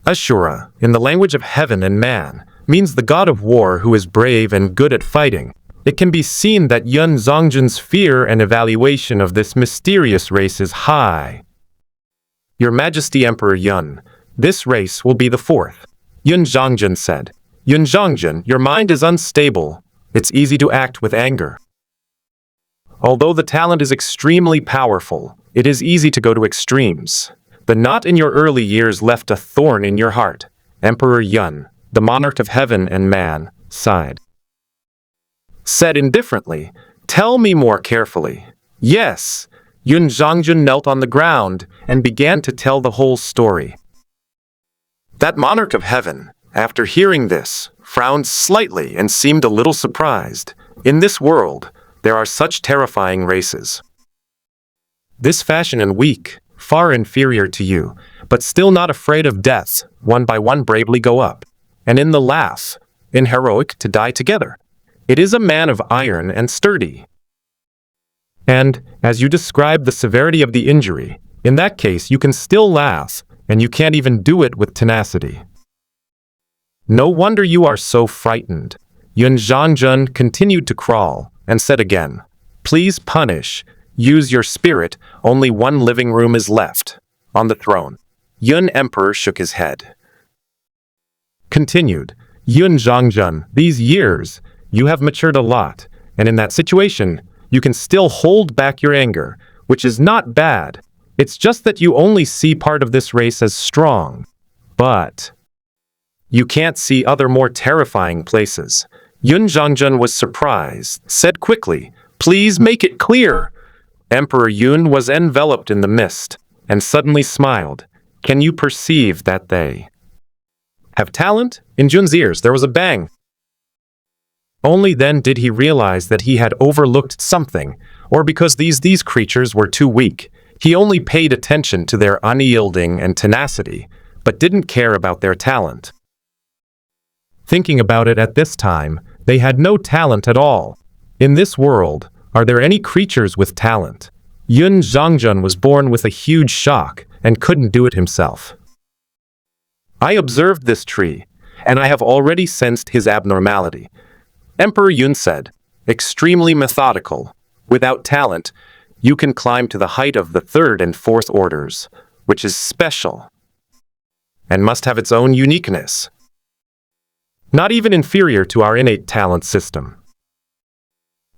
Ashura, in the language of heaven and man, means the god of war who is brave and good at fighting. It can be seen that Yun Zongjun's fear and evaluation of this mysterious race is high. Your Majesty Emperor Yun, this race will be the fourth, Yun Zongjun said. Yun Zongjun, your mind is unstable. It's easy to act with anger. Although the talent is extremely powerful, it is easy to go to extremes. The knot in your early years left a thorn in your heart. Emperor Yun, the monarch of heaven and man, sighed. Said indifferently, tell me more carefully. Yes, Yun Zongjun knelt on the ground and began to tell the whole story. That monarch of heaven, after hearing this, frowned slightly and seemed a little surprised. In this world, there are such terrifying races. This fashion and weak, far inferior to you, but still not afraid of death, one by one bravely go up, and in the laugh, in heroic to die together. It is a man of iron and sturdy. And, as you describe the severity of the injury, in that case you can still laugh, and you can't even do it with tenacity. No wonder you are so frightened. Yun Zongjun continued to crawl, and said again, please punish, use your spirit, only one living room is left. On the throne. Yun Emperor shook his head. Continued, Yun Zongjun, these years, you have matured a lot, and in that situation, you can still hold back your anger, which is not bad. It's just that you only see part of this race as strong. But you can't see other more terrifying places. Yun Zongjun was surprised, said quickly, please make it clear. Emperor Yun was enveloped in the mist, and suddenly smiled. Can you perceive that they have talent? In Jun's ears there was a bang. Only then did he realize that he had overlooked something, or because these creatures were too weak. He only paid attention to their unyielding and tenacity, but didn't care about their talent. Thinking about it at this time, they had no talent at all. In this world, are there any creatures with talent? Yun Zongjun was born with a huge shock and couldn't do it himself. I observed this tree, and I have already sensed his abnormality. Emperor Yun said, extremely methodical. Without talent, you can climb to the height of the third and fourth orders, which is special, and must have its own uniqueness. Not even inferior to our innate talent system.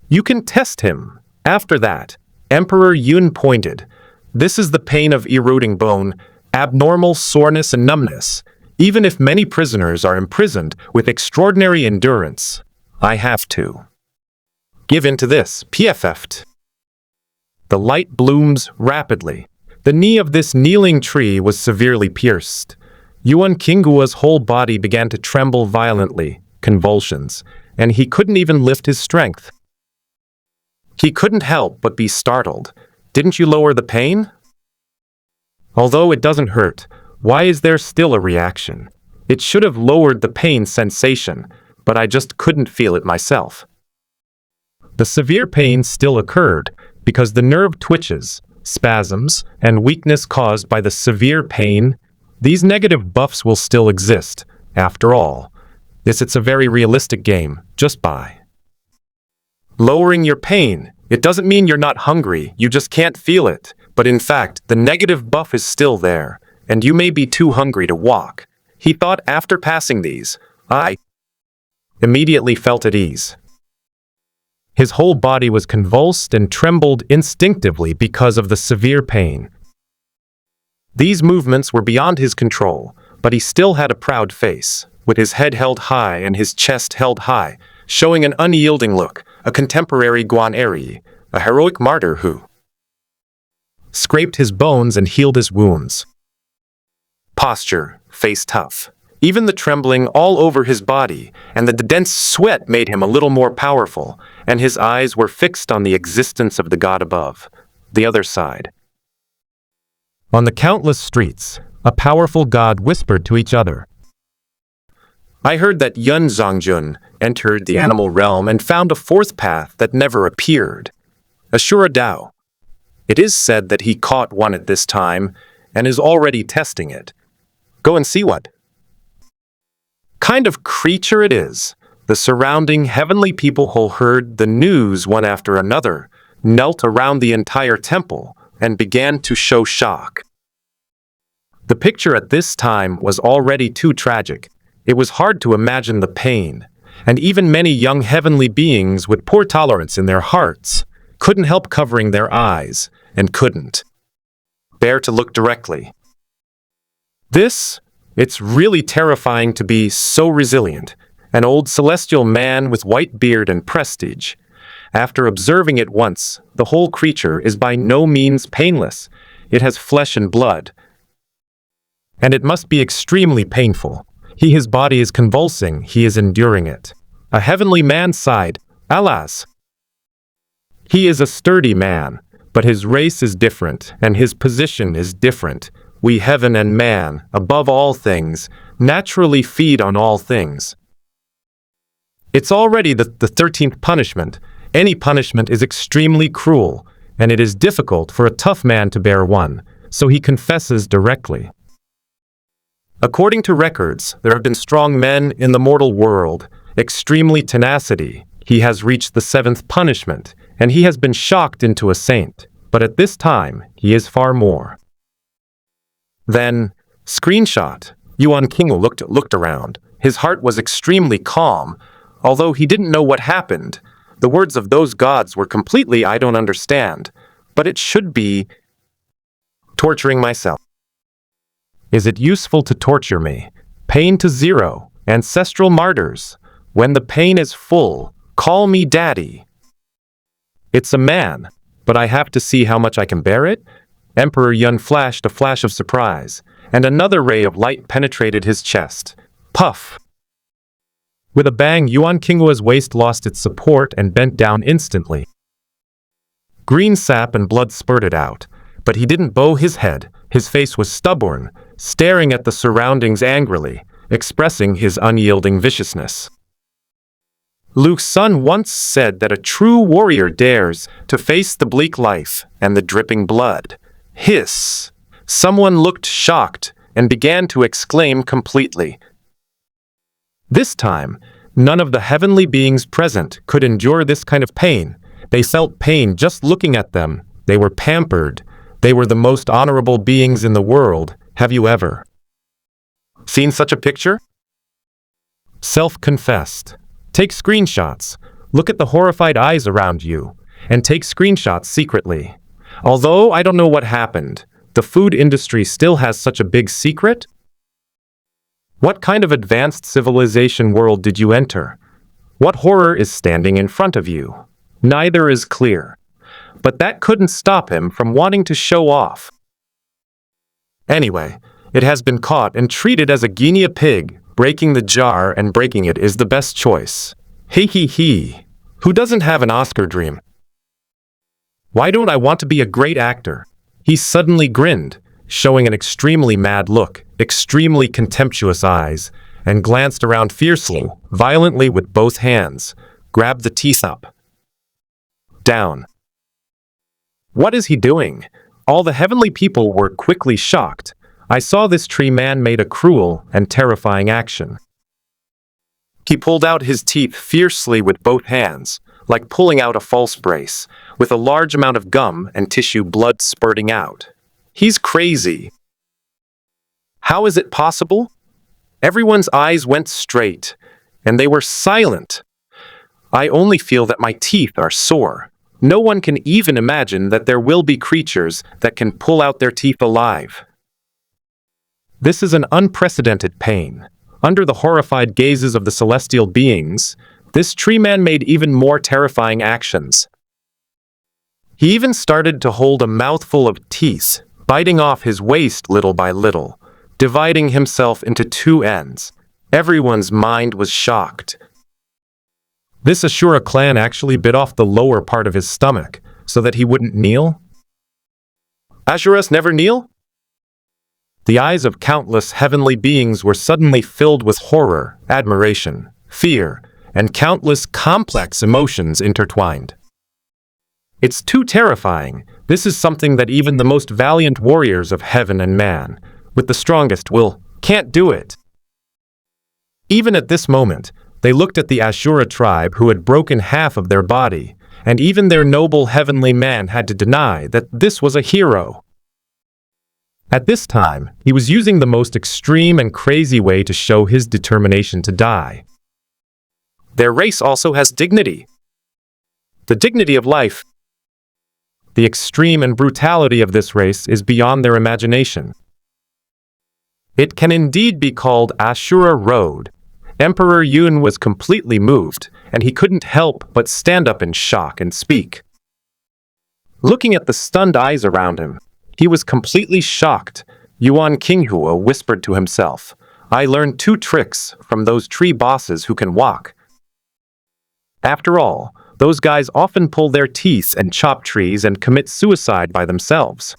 You can test him. After that, Emperor Yun pointed, this is the pain of eroding bone, abnormal soreness and numbness. Even if many prisoners are imprisoned with extraordinary endurance, I have to give in to this. PFF'd. The light blooms rapidly. The knee of this kneeling tree was severely pierced. Yuan Qingguo's whole body began to tremble violently, convulsions, and he couldn't even lift his strength. He couldn't help but be startled. Didn't you lower the pain? Although it doesn't hurt, why is there still a reaction? It should have lowered the pain sensation, but I just couldn't feel it myself. The severe pain still occurred because the nerve twitches, spasms, and weakness caused by the severe pain. These negative buffs will still exist. After all, it's a very realistic game, just by lowering your pain. It doesn't mean you're not hungry, you just can't feel it. But in fact, the negative buff is still there, and you may be too hungry to walk. He thought after passing these, I immediately felt at ease. His whole body was convulsed and trembled instinctively because of the severe pain. These movements were beyond his control, but he still had a proud face, with his head held high and his chest held high, showing an unyielding look, a contemporary Guan Eri, a heroic martyr who scraped his bones and healed his wounds. Posture, face tough. Even the trembling all over his body and the dense sweat made him a little more powerful, and his eyes were fixed on the existence of the god above, the other side. On the countless streets, a powerful god whispered to each other. I heard that Yun Zongjun entered the animal realm and found a fourth path that never appeared. Ashura Dao. It is said that he caught one at this time and is already testing it. Go and see what. kind of creature it is. The surrounding heavenly people who heard the news one after another knelt around the entire temple and began to show shock. The picture at this time was already too tragic. It was hard to imagine the pain, and even many young heavenly beings with poor tolerance in their hearts couldn't help covering their eyes and couldn't bear to look directly. It's really terrifying to be so resilient, an old celestial man with white beard and prestige. After observing it once, the whole creature is by no means painless. It has flesh and blood, and it must be extremely painful. His body is convulsing, he is enduring it. A heavenly man sighed, "Alas." He is a sturdy man, but his race is different, and his position is different. We heaven and man, above all things, naturally feed on all things. It's already the 13th punishment. Any punishment is extremely cruel, and it is difficult for a tough man to bear one, so he confesses directly. According to records, there have been strong men in the mortal world, extremely tenacity. He has reached the 7th punishment, and he has been shocked into a saint, but at this time, he is far more. Then, screenshot. Yuan Kingu looked around. His heart was extremely calm, although he didn't know what happened. The words of those gods were completely I don't understand, but it should be torturing myself. Is it useful to torture me? Pain to 0, ancestral martyrs. When the pain is full, call me daddy. It's a man, but I have to see how much I can bear it? Emperor Yun flashed a flash of surprise, and another ray of light penetrated his chest. Puff! With a bang, Yuan Kingua's waist lost its support and bent down instantly. Green sap and blood spurted out, but he didn't bow his head. His face was stubborn, staring at the surroundings angrily, expressing his unyielding viciousness. Luke's son once said that a true warrior dares to face the bleak life and the dripping blood. Hiss! Someone looked shocked and began to exclaim completely. This time, none of the heavenly beings present could endure this kind of pain. They felt pain just looking at them. They were pampered. They were the most honorable beings in the world. Have you ever seen such a picture? Self-confessed. Take screenshots. Look at the horrified eyes around you, and take screenshots secretly. Although I don't know what happened, the food industry still has such a big secret. What kind of advanced civilization world did you enter? What horror is standing in front of you? Neither is clear. But that couldn't stop him from wanting to show off. Anyway, it has been caught and treated as a guinea pig. Breaking the jar and breaking it is the best choice. He. Who doesn't have an Oscar dream? Why don't I want to be a great actor? He suddenly grinned, showing an extremely mad look, extremely contemptuous eyes, and glanced around fiercely, violently with both hands, grabbed the teeth up. Down. What is he doing? All the heavenly people were quickly shocked. I saw this tree man made a cruel and terrifying action. He pulled out his teeth fiercely with both hands, like pulling out a false brace, with a large amount of gum and tissue blood spurting out. He's crazy. How is it possible? Everyone's eyes went straight, and they were silent. I only feel that my teeth are sore. No one can even imagine that there will be creatures that can pull out their teeth alive. This is an unprecedented pain. Under the horrified gazes of the celestial beings, this tree man made even more terrifying actions. He even started to hold a mouthful of teeth, biting off his waist little by little, dividing himself into 2 ends. Everyone's mind was shocked. This Ashura clan actually bit off the lower part of his stomach, so that he wouldn't kneel? Ashuras never kneel? The eyes of countless heavenly beings were suddenly filled with horror, admiration, fear, and countless complex emotions intertwined. It's too terrifying. This is something that even the most valiant warriors of heaven and man, with the strongest will, can't do it. Even at this moment, they looked at the Ashura tribe who had broken half of their body, and even their noble heavenly man had to deny that this was a hero. At this time, he was using the most extreme and crazy way to show his determination to die. Their race also has dignity. The dignity of life. The extreme and brutality of this race is beyond their imagination. It can indeed be called Ashura Road. Emperor Yun was completely moved, and he couldn't help but stand up in shock and speak. Looking at the stunned eyes around him, he was completely shocked. Yuan Qinghua whispered to himself, "I learned 2 tricks from those tree bosses who can walk." After all, those guys often pull their teeth and chop trees and commit suicide by themselves.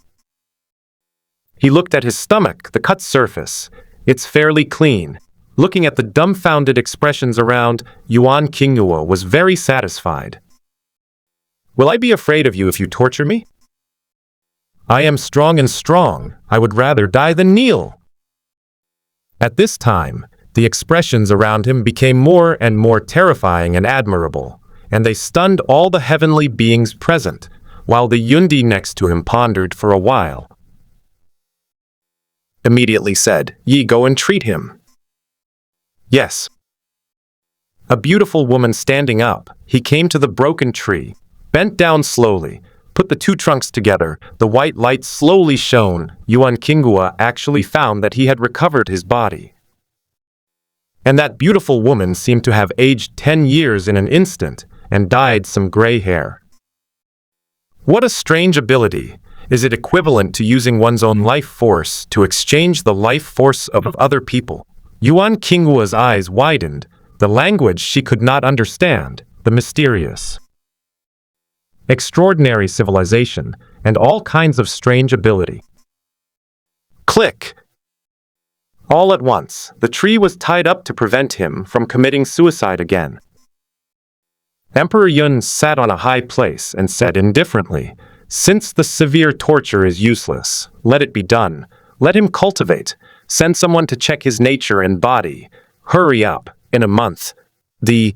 He looked at his stomach, the cut surface. It's fairly clean. Looking at the dumbfounded expressions around, Yuan Qinghua was very satisfied. "Will I be afraid of you if you torture me? I am strong and strong. I would rather die than kneel." At this time, the expressions around him became more and more terrifying and admirable, and they stunned all the heavenly beings present, while the Yundi next to him pondered for a while. Immediately said, "Ye go and treat him." Yes. A beautiful woman standing up, he came to the broken tree, bent down slowly, put the 2 trunks together, the white light slowly shone. Yuan Qinghua actually found that he had recovered his body. And that beautiful woman seemed to have aged 10 years in an instant and dyed some gray hair. What a strange ability! Is it equivalent to using one's own life force to exchange the life force of other people? Yuan Qinghua's eyes widened, the language she could not understand, the mysterious, extraordinary civilization, and all kinds of strange ability. Click! All at once, the tree was tied up to prevent him from committing suicide again. Emperor Yun sat on a high place and said indifferently, "Since the severe torture is useless, let it be done. Let him cultivate. Send someone to check his nature and body. Hurry up. In a month, the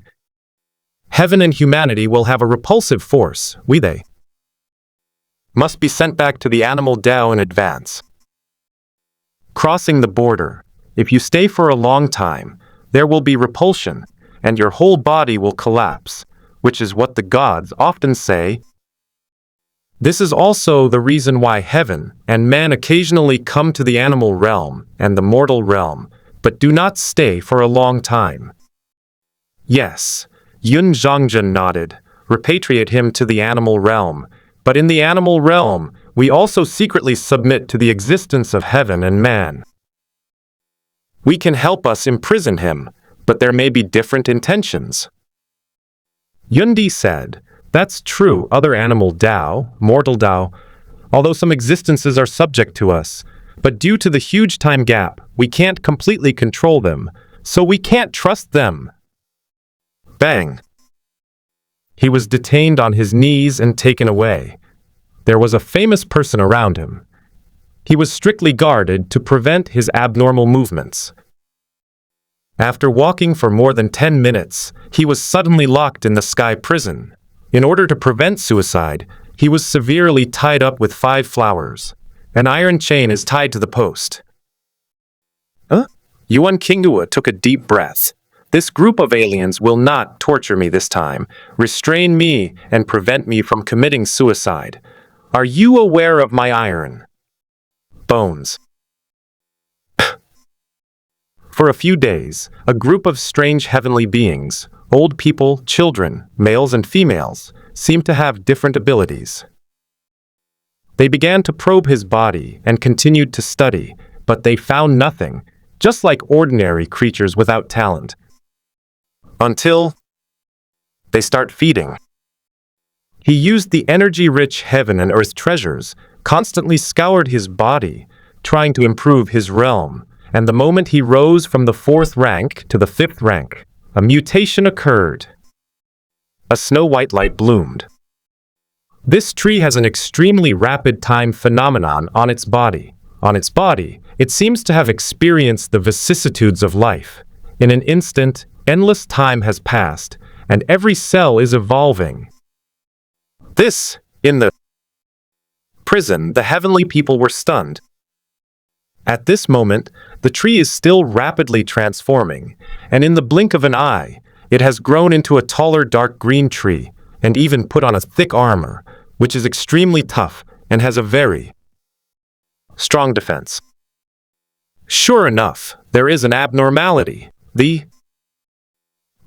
heaven and humanity will have a repulsive force, they must be sent back to the animal Tao in advance. Crossing the border, if you stay for a long time, there will be repulsion, and your whole body will collapse, which is what the gods often say. This is also the reason why heaven and man occasionally come to the animal realm and the mortal realm, but do not stay for a long time." Yes, Yun Zhongzhen nodded. "Repatriate him to the animal realm. But in the animal realm, we also secretly submit to the existence of heaven and man. We can help us imprison him, but there may be different intentions." Yundi said, "That's true, other animal Tao, mortal Tao, although some existences are subject to us, but due to the huge time gap, we can't completely control them, so we can't trust them." Bang! He was detained on his knees and taken away. There was a famous person around him. He was strictly guarded to prevent his abnormal movements. After walking for more than 10 minutes, he was suddenly locked in the sky prison. In order to prevent suicide, he was severely tied up with 5 flowers. An iron chain is tied to the post. Yuan Qinghua took a deep breath. "This group of aliens will not torture me this time, restrain me, and prevent me from committing suicide. Are you aware of my iron bones?" For a few days, a group of strange heavenly beings, old people, children, males and females, seemed to have different abilities. They began to probe his body and continued to study, but they found nothing, just like ordinary creatures without talent. Until they start feeding. He used the energy-rich heaven and earth treasures, constantly scoured his body, trying to improve his realm, and the moment he rose from the 4th rank to the 5th rank, a mutation occurred. A snow-white light bloomed. This tree has an extremely rapid time phenomenon on its body. On its body, it seems to have experienced the vicissitudes of life. In an instant, endless time has passed, and every cell is evolving. In the prison, the heavenly people were stunned. At this moment, the tree is still rapidly transforming, and in the blink of an eye, it has grown into a taller dark green tree, and even put on a thick armor, which is extremely tough and has a very strong defense. Sure enough, there is an abnormality. The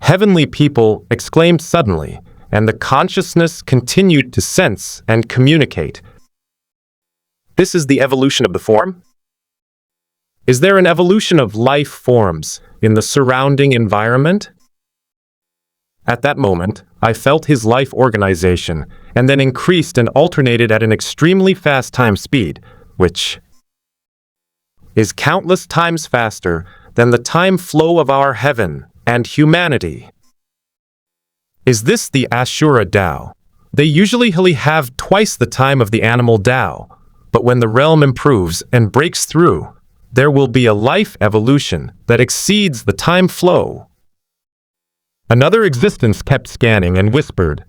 heavenly people exclaimed suddenly, and the consciousness continued to sense and communicate. This is the evolution of the form? Is there an evolution of life forms in the surrounding environment? At that moment, I felt his life organization, and then increased and alternated at an extremely fast time speed, which is countless times faster than the time flow of our heaven and humanity. Is this the Ashura Tao? They usually have twice the time of the animal Tao, but when the realm improves and breaks through, there will be a life evolution that exceeds the time flow. Another existence kept scanning and whispered.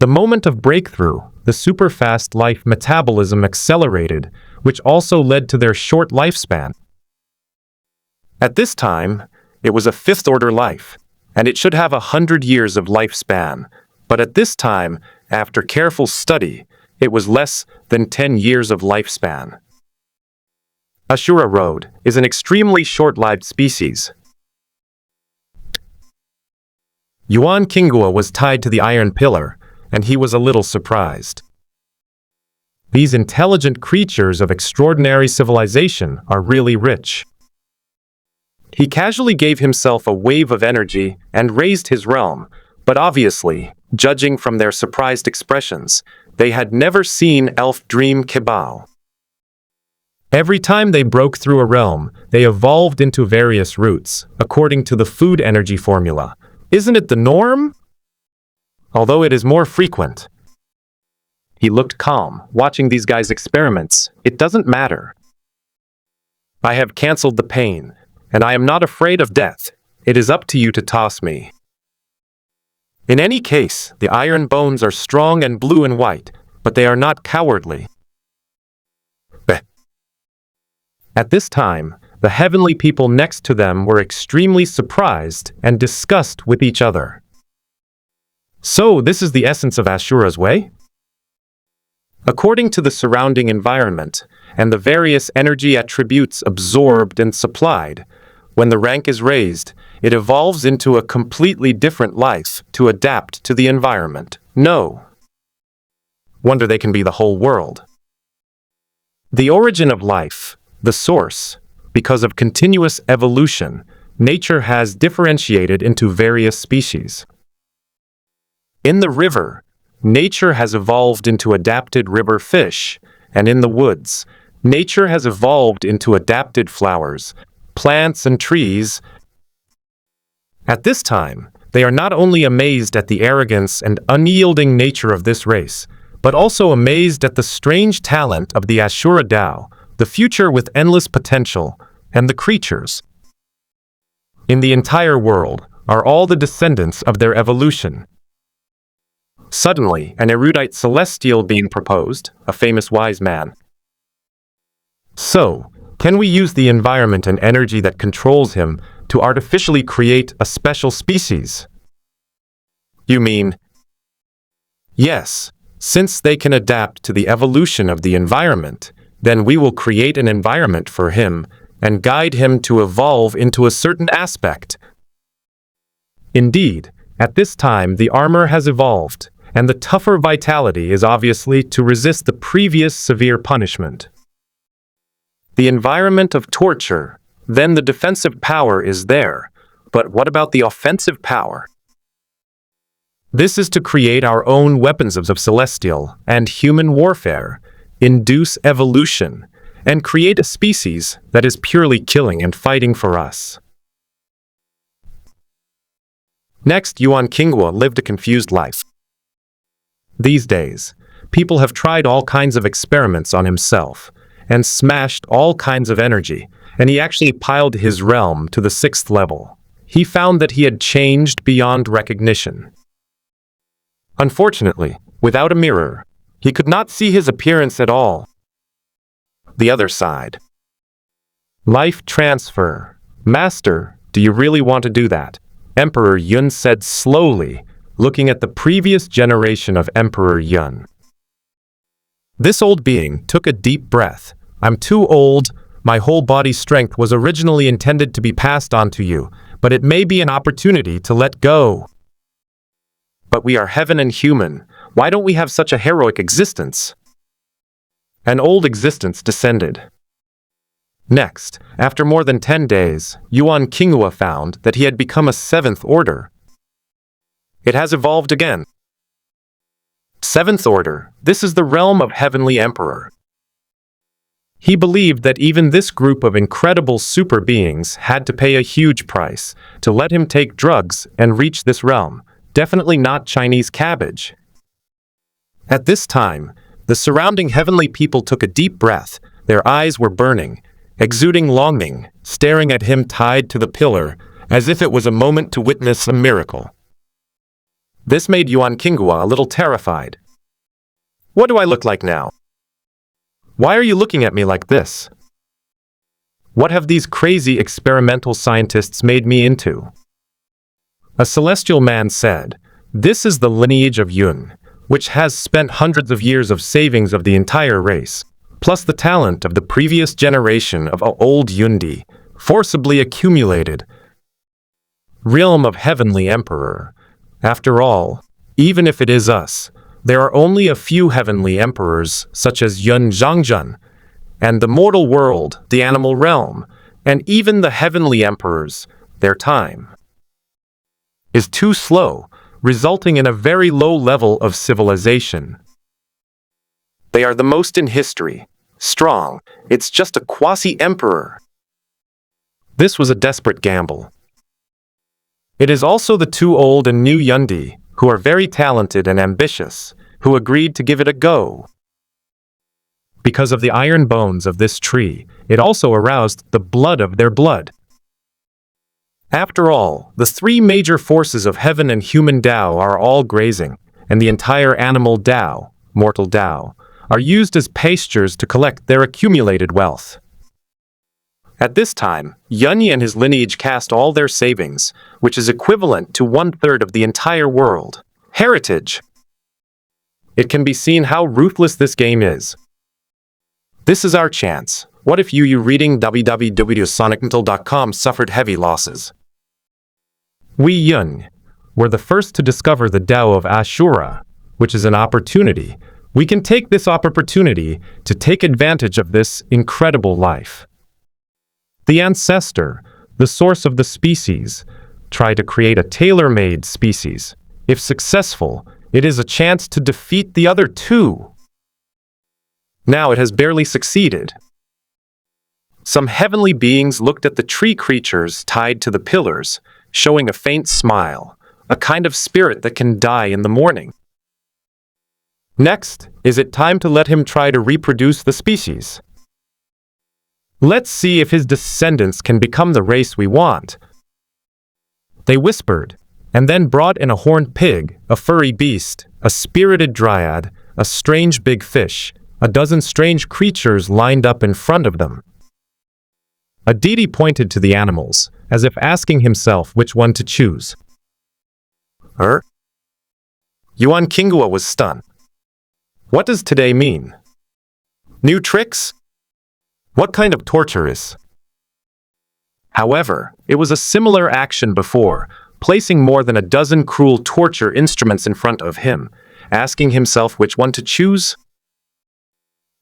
The moment of breakthrough, the super-fast life metabolism accelerated, which also led to their short lifespan. At this time, it was a fifth-order life, and it should have 100 years of lifespan, but at this time, after careful study, it was less than 10 years of lifespan. Ashura Road is an extremely short-lived species. Yuan Kingua was tied to the iron pillar, and he was a little surprised. These intelligent creatures of extraordinary civilization are really rich. He casually gave himself a wave of energy and raised his realm, but obviously, judging from their surprised expressions, they had never seen Elf Dream Kibao. Every time they broke through a realm, they evolved into various roots, according to the food energy formula. Isn't it the norm? Although it is more frequent. He looked calm, watching these guys' experiments. It doesn't matter. I have canceled the pain, and I am not afraid of death. It is up to you to toss me. In any case, the iron bones are strong and blue and white, but they are not cowardly. At this time, the heavenly people next to them were extremely surprised and discussed with each other. So, this is the essence of Ashura's way? According to the surrounding environment and the various energy attributes absorbed and supplied, when the rank is raised, it evolves into a completely different life to adapt to the environment. No wonder they can be the whole world. The origin of life, the source, because of continuous evolution, nature has differentiated into various species. In the river, nature has evolved into adapted river fish, and in the woods, nature has evolved into adapted flowers, plants, and trees. At this time, they are not only amazed at the arrogance and unyielding nature of this race, but also amazed at the strange talent of the Ashura Tao, the future with endless potential, and the creatures in the entire world are all the descendants of their evolution. Suddenly, an erudite celestial being proposed, a famous wise man. So, can we use the environment and energy that controls him to artificially create a special species? You mean? Yes, since they can adapt to the evolution of the environment, then we will create an environment for him and guide him to evolve into a certain aspect. Indeed, at this time the armor has evolved, and the tougher vitality is obviously to resist the previous severe punishment. The environment of torture, then the defensive power is there, but what about the offensive power? This is to create our own weapons of celestial and human warfare, induce evolution, and create a species that is purely killing and fighting for us. Next, Yuan Kingwa lived a confused life. These days, people have tried all kinds of experiments on himself, and smashed all kinds of energy, and he actually piled his realm to the 6th level. He found that he had changed beyond recognition. Unfortunately, without a mirror, he could not see his appearance at all. The other side. Life transfer. Master, do you really want to do that? Emperor Yun said slowly, looking at the previous generation of Emperor Yun. This old being took a deep breath. I'm too old. My whole body's strength was originally intended to be passed on to you, but it may be an opportunity to let go. But we are heaven and human. Why don't we have such a heroic existence? An old existence descended. Next, after more than 10 days, Yuan Qinghua found that he had become a 7th order. It has evolved again. 7th order, this is the realm of heavenly emperor. He believed that even this group of incredible super beings had to pay a huge price to let him take drugs and reach this realm, definitely not Chinese cabbage. At this time, the surrounding heavenly people took a deep breath. Their eyes were burning, exuding longing, staring at him tied to the pillar, as if it was a moment to witness a miracle. This made Yuan Qinghua a little terrified. What do I look like now? Why are you looking at me like this? What have these crazy experimental scientists made me into? A celestial man said, "This is the lineage of Yun, which has spent hundreds of years of savings of the entire race, plus the talent of the previous generation of old Yundi, forcibly accumulated. Realm of heavenly emperor. After all, even if it is us, there are only a few heavenly emperors, such as Yun Zhangzhen, and the mortal world, the animal realm, and even the heavenly emperors, their time is too slow, resulting in a very low level of civilization. They are the most in history. Strong, it's just a quasi-emperor." This was a desperate gamble. It is also the 2 old and new Yundi, who are very talented and ambitious, who agreed to give it a go. Because of the iron bones of this tree, it also aroused the blood of their blood. After all, the 3 major forces of heaven and human Tao are all grazing, and the entire animal Tao, mortal Tao, are used as pastures to collect their accumulated wealth. At this time, Yunyi and his lineage cast all their savings, which is equivalent to 1/3 of the entire world. Heritage. It can be seen how ruthless this game is. This is our chance. What if you reading www.sonicmental.com suffered heavy losses? We Yun were the first to discover the Tao of Ashura, which is an opportunity. We can take this opportunity to take advantage of this incredible life. The ancestor, the source of the species, try to create a tailor-made species. If successful, it is a chance to defeat the other 2. Now it has barely succeeded. Some heavenly beings looked at the tree creatures tied to the pillars, showing a faint smile, a kind of spirit that can die in the morning. Next, is it time to let him try to reproduce the species? Let's see if his descendants can become the race we want. They whispered, and then brought in a horned pig, a furry beast, a spirited dryad, a strange big fish, a dozen strange creatures lined up in front of them. A deity pointed to the animals, as if asking himself which one to choose. Yuan Qinghua was stunned. What does today mean? New tricks? What kind of torture is? However, it was a similar action before, placing more than a dozen cruel torture instruments in front of him, asking himself which one to choose.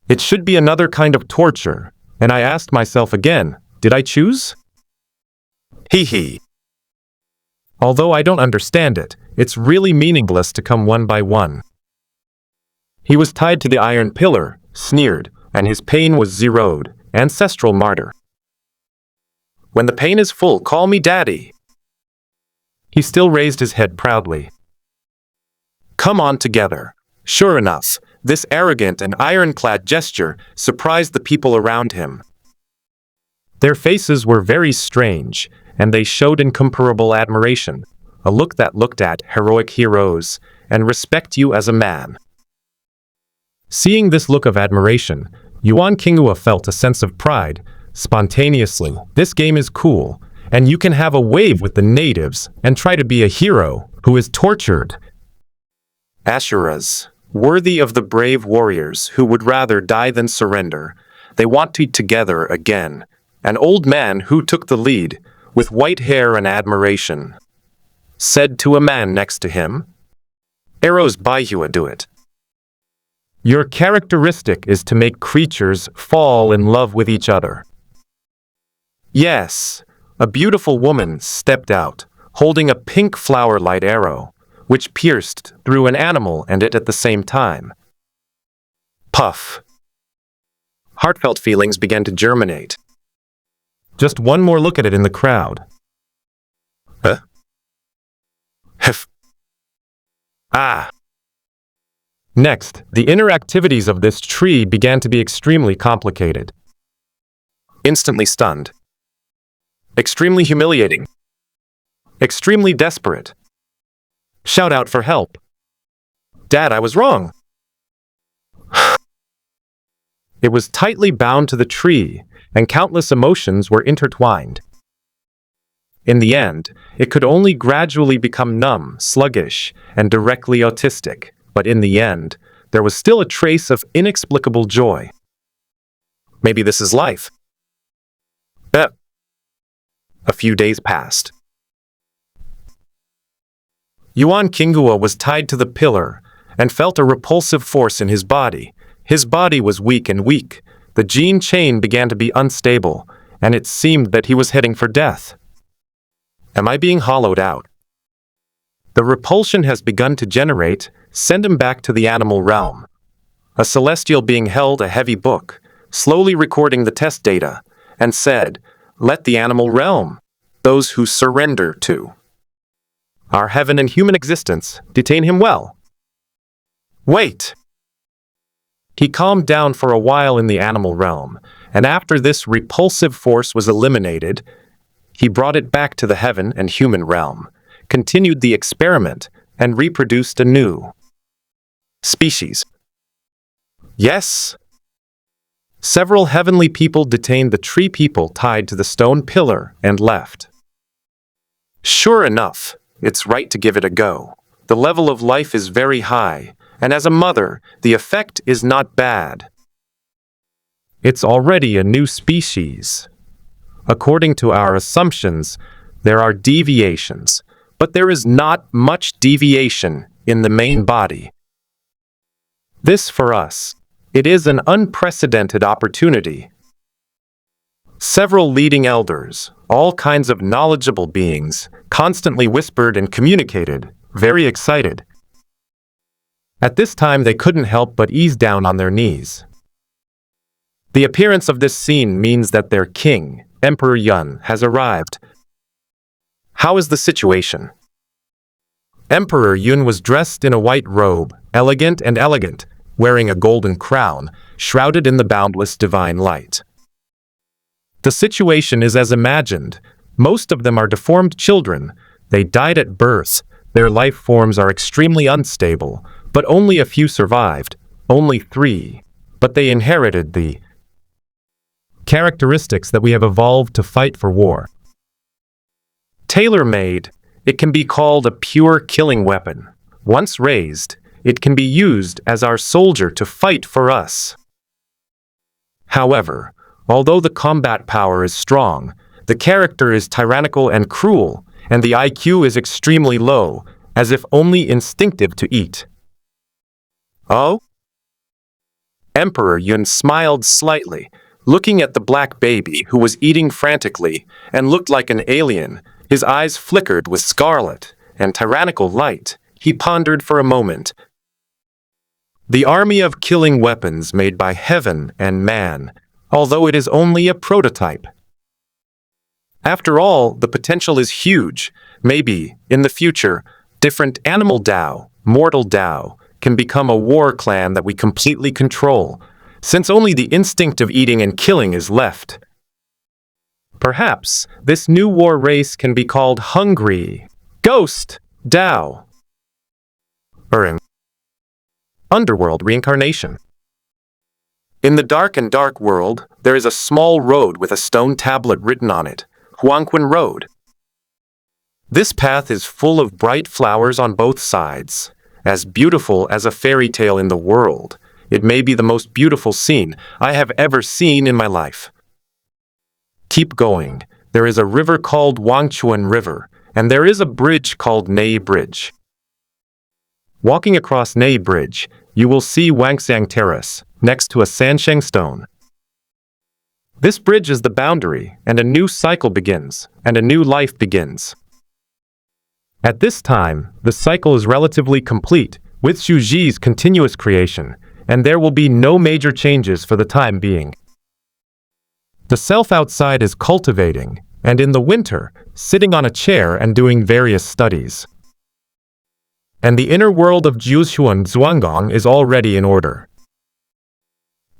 It should be another kind of torture, and I asked myself again, did I choose? Hee. Although I don't understand it, it's really meaningless to come one by one. He was tied to the iron pillar, sneered, and his pain was zeroed. Ancestral martyr. When the pain is full, call me daddy. He still raised his head proudly. Come on together. Sure enough, This arrogant and ironclad gesture surprised the people around him. Their faces were very strange, and they showed incomparable admiration, a look that looked at heroic heroes and respect you as a man. Seeing this look of admiration, Yuan Qinghua felt a sense of pride. Spontaneously, this game is cool, and you can have a wave with the natives and try to be a hero who is tortured. Ashuras, worthy of the brave warriors who would rather die than surrender, they want to be together again. An old man who took the lead, with white hair and admiration, said to a man next to him, "Arrows Baihua do it. Your characteristic is to make creatures fall in love with each other." Yes, a beautiful woman stepped out, holding a pink flower-light arrow, which pierced through an animal and it at the same time. Puff. Heartfelt feelings began to germinate. Just one more look at it in the crowd. Huh? Hef. Ah. Next, the inner activities of this tree began to be extremely complicated. Instantly stunned. Extremely humiliating. Extremely desperate. Shout out for help. Dad, I was wrong. It was tightly bound to the tree, and countless emotions were intertwined. In the end, it could only gradually become numb, sluggish, and directly autistic, but in the end, there was still a trace of inexplicable joy. Maybe this is life. A few days passed. Yuan Qinghua was tied to the pillar and felt a repulsive force in his body. His body was weak and weak. The gene chain began to be unstable, and it seemed that he was heading for death. Am I being hollowed out? The repulsion has begun to generate. Send him back to the animal realm. A celestial being held a heavy book, slowly recording the test data, and said, "Let the animal realm, those who surrender to our heaven and human existence, detain him well." Wait! He calmed down for a while in the animal realm, and after this repulsive force was eliminated, he brought it back to the heaven and human realm, continued the experiment, and reproduced a new species. Yes. Several heavenly people detained the tree people tied to the stone pillar and left. Sure enough, it's right to give it a go. The level of life is very high, and as a mother, the effect is not bad. It's already a new species. According to our assumptions, there are deviations, but there is not much deviation in the main body. This, for us, it is an unprecedented opportunity. Several leading elders, all kinds of knowledgeable beings, constantly whispered and communicated, very excited. At this time they couldn't help but ease down on their knees. The appearance of this scene means that their king, Emperor Yun, has arrived. How is the situation? Emperor Yun was dressed in a white robe, elegant, wearing a golden crown, shrouded in the boundless divine light. The situation is as imagined. Most of them are deformed children. They died at birth. Their life forms are extremely unstable, but only a few survived, only 3. But they inherited the characteristics that we have evolved to fight for war. Tailor-made, it can be called a pure killing weapon. Once raised, it can be used as our soldier to fight for us. However, although the combat power is strong, the character is tyrannical and cruel, and the IQ is extremely low, as if only instinctive to eat. Oh? Emperor Yun smiled slightly, looking at the black baby who was eating frantically and looked like an alien. His eyes flickered with scarlet and tyrannical light. He pondered for a moment. The army of killing weapons made by heaven and man, although it is only a prototype. After all, the potential is huge. Maybe, in the future, different animal Tao, mortal Tao, can become a war clan that we completely control, since only the instinct of eating and killing is left. Perhaps this new war race can be called Hungry Ghost Dao, or an underworld reincarnation. In the dark and dark world, there is a small road with a stone tablet written on it, Huangquan Road. This path is full of bright flowers on both sides, as beautiful as a fairy tale in the world. It may be the most beautiful scene I have ever seen in my life. Keep going. There is a river called Wangchuan River, and there is a bridge called Nei Bridge. Walking across Nei Bridge, you will see Wangxiang Terrace, next to a Sansheng stone. This bridge is the boundary, and a new cycle begins, and a new life begins. At this time, the cycle is relatively complete, with Shuji's continuous creation, and there will be no major changes for the time being. The self outside is cultivating, and in the winter, sitting on a chair and doing various studies. And the inner world of Jiuxuan Zhuanggong is already in order.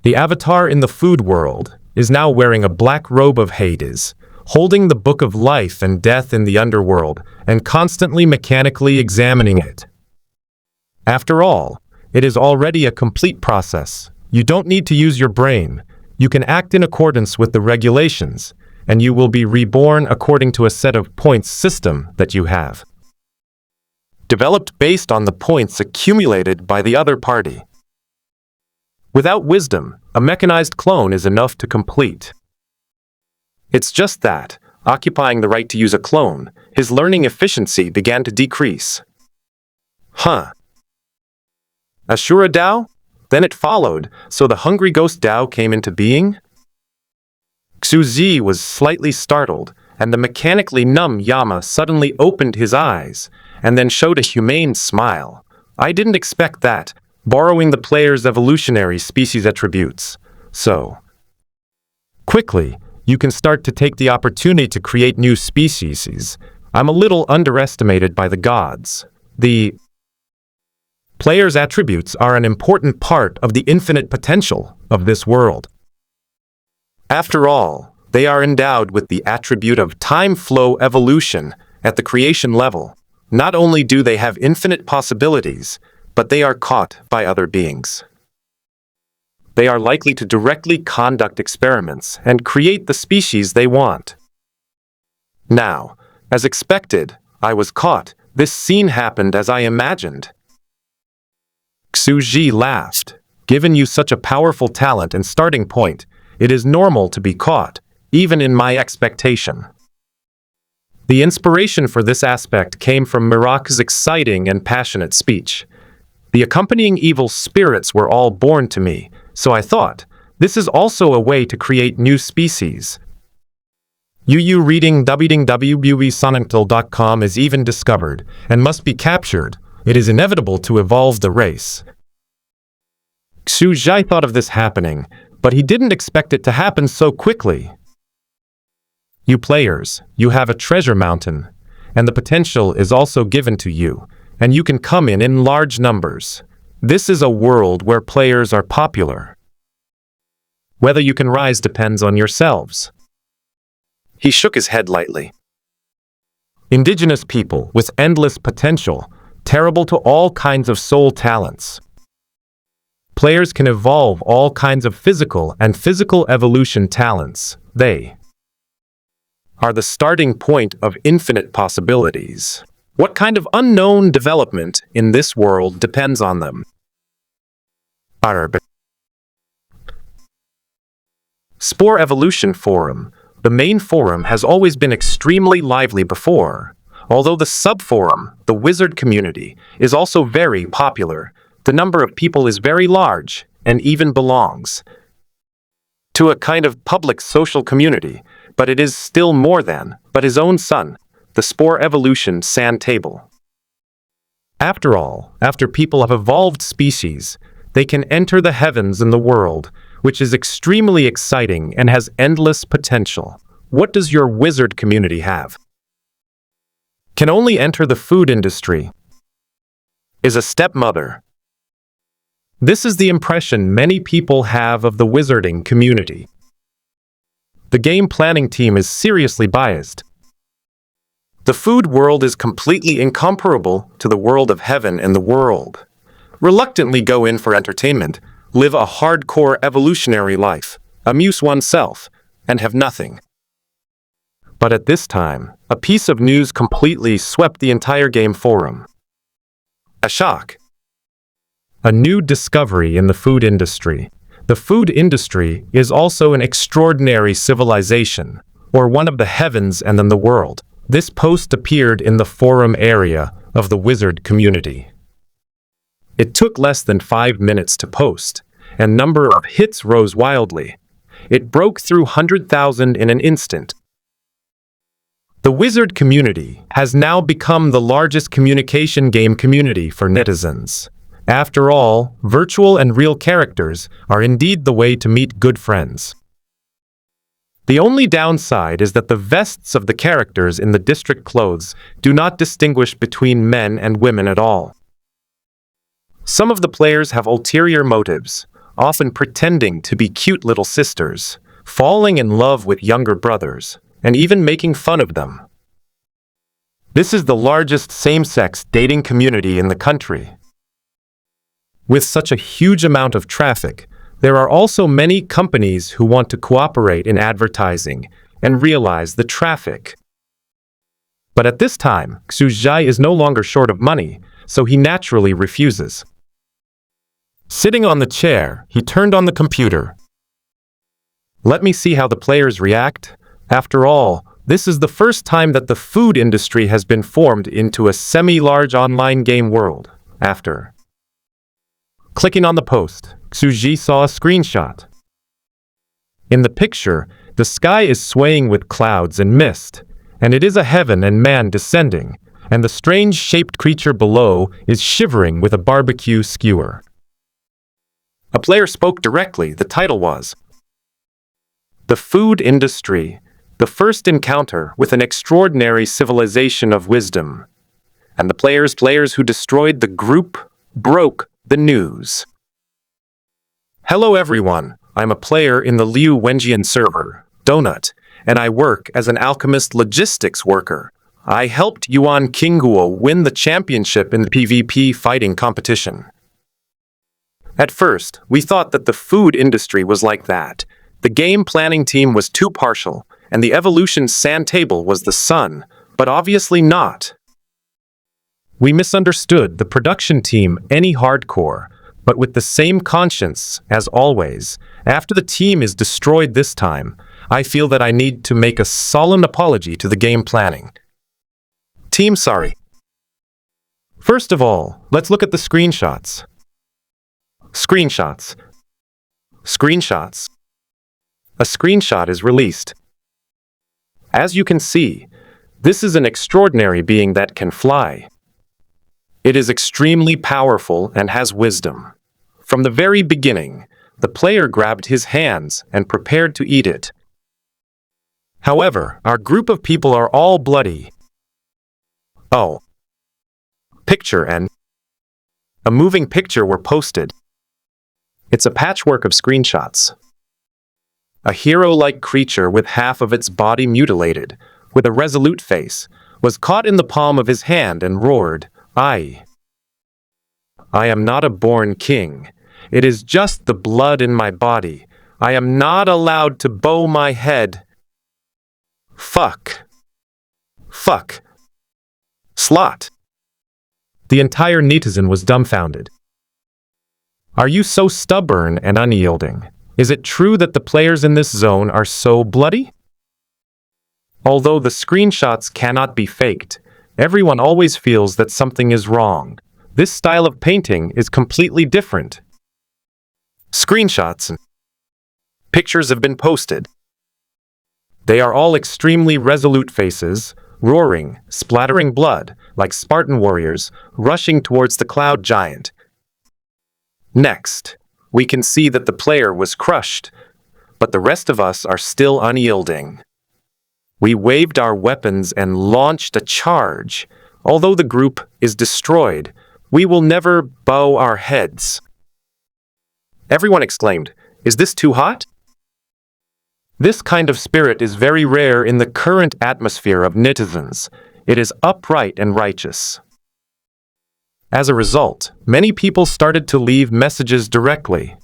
The avatar in the food world is now wearing a black robe of Hades, holding the book of life and death in the underworld, and constantly mechanically examining it. After all, it is already a complete process. You don't need to use your brain. You can act in accordance with the regulations, and you will be reborn according to a set of points system that you have, developed based on the points accumulated by the other party. Without wisdom, a mechanized clone is enough to complete. It's just that, occupying the right to use a clone, his learning efficiency began to decrease. Ashura Dao? Then it followed, so the Hungry Ghost Dao came into being? Xuzi was slightly startled, and the mechanically numb Yama suddenly opened his eyes, and then showed a humane smile. I didn't expect that, borrowing the player's evolutionary species attributes. So, quickly, you can start to take the opportunity to create new species. I'm a little underestimated by the gods. The player's attributes are an important part of the infinite potential of this world. After all, they are endowed with the attribute of time flow evolution at the creation level. Not only do they have infinite possibilities, but they are caught by other beings. They are likely to directly conduct experiments and create the species they want. Now, as expected, I was caught. This scene happened as I imagined. Xuji laughed. Given you such a powerful talent and starting point, it is normal to be caught, even in my expectation. The inspiration for this aspect came from Mirak's exciting and passionate speech. The accompanying evil spirits were all born to me, so I thought, this is also a way to create new species. UU reading www.sonantil.com is even discovered, and must be captured. It is inevitable to evolve the race. Xu Zhai thought of this happening, but he didn't expect it to happen so quickly. You players, you have a treasure mountain, and the potential is also given to you, and you can come in large numbers. This is a world where players are popular. Whether you can rise depends on yourselves. He shook his head lightly. Indigenous people with endless potential, terrible to all kinds of soul talents. Players can evolve all kinds of physical and physical evolution talents. They are the starting point of infinite possibilities. What kind of unknown development in this world depends on them? Spore Evolution Forum. The main forum has always been extremely lively before. Although the sub-forum, the wizard community, is also very popular, the number of people is very large and even belongs to a kind of public social community, but it is still more than but his own son, the Spore Evolution Sand Table. After all, after people have evolved species, they can enter the heavens in the world, which is extremely exciting and has endless potential. What does your wizard community have? Can only enter the food industry. Is a stepmother. This is the impression many people have of the wizarding community. The game planning team is seriously biased. The food world is completely incomparable to the world of heaven and the world. Reluctantly go in for entertainment, live a hardcore evolutionary life, amuse oneself, and have nothing. But at this time, a piece of news completely swept the entire game forum. A shock. A new discovery in the food industry. The food industry is also an extraordinary civilization, or one of the heavens and then the world. This post appeared in the forum area of the wizard community. It took less than 5 minutes to post, and number of hits rose wildly. It broke through 100,000 in an instant. The wizard community has now become the largest communication game community for netizens. After all, virtual and real characters are indeed the way to meet good friends. The only downside is that the vests of the characters in the district clothes do not distinguish between men and women at all. Some of the players have ulterior motives, often pretending to be cute little sisters, falling in love with younger brothers, and even making fun of them. This is the largest same-sex dating community in the country. With such a huge amount of traffic, there are also many companies who want to cooperate in advertising and realize the traffic. But at this time, Xuzhai is no longer short of money, so he naturally refuses. Sitting on the chair, he turned on the computer. Let me see how the players react. After all, this is the first time that the food industry has been formed into a semi-large online game world. After clicking on the post, Xuzhi saw a screenshot. In the picture, the sky is swaying with clouds and mist, and it is a heaven and man descending, and the strange-shaped creature below is shivering with a barbecue skewer. A player spoke directly. The title was "The Food Industry, the First Encounter with an Extraordinary Civilization of Wisdom." And the players who destroyed the group broke the news. Hello everyone, I'm a player in the Liu Wenjian server, Donut, and I work as an alchemist logistics worker. I helped Yuan Qingguo win the championship in the PvP fighting competition. At first, we thought that the food industry was like that. The game planning team was too partial, and the evolution sand table was the sun, but obviously not. We misunderstood the production team any hardcore, but with the same conscience as always. After the team is destroyed this time, I feel that I need to make a solemn apology to the game planning team. Sorry. First of all, let's look at the screenshots. Screenshots. Screenshots. A screenshot is released. As you can see, this is an extraordinary being that can fly. It is extremely powerful and has wisdom. From the very beginning, the player grabbed his hands and prepared to eat it. However, our group of people are all bloody. Oh. Picture and a moving picture were posted. It's a patchwork of screenshots. A hero-like creature with half of its body mutilated, with a resolute face, was caught in the palm of his hand and roared, I am not a born king. It is just the blood in my body. I am not allowed to bow my head. Fuck. Fuck. Slot. The entire netizen was dumbfounded. Are you so stubborn and unyielding? Is it true that the players in this zone are so bloody? Although the screenshots cannot be faked, everyone always feels that something is wrong. This style of painting is completely different. Screenshots and pictures have been posted. They are all extremely resolute faces, roaring, splattering blood, like Spartan warriors, rushing towards the cloud giant. Next, we can see that the player was crushed, but the rest of us are still unyielding. We waved our weapons and launched a charge. Although the group is destroyed, we will never bow our heads. Everyone exclaimed, "Is this too hot?" This kind of spirit is very rare in the current atmosphere of netizens. It is upright and righteous. As a result, many people started to leave messages directly.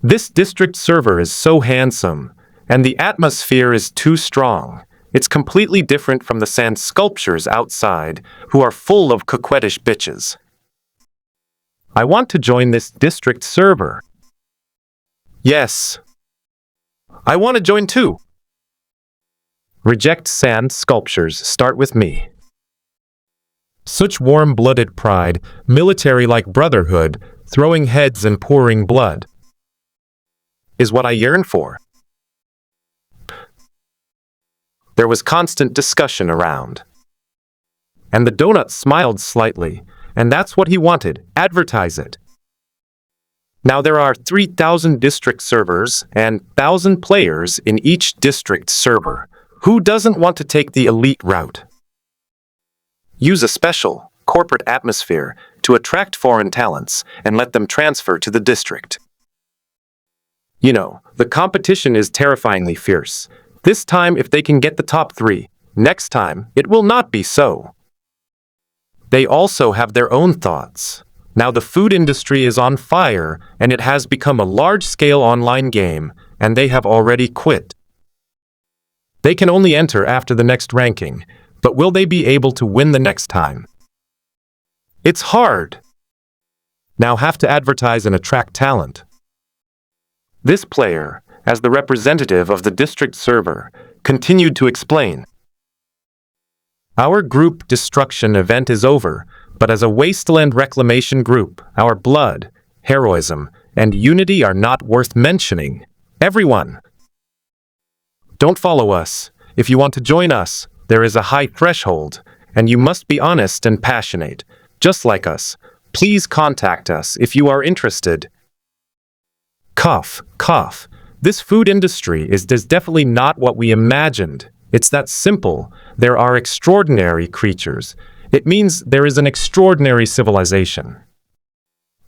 This district server is so handsome, and the atmosphere is too strong. It's completely different from the sand sculptures outside, who are full of coquettish bitches. I want to join this district server. Yes. I want to join too. Reject sand sculptures, start with me. Such warm-blooded pride, military-like brotherhood, throwing heads and pouring blood, is what I yearn for. There was constant discussion around. And the donut smiled slightly, and that's what he wanted, advertise it. Now there are 3,000 district servers and 1,000 players in each district server. Who doesn't want to take the elite route? Use a special, corporate atmosphere to attract foreign talents and let them transfer to the district. You know, the competition is terrifyingly fierce. This time, if they can get the top 3, next time, it will not be so. They also have their own thoughts. Now the food industry is on fire, and it has become a large-scale online game, and they have already quit. They can only enter after the next ranking, but will they be able to win the next time? It's hard. Now have to advertise and attract talent. This player, as the representative of the district server, continued to explain. Our group destruction event is over, but as a wasteland reclamation group, our blood, heroism, and unity are not worth mentioning. Everyone! Don't follow us. If you want to join us, there is a high threshold, and you must be honest and passionate, just like us. Please contact us if you are interested. Cough, cough. This food industry is definitely not what we imagined. It's that simple. There are extraordinary creatures. It means there is an extraordinary civilization.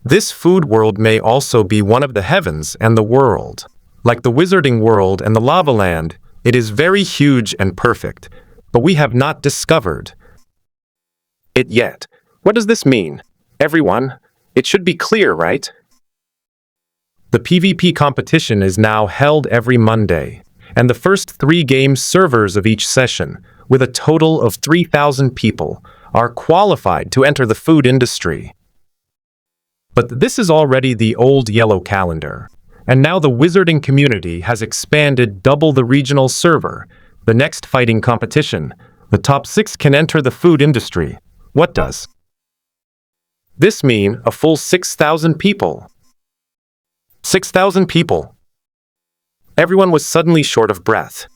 This food world may also be one of the heavens and the world. Like the wizarding world and the lava land, it is very huge and perfect, but we have not discovered it yet. What does this mean? Everyone, it should be clear, right? The PvP competition is now held every Monday, and the first 3 game servers of each session, with a total of 3,000 people, are qualified to enter the food industry. But this is already the old yellow calendar, and now the wizarding community has expanded double the regional server. The next fighting competition, the top 6 can enter the food industry. What does this mean? A full 6,000 people. 6,000 people. Everyone was suddenly short of breath.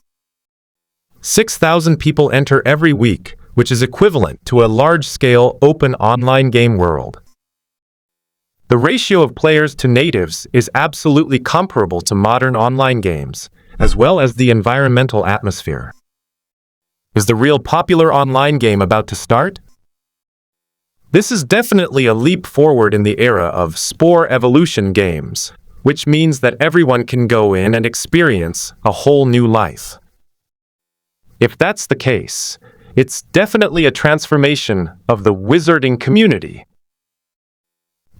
6,000 people enter every week, which is equivalent to a large-scale open online game world. The ratio of players to natives is absolutely comparable to modern online games, as well as the environmental atmosphere. Is the real popular online game about to start? This is definitely a leap forward in the era of spore evolution games, which means that everyone can go in and experience a whole new life. If that's the case, it's definitely a transformation of the wizarding community.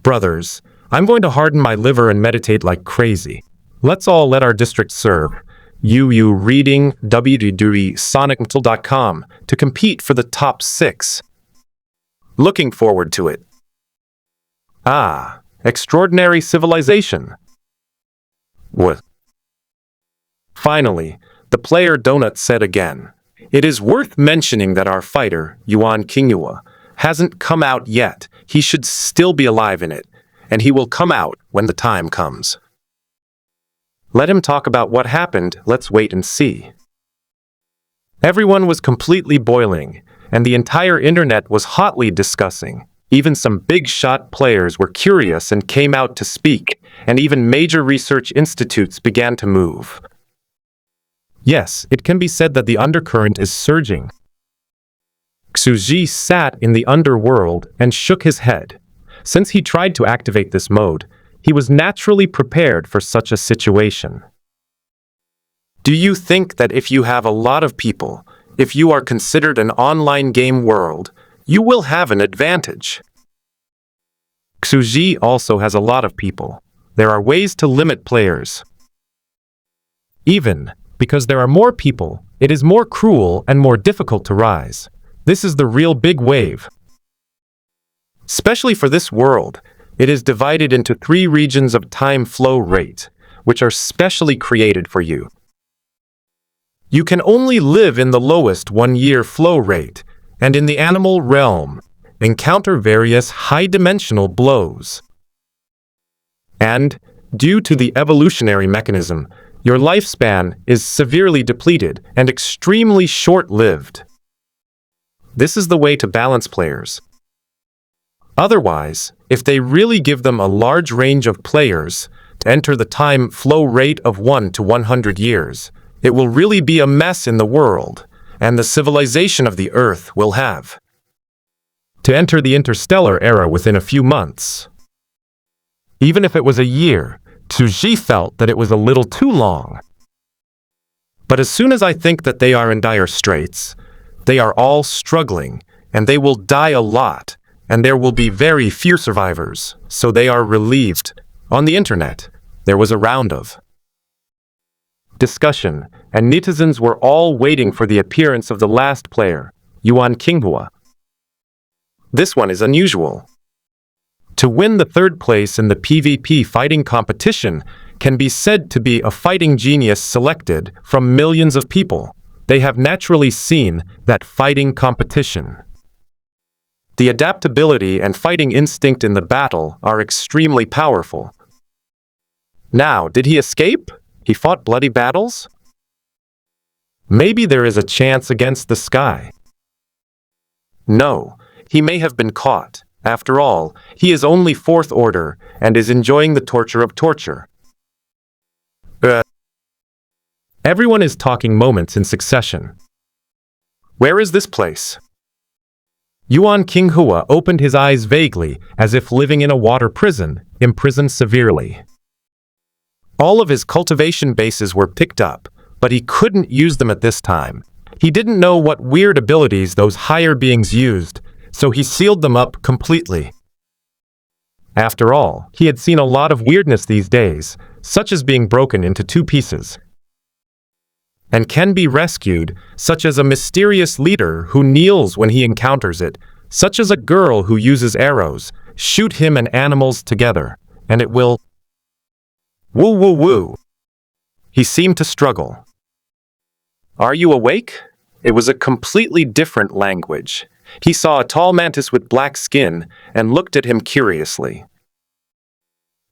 Brothers, I'm going to harden my liver and meditate like crazy. Let's all let our district serve. You reading www.sonicmental.com to compete for the top 6. Looking forward to it. Ah, extraordinary civilization. What? Finally, the player Donut said again, "It is worth mentioning that our fighter, Yuan Kingyua, hasn't come out yet. He should still be alive in it, and he will come out when the time comes." Let him talk about what happened. Let's wait and see. Everyone was completely boiling, and the entire internet was hotly discussing. Even some big-shot players were curious and came out to speak, and even major research institutes began to move. Yes, it can be said that the undercurrent is surging. Xuji sat in the underworld and shook his head. Since he tried to activate this mode, He was naturally prepared for such a situation. Do you think that if you have a lot of people, if you are considered an online game world, you will have an advantage? Xuji also has a lot of people. There are ways to limit players. Even because there are more people, it is more cruel and more difficult to rise. This is the real big wave. Especially for this world, it is divided into 3 regions of time flow rate, which are specially created for you. You can only live in the lowest 1-year flow rate, and in the animal realm, encounter various high-dimensional blows. And, due to the evolutionary mechanism, your lifespan is severely depleted and extremely short-lived. This is the way to balance players. Otherwise, if they really give them a large range of players to enter the time flow rate of 1 to 100 years, it will really be a mess in the world, and the civilization of the Earth will have to enter the interstellar era within a few months. Even if it was a year, Tsuji felt that it was a little too long. But as soon as I think that they are in dire straits, they are all struggling, and they will die a lot, and there will be very few survivors, so they are relieved. On the internet, there was a round of discussion, and netizens were all waiting for the appearance of the last player, Yuan Qinghua. This one is unusual. To win the 3rd place in the PvP fighting competition can be said to be a fighting genius selected from millions of people. They have naturally seen that fighting competition. The adaptability and fighting instinct in the battle are extremely powerful. Now, did he escape? He fought bloody battles? Maybe there is a chance against the sky. No, he may have been caught. After all, he is only 4th order and is enjoying the torture of torture. Everyone is talking moments in succession. Where is this place? Yuan Qinghua opened his eyes vaguely, as if living in a water prison, imprisoned severely. All of his cultivation bases were picked up, but he couldn't use them at this time. He didn't know what weird abilities those higher beings used, so he sealed them up completely. After all, he had seen a lot of weirdness these days, such as being broken into 2 pieces, and can be rescued, such as a mysterious leader who kneels when he encounters it, such as a girl who uses arrows, shoot him and animals together, and it will woo woo woo. He seemed to struggle. Are you awake? It was a completely different language. He saw a tall mantis with black skin and looked at him curiously.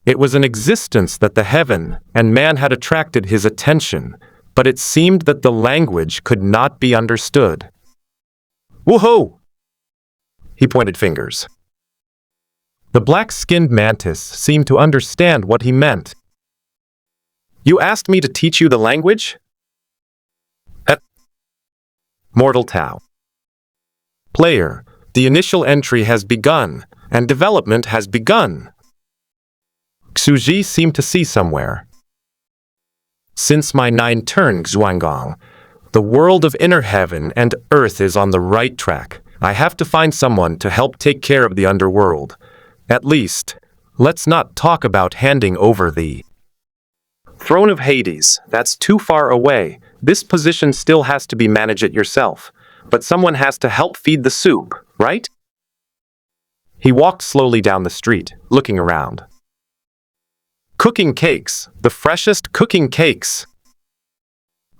It was an existence that the heaven and man had attracted his attention, but it seemed that the language could not be understood. Woohoo! He pointed fingers. The black-skinned mantis seemed to understand what he meant. You asked me to teach you the language? Mortal Tao. Player, the initial entry has begun, and development has begun. Xuji seemed to see somewhere. Since my 9 turn Xuangong, the world of inner heaven and earth is on the right track. I have to find someone to help take care of the underworld. At least, let's not talk about handing over the Throne of Hades. That's too far away. This position still has to be managed it yourself. But someone has to help feed the soup, right? He walked slowly down the street, looking around. Cooking cakes, the freshest cooking cakes.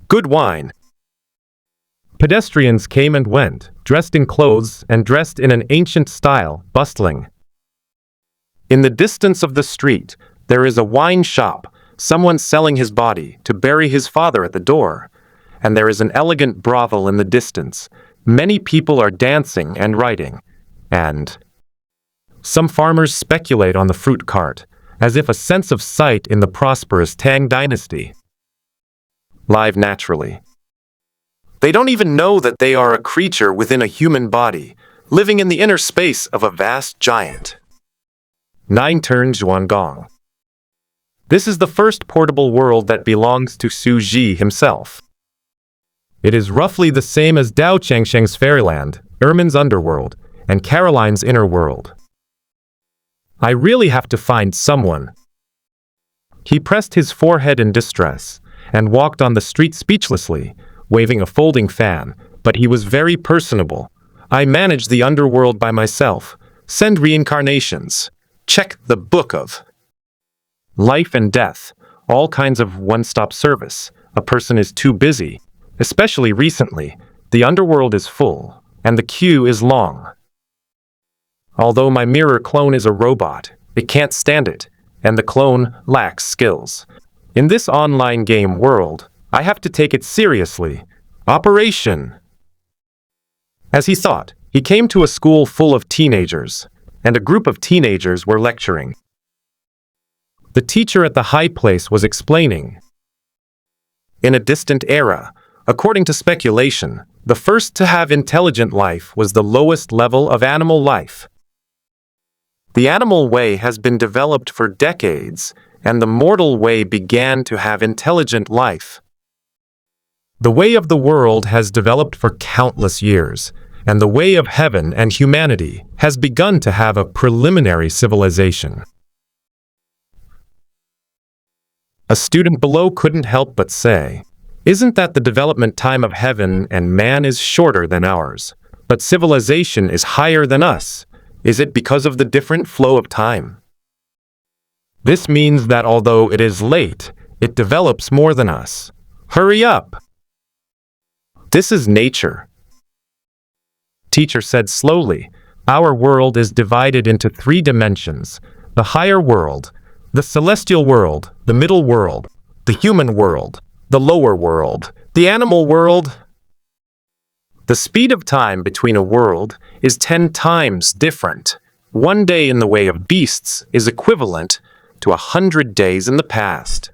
Good wine. Pedestrians came and went, dressed in clothes and dressed in an ancient style, bustling. In the distance of the street, there is a wine shop, someone selling his body to bury his father at the door. And there is an elegant brothel in the distance. Many people are dancing and writing. And some farmers speculate on the fruit cart, as if a sense of sight in the prosperous Tang dynasty. Live naturally. They don't even know that they are a creature within a human body, living in the inner space of a vast giant. 9 turn Zhuangong. This is the first portable world that belongs to Su Ji himself. It is roughly the same as Dao Changsheng's Fairyland, Ermin's Underworld, and Caroline's Inner World. I really have to find someone. He pressed his forehead in distress and walked on the street speechlessly, waving a folding fan, but he was very personable. I manage the underworld by myself. Send reincarnations. Check the book of life and death. All kinds of one-stop service. A person is too busy. Especially recently, the underworld is full, and the queue is long. Although my mirror clone is a robot, it can't stand it, and the clone lacks skills. In this online game world, I have to take it seriously. Operation! As he thought, he came to a school full of teenagers, and a group of teenagers were lecturing. The teacher at the high place was explaining. In a distant era, according to speculation, the first to have intelligent life was the lowest level of animal life. The animal way has been developed for decades, and the mortal way began to have intelligent life. The way of the world has developed for countless years, and the way of heaven and humanity has begun to have a preliminary civilization. A student below couldn't help but say, "Isn't that the development time of heaven and man is shorter than ours, but civilization is higher than us? Is it because of the different flow of time? This means that although it is late, it develops more than us. Hurry up!" This is nature. Teacher said slowly, "Our world is divided into 3 dimensions: the higher world, the celestial world, the middle world, the human world, the lower world, the animal world." The speed of time between a world is 10 times different. 1 day in the way of beasts is equivalent to 100 days in the past.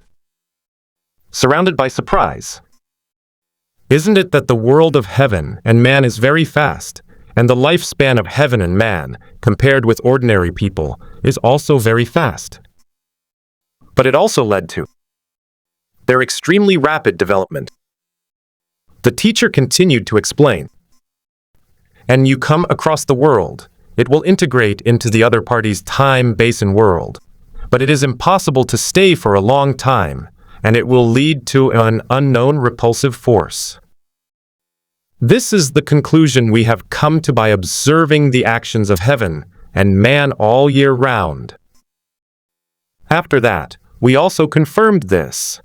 Surrounded by surprise. Isn't it that the world of heaven and man is very fast, and the lifespan of heaven and man, compared with ordinary people, is also very fast? But it also led to their extremely rapid development. The teacher continued to explain. And you come across the world, it will integrate into the other party's time basin world, but it is impossible to stay for a long time, and it will lead to an unknown repulsive force. This is the conclusion we have come to by observing the actions of heaven and man all year round. After that, we also confirmed this.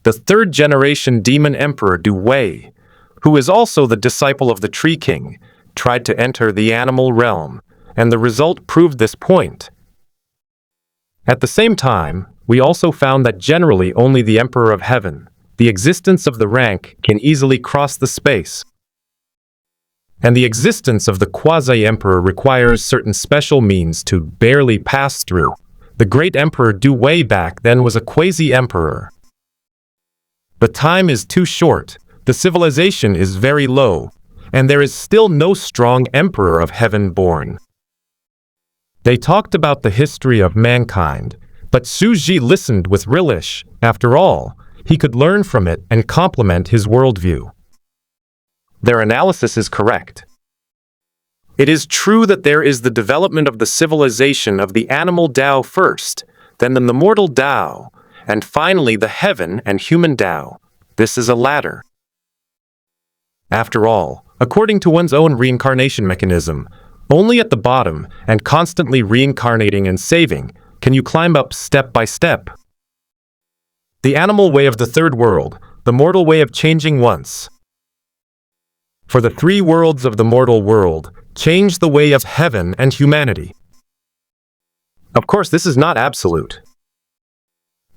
The 3rd generation demon emperor Du Wei, who is also the disciple of the Tree King, tried to enter the animal realm, and the result proved this point. At the same time, we also found that generally only the Emperor of Heaven, the existence of the rank, can easily cross the space. And the existence of the quasi-emperor requires certain special means to barely pass through. The great Emperor Du Wei back then was a quasi-emperor. The time is too short, the civilization is very low, and there is still no strong Emperor of Heaven born. They talked about the history of mankind, but Su Ji listened with relish. After all, he could learn from it and complement his worldview. Their analysis is correct. It is true that there is the development of the civilization of the animal Tao first, then the mortal Tao, and finally the heaven and human Tao. This is a ladder. After all, according to one's own reincarnation mechanism, only at the bottom and constantly reincarnating and saving can you climb up step by step. The animal way of the 3rd world, the mortal way of changing once. For the 3 worlds of the mortal world, change the way of heaven and humanity. Of course, this is not absolute.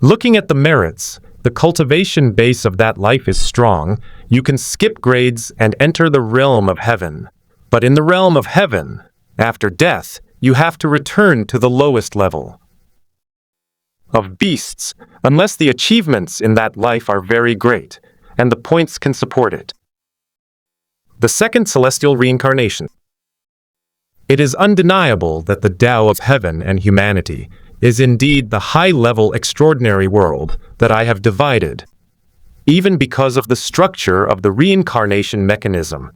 Looking at the merits, the cultivation base of that life is strong, you can skip grades and enter the realm of heaven. But in the realm of heaven, after death, you have to return to the lowest level of beasts, unless the achievements in that life are very great, and the points can support it. The 2nd celestial reincarnation. It is undeniable that the Tao of heaven and humanity is indeed the high-level extraordinary world that I have divided. Even because of the structure of the reincarnation mechanism,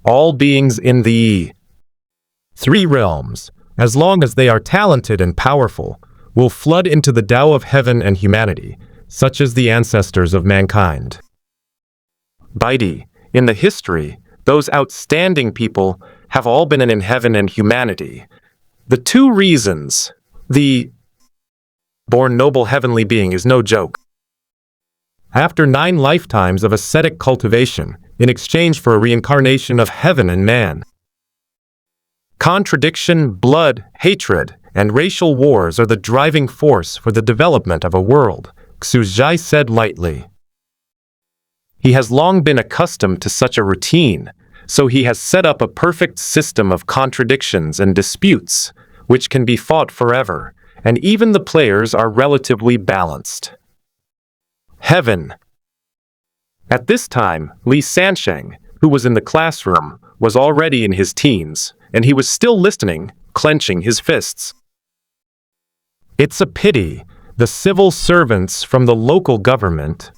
all beings in the three realms, as long as they are talented and powerful, will flood into the Tao of heaven and humanity, such as the ancestors of mankind. Baidi, in the history, those outstanding people have all been in heaven and humanity. The two reasons the born noble heavenly being is no joke. After 9 lifetimes of ascetic cultivation, in exchange for a reincarnation of heaven and man, contradiction, blood, hatred, and racial wars are the driving force for the development of a world, Xu Zhai said lightly. He has long been accustomed to such a routine, so he has set up a perfect system of contradictions and disputes, which can be fought forever, and even the players are relatively balanced. Heaven. At this time, Li Sansheng, who was in the classroom, was already in his teens, and he was still listening, clenching his fists. It's a pity, the civil servants from the local government.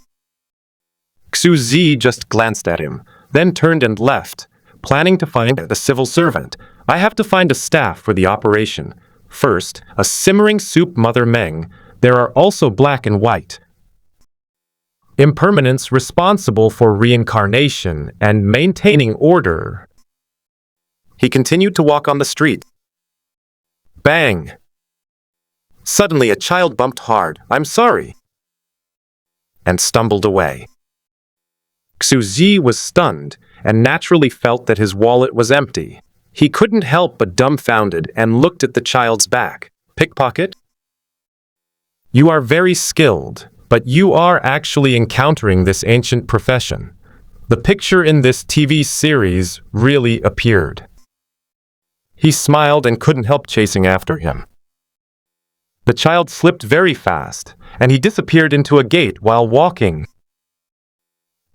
Xu Zi just glanced at him, then turned and left, planning to find the civil servant. I have to find a staff for the operation. First, a simmering soup, Mother Meng. There are also black and white impermanence responsible for reincarnation and maintaining order. He continued to walk on the street. Bang! Suddenly a child bumped hard, "I'm sorry," and stumbled away. Xu Zi was stunned and naturally felt that his wallet was empty. He couldn't help but dumbfounded and looked at the child's back. Pickpocket? You are very skilled, but you are actually encountering this ancient profession. The picture in this TV series really appeared. He smiled and couldn't help chasing after him. The child slipped very fast, and he disappeared into a gate while walking.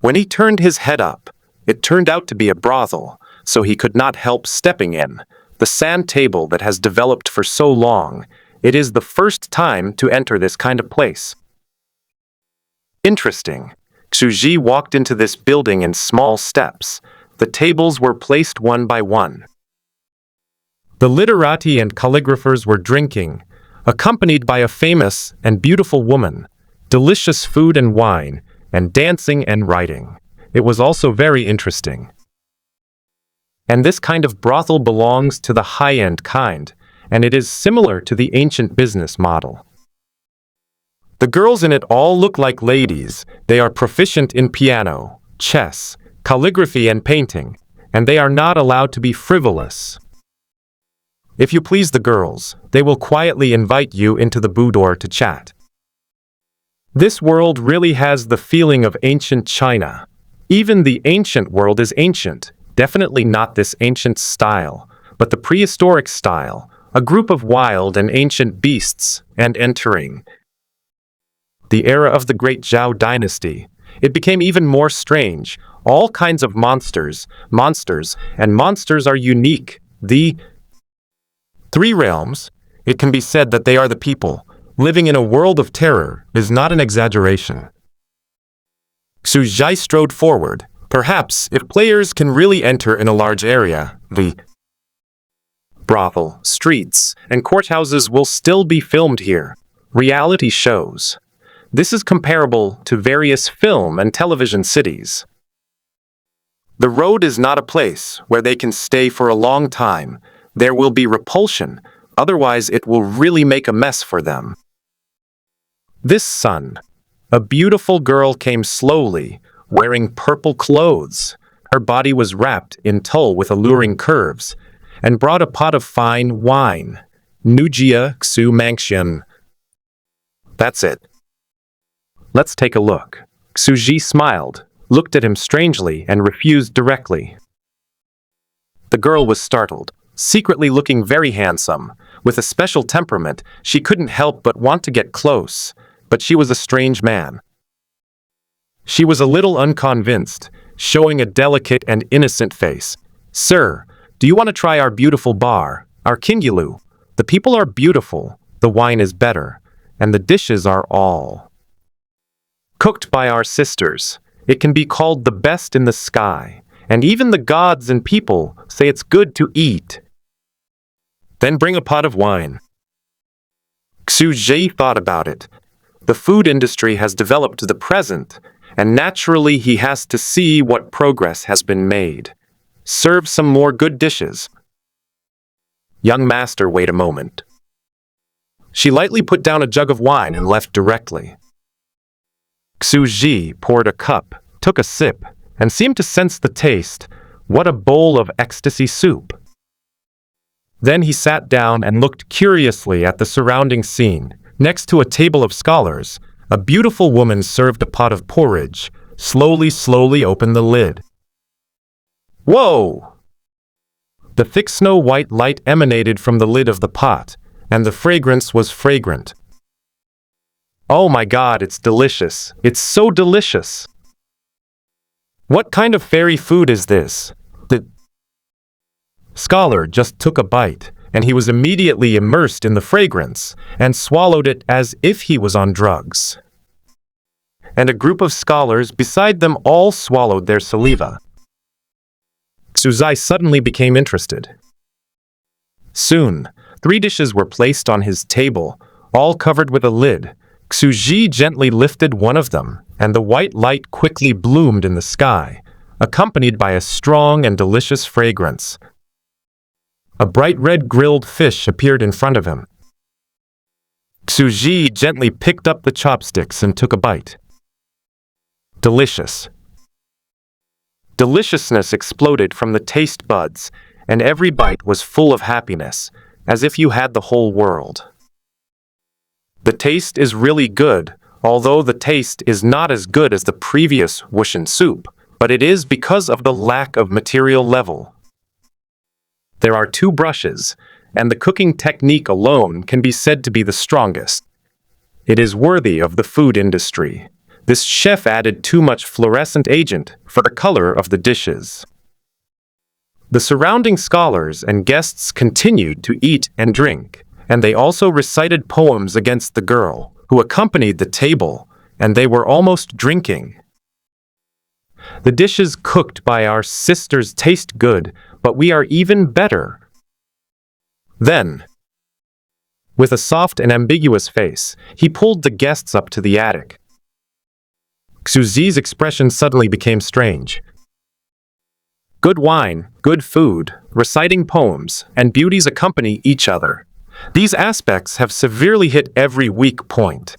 When he turned his head up, it turned out to be a brothel, so he could not help stepping in. The sand table that has developed for so long, it is the first time to enter this kind of place. Interesting. Xu Zi walked into this building in small steps. The tables were placed one by one. The literati and calligraphers were drinking, accompanied by a famous and beautiful woman, delicious food and wine, and dancing and writing. It was also very interesting. And this kind of brothel belongs to the high-end kind, and it is similar to the ancient business model. The girls in it all look like ladies. They are proficient in piano, chess, calligraphy, and painting, and they are not allowed to be frivolous. If you please the girls, they will quietly invite you into the boudoir to chat. This world really has the feeling of ancient China. Even the ancient world is ancient, definitely not this ancient style, but the prehistoric style, a group of wild and ancient beasts, and entering the era of the Great Zhao dynasty. It became even more strange. All kinds of monsters, and monsters are unique. The three realms, it can be said that they are the people. Living in a world of terror is not an exaggeration. Xu Zhai strode forward. Perhaps, if players can really enter in a large area, the brothel, streets, and courthouses will still be filmed here. Reality shows. This is comparable to various film and television cities. The road is not a place where they can stay for a long time. There will be repulsion, otherwise it will really make a mess for them. This sun, a beautiful girl came slowly, wearing purple clothes. Her body was wrapped in tulle with alluring curves, and brought a pot of fine wine. Nujia Xu Mangxian. That's it. Let's take a look. Xu Zi smiled, looked at him strangely, and refused directly. The girl was startled, secretly looking very handsome. With a special temperament, she couldn't help but want to get close, but she was a strange man. She was a little unconvinced, showing a delicate and innocent face. "Sir, do you want to try our beautiful bar, our Kingilu? The people are beautiful, the wine is better, and the dishes are all cooked by our sisters. It can be called the best in the sky, and even the gods and people say it's good to eat. Then bring a pot of wine. Xu Zhi thought about it. The food industry has developed to the present, and naturally he has to see what progress has been made. Serve some more good dishes. Young master, wait a moment. She lightly put down a jug of wine and left directly. Xu Zhi poured a cup, took a sip, and seemed to sense the taste. What a bowl of ecstasy soup! Then he sat down and looked curiously at the surrounding scene. Next to a table of scholars, a beautiful woman served a pot of porridge, slowly opened the lid. Whoa! The thick snow-white light emanated from the lid of the pot, and the fragrance was fragrant. Oh my God, it's delicious. It's so delicious. What kind of fairy food is this? The scholar just took a bite, and he was immediately immersed in the fragrance and swallowed it as if he was on drugs. And a group of scholars beside them all swallowed their saliva. Xu Zhi suddenly became interested. Soon, 3 dishes were placed on his table, all covered with a lid. Xu Zhi gently lifted one of them, and the white light quickly bloomed in the sky, accompanied by a strong and delicious fragrance. A bright red grilled fish appeared in front of him. Xu Zhi gently picked up the chopsticks and took a bite. Delicious. Deliciousness exploded from the taste buds, and every bite was full of happiness, as if you had the whole world. The taste is really good, although the taste is not as good as the previous Wuxian soup, but it is because of the lack of material level. There are 2 brushes, and the cooking technique alone can be said to be the strongest. It is worthy of the food industry. This chef added too much fluorescent agent for the color of the dishes. The surrounding scholars and guests continued to eat and drink, and they also recited poems against the girl, who accompanied the table, and they were almost drinking. The dishes cooked by our sisters taste good, but we are even better. Then, with a soft and ambiguous face, he pulled the guests up to the attic. Xu Zhi's expression suddenly became strange. Good wine, good food, reciting poems, and beauties accompany each other. These aspects have severely hit every weak point.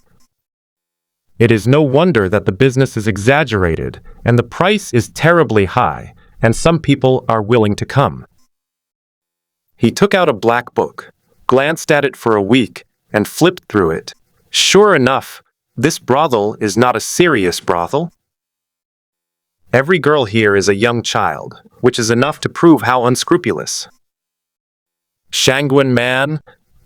It is no wonder that the business is exaggerated, and the price is terribly high, and some people are willing to come. He took out a black book, glanced at it for a week, and flipped through it. Sure enough, this brothel is not a serious brothel. Every girl here is a young child, which is enough to prove how unscrupulous. Shangguan man,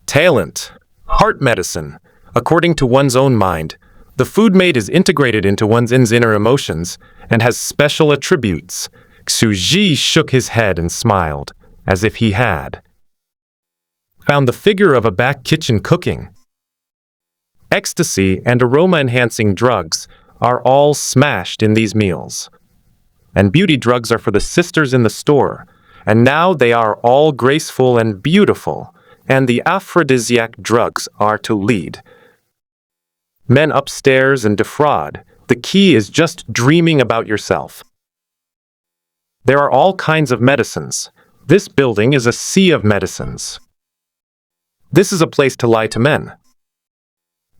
talent, heart medicine. According to one's own mind, the food made is integrated into one's inner emotions and has special attributes. Xu Zhi shook his head and smiled, as if he had found the figure of a back kitchen cooking. Ecstasy and aroma-enhancing drugs are all smashed in these meals. And beauty drugs are for the sisters in the store, and now they are all graceful and beautiful, and the aphrodisiac drugs are to lead men upstairs and defraud. The key is just dreaming about yourself. There are all kinds of medicines. This building is a sea of medicines. This is a place to lie to men.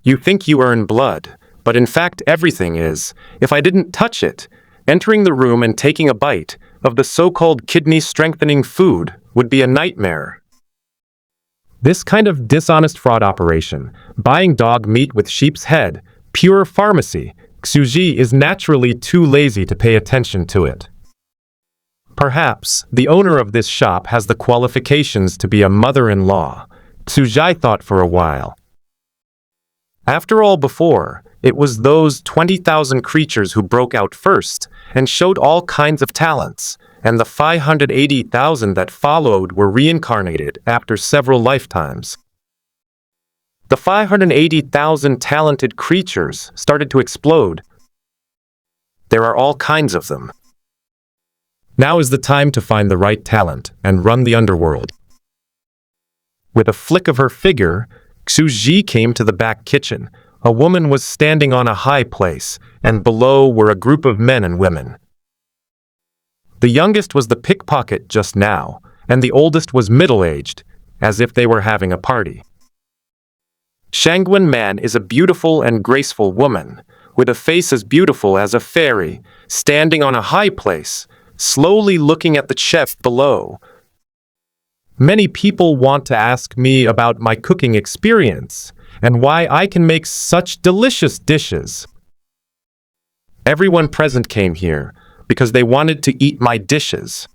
You think you earn blood, but in fact everything is, if I didn't touch it, entering the room and taking a bite of the so-called kidney-strengthening food would be a nightmare. This kind of dishonest fraud operation, buying dog meat with sheep's head, pure pharmacy, Xu Zhi is naturally too lazy to pay attention to it. Perhaps the owner of this shop has the qualifications to be a mother-in-law, Xu Zhi thought for a while. After all, before, it was those 20,000 creatures who broke out first and showed all kinds of talents, and the 580,000 that followed were reincarnated after several lifetimes. The 580,000 talented creatures started to explode. There are all kinds of them. Now is the time to find the right talent and run the underworld. With a flick of her figure, Xuji came to the back kitchen. A woman was standing on a high place, and below were a group of men and women. The youngest was the pickpocket just now, and the oldest was middle-aged, as if they were having a party. Shangwen Man is a beautiful and graceful woman, with a face as beautiful as a fairy, standing on a high place, slowly looking at the chef below. Many people want to ask me about my cooking experience and why I can make such delicious dishes. Everyone present came here because they wanted to eat my dishes.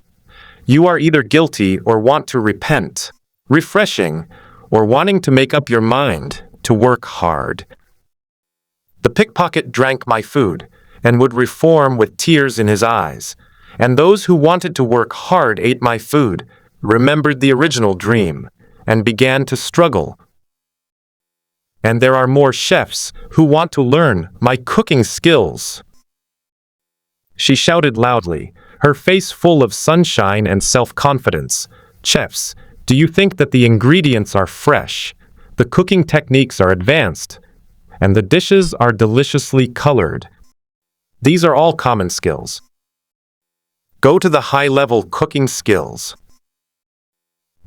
You are either guilty or want to repent, refreshing, or wanting to make up your mind to work hard. The pickpocket drank my food and would reform with tears in his eyes, and those who wanted to work hard ate my food, remembered the original dream, and began to struggle. And there are more chefs who want to learn my cooking skills. She shouted loudly, her face full of sunshine and self-confidence. Chefs, do you think that the ingredients are fresh, the cooking techniques are advanced, and the dishes are deliciously colored? These are all common skills. Go to the high-level cooking skills.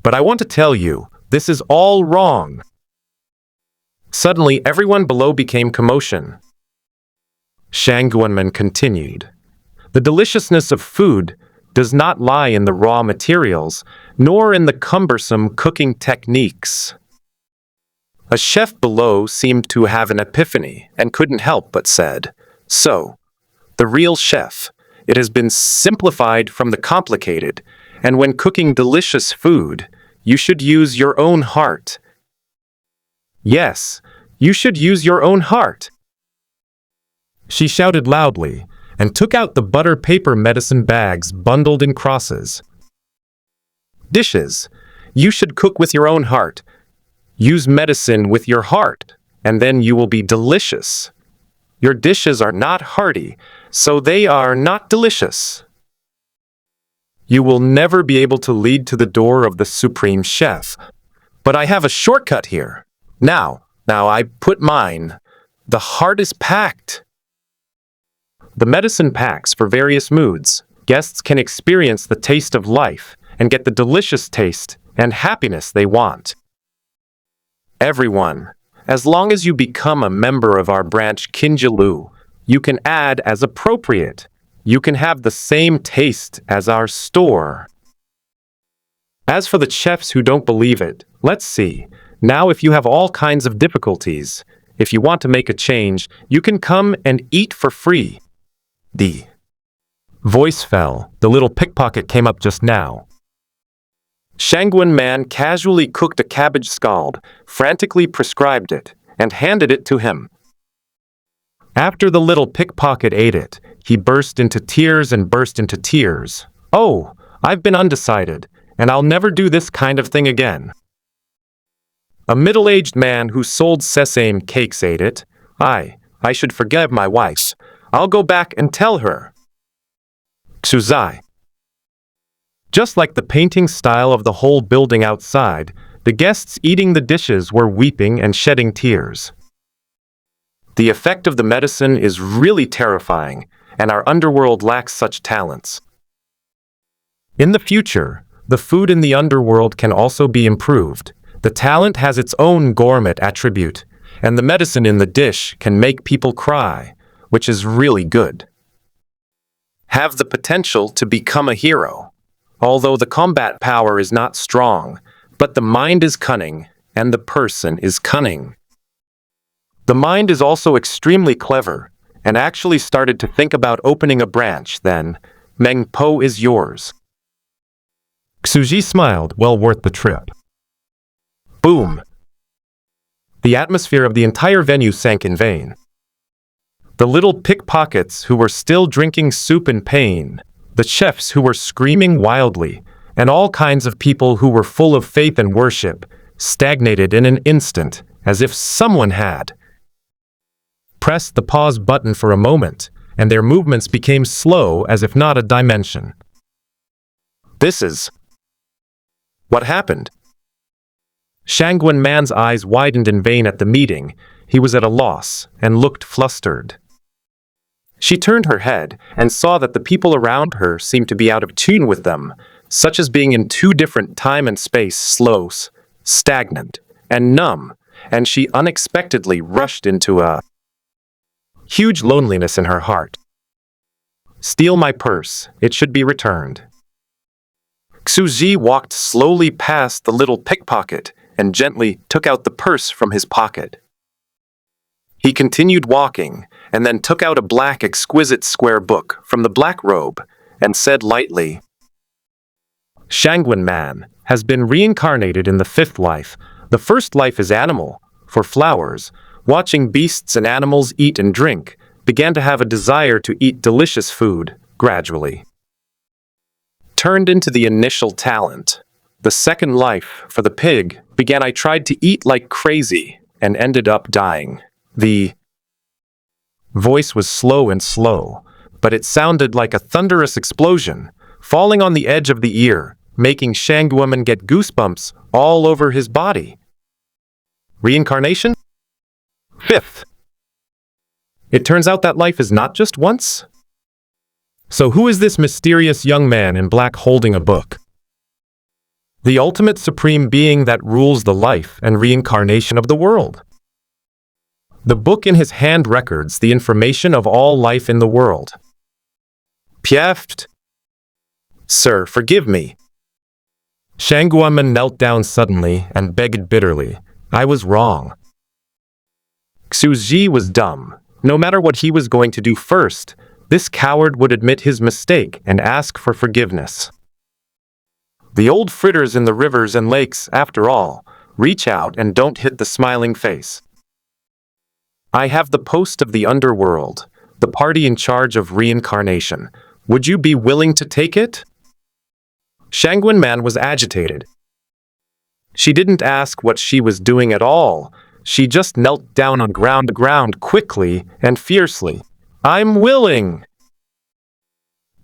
But I want to tell you, this is all wrong. Suddenly, everyone below became commotion. Shang Guanman continued. The deliciousness of food does not lie in the raw materials, nor in the cumbersome cooking techniques. A chef below seemed to have an epiphany and couldn't help but said, "So, the real chef, it has been simplified from the complicated, and when cooking delicious food, you should use your own heart." Yes, you should use your own heart. She shouted loudly and took out the butter paper medicine bags bundled in crosses. Dishes, you should cook with your own heart. Use medicine with your heart, and then you will be delicious. Your dishes are not hearty, so they are not delicious. You will never be able to lead to the door of the supreme chef. But I have a shortcut here. Now I put mine. The heart is packed. The medicine packs for various moods. Guests can experience the taste of life and get the delicious taste and happiness they want. Everyone, as long as you become a member of our branch Kinjalu, you can add as appropriate. You can have the same taste as our store. As for the chefs who don't believe it, let's see. Now if you have all kinds of difficulties, if you want to make a change, you can come and eat for free. The voice fell. The little pickpocket came up just now. Shangwen Man casually cooked a cabbage scald, frantically prescribed it, and handed it to him. After the little pickpocket ate it, he burst into tears and burst into tears. "Oh, I've been undecided, and I'll never do this kind of thing again." A middle-aged man who sold sesame cakes ate it. I should forgive my wife. I'll go back and tell her." Xuzai. Just like the painting style of the whole building outside, the guests eating the dishes were weeping and shedding tears. The effect of the medicine is really terrifying, and our underworld lacks such talents. In the future, the food in the underworld can also be improved. The talent has its own gourmet attribute, and the medicine in the dish can make people cry, which is really good. Have the potential to become a hero. Although the combat power is not strong, but the mind is cunning, and the person is cunning. The mind is also extremely clever, and actually started to think about opening a branch then. Meng Po is yours. Xuji smiled, well worth the trip. Boom! The atmosphere of the entire venue sank in vain. The little pickpockets who were still drinking soup in pain, the chefs who were screaming wildly, and all kinds of people who were full of faith and worship, stagnated in an instant, as if someone had pressed the pause button for a moment, and their movements became slow as if not a dimension. This is what happened. Shangguan Man's eyes widened in vain at the meeting. He was at a loss and looked flustered. She turned her head and saw that the people around her seemed to be out of tune with them, such as being in two different time and space, slow, stagnant, and numb, and she unexpectedly rushed into a huge loneliness in her heart. Steal my purse, it should be returned. Xu Ji walked slowly past the little pickpocket and gently took out the purse from his pocket. He continued walking, and then took out a black exquisite square book from the black robe, and said lightly, Shangguan Man has been reincarnated in the fifth life. The first life is animal, for flowers, watching beasts and animals eat and drink, began to have a desire to eat delicious food, gradually turned into the initial talent. The second life, for the pig, began I tried to eat like crazy, and ended up dying. The voice was slow and slow, but it sounded like a thunderous explosion, falling on the edge of the ear, making Shangguan get goosebumps all over his body. Reincarnation? Fifth. It turns out that life is not just once? So who is this mysterious young man in black holding a book? The ultimate supreme being that rules the life and reincarnation of the world. The book in his hand records the information of all life in the world. Pieft. Sir, forgive me. Shangguan knelt down suddenly and begged bitterly. I was wrong. Xu Ji was dumb. No matter what he was going to do first, this coward would admit his mistake and ask for forgiveness. The old fritters in the rivers and lakes, after all, reach out and don't hit the smiling face. I have the post of the underworld, the party in charge of reincarnation. Would you be willing to take it? Shangguan Man was agitated. She didn't ask what she was doing at all. She just knelt down on ground quickly and fiercely. I'm willing!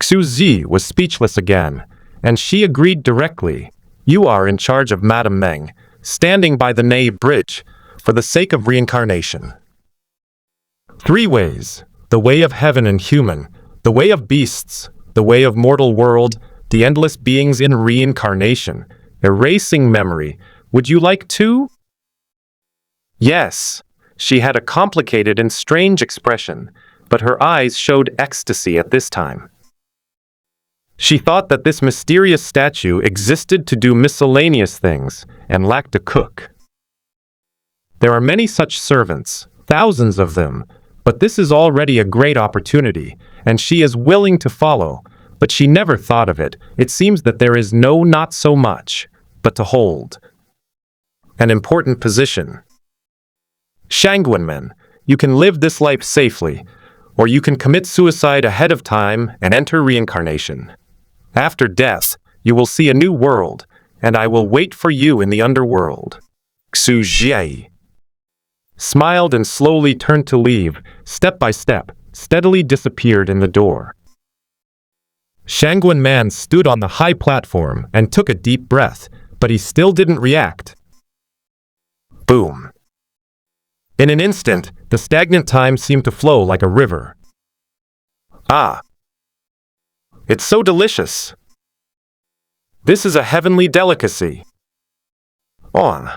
Xu Ji was speechless again, and she agreed directly. You are in charge of Madame Meng, standing by the Nei Bridge, for the sake of reincarnation. 3 ways: the way of heaven and human, the way of beasts, the way of mortal world, the endless beings in reincarnation, erasing memory. Would you like to? Yes. She had a complicated and strange expression, but her eyes showed ecstasy at this time. She thought that this mysterious statue existed to do miscellaneous things and lacked a cook. There are many such servants, thousands of them, but this is already a great opportunity, and she is willing to follow, but she never thought of it. It seems that there is no not so much, but to hold an important position. Shangguan Men, you can live this life safely, or you can commit suicide ahead of time and enter reincarnation. After death, you will see a new world, and I will wait for you in the underworld. Xu Ji smiled and slowly turned to leave, step by step, steadily disappeared in the door. Shangguan Man stood on the high platform and took a deep breath, but he still didn't react. Boom. In an instant, the stagnant time seemed to flow like a river. Ah! It's so delicious. This is a heavenly delicacy. On.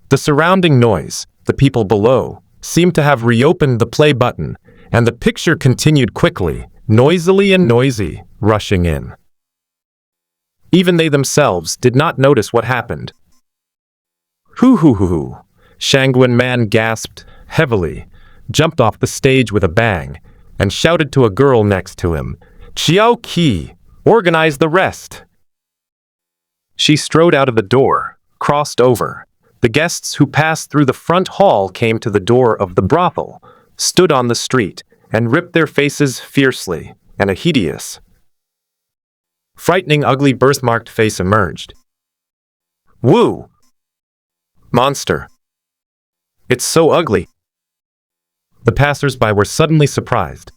The surrounding noise, the people below, seemed to have reopened the play button, and the picture continued quickly, noisily and noisy, rushing in. Even they themselves did not notice what happened. Hoo. Shangguan Man gasped heavily, jumped off the stage with a bang, and shouted to a girl next to him, Xiao Qi, organize the rest. She strode out of the door, crossed over. The guests who passed through the front hall came to the door of the brothel, stood on the street, and ripped their faces fiercely, and a hideous, frightening, ugly birthmarked face emerged. Woo! Monster! It's so ugly. The passers-by were suddenly surprised.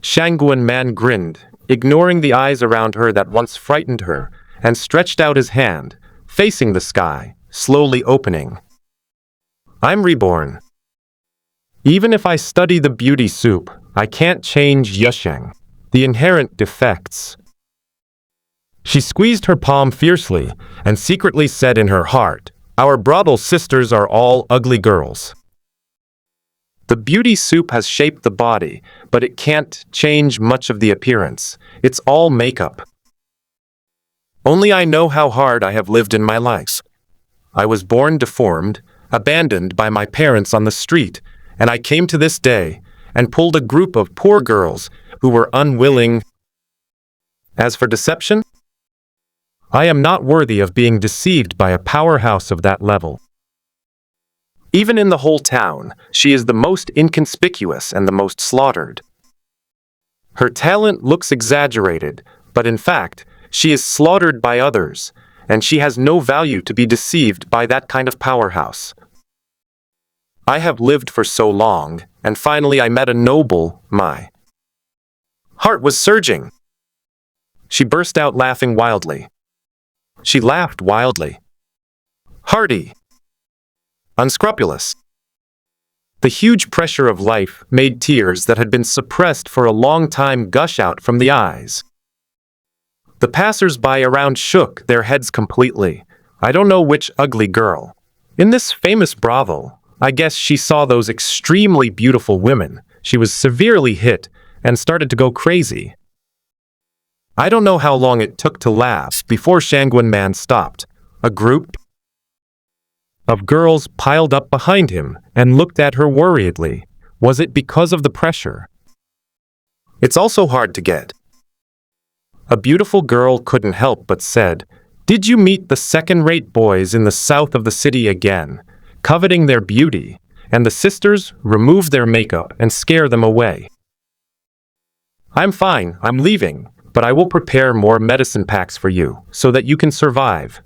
Shangguan Man grinned, ignoring the eyes around her that once frightened her, and stretched out his hand, facing the sky, slowly opening. I'm reborn. Even if I study the beauty soup, I can't change Yusheng, the inherent defects. She squeezed her palm fiercely and secretly said in her heart, our brothel sisters are all ugly girls. The beauty soup has shaped the body, but it can't change much of the appearance. It's all makeup. Only I know how hard I have lived in my life. I was born deformed, abandoned by my parents on the street, and I came to this day and pulled a group of poor girls who were unwilling. As for deception, I am not worthy of being deceived by a powerhouse of that level. Even in the whole town, she is the most inconspicuous and the most slaughtered. Her talent looks exaggerated, but in fact, she is slaughtered by others, and she has no value to be deceived by that kind of powerhouse. I have lived for so long, and finally I met a noble. My heart was surging. She burst out laughing wildly. She laughed wildly. Hardy. Unscrupulous. The huge pressure of life made tears that had been suppressed for a long time gush out from the eyes. The passers-by around shook their heads completely. I don't know which ugly girl. In this famous brothel, I guess she saw those extremely beautiful women. She was severely hit and started to go crazy. I don't know how long it took to laugh before Shangguan Man stopped. A group of girls piled up behind him and looked at her worriedly. Was it because of the pressure? It's also hard to get. A beautiful girl couldn't help but said, "Did you meet the second-rate boys in the south of the city again, coveting their beauty, and the sisters remove their makeup and scare them away?" I'm fine, I'm leaving, but I will prepare more medicine packs for you, so that you can survive.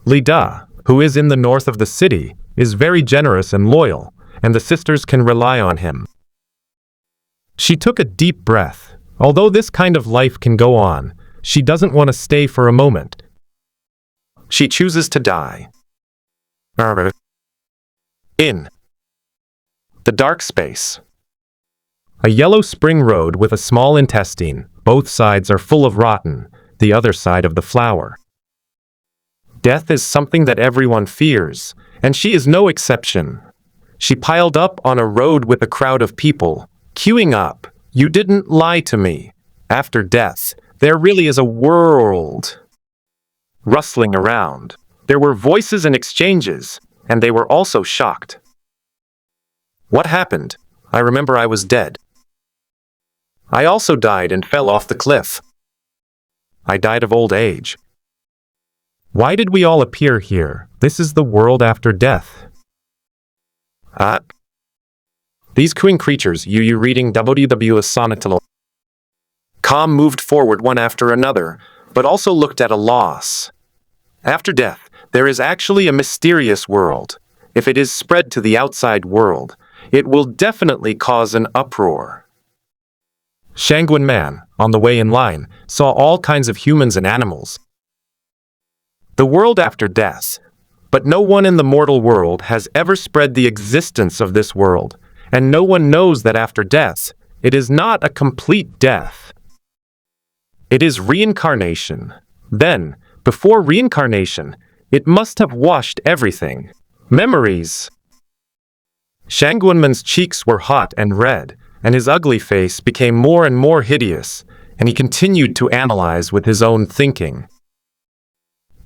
Li Da, who is in the north of the city, is very generous and loyal, and the sisters can rely on him. She took a deep breath. Although this kind of life can go on, she doesn't want to stay for a moment. She chooses to die. In the dark space. A yellow spring road with a small intestine. Both sides are full of rotten, the other side of the flower. Death is something that everyone fears, and she is no exception. She piled up on a road with a crowd of people, queuing up. You didn't lie to me. After death, there really is a world. Rustling around. There were voices and exchanges, and they were also shocked. What happened? I remember I was dead. I also died and fell off the cliff. I died of old age. Why did we all appear here? This is the world after death. These cooing creatures, you reading WW Sonatilo. Calm moved forward one after another, but also looked at a loss. After death, there is actually a mysterious world. If it is spread to the outside world, it will definitely cause an uproar. Shangguan Man, on the way in line, saw all kinds of humans and animals. The world after death. But no one in the mortal world has ever spread the existence of this world. And no one knows that after death, it is not a complete death. It is reincarnation. Then, before reincarnation, it must have washed everything. Memories. Shangguanman's cheeks were hot and red, and his ugly face became more and more hideous, and he continued to analyze with his own thinking.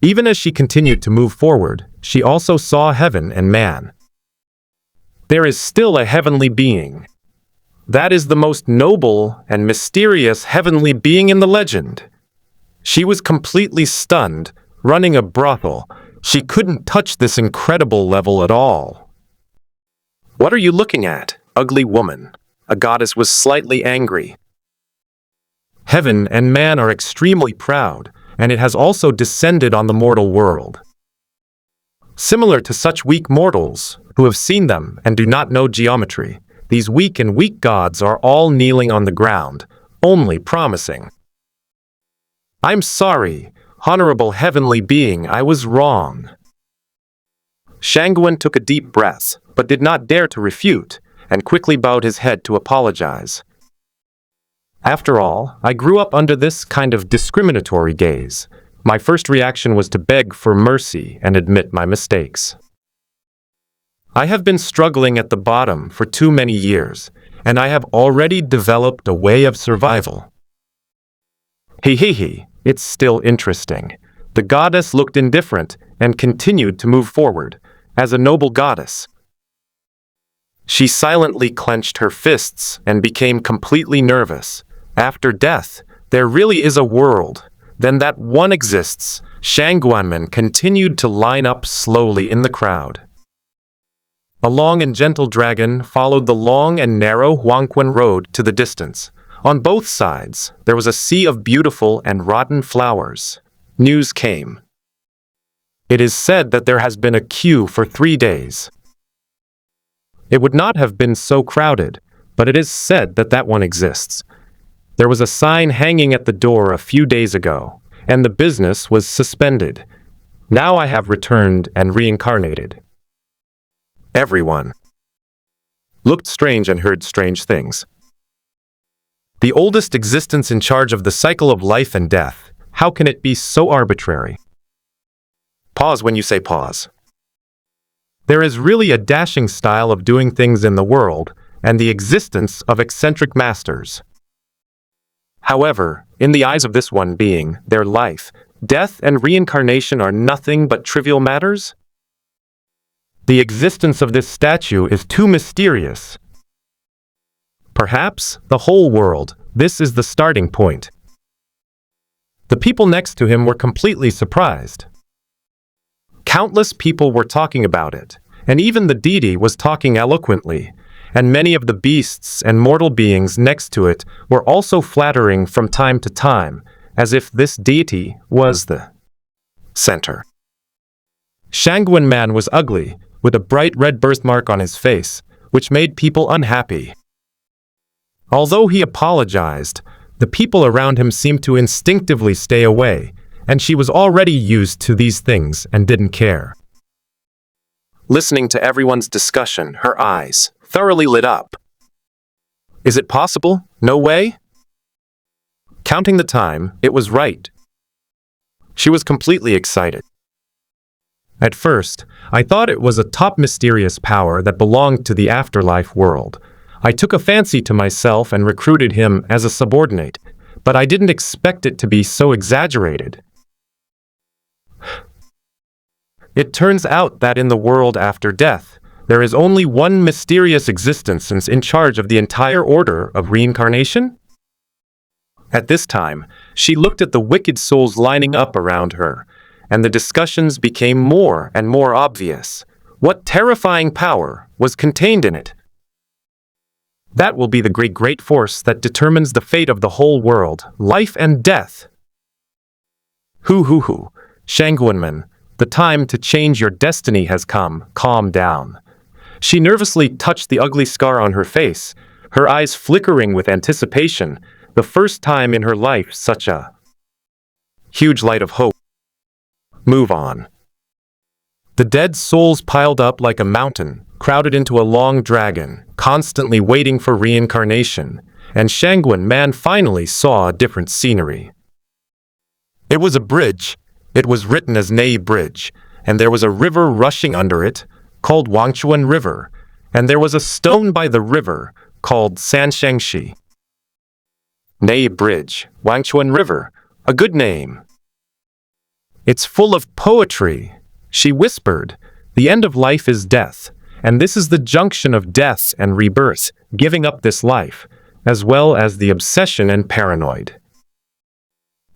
Even as she continued to move forward, she also saw heaven and man. There is still a heavenly being. That is the most noble and mysterious heavenly being in the legend. She was completely stunned, running a brothel. She couldn't touch this incredible level at all. What are you looking at, ugly woman? A goddess was slightly angry. Heaven and man are extremely proud, and it has also descended on the mortal world. Similar to such weak mortals who have seen them and do not know geometry, these weak and weak gods are all kneeling on the ground, only promising. I'm sorry, honorable heavenly being, I was wrong. Shangguan took a deep breath, but did not dare to refute, and quickly bowed his head to apologize. After all, I grew up under this kind of discriminatory gaze. My first reaction was to beg for mercy and admit my mistakes. I have been struggling at the bottom for too many years, and I have already developed a way of survival. He, it's still interesting. The goddess looked indifferent and continued to move forward, as a noble goddess. She silently clenched her fists and became completely nervous. After death, there really is a world. Then that one exists. Shangguanmen continued to line up slowly in the crowd. A long and gentle dragon followed the long and narrow Huangquan road to the distance. On both sides, there was a sea of beautiful and rotten flowers. News came. It is said that there has been a queue for 3 days. It would not have been so crowded, but it is said that that one exists. There was a sign hanging at the door a few days ago, and the business was suspended. Now I have returned and reincarnated. Everyone looked strange and heard strange things. The oldest existence in charge of the cycle of life and death, how can it be so arbitrary? Pause when you say pause. There is really a dashing style of doing things in the world, and the existence of eccentric masters. However, in the eyes of this one being, their life, death, and reincarnation are nothing but trivial matters? The existence of this statue is too mysterious. Perhaps the whole world, this is the starting point. The people next to him were completely surprised. Countless people were talking about it, and even the deity was talking eloquently, and many of the beasts and mortal beings next to it were also flattering from time to time, as if this deity was the center. Shangguan Man was ugly, with a bright red birthmark on his face, which made people unhappy. Although he apologized, the people around him seemed to instinctively stay away, and she was already used to these things and didn't care. Listening to everyone's discussion, her eyes thoroughly lit up. Is it possible? No way? Counting the time, it was right. She was completely excited. At first, I thought it was a top mysterious power that belonged to the afterlife world. I took a fancy to myself and recruited him as a subordinate, but I didn't expect it to be so exaggerated. It turns out that in the world after death, there is only one mysterious existence in charge of the entire order of reincarnation? At this time, she looked at the wicked souls lining up around her, and the discussions became more and more obvious. What terrifying power was contained in it? That will be the great force that determines the fate of the whole world, life and death. Hoo. Shangguanmen, the time to change your destiny has come. Calm down. She nervously touched the ugly scar on her face, her eyes flickering with anticipation, the first time in her life such a huge light of hope. Move on. The dead souls piled up like a mountain, crowded into a long dragon, constantly waiting for reincarnation, and Shangguan Man finally saw a different scenery. It was a bridge. It was written as Nei Bridge, and there was a river rushing under it, called Wangchuan River, and there was a stone by the river, called Sanshangshi. Nei Bridge, Wangchuan River, a good name. It's full of poetry, she whispered. The end of life is death, and this is the junction of death and rebirth, giving up this life, as well as the obsession and paranoid.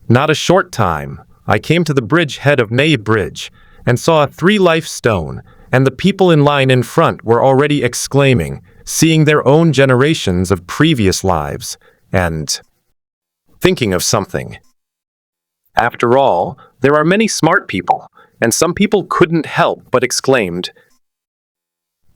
Not a short time, I came to the bridge head of Nei Bridge, and saw a 3-life stone, and the people in line in front were already exclaiming, seeing their own generations of previous lives, and thinking of something. After all, there are many smart people, and some people couldn't help but exclaimed,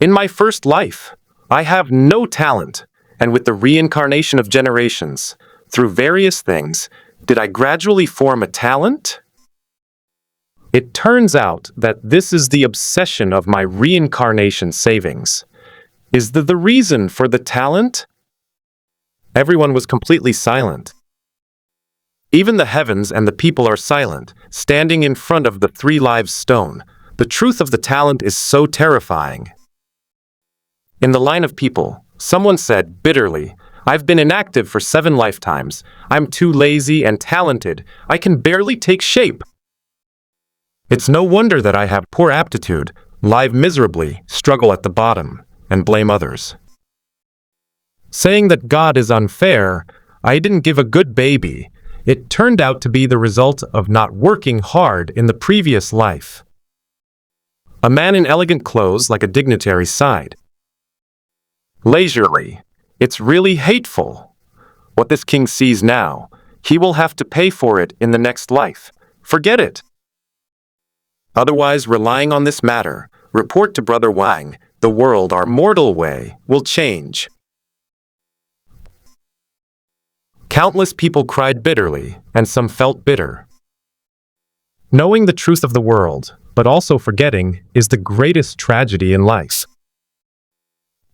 "In my first life, I have no talent, and with the reincarnation of generations, through various things, did I gradually form a talent?" It turns out that this is the obsession of my reincarnation savings. Is the reason for the talent? Everyone was completely silent. Even the heavens and the people are silent, standing in front of the three lives stone. The truth of the talent is so terrifying. In the line of people, someone said bitterly, "I've been inactive for 7 lifetimes. I'm too lazy and talented. I can barely take shape. It's no wonder that I have poor aptitude, live miserably, struggle at the bottom, and blame others." Saying that God is unfair, I didn't give a good baby. It turned out to be the result of not working hard in the previous life. A man in elegant clothes like a dignitary sighed. Leisurely, "It's really hateful. What this king sees now, he will have to pay for it in the next life. Forget it. Otherwise, relying on this matter, report to Brother Wang, the world our mortal way will change." Countless people cried bitterly, and some felt bitter. Knowing the truth of the world, but also forgetting, is the greatest tragedy in life.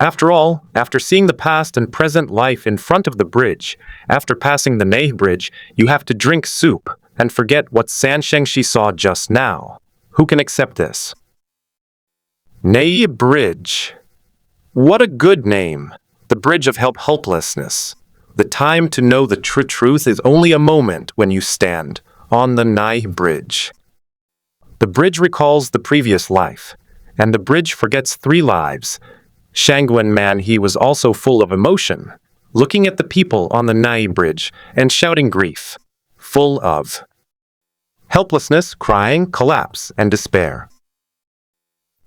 After all, after seeing the past and present life in front of the bridge, after passing the Nei Bridge, you have to drink soup and forget what Sanshengshi saw just now. Who can accept this? Nei Bridge. What a good name. The bridge of helplessness. The time to know the truth is only a moment when you stand on the Nei Bridge. The bridge recalls the previous life, and the bridge forgets 3 lives. Shangguan man, he was also full of emotion, looking at the people on the Nei Bridge and shouting grief, full of helplessness, crying, collapse, and despair.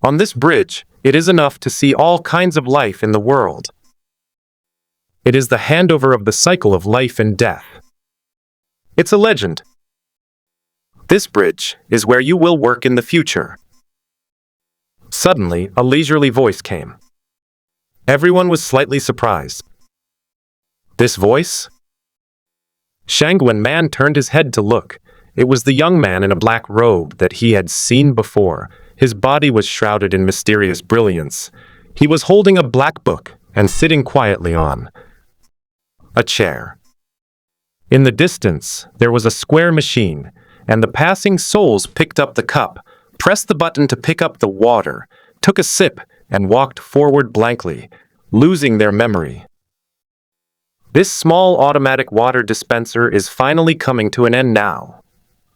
On this bridge, it is enough to see all kinds of life in the world. It is the handover of the cycle of life and death. It's a legend. This bridge is where you will work in the future. Suddenly, a leisurely voice came. Everyone was slightly surprised. This voice? Shangguan man turned his head to look. It was the young man in a black robe that he had seen before. His body was shrouded in mysterious brilliance. He was holding a black book and sitting quietly on a chair. In the distance, there was a square machine, and the passing souls picked up the cup, pressed the button to pick up the water, took a sip, and walked forward blankly, losing their memory. This small automatic water dispenser is finally coming to an end now.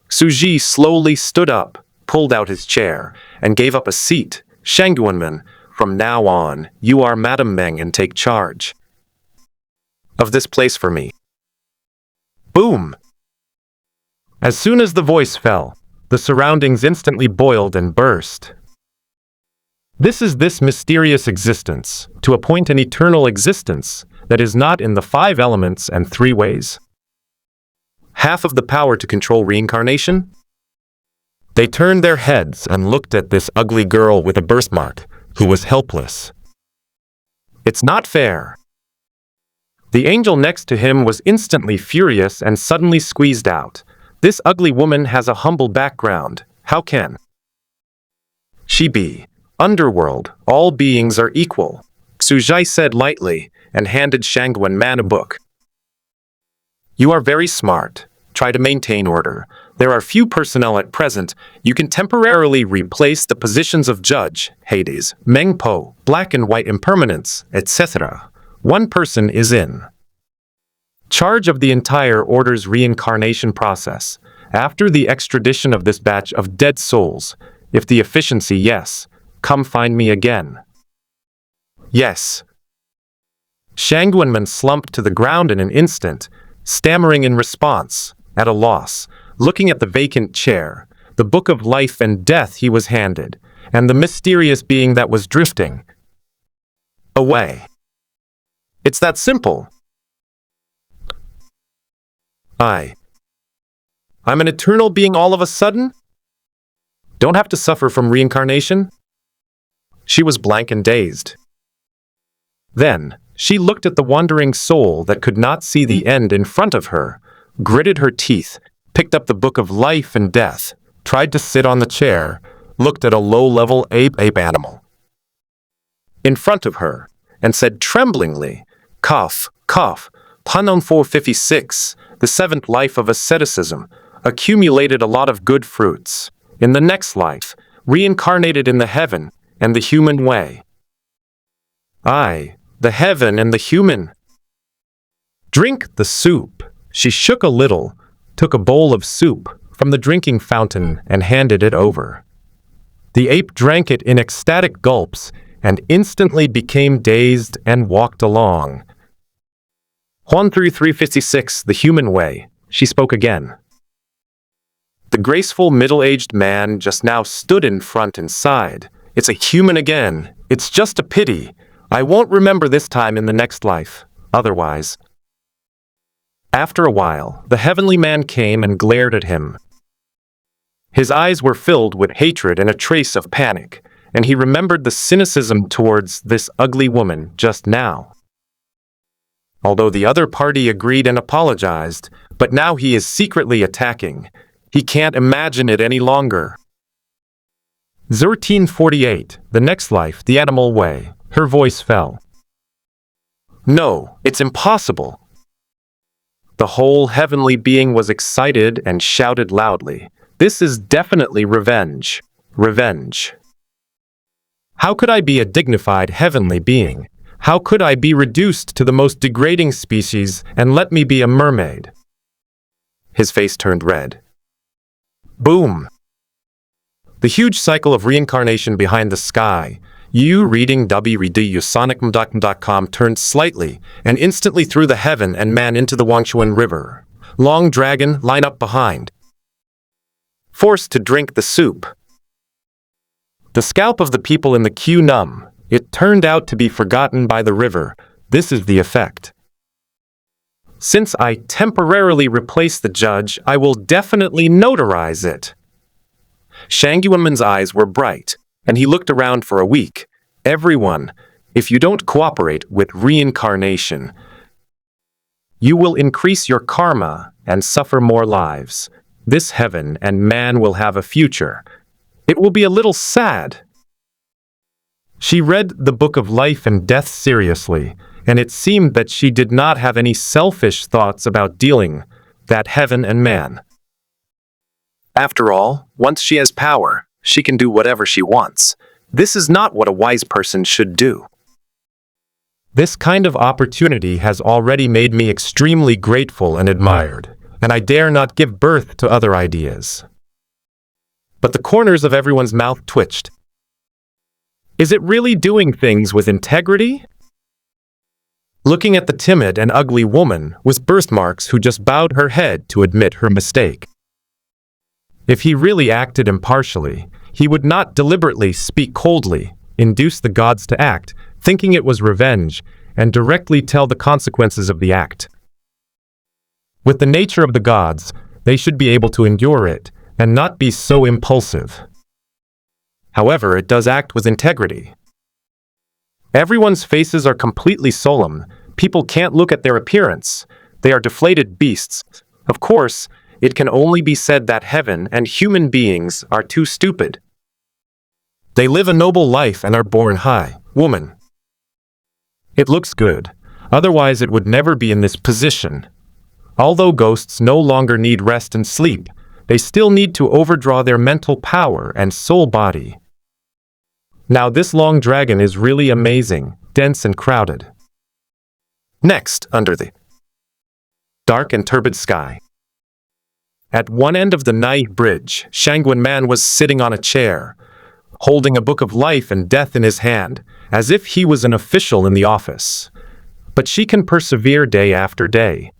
Suji slowly stood up, pulled out his chair, and gave up a seat. Shangguanman, from now on, you are Madam Meng and take charge of this place for me. Boom! As soon as the voice fell, the surroundings instantly boiled and burst. This is this mysterious existence, to appoint an eternal existence that is not in the 5 elements and 3 ways. Half of the power to control reincarnation? They turned their heads and looked at this ugly girl with a birthmark, who was helpless. It's not fair. The angel next to him was instantly furious and suddenly squeezed out. This ugly woman has a humble background. How can she be? Underworld, all beings are equal, Xuzhai said lightly, and handed Shangguan man a book. You are very smart. Try to maintain order. There are few personnel at present. You can temporarily replace the positions of Judge, Hades, Meng Po, Black and White Impermanence, etc. 1 person is in charge of the entire Order's reincarnation process. After the extradition of this batch of dead souls, if the efficiency yes, come find me again. Yes. Shangguanman slumped to the ground in an instant, stammering in response, at a loss, looking at the vacant chair, the book of life and death he was handed, and the mysterious being that was drifting away. It's that simple. I'm an eternal being all of a sudden? don't have to suffer from reincarnation? She was blank and dazed. Then, she looked at the wandering soul that could not see the end in front of her, gritted her teeth, picked up the book of life and death, tried to sit on the chair, looked at a low-level ape animal in front of her, and said tremblingly, "Cough, cough, Panon 456, the seventh life of asceticism, accumulated a lot of good fruits. In the next life, reincarnated in the heaven and the human way." Aye, the heaven and the human. Drink the soup. She shook a little, took a bowl of soup from the drinking fountain and handed it over. The ape drank it in ecstatic gulps and instantly became dazed and walked along. Juan through 356, the human way, she spoke again. The graceful middle-aged man just now stood in front and sighed. "It's a human again. It's just a pity. I won't remember this time in the next life, otherwise." After a while, the heavenly man came and glared at him. His eyes were filled with hatred and a trace of panic, and he remembered the cynicism towards this ugly woman just now. Although the other party agreed and apologized, but now he is secretly attacking. He can't imagine it any longer. 1348, the next life, the animal way. Her voice fell. "No, it's impossible." The whole heavenly being was excited and shouted loudly, "This is definitely revenge. Revenge. How could I be a dignified heavenly being? How could I be reduced to the most degrading species and let me be a mermaid?" His face turned red. Boom! The huge cycle of reincarnation behind the sky. You reading www.sonicm.com turned slightly and instantly threw the heaven and man into the Wangchuan River. Long dragon line up behind. Forced to drink the soup. The scalp of the people in the queue numb. It turned out to be forgotten by the river. This is the effect. Since I temporarily replace the judge, I will definitely notarize it. Shang Yuanman's eyes were bright, and he looked around for a week. Everyone, if you don't cooperate with reincarnation, you will increase your karma and suffer more lives. This heaven and man will have a future. It will be a little sad. She read the book of life and death seriously, and it seemed that she did not have any selfish thoughts about dealing that heaven and man. After all, once she has power, she can do whatever she wants. This is not what a wise person should do. This kind of opportunity has already made me extremely grateful and admired, and I dare not give birth to other ideas. But the corners of everyone's mouth twitched. Is it really doing things with integrity? Looking at the timid and ugly woman with birthmarks who just bowed her head to admit her mistake. If he really acted impartially, he would not deliberately speak coldly, induce the gods to act, thinking it was revenge, and directly tell the consequences of the act. With the nature of the gods, they should be able to endure it, and not be so impulsive. However, it does act with integrity. Everyone's faces are completely solemn. People can't look at their appearance. They are deflated beasts. Of course, it can only be said that heaven and human beings are too stupid. They live a noble life and are born high. Woman. It looks good. Otherwise, it would never be in this position. Although ghosts no longer need rest and sleep, they still need to overdraw their mental power and soul body. Now this long dragon is really amazing, dense and crowded. Next, under the dark and turbid sky. At one end of the Nai bridge, Shangguan Man was sitting on a chair, holding a book of life and death in his hand, as if he was an official in the office. But she can persevere day after day.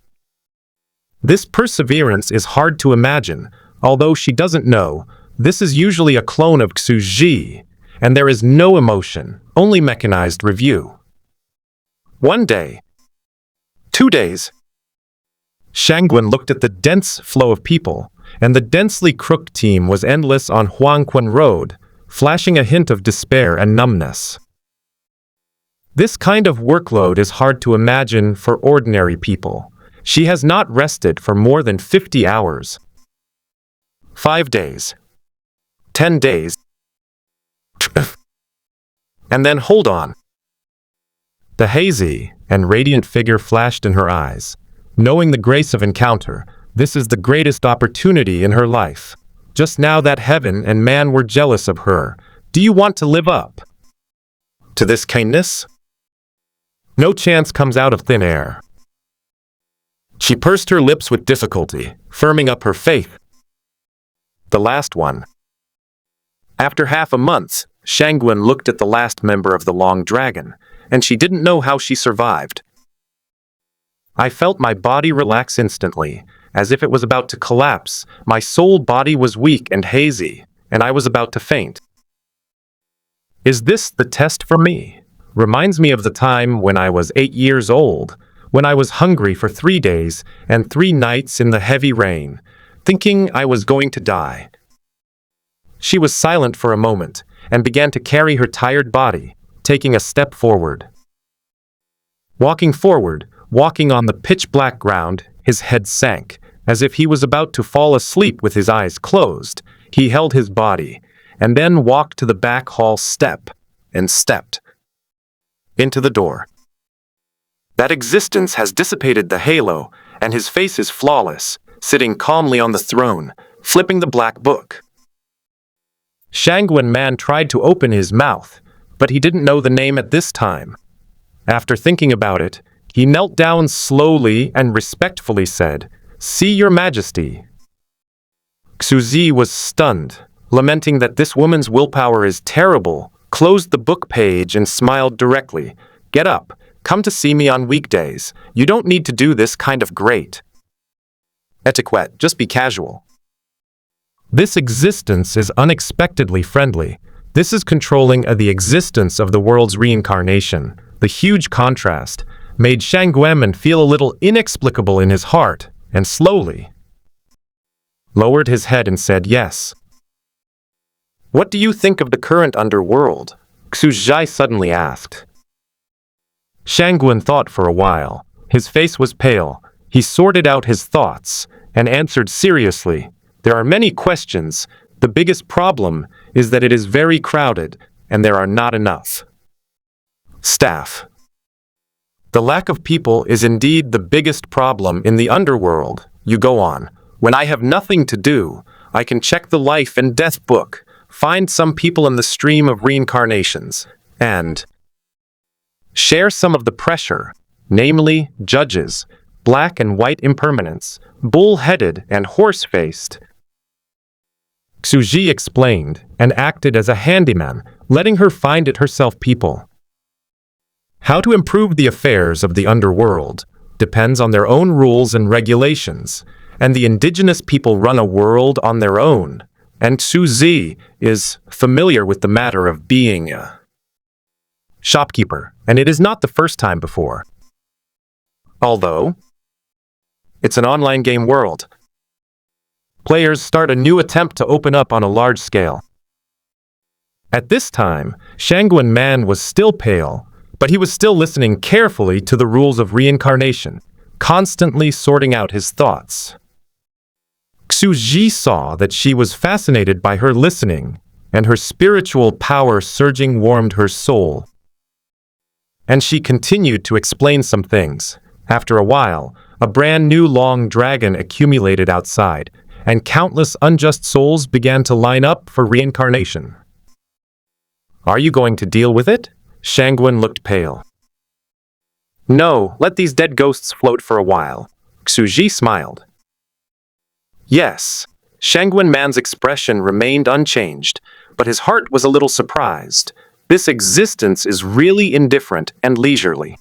This perseverance is hard to imagine, although she doesn't know. This is usually a clone of Xu Ji, and there is no emotion, only mechanized review. 1 day. 2 days. Shangguan looked at the dense flow of people. and the densely crooked team was endless on Huangquan Road, flashing a hint of despair and numbness. This kind of workload is hard to imagine for ordinary people. She has not rested for more than 50 hours. 5 days. 10 days. And then hold on. The hazy and radiant figure flashed in her eyes. Knowing the grace of encounter, this is the greatest opportunity in her life. Just now that heaven and man were jealous of her. Do you want to live up to this kindness? No chance comes out of thin air. She pursed her lips with difficulty, firming up her faith. The last one. After half a month, Shangguan looked at the last member of the Long Dragon, and she didn't know how she survived. I felt my body relax instantly, as if it was about to collapse. My soul body was weak and hazy, and I was about to faint. Is this the test for me? Reminds me of the time when I was 8 years old, when I was hungry for 3 days and 3 nights in the heavy rain, thinking I was going to die. She was silent for a moment and began to carry her tired body, taking a step forward. Walking on the pitch-black ground, his head sank, as if he was about to fall asleep with his eyes closed. He held his body, and then walked to the back hall step, and stepped into the door. That existence has dissipated the halo, and his face is flawless, sitting calmly on the throne, flipping the black book. Shangguan Man tried to open his mouth, but he didn't know the name at this time. After thinking about it, he knelt down slowly and respectfully said, "See, Your Majesty." Xuzi was stunned, lamenting that this woman's willpower is terrible, closed the book page and smiled directly. "Get up. Come to see me on weekdays. You don't need to do this kind of great etiquette, just be casual." This existence is unexpectedly friendly. This is controlling the existence of the world's reincarnation. The huge contrast made Shangguan feel a little inexplicable in his heart, and slowly lowered his head and said yes. "What do you think of the current underworld?" Xu Zhai suddenly asked. Shangguan thought for a while. His face was pale. He sorted out his thoughts and answered seriously, "There are many questions. The biggest problem is that it is very crowded and there are not enough staff. The lack of people is indeed the biggest problem in the underworld." You go on. "When I have nothing to do, I can check the life and death book, find some people in the stream of reincarnations, and share some of the pressure, namely judges, black and white impermanents, bull-headed and horse-faced." Xuji explained and acted as a handyman, letting her find it herself people. How to improve the affairs of the underworld depends on their own rules and regulations, and the indigenous people run a world on their own, and Xuzi is familiar with the matter of being a shopkeeper, and it is not the first time before. Although it's an online game world, players start a new attempt to open up on a large scale. At this time, Shangguan Man was still pale, but he was still listening carefully to the rules of reincarnation, constantly sorting out his thoughts. Xu Ji saw that she was fascinated by her listening, and her spiritual power surging warmed her soul. And she continued to explain some things. After a while, a brand new long dragon accumulated outside, and countless unjust souls began to line up for reincarnation. "Are you going to deal with it?" Shangguan looked pale. "No, let these dead ghosts float for a while." Xuji smiled. Yes, Shangguan Man's expression remained unchanged, but his heart was a little surprised. This existence is really indifferent and leisurely.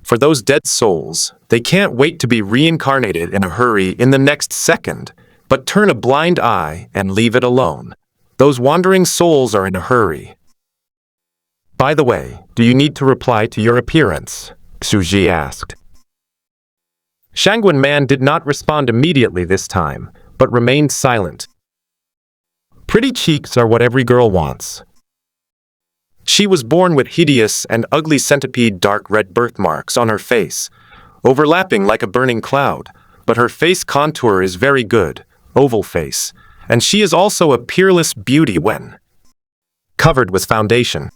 For those dead souls, they can't wait to be reincarnated in a hurry in the next second, but turn a blind eye and leave it alone. Those wandering souls are in a hurry. "By the way, do you need to reply to your appearance?" Xuji asked. Shangguan Man did not respond immediately this time, but remained silent. Pretty cheeks are what every girl wants. She was born with hideous and ugly centipede dark red birthmarks on her face, overlapping like a burning cloud, but her face contour is very good, oval face, and she is also a peerless beauty when covered with foundation.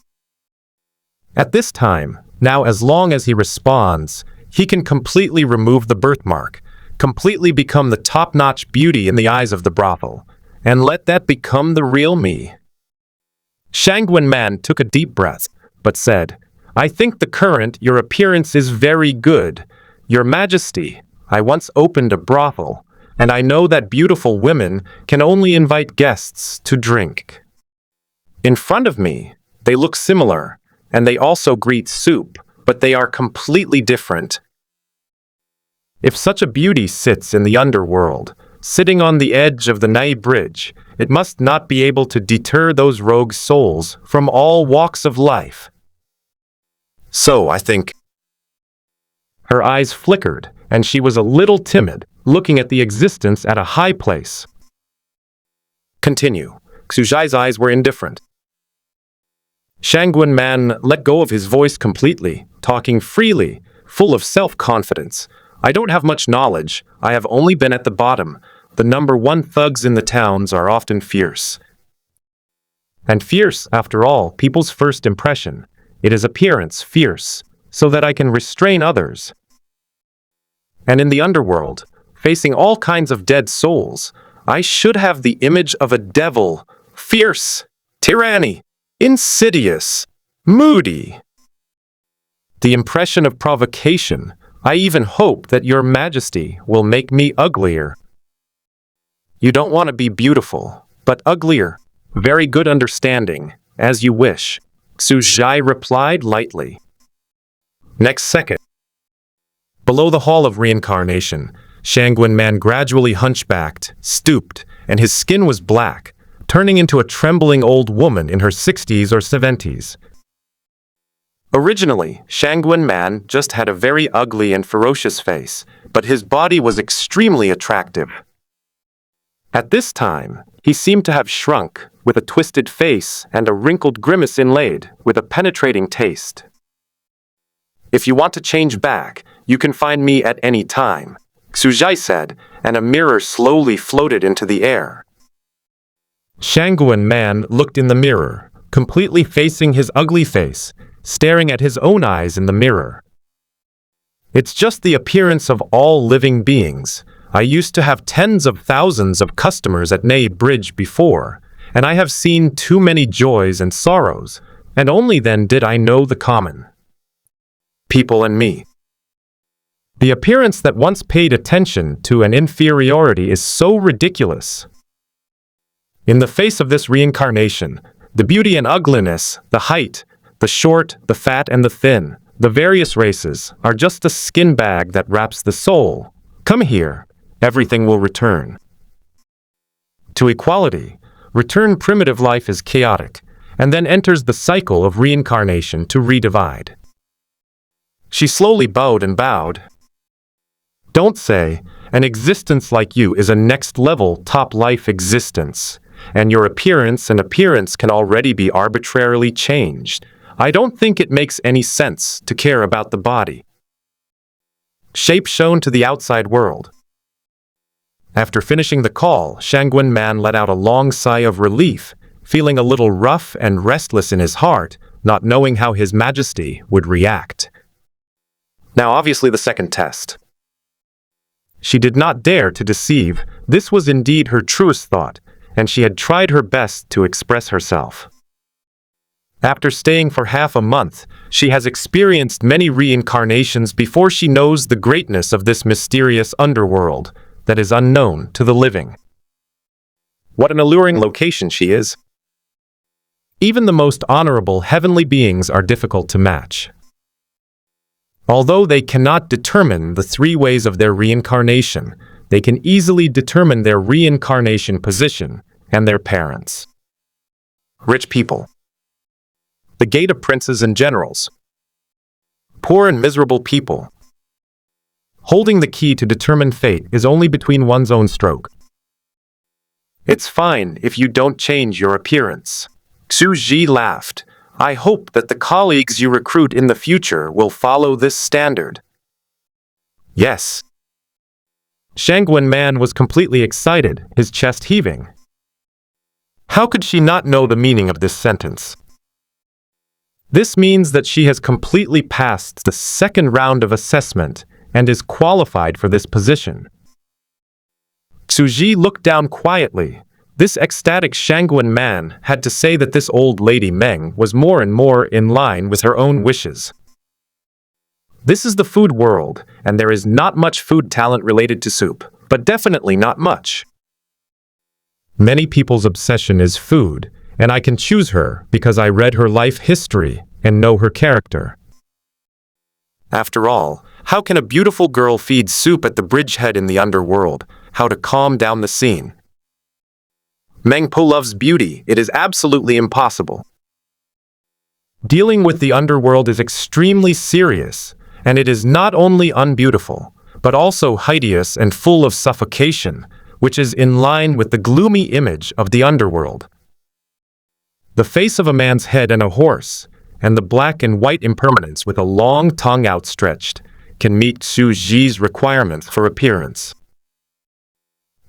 At this time, now as long as he responds, he can completely remove the birthmark, completely become the top-notch beauty in the eyes of the brothel, and let that become the real me. Shangwen Man took a deep breath, but said, "I think your appearance is very good. Your Majesty, I once opened a brothel, and I know that beautiful women can only invite guests to drink. In front of me, they look similar, and they also greet soup, but they are completely different. If such a beauty sits in the underworld, sitting on the edge of the Nai Bridge, it must not be able to deter those rogue souls from all walks of life. So, I think." Her eyes flickered, and she was a little timid, looking at the existence at a high place. Continue. Xuzhai's eyes were indifferent. Shangwen Man let go of his voice completely, talking freely, full of self-confidence. "I don't have much knowledge. I have only been at the bottom. The #1 thugs in the towns are often fierce. And fierce, after all, people's first impression. It is appearance, fierce, so that I can restrain others. And in the underworld, facing all kinds of dead souls, I should have the image of a devil, fierce, tyranny, insidious, moody. The impression of provocation. I even hope that your Majesty will make me uglier." "You don't want to be beautiful, but uglier. Very good understanding, as you wish," Xuzhai replied lightly. Next second. Below the Hall of Reincarnation, Shangwen Man gradually hunchbacked, stooped, and his skin was black, turning into a trembling old woman in her 60s or 70s. Originally, Shangwen Man just had a very ugly and ferocious face, but his body was extremely attractive. At this time, he seemed to have shrunk, with a twisted face and a wrinkled grimace inlaid with a penetrating taste. "If you want to change back, you can find me at any time," Xuzhai said, and a mirror slowly floated into the air. Shangwen Man looked in the mirror, completely facing his ugly face, staring at his own eyes in the mirror. "It's just the appearance of all living beings. I used to have tens of thousands of customers at Nai Bridge before, and I have seen too many joys and sorrows, and only then did I know the common people and me. The appearance that once paid attention to an inferiority is so ridiculous. In the face of this reincarnation, the beauty and ugliness, the height, the short, the fat and the thin, the various races, are just a skin bag that wraps the soul. Come here, everything will return to equality. Return primitive life is chaotic, and then enters the cycle of reincarnation to redivide." She slowly bowed and bowed. "Don't say, an existence like you is a next-level top-life existence, and your appearance can already be arbitrarily changed. I don't think it makes any sense to care about the body shape shown to the outside world." After finishing the call, Shangwen Man let out a long sigh of relief, feeling a little rough and restless in his heart, not knowing how His Majesty would react. Now obviously the second test. She did not dare to deceive. This was indeed her truest thought, and she had tried her best to express herself. After staying for half a month, she has experienced many reincarnations before she knows the greatness of this mysterious underworld that is unknown to the living. What an alluring location she is. Even the most honorable heavenly beings are difficult to match. Although they cannot determine the 3 ways of their reincarnation, they can easily determine their reincarnation position and their parents. Rich people. The gate of princes and generals. Poor and miserable people. Holding the key to determine fate is only between one's own stroke. It's fine if you don't change your appearance. Xu Ji laughed. I hope that the colleagues you recruit in the future will follow this standard. Yes. Shangwen Man was completely excited, his chest heaving. How could she not know the meaning of this sentence? This means that she has completely passed the second round of assessment and is qualified for this position. Xu Ji looked down quietly. This ecstatic Shangwen Man had to say that this old lady Meng was more and more in line with her own wishes. This is the food world, and there is not much food talent related to soup, but definitely not much. Many people's obsession is food, and I can choose her because I read her life history and know her character. After all, how can a beautiful girl feed soup at the bridgehead in the underworld? How to calm down the scene? Meng Po loves beauty. It is absolutely impossible. Dealing with the underworld is extremely serious, and it is not only unbeautiful, but also hideous and full of suffocation, which is in line with the gloomy image of the underworld. The face of a man's head and a horse, and the black and white impermanence with a long tongue outstretched, can meet Xu Ji's requirements for appearance.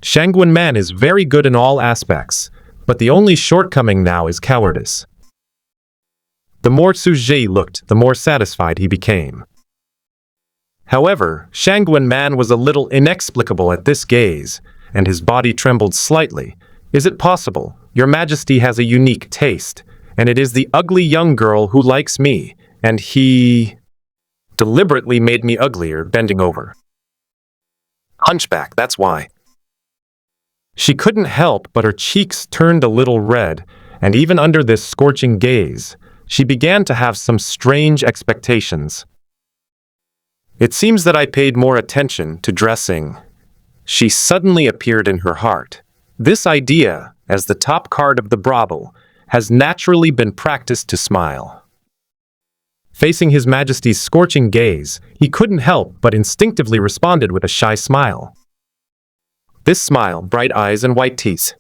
Shangwen Man is very good in all aspects, but the only shortcoming now is cowardice. The more Xu Ji looked, the more satisfied he became. However, Shangwen Man was a little inexplicable at this gaze, and his body trembled slightly. Is it possible? Your Majesty has a unique taste, and it is the ugly young girl who likes me, and he deliberately made me uglier, bending over. Hunchback, that's why. She couldn't help, but her cheeks turned a little red, and even under this scorching gaze, she began to have some strange expectations. It seems that I paid more attention to dressing. She suddenly appeared in her heart. This idea, as the top card of the brothel, has naturally been practiced to smile. Facing His Majesty's scorching gaze, he couldn't help but instinctively responded with a shy smile. This smile, bright eyes and white teeth.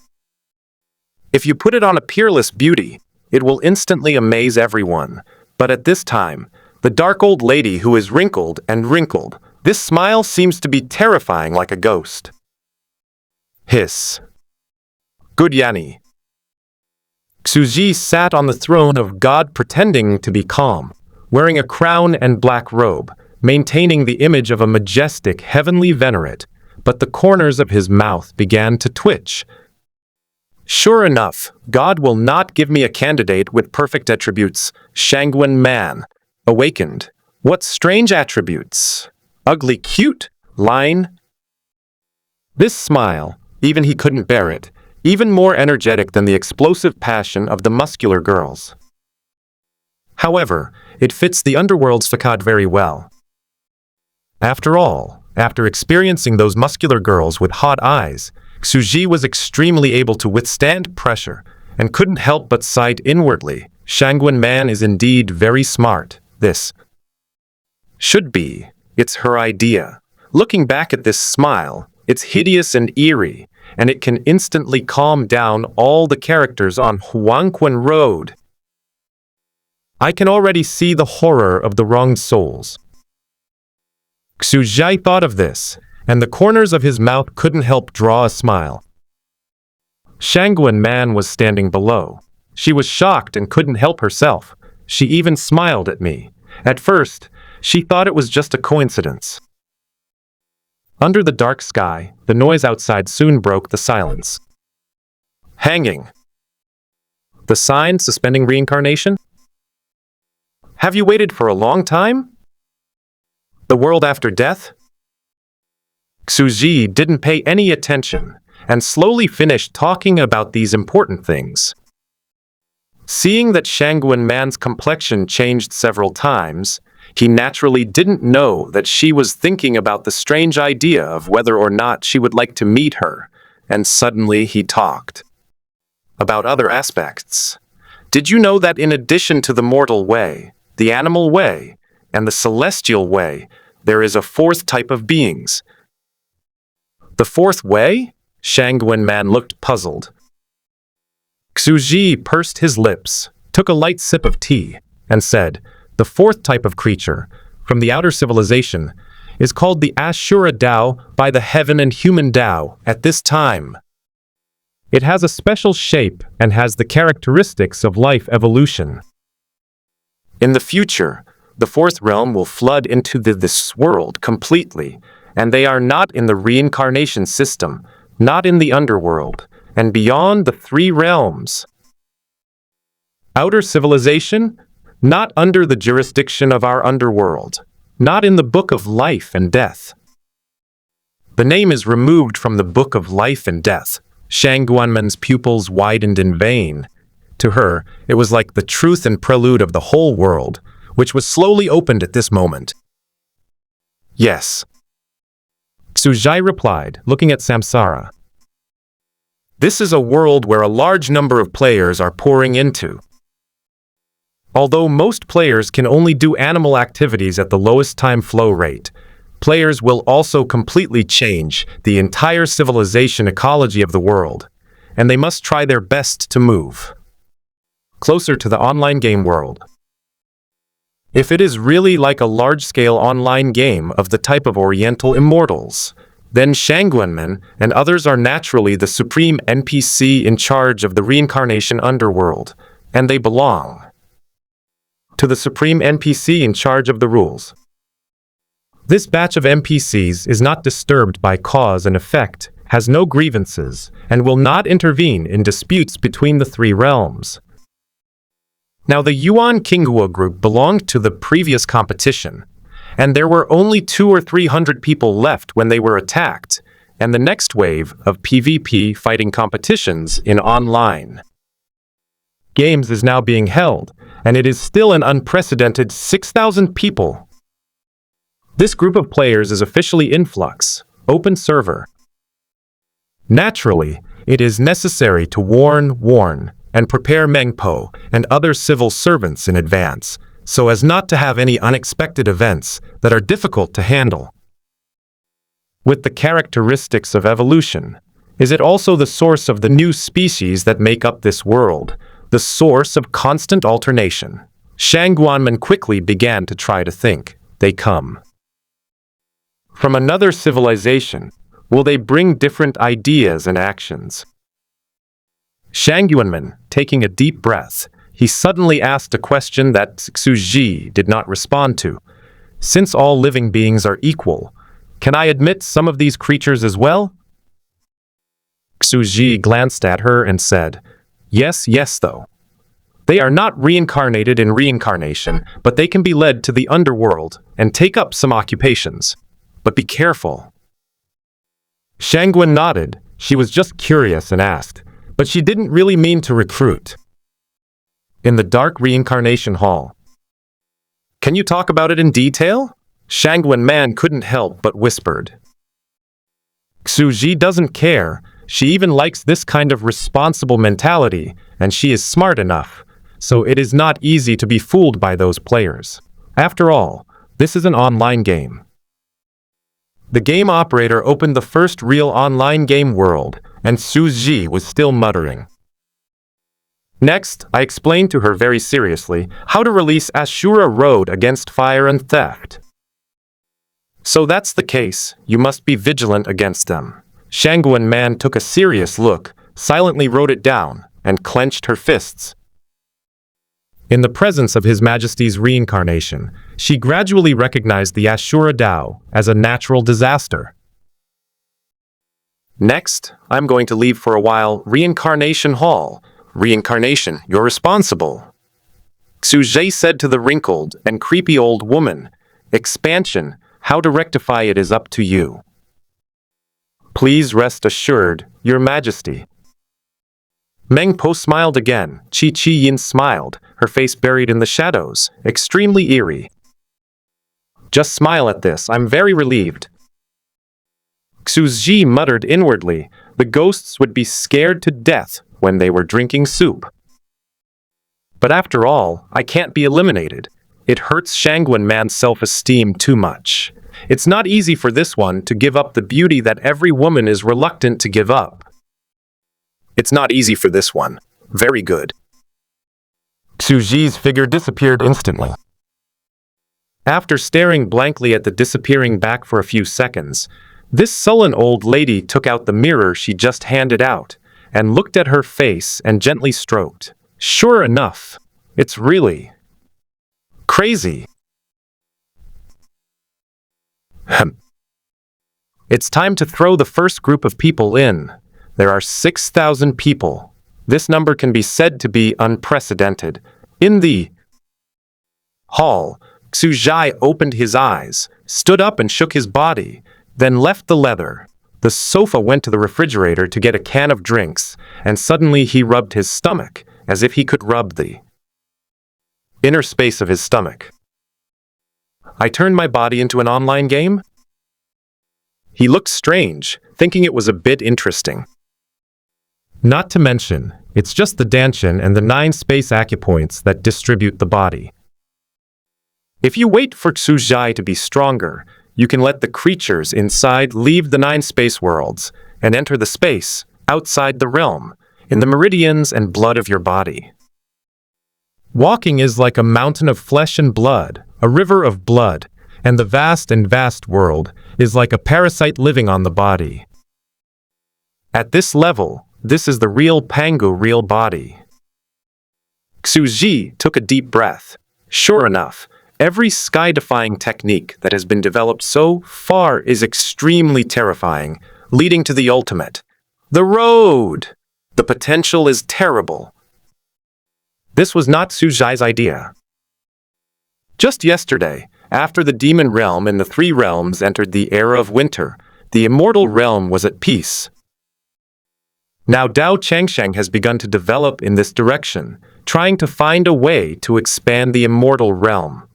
If you put it on a peerless beauty, it will instantly amaze everyone. But at this time, the dark old lady who is wrinkled and wrinkled, this smile seems to be terrifying like a ghost. Hiss. Good Yanni. Xu Ji sat on the throne of God pretending to be calm, wearing a crown and black robe, maintaining the image of a majestic heavenly venerate, but the corners of his mouth began to twitch. Sure enough, God will not give me a candidate with perfect attributes. Shangwen Man. Awakened. What strange attributes? Ugly cute? Line? This smile, even he couldn't bear it, even more energetic than the explosive passion of the muscular girls. However, it fits the underworld's facade very well. After all, after experiencing those muscular girls with hot eyes, Xu Ji was extremely able to withstand pressure and couldn't help but sigh inwardly. Shangwen Man is indeed very smart. This should be. It's her idea. Looking back at this smile, it's hideous and eerie, and it can instantly calm down all the characters on Huangquan Road. I can already see the horror of the wronged souls. Xu Ji thought of this, and the corners of his mouth couldn't help draw a smile. Shangwen Man was standing below. She was shocked and couldn't help herself. She even smiled at me. At first, she thought it was just a coincidence. Under the dark sky, the noise outside soon broke the silence. Hanging. The sign suspending reincarnation? Have you waited for a long time? The world after death? Xu Ji didn't pay any attention and slowly finished talking about these important things. Seeing that Shangwen Man's complexion changed several times, he naturally didn't know that she was thinking about the strange idea of whether or not she would like to meet her, and suddenly he talked about other aspects. Did you know that in addition to the mortal way, the animal way, and the celestial way, there is a fourth type of beings? The fourth way? Shangwen Man looked puzzled. Xuji pursed his lips, took a light sip of tea, and said, "The fourth type of creature, from the outer civilization, is called the Ashura Dao by the heaven and human Dao at this time. It has a special shape and has the characteristics of life evolution. In the future, the fourth realm will flood into this world completely, and they are not in the reincarnation system, not in the underworld, and beyond the three realms. Outer civilization? Not under the jurisdiction of our underworld, not in the book of life and death." The name is removed from the book of life and death. Shang Guanmen's pupils widened in vain. To her, it was like the truth and prelude of the whole world, which was slowly opened at this moment. "Yes," Sujai replied, looking at Samsara. "This is a world where a large number of players are pouring into. Although most players can only do animal activities at the lowest time flow rate, players will also completely change the entire civilization ecology of the world, and they must try their best to move closer to the online game world. If it is really like a large-scale online game of the type of Oriental Immortals, then Shangguanmen and others are naturally the supreme NPC in charge of the reincarnation underworld, and they belong to the supreme NPC in charge of the rules. This batch of NPCs is not disturbed by cause and effect, has no grievances, and will not intervene in disputes between the three realms. Now the Yuan Qinghua group belonged to the previous competition, and there were only 200 or 300 people left when they were attacked, and the next wave of PvP fighting competitions in online games is now being held, and it is still an unprecedented 6,000 people. This group of players is officially in flux, open server. Naturally, it is necessary to warn, and prepare Mengpo and other civil servants in advance, so as not to have any unexpected events that are difficult to handle. With the characteristics of evolution, is it also the source of the new species that make up this world, the source of constant alternation? Shangguanmen quickly began to try to think. They come from another civilization. Will they bring different ideas and actions? Shangguanmen, taking a deep breath, he suddenly asked a question that Xuji did not respond to. Since all living beings are equal, can I admit some of these creatures as well? Xuji glanced at her and said, Yes, though. They are not reincarnated in reincarnation, but they can be led to the underworld and take up some occupations. But be careful. Shangguan nodded. She was just curious and asked, but she didn't really mean to recruit. In the dark reincarnation hall. Can you talk about it in detail? Shangguan Man couldn't help but whispered. Xuji doesn't care. She even likes this kind of responsible mentality, and she is smart enough, so it is not easy to be fooled by those players. After all, this is an online game. The game operator opened the first real online game world, and Xuji was still muttering. Next, I explained to her very seriously how to release Ashura Road against fire and theft. So that's the case, you must be vigilant against them. Shangguan Man took a serious look, silently wrote it down, and clenched her fists. In the presence of His Majesty's reincarnation, she gradually recognized the Ashura Dao as a natural disaster. Next, I'm going to leave for a while Reincarnation Hall. Reincarnation, you're responsible. Xu said to the wrinkled and creepy old woman. Expansion, how to rectify it is up to you. Please rest assured, Your Majesty. Meng Po smiled again. Chi Yin smiled, her face buried in the shadows, extremely eerie. Just smile at this, I'm very relieved. Xu muttered inwardly, the ghosts would be scared to death when they were drinking soup. But after all, I can't be eliminated. It hurts Shangguan man's self-esteem too much. It's not easy for this one to give up the beauty that every woman is reluctant to give up. It's not easy for this one. Very good. Xu Zhi's figure disappeared instantly. After staring blankly at the disappearing back for a few seconds, this sullen old lady took out the mirror she just handed out and looked at her face and gently stroked. Sure enough, it's really crazy. It's time to throw the first group of people in. There are 6,000 people. This number can be said to be unprecedented. In the hall, Xu Zhi opened his eyes, stood up and shook his body, then left the leather. The sofa went to the refrigerator to get a can of drinks, and suddenly he rubbed his stomach, as if he could rub the inner space of his stomach. I turned my body into an online game? He looked strange, thinking it was a bit interesting. Not to mention, it's just the Danshin and the 9 space acupoints that distribute the body. If you wait for Xu Zhi to be stronger, you can let the creatures inside leave the 9 space worlds and enter the space outside the realm, in the meridians and blood of your body. Walking is like a mountain of flesh and blood, a river of blood, and the vast and vast world is like a parasite living on the body. At this level, this is the real Pangu real body. Xu Zhi took a deep breath. Sure enough, every sky-defying technique that has been developed so far is extremely terrifying, leading to the ultimate. The road! The potential is terrible. This was not Xu Zhi's idea. Just yesterday, after the demon realm and the 3 realms entered the era of winter, the immortal realm was at peace. Now Dao Changsheng has begun to develop in this direction, trying to find a way to expand the immortal realm.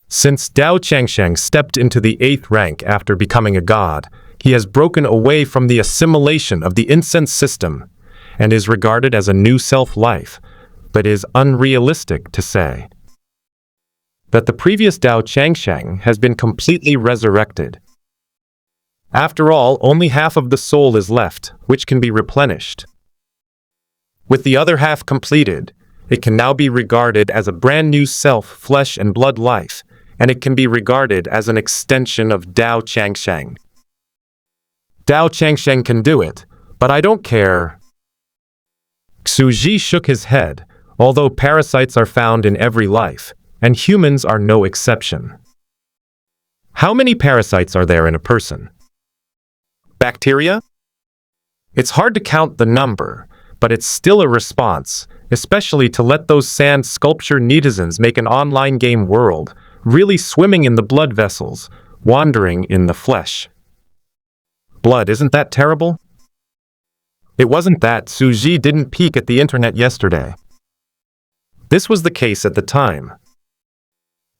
Since Dao Changsheng stepped into the 8th rank after becoming a god, he has broken away from the assimilation of the incense system and is regarded as a new self-life, but is unrealistic to say that the previous Dao Changsheng has been completely resurrected. After all, only half of the soul is left, which can be replenished. With the other half completed, it can now be regarded as a brand new self, flesh and blood life, and it can be regarded as an extension of Dao Changsheng. Dao Changsheng can do it, but I don't care. Xu Zhi shook his head, although parasites are found in every life, and humans are no exception. How many parasites are there in a person? Bacteria? It's hard to count the number, but it's still a response, especially to let those sand sculpture netizens make an online game world, really swimming in the blood vessels, wandering in the flesh. Blood, isn't that terrible? It wasn't that Xu Zhi didn't peek at the internet yesterday. This was the case at the time.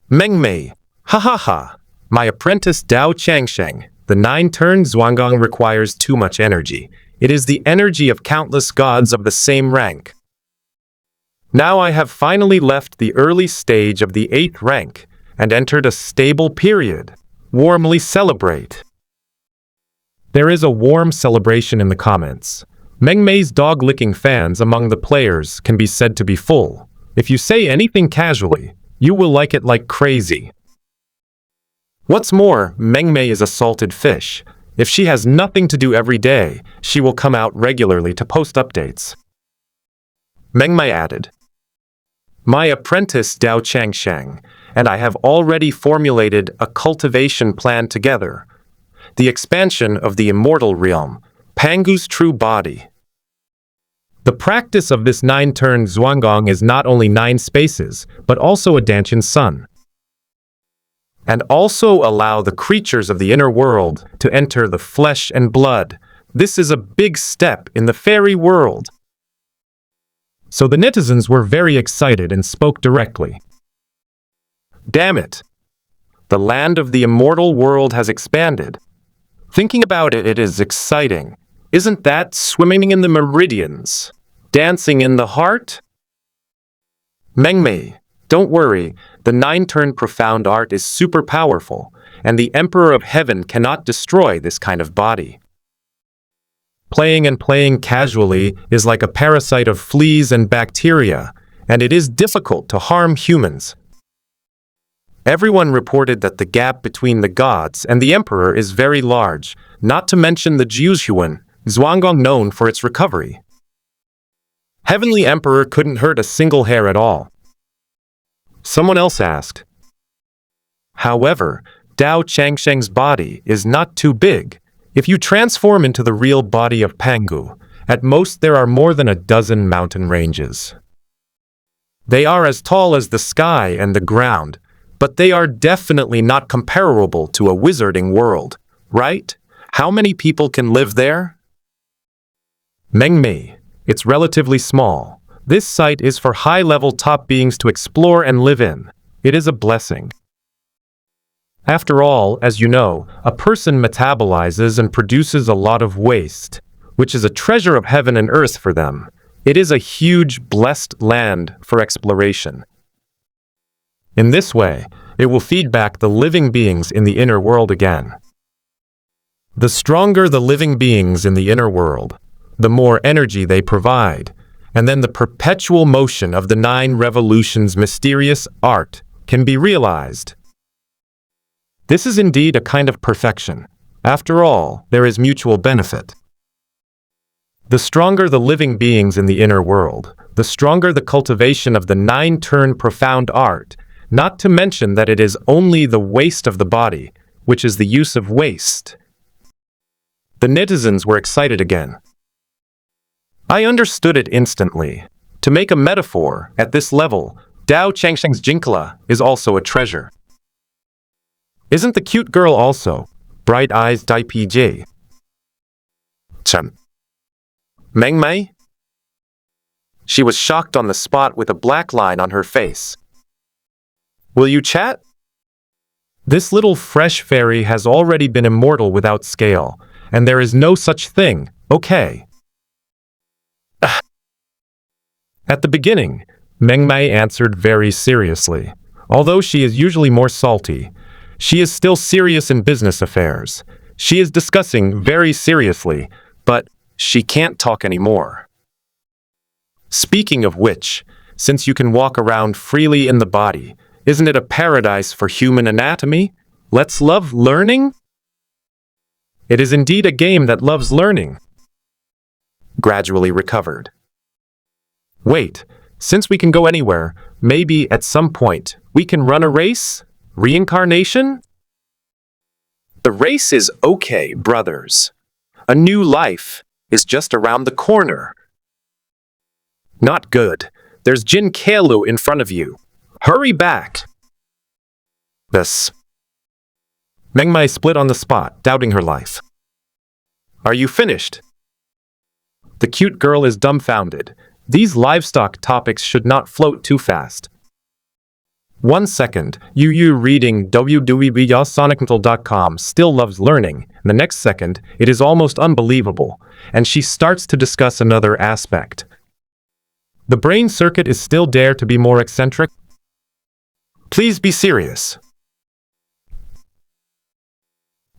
Meng Mei, ha ha ha, my apprentice Dao Changsheng. The 9-turn Zhuanggang requires too much energy. It is the energy of countless gods of the same rank. Now I have finally left the early stage of the 8th rank and entered a stable period. Warmly celebrate. There is a warm celebration in the comments. Meng Mei's dog-licking fans among the players can be said to be full. If you say anything casually, you will like it like crazy. What's more, Meng Mei is a salted fish. If she has nothing to do every day, she will come out regularly to post updates. Meng Mei added, my apprentice Dao Changsheng and I have already formulated a cultivation plan together. The expansion of the immortal realm, Pangu's true body. The practice of this 9-turn Zhuanggang is not only 9 spaces, but also a Danshin sun. And also allow the creatures of the inner world to enter the flesh and blood. This is a big step in the fairy world. So the netizens were very excited and spoke directly. Damn it! The land of the immortal world has expanded. Thinking about it, it is exciting. Isn't that swimming in the meridians? Dancing in the heart? Meng Mei, don't worry, The nine-turn profound art is super powerful, and the Emperor of Heaven cannot destroy this kind of body. Playing and playing casually is like a parasite of fleas and bacteria, and it is difficult to harm humans. Everyone reported that the gap between the gods and the Emperor is very large, not to mention the Jiuhuan, Zhuanggong known for its recovery. Heavenly Emperor couldn't hurt a single hair at all. Someone else asked. However, Dao Changsheng's body is not too big. If you transform into the real body of Pangu, at most there are more than a dozen mountain ranges. They are as tall as the sky and the ground, but they are definitely not comparable to a wizarding world, right? How many people can live there? Mengmei. It's relatively small. This site is for high-level top beings to explore and live in. It is a blessing. After all, as you know, a person metabolizes and produces a lot of waste, which is a treasure of heaven and earth for them. It is a huge, blessed land for exploration. In this way, it will feed back the living beings in the inner world again. The stronger the living beings in the inner world, the more energy they provide, and then the perpetual motion of the 9 revolutions' mysterious art can be realized. This is indeed a kind of perfection. After all, there is mutual benefit. The stronger the living beings in the inner world, the stronger the cultivation of the 9-turn profound art, not to mention that it is only the waste of the body, which is the use of waste. The netizens were excited again. I understood it instantly. To make a metaphor, at this level, Dao Changsheng's Jinkla is also a treasure. Isn't the cute girl also? Bright eyes Dai PJ. Mengmei? She was shocked on the spot with a black line on her face. Will you chat? This little fresh fairy has already been immortal without scale, and there is no such thing, okay? At the beginning, Mengmei answered very seriously. Although she is usually more salty, she is still serious in business affairs. She is discussing very seriously, but she can't talk anymore. Speaking of which, since you can walk around freely in the body, isn't it a paradise for human anatomy? Let's love learning? It is indeed a game that loves learning. Gradually recovered. Wait, since we can go anywhere, maybe at some point we can run a race? Reincarnation? The race is okay, brothers. A new life is just around the corner. Not good. There's Jin Kailu in front of you. Hurry back. This. Mengmei split on the spot, doubting her life. Are you finished? The cute girl is dumbfounded. These livestock topics should not float too fast. 1 second, you reading www.sonicmental.com still loves learning. The next second, it is almost unbelievable, and she starts to discuss another aspect. The brain circuit is still dare to be more eccentric? Please be serious.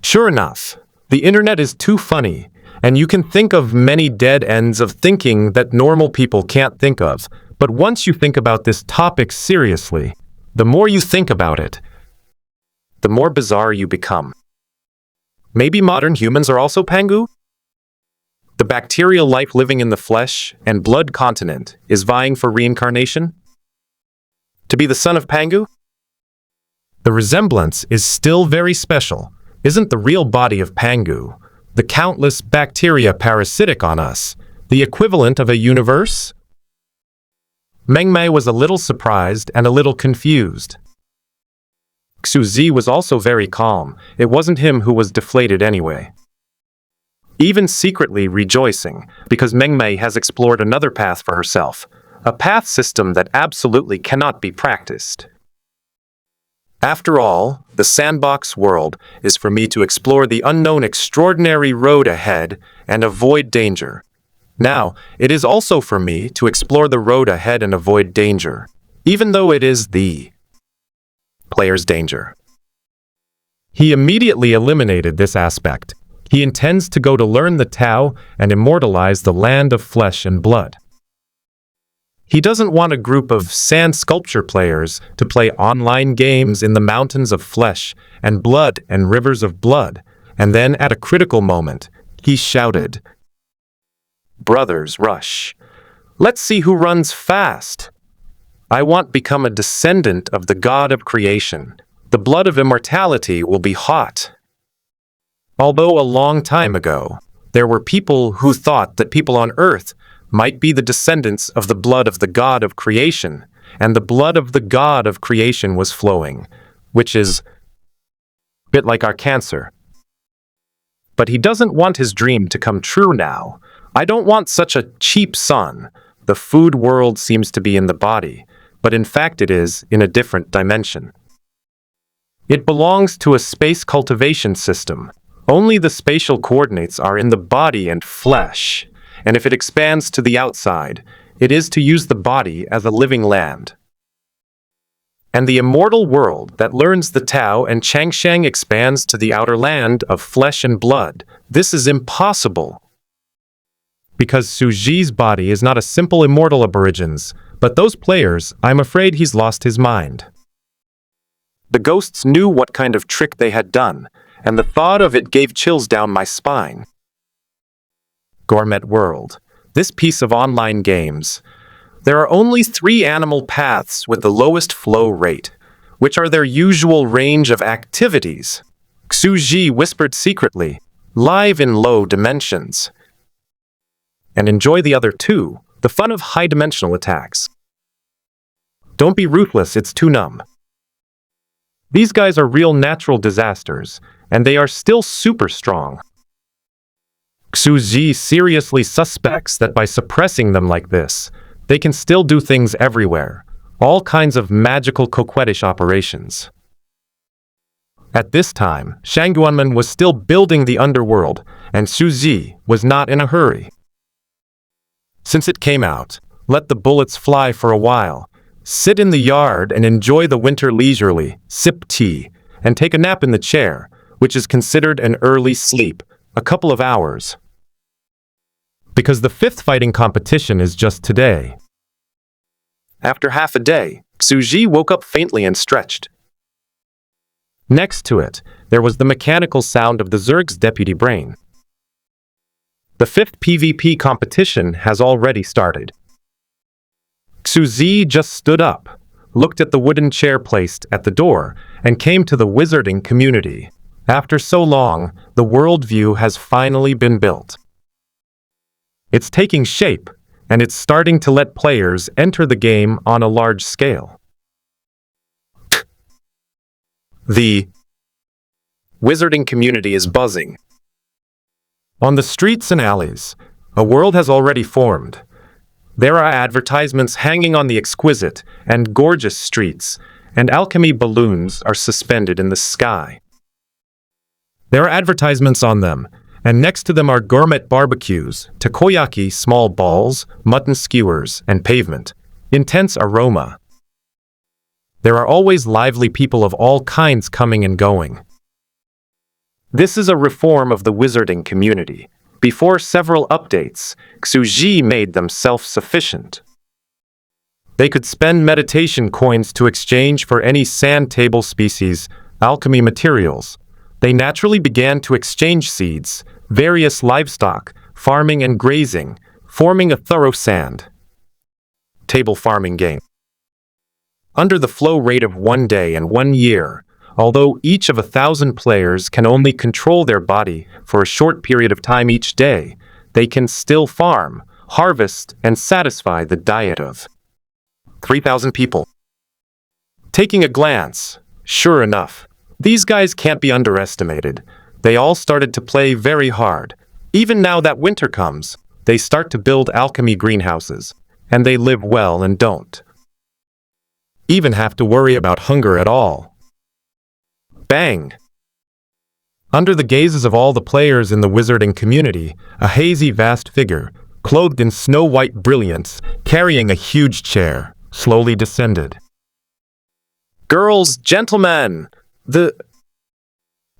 Sure enough, the internet is too funny, and you can think of many dead ends of thinking that normal people can't think of, but once you think about this topic seriously, the more you think about it, the more bizarre you become. Maybe modern humans are also Pangu? The bacterial life living in the flesh and blood continent is vying for reincarnation? To be the son of Pangu? The resemblance is still very special. Isn't the real body of Pangu, the countless bacteria parasitic on us, the equivalent of a universe? Mengmei was a little surprised and a little confused. Xuzi was also very calm. It wasn't him who was deflated anyway. Even secretly rejoicing, because Mengmei has explored another path for herself, a path system that absolutely cannot be practiced. After all, the sandbox world is for me to explore the unknown extraordinary road ahead and avoid danger. Now, it is also for me to explore the road ahead and avoid danger, even though it is the player's danger. He immediately eliminated this aspect. He intends to go to learn the Tao and immortalize the land of flesh and blood. He doesn't want a group of sand sculpture players to play online games in the mountains of flesh and blood and rivers of blood, and then at a critical moment, he shouted, "Brothers, rush. Let's see who runs fast. I want to become a descendant of the god of creation. The blood of immortality will be hot." Although a long time ago, there were people who thought that people on earth might be the descendants of the blood of the god of creation, and the blood of the god of creation was flowing, which is a bit like our cancer. But he doesn't want his dream to come true now. "I don't want such a cheap son. The food world seems to be in the body, but in fact it is in a different dimension. It belongs to a space cultivation system. Only the spatial coordinates are in the body and flesh, and if it expands to the outside, it is to use the body as a living land. And the immortal world that learns the Tao and Changshang expands to the outer land of flesh and blood. This is impossible. Because Suji's body is not a simple immortal aborigines, but those players, I'm afraid he's lost his mind." The ghosts knew what kind of trick they had done, and the thought of it gave chills down my spine. Gourmet World. This piece of online games. There are only 3 animal paths with the lowest flow rate, which are their usual range of activities. Xuji whispered secretly, "Live in low dimensions. And enjoy the other 2, the fun of high-dimensional attacks. Don't be ruthless, it's too numb." These guys are real natural disasters, and they are still super strong. Xuji seriously suspects that by suppressing them like this, they can still do things everywhere, all kinds of magical coquettish operations. At this time, Shangguanmen was still building the underworld, and Xuji was not in a hurry. Since it came out, let the bullets fly for a while. Sit in the yard and enjoy the winter leisurely, sip tea, and take a nap in the chair, which is considered an early sleep, a couple of hours. Because the 5th fighting competition is just today. After half a day, Xuji woke up faintly and stretched. Next to it, there was the mechanical sound of the Zerg's deputy brain. The 5th PvP competition has already started. Xuji just stood up, looked at the wooden chair placed at the door, and came to the wizarding community. After so long, the worldview has finally been built. It's taking shape, and it's starting to let players enter the game on a large scale. The wizarding community is buzzing. On the streets and alleys, a world has already formed. There are advertisements hanging on the exquisite and gorgeous streets, and alchemy balloons are suspended in the sky. There are advertisements on them, and next to them are gourmet barbecues, takoyaki, small balls, mutton skewers, and pavement. Intense aroma. There are always lively people of all kinds coming and going. This is a reform of the wizarding community. Before several updates, Xuji made them self-sufficient. They could spend meditation coins to exchange for any sand table species, alchemy materials. They naturally began to exchange seeds, various livestock, farming and grazing, forming a thorough sand table farming game. Under the flow rate of 1 day and 1 year, although each of 1,000 players can only control their body for a short period of time each day, they can still farm, harvest, and satisfy the diet of 3,000 people. Taking a glance, sure enough, these guys can't be underestimated. They all started to play very hard. Even now that winter comes, they start to build alchemy greenhouses, and they live well and don't even have to worry about hunger at all. Bang! Under the gazes of all the players in the wizarding community, a hazy vast figure, clothed in snow-white brilliance, carrying a huge chair, slowly descended. Girls, gentlemen! The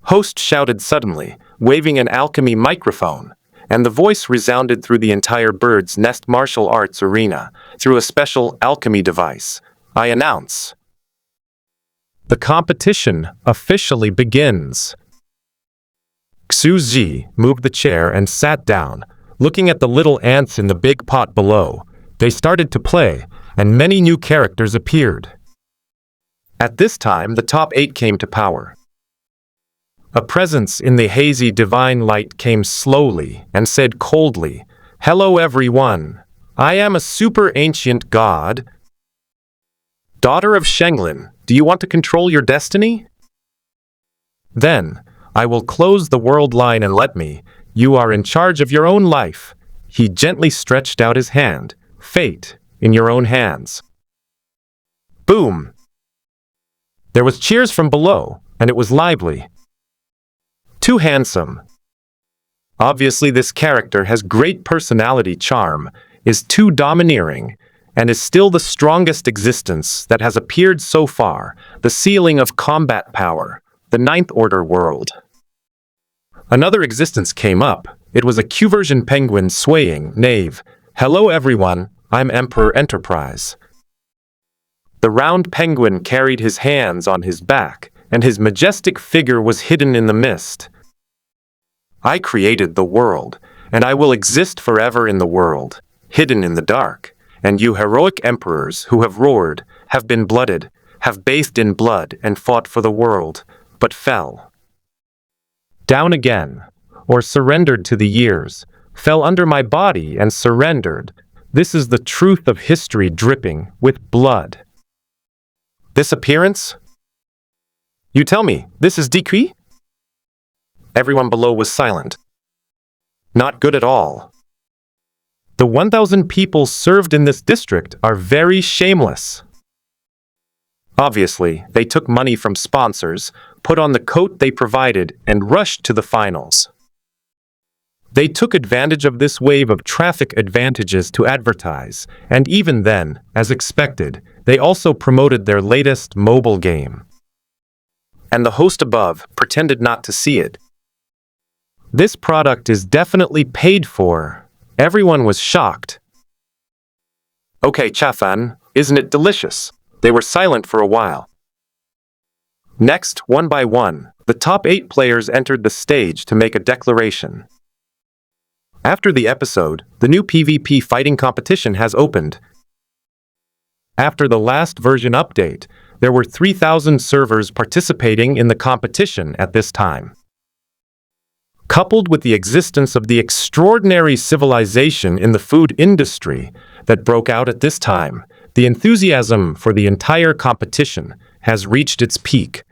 host shouted suddenly, waving an alchemy microphone, and the voice resounded through the entire Bird's Nest martial arts arena through a special alchemy device. I announce. The competition officially begins. Xu Zi moved the chair and sat down, looking at the little ants in the big pot below. They started to play, and many new characters appeared. At this time, the top 8 came to power. A presence in the hazy divine light came slowly and said coldly, "Hello everyone. I am a super ancient god. Daughter of Shenglin, do you want to control your destiny? Then, I will close the world line and let me. You are in charge of your own life." He gently stretched out his hand. Fate in your own hands. Boom! There was cheers from below, and it was lively. Too handsome. Obviously, this character has great personality charm, is too domineering, and is still the strongest existence that has appeared so far, the ceiling of combat power, the Ninth Order world. Another existence came up. It was a Q-version penguin swaying, knave. "Hello everyone, I'm Emperor Enterprise." The round penguin carried his hands on his back, and his majestic figure was hidden in the mist. "I created the world, and I will exist forever in the world, hidden in the dark. And you heroic emperors who have roared, have been blooded, have bathed in blood and fought for the world, but fell down again, or surrendered to the years, fell under my body and surrendered. This is the truth of history dripping with blood." This appearance? You tell me, this is Decree? Everyone below was silent. Not good at all. The 1,000 people served in this district are very shameless. Obviously, they took money from sponsors, put on the coat they provided, and rushed to the finals. They took advantage of this wave of traffic advantages to advertise, and even then, as expected, they also promoted their latest mobile game. And the host above pretended not to see it. This product is definitely paid for. Everyone was shocked. "Okay, Chafan, isn't it delicious?" They were silent for a while. Next, one by one, the top 8 players entered the stage to make a declaration. After the episode, the new PvP fighting competition has opened. After the last version update, there were 3,000 servers participating in the competition at this time. Coupled with the existence of the extraordinary civilization in the food industry that broke out at this time, the enthusiasm for the entire competition has reached its peak.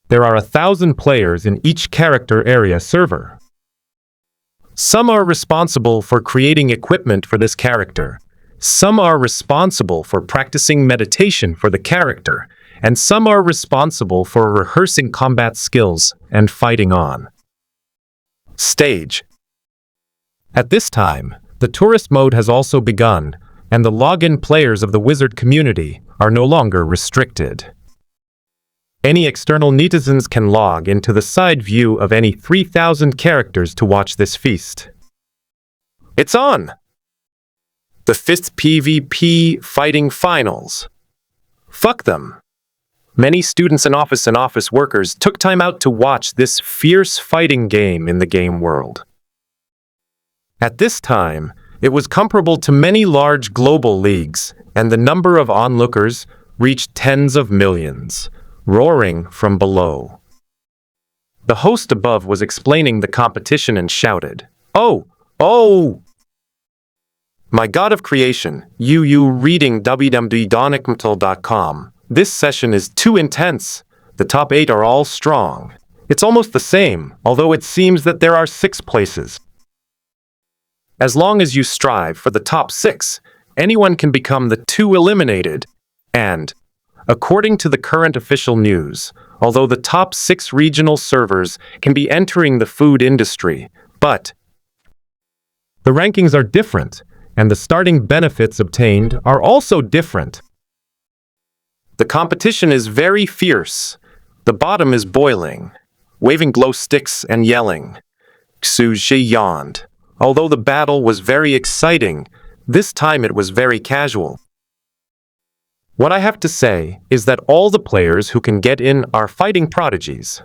There are 1,000 players in each character area server. Some are responsible for creating equipment for this character. Some are responsible for practicing meditation for the character, and some are responsible for rehearsing combat skills and fighting on stage. At this time, the tourist mode has also begun, and the login players of the wizard community are no longer restricted. Any external netizens can log into the side view of any 3,000 characters to watch this feast. It's on! The 5th PvP Fighting Finals. Fuck them. Many students and office workers took time out to watch this fierce fighting game in the game world. At this time, it was comparable to many large global leagues, and the number of onlookers reached tens of millions, roaring from below. The host above was explaining the competition and shouted, "Oh! Oh! My God of Creation, you reading www.donicmetal.com. This session is too intense. The top 8 are all strong. It's almost the same, although it seems that there are 6 places. As long as you strive for the top 6, anyone can become the 2 eliminated. And, according to the current official news, although the top 6 regional servers can be entering the food industry, but the rankings are different, and the starting benefits obtained are also different. The competition is very fierce. The bottom is boiling, waving glow sticks and yelling. Xu yawned. Although the battle was very exciting, this time it was very casual. What I have to say is that all the players who can get in are fighting prodigies.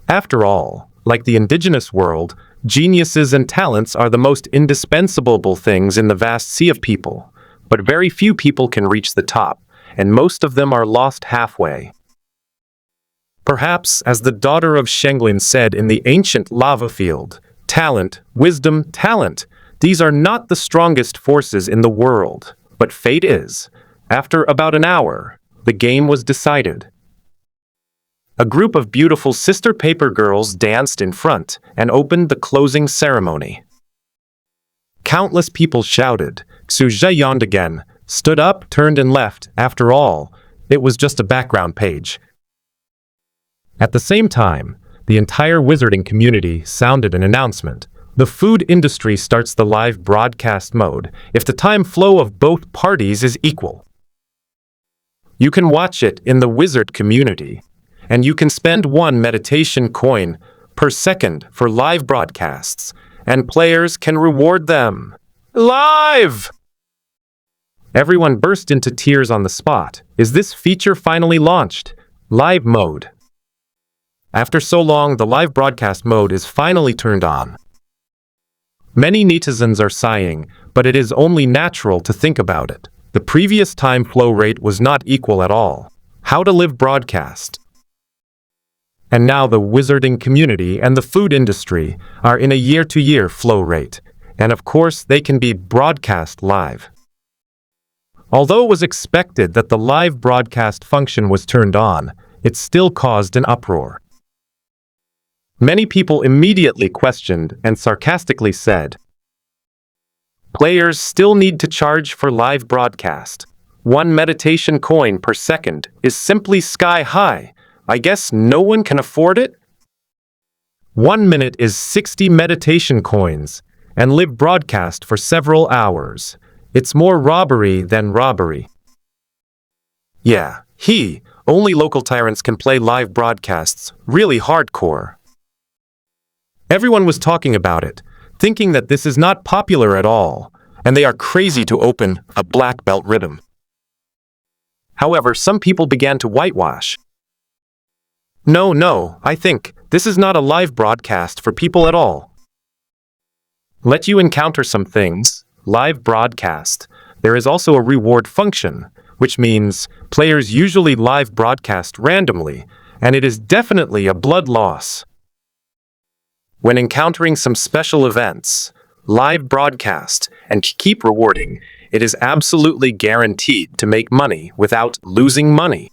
After all, like the indigenous world, geniuses and talents are the most indispensable things in the vast sea of people, but very few people can reach the top, and most of them are lost halfway. Perhaps, as the daughter of Shenglin said in the ancient lava field, talent, wisdom, talent, these are not the strongest forces in the world, but fate is. After about an hour, the game was decided. A group of beautiful sister paper girls danced in front and opened the closing ceremony. Countless people shouted. Xu yawned again, stood up, turned and left. After all, it was just a background page. At the same time, the entire wizarding community sounded an announcement. The food industry starts the live broadcast mode if the time flow of both parties is equal. You can watch it in the wizard community, and you can spend 1 meditation coin per second for live broadcasts, and players can reward them. Live! Everyone burst into tears on the spot. Is this feature finally launched? Live mode. After so long, the live broadcast mode is finally turned on. Many netizens are sighing, but it is only natural to think about it. The previous time flow rate was not equal at all. How to live broadcast. And now the wizarding community and the food industry are in a year-to-year flow rate, and of course they can be broadcast live. Although it was expected that the live broadcast function was turned on, it still caused an uproar. Many people immediately questioned and sarcastically said, "Players still need to charge for live broadcast. 1 meditation coin per second is simply sky high. I guess no one can afford it?" 1 minute is 60 meditation coins, and live broadcast for several hours. It's more robbery than robbery. Yeah, only local tyrants can play live broadcasts, really hardcore. Everyone was talking about it, thinking that this is not popular at all, and they are crazy to open a black belt rhythm. However, some people began to whitewash. No, I think this is not a live broadcast for people at all. Let you encounter some things. Live broadcast. There is also a reward function, which means players usually live broadcast randomly, and it is definitely a blood loss. When encountering some special events, live broadcast, and keep rewarding, it is absolutely guaranteed to make money without losing money.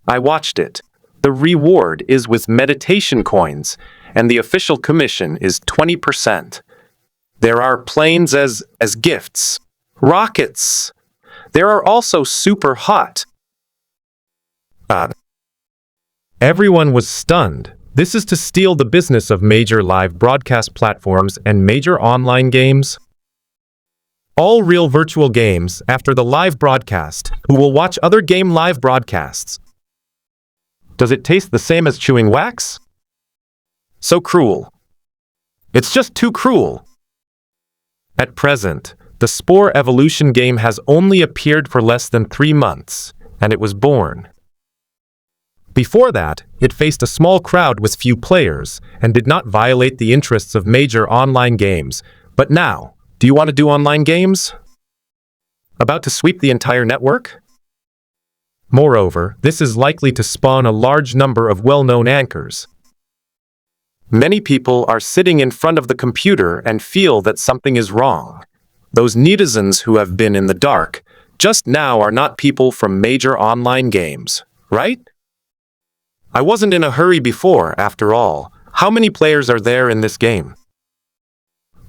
I watched it. The reward is with meditation coins, and the official commission is 20%. There are planes as gifts. Rockets. There are also super hot. Everyone was stunned. This is to steal the business of major live broadcast platforms and major online games. All real virtual games after the live broadcast, who will watch other game live broadcasts. Does it taste the same as chewing wax? So cruel. It's just too cruel. At present, the Spore Evolution game has only appeared for less than 3 months, and it was born. Before that, it faced a small crowd with few players and did not violate the interests of major online games. But now, do you want to do online games? About to sweep the entire network? Moreover, this is likely to spawn a large number of well-known anchors. Many people are sitting in front of the computer and feel that something is wrong. Those netizens who have been in the dark just now are not people from major online games, right? I wasn't in a hurry before, after all. How many players are there in this game?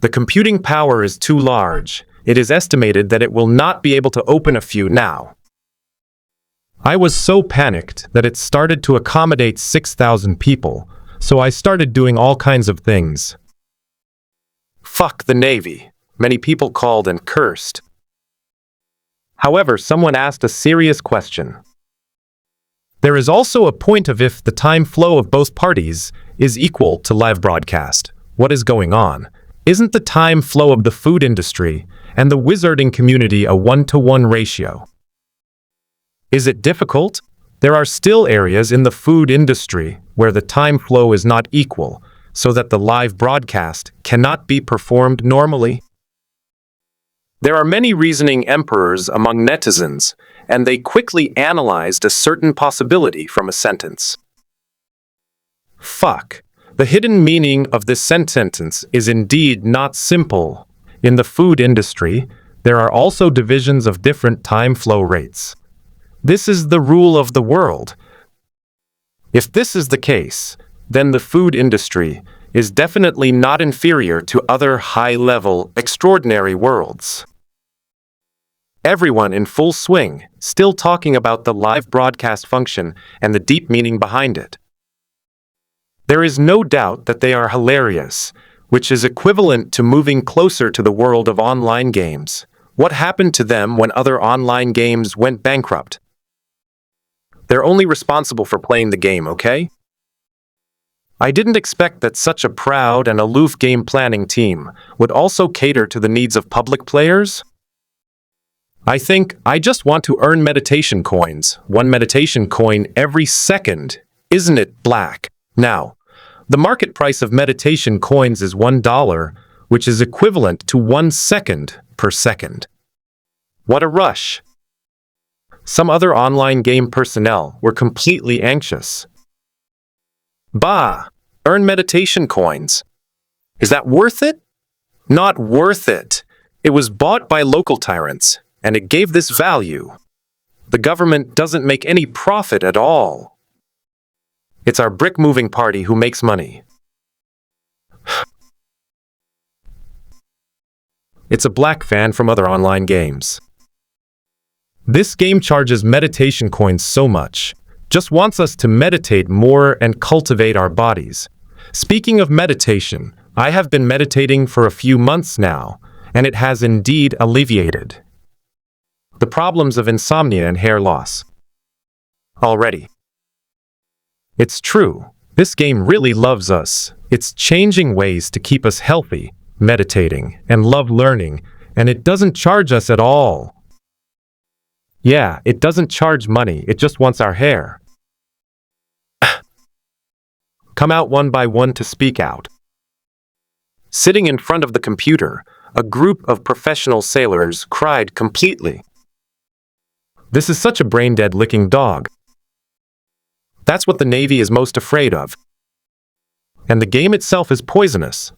The computing power is too large. It is estimated that it will not be able to open a few now. I was so panicked that it started to accommodate 6,000 people, so I started doing all kinds of things. Fuck the Navy, many people called and cursed. However, someone asked a serious question. There is also a point of if the time flow of both parties is equal to live broadcast. What is going on? Isn't the time flow of the food industry and the wizarding community a one-to-one ratio? Is it difficult? There are still areas in the food industry where the time flow is not equal, so that the live broadcast cannot be performed normally. There are many reasoning emperors among netizens, and they quickly analyzed a certain possibility from a sentence. Fuck. The hidden meaning of this sentence is indeed not simple. In the food industry, there are also divisions of different time flow rates. This is the rule of the world. If this is the case, then the food industry is definitely not inferior to other high-level, extraordinary worlds. Everyone in full swing, still talking about the live broadcast function and the deep meaning behind it. There is no doubt that they are hilarious, which is equivalent to moving closer to the world of online games. What happened to them when other online games went bankrupt? They're only responsible for playing the game, okay? I didn't expect that such a proud and aloof game planning team would also cater to the needs of public players. I think I just want to earn meditation coins, 1 meditation coin every second. Isn't it black? Now, the market price of meditation coins is $1, which is equivalent to 1 second per second. What a rush! Some other online game personnel were completely anxious. Bah! Earn meditation coins. Is that worth it? Not worth it. It was bought by local tyrants, and it gave this value. The government doesn't make any profit at all. It's our brick-moving party who makes money. It's a black fan from other online games. This game charges meditation coins so much, just wants us to meditate more and cultivate our bodies. Speaking of meditation, I have been meditating for a few months now, and it has indeed alleviated the problems of insomnia and hair loss. Already. It's true, this game really loves us. It's changing ways to keep us healthy, meditating, and love learning, and it doesn't charge us at all. Yeah, it doesn't charge money, it just wants our hair. Come out one by one to speak out. Sitting in front of the computer, a group of professional sailors cried completely. This is such a brain-dead licking dog. That's what the Navy is most afraid of. And the game itself is poisonous.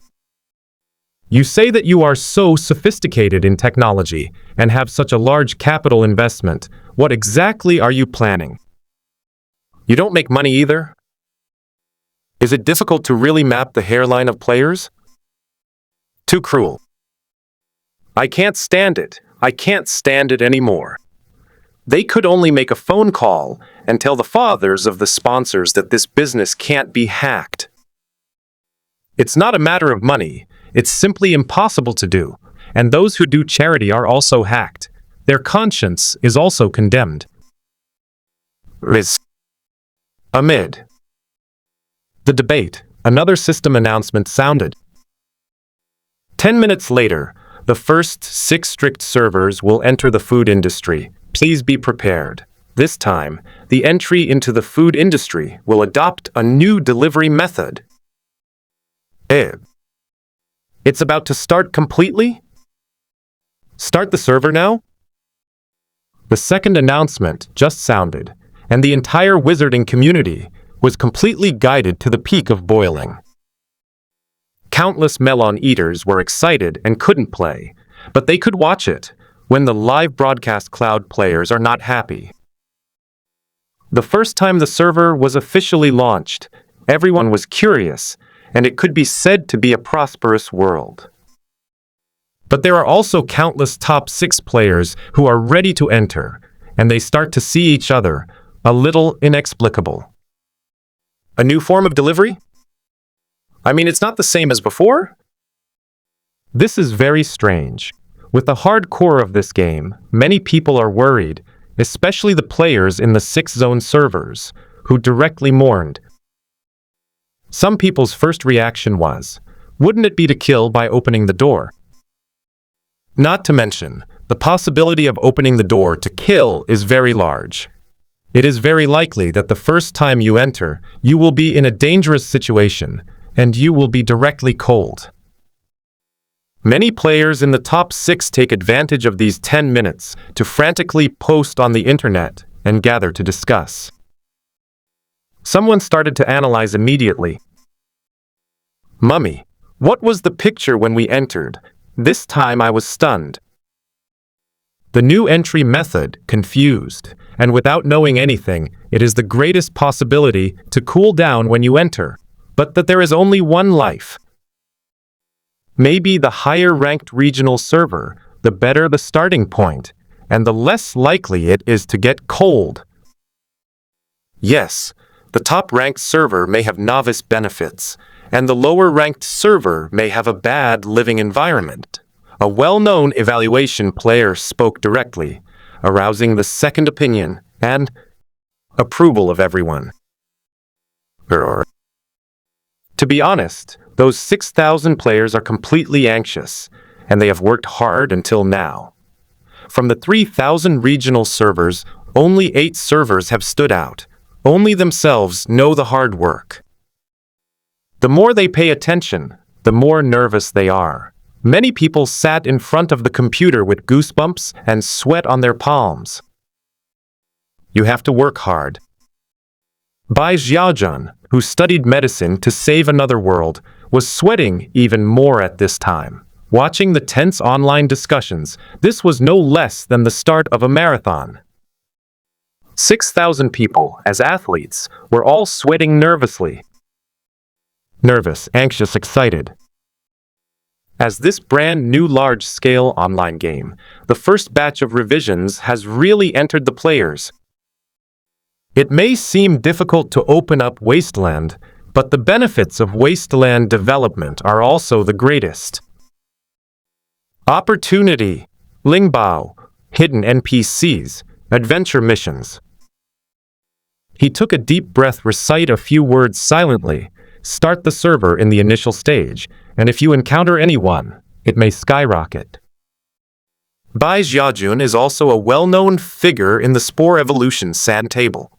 You say that you are so sophisticated in technology and have such a large capital investment. What exactly are you planning? You don't make money either? Is it difficult to really map the hairline of players? Too cruel. I can't stand it. I can't stand it anymore. They could only make a phone call and tell the fathers of the sponsors that this business can't be hacked. It's not a matter of money. It's simply impossible to do, and those who do charity are also hacked. Their conscience is also condemned. Amid the debate, another system announcement sounded. 10 minutes later, the first 6 strict servers will enter the food industry. Please be prepared. This time, the entry into the food industry will adopt a new delivery method. It's about to start completely? Start the server now? The second announcement just sounded, and the entire wizarding community was completely guided to the peak of boiling. Countless melon eaters were excited and couldn't play, but they could watch it when the live broadcast cloud players are not happy. The first time the server was officially launched, everyone was curious, and it could be said to be a prosperous world. But there are also countless top 6 players who are ready to enter, and they start to see each other a little inexplicable. A new form of delivery? I mean, it's not the same as before? This is very strange. With the hardcore of this game, many people are worried, especially the players in the 6-zone servers, who directly mourned. Some people's first reaction was, wouldn't it be to kill by opening the door? Not to mention, the possibility of opening the door to kill is very large. It is very likely that the first time you enter, you will be in a dangerous situation, and you will be directly cold. Many players in the top 6 take advantage of these 10 minutes to frantically post on the internet and gather to discuss. Someone started to analyze immediately. Mummy, what was the picture when we entered? This time I was stunned. The new entry method confused, and without knowing anything, it is the greatest possibility to cool down when you enter, but that there is only one life. Maybe the higher-ranked regional server, the better the starting point, and the less likely it is to get cold. Yes, the top-ranked server may have novice benefits, and the lower-ranked server may have a bad living environment. A well-known evaluation player spoke directly, arousing the second opinion and approval of everyone. To be honest, those 6,000 players are completely anxious, and they have worked hard until now. From the 3,000 regional servers, only 8 servers have stood out. Only themselves know the hard work. The more they pay attention, the more nervous they are. Many people sat in front of the computer with goosebumps and sweat on their palms. You have to work hard. Bai Xiaojun, who studied medicine to save another world, was sweating even more at this time. Watching the tense online discussions, this was no less than the start of a marathon. 6,000 people, as athletes, were all sweating nervously. Nervous, anxious, excited. As this brand new large-scale online game, the first batch of revisions has really entered the players. It may seem difficult to open up Wasteland, but the benefits of Wasteland development are also the greatest. Opportunity, Lingbao, hidden NPCs, adventure missions. He took a deep breath, recite a few words silently, start the server in the initial stage, and if you encounter anyone, it may skyrocket. Bai Xiaojun is also a well-known figure in the Spore Evolution Sand Table.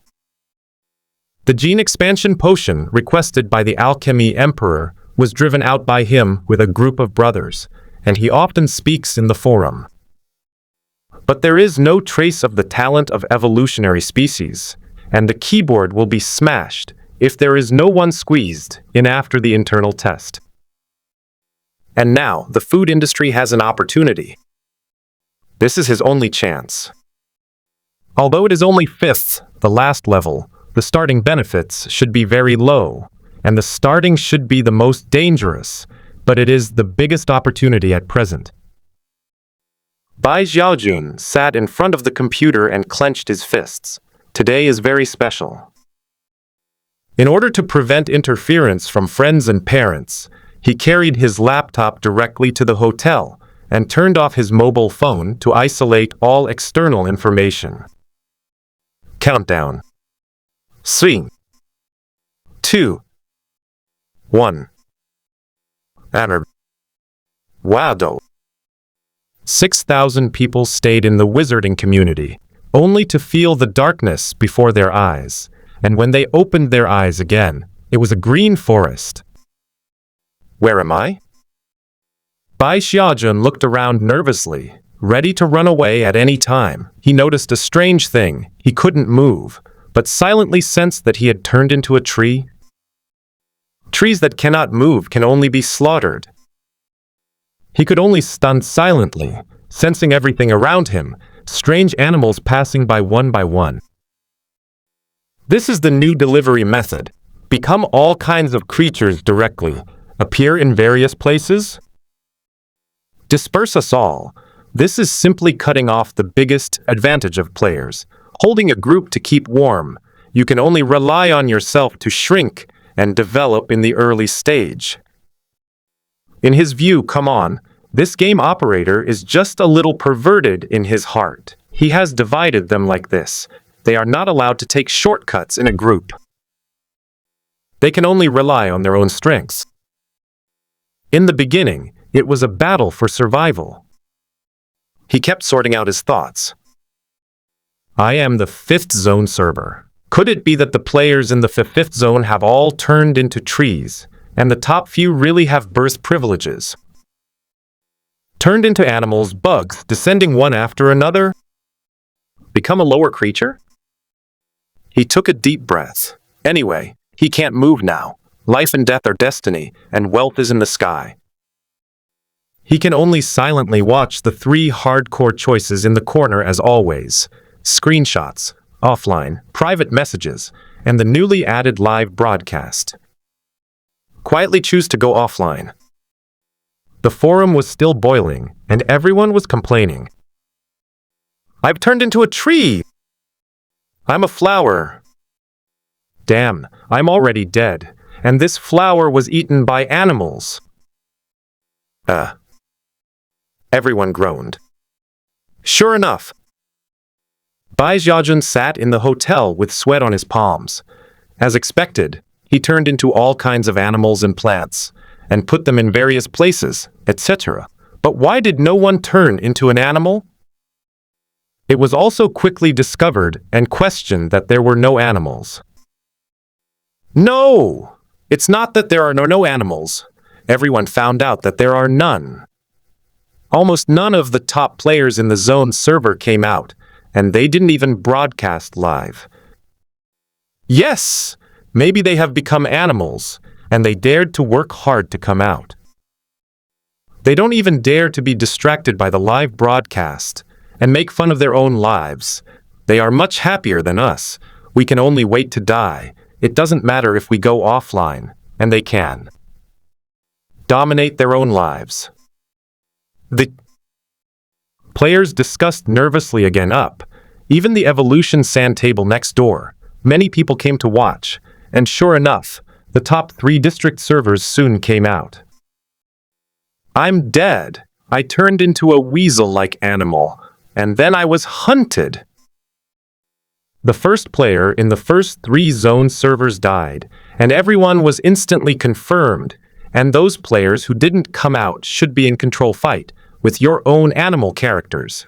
The gene expansion potion requested by the Alchemy Emperor was driven out by him with a group of brothers, and he often speaks in the forum. But there is no trace of the talent of evolutionary species, and the keyboard will be smashed if there is no one squeezed in after the internal test. And now, the food industry has an opportunity. This is his only chance. Although it is only 5th, the last level, the starting benefits should be very low, and the starting should be the most dangerous, but it is the biggest opportunity at present. Bai Xiaojun sat in front of the computer and clenched his fists. Today is very special. In order to prevent interference from friends and parents, he carried his laptop directly to the hotel and turned off his mobile phone to isolate all external information. Countdown. 3, 2, 1. Anna. Wado. 6,000 people stayed in the wizarding community, only to feel the darkness before their eyes, and when they opened their eyes again, it was a green forest. Where am I? Bai Xiaojun looked around nervously, ready to run away at any time. He noticed a strange thing. He couldn't move, but silently sensed that he had turned into a tree. Trees that cannot move can only be slaughtered. He could only stand silently, sensing everything around him, strange animals passing by one. This is the new delivery method. Become all kinds of creatures directly. Appear in various places. Disperse us all. This is simply cutting off the biggest advantage of players. Holding a group to keep warm. You can only rely on yourself to shrink and develop in the early stage. In his view, come on, This game operator is just a little perverted in his heart. He has divided them like this. They are not allowed to take shortcuts in a group. They can only rely on their own strengths. In the beginning, it was a battle for survival. He kept sorting out his thoughts. I am the 5th zone server. Could it be that the players in the 5th zone have all turned into trees, and the top few really have birth privileges? Turned into animals, bugs, descending one after another? Become a lower creature? He took a deep breath. Anyway, he can't move now. Life and death are destiny, and wealth is in the sky. He can only silently watch the 3 hardcore choices in the corner as always. Screenshots, offline, private messages, and the newly added live broadcast. Quietly choose to go offline. The forum was still boiling, and everyone was complaining. I've turned into a tree! I'm a flower. Damn, I'm already dead, and this flower was eaten by animals. Everyone groaned. Sure enough, Bai Xiaojun sat in the hotel with sweat on his palms. As expected, he turned into all kinds of animals and plants, and put them in various places, etc. But why did no one turn into an animal? It was also quickly discovered and questioned that there were no animals. No! It's not that there are no animals. Everyone found out that there are none. Almost none of the top players in the zone server came out, and they didn't even broadcast live. Yes! Maybe they have become animals, and they dared to work hard to come out. They don't even dare to be distracted by the live broadcast and make fun of their own lives. They are much happier than us. We can only wait to die. It doesn't matter if we go offline, and they can. Dominate their own lives. The players discussed nervously again up. Even the evolution sand table next door. Many people came to watch, and sure enough, the top 3 district servers soon came out. I'm dead. I turned into a weasel-like animal, and then I was hunted. The first player in the first 3 zone servers died, and everyone was instantly confirmed, and those players who didn't come out should be in control fight with your own animal characters.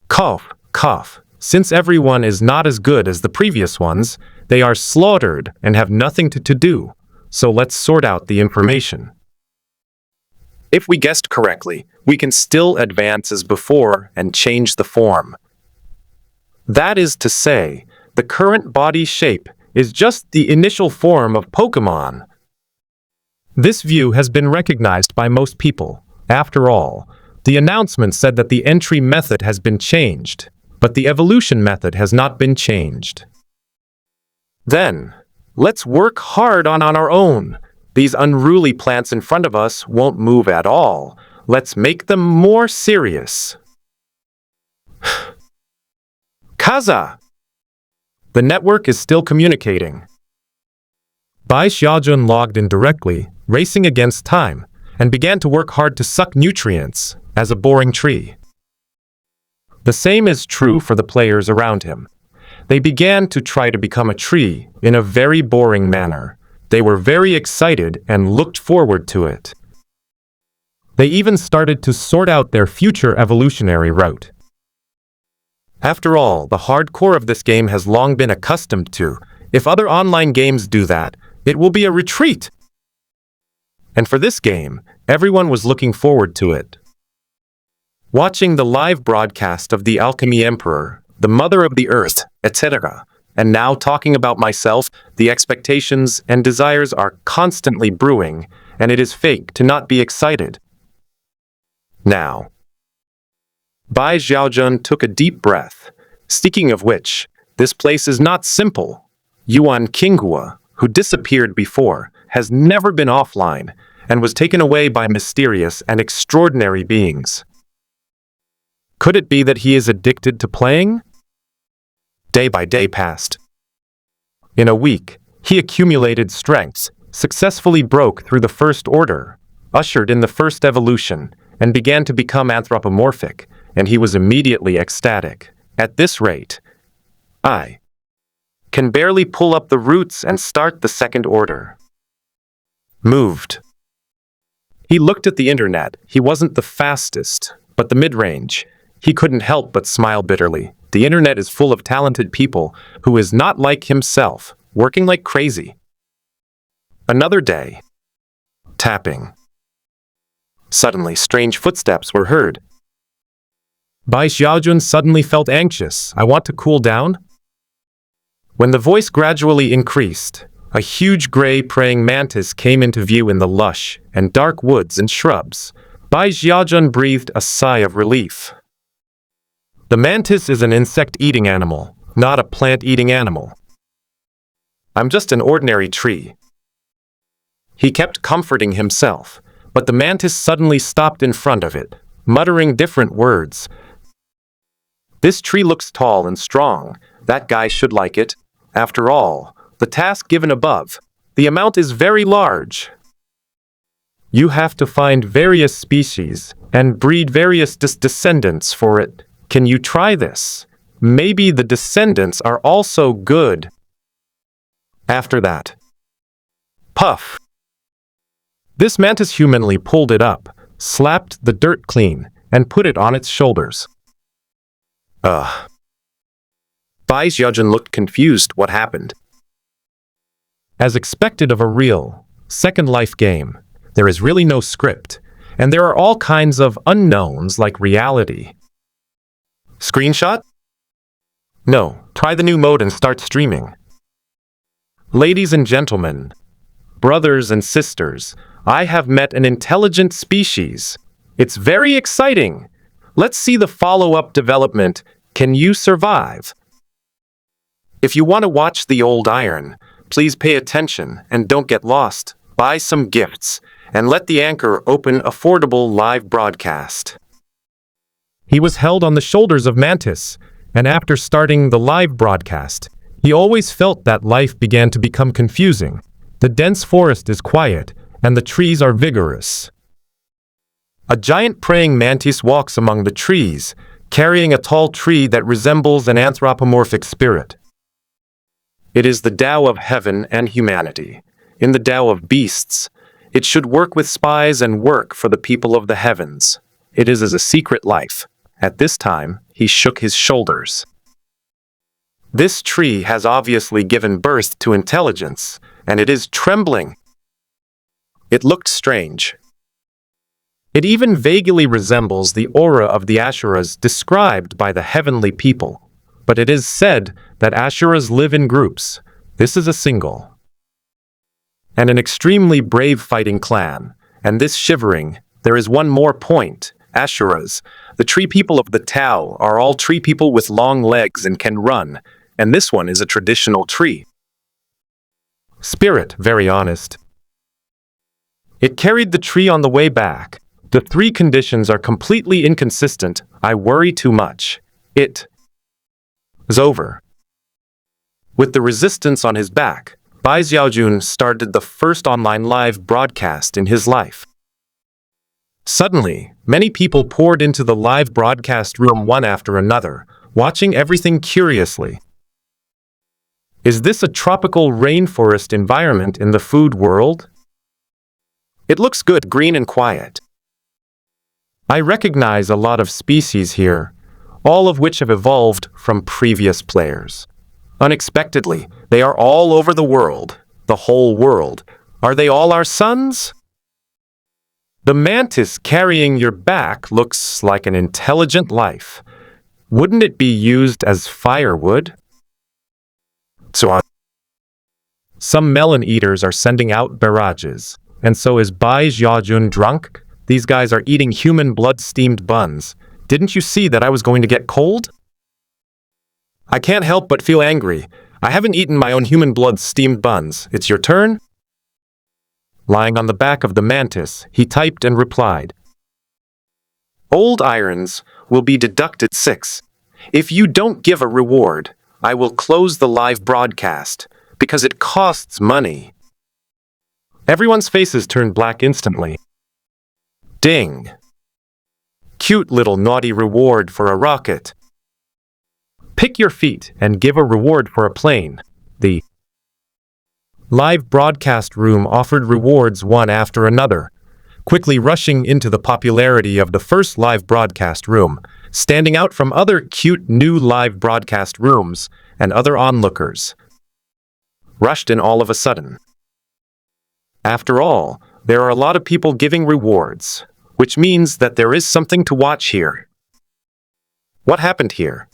Cough, cough. Since everyone is not as good as the previous ones, they are slaughtered and have nothing to do, so let's sort out the information. If we guessed correctly, we can still advance as before and change the form. That is to say, the current body shape is just the initial form of Pokemon. This view has been recognized by most people. After all, the announcement said that the entry method has been changed, but the evolution method has not been changed. Then, let's work hard on our own. These unruly plants in front of us won't move at all. Let's make them more serious. Kaza! The network is still communicating. Bai Xiaojun logged in directly, racing against time, and began to work hard to suck nutrients as a boring tree. The same is true for the players around him. They began to try to become a tree in a very boring manner. They were very excited and looked forward to it. They even started to sort out their future evolutionary route. After all, the hardcore of this game has long been accustomed to. If other online games do that, it will be a retreat. And for this game, everyone was looking forward to it. Watching the live broadcast of the Alchemy Emperor, the Mother of the Earth, etc., and now talking about myself, the expectations and desires are constantly brewing, and it is fake to not be excited. Now, Bai Xiaojun took a deep breath. Speaking of which, this place is not simple. Yuan Qinghua, who disappeared before, has never been offline, and was taken away by mysterious and extraordinary beings. Could it be that he is addicted to playing? Day by day passed. In a week, he accumulated strengths, successfully broke through the first order. ushered in the first evolution, and began to become anthropomorphic, and he was immediately ecstatic. At this rate, I can barely pull up the roots and start the second order. Moved. He looked at the internet. He wasn't the fastest, but the mid-range. He couldn't help but smile bitterly. The internet is full of talented people who is not like himself, working like crazy. Another day. Tapping. Suddenly, strange footsteps were heard. Bai Xiaojun suddenly felt anxious. I want to cool down? When the voice gradually increased, a huge gray praying mantis came into view in the lush and dark woods and shrubs. Bai Xiaojun breathed a sigh of relief. The mantis is an insect-eating animal, not a plant-eating animal. I'm just an ordinary tree. He kept comforting himself, but the mantis suddenly stopped in front of it, muttering different words. This tree looks tall and strong. That guy should like it. After all, the task given above, the amount is very large. You have to find various species and breed various descendants for it. Can you try this? Maybe the descendants are also good. After that. Puff. This mantis humanly pulled it up, slapped the dirt clean, and put it on its shoulders. Bai Xiaojun looked confused. What happened? As expected of a real Second Life game, there is really no script, and there are all kinds of unknowns like reality. Screenshot? No, try the new mode and start streaming. Ladies and gentlemen, brothers and sisters, I have met an intelligent species. It's very exciting. Let's see the follow-up development. Can you survive? If you want to watch the old iron, please pay attention and don't get lost. Buy some gifts and let the anchor open affordable live broadcast. He was held on the shoulders of Mantis, and after starting the live broadcast, he always felt that life began to become confusing. The dense forest is quiet, and the trees are vigorous. A giant praying mantis walks among the trees, carrying a tall tree that resembles an anthropomorphic spirit. It is the Tao of heaven and humanity. In the Tao of beasts, it should work with spies and work for the people of the heavens. It is as a secret life. At this time, he shook his shoulders. This tree has obviously given birth to intelligence, and it is trembling. It looked strange. It even vaguely resembles the aura of the Asuras described by the heavenly people. But it is said that Asuras live in groups. This is a single and an extremely brave fighting clan. And this shivering, there is one more point. Asuras, the tree people of the Tao, are all tree people with long legs and can run, and this one is a traditional tree. Spirit, very honest. It carried the tree on the way back. The three conditions are completely inconsistent. I worry too much. It is over. With the resistance on his back, Bai Xiaojun started the first online live broadcast in his life. Suddenly, many people poured into the live broadcast room one after another, watching everything curiously. Is this a tropical rainforest environment in the food world? It looks good, green and quiet. I recognize a lot of species here, all of which have evolved from previous players. Unexpectedly, they are all over the world, the whole world. Are they all our sons? The mantis carrying your back looks like an intelligent life. Wouldn't it be used as firewood? Some melon eaters are sending out barrages, and so is Bai Xiaojun drunk? These guys are eating human blood-steamed buns. Didn't you see that I was going to get cold? I can't help but feel angry. I haven't eaten my own human blood-steamed buns. It's your turn? Lying on the back of the mantis, he typed and replied. Old irons will be deducted 6. If you don't give a reward, I will close the live broadcast, because it costs money. Everyone's faces turned black instantly. Ding! Cute little naughty reward for a rocket. Pick your feet and give a reward for a plane. The live broadcast room offered rewards one after another, quickly rushing into the popularity of the first live broadcast room, standing out from other cute new live broadcast rooms and other onlookers. Rushed in all of a sudden. After all, there are a lot of people giving rewards, which means that there is something to watch here. What happened here?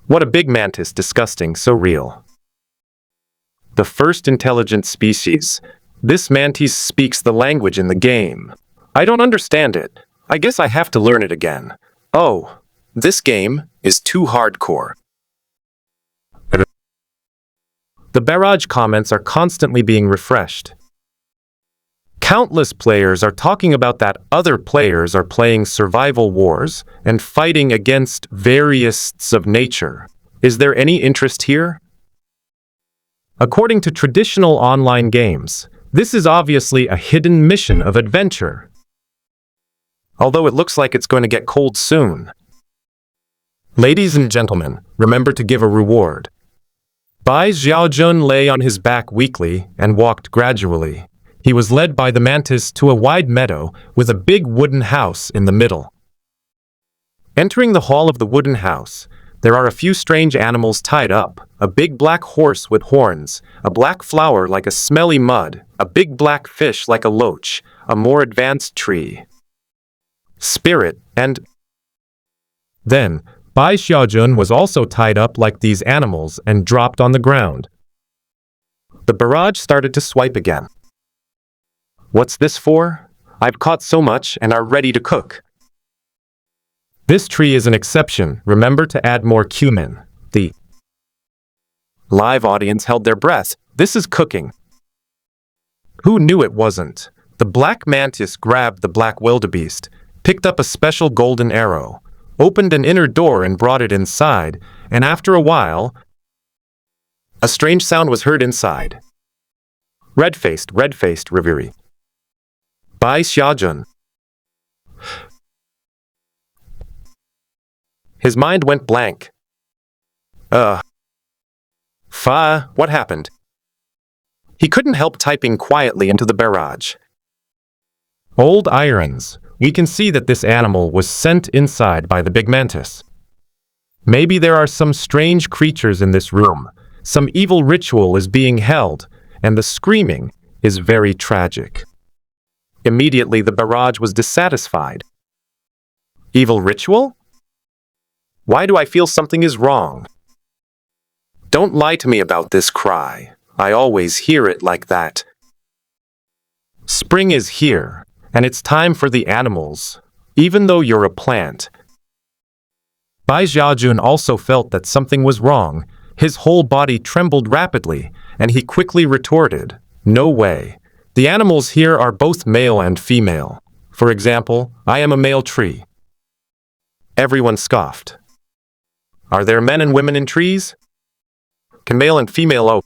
What a big mantis, disgusting, so real. The first intelligent species. This mantis speaks the language in the game. I don't understand it. I guess I have to learn it again. Oh, this game is too hardcore. The barrage comments are constantly being refreshed. Countless players are talking about that other players are playing survival wars and fighting against variouses of nature. Is there any interest here? According to traditional online games, this is obviously a hidden mission of adventure. Although it looks like it's going to get cold soon. Ladies and gentlemen, remember to give a reward. Bai Xiaojun lay on his back weakly and walked gradually. He was led by the mantis to a wide meadow with a big wooden house in the middle. Entering the hall of the wooden house, there are a few strange animals tied up, a big black horse with horns, a black flower like a smelly mud, a big black fish like a loach, a more advanced tree, spirit, and... Then, Bai Xiaojun was also tied up like these animals and dropped on the ground. The barrage started to swipe again. What's this for? I've caught so much and are ready to cook. This tree is an exception. Remember to add more cumin. The live audience held their breath. This is cooking. Who knew it wasn't? The black mantis grabbed the black wildebeest, picked up a special golden arrow, opened an inner door and brought it inside, and after a while, a strange sound was heard inside. Red-faced, Riveri. Bai Xiaojun. His mind went blank. What happened? He couldn't help typing quietly into the barrage. Old irons. We can see that this animal was sent inside by the big mantis. Maybe there are some strange creatures in this room. Some evil ritual is being held, and the screaming is very tragic. Immediately the barrage was dissatisfied. Evil ritual? Why do I feel something is wrong? Don't lie to me about this cry. I always hear it like that. Spring is here, and it's time for the animals, even though you're a plant. Bai Xiaojun also felt that something was wrong. His whole body trembled rapidly, and he quickly retorted, "No way. The animals here are both male and female. For example, I am a male tree." Everyone scoffed. Are there men and women in trees? Can male and female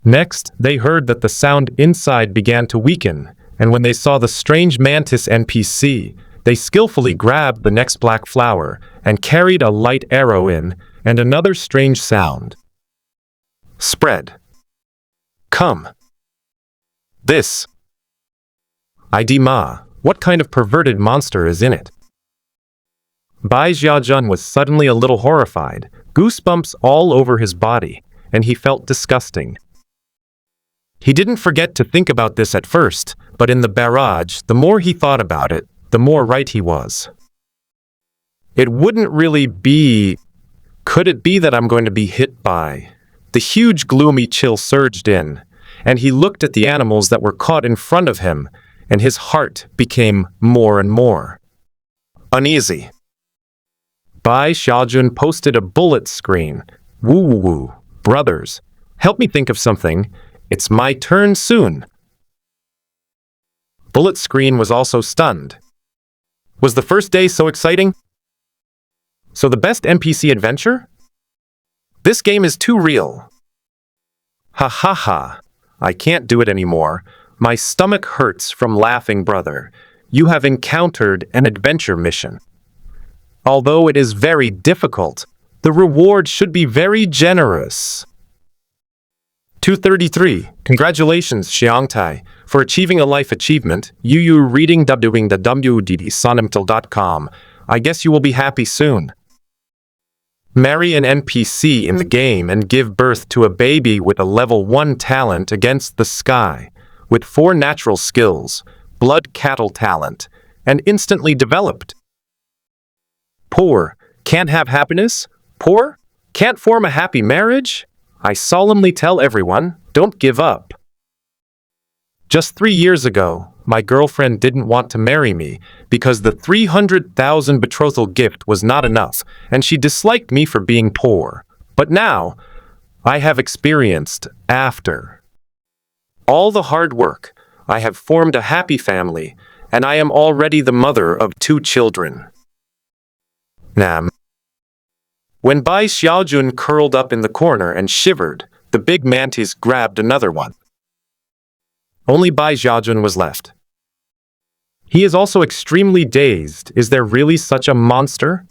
Next, they heard that the sound inside began to weaken, and when they saw the strange mantis NPC, they skillfully grabbed the next black flower and carried a light arrow in, and another strange sound. Spread. Come. This. ID Ma, what kind of perverted monster is in it? Bai Xiaojun was suddenly a little horrified, goosebumps all over his body, and he felt disgusting. He didn't forget to think about this at first, but in the barrage, the more he thought about it, the more right he was. It wouldn't really be... Could it be that I'm going to be hit by... The huge gloomy chill surged in, and he looked at the animals that were caught in front of him, and his heart became more and more uneasy. Bai Xiaojun posted a bullet screen. Woo, brothers, help me think of something. It's my turn soon. Bullet screen was also stunned. Was the first day so exciting? So the best NPC adventure? This game is too real. Ha ha ha. I can't do it anymore. My stomach hurts from laughing, brother. You have encountered an adventure mission. Although it is very difficult, the reward should be very generous. 233. Congratulations, Xiangtai, for achieving a life achievement. You reading doing the www.sonimtal.com. I guess you will be happy soon. Marry an NPC in the game and give birth to a baby with a level 1 talent against the sky, with 4 natural skills, blood cattle talent, and instantly developed. Poor, can't have happiness? Poor, can't form a happy marriage? I solemnly tell everyone, don't give up. Just 3 years ago, my girlfriend didn't want to marry me because the 300,000 betrothal gift was not enough, and she disliked me for being poor. But now, I have experienced after all the hard work, I have formed a happy family, and I am already the mother of 2 children. Nam. When Bai Xiaojun curled up in the corner and shivered, the big mantis grabbed another one. Only Bai Xiaojun was left. He is also extremely dazed. Is there really such a monster?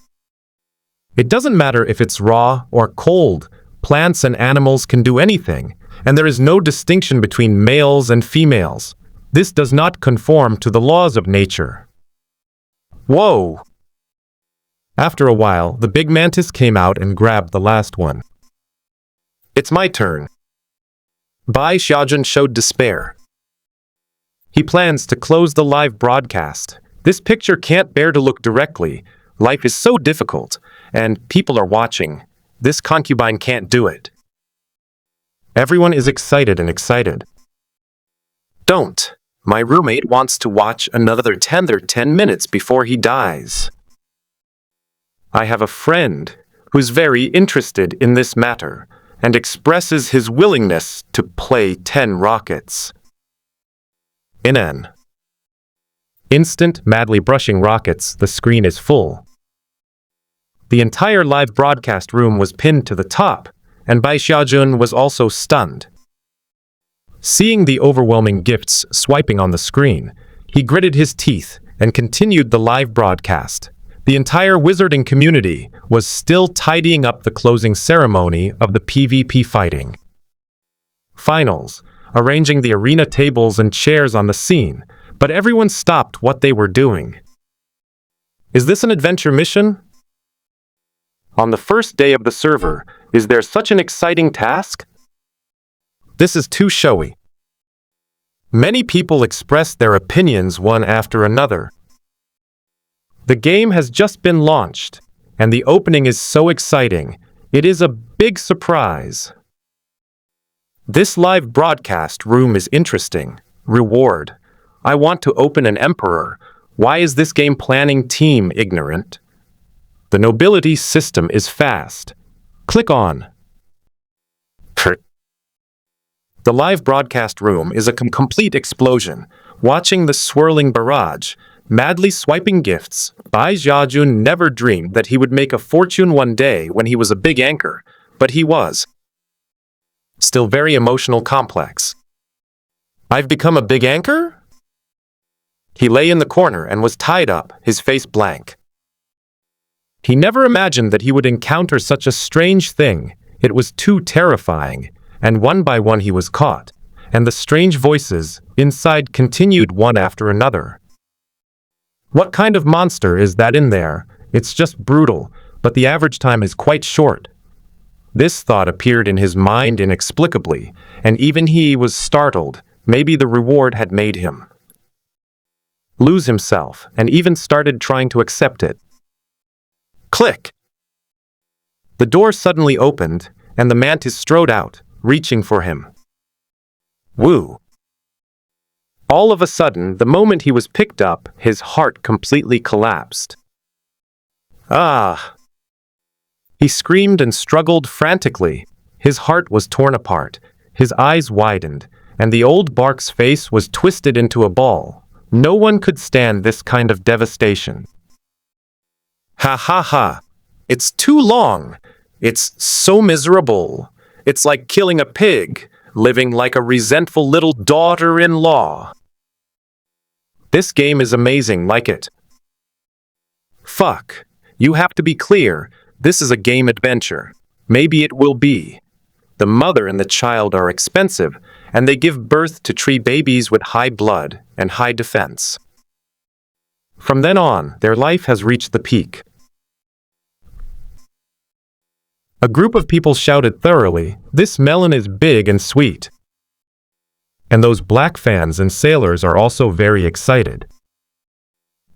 It doesn't matter if it's raw or cold. Plants and animals can do anything, and there is no distinction between males and females. This does not conform to the laws of nature. Whoa! After a while, the big mantis came out and grabbed the last one. It's my turn. Bai Xiaojun showed despair. He plans to close the live broadcast. This picture can't bear to look directly. Life is so difficult, and people are watching. This concubine can't do it. Everyone is excited and excited. Don't. My roommate wants to watch another 10 minutes before he dies. I have a friend who's very interested in this matter and expresses his willingness to play 10 rockets. In an instant, madly brushing rockets, the screen is full. The entire live broadcast room was pinned to the top, and Bai Xiaojun was also stunned. Seeing the overwhelming gifts swiping on the screen, he gritted his teeth and continued the live broadcast. The entire wizarding community was still tidying up the closing ceremony of the PvP fighting finals, arranging the arena tables and chairs on the scene, but everyone stopped what they were doing. Is this an adventure mission? On the first day of the server, is there such an exciting task? This is too showy. Many people expressed their opinions one after another. The game has just been launched, and the opening is so exciting. It is a big surprise. This live broadcast room is interesting. Reward. I want to open an emperor. Why is this game planning team ignorant? The nobility system is fast. Click on. The live broadcast room is a complete explosion. Watching the swirling barrage, madly swiping gifts, Bai Xiaojun never dreamed that he would make a fortune one day when he was a big anchor, but he was. Still very emotional complex. I've become a big anchor? He lay in the corner and was tied up, his face blank. He never imagined that he would encounter such a strange thing. It was too terrifying, and one by one he was caught, and the strange voices inside continued one after another. What kind of monster is that in there? It's just brutal, but the average time is quite short. This thought appeared in his mind inexplicably, and even he was startled. Maybe the reward had made him lose himself, and even started trying to accept it. Click! The door suddenly opened, and the mantis strode out, reaching for him. Woo! All of a sudden, the moment he was picked up, his heart completely collapsed. Ah! He screamed and struggled frantically. His heart was torn apart, his eyes widened, and the old Bark's face was twisted into a ball. No one could stand this kind of devastation. Ha ha ha! It's too long! It's so miserable! It's like killing a pig! living like a resentful little daughter-in-law. This game is amazing, like it. Fuck. You have to be clear, this is a game adventure. Maybe it will be. The mother and the child are expensive, and they give birth to 3 babies with high blood and high defense. From then on, their life has reached the peak. A group of people shouted thoroughly, "This melon is big and sweet." And those black fans and sailors are also very excited.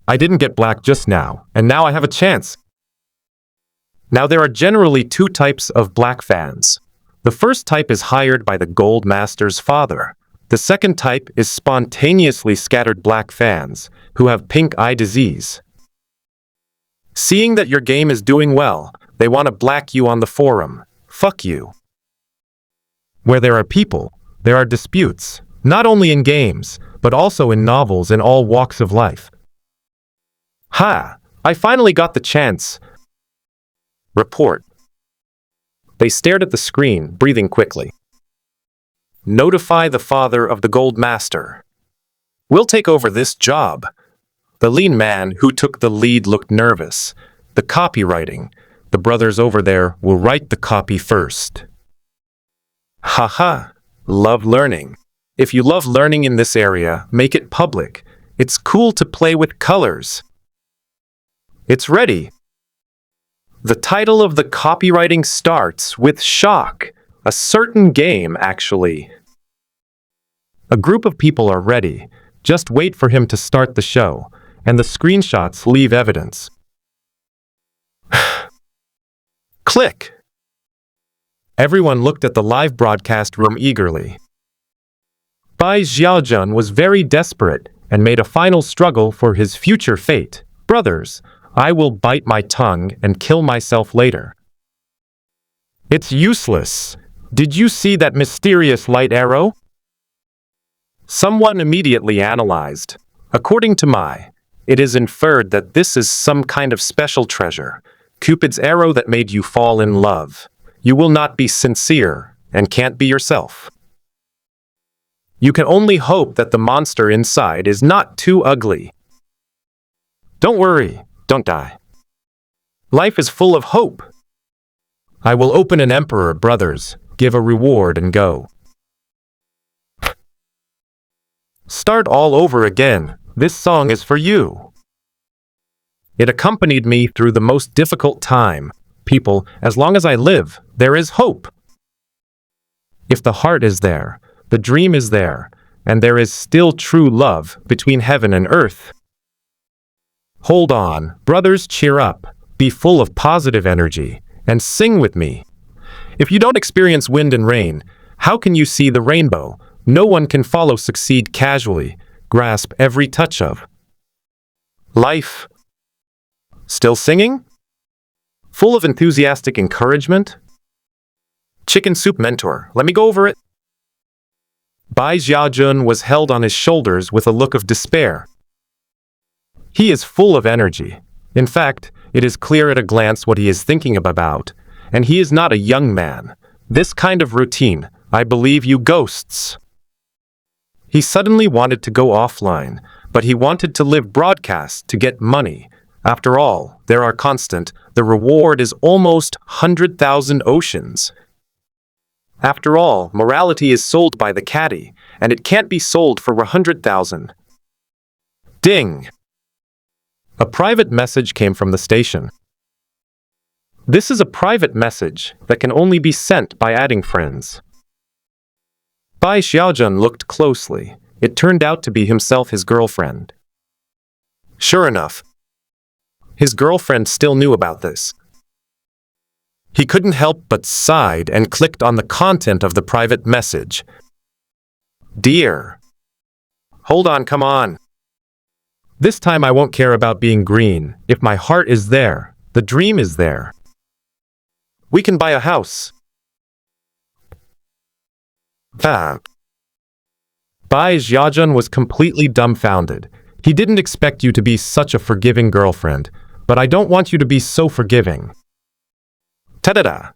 I didn't get black just now, and now I have a chance. Now there are generally 2 types of black fans. The first type is hired by the Gold Master's father. The second type is spontaneously scattered black fans who have pink eye disease. Seeing that your game is doing well, they want to black you on the forum. Fuck you. Where there are people, there are disputes, not only in games, but also in novels in all walks of life. Ha! I finally got the chance. Report. They stared at the screen, breathing quickly. Notify the father of the Gold Master. We'll take over this job. The lean man who took the lead looked nervous. The copywriting. The brothers over there will write the copy first. Haha. Love learning. If you love learning in this area, make it public. It's cool to play with colors. It's ready. The title of the copywriting starts with shock. A certain game, actually. A group of people are ready. Just wait for him to start the show, and the screenshots leave evidence. Click! Everyone looked at the live broadcast room eagerly. Bai Xiaojun was very desperate and made a final struggle for his future fate. Brothers, I will bite my tongue and kill myself later. It's useless. Did you see that mysterious light arrow? Someone immediately analyzed. According to Mai, it is inferred that this is some kind of special treasure. Cupid's arrow that made you fall in love. You will not be sincere and can't be yourself. You can only hope that the monster inside is not too ugly. Don't worry, don't die. Life is full of hope. I will open an emperor, brothers, give a reward and go. Start all over again. This song is for you. It accompanied me through the most difficult time. People, as long as I live, there is hope. If the heart is there, the dream is there, and there is still true love between heaven and earth. Hold on, brothers, cheer up, be full of positive energy, and sing with me. If you don't experience wind and rain, how can you see the rainbow? No one can follow succeed casually, grasp every touch of life. Still singing? Full of enthusiastic encouragement? Chicken soup mentor, let me go over it. Bai Xiaojun was held on his shoulders with a look of despair. He is full of energy. In fact, it is clear at a glance what he is thinking about, and he is not a young man. This kind of routine, I believe you ghosts. He suddenly wanted to go offline, but he wanted to live broadcast to get money. After all, there are constant, the reward is almost 100,000 oceans. After all, morality is sold by the caddy, and it can't be sold for 100,000. Ding! A private message came from the station. This is a private message that can only be sent by adding friends. Bai Xiaojun looked closely. It turned out to be himself his girlfriend. Sure enough, his girlfriend still knew about this. He couldn't help but sighed and clicked on the content of the private message. Dear. Hold on, come on. This time I won't care about being green. If my heart is there, the dream is there. We can buy a house. Bai Xiaojun was completely dumbfounded. He didn't expect you to be such a forgiving girlfriend, but I don't want you to be so forgiving. Ta-da-da!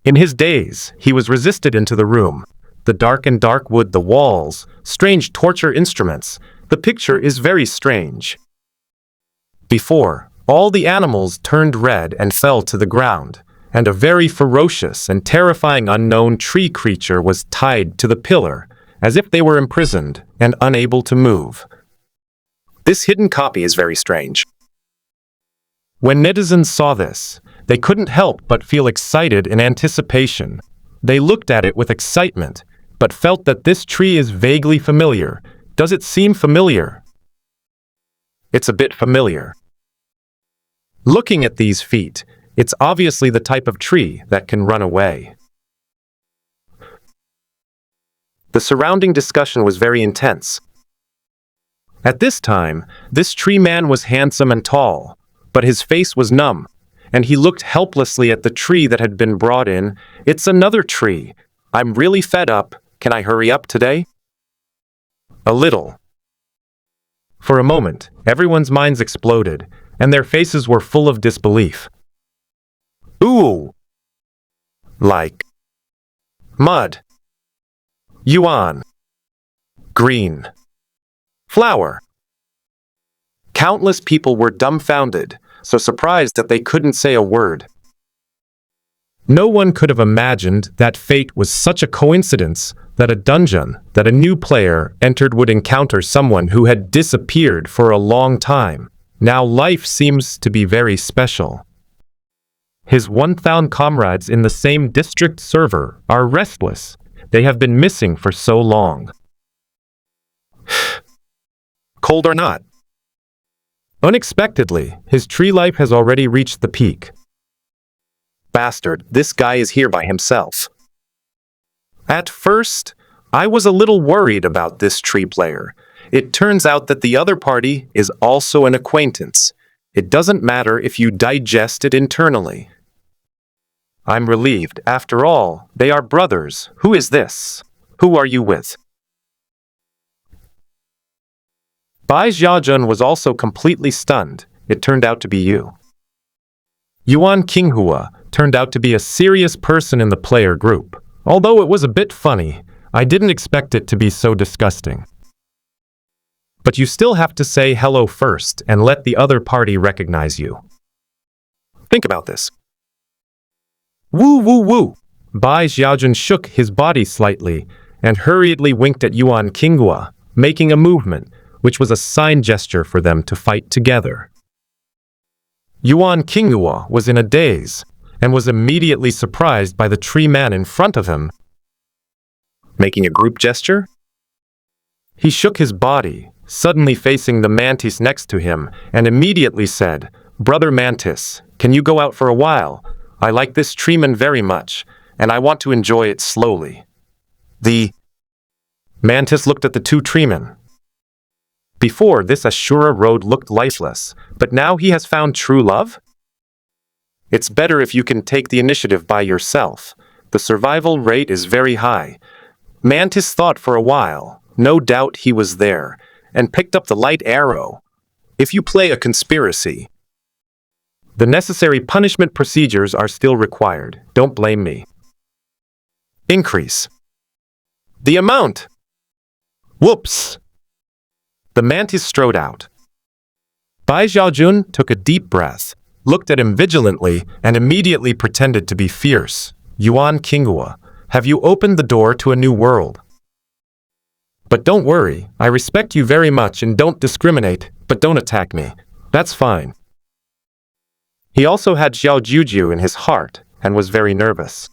In his daze, he was resisted into the room. The dark wood, the walls, strange torture instruments. The picture is very strange. Before, all the animals turned red and fell to the ground, and a very ferocious and terrifying unknown tree creature was tied to the pillar, as if they were imprisoned and unable to move. This hidden copy is very strange. When netizens saw this, they couldn't help but feel excited in anticipation. They looked at it with excitement, but felt that this tree is vaguely familiar. Does it seem familiar? It's a bit familiar. Looking at these feet, it's obviously the type of tree that can run away. The surrounding discussion was very intense. At this time, this tree man was handsome and tall, but his face was numb, and he looked helplessly at the tree that had been brought in. It's another tree. I'm really fed up. Can I hurry up today? A little. For a moment, everyone's minds exploded, and their faces were full of disbelief. Ooh! Like mud. Yuan. Green. Flower. Countless people were dumbfounded, so surprised that they couldn't say a word. No one could have imagined that fate was such a coincidence that a dungeon that a new player entered would encounter someone who had disappeared for a long time. Now life seems to be very special. His 1,000 comrades in the same district server are restless. They have been missing for so long. Cold or not? Unexpectedly, his tree life has already reached the peak. Bastard, this guy is here by himself. At first, I was a little worried about this tree player. It turns out that the other party is also an acquaintance. It doesn't matter if you digest it internally. I'm relieved. After all, they are brothers. Who is this? Who are you with? Bai Xiaojun was also completely stunned. It turned out to be you. Yuan Qinghua turned out to be a serious person in the player group. Although it was a bit funny, I didn't expect it to be so disgusting. But you still have to say hello first and let the other party recognize you. Think about this. Woo woo woo! Bai Xiaojun shook his body slightly and hurriedly winked at Yuan Qinghua, making a movement, which was a sign gesture for them to fight together. Yuan Qinghua was in a daze and was immediately surprised by the tree man in front of him. Making a group gesture? He shook his body, suddenly facing the mantis next to him, and immediately said, "Brother Mantis, can you go out for a while? I like this treeman very much, and I want to enjoy it slowly." The Mantis looked at the two treemen. Before, this Ashura road looked lifeless, but now he has found true love? It's better if you can take the initiative by yourself. The survival rate is very high. Mantis thought for a while. No doubt he was there, and picked up the light arrow. If you play a conspiracy, the necessary punishment procedures are still required. Don't blame me. Increase the amount. Whoops! The mantis strode out. Bai Xiaojun took a deep breath, looked at him vigilantly, and immediately pretended to be fierce. Yuan Qinghua, have you opened the door to a new world? But don't worry, I respect you very much and don't discriminate, but don't attack me. That's fine. He also had Xiao Juju in his heart and was very nervous.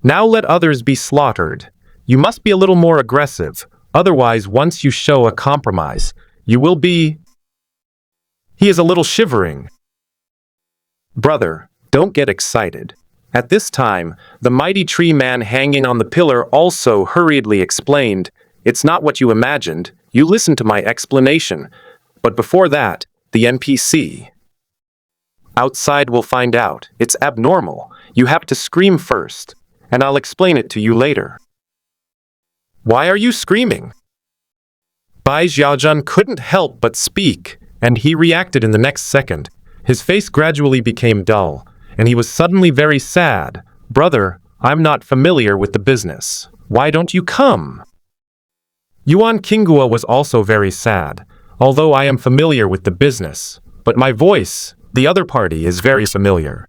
Now let others be slaughtered. You must be a little more aggressive, otherwise once you show a compromise, you will be... He is a little shivering. Brother, don't get excited. At this time, the mighty tree man hanging on the pillar also hurriedly explained, "It's not what you imagined. You listened to my explanation. But before that, the NPC outside will find out. It's abnormal. You have to scream first, and I'll explain it to you later." Why are you screaming? Bai Xiaojun couldn't help but speak, and he reacted in the next second. His face gradually became dull, and he was suddenly very sad. "Brother, I'm not familiar with the business. Why don't you come?" Yuan Kingua was also very sad. "Although I am familiar with the business, but my voice, the other party, is very familiar."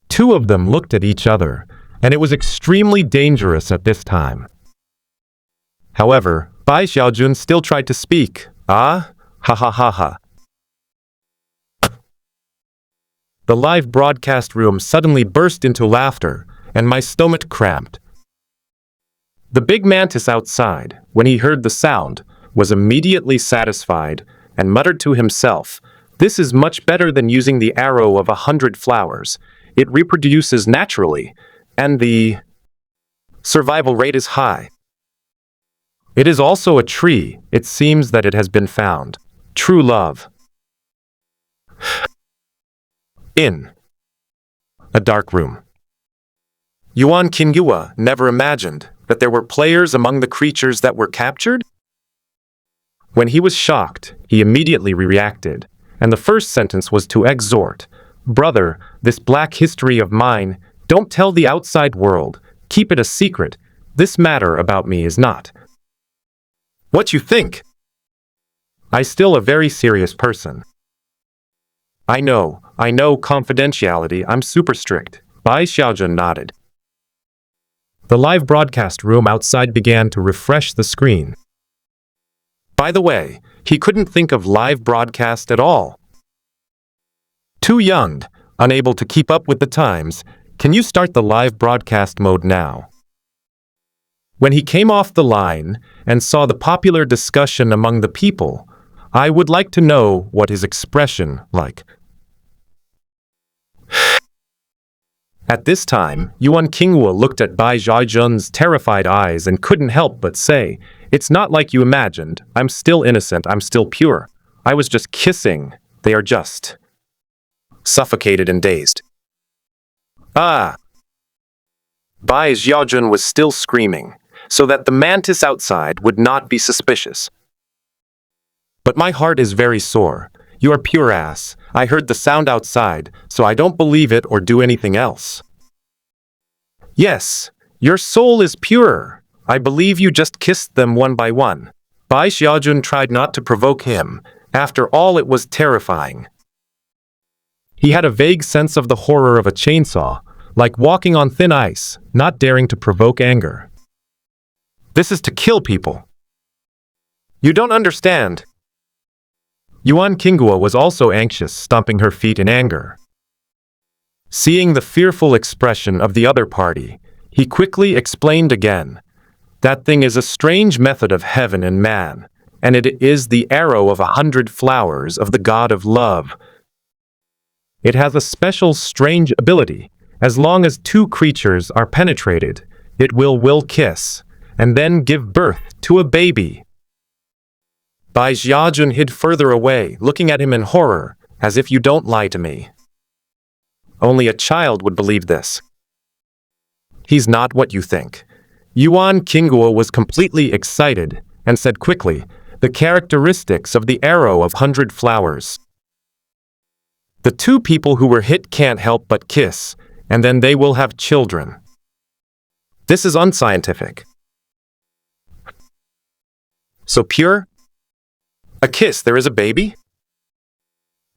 Two of them looked at each other, and it was extremely dangerous at this time. However, Bai Xiaojun still tried to speak. "Ah? Ha ha ha ha." The live broadcast room suddenly burst into laughter, and my stomach cramped. The big mantis outside, when he heard the sound, was immediately satisfied and muttered to himself, "This is much better than using the arrow of 100 flowers. It reproduces naturally, and the survival rate is high. It is also a tree. It seems that it has been found. True love." In a dark room, Yuan Qinghua never imagined that there were players among the creatures that were captured. When he was shocked, he immediately reacted, and the first sentence was to exhort, "Brother, this black history of mine, don't tell the outside world. Keep it a secret. This matter about me is not what you think. I still a very serious person. I know confidentiality, I'm super strict." Bai Xiaojun nodded. The live broadcast room outside began to refresh the screen. By the way, he couldn't think of live broadcast at all. Too young, unable to keep up with the times. Can you start the live broadcast mode now? When he came off the line and saw the popular discussion among the people, I would like to know what his expression like. At this time, Yuan Qinghua looked at Bai Xiaojun's terrified eyes and couldn't help but say, "It's not like you imagined. I'm still innocent. I'm still pure. I was just kissing. They are just suffocated and dazed." "Ah!" Bai Xiaojun was still screaming, so that the mantis outside would not be suspicious. "But my heart is very sore. You are pure ass. I heard the sound outside, so I don't believe it or do anything else." "Yes, your soul is pure. I believe you just kissed them one by one." Bai Xiaojun tried not to provoke him. After all, it was terrifying. He had a vague sense of the horror of a chainsaw, like walking on thin ice, not daring to provoke anger. "This is to kill people. You don't understand." Yuan Qinghua was also anxious, stomping her feet in anger. Seeing the fearful expression of the other party, he quickly explained again, "That thing is a strange method of heaven and man, and it is the arrow of 100 flowers of the god of love. It has a special strange ability. As long as two creatures are penetrated, it will kiss, and then give birth to a baby." Bai Xiaojun hid further away, looking at him in horror, as if "You don't lie to me. Only a child would believe this. He's not what you think." Yuan Qinghua was completely excited and said quickly, "The characteristics of the arrow of 100 flowers. The two people who were hit can't help but kiss, and then they will have children. This is unscientific. So pure? A kiss, there is a baby?"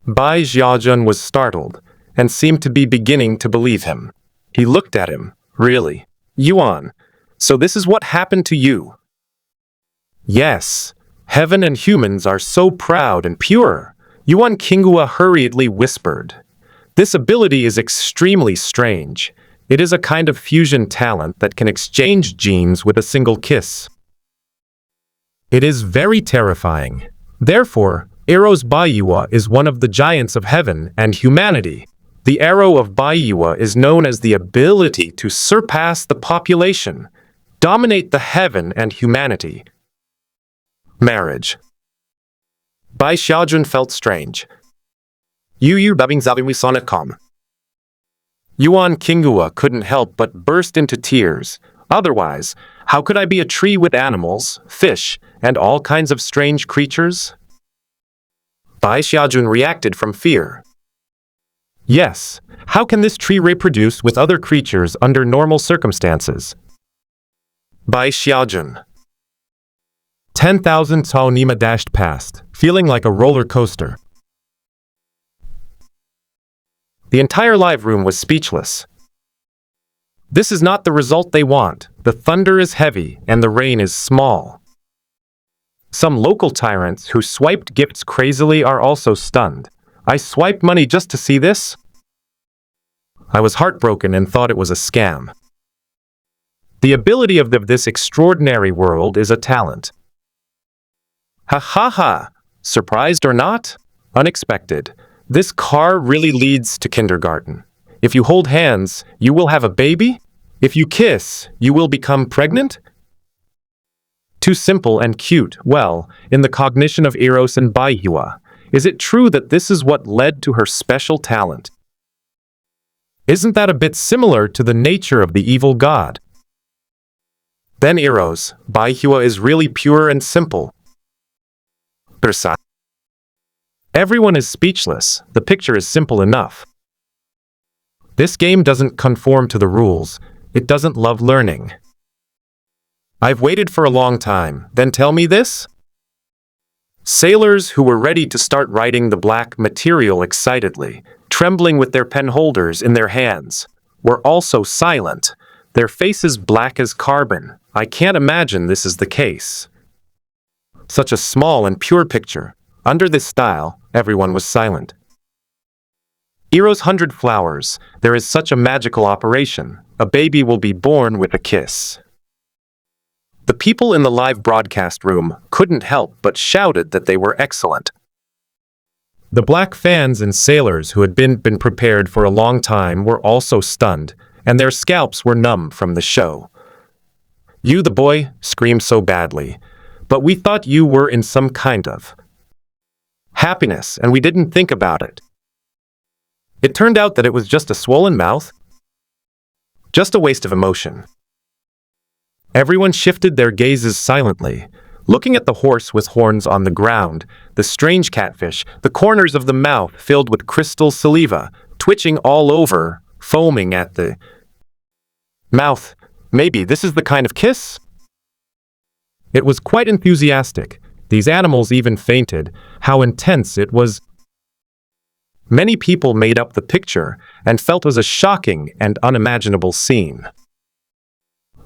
Bai Xiaojun was startled and seemed to be beginning to believe him. He looked at him. "Really? Yuan, so this is what happened to you?" "Yes. Heaven and humans are so proud and pure," Yuan Qinghua hurriedly whispered. "This ability is extremely strange. It is a kind of fusion talent that can exchange genes with a single kiss. It is very terrifying. Therefore, Eros Baiyiwa is one of the giants of heaven and humanity. The arrow of Baiyiwa is known as the ability to surpass the population, dominate the heaven and humanity. Marriage." Bai Xiaojun felt strange. Yuan Qinghua couldn't help but burst into tears. Otherwise, how could I be a tree with animals, fish, and all kinds of strange creatures? Bai Xiaojun reacted from fear. Yes, how can this tree reproduce with other creatures under normal circumstances? By Xiaojun. 10,000 Cao Nima dashed past, feeling like a roller coaster. The entire live room was speechless. This is not the result they want. The thunder is heavy and the rain is small. Some local tyrants who swiped gifts crazily are also stunned. I swiped money just to see this? I was heartbroken and thought it was a scam. The ability of this extraordinary world is a talent. Ha ha ha! Surprised or not? Unexpected. This car really leads to kindergarten. If you hold hands, you will have a baby? If you kiss, you will become pregnant? Too simple and cute. Well, in the cognition of Eros and Baihua, is it true that this is what led to her special talent? Isn't that a bit similar to the nature of the evil god? Then Eros, Baihua is really pure and simple. Persa. Everyone is speechless. The picture is simple enough. This game doesn't conform to the rules. It doesn't love learning. I've waited for a long time. Then tell me this? Sailors who were ready to start writing the black material excitedly, trembling with their pen holders in their hands, were also silent, their faces black as carbon. I can't imagine this is the case. Such a small and pure picture. Under this style, everyone was silent. Eros 100 flowers. There is such a magical operation. A baby will be born with a kiss. The people in the live broadcast room couldn't help but shouted that they were excellent. The black fans and sailors who had been prepared for a long time were also stunned, and their scalps were numb from the show. You, the boy, screamed so badly, but we thought you were in some kind of happiness, and we didn't think about it. It turned out that it was just a swollen mouth, just a waste of emotion. Everyone shifted their gazes silently, looking at the horse with horns on the ground, the strange catfish, the corners of the mouth filled with crystal saliva, twitching all over, foaming at the mouth. Maybe this is the kind of kiss? It was quite enthusiastic. These animals even fainted. How intense it was. Many people made up the picture and felt it was a shocking and unimaginable scene.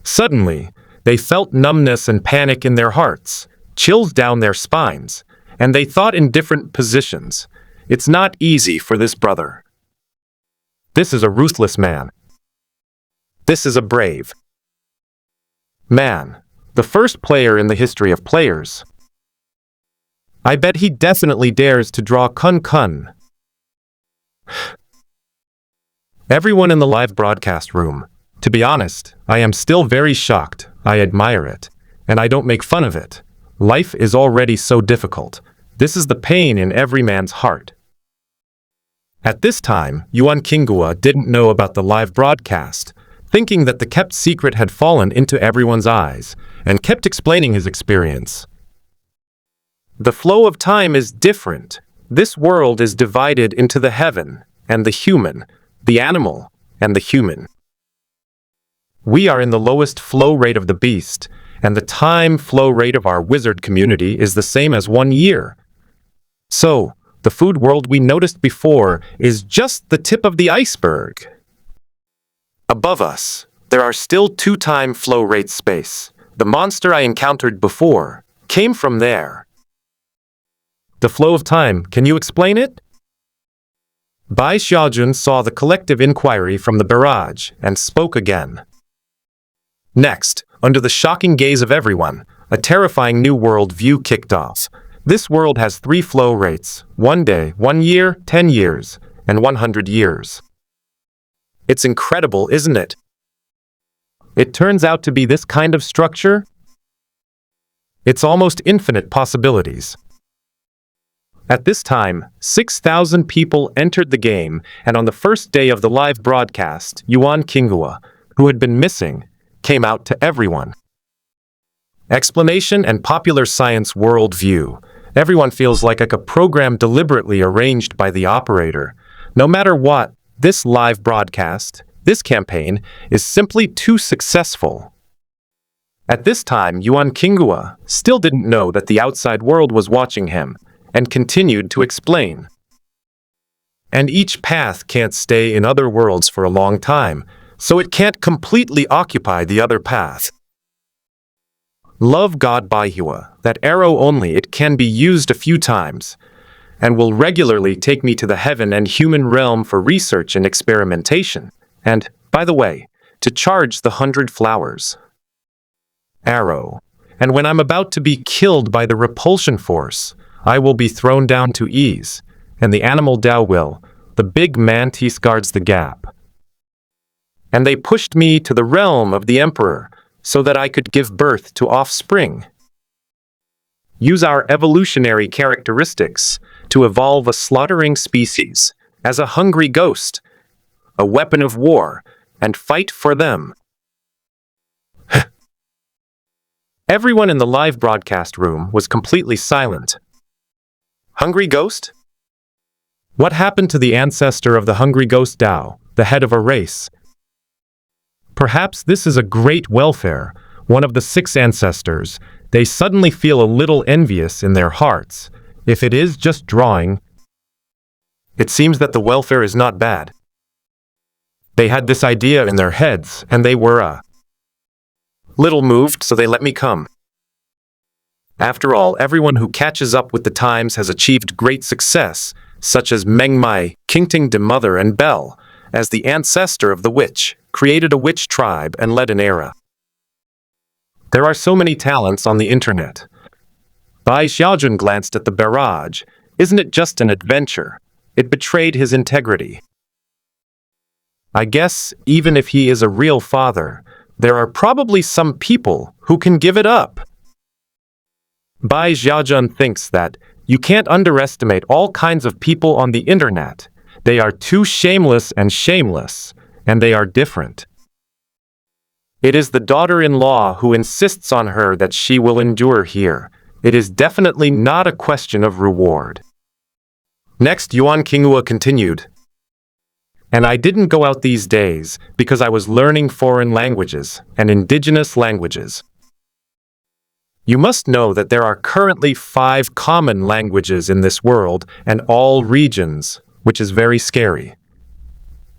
Suddenly, they felt numbness and panic in their hearts, chills down their spines, and they thought in different positions. It's not easy for this brother. This is a ruthless man. This is a brave man. The first player in the history of players. I bet he definitely dares to draw kun. Everyone in the live broadcast room. To be honest, I am still very shocked. I admire it, and I don't make fun of it. Life is already so difficult. This is the pain in every man's heart. At this time, Yuan Qinghua didn't know about the live broadcast, thinking that the kept secret had fallen into everyone's eyes, and kept explaining his experience. The flow of time is different. This world is divided into the heaven and the human, the animal and the human. We are in the lowest flow rate of the beast, and the time flow rate of our wizard community is the same as 1 year. So, the food world we noticed before is just the tip of the iceberg. Above us, there are still 2 time flow rate space. The monster I encountered before came from there. The flow of time, can you explain it? Bai Xiaojun saw the collective inquiry from the barrage and spoke again. Next, under the shocking gaze of everyone, a terrifying new world view kicked off. This world has 3 flow rates: 1 day, 1 year, 10 years, and 100 years. It's incredible, isn't it? It turns out to be this kind of structure. It's almost infinite possibilities. At this time, 6,000 people entered the game, and on the first day of the live broadcast, Yuan Qinghua, who had been missing, came out to everyone. Explanation and popular science world view. Everyone feels like a program deliberately arranged by the operator. No matter what, this live broadcast, this campaign, is simply too successful. At this time, Yuan Qinghua still didn't know that the outside world was watching him, and continued to explain. And each path can't stay in other worlds for a long time, so it can't completely occupy the other path. Love God Baihua, that arrow only, it can be used a few times, and will regularly take me to the heaven and human realm for research and experimentation, and, by the way, to charge the 100 flowers. Arrow. And when I'm about to be killed by the repulsion force, I will be thrown down to ease, and the animal Tao will. The big mantis guards the gap. And they pushed me to the realm of the emperor, so that I could give birth to offspring. Use our evolutionary characteristics to evolve a slaughtering species, as a hungry ghost, a weapon of war, and fight for them. Everyone in the live broadcast room was completely silent. Hungry ghost? What happened to the ancestor of the hungry ghost Tao, the head of a race? Perhaps this is a great welfare, one of the 6 ancestors. They suddenly feel a little envious in their hearts. If it is just drawing, it seems that the welfare is not bad. They had this idea in their heads, and they were a little moved, so they let me come. After all, everyone who catches up with the times has achieved great success, such as Meng Mai, Qingting de Mother, and Bell, as the ancestor of the witch, created a witch tribe and led an era. There are so many talents on the internet. Bai Xiaojun glanced at the barrage. Isn't it just an adventure? It betrayed his integrity. I guess, even if he is a real father, there are probably some people who can give it up. Bai Xiaojun thinks that you can't underestimate all kinds of people on the internet. They are too shameless, and they are different. It is the daughter-in-law who insists on her that she will endure here. It is definitely not a question of reward. Next, Yuan Qinghua continued. And I didn't go out these days because I was learning foreign languages and indigenous languages. You must know that there are currently 5 common languages in this world and all regions, which is very scary.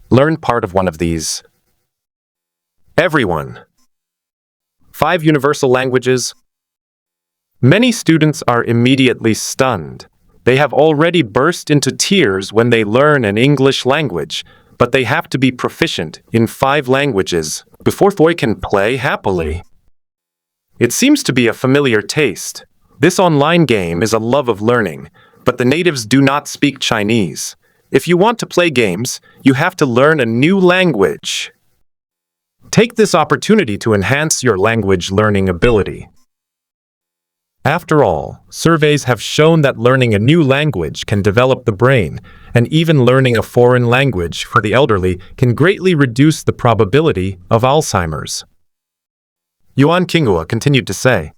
Learn part of one of these. Everyone. 5 universal languages. Many students are immediately stunned. They have already burst into tears when they learn an English language, but they have to be proficient in 5 languages before they can play happily. It seems to be a familiar taste. This online game is a love of learning, but the natives do not speak Chinese. If you want to play games, you have to learn a new language. Take this opportunity to enhance your language learning ability. After all, surveys have shown that learning a new language can develop the brain, and even learning a foreign language for the elderly can greatly reduce the probability of Alzheimer's. Yuan Qinghua continued to say,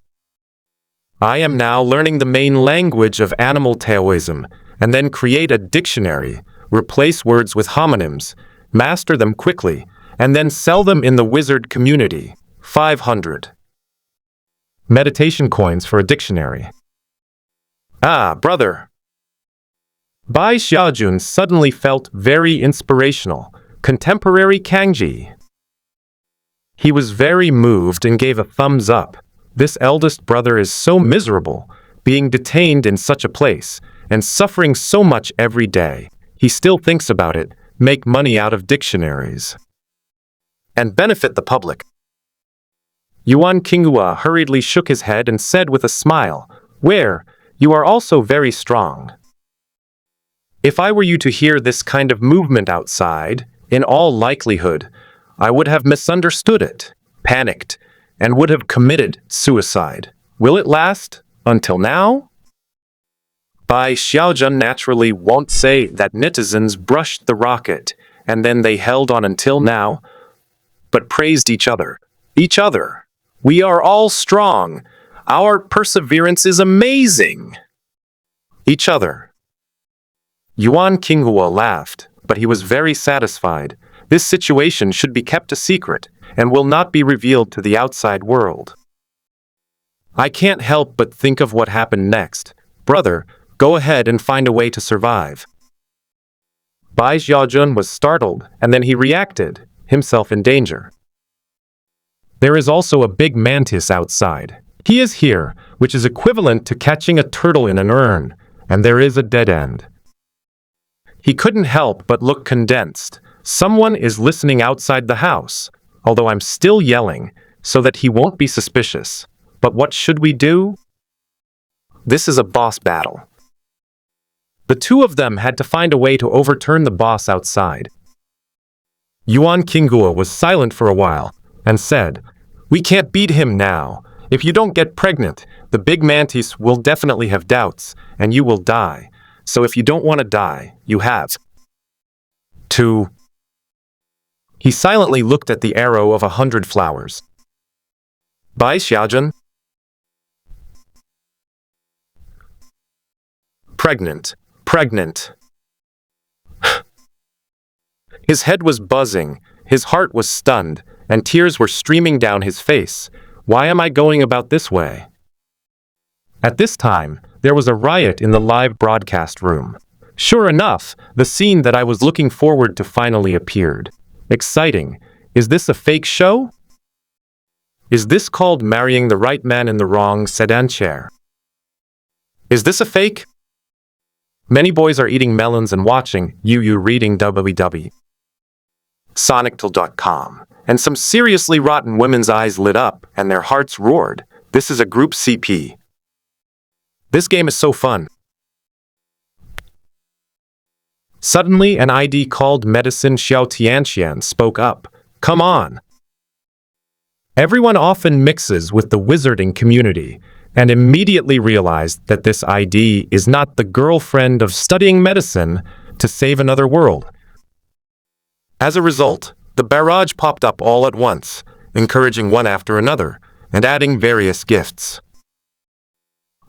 I am now learning the main language of animal Taoism, and then create a dictionary, replace words with homonyms, master them quickly, and then sell them in the wizard community. 500 meditation coins for a dictionary. Ah, brother. Bai Xiaojun suddenly felt very inspirational. Contemporary Kangji. He was very moved and gave a thumbs up. This eldest brother is so miserable, being detained in such a place, and suffering so much every day. He still thinks about it, make money out of dictionaries, and benefit the public. Yuan Qinghua hurriedly shook his head and said with a smile, Where, you are also very strong. If I were you to hear this kind of movement outside, in all likelihood, I would have misunderstood it, panicked, and would have committed suicide. Will it last until now? Bai Xiaojun naturally won't say that netizens brushed the rocket, and then they held on until now, but praised each other. Each other. We are all strong. Our perseverance is amazing. Each other. Yuan Qinghua laughed. but he was very satisfied. This situation should be kept a secret and will not be revealed to the outside world. I can't help but think of what happened next. Brother, go ahead and find a way to survive. Bai Xiaojun was startled, and then he reacted, himself in danger. There is also a big mantis outside. He is here, which is equivalent to catching a turtle in an urn, and there is a dead end. He couldn't help but look condensed. Someone is listening outside the house, although I'm still yelling, so that he won't be suspicious. But what should we do? This is a boss battle. The two of them had to find a way to overturn the boss outside. Yuan Qingguo was silent for a while, and said, "We can't beat him now. If you don't get pregnant, the big mantis will definitely have doubts, and you will die. So if you don't want to die, you have to." He silently looked at the arrow of 100 flowers. Bai Xiaojun? Pregnant. His head was buzzing, his heart was stunned, and tears were streaming down his face. Why am I going about this way? At this time, there was a riot in the live broadcast room. Sure enough, the scene that I was looking forward to finally appeared. Exciting. Is this a fake show? Is this called marrying the right man in the wrong sedan chair? Is this a fake? Many boys are eating melons and watching you reading www.sonictal.com. And some seriously rotten women's eyes lit up and their hearts roared. This is a group CP. This game is so fun. Suddenly, an ID called Medicine Xiao Tianxian spoke up. Come on. Everyone often mixes with the wizarding community and immediately realized that this ID is not the girlfriend of studying medicine to save another world. As a result, the barrage popped up all at once, encouraging one after another, and adding various gifts.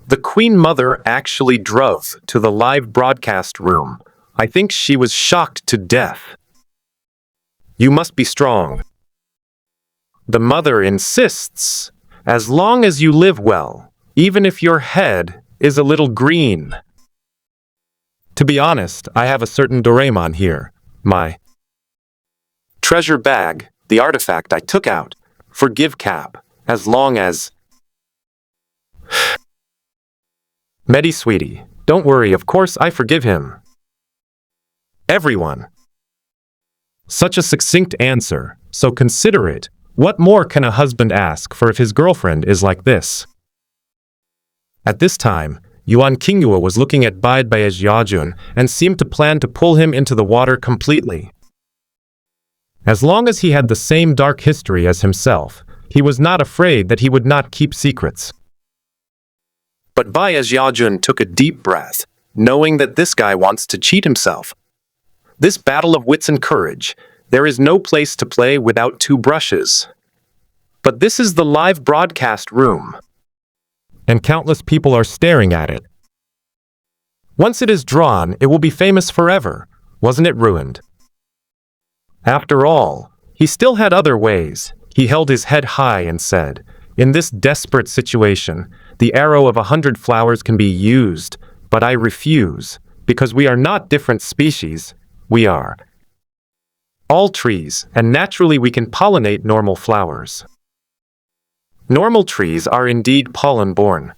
The Queen Mother actually drove to the live broadcast room. I think she was shocked to death. You must be strong. The mother insists, as long as you live well, even if your head is a little green. To be honest, I have a certain Doraemon here. My treasure bag, the artifact I took out. Forgive Cap, as long as... Medi sweetie, don't worry, of course I forgive him. Everyone. Such a succinct answer, so considerate. What more can a husband ask for if his girlfriend is like this? At this time, Yuan Qingguo was looking at Bai Xiaojun and seemed to plan to pull him into the water completely. As long as he had the same dark history as himself, he was not afraid that he would not keep secrets. But Bai Xiaojun took a deep breath, knowing that this guy wants to cheat himself. This battle of wits and courage, there is no place to play without two brushes. But this is the live broadcast room, and countless people are staring at it. Once it is drawn, it will be famous forever. Wasn't it ruined? After all, he still had other ways. He held his head high and said, "In this desperate situation, the arrow of 100 flowers can be used, but I refuse, because we are not different species. We are all trees, and naturally we can pollinate normal flowers. Normal trees are indeed pollen-borne."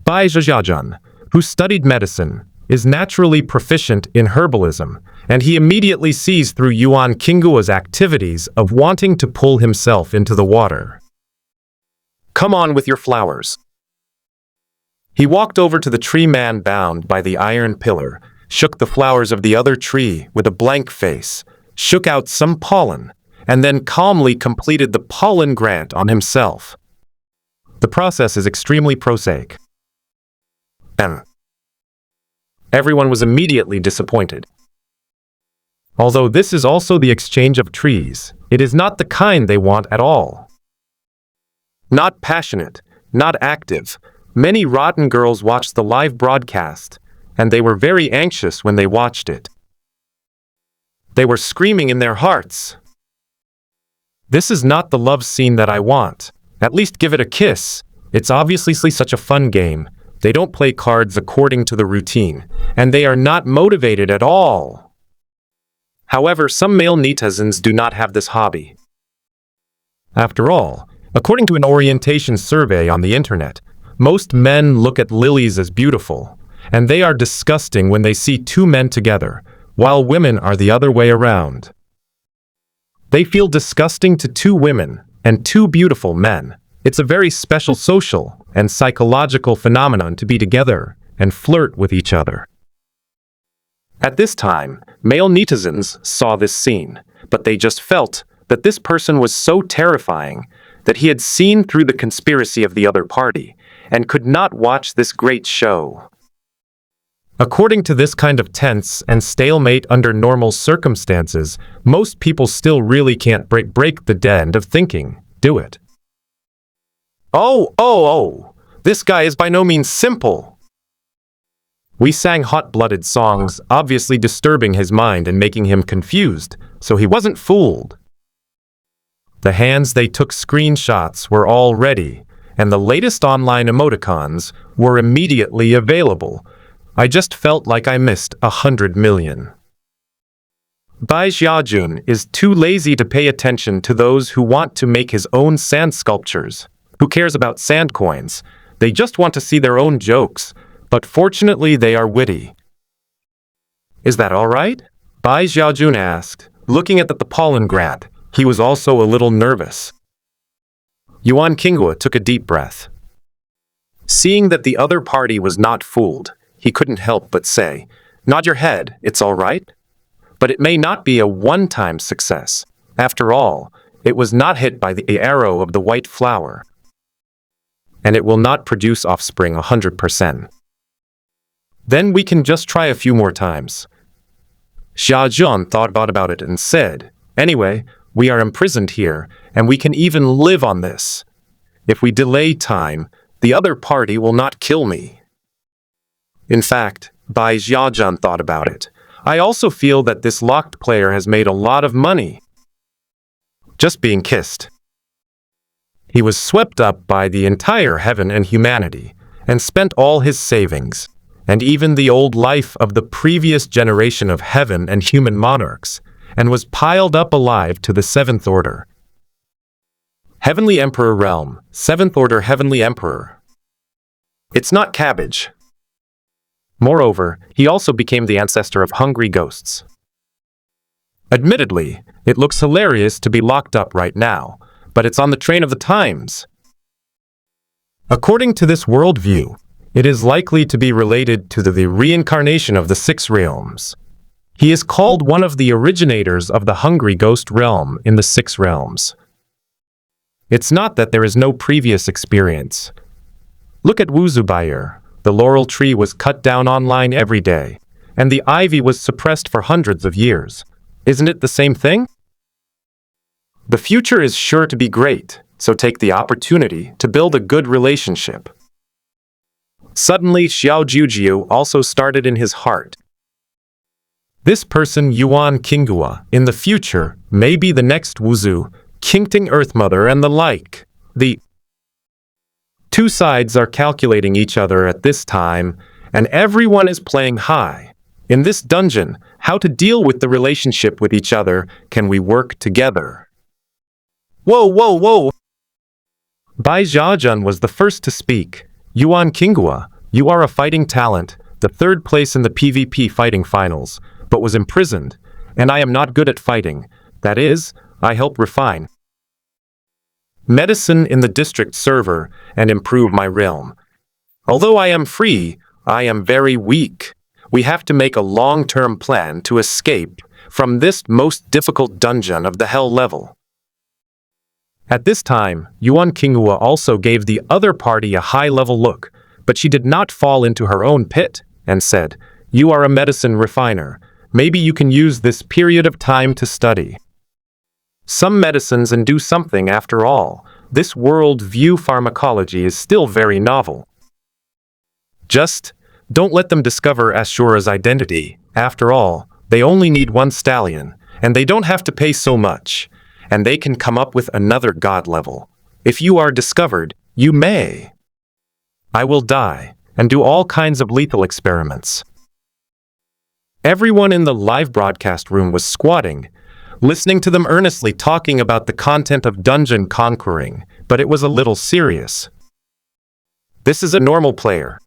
Bai Xiaojun, who studied medicine, is naturally proficient in herbalism, and he immediately sees through Yuan Qingguo's activities of wanting to pull himself into the water. Come on with your flowers. He walked over to the tree man bound by the iron pillar, shook the flowers of the other tree with a blank face, shook out some pollen, and then calmly completed the pollen grant on himself. The process is extremely prosaic. Everyone was immediately disappointed. Although this is also the exchange of trees, it is not the kind they want at all. Not passionate, not active, many rotten girls watched the live broadcast, and they were very anxious when they watched it. They were screaming in their hearts. This is not the love scene that I want. At least give it a kiss. It's obviously such a fun game. They don't play cards according to the routine, and they are not motivated at all. However, some male netizens do not have this hobby. After all, according to an orientation survey on the internet, most men look at lilies as beautiful, and they are disgusting when they see two men together, while women are the other way around. They feel disgusting to two women and two beautiful men. It's a very special social and psychological phenomenon to be together and flirt with each other. At this time, male netizens saw this scene, but they just felt that this person was so terrifying that he had seen through the conspiracy of the other party and could not watch this great show. According to this kind of tense and stalemate under normal circumstances, most people still really can't break the dead end of thinking, do it. Oh, this guy is by no means simple. We sang hot-blooded songs, obviously disturbing his mind and making him confused, so he wasn't fooled. The hands they took screenshots were all ready, and the latest online emoticons were immediately available. I just felt like I missed 100 million. Bai Xiaojun is too lazy to pay attention to those who want to make his own sand sculptures. Who cares about sand coins? They just want to see their own jokes, but fortunately they are witty. Is that all right? Bai Xiaojun asked, looking at the pollen grant. He was also a little nervous. Yuan Qinghua took a deep breath. Seeing that the other party was not fooled, he couldn't help but say, "Nod your head, it's all right." But it may not be a one-time success. After all, it was not hit by the arrow of the white flower. And it will not produce offspring 100%. Then we can just try a few more times. Xia Zhan thought about it and said, "Anyway, we are imprisoned here, and we can even live on this. If we delay time, the other party will not kill me." In fact, Bai Xiaojun thought about it. I also feel that this locked player has made a lot of money. Just being kissed. He was swept up by the entire heaven and humanity, and spent all his savings, and even the old life of the previous generation of heaven and human monarchs, and was piled up alive to the Seventh Order. Heavenly Emperor Realm, Seventh Order Heavenly Emperor. It's not cabbage. Moreover, he also became the ancestor of hungry ghosts. Admittedly, it looks hilarious to be locked up right now, but it's on the train of the times. According to this worldview, it is likely to be related to the reincarnation of the six realms. He is called one of the originators of the hungry ghost realm in the six realms. It's not that there is no previous experience. Look at Wu Zubair. The laurel tree was cut down online every day, and the ivy was suppressed for hundreds of years. Isn't it the same thing? The future is sure to be great, so take the opportunity to build a good relationship. Suddenly, Xiao Jujiu also started in his heart. This person, Yuan Qinghua, in the future, may be the next Wuzu, Qingting Earth Mother and the like. The two sides are calculating each other at this time, and everyone is playing high. In this dungeon, how to deal with the relationship with each other, can we work together? Whoa! Bai Xiaojun was the first to speak. Yuan Qinghua, you are a fighting talent, the third place in the PvP fighting finals, but was imprisoned, and I am not good at fighting. That is, I help refine medicine in the district server and improve my realm. Although I am free, I am very weak. We have to make a long-term plan to escape from this most difficult dungeon of the hell level. At this time, Yuan Qinghua also gave the other party a high-level look, but she did not fall into her own pit, and said, "You are a medicine refiner. Maybe you can use this period of time to study some medicines and do something after all. This world view pharmacology is still very novel. Just don't let them discover Ashura's identity. After all, they only need one stallion, and they don't have to pay so much, and they can come up with another god level. If you are discovered, you may. I will die and do all kinds of lethal experiments. Everyone in the live broadcast room was squatting, listening to them earnestly talking about the content of dungeon conquering, but it was a little serious. This is a normal player.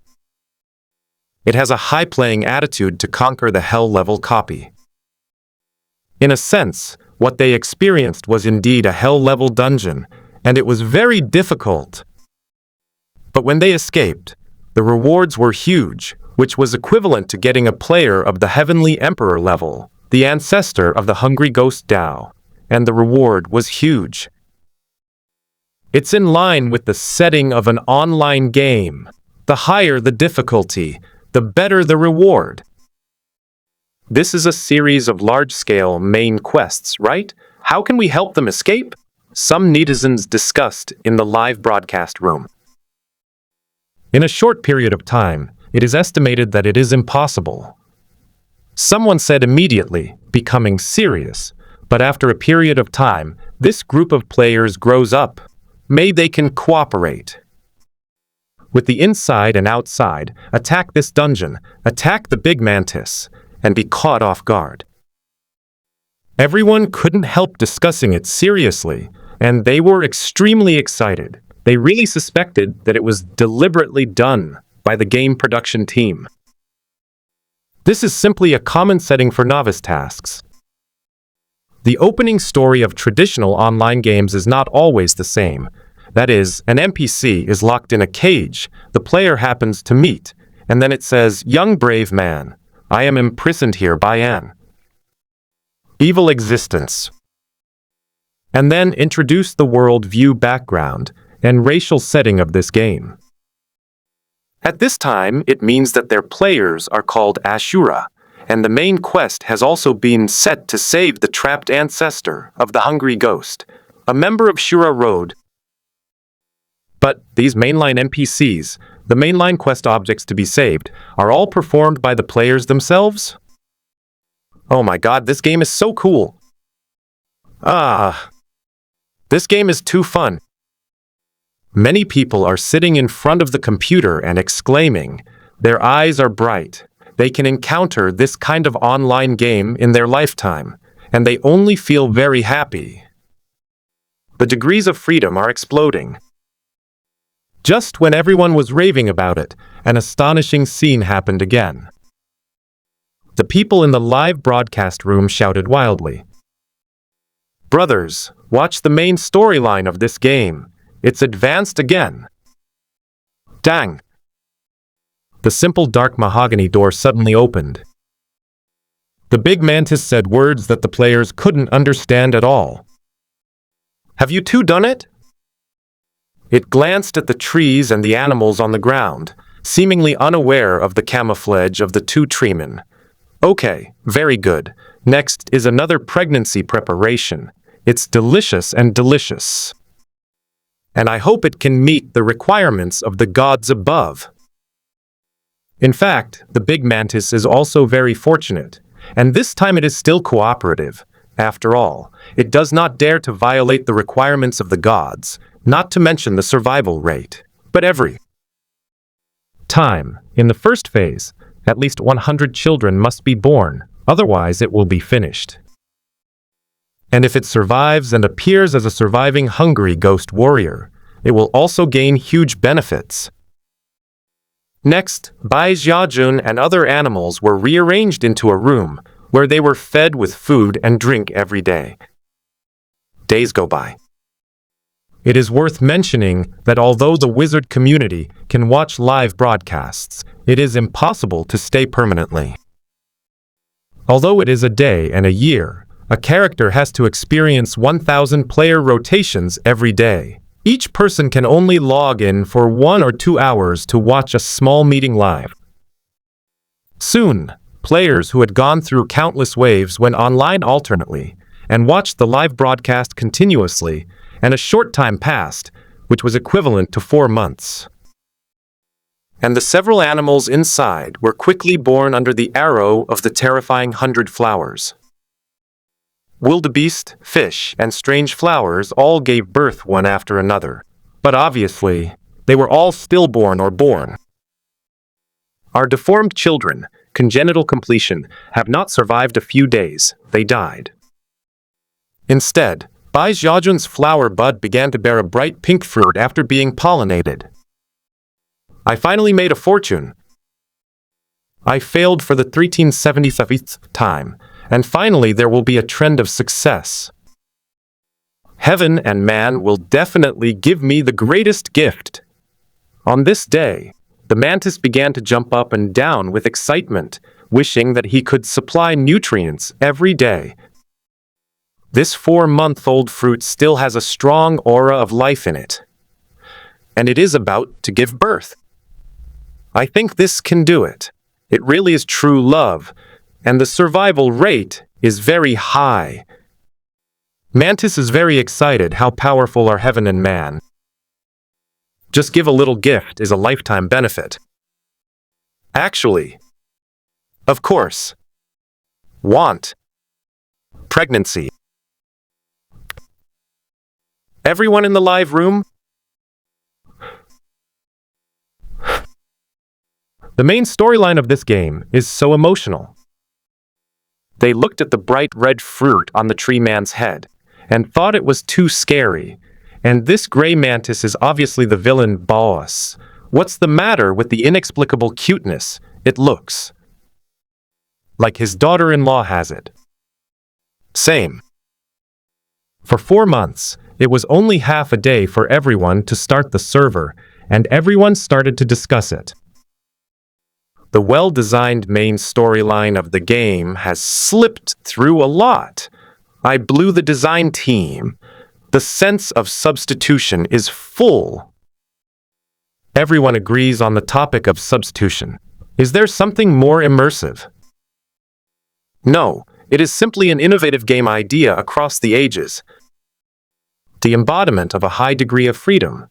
It has a high playing attitude to conquer the hell level copy. In a sense, what they experienced was indeed a hell level dungeon, and it was very difficult. But when they escaped, the rewards were huge, which was equivalent to getting a player of the Heavenly Emperor level, the ancestor of the Hungry Ghost Dao, and the reward was huge. It's in line with the setting of an online game. The higher the difficulty, the better the reward. This is a series of large-scale main quests, right? How can we help them escape? Some netizens discussed in the live broadcast room. In a short period of time, it is estimated that it is impossible. Someone said immediately, becoming serious, but after a period of time, this group of players grows up. Maybe they can cooperate. With the inside and outside, attack this dungeon, attack the big mantis, and be caught off guard. Everyone couldn't help discussing it seriously, and they were extremely excited. They really suspected that it was deliberately done by the game production team. This is simply a common setting for novice tasks. The opening story of traditional online games is not always the same. That is, an NPC is locked in a cage the player happens to meet, and then it says, "Young brave man, I am imprisoned here by an evil existence." And then introduce the world view background and racial setting of this game. At this time, it means that their players are called Ashura, and the main quest has also been set to save the trapped ancestor of the Hungry Ghost, a member of Shura Road. But these mainline NPCs, the mainline quest objects to be saved, are all performed by the players themselves? Oh my god, this game is so cool! This game is too fun. Many people are sitting in front of the computer and exclaiming. Their eyes are bright. They can encounter this kind of online game in their lifetime, and they only feel very happy. The degrees of freedom are exploding. Just when everyone was raving about it, an astonishing scene happened again. The people in the live broadcast room shouted wildly. "Brothers, watch the main storyline of this game. It's advanced again." Dang! The simple dark mahogany door suddenly opened. The big mantis said words that the players couldn't understand at all. "Have you two done it?" It glanced at the trees and the animals on the ground, seemingly unaware of the camouflage of the two treemen. "Okay, very good. Next is another pregnancy preparation. It's delicious and delicious. And I hope it can meet the requirements of the gods above." In fact, the big mantis is also very fortunate, and this time it is still cooperative. After all, it does not dare to violate the requirements of the gods, not to mention the survival rate. But every time, in the first phase, at least 100 children must be born, otherwise it will be finished. And if it survives and appears as a surviving hungry ghost warrior, it will also gain huge benefits. Next, Bai Xiaojun and other animals were rearranged into a room where they were fed with food and drink every day. Days go by. It is worth mentioning that although the wizard community can watch live broadcasts, it is impossible to stay permanently. Although it is a day and a year, a character has to experience 1,000 player rotations every day. Each person can only log in for 1 or 2 hours to watch a small meeting live. Soon, players who had gone through countless waves went online alternately and watched the live broadcast continuously, and a short time passed, which was equivalent to 4 months. And the several animals inside were quickly born under the arrow of the terrifying 100 flowers. Wildebeest, fish, and strange flowers all gave birth one after another. But obviously, they were all stillborn or born. Our deformed children, congenital completion, have not survived a few days. They died. Instead, Bai Xiaojun's flower bud began to bear a bright pink fruit after being pollinated. I finally made a fortune. I failed for the 1377th time, and finally there will be a trend of success. Heaven and man will definitely give me the greatest gift. On this day, the mantis began to jump up and down with excitement, wishing that he could supply nutrients every day. This 4-month-old fruit still has a strong aura of life in it, and it is about to give birth. I think this can do it. It really is true love, and the survival rate is very high. Mantis is very excited how powerful are heaven and man. Just give a little gift is a lifetime benefit. Actually, of course, want, pregnancy. Everyone in the live room? The main storyline of this game is so emotional. They looked at the bright red fruit on the tree man's head and thought it was too scary. And this gray mantis is obviously the villain boss. What's the matter with the inexplicable cuteness? It looks like his daughter-in-law has it. Same. For 4 months, it was only half a day for everyone to start the server, and everyone started to discuss it. The well-designed main storyline of the game has slipped through a lot. I blew the design team. The sense of substitution is full. Everyone agrees on the topic of substitution. Is there something more immersive? No, it is simply an innovative game idea across the ages. The embodiment of a high degree of freedom.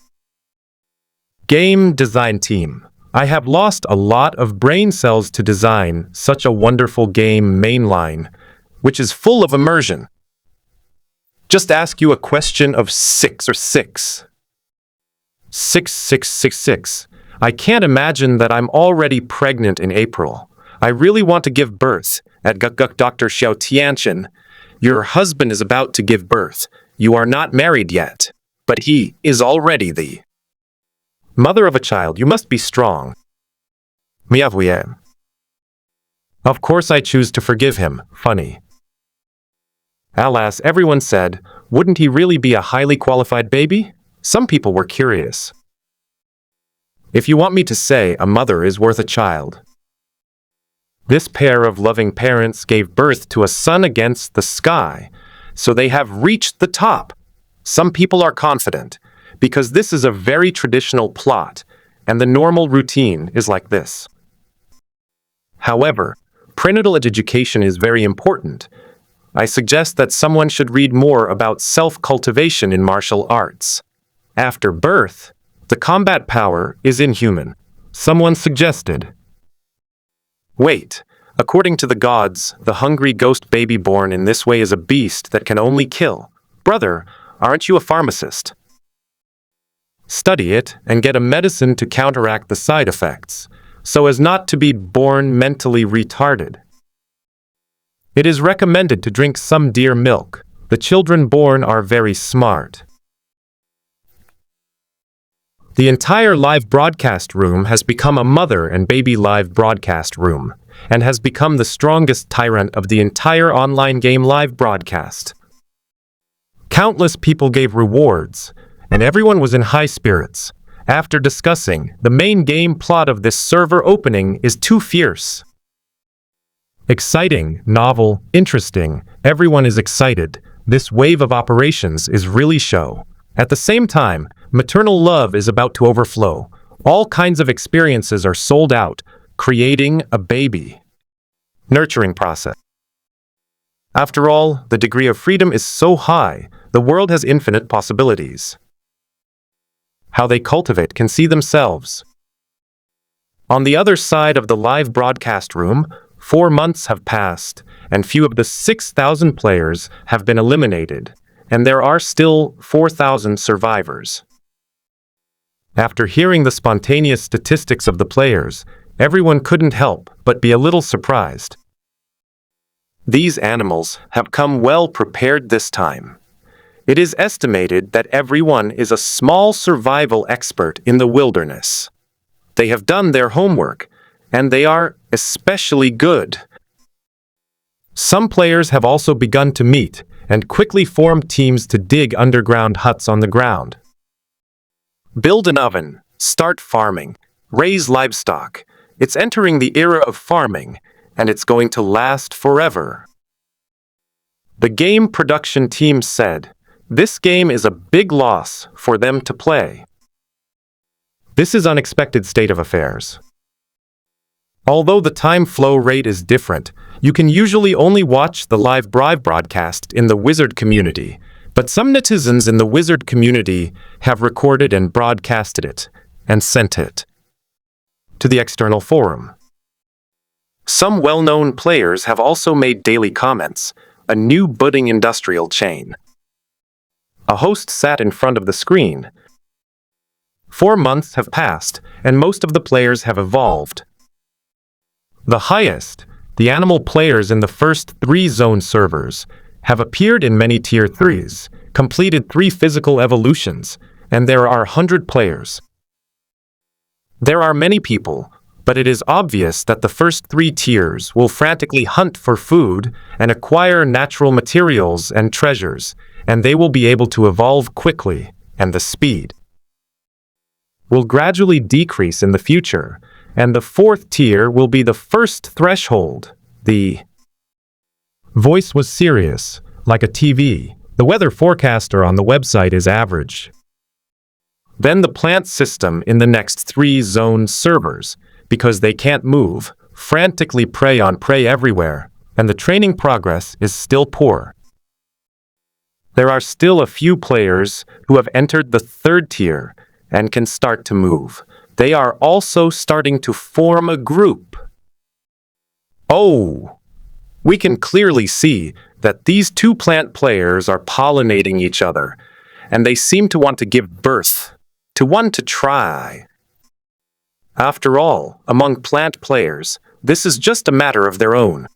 Game design team. I have lost a lot of brain cells to design such a wonderful game mainline, which is full of immersion. Just ask you a question of 6 or 6. 6666. I can't imagine that I'm already pregnant in April. I really want to give birth. At Dr. Xiao Tianchen, your husband is about to give birth. You are not married yet, but he is already the mother of a child. You must be strong. Miavuye. Of course I choose to forgive him. Funny. Alas, everyone said, wouldn't he really be a highly qualified baby? Some people were curious. If you want me to say, a mother is worth a child. This pair of loving parents gave birth to a son against the sky, so they have reached the top. Some people are confident, because this is a very traditional plot, and the normal routine is like this. However, prenatal education is very important. I suggest that someone should read more about self-cultivation in martial arts. After birth, the combat power is inhuman. Someone suggested. Wait, according to the gods, the hungry ghost baby born in this way is a beast that can only kill. Brother, aren't you a pharmacist? Study it and get a medicine to counteract the side effects, so as not to be born mentally retarded. It is recommended to drink some deer milk. The children born are very smart. The entire live broadcast room has become a mother and baby live broadcast room, and has become the strongest tyrant of the entire online game live broadcast. Countless people gave rewards, and everyone was in high spirits. After discussing, the main game plot of this server opening is too fierce. Exciting, novel, interesting, everyone is excited. This wave of operations is really show. At the same time, maternal love is about to overflow. All kinds of experiences are sold out, creating a baby. Nurturing process. After all, the degree of freedom is so high, the world has infinite possibilities. How they cultivate can see themselves. On the other side of the live broadcast room, 4 months have passed, and few of the 6,000 players have been eliminated, and there are still 4,000 survivors. After hearing the spontaneous statistics of the players, everyone couldn't help but be a little surprised. These animals have come well prepared this time. It is estimated that everyone is a small survival expert in the wilderness. They have done their homework, and they are especially good. Some players have also begun to meet and quickly form teams to dig underground huts on the ground. Build an oven, start farming, raise livestock. It's entering the era of farming, and it's going to last forever. The game production team said, "This game is a big loss for them to play." This is unexpected state of affairs. Although the time flow rate is different, you can usually only watch the live broadcast in the Wizard community, but some netizens in the Wizard community have recorded and broadcasted it, and sent it to the external forum. Some well-known players have also made daily comments, a new budding industrial chain. A host sat in front of the screen. 4 months have passed, and most of the players have evolved. The highest, the animal players in the first 3 zone servers, have appeared in many tier 3s, completed 3 physical evolutions, and there are 100 players. There are many people, but it is obvious that the first 3 tiers will frantically hunt for food and acquire natural materials and treasures, and they will be able to evolve quickly, and the speed will gradually decrease in the future, and the 4th tier will be the first threshold. The voice was serious, like a TV. The weather forecaster on the website is average. Then the plant system in the next 3 zone servers, because they can't move, frantically prey on prey everywhere, and the training progress is still poor. There are still a few players who have entered the 3rd tier and can start to move. They are also starting to form a group. Oh! We can clearly see that these 2 plant players are pollinating each other, and they seem to want to give birth to one to try. After all, among plant players, this is just a matter of their own.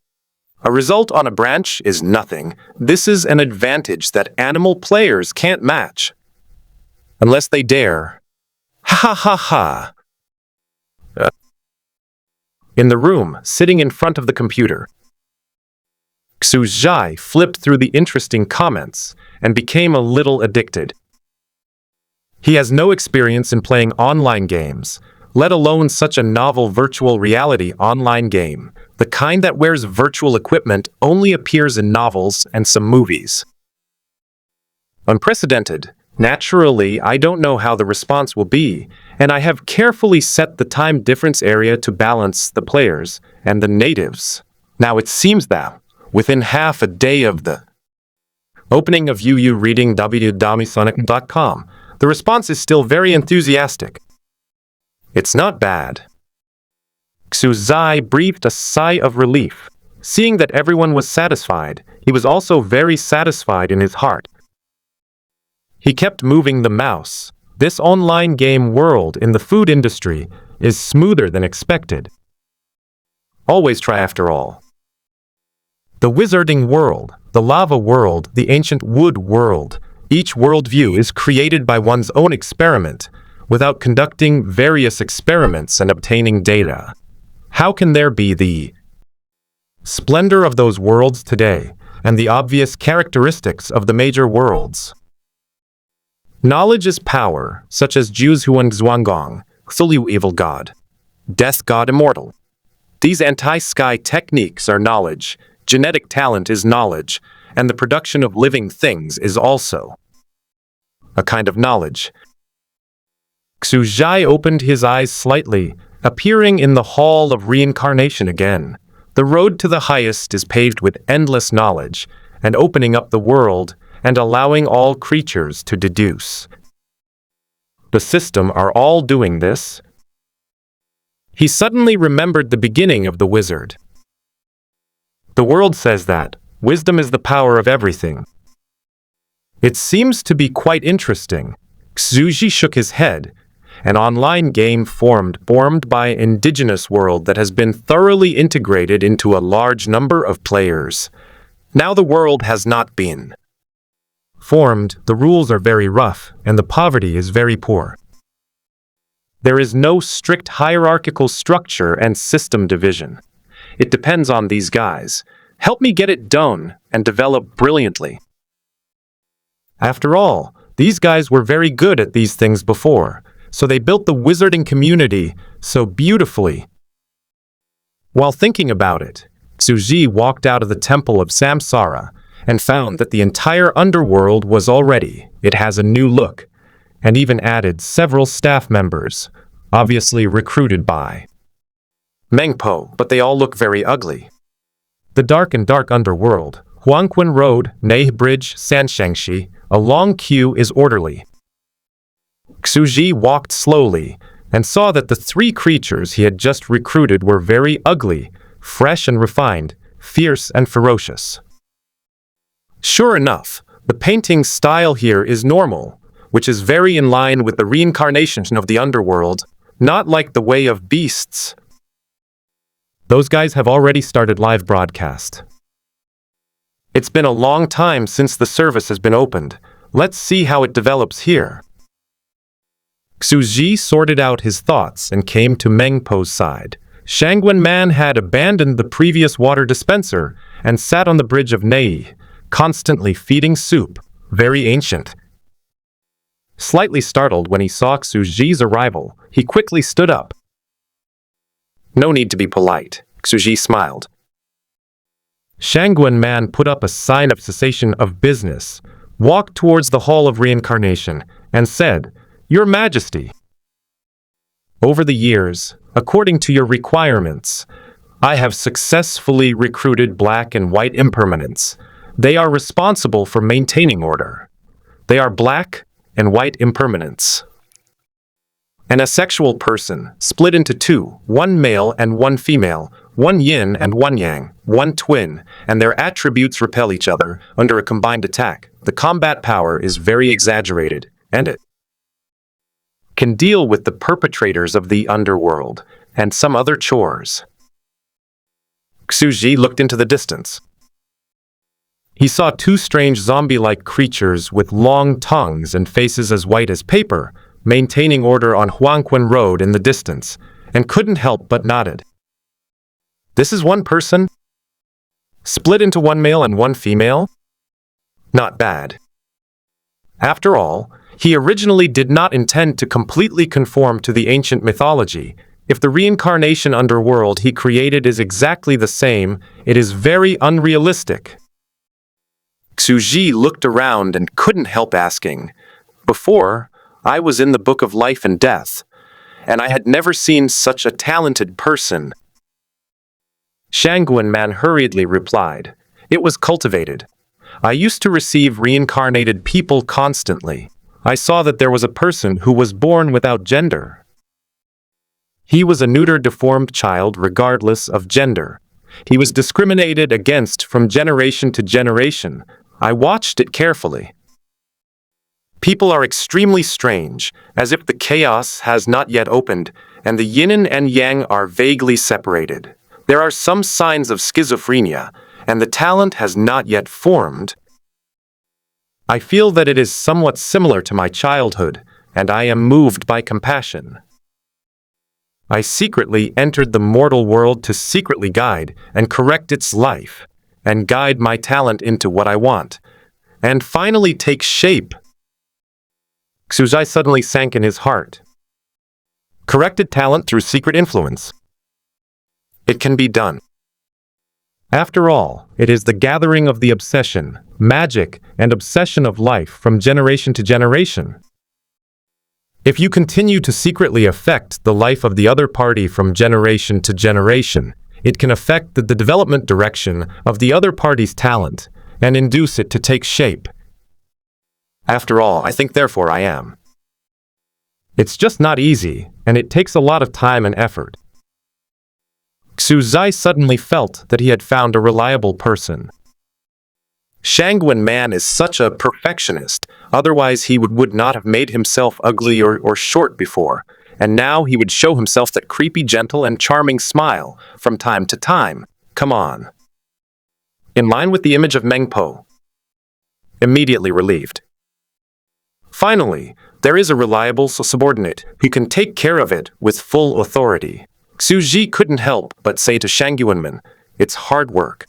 A result on a branch is nothing. This is an advantage that animal players can't match. Unless they dare. Ha ha ha ha. In the room, sitting in front of the computer, Xu Zhai flipped through the interesting comments and became a little addicted. He has no experience in playing online games, let alone such a novel virtual reality online game. The kind that wears virtual equipment only appears in novels and some movies. Unprecedented. Naturally, I don't know how the response will be, and I have carefully set the time difference area to balance the players and the natives. Now it seems that, within half a day of the opening of UU reading www.domisonic.com, the response is still very enthusiastic. It's not bad. Xu Zai breathed a sigh of relief. Seeing that everyone was satisfied, he was also very satisfied in his heart. He kept moving the mouse. This online game world in the food industry is smoother than expected. Always try after all. The wizarding world, the lava world, the ancient wood world. Each worldview is created by one's own experiment, without conducting various experiments and obtaining data. How can there be the splendor of those worlds today, and the obvious characteristics of the major worlds? Knowledge is power, such as Ju's Huan Zhuanggong, Xiliu Evil God, Death God Immortal. These anti-sky techniques are knowledge, genetic talent is knowledge, and the production of living things is also a kind of knowledge. Xu Zhai opened his eyes slightly, appearing in the Hall of Reincarnation again. The road to the highest is paved with endless knowledge, and opening up the world, and allowing all creatures to deduce. The system are all doing this. He suddenly remembered the beginning of the wizard. The world says that wisdom is the power of everything. It seems to be quite interesting. Xuji shook his head. An online game formed by an indigenous world that has been thoroughly integrated into a large number of players. Now the world has not been formed, the rules are very rough, and the poverty is very poor. There is no strict hierarchical structure and system division. It depends on these guys. Help me get it done and develop brilliantly. After all, these guys were very good at these things before, so they built the wizarding community so beautifully. While thinking about it, Xuji walked out of the temple of Samsara and found that the entire underworld was all ready. It has a new look, and even added several staff members, obviously recruited by Mengpo, but they all look very ugly. The dark underworld, Huangquan Road, Nei Bridge, Sanshangxi, a long queue is orderly. Xuji walked slowly and saw that the three creatures he had just recruited were very ugly, fresh and refined, fierce and ferocious. Sure enough, the painting style here is normal, which is very in line with the reincarnation of the underworld, not like the way of beasts. Those guys have already started live broadcast. It's been a long time since the service has been opened. Let's see how it develops here. Xuji sorted out his thoughts and came to Mengpo's side. Shangwen Man had abandoned the previous water dispenser and sat on the bridge of Nei, constantly feeding soup, very ancient. Slightly startled when he saw Xuji's arrival, he quickly stood up. No need to be polite, Xuji smiled. Shangwen Man put up a sign of cessation of business, walked towards the Hall of Reincarnation, and said, Your Majesty, over the years, according to your requirements, I have successfully recruited black and white impermanents. They are responsible for maintaining order. They are black and white impermanents. An asexual person, split into two, one male and one female, one yin and one yang, one twin, and their attributes repel each other under a combined attack. The combat power is very exaggerated, and it can deal with the perpetrators of the underworld and some other chores. Xuji looked into the distance. He saw two strange zombie-like creatures with long tongues and faces as white as paper, maintaining order on Huangquan Road in the distance, and couldn't help but nodded. This is one person? Split into one male and one female? Not bad. After all, he originally did not intend to completely conform to the ancient mythology. If the reincarnation underworld he created is exactly the same, it is very unrealistic. Xuji looked around and couldn't help asking, Before, I was in the Book of Life and Death, and I had never seen such a talented person. Shangwen Man hurriedly replied, It was cultivated. I used to receive reincarnated people constantly. I saw that there was a person who was born without gender. He was a neuter deformed child regardless of gender. He was discriminated against from generation to generation. I watched it carefully. People are extremely strange, as if the chaos has not yet opened, and the yin and yang are vaguely separated. There are some signs of schizophrenia, and the talent has not yet formed. I feel that it is somewhat similar to my childhood, and I am moved by compassion. I secretly entered the mortal world to secretly guide and correct its life, and guide my talent into what I want, and finally take shape. Xuji suddenly sank in his heart. Corrected talent through secret influence. It can be done. After all, it is the gathering of the obsession, magic, and obsession of life from generation to generation. If you continue to secretly affect the life of the other party from generation to generation, it can affect the development direction of the other party's talent and induce it to take shape. After all, I think therefore I am. It's just not easy, and it takes a lot of time and effort. Xuzai suddenly felt that he had found a reliable person. Shangwen Man is such a perfectionist, otherwise he would not have made himself ugly or short before, and now he would show himself that creepy, gentle, and charming smile from time to time. Come on. In line with the image of Mengpo. Immediately relieved. Finally, there is a reliable subordinate who can take care of it with full authority. Xu Ji couldn't help but say to Shang Yuanmin, "It's hard work."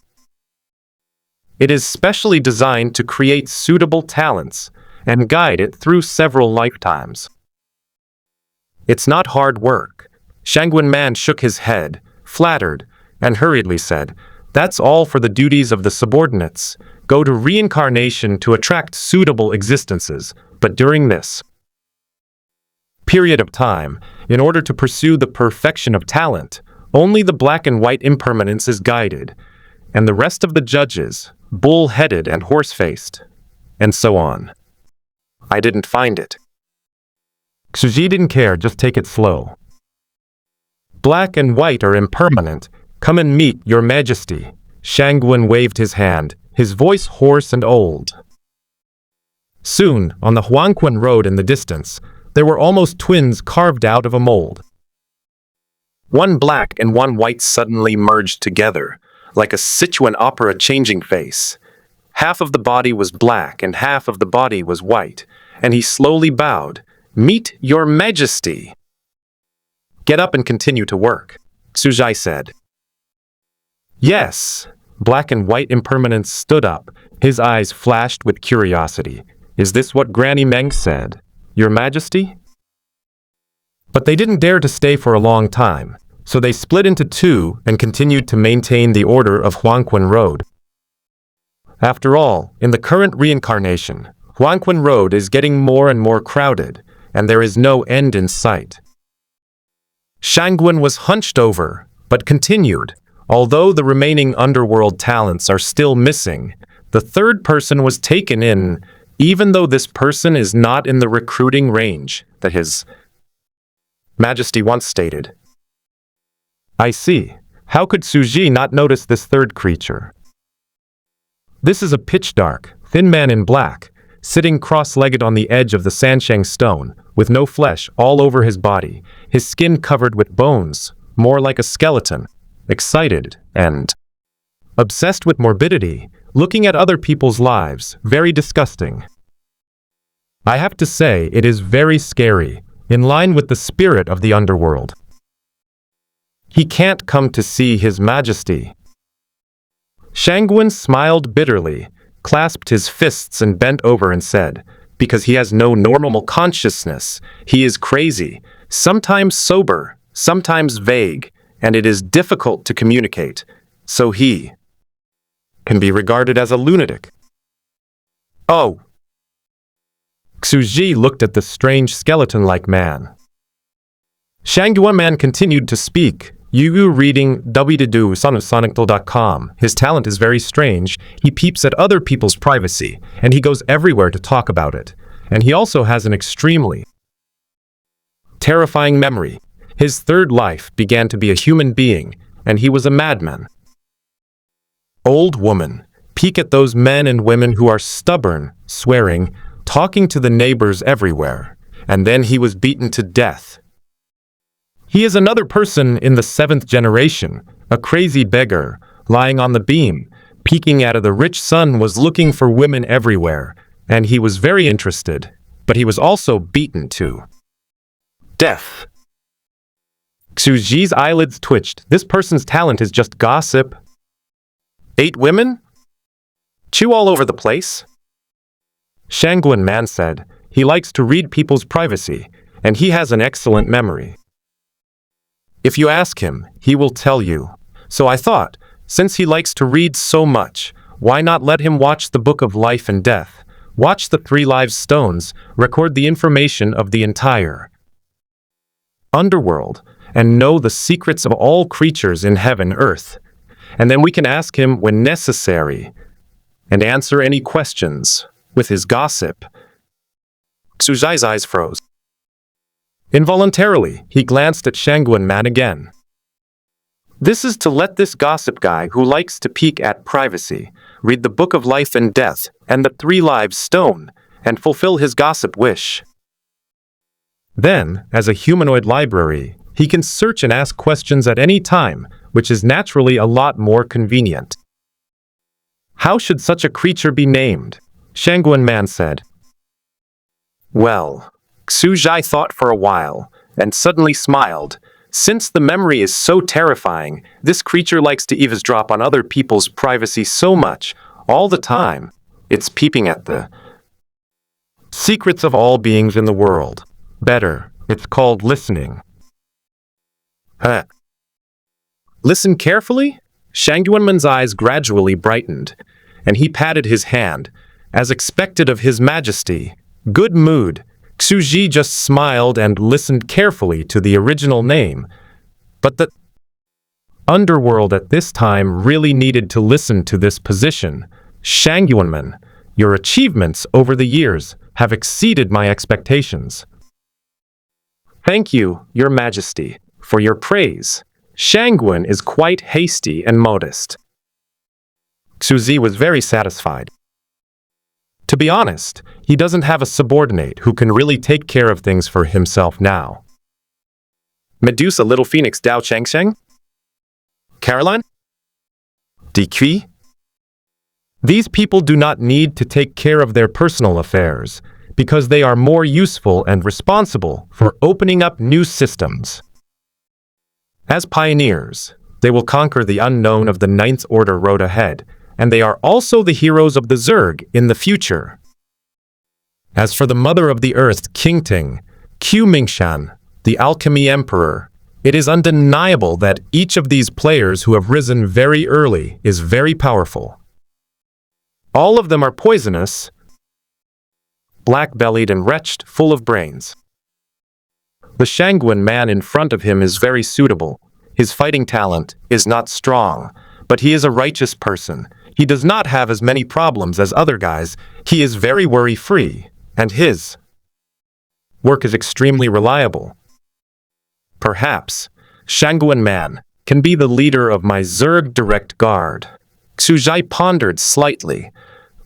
It is specially designed to create suitable talents and guide it through several lifetimes. It's not hard work. Shangwen Man shook his head, flattered, and hurriedly said, "That's all for the duties of the subordinates. Go to reincarnation to attract suitable existences, but during this period of time, in order to pursue the perfection of talent, only the black and white impermanence is guided, and the rest of the judges, bull-headed and horse-faced, and so on." I didn't find it. Xuji didn't care, just take it slow. Black and white are impermanent. Come and meet your majesty. Shangwen waved his hand, his voice hoarse and old. Soon, on the Huangquan Road in the distance, there were almost twins carved out of a mold. One black and one white suddenly merged together, like a Sichuan opera changing face. Half of the body was black and half of the body was white, and he slowly bowed. "Meet your majesty." "Get up and continue to work," Xuzai said. "Yes." Black and white impermanence stood up. His eyes flashed with curiosity. "Is this what Granny Meng said, your majesty?" But they didn't dare to stay for a long time, so they split into two and continued to maintain the order of Huangquan Road. After all, in the current reincarnation, Huangquan Road is getting more and more crowded, and there is no end in sight. Shangwen was hunched over, but continued. Although the remaining underworld talents are still missing, the third person was taken in, even though this person is not in the recruiting range that His Majesty once stated. I see. How could Suji not notice this third creature? This is a pitch-dark, thin man in black, sitting cross-legged on the edge of the Sansheng stone, with no flesh all over his body, his skin covered with bones, more like a skeleton, excited and obsessed with morbidity, looking at other people's lives, very disgusting. I have to say, it is very scary, in line with the spirit of the underworld. He can't come to see His Majesty. Shangwen smiled bitterly, clasped his fists and bent over and said, because he has no normal consciousness, he is crazy, sometimes sober, sometimes vague, and it is difficult to communicate, so he can be regarded as a lunatic. Oh. Xuji looked at the strange skeleton-like man. Shangguan Man continued to speak, Yu reading www.sonictal.com. His talent is very strange. He peeps at other people's privacy, and he goes everywhere to talk about it. And he also has an extremely terrifying memory. His third life began to be a human being, and he was a madman. Old woman, peek at those men and women who are stubborn, swearing, talking to the neighbors everywhere, and then he was beaten to death. He is another person in the 7th generation, a crazy beggar, lying on the beam, peeking out of the rich sun, was looking for women everywhere, and he was very interested, but he was also beaten to death. Xuji's eyelids twitched. This person's talent is just gossip. 8 women? Chew all over the place? Shangguan Man said, he likes to read people's privacy, and he has an excellent memory. If you ask him, he will tell you. So I thought, since he likes to read so much, why not let him watch the Book of Life and Death, watch the 3 live stones, record the information of the entire underworld, and know the secrets of all creatures in heaven, earth. And then we can ask him when necessary, and answer any questions with his gossip. Xuzai's eyes froze. Involuntarily, he glanced at Shangguan Man again. This is to let this gossip guy who likes to peek at privacy read the Book of Life and Death and the 3 Lives Stone and fulfill his gossip wish. Then, as a humanoid library, he can search and ask questions at any time, which is naturally a lot more convenient. How should such a creature be named? Shangguan Man said. Well, Xu Zhai thought for a while, and suddenly smiled. Since the memory is so terrifying, this creature likes to eavesdrop on other people's privacy so much, all the time. It's peeping at the secrets of all beings in the world. Better, it's called listening. Huh. Listen carefully? Shangguanman's eyes gradually brightened, and he patted his hand, as expected of his majesty. Good mood. Xu Zhi just smiled and listened carefully to the original name. But the underworld at this time really needed to listen to this position. Shangguanman, your achievements over the years have exceeded my expectations. Thank you, Your Majesty, for your praise. Shangguan is quite hasty and modest. Xu Zhi was very satisfied. To be honest, he doesn't have a subordinate who can really take care of things for himself now. Medusa Little Phoenix Dao Changsheng? Caroline? Diqui? These people do not need to take care of their personal affairs, because they are more useful and responsible for opening up new systems. As pioneers, they will conquer the unknown of the Ninth Order road ahead, and they are also the heroes of the Zerg in the future. As for the Mother of the Earth, Qingting, Qu Mingshan, the Alchemy Emperor, it is undeniable that each of these players who have risen very early is very powerful. All of them are poisonous, black-bellied and wretched, full of brains. The Shangguan man in front of him is very suitable. His fighting talent is not strong, but he is a righteous person. He does not have as many problems as other guys. He is very worry-free, and his work is extremely reliable. Perhaps Shangguan Man can be the leader of my Zerg Direct Guard. Xu Zhai pondered slightly.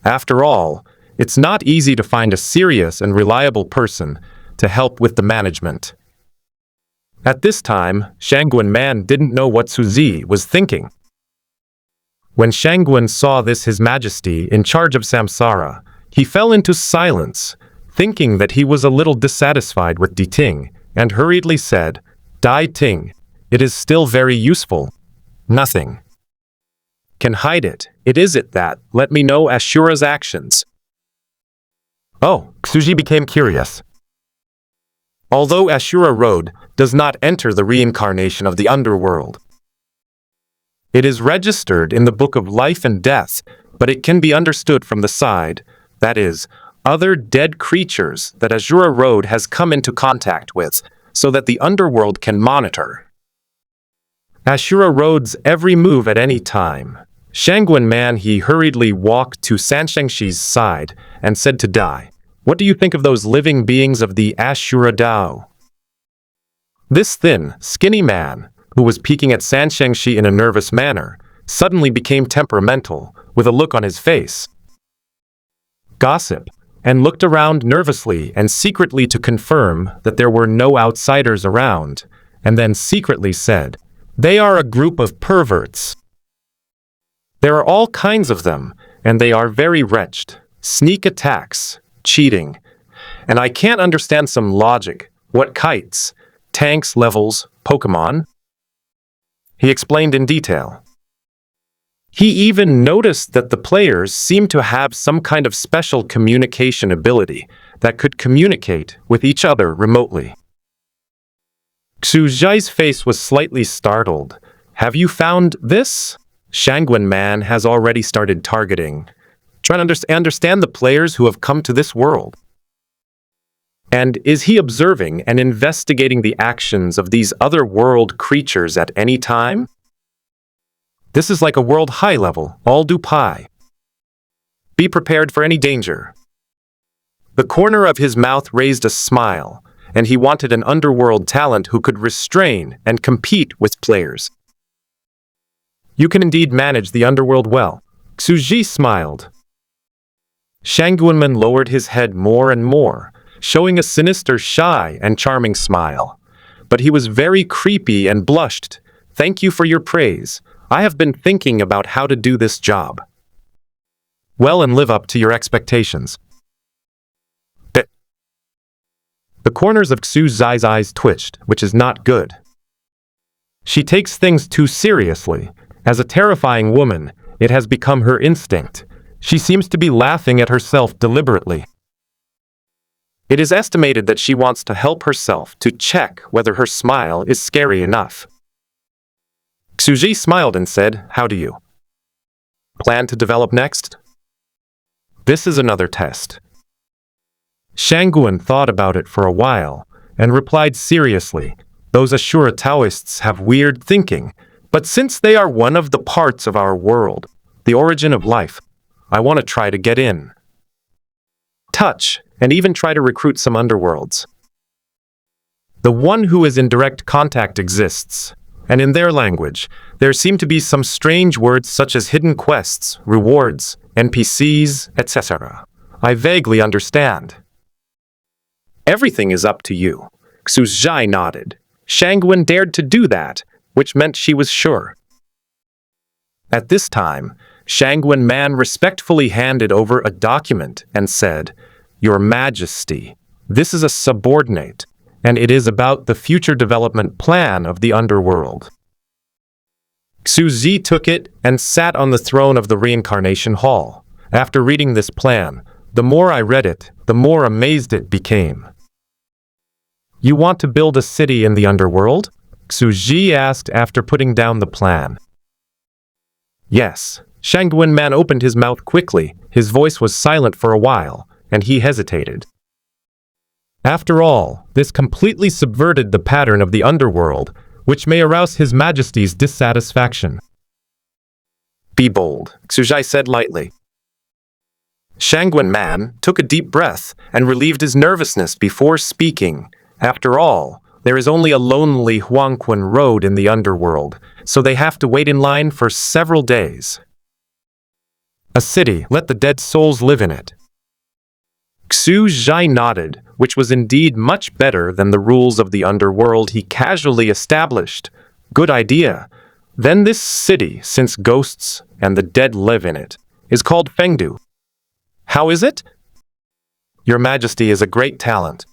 After all, it's not easy to find a serious and reliable person to help with the management. At this time, Shangguan Man didn't know what Xu Zhi was thinking. When Shangguan saw this His Majesty in charge of Samsara, he fell into silence, thinking that he was a little dissatisfied with Di Ting, and hurriedly said, Dai Ting, it is still very useful. Nothing can hide it. It is it that let me know Ashura's actions. Oh, Xu Zhi became curious. Although Ashura Road does not enter the reincarnation of the underworld, it is registered in the Book of Life and Death, but it can be understood from the side, that is, other dead creatures that Ashura Road has come into contact with, so that the underworld can monitor Ashura Road's every move at any time. Shangguan Man he hurriedly walked to Sanshengxi's side and said to Dai, What do you think of those living beings of the Ashura Dao? This thin, skinny man, who was peeking at Sanshengxi in a nervous manner, suddenly became temperamental, with a look on his face. Gossip, and looked around nervously and secretly to confirm that there were no outsiders around, and then secretly said, They are a group of perverts. There are all kinds of them, and they are very wretched. Sneak attacks, cheating. And I can't understand some logic. What kites? Tanks, levels, Pokemon? He explained in detail. He even noticed that the players seemed to have some kind of special communication ability that could communicate with each other remotely. Xu Zhai's face was slightly startled. Have you found this? Shangguan Man has already started targeting, trying to understand the players who have come to this world. And is he observing and investigating the actions of these other world creatures at any time? This is like a world high level, all do pi. Be prepared for any danger. The corner of his mouth raised a smile, and he wanted an underworld talent who could restrain and compete with players. You can indeed manage the underworld well. Xu smiled. Shangguanmen lowered his head more and more, showing a sinister, shy, and charming smile. But he was very creepy and blushed. Thank you for your praise. I have been thinking about how to do this job well and live up to your expectations. The corners of Xu Zai's eyes twitched, which is not good. She takes things too seriously. As a terrifying woman, it has become her instinct. She seems to be laughing at herself deliberately. It is estimated that she wants to help herself to check whether her smile is scary enough. Xu smiled and said, "How do you plan to develop next?" This is another test. Shangguan thought about it for a while and replied seriously, "Those Ashura Taoists have weird thinking, but since they are one of the parts of our world, the origin of life, I want to try to get in, touch, and even try to recruit some underworlds. The one who is in direct contact exists, and in their language, there seem to be some strange words such as hidden quests, rewards, NPCs, etc. I vaguely understand." "Everything is up to you." Xu Zai nodded. Shangguan dared to do that, which meant she was sure. At this time, Shangguan Man respectfully handed over a document and said, "Your Majesty, this is a subordinate, and it is about the future development plan of the underworld." Xu Zi took it and sat on the throne of the reincarnation hall. After reading this plan, the more I read it, the more amazed it became. "You want to build a city in the underworld?" Xu Zi asked after putting down the plan. "Yes." Shangguan Man opened his mouth quickly. His voice was silent for a while, and he hesitated. After all, this completely subverted the pattern of the underworld, which may arouse His Majesty's dissatisfaction. "Be bold," Xu Zai said lightly. Shangguan Man took a deep breath and relieved his nervousness before speaking. After all, there is only a lonely Huangquan road in the underworld, so they have to wait in line for several days. "A city, let the dead souls live in it." Xu Zai nodded, which was indeed much better than the rules of the underworld he casually established. Good idea. Then this city, since ghosts and the dead live in it, is called Fengdu. How is it? Your Majesty is a great talent.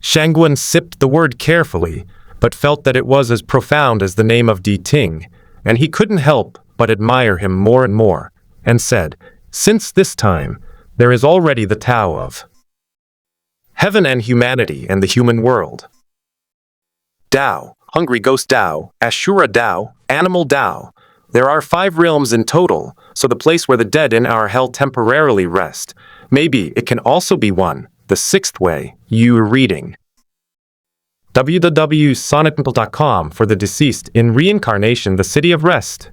Shangguan sipped the word carefully, but felt that it was as profound as the name of Di Ting, and he couldn't help but admire him more and more, and said, "Since this time, there is already the Tao of heaven and humanity and the human world. Tao, hungry ghost Tao, Ashura Tao, animal Tao. There are 5 realms in total, so the place where the dead in our hell temporarily rest. Maybe it can also be one, the 6th way, you reading. www.sonnettemple.com for the deceased in reincarnation, the city of rest."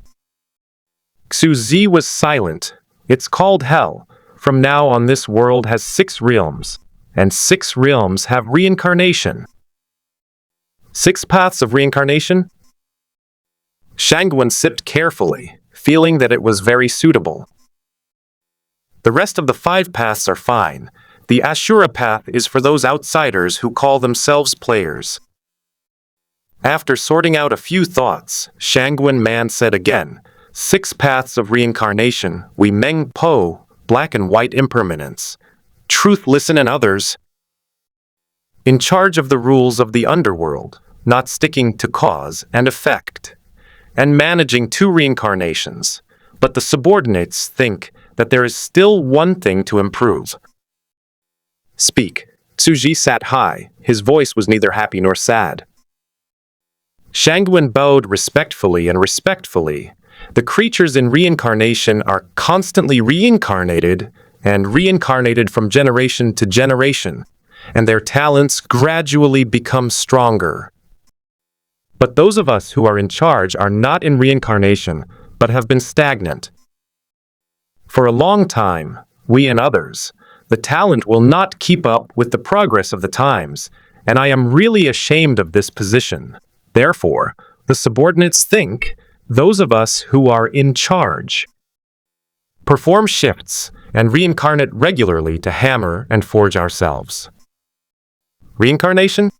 Xu Zi was silent. "It's called hell. From now on, this world has 6 realms, and 6 realms have reincarnation." 6 paths of reincarnation? Shangguan sipped carefully, feeling that it was very suitable. The rest of the 5 paths are fine. The Ashura path is for those outsiders who call themselves players. After sorting out a few thoughts, Shangguan Man said again, 6 paths of reincarnation, we Meng Po, black and white impermanence, truth, listen, and others. In charge of the rules of the underworld, not sticking to cause and effect, and managing 2 reincarnations. But the subordinates think that there is still one thing to improve. Speak. Xu Zi sat high. His voice was neither happy nor sad. Shangguan bowed respectfully and respectfully. The creatures in reincarnation are constantly reincarnated and reincarnated from generation to generation, and their talents gradually become stronger. But those of us who are in charge are not in reincarnation, but have been stagnant. For a long time, we and others, the talent will not keep up with the progress of the times, and I am really ashamed of this position. Therefore, the subordinates think those of us who are in charge. Perform shifts and reincarnate regularly to hammer and forge ourselves. Reincarnation?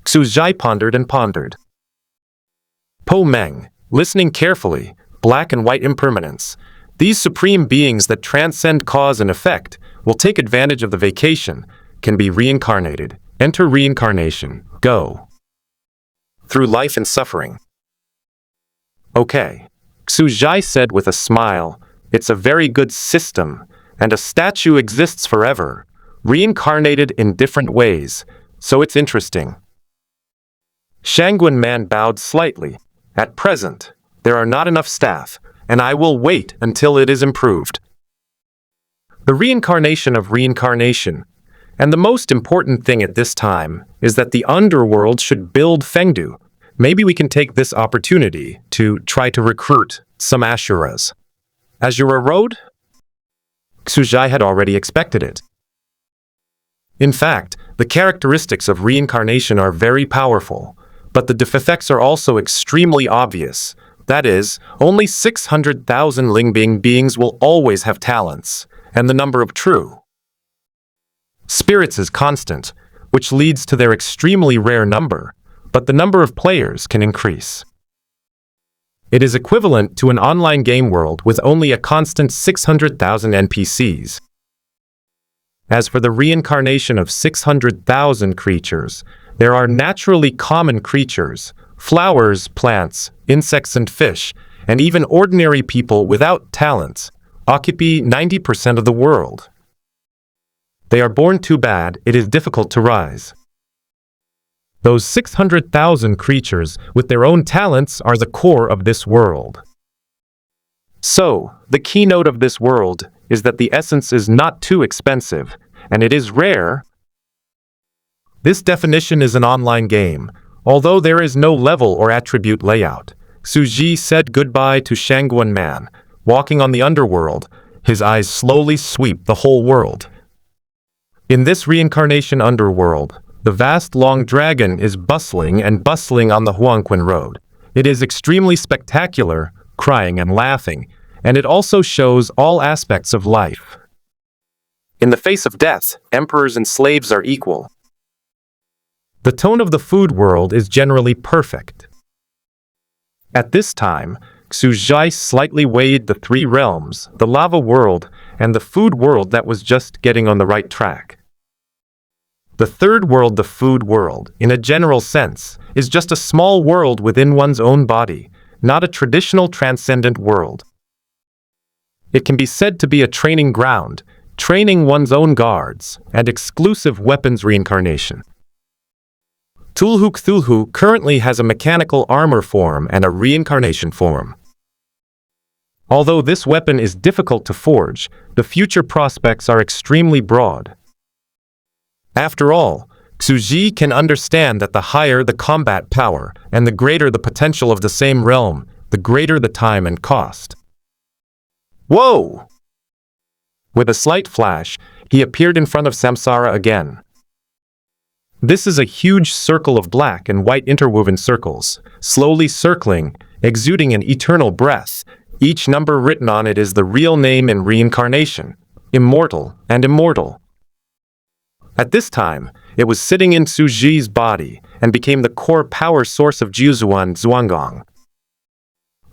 Xu Zhai pondered and pondered. Po Meng, listening carefully, black and white impermanence. These supreme beings that transcend cause and effect will take advantage of the vacation, can be reincarnated. Enter reincarnation. Go. Through life and suffering. Okay, Xu Zhai said with a smile, it's a very good system, and a statue exists forever, reincarnated in different ways, so it's interesting. Shangguan Man bowed slightly. At present, there are not enough staff, and I will wait until it is improved. The reincarnation of reincarnation, and the most important thing at this time is that the underworld should build Fengdu. Maybe we can take this opportunity to try to recruit some Ashuras. Ashura Road? Xu Zhai had already expected it. In fact, the characteristics of reincarnation are very powerful, but the defects are also extremely obvious. That is, only 600,000 Lingbing beings will always have talents, and the number of true spirits is constant, which leads to their extremely rare number, but the number of players can increase. It is equivalent to an online game world with only a constant 600,000 NPCs. As for the reincarnation of 600,000 creatures, there are naturally common creatures, flowers, plants, insects and fish, and even ordinary people without talents, occupy 90% of the world. They are born too bad, it is difficult to rise. Those 600,000 creatures with their own talents are the core of this world. So, the keynote of this world is that the essence is not too expensive, and it is rare. This definition is an online game, although there is no level or attribute layout. Xu Zhi said goodbye to Shangguan Man, walking on the underworld, his eyes slowly sweep the whole world. In this reincarnation underworld, the vast long dragon is bustling and bustling on the Huangquan Road. It is extremely spectacular, crying and laughing, and it also shows all aspects of life. In the face of death, emperors and slaves are equal. The tone of the food world is generally perfect. At this time, Xu Zhai slightly weighed the three realms, the lava world, and the food world that was just getting on the right track. The third world, the food world, in a general sense, is just a small world within one's own body, not a traditional transcendent world. It can be said to be a training ground, training one's own guards, and exclusive weapons reincarnation. Tulhu Cthulhu currently has a mechanical armor form and a reincarnation form. Although this weapon is difficult to forge, the future prospects are extremely broad. After all, Xu Zhi can understand that the higher the combat power and the greater the potential of the same realm, the greater the time and cost. Whoa! With a slight flash, he appeared in front of Samsara again. This is a huge circle of black and white interwoven circles, slowly circling, exuding an eternal breath. Each number written on it is the real name in reincarnation, immortal and immortal. At this time, it was sitting in Xu Zhi's body and became the core power source of Jiuzuan Zhuanggong.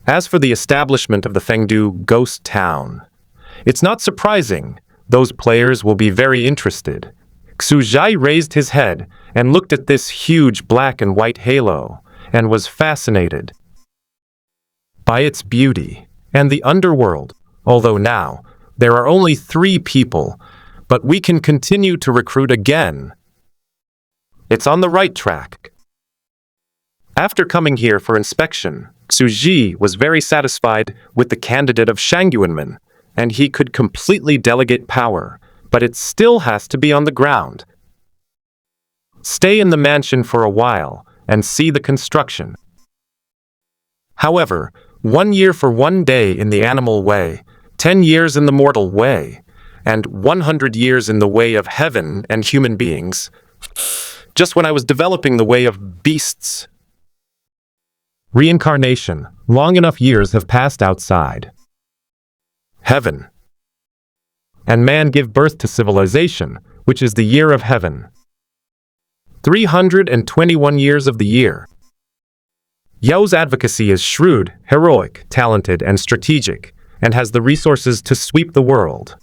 As for the establishment of the Fengdu ghost town, it's not surprising. Those players will be very interested. Xu Zhai raised his head and looked at this huge black and white halo and was fascinated by its beauty and the underworld, although now there are only 3 people, but we can continue to recruit again. It's on the right track. After coming here for inspection, Xu Zhi was very satisfied with the candidate of Shangguanmen, and he could completely delegate power, but it still has to be on the ground. Stay in the mansion for a while and see the construction. However, 1 year for 1 day in the animal way, 10 years in the mortal way, and 100 years in the way of heaven and human beings. Just when I was developing the way of beasts. Reincarnation. Long enough years have passed outside heaven. And man give birth to civilization, which is the year of heaven. 321 years of the year. Yao's advocacy is shrewd, heroic, talented, and strategic, and has the resources to sweep the world.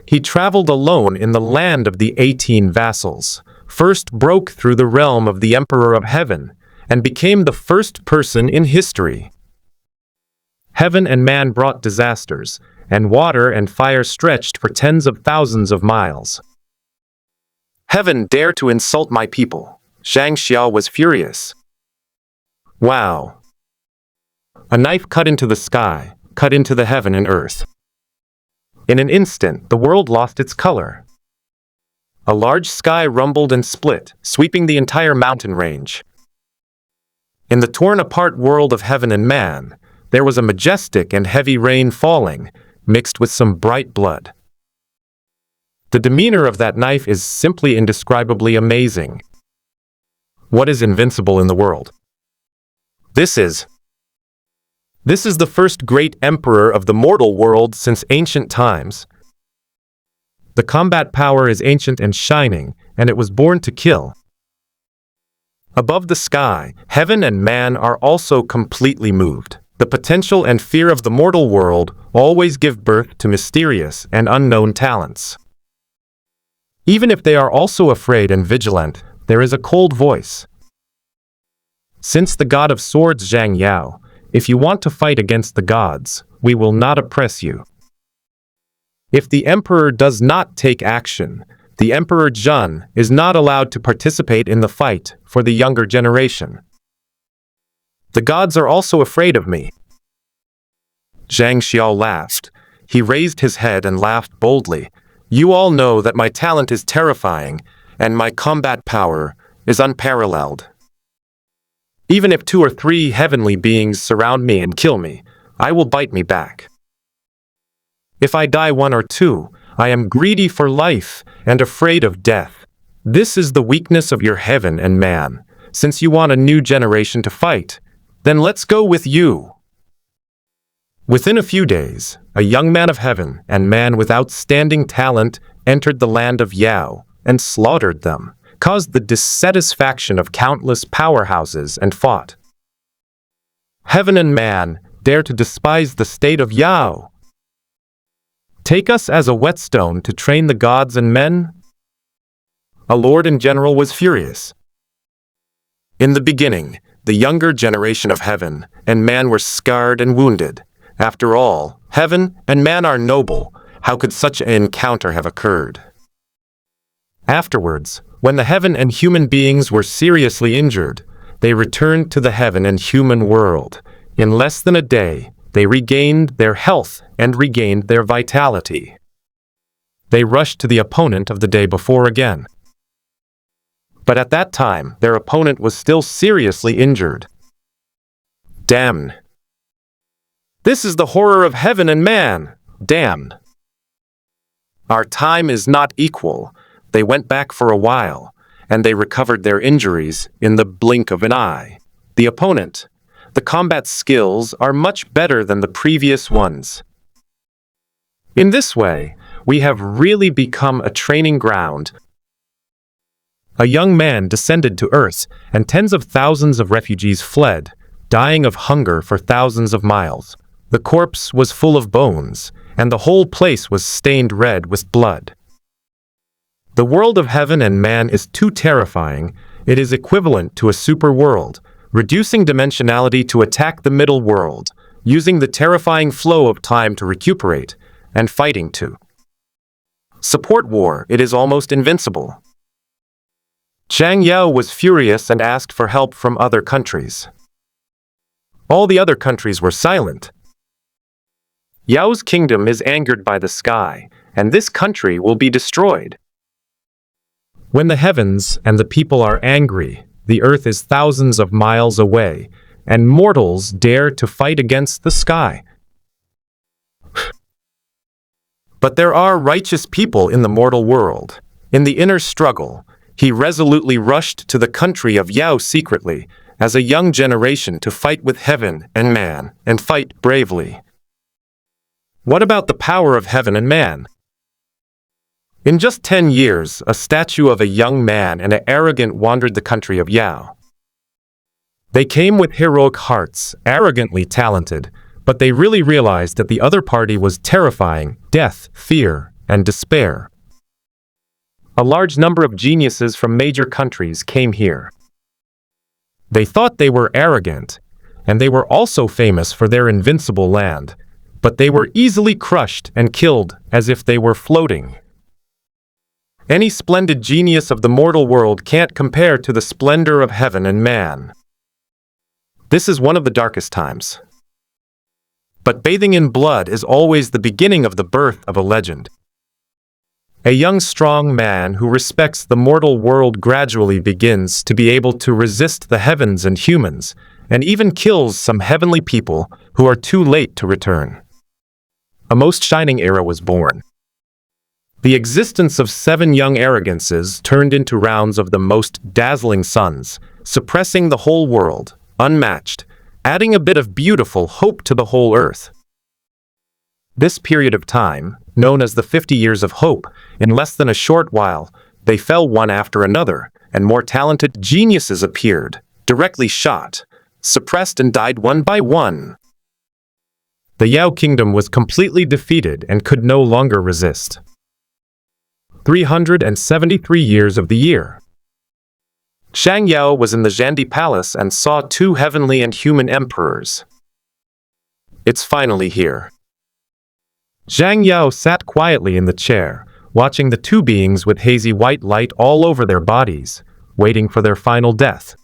He traveled alone in the land of the 18 vassals, first broke through the realm of the Emperor of Heaven, and became the first person in history. Heaven and man brought disasters, and water and fire stretched for tens of thousands of miles. Heaven dare to insult my people. Zhang Xiao was furious. Wow. A knife cut into the sky, cut into the heaven and earth. In an instant, the world lost its color. A large sky rumbled and split, sweeping the entire mountain range. In the torn-apart world of heaven and man, there was a majestic and heavy rain falling, mixed with some bright blood. The demeanor of that knife is simply indescribably amazing. What is invincible in the world? This is the first great emperor of the mortal world since ancient times. The combat power is ancient and shining, and it was born to kill. Above the sky, heaven and man are also completely moved. The potential and fear of the mortal world always give birth to mysterious and unknown talents. Even if they are also afraid and vigilant, there is a cold voice. Since the god of swords Zhang Yao, if you want to fight against the gods, we will not oppress you. If the emperor does not take action, the Emperor Zhun is not allowed to participate in the fight for the younger generation. The gods are also afraid of me. Zhang Xiao laughed. He raised his head and laughed boldly. You all know that my talent is terrifying, and my combat power is unparalleled. Even if 2 or 3 heavenly beings surround me and kill me, I will bite me back. If I die 1 or 2, I am greedy for life and afraid of death. This is the weakness of your heaven and man. Since you want a new generation to fight, then let's go with you. Within a few days, a young man of heaven and man with outstanding talent entered the land of Yao and slaughtered them, caused the dissatisfaction of countless powerhouses and fought. Heaven and man dare to despise the state of Yao. Take us as a whetstone to train the gods and men? A lord and general was furious. In the beginning, the younger generation of heaven and man were scarred and wounded. After all, heaven and man are noble. How could such an encounter have occurred? Afterwards, when the heaven and human beings were seriously injured, they returned to the heaven and human world. In less than a day, they regained their health and regained their vitality. They rushed to the opponent of the day before again. But at that time, their opponent was still seriously injured. Damn. This is the horror of heaven and man. Damn. Our time is not equal. They went back for a while, and they recovered their injuries in the blink of an eye. The opponent, the combat skills are much better than the previous ones. In this way, we have really become a training ground. A young man descended to earth, and tens of thousands of refugees fled, dying of hunger for thousands of miles. The corpse was full of bones, and the whole place was stained red with blood. The world of heaven and man is too terrifying. It is equivalent to a super world, reducing dimensionality to attack the middle world, using the terrifying flow of time to recuperate, and fighting to support war. It is almost invincible. Zhang Yao was furious and asked for help from other countries. All the other countries were silent. Yao's kingdom is angered by the sky, and this country will be destroyed. When the heavens and the people are angry, the earth is thousands of miles away, and mortals dare to fight against the sky. But there are righteous people in the mortal world. In the inner struggle, he resolutely rushed to the country of Yao secretly, as a young generation to fight with heaven and man, and fight bravely. What about the power of heaven and man? In just 10 years, a statue of a young man and an arrogant wandered the country of Yao. They came with heroic hearts, arrogantly talented, but they really realized that the other party was terrifying, death, fear, and despair. A large number of geniuses from major countries came here. They thought they were arrogant, and they were also famous for their invincible land, but they were easily crushed and killed as if they were floating. Any splendid genius of the mortal world can't compare to the splendor of heaven and man. This is one of the darkest times. But bathing in blood is always the beginning of the birth of a legend. A young, strong man who respects the mortal world gradually begins to be able to resist the heavens and humans, and even kills some heavenly people who are too late to return. A most shining era was born. The existence of 7 young arrogances turned into rounds of the most dazzling suns, suppressing the whole world, unmatched, adding a bit of beautiful hope to the whole earth. This period of time, known as the 50 years of hope, in less than a short while, they fell one after another, and more talented geniuses appeared, directly shot, suppressed and died one by one. The Yao kingdom was completely defeated and could no longer resist. 373 years of the year. Shang Yao was in the Zhandi palace and saw 2 heavenly and human emperors. It's finally here. Zhang Yao sat quietly in the chair, watching the 2 beings with hazy white light all over their bodies, waiting for their final death.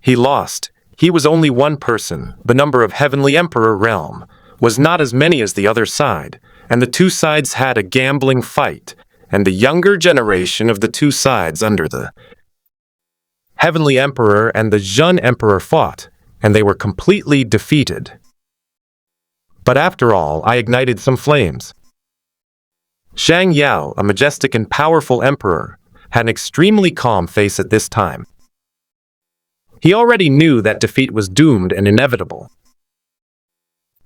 He lost. He was only one person. The number of heavenly emperor realm was not as many as the other side, and the 2 sides had a gambling fight, and the younger generation of the 2 sides under the heavenly emperor and the Jun emperor fought, and they were completely defeated. But after all, I ignited some flames. Shang Yao, a majestic and powerful emperor, had an extremely calm face at this time. He already knew that defeat was doomed and inevitable.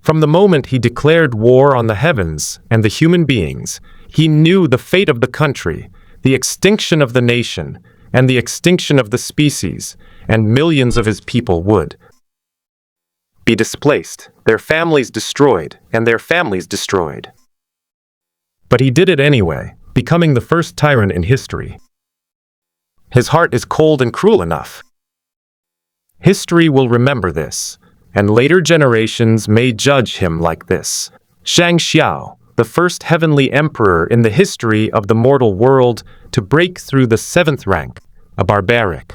From the moment he declared war on the heavens and the human beings, he knew the fate of the country, the extinction of the nation, and the extinction of the species, and millions of his people would be displaced, their families destroyed, and their families destroyed. But he did it anyway, becoming the first tyrant in history. His heart is cold and cruel enough. History will remember this, and later generations may judge him like this. Shang Xiao, the first heavenly emperor in the history of the mortal world to break through the 7th rank, a barbaric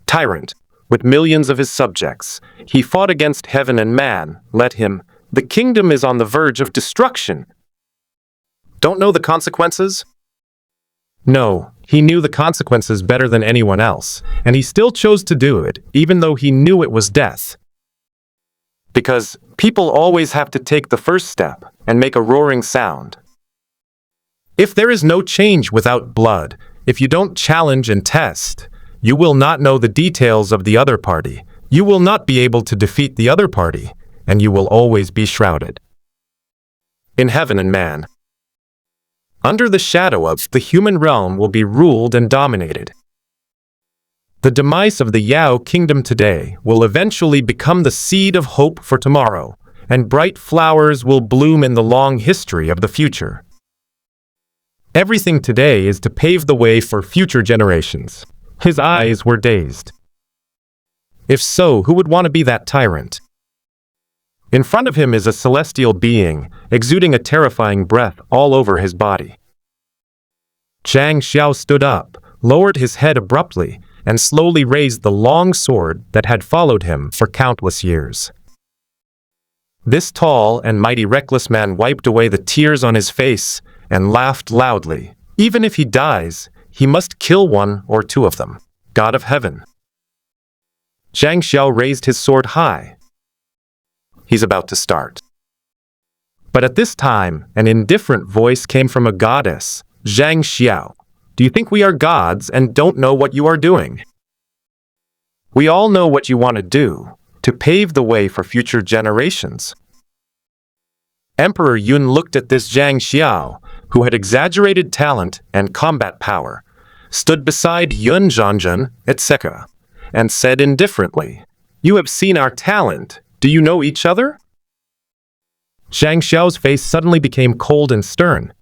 tyrant. With millions of his subjects, he fought against heaven and man. Let him. The kingdom is on the verge of destruction. Don't know the consequences? No, he knew the consequences better than anyone else, and he still chose to do it, even though he knew it was death. Because people always have to take the first step and make a roaring sound. If there is no change without blood, if you don't challenge and test, you will not know the details of the other party. You will not be able to defeat the other party, and you will always be shrouded in heaven and man. Under the shadow of the human realm will be ruled and dominated. The demise of the Yao kingdom today will eventually become the seed of hope for tomorrow, and bright flowers will bloom in the long history of the future. Everything today is to pave the way for future generations. His eyes were dazed. If so, who would want to be that tyrant? In front of him is a celestial being, exuding a terrifying breath all over his body. Shang Xiao stood up, lowered his head abruptly, and slowly raised the long sword that had followed him for countless years. This tall and mighty reckless man wiped away the tears on his face and laughed loudly. Even if he dies, he must kill 1 or 2 of them. God of heaven. Shang Xiao raised his sword high. He's about to start. But at this time, an indifferent voice came from a goddess. Zhang Xiao, do you think we are gods and don't know what you are doing? We all know what you want to do, to pave the way for future generations. Emperor Yun looked at this Zhang Xiao, who had exaggerated talent and combat power, stood beside Yun Zhanzhen, etc., and said indifferently, "You have seen our talent. Do you know each other?" Zhang Xiao's face suddenly became cold and stern.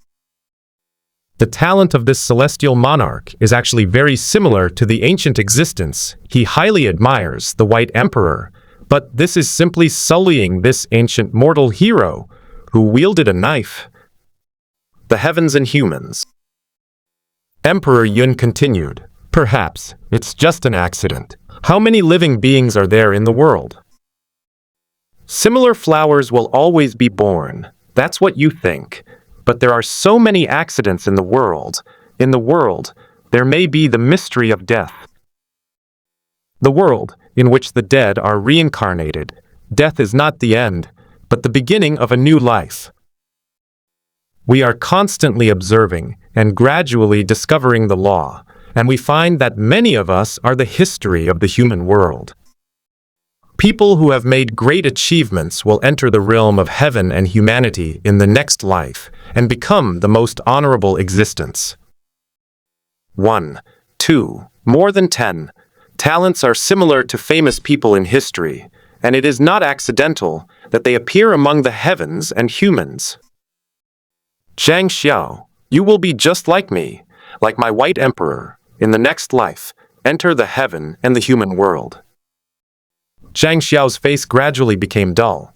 The talent of this celestial monarch is actually very similar to the ancient existence he highly admires, the White Emperor, but this is simply sullying this ancient mortal hero who wielded a knife. The heavens and humans. Emperor Yun continued, "Perhaps it's just an accident. How many living beings are there in the world? Similar flowers will always be born. That's what you think. But there are so many accidents in the world. In the world, there may be the mystery of death. The world in which the dead are reincarnated. Death is not the end, but the beginning of a new life. We are constantly observing and gradually discovering the law, and we find that many of us are the history of the human world. People who have made great achievements will enter the realm of heaven and humanity in the next life and become the most honorable existence. 1, 2, more than 10. Talents are similar to famous people in history, and it is not accidental that they appear among the heavens and humans. Zhang Xiao, you will be just like me, like my White Emperor, in the next life, enter the heaven and the human world. Zhang Xiao's face gradually became dull.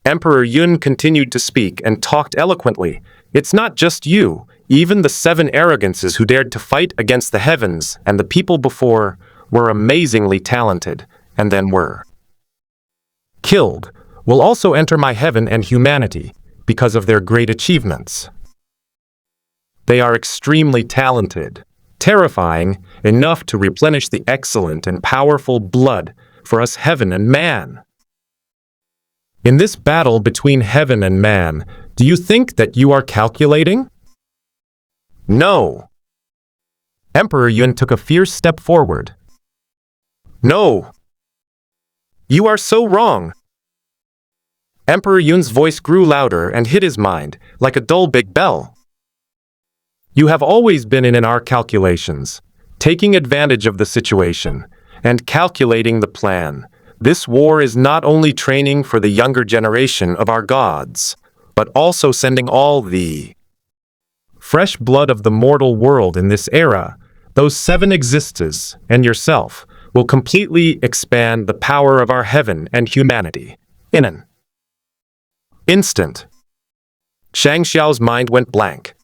Emperor Yun continued to speak and talked eloquently. It's not just you, even the 7 arrogances who dared to fight against the heavens and the people before were amazingly talented, and then were killed, will also enter my heaven and humanity because of their great achievements. They are extremely talented, terrifying, enough to replenish the excellent and powerful blood for us heaven and man. In this battle between heaven and man, do you think that you are calculating? No. Emperor Yun took a fierce step forward. No. You are so wrong. Emperor Yun's voice grew louder and hit his mind, like a dull big bell. You have always been in our calculations, taking advantage of the situation, and calculating the plan. This war is not only training for the younger generation of our gods, but also sending all the fresh blood of the mortal world in this era, those 7 existences, and yourself, will completely expand the power of our heaven and humanity. In an instant, Zhang Xiao's mind went blank.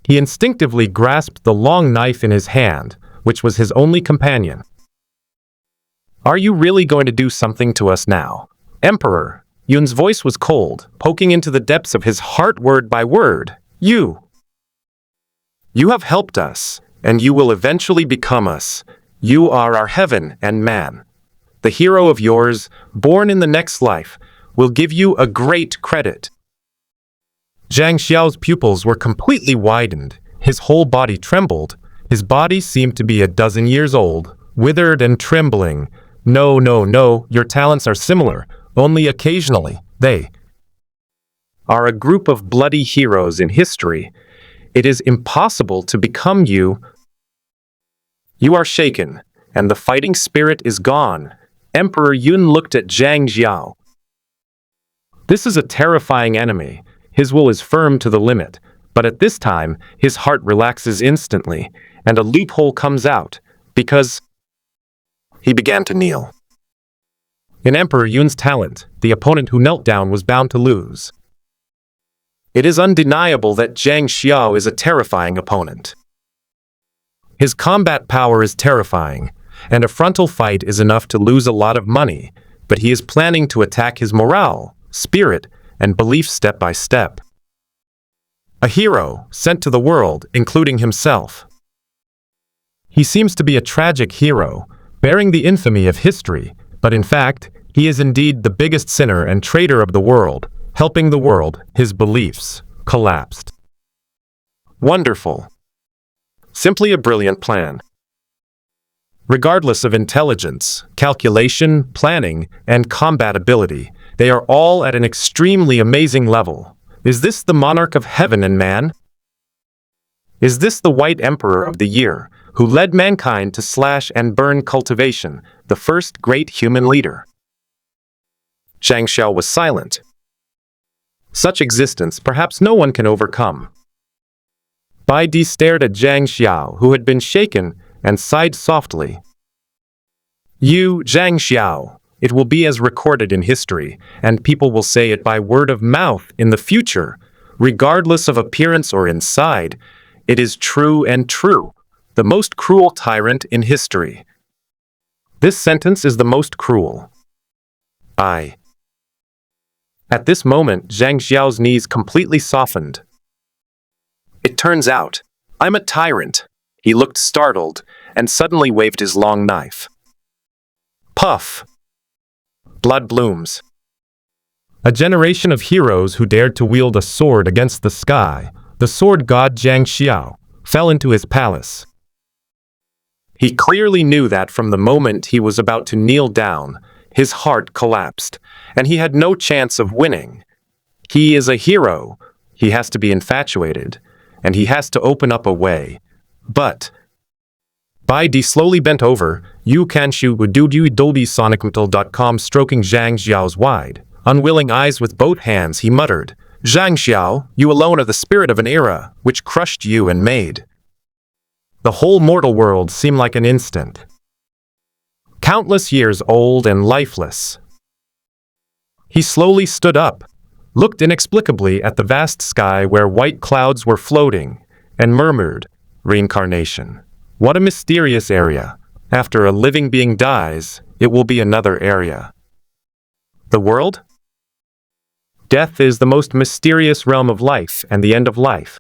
He instinctively grasped the long knife in his hand, which was his only companion. Are you really going to do something to us now? Emperor, Yun's voice was cold, poking into the depths of his heart word by word. You have helped us, and you will eventually become us. You are our heaven and man. The hero of yours, born in the next life, will give you a great credit. Zhang Xiao's pupils were completely widened. His whole body trembled. His body seemed to be a dozen years old, withered and trembling. No, no, no, your talents are similar. Only occasionally. They are a group of bloody heroes in history. It is impossible to become you. You are shaken, and the fighting spirit is gone. Emperor Yun looked at Zhang Xiao. This is a terrifying enemy. His will is firm to the limit, but at this time, his heart relaxes instantly, and a loophole comes out, because he began to kneel. In Emperor Yun's talent, the opponent who knelt down was bound to lose. It is undeniable that Zhang Xiao is a terrifying opponent. His combat power is terrifying, and a frontal fight is enough to lose a lot of money, but he is planning to attack his morale, spirit, and belief step by step. A hero sent to the world, including himself. He seems to be a tragic hero, bearing the infamy of history, but in fact, he is indeed the biggest sinner and traitor of the world, helping the world, his beliefs, collapsed. Wonderful. Simply a brilliant plan. Regardless of intelligence, calculation, planning, and combat ability, they are all at an extremely amazing level. Is this the monarch of heaven and man? Is this the White Emperor of the Year, who led mankind to slash and burn cultivation, the first great human leader? Zhang Xiao was silent. Such existence perhaps no one can overcome. Bai Di stared at Zhang Xiao, who had been shaken, and sighed softly. You, Zhang Xiao, it will be as recorded in history, and people will say it by word of mouth in the future, regardless of appearance or inside. It is true and true, the most cruel tyrant in history. This sentence is the most cruel. At this moment, Zhang Xiao's knees completely softened. It turns out, I'm a tyrant. He looked startled, and suddenly waved his long knife. Puff! Blood blooms. A generation of heroes who dared to wield a sword against the sky, the sword god Zhang Xiao, fell into his palace. He clearly knew that from the moment he was about to kneel down, his heart collapsed, and he had no chance of winning. He is a hero. He has to be infatuated, and he has to open up a way. But Bai Di slowly bent over, sonicmetal.com, stroking Zhang Xiao's wide, unwilling eyes with both hands. He muttered, Zhang Xiao, you alone are the spirit of an era which crushed you and made the whole mortal world seem like an instant. Countless years old and lifeless. He slowly stood up, looked inexplicably at the vast sky where white clouds were floating, and murmured, Reincarnation. What a mysterious area. After a living being dies, it will be another area. The world? Death is the most mysterious realm of life and the end of life.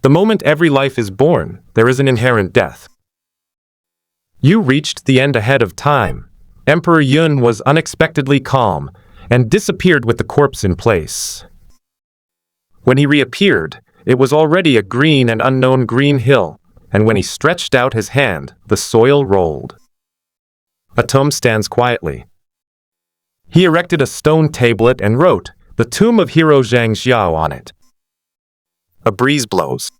The moment every life is born, there is an inherent death. You reached the end ahead of time. Emperor Yun was unexpectedly calm and disappeared with the corpse in place. When he reappeared, it was already a green and unknown green hill, and when he stretched out his hand, the soil rolled. A tomb stands quietly. He erected a stone tablet and wrote, The Tomb of Hero Zhang Xiao on it. A breeze blows.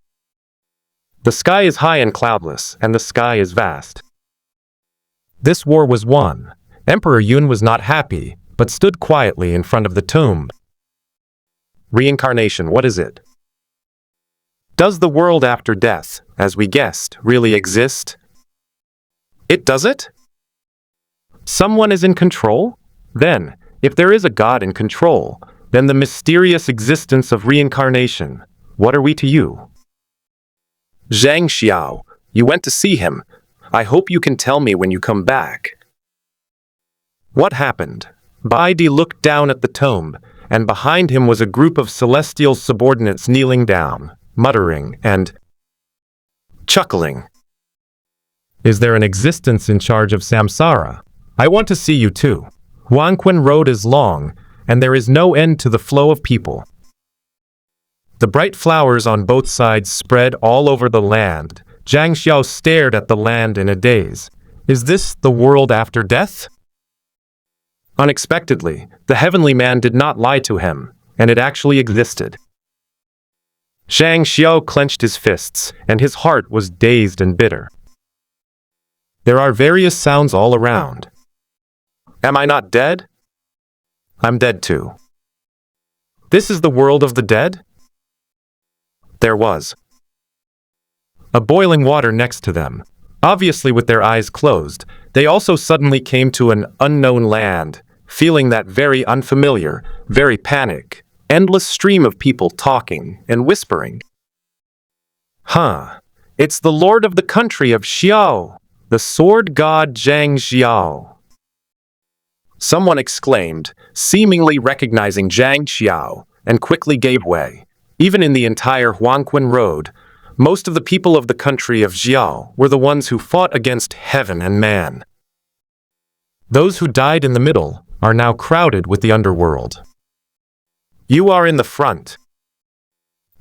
The sky is high and cloudless, and the sky is vast. This war was won. Emperor Yun was not happy, but stood quietly in front of the tomb. Reincarnation, what is it? Does the world after death, as we guessed, really exist? It does it? Someone is in control? Then, if there is a God in control, then the mysterious existence of reincarnation, what are we to you? Zhang Xiao, you went to see him. I hope you can tell me when you come back. What happened? Bai Di looked down at the tomb, and behind him was a group of celestial subordinates kneeling down, muttering and chuckling. Is there an existence in charge of Samsara? I want to see you too. Huangquan Road is long, and there is no end to the flow of people. The bright flowers on both sides spread all over the land. Zhang Xiao stared at the land in a daze. Is this the world after death? Unexpectedly, the heavenly man did not lie to him, and it actually existed. Zhang Xiao clenched his fists, and his heart was dazed and bitter. There are various sounds all around. Am I not dead? I'm dead too. This is the world of the dead? There was a boiling water next to them. Obviously with their eyes closed, they also suddenly came to an unknown land, feeling that very unfamiliar, very panic, endless stream of people talking and whispering. It's the lord of the country of Xiao, the sword god Zhang Xiao. Someone exclaimed, seemingly recognizing Zhang Xiao, and quickly gave way. Even in the entire Huangquan Road, most of the people of the country of Xiao were the ones who fought against heaven and man. Those who died in the middle are now crowded with the underworld. You are in the front.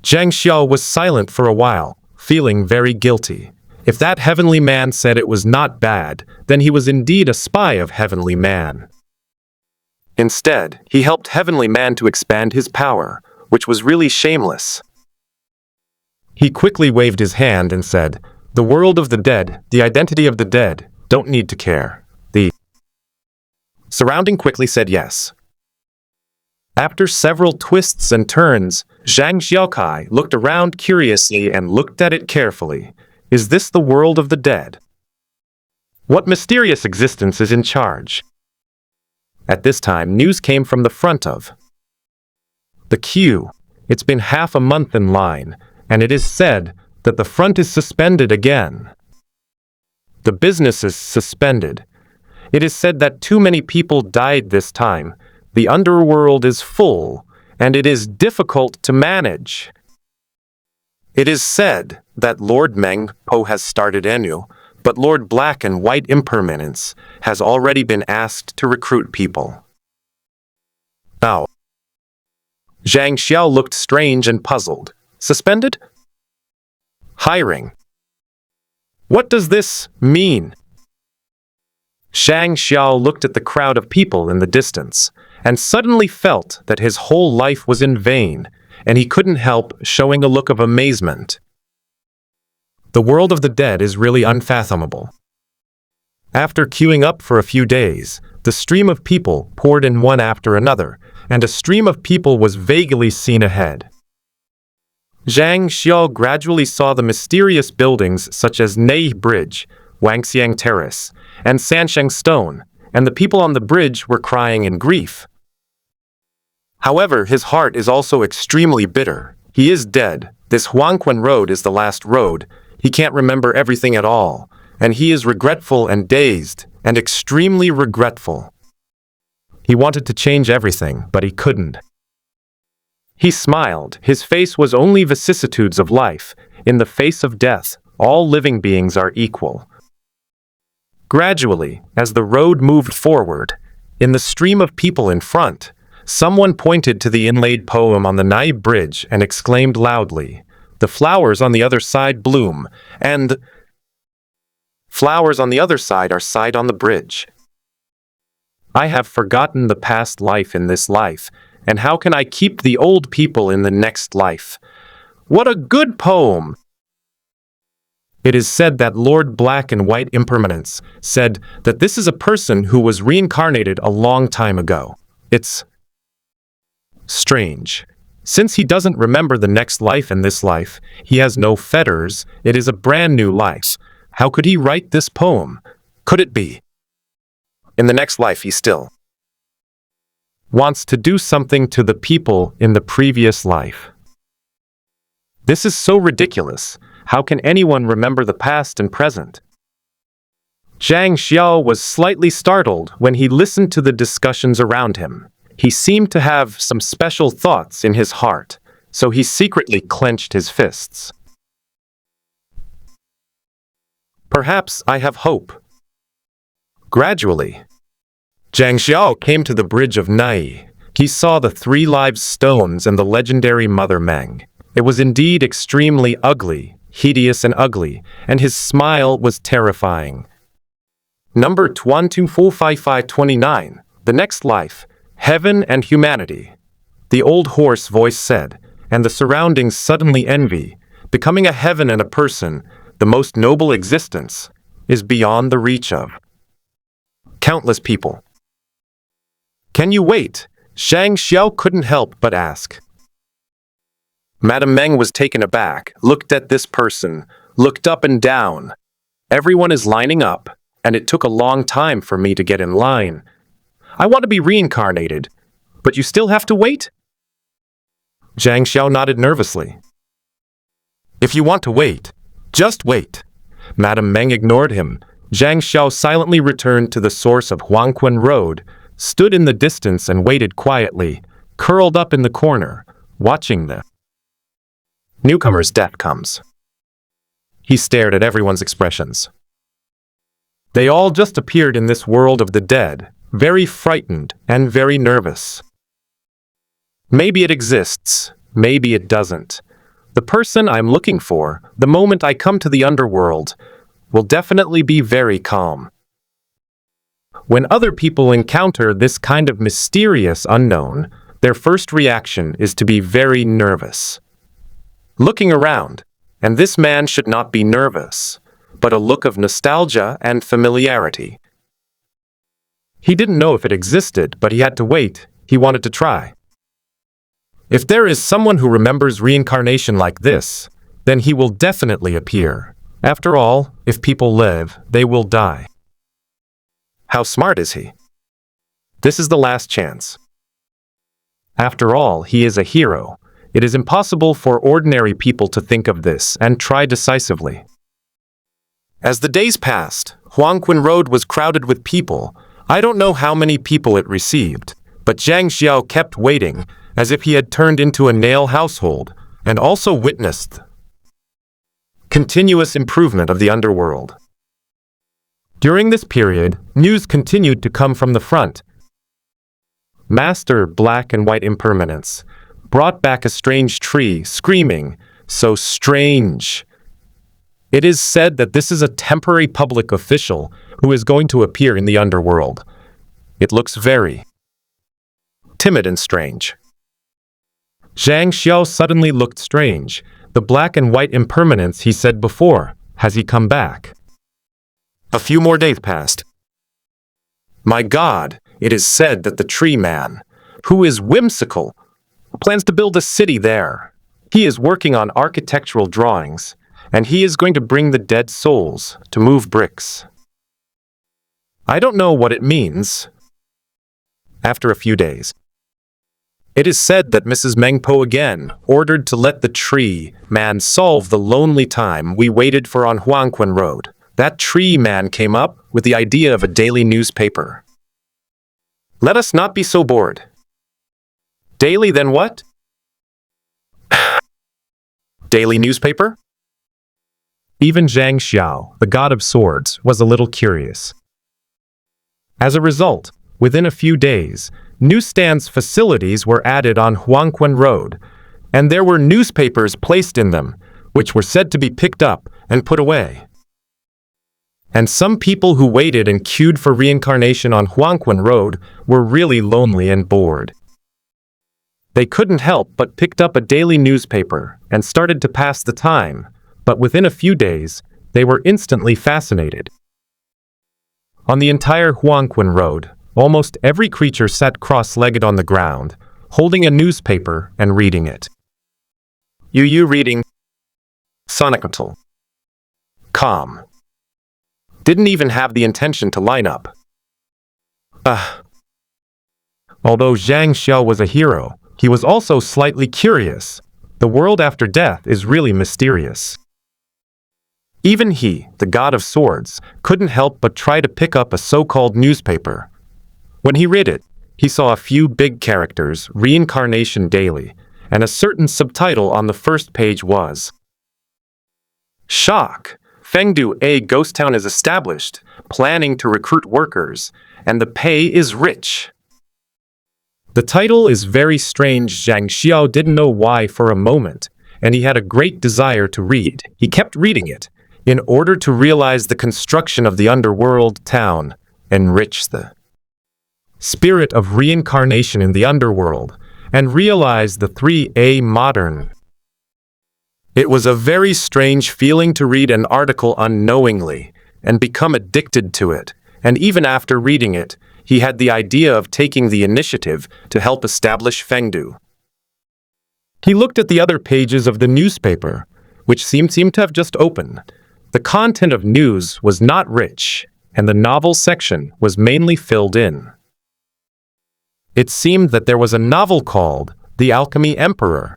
Zhang Xiao was silent for a while, feeling very guilty. If that heavenly man said it was not bad, then he was indeed a spy of heavenly man. Instead, he helped heavenly man to expand his power, which was really shameless. He quickly waved his hand and said, "The world of the dead, the identity of the dead, don't need to care." The surrounding quickly said yes. After several twists and turns, Zhang Xiaokai looked around curiously and looked at it carefully. Is this the world of the dead? What mysterious existence is in charge? At this time, news came from the front of the queue. It's been half a month in line, and it is said that the front is suspended again. The business is suspended. It is said that too many people died this time. The underworld is full, and it is difficult to manage. It is said that Lord Meng Po has started anew, but Lord Black and White Impermanence has already been asked to recruit people. Now, Zhang Xiao looked strange and puzzled. Suspended? Hiring. What does this mean? Zhang Xiao looked at the crowd of people in the distance, and suddenly felt that his whole life was in vain, and he couldn't help showing a look of amazement. The world of the dead is really unfathomable. After queuing up for a few days, the stream of people poured in one after another, and a stream of people was vaguely seen ahead. Zhang Xiao gradually saw the mysterious buildings such as Nei Bridge, Wangxiang Terrace, and Sansheng Stone, and the people on the bridge were crying in grief. However, his heart is also extremely bitter. He is dead. This Huangquan Road is the last road. He can't remember everything at all, and he is regretful and dazed, and extremely regretful. He wanted to change everything, but he couldn't. He smiled. His face was only vicissitudes of life. In the face of death, all living beings are equal. Gradually, as the road moved forward, in the stream of people in front, someone pointed to the inlaid poem on the Nai Bridge and exclaimed loudly, "The flowers on the other side bloom, and flowers on the other side are side on the bridge. I have forgotten the past life in this life, and how can I keep the old people in the next life? What a good poem!" It is said that Lord Black and White Impermanence said that this is a person who was reincarnated a long time ago. It's strange. Since he doesn't remember the next life and this life, he has no fetters, it is a brand new life. How could he write this poem? Could it be? In the next life he still wants to do something to the people in the previous life. This is so ridiculous. How can anyone remember the past and present? Zhang Xiao was slightly startled when he listened to the discussions around him. He seemed to have some special thoughts in his heart, so he secretly clenched his fists. Perhaps I have hope. Gradually, Zhang Xiao came to the bridge of Nai. He saw the 3 live stones and the legendary Mother Meng. It was indeed extremely ugly, hideous and ugly, and his smile was terrifying. Number 124559, the next life, heaven and humanity. The old hoarse voice said, and the surroundings suddenly envy. Becoming a heaven and a person, the most noble existence, is beyond the reach of countless people. Can you wait? Zhang Xiao couldn't help but ask. Madame Meng was taken aback, looked at this person, looked up and down. Everyone is lining up, and it took a long time for me to get in line. I want to be reincarnated, but you still have to wait? Zhang Xiao nodded nervously. If you want to wait, just wait. Madame Meng ignored him. Zhang Xiao silently returned to the source of Huangquan Road, stood in the distance and waited quietly, curled up in the corner, watching the newcomer's death comes. He stared at everyone's expressions. They all just appeared in this world of the dead, very frightened and very nervous. Maybe it exists, maybe it doesn't. The person I'm looking for, the moment I come to the underworld, will definitely be very calm. When other people encounter this kind of mysterious unknown, their first reaction is to be very nervous. Looking around, and this man should not be nervous, but a look of nostalgia and familiarity. He didn't know if it existed, but he had to wait. He wanted to try. If there is someone who remembers reincarnation like this, then he will definitely appear. After all, if people live, they will die. How smart is he? This is the last chance. After all, he is a hero. It is impossible for ordinary people to think of this and try decisively. As the days passed, Huangqin Road was crowded with people. I don't know how many people it received, but Zhang Xiao kept waiting, as if he had turned into a nail household, and also witnessed continuous improvement of the underworld. During this period, news continued to come from the front. Master Black and White Impermanence brought back a strange tree, screaming, "So strange!" It is said that this is a temporary public official who is going to appear in the underworld. It looks very timid and strange. Zhang Xiao suddenly looked strange. The Black and White Impermanence he said before, has he come back? A few more days passed. My God, it is said that the tree man, who is whimsical, plans to build a city there. He is working on architectural drawings, and he is going to bring the dead souls to move bricks. I don't know what it means. After a few days, it is said that Mrs. Meng Po again ordered to let the tree man solve the lonely time we waited for on Huangqin Road. That tree man came up with the idea of a daily newspaper. Let us not be so bored. Daily, then what? Daily newspaper? Even Zhang Xiao, the god of swords, was a little curious. As a result, within a few days, newsstands facilities were added on Huangqin Road, and there were newspapers placed in them, which were said to be picked up and put away. And some people who waited and queued for reincarnation on Huangqin Road were really lonely and bored. They couldn't help but picked up a daily newspaper and started to pass the time, but within a few days, they were instantly fascinated. On the entire Huangqin Road, almost every creature sat cross-legged on the ground, holding a newspaper and reading it. Yu reading. Sonicatal. Calm. Didn't even have the intention to line up. Although Zhang Xiao was a hero, he was also slightly curious. The world after death is really mysterious. Even he, the god of swords, couldn't help but try to pick up a so-called newspaper. When he read it, he saw a few big characters, Reincarnation Daily, and a certain subtitle on the first page was Shock! Fengdu, a ghost town is established, planning to recruit workers, and the pay is rich. The title is very strange. Zhang Xiao didn't know why for a moment, and he had a great desire to read. He kept reading it, in order to realize the construction of the underworld town, enrich the spirit of reincarnation in the underworld, and realize the 3A modern. It was a very strange feeling to read an article unknowingly and become addicted to it, and even after reading it, he had the idea of taking the initiative to help establish Fengdu. He looked at the other pages of the newspaper, which seemed to have just opened. The content of news was not rich, and the novel section was mainly filled in. It seemed that there was a novel called The Alchemy Emperor.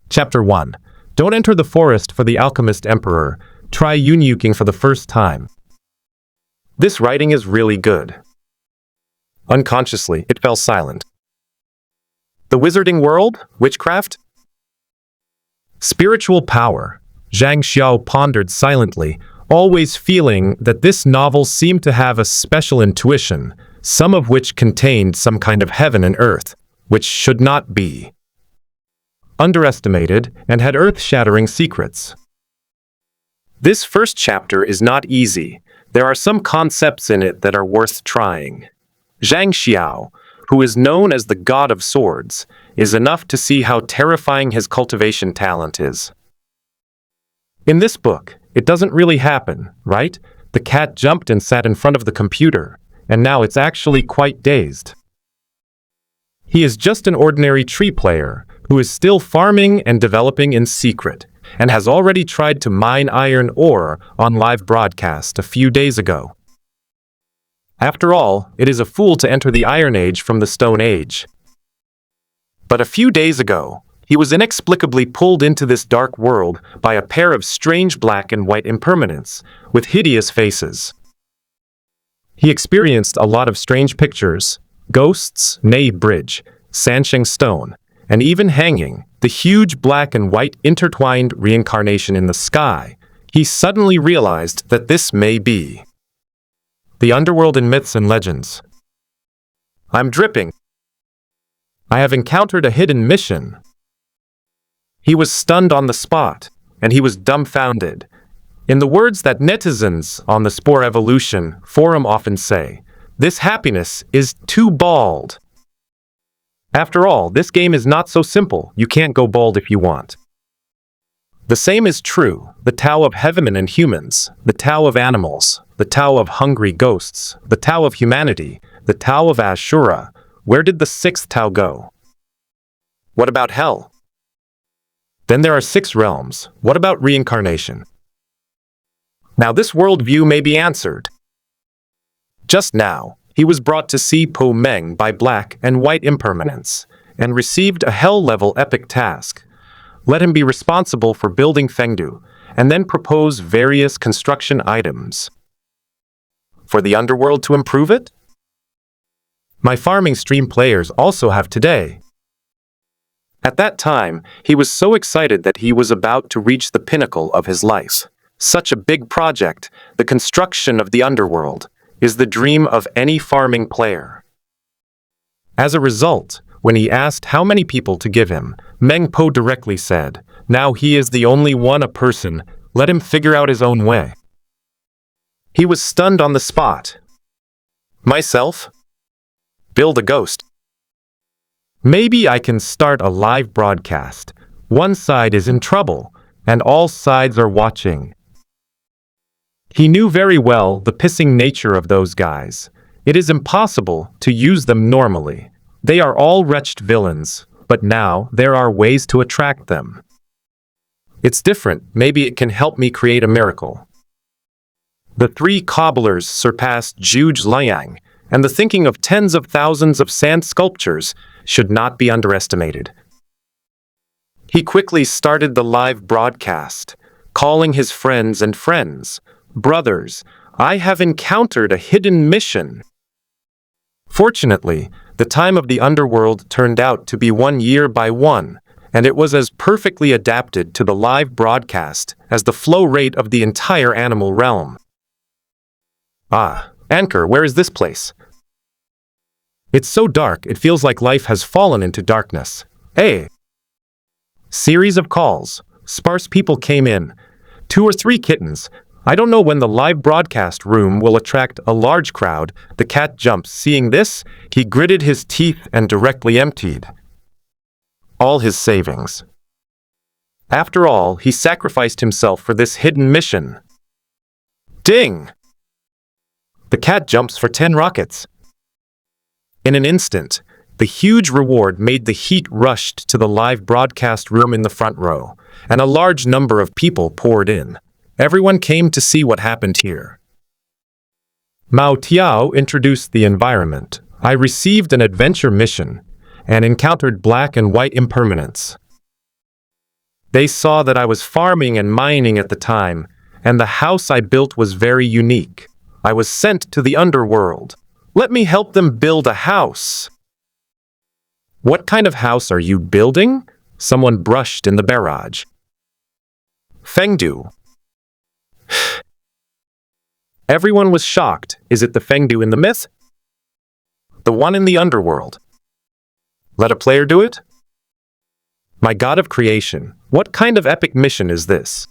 Chapter 1. Don't enter the forest for the alchemist emperor. Try yunyuking for the first time. This writing is really good. Unconsciously, it fell silent. The wizarding world? Witchcraft? Spiritual power. Zhang Xiao pondered silently, always feeling that this novel seemed to have a special intuition, some of which contained some kind of heaven and earth, which should not be underestimated and had earth-shattering secrets. This first chapter is not easy. There are some concepts in it that are worth trying. Zhang Xiao, who is known as the God of Swords, is enough to see how terrifying his cultivation talent is. In this book, it doesn't really happen, right? The cat jumped and sat in front of the computer, and now it's actually quite dazed. He is just an ordinary tree player who is still farming and developing in secret, and has already tried to mine iron ore on live broadcast a few days ago. After all, it is a fool to enter the Iron Age from the Stone Age. But a few days ago, he was inexplicably pulled into this dark world by a pair of strange black and white impermanents with hideous faces. He experienced a lot of strange pictures, ghosts, Nei Bridge, Sansheng Stone, and even hanging, the huge black and white intertwined reincarnation in the sky. He suddenly realized that this may be the underworld in myths and legends. I'm dripping. I have encountered a hidden mission. He was stunned on the spot, and he was dumbfounded. In the words that netizens on the Spore Evolution forum often say, this happiness is too bald. After all, this game is not so simple. You can't go bald if you want. The same is true. The Tao of heaven and humans, the Tao of animals, the Tao of hungry ghosts, the Tao of humanity, the Tao of Ashura. Where did the sixth Tao go? What about hell? Then there are 6 realms. What about reincarnation? Now this worldview may be answered. Just now, he was brought to see Po Meng by black and white impermanence, and received a hell-level epic task. Let him be responsible for building Fengdu, and then propose various construction items. For the underworld to improve it? My farming stream players also have today. At that time, he was so excited that he was about to reach the pinnacle of his life. Such a big project, the construction of the underworld, is the dream of any farming player. As a result, when he asked how many people to give him, Meng Po directly said, now he is the only one a person, let him figure out his own way. He was stunned on the spot. Myself? Build a ghost. Maybe I can start a live broadcast. One side is in trouble, and all sides are watching. He knew very well the pissing nature of those guys. It is impossible to use them normally. They are all wretched villains, but now there are ways to attract them. It's different. Maybe it can help me create a miracle. The 3 cobblers surpassed Zhuge Liang, and the thinking of tens of thousands of sand sculptures should not be underestimated. He quickly started the live broadcast, calling his friends and friends. Brothers, I have encountered a hidden mission. Fortunately, the time of the underworld turned out to be 1 year by 1, and it was as perfectly adapted to the live broadcast as the flow rate of the entire animal realm. Ah, Anchor, where is this place? It's so dark, it feels like life has fallen into darkness. Hey! Series of calls. Sparse people came in. 2 or 3 kittens. I don't know when the live broadcast room will attract a large crowd. The cat jumps. Seeing this, he gritted his teeth and directly emptied all his savings. After all, he sacrificed himself for this hidden mission. Ding! The cat jumps for 10 rockets. In an instant, the huge reward made the heat rushed to the live broadcast room in the front row, and a large number of people poured in. Everyone came to see what happened here. Mao Tiao introduced the environment. I received an adventure mission and encountered black and white impermanence. They saw that I was farming and mining at the time, and the house I built was very unique. I was sent to the underworld. Let me help them build a house. What kind of house are you building? Someone brushed in the barrage. Fengdu. Everyone was shocked. Is it the Fengdu in the myth? The one in the underworld. Let a player do it? My god of creation, what kind of epic mission is this?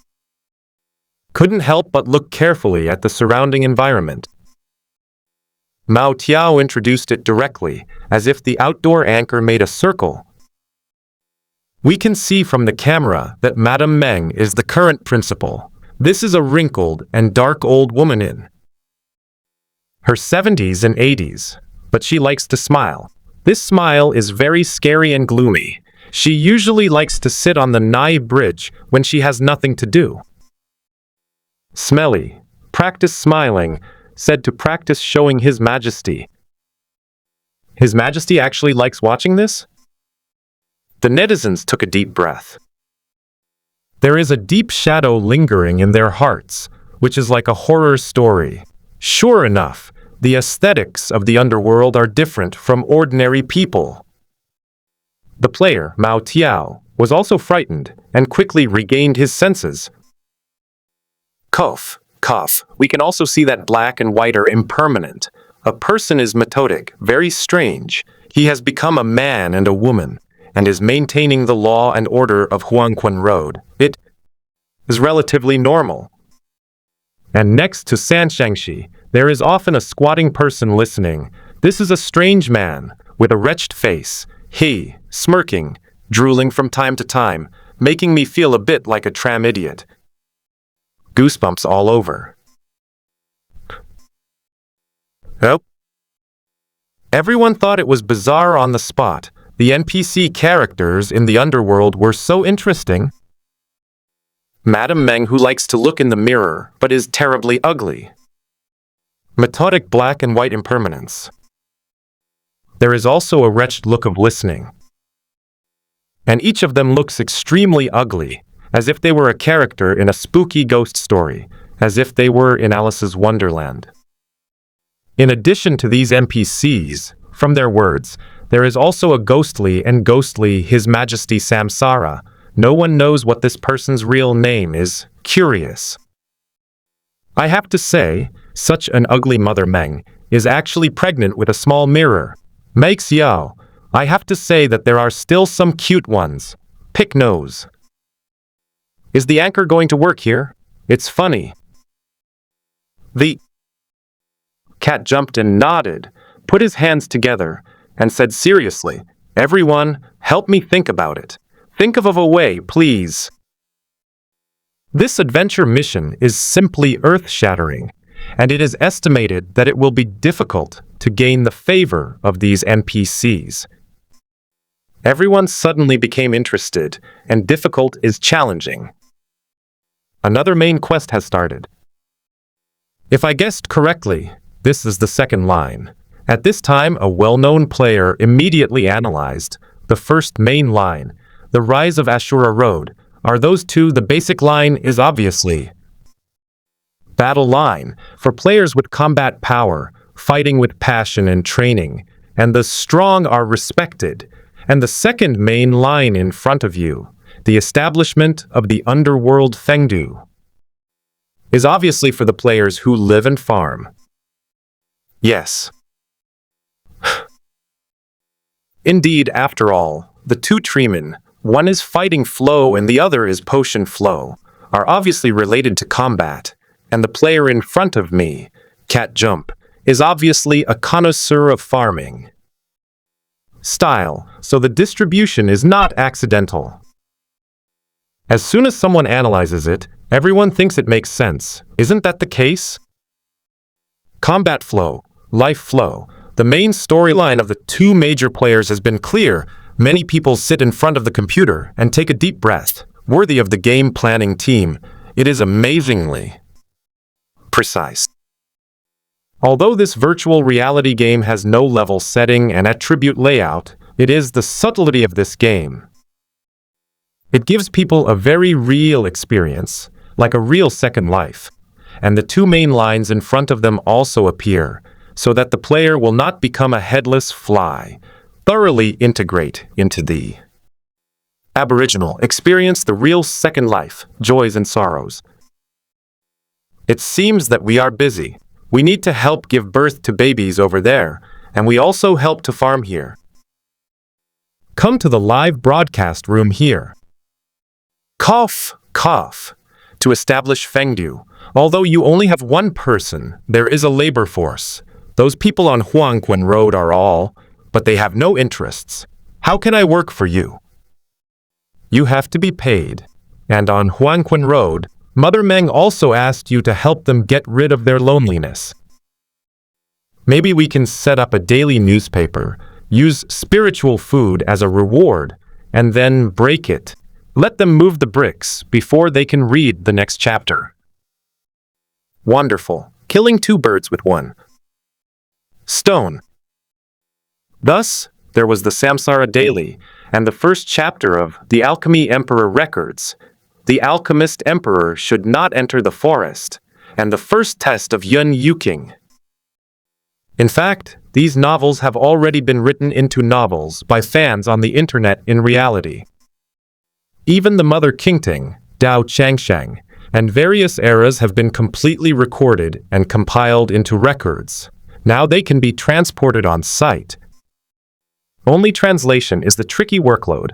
couldn't help but look carefully at the surrounding environment. Mao Tiao introduced it directly, as if the outdoor anchor made a circle. We can see from the camera that Madame Meng is the current principal. This is a wrinkled and dark old woman in her 70s and 80s, but she likes to smile. This smile is very scary and gloomy. She usually likes to sit on the Nai Bridge when she has nothing to do. Smelly, practice smiling, said to practice showing His Majesty. His Majesty actually likes watching this? The netizens took a deep breath. There is a deep shadow lingering in their hearts, which is like a horror story. Sure enough, the aesthetics of the underworld are different from ordinary people. The player, Mao Tiao, was also frightened and quickly regained his senses. Cough. We can also see that black and white are impermanent. A person is methodic, very strange. He has become a man and a woman, and is maintaining the law and order of Huangquan Road. It is relatively normal. And next to Sanshangshi, there is often a squatting person listening. This is a strange man, with a wretched face. He, smirking, drooling from time to time, making me feel a bit like a tram idiot. Goosebumps all over. Oh. Everyone thought it was bizarre on the spot. The NPC characters in the underworld were so interesting. Madame Meng, who likes to look in the mirror, but is terribly ugly. Methodic black and white impermanence. There is also a wretched look of listening. And each of them looks extremely ugly, as if they were a character in a spooky ghost story, as if they were in Alice's Wonderland. In addition to these NPCs, from their words, there is also a ghostly His Majesty Samsara. No one knows what this person's real name is. Curious. I have to say, such an ugly Mother Meng is actually pregnant with a small mirror. Mei Xiao, I have to say that there are still some cute ones. Pick nose. Is the anchor going to work here? It's funny. The cat jumped and nodded, put his hands together, and said seriously, "Everyone, help me think about it. Think of a way, please." This adventure mission is simply earth-shattering, and it is estimated that it will be difficult to gain the favor of these NPCs. Everyone suddenly became interested, and difficult is challenging. Another main quest has started. If I guessed correctly, this is the second line. At this time, a well-known player immediately analyzed the first main line, the rise of Ashura Road. Are those two? The basic line is obviously battle line, for players with combat power, fighting with passion and training, and the strong are respected. And the second main line in front of you, the establishment of the underworld Fengdu, is obviously for the players who live and farm. Yes. Indeed, after all, the two treemen, one is fighting flow and the other is potion flow, are obviously related to combat, and the player in front of me, Cat Jump, is obviously a connoisseur of farming style, so the distribution is not accidental. As soon as someone analyzes it, everyone thinks it makes sense. Isn't that the case? Combat flow, life flow. The main storyline of the two major players has been clear. Many people sit in front of the computer and take a deep breath, worthy of the game planning team. It is amazingly precise. Although this virtual reality game has no level setting and attribute layout, it is the subtlety of this game. It gives people a very real experience, like a real second life. And the two main lines in front of them also appear, so that the player will not become a headless fly. Thoroughly integrate into the Aboriginal, experience the real second life, joys and sorrows. It seems that we are busy. We need to help give birth to babies over there, and we also help to farm here. Come to the live broadcast room here. Cough. to establish Fengdu. Although you only have one person, there is a labor force. Those people on Huangquan Road are all, but they have no interests. How can I work for you? You have to be paid. And on Huangquan Road, Mother Meng also asked you to help them get rid of their loneliness. Maybe we can set up a daily newspaper, use spiritual food as a reward, and then break it. Let them move the bricks before they can read the next chapter. Wonderful. Killing two birds with one stone. Thus, there was the Samsara Daily, and the first chapter of The Alchemy Emperor Records. The alchemist emperor should not enter the forest, and the first test of Yun Yuking. In fact, these novels have already been written into novels by fans on the internet in reality. Even the Mother Qingting, Dao Changshang, and various eras have been completely recorded and compiled into records. Now they can be transported on site. Only translation is the tricky workload.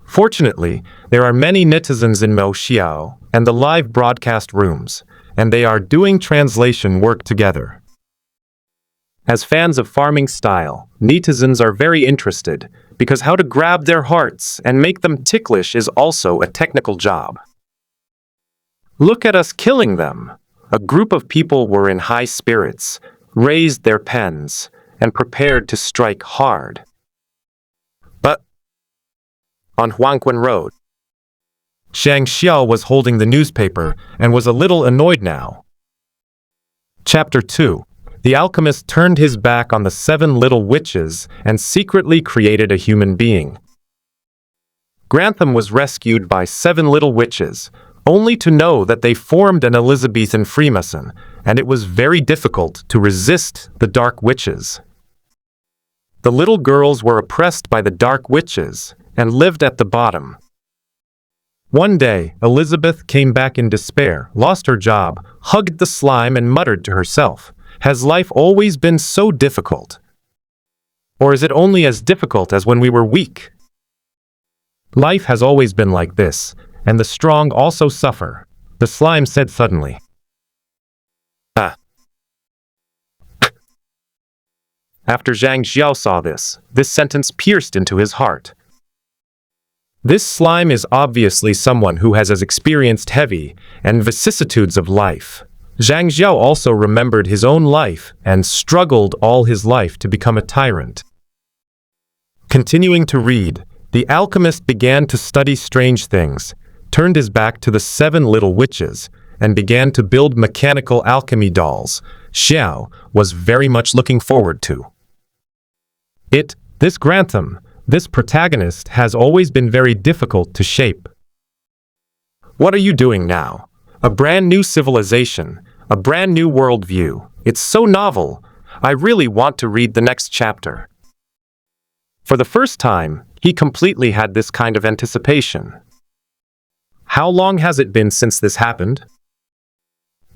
Fortunately, there are many netizens in Mo Xiao and the live broadcast rooms, and they are doing translation work together. As fans of farming style, netizens are very interested, because how to grab their hearts and make them ticklish is also a technical job. Look at us killing them. A group of people were in high spirits, raised their pens, and prepared to strike hard. But on Huangquan Road, Shang Xiao was holding the newspaper and was a little annoyed now. Chapter 2. The alchemist turned his back on the 7 little witches and secretly created a human being. Grantham was rescued by 7 little witches, only to know that they formed an Elizabethan Freemason, and it was very difficult to resist the dark witches. The little girls were oppressed by the dark witches and lived at the bottom. One day, Elizabeth came back in despair, lost her job, hugged the slime and muttered to herself, "Has life always been so difficult? Or is it only as difficult as when we were weak? Life has always been like this, and the strong also suffer," the slime said suddenly. After Zhang Xiao saw this sentence pierced into his heart. This slime is obviously someone who has experienced heavy and vicissitudes of life. Zhang Xiao also remembered his own life and struggled all his life to become a tyrant. Continuing to read, the alchemist began to study strange things, turned his back to the 7 little witches, and began to build mechanical alchemy dolls Xiao was very much looking forward to. This Grantham, this protagonist has always been very difficult to shape. What are you doing now? A brand new civilization, a brand new worldview. It's so novel. I really want to read the next chapter. For the first time, he completely had this kind of anticipation. How long has it been since this happened?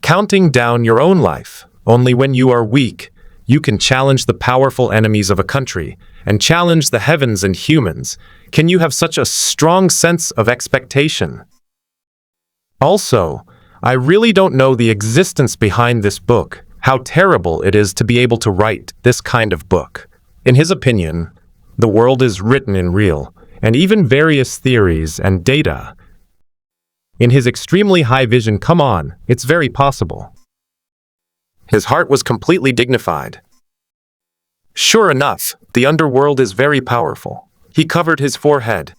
Counting down your own life. Only when you are weak, you can challenge the powerful enemies of a country and challenge the heavens and humans. Can you have such a strong sense of expectation? Also, I really don't know the existence behind this book, how terrible it is to be able to write this kind of book. In his opinion, the world is written in real, and even various theories and data. In his extremely high vision, come on, it's very possible. His heart was completely dignified. Sure enough, the underworld is very powerful. He covered his forehead.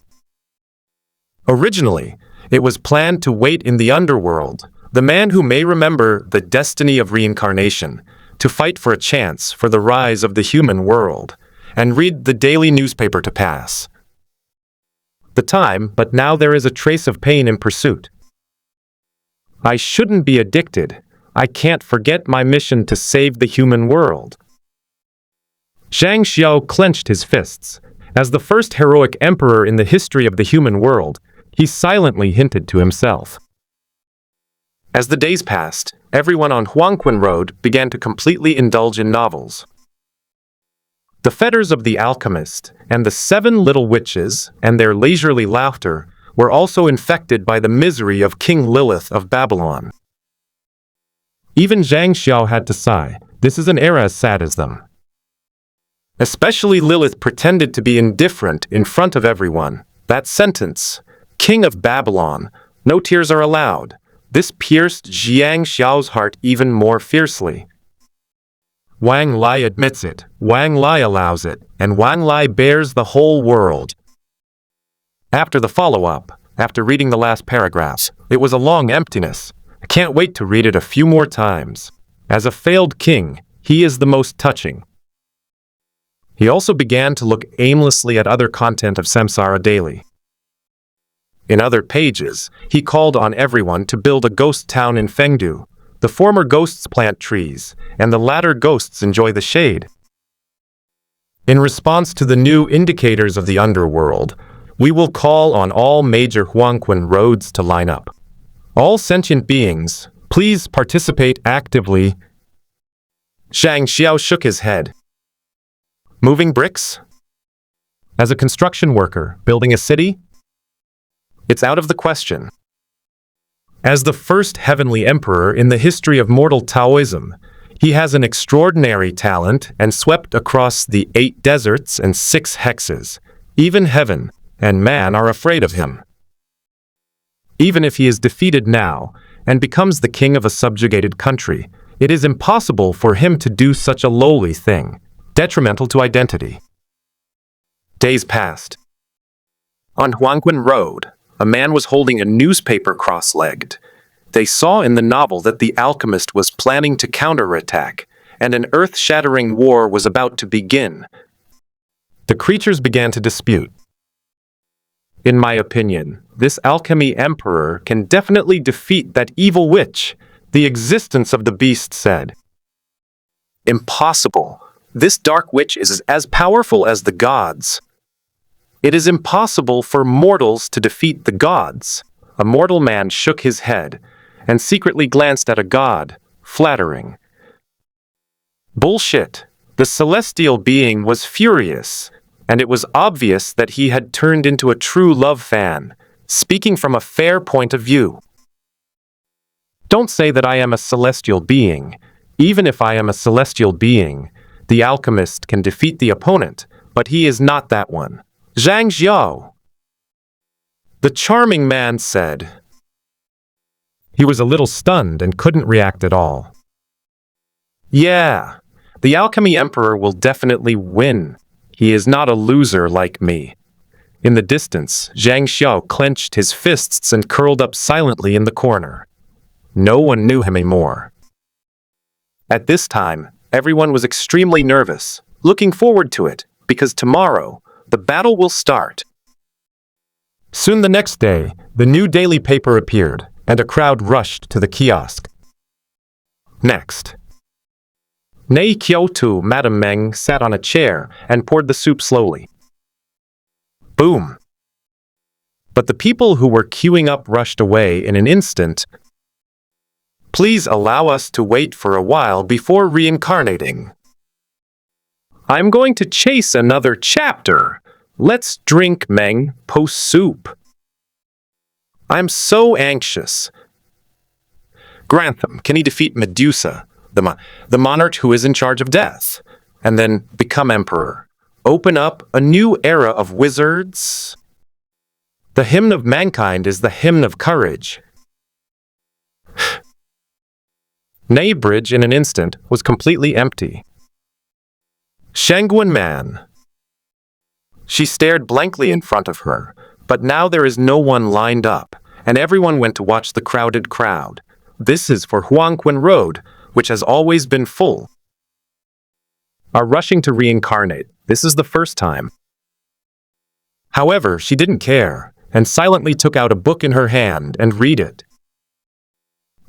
Originally, it was planned to wait in the underworld, the man who may remember the destiny of reincarnation, to fight for a chance for the rise of the human world, and read the daily newspaper to pass the time, but now there is a trace of pain in pursuit. I shouldn't be addicted. I can't forget my mission to save the human world. Zhang Xiao clenched his fists. As the first heroic emperor in the history of the human world, he silently hinted to himself. As the days passed, everyone on Huangquan Road began to completely indulge in novels. The fetters of the alchemist and the 7 little witches and their leisurely laughter were also infected by the misery of King Lilith of Babylon. Even Zhang Xiao had to sigh. This is an era as sad as them. Especially Lilith pretended to be indifferent in front of everyone. That sentence, King of Babylon, no tears are allowed. This pierced Zhang Xiao's heart even more fiercely. Wang Lai admits it, Wang Lai allows it, and Wang Lai bears the whole world. After the follow-up, after reading the last paragraphs, it was a long emptiness. I can't wait to read it a few more times. As a failed king, he is the most touching. He also began to look aimlessly at other content of Samsara daily. In other pages, he called on everyone to build a ghost town in Fengdu. The former ghosts plant trees, and the latter ghosts enjoy the shade. In response to the new indicators of the underworld, we will call on all major Huangquan roads to line up. All sentient beings, please participate actively. Zhang Xiao shook his head. Moving bricks? As a construction worker, building a city? It's out of the question. As the first heavenly emperor in the history of mortal Taoism, he has an extraordinary talent and swept across the 8 deserts and 6 hexes. Even heaven and man are afraid of him. Even if he is defeated now and becomes the king of a subjugated country, it is impossible for him to do such a lowly thing, detrimental to identity. Days passed. On Huangquan Road, a man was holding a newspaper cross-legged. They saw in the novel that the alchemist was planning to counterattack, and an earth-shattering war was about to begin. The creatures began to dispute. In my opinion, this alchemy emperor can definitely defeat that evil witch, the existence of the beast said. Impossible. This dark witch is as powerful as the gods. It is impossible for mortals to defeat the gods. A mortal man shook his head and secretly glanced at a god, flattering. Bullshit. The celestial being was furious, and it was obvious that he had turned into a true love fan, speaking from a fair point of view. Don't say that I am a celestial being. Even if I am a celestial being, the alchemist can defeat the opponent, but he is not that one. Zhang Xiao. The charming man said. He was a little stunned and couldn't react at all. Yeah, the alchemy emperor will definitely win. He is not a loser like me. In the distance, Zhang Xiao clenched his fists and curled up silently in the corner. No one knew him anymore. At this time, everyone was extremely nervous, looking forward to it, because tomorrow, the battle will start. Soon the next day, the new daily paper appeared, and a crowd rushed to the kiosk. Next. Nei Kyoto, Madame Meng sat on a chair and poured the soup slowly. Boom. But the people who were queuing up rushed away in an instant. Please allow us to wait for a while before reincarnating. I'm going to chase another chapter. Let's drink, Meng, post soup. I'm so anxious. Grantham, can he defeat Medusa, the monarch who is in charge of death, and then become emperor? Open up a new era of wizards? The hymn of mankind is the hymn of courage. Nei Bridge in an instant was completely empty. Shangguan Man. She stared blankly in front of her, but now there is no one lined up, and everyone went to watch the crowded crowd. This is for Huangquan Road, which has always been full. Are rushing to reincarnate. This is the first time. However, she didn't care, and silently took out a book in her hand and read it.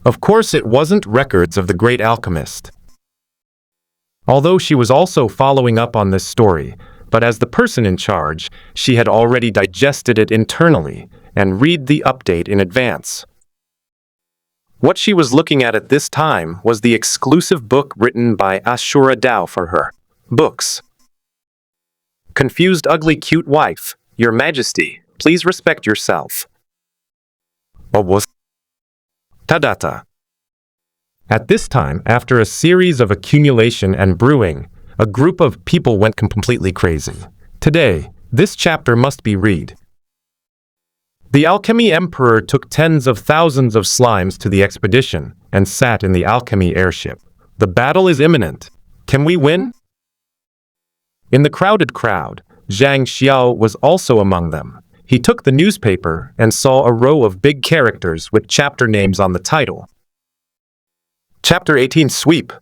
Of course, it wasn't records of the great alchemist. Although she was also following up on this story, but as the person in charge, she had already digested it internally and read the update in advance. What she was looking at this time was the exclusive book written by Ashura Dao for her. Books. Confused, ugly, cute wife. Your Majesty, please respect yourself. was Tadata. At this time, after a series of accumulation and brewing, a group of people went completely crazy. Today, this chapter must be read. The alchemy emperor took tens of thousands of slimes to the expedition and sat in the alchemy airship. The battle is imminent. Can we win? In the crowded crowd, Zhang Xiao was also among them. He took the newspaper and saw a row of big characters with chapter names on the title. Chapter 18 Sweep.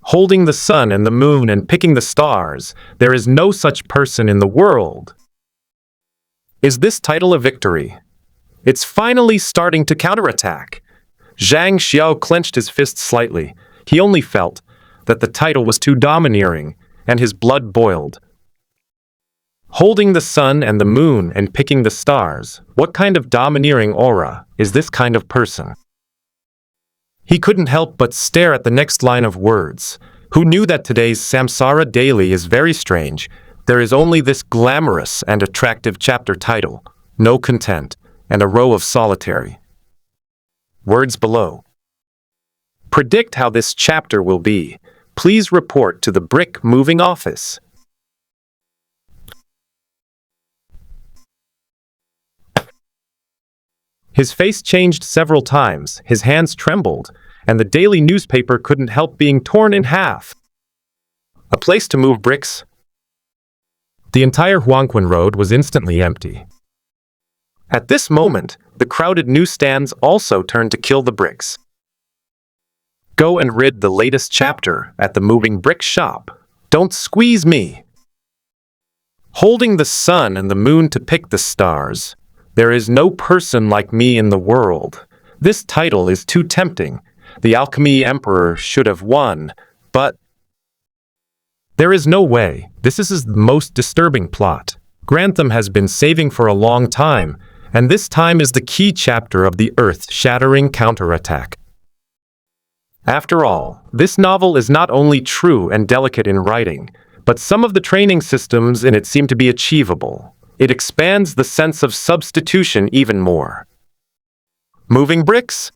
Holding the sun and the moon and picking the stars, there is no such person in the world. Is this title a victory? It's finally starting to counterattack. Zhang Xiao clenched his fists slightly. He only felt that the title was too domineering, and his blood boiled. Holding the sun and the moon and picking the stars, what kind of domineering aura is this kind of person? He couldn't help but stare at the next line of words. Who knew that today's Samsara Daily is very strange? There is only this glamorous and attractive chapter title, no content, and a row of solitary words below. Predict how this chapter will be. Please report to the brick moving office. His face changed several times, his hands trembled, and the daily newspaper couldn't help being torn in half. A place to move bricks? The entire Huangquan Road was instantly empty. At this moment, the crowded newsstands also turned to kill the bricks. Go and read the latest chapter at the moving brick shop. Don't squeeze me. Holding the sun and the moon to pick the stars. There is no person like me in the world. This title is too tempting. The alchemy emperor should have won, but there is no way. This is the most disturbing plot. Grantham has been saving for a long time, and this time is the key chapter of the earth-shattering counterattack. After all, this novel is not only true and delicate in writing, but some of the training systems in it seem to be achievable. It expands the sense of substitution even more. Moving bricks?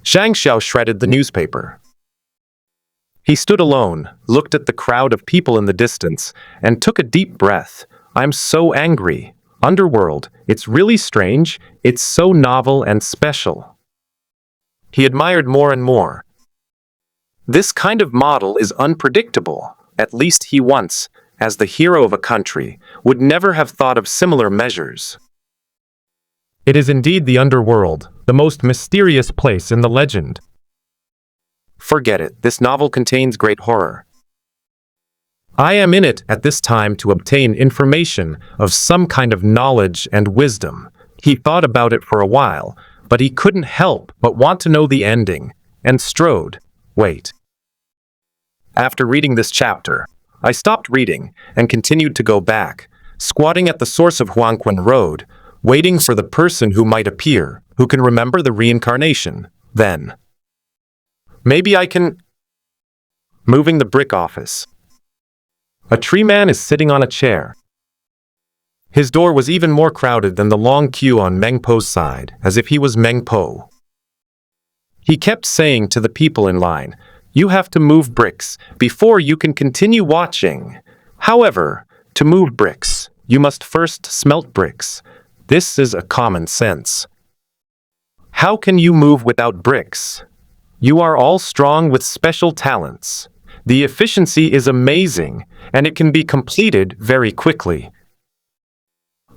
Zhang Xiao shredded the newspaper. He stood alone, looked at the crowd of people in the distance, and took a deep breath. I'm so angry. Underworld, it's really strange. It's so novel and special. He admired more and more. This kind of model is unpredictable. At least he once, as the hero of a country, would never have thought of similar measures. It is indeed the underworld, the most mysterious place in the legend. Forget it, this novel contains great horror. I am in it at this time to obtain information of some kind of knowledge and wisdom. He thought about it for a while, but he couldn't help but want to know the ending, and strode. Wait. After reading this chapter, I stopped reading and continued to go back, squatting at the source of Huangquan Road, waiting for the person who might appear, who can remember the reincarnation. Then, maybe I can... Moving the brick office. A tree man is sitting on a chair. His door was even more crowded than the long queue on Meng Po's side, as if he was Meng Po. He kept saying to the people in line, "You have to move bricks before you can continue watching. However, to move bricks, you must first smelt bricks. This is a common sense. How can you move without bricks? You are all strong with special talents. The efficiency is amazing, and it can be completed very quickly."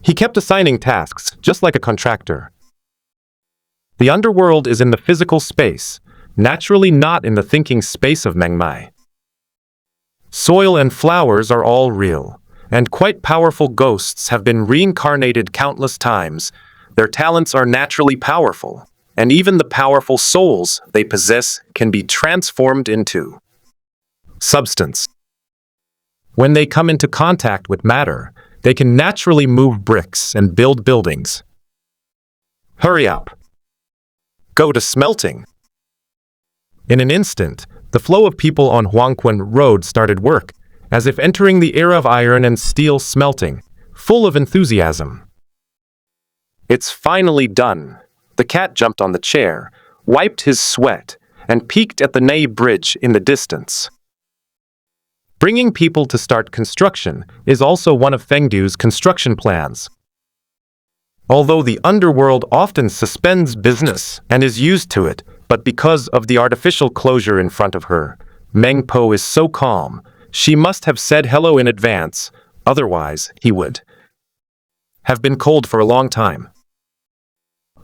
He kept assigning tasks, just like a contractor. The underworld is in the physical space, naturally not in the thinking space of Mengmai. Soil and flowers are all real, and quite powerful ghosts have been reincarnated countless times. Their talents are naturally powerful, and even the powerful souls they possess can be transformed into substance. When they come into contact with matter, they can naturally move bricks and build buildings. Hurry up. Go to smelting. In an instant, the flow of people on Huangquan Road started work, as if entering the era of iron and steel smelting, full of enthusiasm. It's finally done. The cat jumped on the chair, wiped his sweat, and peeked at the Nei Bridge in the distance. Bringing people to start construction is also one of Fengdu's construction plans. Although the underworld often suspends business and is used to it, but because of the artificial closure in front of her, Meng Po is so calm, she must have said hello in advance, otherwise he would have been cold for a long time.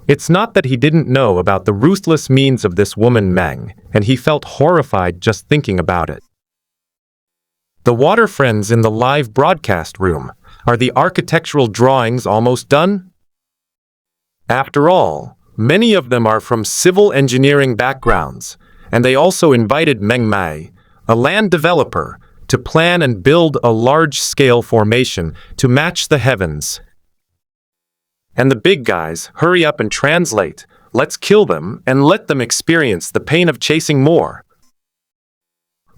It's not that he didn't know about the ruthless means of this woman Meng, and he felt horrified just thinking about it. The water friends in the live broadcast room. Are the architectural drawings almost done? After all, many of them are from civil engineering backgrounds, and they also invited Meng Mai, a land developer, to plan and build a large-scale formation to match the heavens. And the big guys, hurry up and translate. Let's kill them and let them experience the pain of chasing more.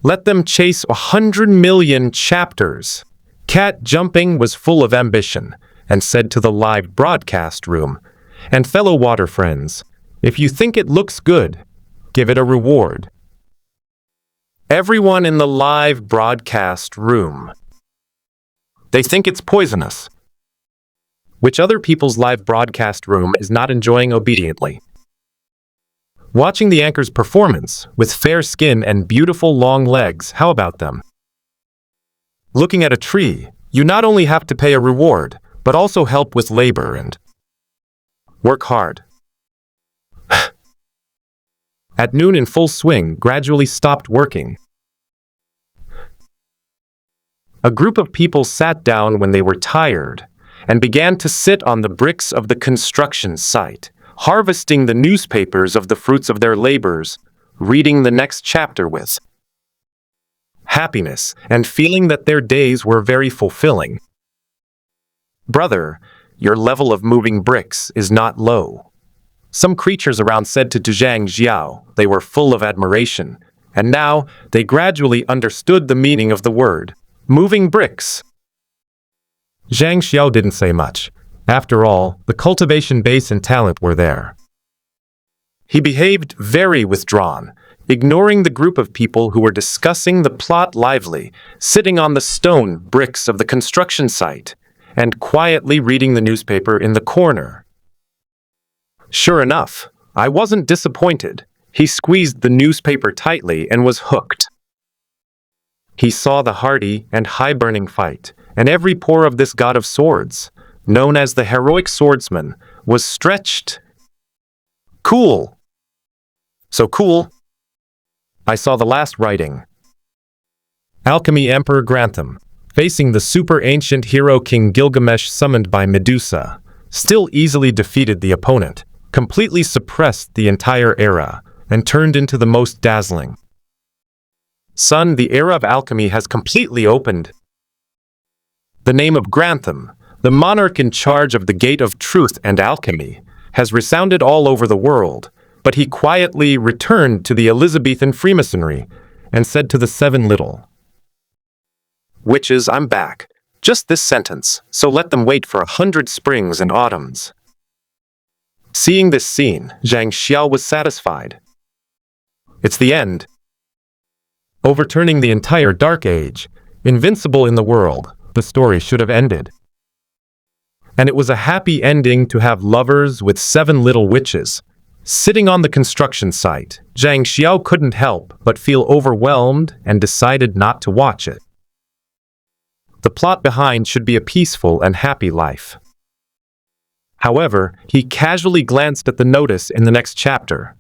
Let them chase 100 million chapters. Cat Jumping was full of ambition and said to the live broadcast room, and fellow water friends, if you think it looks good, give it a reward. Everyone in the live broadcast room. They think it's poisonous, which other people's live broadcast room is not enjoying obediently. Watching the anchor's performance, with fair skin and beautiful long legs, how about them? Looking at a tree, you not only have to pay a reward, but also help with labor and work hard. At noon in full swing, gradually stopped working. A group of people sat down when they were tired and began to sit on the bricks of the construction site, harvesting the newspapers of the fruits of their labors, reading the next chapter with happiness and feeling that their days were very fulfilling. Brother, your level of moving bricks is not low. Some creatures around said to Zhang Xiao they were full of admiration, and now they gradually understood the meaning of the word, moving bricks. Zhang Xiao didn't say much. After all, the cultivation base and talent were there. He behaved very withdrawn, ignoring the group of people who were discussing the plot lively, sitting on the stone bricks of the construction site, and quietly reading the newspaper in the corner. Sure enough, I wasn't disappointed. He squeezed the newspaper tightly and was hooked. He saw the hardy and high-burning fight, and every pore of this god of swords, known as the heroic swordsman, was stretched. Cool. So cool. I saw the last writing. Alchemy Emperor Grantham, facing the super-ancient hero King Gilgamesh summoned by Medusa, still easily defeated the opponent, completely suppressed the entire era, and turned into the most dazzling. Son, the era of alchemy has completely opened. The name of Grantham, the monarch in charge of the Gate of Truth and Alchemy, has resounded all over the world, but he quietly returned to the Elizabethan Freemasonry and said to the 7 little witches, I'm back. Just this sentence, so let them wait for 100 springs and autumns. Seeing this scene, Zhang Xiao was satisfied. It's the end. Overturning the entire Dark Age, invincible in the world, the story should have ended. And it was a happy ending to have lovers with 7 little witches. Sitting on the construction site, Zhang Xiao couldn't help but feel overwhelmed and decided not to watch it. The plot behind should be a peaceful and happy life. However, he casually glanced at the notice in the next chapter.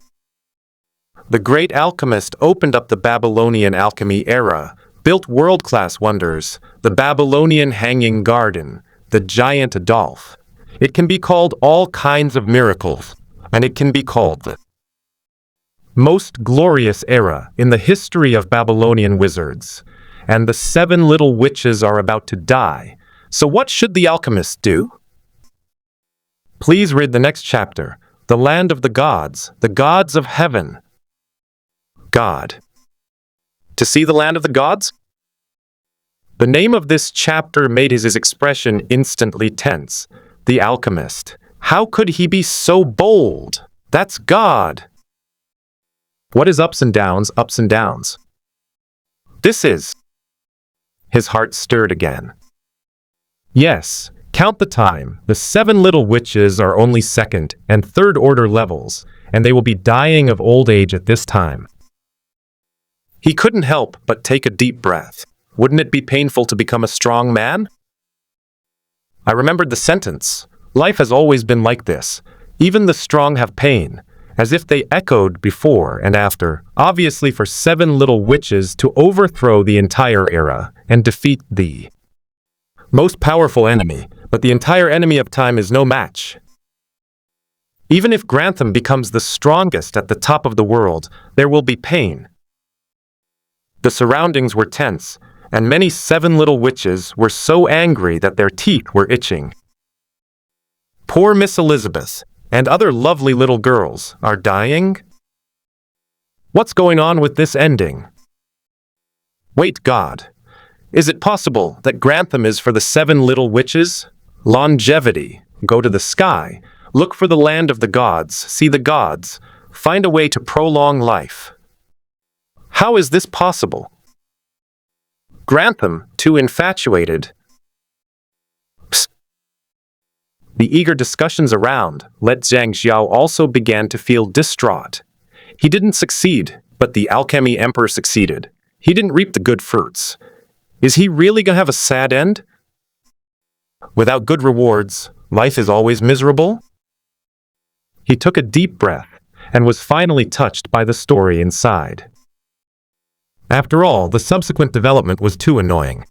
The great alchemist opened up the Babylonian alchemy era, built world-class wonders, the Babylonian hanging garden, the giant Adolf. It can be called all kinds of miracles, and it can be called the most glorious era in the history of Babylonian wizards. And the 7 little witches are about to die. So what should the alchemist do? Please read the next chapter, The Land of the Gods of Heaven. God. To see the land of the gods? The name of this chapter made his expression instantly tense. The alchemist, How could he be so bold? That's God. What is ups and downs, ups and downs? This is. His heart stirred again. Yes, count the time. The 7 little witches are only second and third order levels, and they will be dying of old age at this time. He couldn't help but take a deep breath. Wouldn't it be painful to become a strong man? I remembered the sentence. Life has always been like this. Even the strong have pain, as if they echoed before and after, obviously for 7 little witches to overthrow the entire era and defeat the most powerful enemy, but the entire enemy of time is no match. Even if Grantham becomes the strongest at the top of the world, there will be pain. The surroundings were tense, and many 7 little witches were so angry that their teeth were itching. Poor Miss Elizabeth and other lovely little girls are dying? What's going on with this ending? Wait, God. Is it possible that Grantham is for the 7 little witches? Longevity. Go to the sky. Look for the land of the gods. See the gods. Find a way to prolong life. How is this possible? Grantham, too infatuated. Psst. The eager discussions around let Zhang Xiao also began to feel distraught. He didn't succeed, but the alchemy emperor succeeded. He didn't reap the good fruits. Is he really going to have a sad end? Without good rewards, life is always miserable? He took a deep breath and was finally touched by the story inside. After all, the subsequent development was too annoying.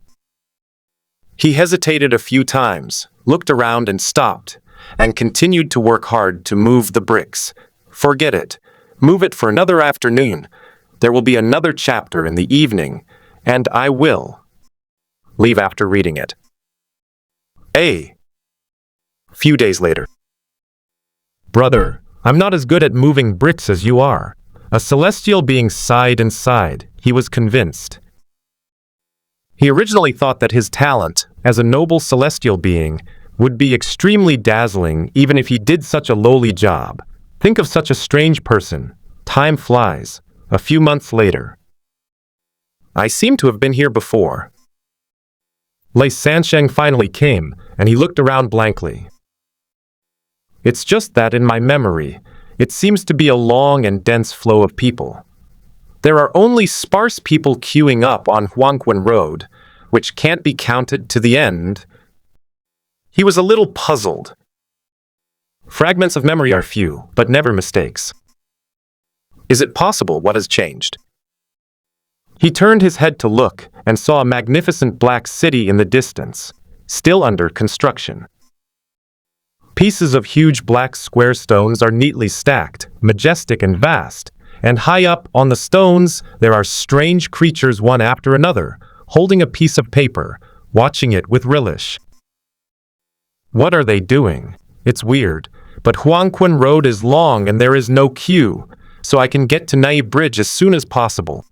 He hesitated a few times, looked around and stopped, and continued to work hard to move the bricks. Forget it. Move it for another afternoon. There will be another chapter in the evening, and I will leave after reading it. A few days later. Brother, I'm not as good at moving bricks as you are. A celestial being sighed and sighed. He was convinced. He originally thought that his talent, as a noble celestial being, would be extremely dazzling even if he did such a lowly job. Think of such a strange person. Time flies. A few months later. I seem to have been here before. Lei Sansheng finally came, and he looked around blankly. It's just that in my memory, it seems to be a long and dense flow of people. There are only sparse people queuing up on Huangquan Road, which can't be counted to the end. He was a little puzzled. Fragments of memory are few, but never mistakes. Is it possible what has changed? He turned his head to look and saw a magnificent black city in the distance, still under construction. Pieces of huge black square stones are neatly stacked, majestic and vast, and high up on the stones there are strange creatures one after another, holding a piece of paper, watching it with relish. What are they doing? It's weird, but Huangquan Road is long and there is no queue, so I can get to Nai Bridge as soon as possible.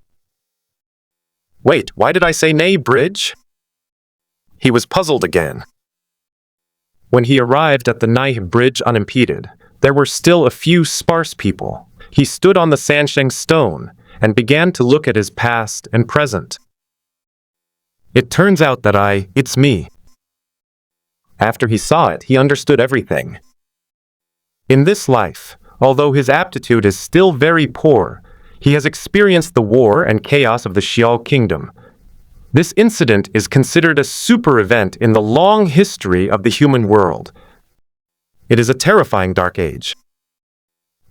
Wait, why did I say Nai Bridge? He was puzzled again. When he arrived at the Nai Bridge unimpeded, there were still a few sparse people. He stood on the Sansheng stone and began to look at his past and present. It turns out that it's me. After he saw it, he understood everything. In this life, although his aptitude is still very poor, he has experienced the war and chaos of the Xiao Kingdom. This incident is considered a super event in the long history of the human world. It is a terrifying dark age.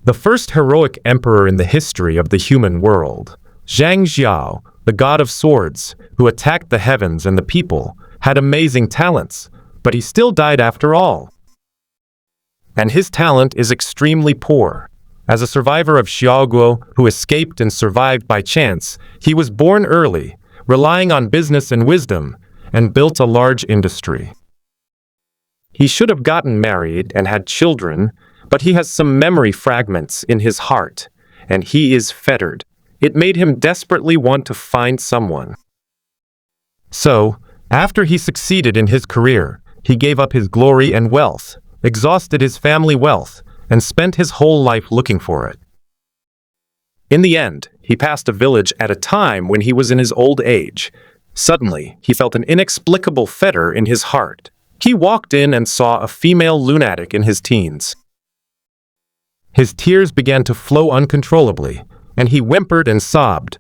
The first heroic emperor in the history of the human world, Zhang Xiao, the god of swords, who attacked the heavens and the people, had amazing talents, but he still died after all. And his talent is extremely poor. As a survivor of Xiaoguo who escaped and survived by chance, he was born early, relying on business and wisdom, and built a large industry. He should have gotten married and had children, but he has some memory fragments in his heart, and he is fettered. It made him desperately want to find someone. So, after he succeeded in his career, he gave up his glory and wealth, exhausted his family wealth, and spent his whole life looking for it. In the end, he passed a village at a time when he was in his old age. Suddenly, he felt an inexplicable fetter in his heart. He walked in and saw a female lunatic in his teens. His tears began to flow uncontrollably, and he whimpered and sobbed,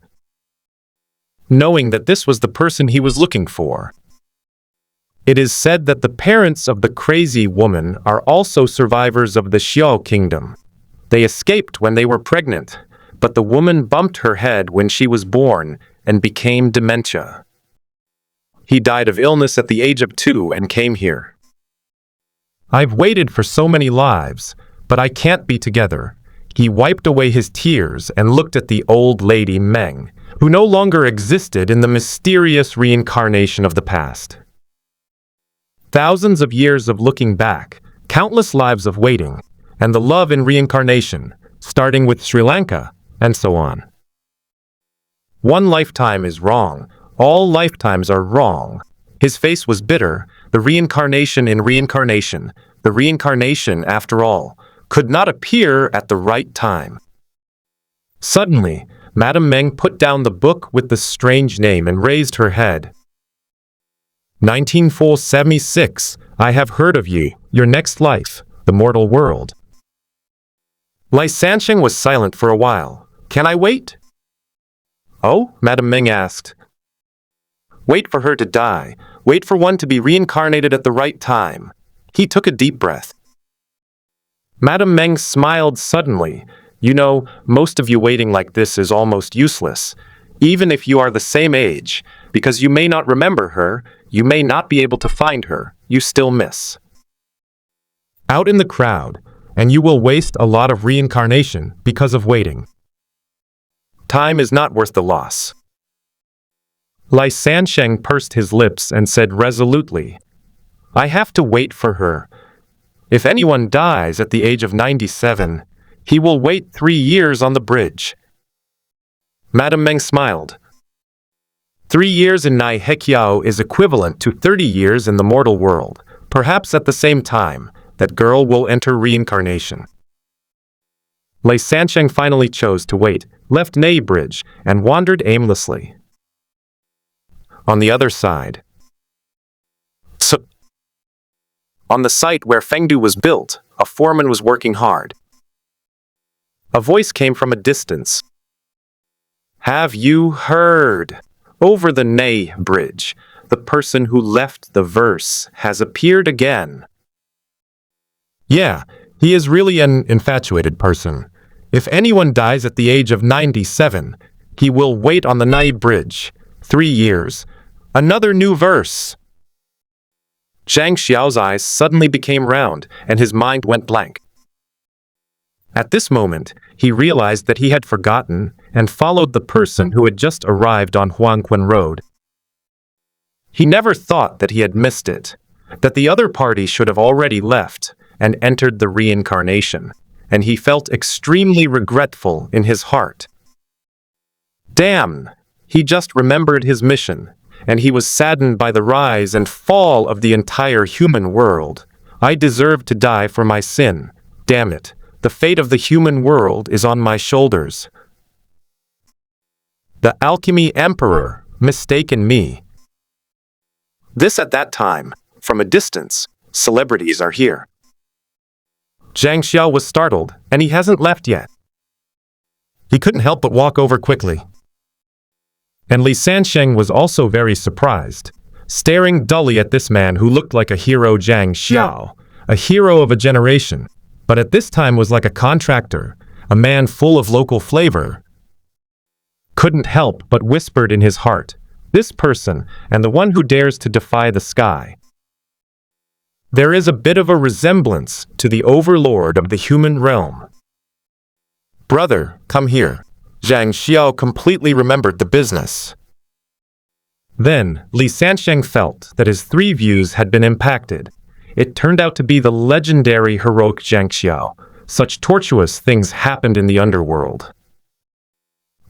knowing that this was the person he was looking for. It is said that the parents of the crazy woman are also survivors of the Xiao kingdom. They escaped when they were pregnant, but the woman bumped her head when she was born and became dementia. He died of illness at the age of 2 and came here. I've waited for so many lives, but I can't be together. He wiped away his tears and looked at the old lady Meng, who no longer existed in the mysterious reincarnation of the past. Thousands of years of looking back, countless lives of waiting, and the love in reincarnation, starting with Sri Lanka, and so on. One lifetime is wrong. All lifetimes are wrong. His face was bitter. The reincarnation in reincarnation, the reincarnation, after all, could not appear at the right time. Suddenly, Madame Meng put down the book with the strange name and raised her head. 19476, I have heard of you, your next life, the mortal world. Lai Sansheng was silent for a while. Can I wait? Oh, Madame Meng asked. Wait for her to die. Wait for one to be reincarnated at the right time. He took a deep breath. Madame Meng smiled suddenly. You know, most of you waiting like this is almost useless. Even if you are the same age, because you may not remember her, you may not be able to find her, you still miss. Out in the crowd, and you will waste a lot of reincarnation because of waiting. Time is not worth the loss. Lai Sansheng pursed his lips and said resolutely, I have to wait for her. If anyone dies at the age of 97, he will wait 3 years on the bridge. Madame Meng smiled. 3 years in Nai Hekiao is equivalent to 30 years in the mortal world. Perhaps at the same time, that girl will enter reincarnation. Lai Sansheng finally chose to wait, left Nai Bridge, and wandered aimlessly. On the other side, on the site where Fengdu was built, a foreman was working hard. A voice came from a distance. Have you heard? Over the Nai Bridge, the person who left the verse has appeared again. Yeah, he is really an infatuated person. If anyone dies at the age of 97, he will wait on the Nai Bridge. 3 years. Another new verse. Zhang Xiao's eyes suddenly became round, and his mind went blank. At this moment, he realized that he had forgotten and followed the person who had just arrived on Huangquan Road. He never thought that he had missed it, that the other party should have already left and entered the reincarnation, and he felt extremely regretful in his heart. Damn! He just remembered his mission, and he was saddened by the rise and fall of the entire human world. I deserve to die for my sin. Damn it. The fate of the human world is on my shoulders. The alchemy emperor mistaken me. This at that time, from a distance, celebrities are here. Zhang Xiao was startled, and he hasn't left yet. He couldn't help but walk over quickly. And Li Sansheng was also very surprised, staring dully at this man who looked like a hero. Zhang Xiao, a hero of a generation, but at this time was like a contractor, a man full of local flavor. Couldn't help but whispered in his heart, this person, and the one who dares to defy the sky. There is a bit of a resemblance to the overlord of the human realm. Brother, come here. Zhang Xiao completely remembered the business. Then, Li Sansheng felt that his 3 views had been impacted. It turned out to be the legendary heroic Zhang Xiao. Such tortuous things happened in the underworld.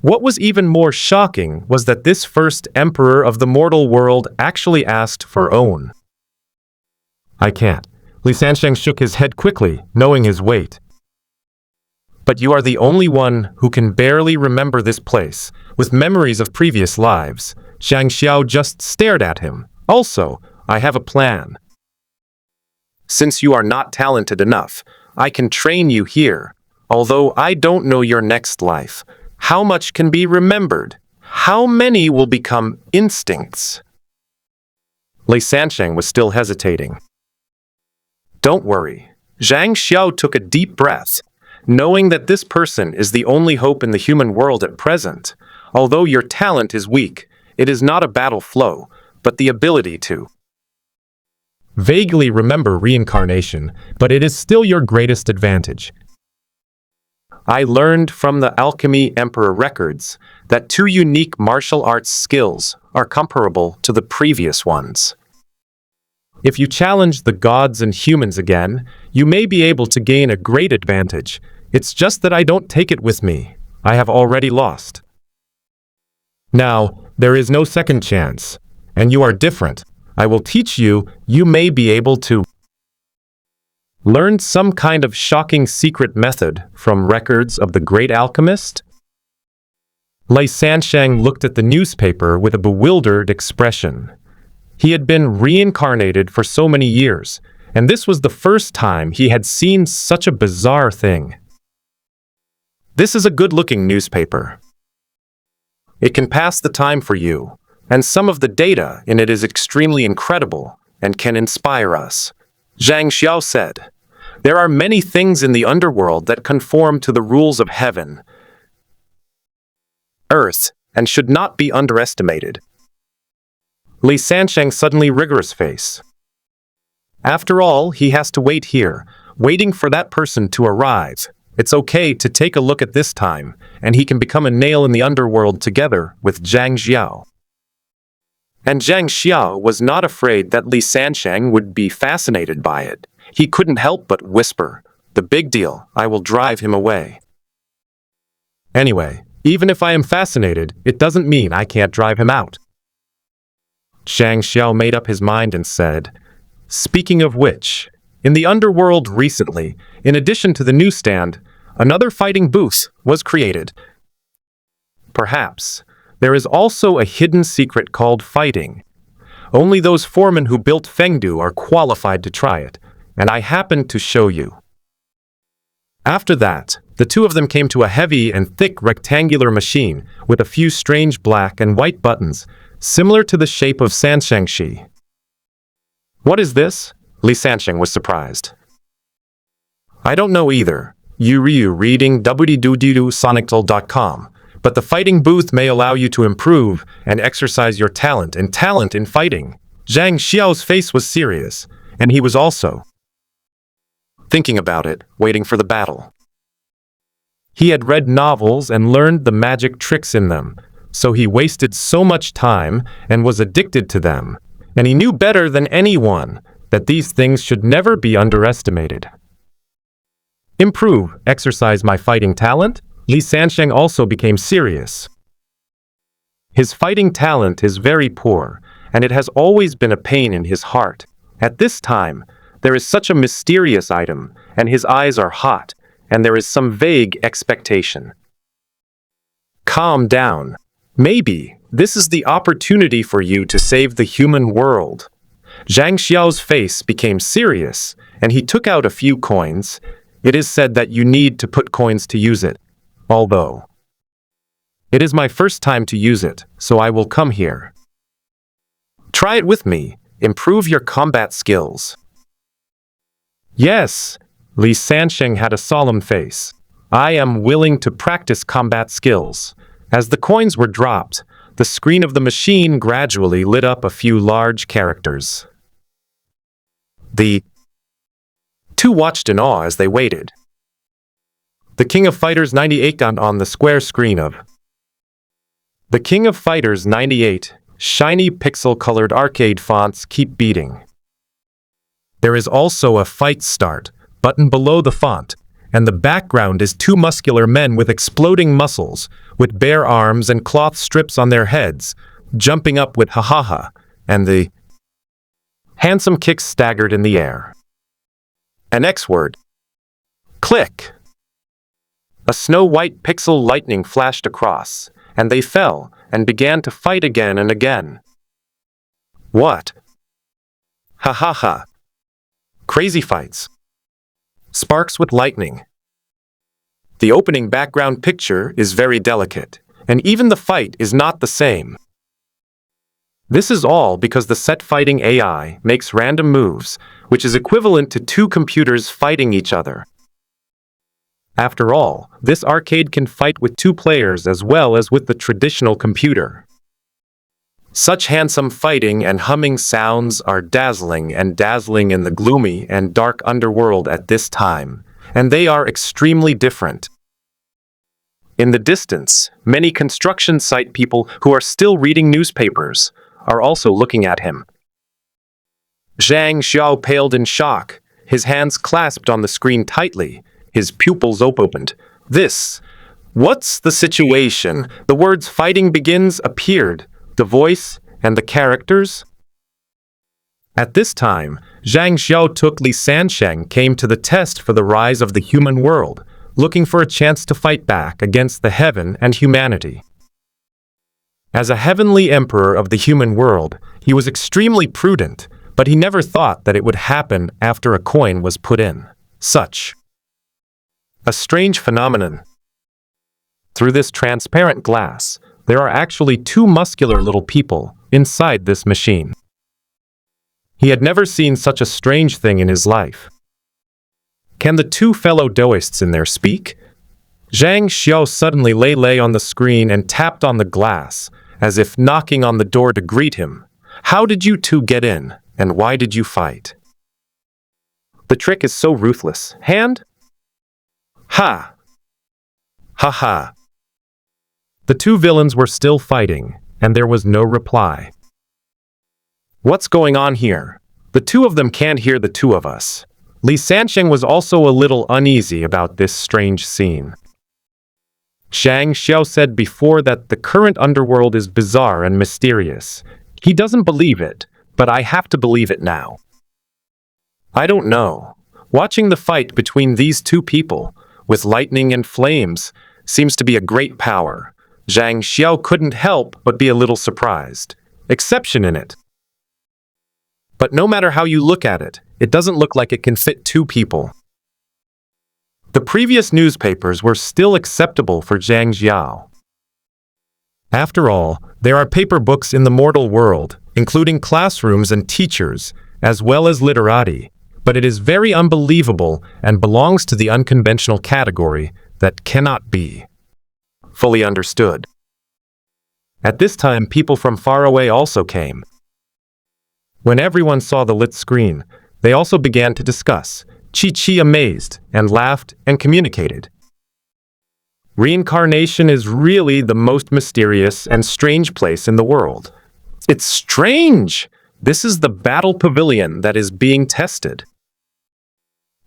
What was even more shocking was that this first emperor of the mortal world actually asked for own. I can't. Li Sansheng shook his head quickly, knowing his weight. But you are the only one who can barely remember this place, with memories of previous lives. Zhang Xiao just stared at him. Also, I have a plan. Since you are not talented enough, I can train you here. Although I don't know your next life, how much can be remembered? How many will become instincts? Lei Sansheng was still hesitating. Don't worry. Zhang Xiao took a deep breath, knowing that this person is the only hope in the human world at present. Although your talent is weak, it is not a battle flow, but the ability to vaguely remember reincarnation, but it is still your greatest advantage. I learned from the Alchemy Emperor records that 2 unique martial arts skills are comparable to the previous ones. If you challenge the gods and humans again, you may be able to gain a great advantage. It's just that I don't take it with me. I have already lost. Now, there is no second chance, and you are different. I will teach you, you may be able to learn some kind of shocking secret method from records of the great alchemist? Lei Sansheng looked at the newspaper with a bewildered expression. He had been reincarnated for so many years, and this was the first time he had seen such a bizarre thing. This is a good-looking newspaper. It can pass the time for you, and some of the data in it is extremely incredible and can inspire us. Zhang Xiao said, there are many things in the underworld that conform to the rules of heaven, earth, and should not be underestimated. Li Sansheng suddenly rigorous face. After all, he has to wait here, waiting for that person to arrive. It's okay to take a look at this time, and he can become a nail in the underworld together with Zhang Xiao. And Zhang Xiao was not afraid that Li Sansheng would be fascinated by it. He couldn't help but whisper, the big deal, I will drive him away. Anyway, even if I am fascinated, it doesn't mean I can't drive him out. Zhang Xiao made up his mind and said, speaking of which, in the underworld recently, in addition to the newsstand, another fighting booth was created. Perhaps there is also a hidden secret called fighting. Only those foremen who built Fengdu are qualified to try it, and I happened to show you. After that, the 2 of them came to a heavy and thick rectangular machine with a few strange black and white buttons, similar to the shape of Sanshengshi. What is this? Li Sansheng was surprised. I don't know either. Yuriu reading www.sonictal.com. But the fighting booth may allow you to improve and exercise your talent in fighting. Zhang Xiao's face was serious, and he was also thinking about it, waiting for the battle. He had read novels and learned the magic tricks in them, so he wasted so much time and was addicted to them, and he knew better than anyone that these things should never be underestimated. Improve, exercise my fighting talent? Li Sansheng also became serious. His fighting talent is very poor, and it has always been a pain in his heart. At this time, there is such a mysterious item, and his eyes are hot, and there is some vague expectation. Calm down. Maybe this is the opportunity for you to save the human world. Zhang Xiao's face became serious, and he took out a few coins. It is said that you need to put coins to use it. Although it is my first time to use it, so I will come here. Try it with me. Improve your combat skills. Yes, Li Sansheng had a solemn face. I am willing to practice combat skills. As the coins were dropped, the screen of the machine gradually lit up a few large characters. The 2 watched in awe as they waited. The King of Fighters 98 on the square screen of The King of Fighters 98, shiny pixel-colored arcade fonts keep beating. There is also a Fight Start button below the font, and the background is 2 muscular men with exploding muscles, with bare arms and cloth strips on their heads, jumping up with ha-ha-ha, and the handsome kicks staggered in the air. An X word. Click! A snow-white pixel lightning flashed across, and they fell and began to fight again and again. What? Ha ha ha. Crazy fights. Sparks with lightning. The opening background picture is very delicate, and even the fight is not the same. This is all because the set fighting AI makes random moves, which is equivalent to two computers fighting each other. After all, this arcade can fight with two players as well as with the traditional computer. Such handsome fighting and humming sounds are dazzling in the gloomy and dark underworld at this time, and they are extremely different. In the distance, many construction site people who are still reading newspapers are also looking at him. Zhang Xiao paled in shock, his hands clasped on the screen tightly, his pupils opened. What's the situation? The words "fighting begins" appeared, the voice and the characters. At this time, Zhang Xiao took Li Sansheng came to the test for the rise of the human world, looking for a chance to fight back against the heaven and humanity. As a heavenly emperor of the human world, he was extremely prudent, but he never thought that it would happen after a coin was put in. Such a strange phenomenon. Through this transparent glass, there are actually two muscular little people inside this machine. He had never seen such a strange thing in his life. Can the two fellow Daoists in there speak? Zhang Xiao suddenly lay on the screen and tapped on the glass, as if knocking on the door to greet him. How did you two get in, and why did you fight? The trick is so ruthless. Hand? Ha! Ha ha! The two villains were still fighting, and there was no reply. What's going on here? The two of them can't hear the two of us. Li Sansheng was also a little uneasy about this strange scene. Zhang Xiao said before that the current underworld is bizarre and mysterious. He doesn't believe it, but I have to believe it now. I don't know. Watching the fight between these two people, with lightning and flames, seems to be a great power. Zhang Xiao couldn't help but be a little surprised. Exception in it. But no matter how you look at it, it doesn't look like it can fit two people. The previous newspapers were still acceptable for Zhang Xiao. After all, there are paper books in the mortal world, including classrooms and teachers, as well as literati, but it is very unbelievable and belongs to the unconventional category that cannot be fully understood. At this time, people from far away also came. When everyone saw the lit screen, they also began to discuss, Chi amazed and laughed and communicated. Reincarnation is really the most mysterious and strange place in the world. It's strange! This is the battle pavilion that is being tested.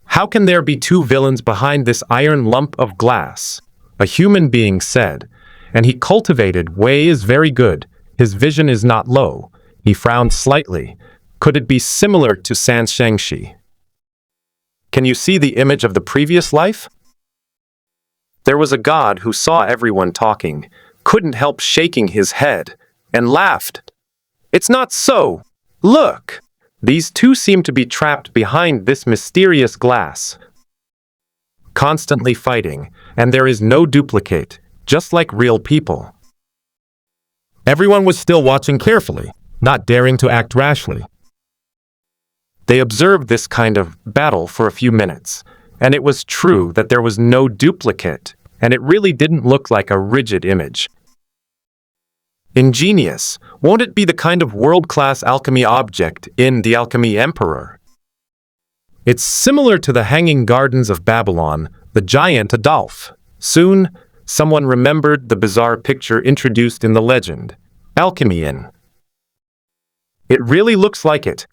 How can there be two villains behind this iron lump of glass? A human being said, and he cultivated Wei is very good. His vision is not low. He frowned slightly. Could it be similar to San Shengshi? Can you see the image of the previous life? There was a god who saw everyone talking, couldn't help shaking his head, and laughed. It's not so. Look! These two seem to be trapped behind this mysterious glass, constantly fighting, and there is no duplicate, just like real people. Everyone was still watching carefully, not daring to act rashly. They observed this kind of battle for a few minutes, and it was true that there was no duplicate, and it really didn't look like a rigid image. Ingenious, won't it be the kind of world-class alchemy object in The Alchemy Emperor? It's similar to the Hanging Gardens of Babylon, the giant Adolf. Soon, someone remembered the bizarre picture introduced in the legend, Alchemy Inn. It really looks like it.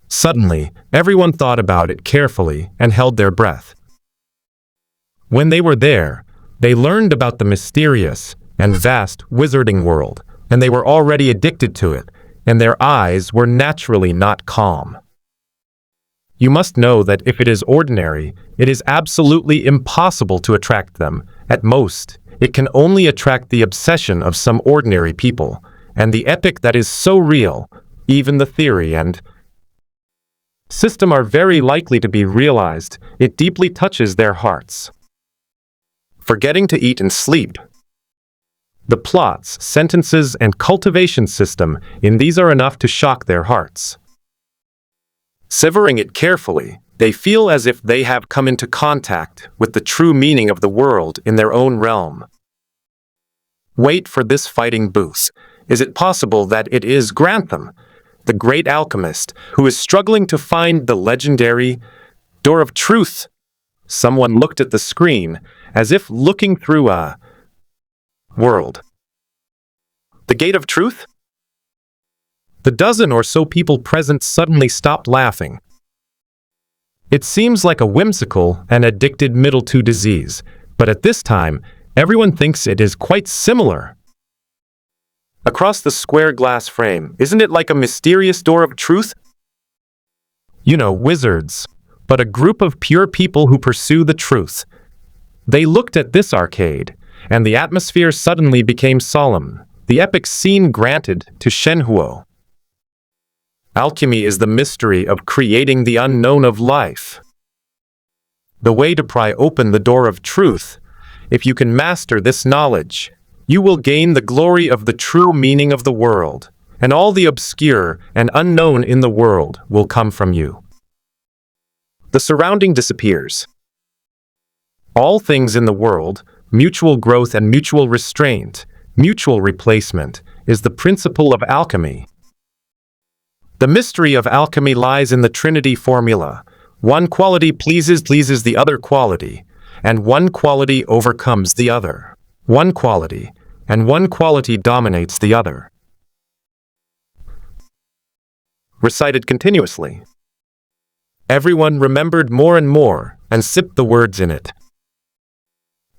Suddenly, everyone thought about it carefully and held their breath. When they were there, they learned about the mysterious and vast wizarding world, and they were already addicted to it, and their eyes were naturally not calm. you must know that if it is ordinary, it is absolutely impossible to attract them. At most, it can only attract the obsession of some ordinary people, and the epic that is so real, even the theory and system are very likely to be realized. It deeply touches their hearts. Forgetting to eat and sleep. The plots, sentences, and cultivation system in these are enough to shock their hearts. Severing it carefully, they feel as if they have come into contact with the true meaning of the world in their own realm. Wait for this fighting booth. Is it possible that it is Grantham, the great alchemist, who is struggling to find the legendary door of truth? Someone looked at the screen, as if looking through a world. The gate of truth? The dozen or so people present suddenly stopped laughing. It seems like a whimsical and addicted middle-to disease, but at this time, everyone thinks it is quite similar. Across the square glass frame, isn't it like a mysterious door of truth? You know, wizards, but a group of pure people who pursue the truth. They looked at this arcade, and the atmosphere suddenly became solemn. The epic scene granted to Shenhuo. Alchemy is the mystery of creating the unknown of life. The way to pry open the door of truth. If you can master this knowledge, you will gain the glory of the true meaning of the world, and all the obscure and unknown in the world will come from you. The surrounding disappears. All things in the world, mutual growth and mutual restraint, mutual replacement, is the principle of alchemy. The mystery of alchemy lies in the Trinity formula. One quality pleases the other quality, and one quality overcomes the other. One quality, and one quality dominates the other. Recited continuously. Everyone remembered more and more, and sipped the words in it.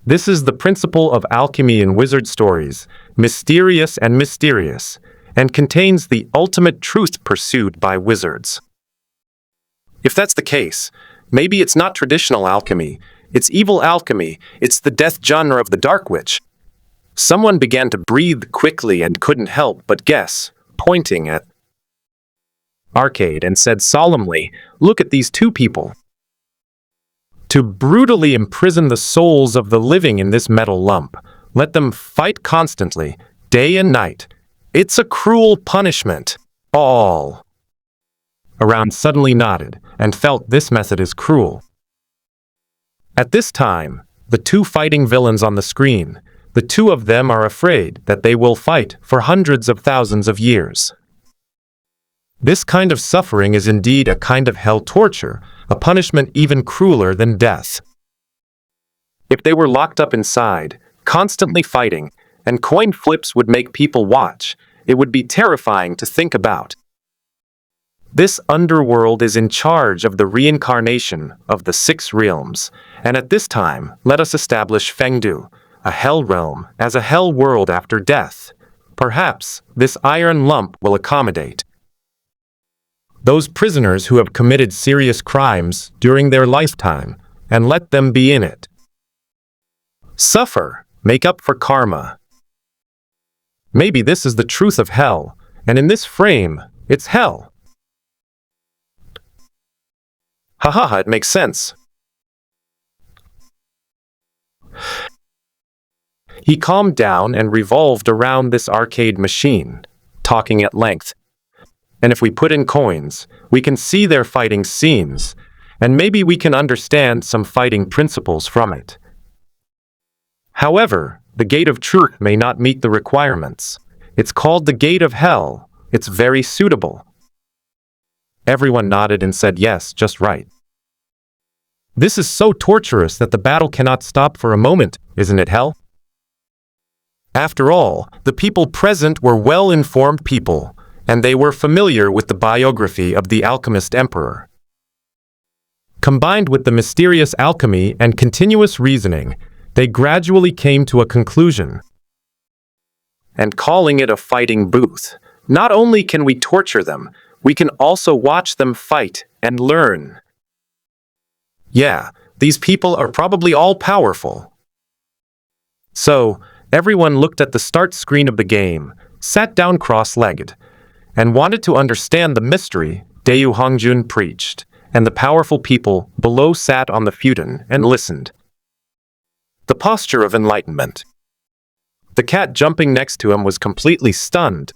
This is the principle of alchemy in wizard stories, mysterious, and contains the ultimate truth pursued by wizards. If that's the case, maybe it's not traditional alchemy, it's evil alchemy, it's the death genre of the Dark Witch. Someone began to breathe quickly and couldn't help but guess, pointing at arcade and said solemnly, "Look at these two people." To brutally imprison the souls of the living in this metal lump, let them fight constantly, day and night. It's a cruel punishment. All around suddenly nodded and felt this method is cruel. At this time, the two fighting villains on the screen, the two of them are afraid that they will fight for hundreds of thousands of years. This kind of suffering is indeed a kind of hell torture, a punishment even crueler than death. If they were locked up inside, constantly fighting, and coin flips would make people watch, it would be terrifying to think about. This underworld is in charge of the reincarnation of the 6 realms, and at this time, let us establish Fengdu, a hell realm, as a hell world after death. Perhaps this iron lump will accommodate those prisoners who have committed serious crimes during their lifetime, and let them be in it. Suffer, make up for karma. Maybe this is the truth of hell, and in this frame, it's hell. Ha, it makes sense. He calmed down and revolved around this arcade machine, talking at length. And if we put in coins, we can see their fighting scenes, and maybe we can understand some fighting principles from it. However, the gate of truth may not meet the requirements. It's called the gate of hell. It's very suitable. Everyone nodded and said yes, just right. This is so torturous that the battle cannot stop for a moment, isn't it hell? After all, the people present were well-informed people, and they were familiar with the biography of the alchemist emperor. Combined with the mysterious alchemy and continuous reasoning, they gradually came to a conclusion. And calling it a fighting booth, not only can we torture them, we can also watch them fight and learn. Yeah, these people are probably all powerful. So, everyone looked at the start screen of the game, sat down cross-legged, and wanted to understand the mystery Dayu Hongjun preached, and the powerful people below sat on the futon and listened. The posture of enlightenment. The cat jumping next to him was completely stunned.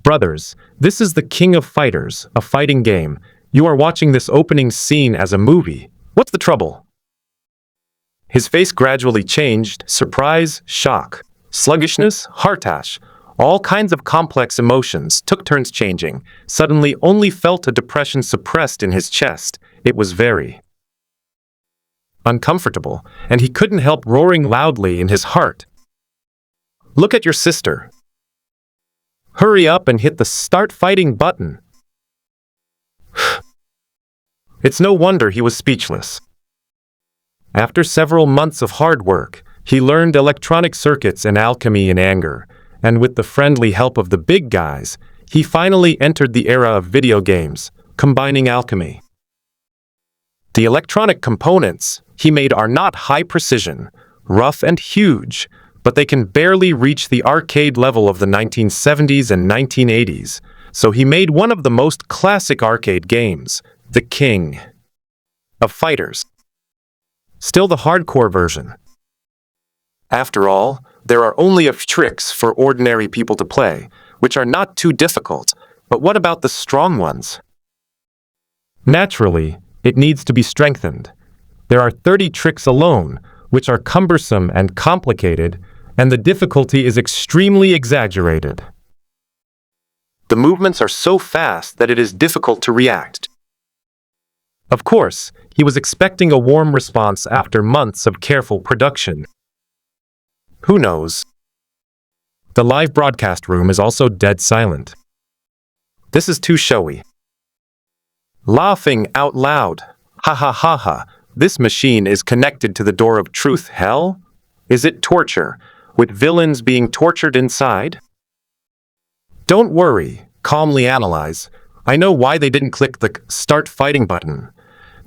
Brothers, this is the King of Fighters, a fighting game. You are watching this opening scene as a movie. What's the trouble? His face gradually changed, surprise, shock, sluggishness, heartache. All kinds of complex emotions took turns changing. Suddenly only felt a depression suppressed in his chest. It was very uncomfortable, and he couldn't help roaring loudly in his heart. Look at your sister. Hurry up and hit the start fighting button. It's no wonder he was speechless. After several months of hard work, he learned electronic circuits and alchemy in anger, and with the friendly help of the big guys, he finally entered the era of video games, combining alchemy. The electronic components he made are not high precision, rough and huge, but they can barely reach the arcade level of the 1970s and 1980s, so he made one of the most classic arcade games, the King of Fighters. Still the hardcore version. After all, there are only a few tricks for ordinary people to play, which are not too difficult, but what about the strong ones? Naturally, it needs to be strengthened. There are 30 tricks alone, which are cumbersome and complicated, and the difficulty is extremely exaggerated. The movements are so fast that it is difficult to react. Of course, he was expecting a warm response after months of careful production. Who knows? The live broadcast room is also dead silent. This is too showy. Laughing out loud. Ha ha ha ha. This machine is connected to the door of truth. Hell? Is it torture, with villains being tortured inside? Don't worry, calmly analyze. I know why they didn't click the start fighting button.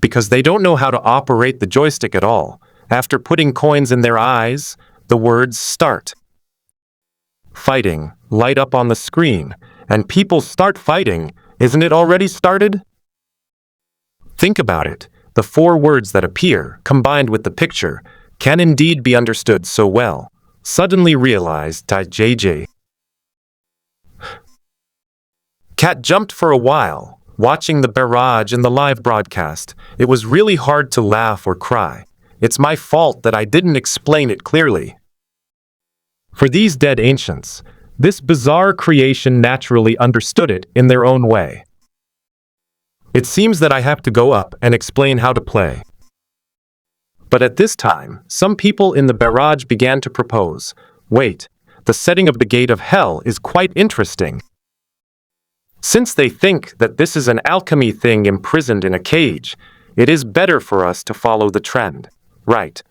Because they don't know how to operate the joystick at all. After putting coins in their eyes, the words start fighting light up on the screen, and people start fighting. Isn't it already started? Think about it. The 4 words that appear, combined with the picture, can indeed be understood so well. Suddenly realized Tai JJ. Cat jumped for a while, watching the barrage in the live broadcast. It was really hard to laugh or cry. It's my fault that I didn't explain it clearly. For these dead ancients, this bizarre creation naturally understood it in their own way. It seems that I have to go up and explain how to play. But at this time, some people in the barrage began to propose, wait, the setting of the gate of hell is quite interesting. Since they think that this is an alchemy thing imprisoned in a cage, it is better for us to follow the trend, right?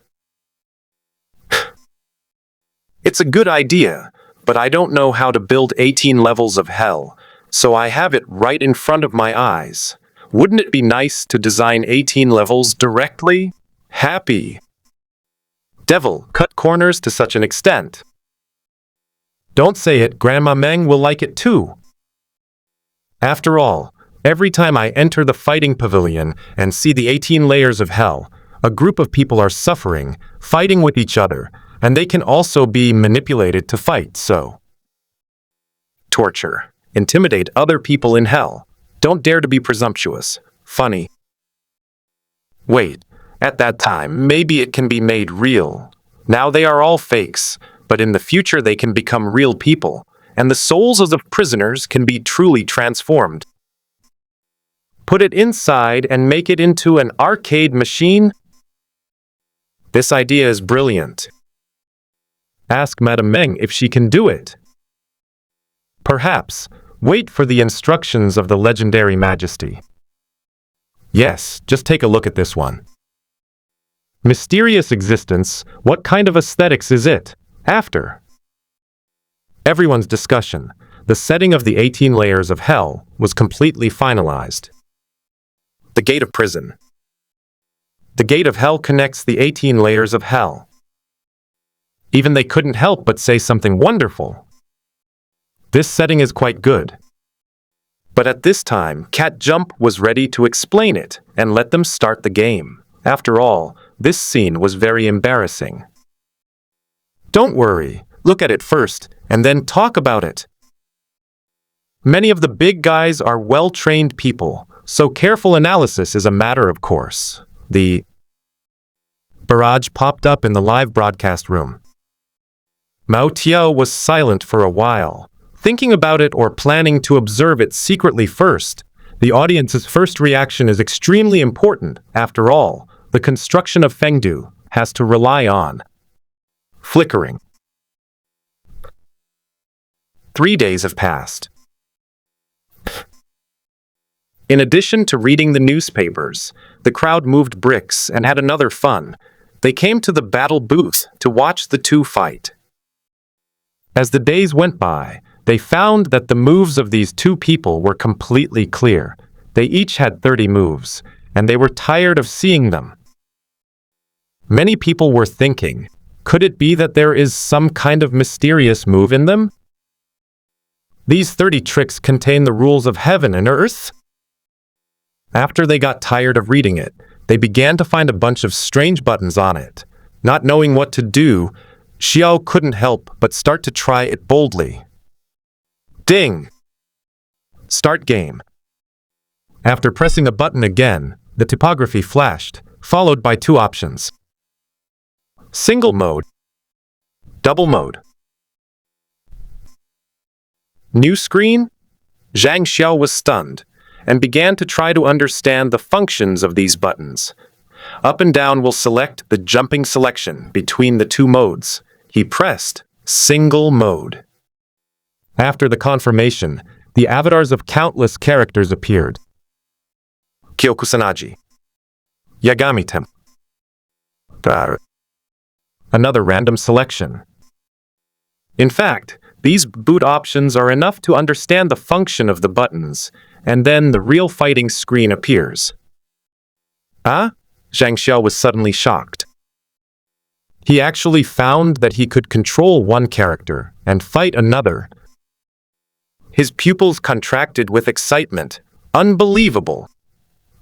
It's a good idea, but I don't know how to build 18 levels of hell, so I have it right in front of my eyes. Wouldn't it be nice to design 18 levels directly? Happy. Devil, cut corners to such an extent. Don't say it, Grandma Meng will like it too. After all, every time I enter the fighting pavilion and see the 18 layers of hell, a group of people are suffering, fighting with each other, and they can also be manipulated to fight, so. Torture. Intimidate other people in hell. Don't dare to be presumptuous. Funny. Wait, at that time, maybe it can be made real. Now they are all fakes, but in the future they can become real people, and the souls of the prisoners can be truly transformed. Put it inside and make it into an arcade machine? This idea is brilliant. Ask Madame Meng if she can do it. Perhaps. Wait for the instructions of the legendary majesty. Yes, just take a look at this one. Mysterious existence, what kind of aesthetics is it? After everyone's discussion, the setting of the 18 layers of hell was completely finalized. The gate of prison. The gate of hell connects the 18 layers of hell. Even they couldn't help but say something wonderful. This setting is quite good. But at this time, Cat Jump was ready to explain it and let them start the game. After all, this scene was very embarrassing. Don't worry, look at it first, and then talk about it. Many of the big guys are well-trained people, so careful analysis is a matter of course. The barrage popped up in the live broadcast room. Mao Tiao was silent for a while, thinking about it or planning to observe it secretly first. The audience's first reaction is extremely important. After all, the construction of Fengdu has to rely on flickering. 3 days have passed. In addition to reading the newspapers, the crowd moved bricks and had another fun. They came to the battle booth to watch the two fight. As the days went by, they found that the moves of these two people were completely clear. They each had 30 moves, and they were tired of seeing them. Many people were thinking, could it be that there is some kind of mysterious move in them? These 30 tricks contain the rules of heaven and earth? After they got tired of reading it, they began to find a bunch of strange buttons on it. Not knowing what to do, Xiao couldn't help but start to try it boldly. Ding! Start game. After pressing a button again, the typography flashed, followed by 2 options. Single mode. Double mode. New screen? Zhang Xiao was stunned and began to try to understand the functions of these buttons. Up and down will select the jumping selection between the 2 modes. He pressed single mode. After the confirmation, the avatars of countless characters appeared. Kyokusanaji. Yagami Temple. Another random selection. In fact, these boot options are enough to understand the function of the buttons, and then the real fighting screen appears. Ah? Zhang Xiao was suddenly shocked. He actually found that he could control one character and fight another. His pupils contracted with excitement. Unbelievable!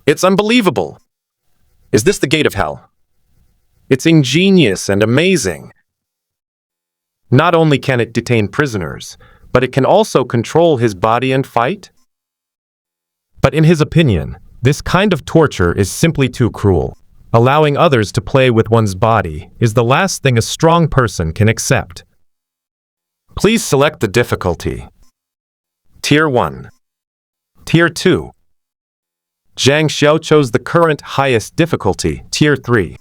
It's unbelievable! Is this the gate of hell? It's ingenious and amazing. Not only can it detain prisoners, but it can also control his body and fight? But in his opinion, this kind of torture is simply too cruel. Allowing others to play with one's body is the last thing a strong person can accept. Please select the difficulty. Tier 1. Tier 2. Zhang Xiao chose the current highest difficulty, Tier 3.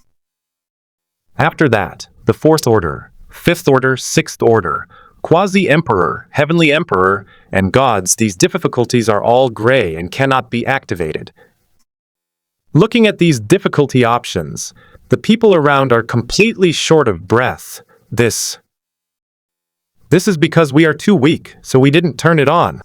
After that, the 4th order, 5th order, 6th order, Quasi-Emperor, Heavenly Emperor, and Gods, these difficulties are all gray and cannot be activated. Looking at these difficulty options, the people around are completely short of breath. This is because we are too weak, so we didn't turn it on.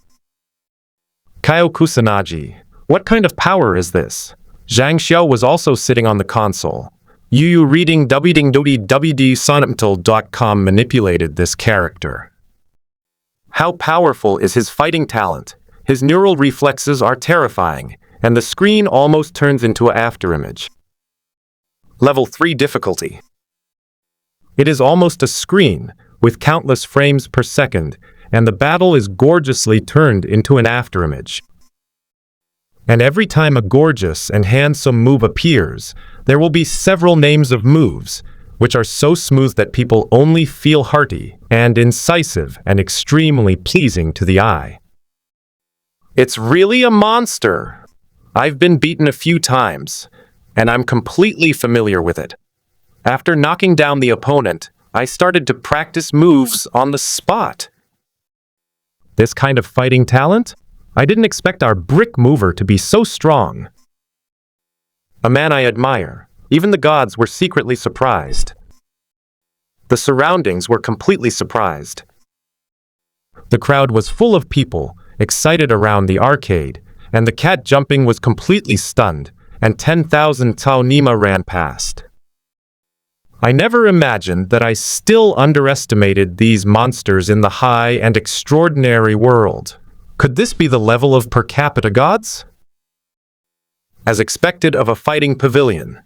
Kyokusanaji, what kind of power is this? Zhang Xiao was also sitting on the console. Yu reading www.sonaptal.com manipulated this character. How powerful is his fighting talent? His neural reflexes are terrifying, and the screen almost turns into an afterimage. Level 3 difficulty. It is almost a screen, with countless frames per second, and the battle is gorgeously turned into an afterimage. And every time a gorgeous and handsome move appears, there will be several names of moves, which are so smooth that people only feel hearty and incisive and extremely pleasing to the eye. It's really a monster. I've been beaten a few times, and I'm completely familiar with it. After knocking down the opponent, I started to practice moves on the spot. This kind of fighting talent? I didn't expect our brick mover to be so strong. A man I admire. Even the gods were secretly surprised. The surroundings were completely surprised. The crowd was full of people, excited around the arcade, and the cat jumping was completely stunned, and 10,000 Tao Nima ran past. I never imagined that I still underestimated these monsters in the high and extraordinary world. Could this be the level of per capita gods? As expected of a fighting pavilion,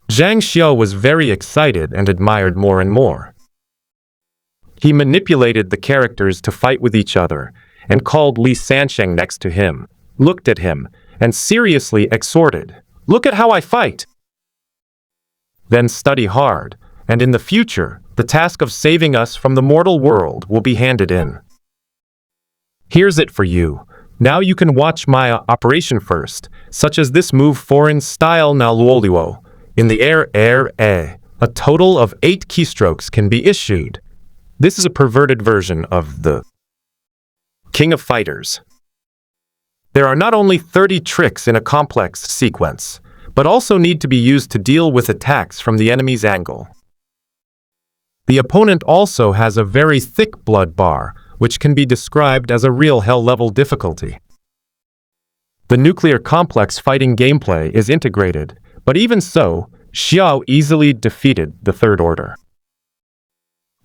Zhang Xiao was very excited and admired more and more. He manipulated the characters to fight with each other and called Li Sansheng next to him, looked at him, and seriously exhorted, "Look at how I fight! Then study hard, and in the future, the task of saving us from the mortal world will be handed in. Here's it for you. Now you can watch my operation first, such as this move foreign style na luoluo. In the air, a total of 8 keystrokes can be issued. This is a perverted version of the King of Fighters. There are not only 30 tricks in a complex sequence, but also need to be used to deal with attacks from the enemy's angle. The opponent also has a very thick blood bar, which can be described as a real hell-level difficulty. The nuclear complex fighting gameplay is integrated, but even so, Xiao easily defeated the Third Order.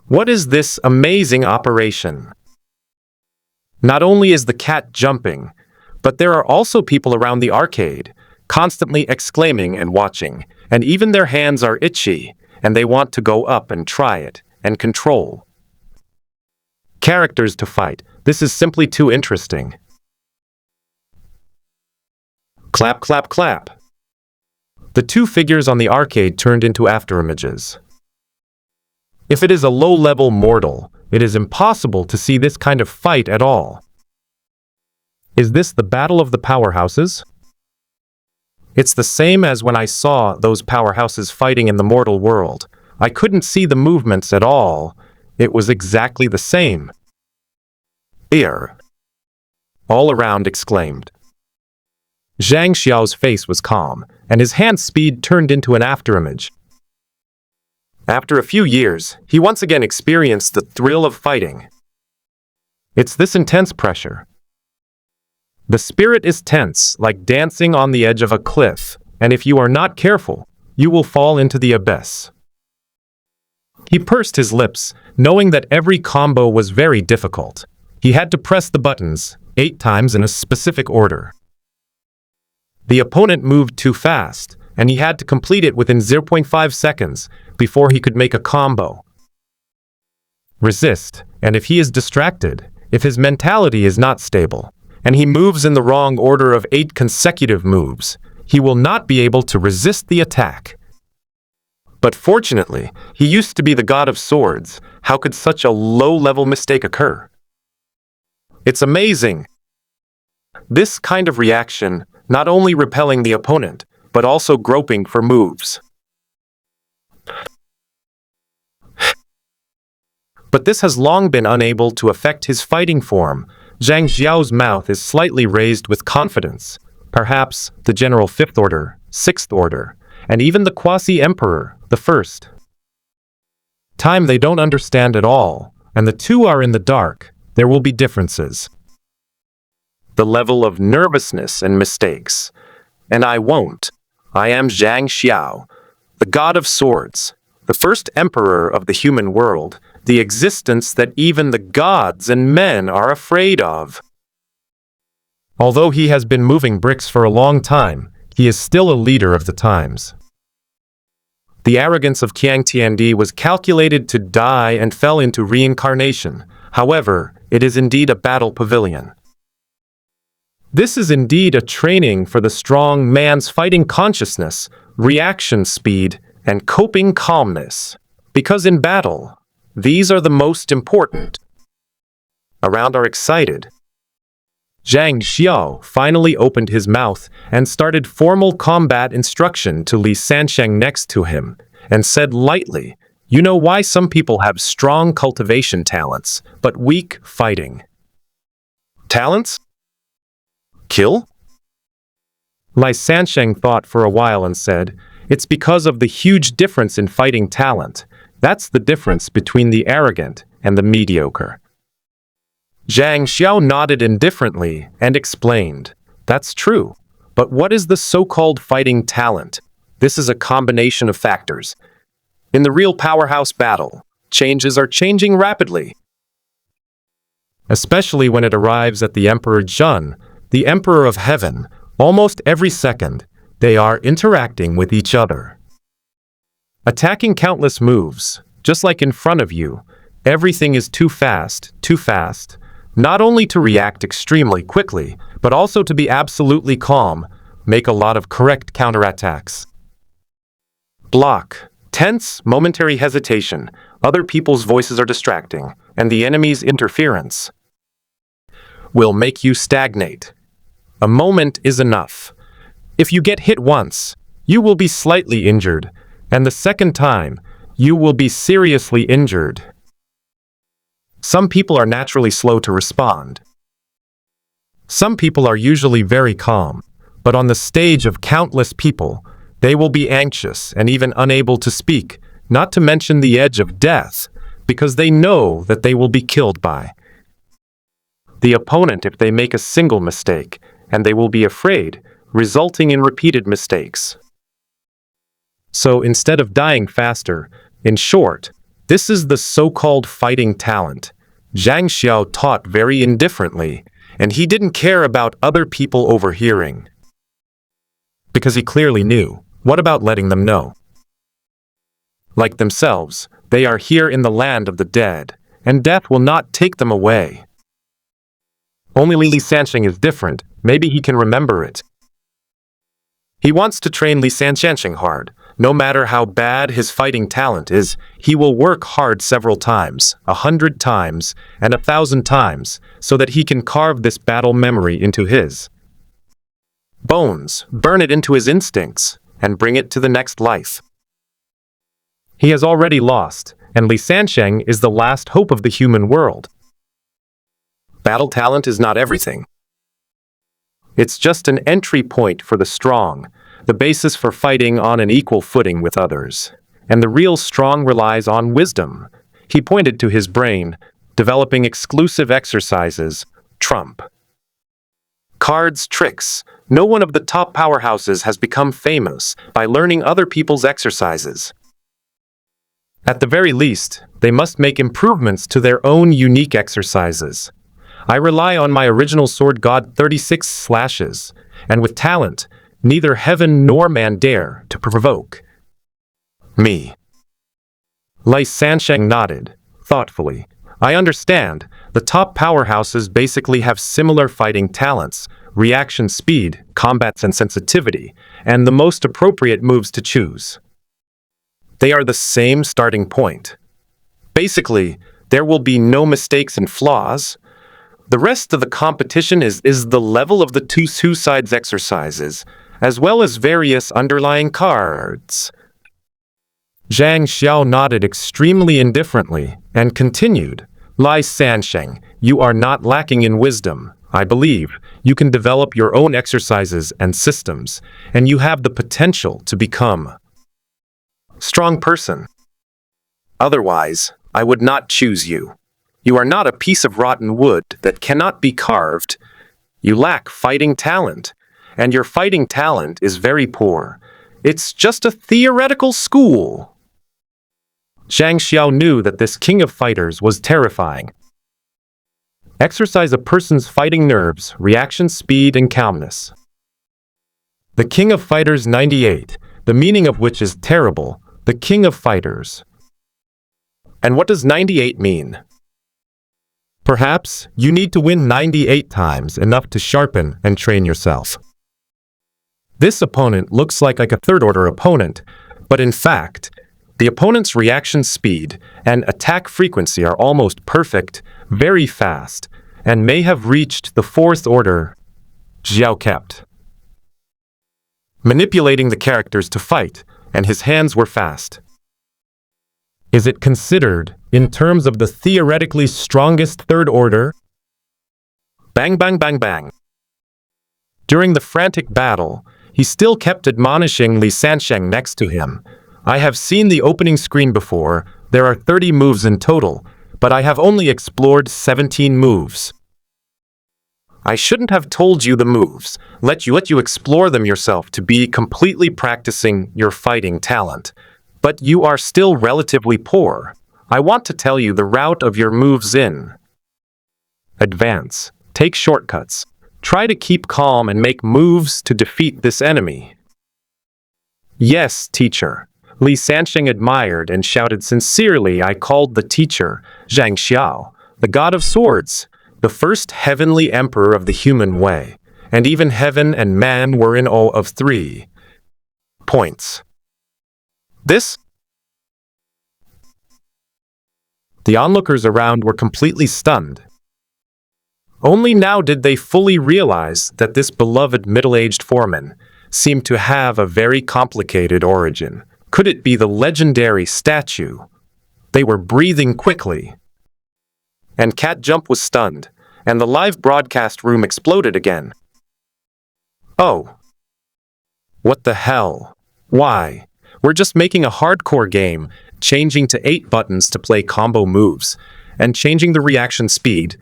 What is this amazing operation? Not only is the cat jumping, but there are also people around the arcade, constantly exclaiming and watching, and even their hands are itchy, and they want to go up and try it, and control. Characters to fight. This is simply too interesting. Clap, clap, clap. The 2 figures on the arcade turned into afterimages. If it is a low-level mortal, it is impossible to see this kind of fight at all. Is this the battle of the powerhouses? It's the same as when I saw those powerhouses fighting in the mortal world. I couldn't see the movements at all. It was exactly the same. Ear! All around exclaimed. Zhang Xiao's face was calm, and his hand speed turned into an afterimage. After a few years, he once again experienced the thrill of fighting. It's this intense pressure. The spirit is tense, like dancing on the edge of a cliff, and if you are not careful, you will fall into the abyss. He pursed his lips, knowing that every combo was very difficult. He had to press the buttons 8 times in a specific order. The opponent moved too fast, and he had to complete it within 0.5 seconds before he could make a combo. Resist, and if he is distracted, if his mentality is not stable, and he moves in the wrong order of 8 consecutive moves, he will not be able to resist the attack. But fortunately, he used to be the god of swords. How could such a low-level mistake occur? It's amazing. This kind of reaction, not only repelling the opponent, but also groping for moves. But this has long been unable to affect his fighting form. Zhang Xiao's mouth is slightly raised with confidence. Perhaps the General 5th Order, 6th Order, and even the Quasi-Emperor, the 1st. Time they don't understand at all, and the 2 are in the dark. There will be differences. The level of nervousness and mistakes. And I won't. I am Zhang Xiao, the god of swords, the first emperor of the human world, the existence that even the gods and men are afraid of. Although he has been moving bricks for a long time, he is still a leader of the times. The arrogance of Qiang Tiandi was calculated to die and fell into reincarnation. However, it is indeed a battle pavilion. This is indeed a training for the strong man's fighting consciousness, reaction speed, and coping calmness. Because in battle, these are the most important. Around are excited. Zhang Xiao finally opened his mouth and started formal combat instruction to Li Sansheng next to him, and said lightly, "You know why some people have strong cultivation talents, but weak fighting? Talents? Kill?" Li Sansheng thought for a while and said, "It's because of the huge difference in fighting talent. That's the difference between the arrogant and the mediocre." Zhang Xiao nodded indifferently and explained, "That's true. But what is the so-called fighting talent? This is a combination of factors. In the real powerhouse battle, changes are changing rapidly, especially when it arrives at the Emperor Jun, the Emperor of Heaven. Almost every second, they are interacting with each other, attacking countless moves, just like in front of you. Everything is too fast, not only to react extremely quickly, but also to be absolutely calm, make a lot of correct counterattacks. Block. Tense, momentary hesitation, other people's voices are distracting, and the enemy's interference will make you stagnate. A moment is enough. If you get hit once, you will be slightly injured, and the second time, you will be seriously injured. Some people are naturally slow to respond. Some people are usually very calm, but on the stage of countless people, they will be anxious and even unable to speak, not to mention the edge of death, because they know that they will be killed by the opponent if they make a single mistake, and they will be afraid, resulting in repeated mistakes. So instead of dying faster, in short, this is the so-called fighting talent. Zhang Xiao taught very indifferently, and he didn't care about other people overhearing, because he clearly knew. What about letting them know? Like themselves, they are here in the land of the dead, and death will not take them away. Only Li Sansheng is different. Maybe he can remember it. He wants to train Li Sansheng hard. No matter how bad his fighting talent is, he will work hard several times, 100 times, and 1,000 times, so that he can carve this battle memory into his bones, burn it into his instincts, and bring it to the next life. He has already lost, and Li Sansheng is the last hope of the human world. Battle talent is not everything. It's just an entry point for the strong, the basis for fighting on an equal footing with others. And the real strong relies on wisdom. He pointed to his brain, developing exclusive exercises, trump cards, tricks. No one of the top powerhouses has become famous by learning other people's exercises. At the very least, they must make improvements to their own unique exercises. I rely on my original sword god 36 slashes, and with talent, neither heaven nor man dare to provoke me. Li Sansheng nodded, thoughtfully. I understand. The top powerhouses basically have similar fighting talents, reaction speed, combat sensitivity, and the most appropriate moves to choose. They are the same starting point. Basically, there will be no mistakes and flaws. The rest of the competition is the level of the two sides exercises, as well as various underlying cards. Zhang Xiao nodded extremely indifferently and continued, Li Sansheng, you are not lacking in wisdom. I believe you can develop your own exercises and systems, and you have the potential to become a strong person. Otherwise, I would not choose you. You are not a piece of rotten wood that cannot be carved. You lack fighting talent, and your fighting talent is very poor. It's just a theoretical school. Zhang Xiao knew that this king of fighters was terrifying. Exercise a person's fighting nerves, reaction speed, and calmness. The king of fighters 98, the meaning of which is terrible, the king of fighters. And what does 98 mean? Perhaps you need to win 98 times enough to sharpen and train yourself. This opponent looks like a third-order opponent, but in fact, the opponent's reaction speed and attack frequency are almost perfect, very fast, and may have reached the fourth order. Zhao kept manipulating the characters to fight, and his hands were fast. Is it considered, in terms of the theoretically strongest third order? Bang, bang, bang, bang. During the frantic battle, he still kept admonishing Li Sansheng next to him. I have seen the opening screen before. There are 30 moves in total, but I have only explored 17 moves. I shouldn't have told you the moves, let you explore them yourself to be completely practicing your fighting talent. But you are still relatively poor. I want to tell you the route of your moves in. Advance. Take shortcuts. Try to keep calm and make moves to defeat this enemy. Yes, teacher. Li Sansheng admired and shouted sincerely. I called the teacher, Zhang Xiao, the god of swords, the first heavenly emperor of the human way, and even heaven and man were in awe of 3 points. The onlookers around were completely stunned. Only now did they fully realize that this beloved middle-aged foreman seemed to have a very complicated origin. Could it be the legendary statue? They were breathing quickly. And Cat Jump was stunned, and the live broadcast room exploded again. Oh. What the hell? Why? We're just making a hardcore game, changing to 8 buttons to play combo moves, and changing the reaction speed,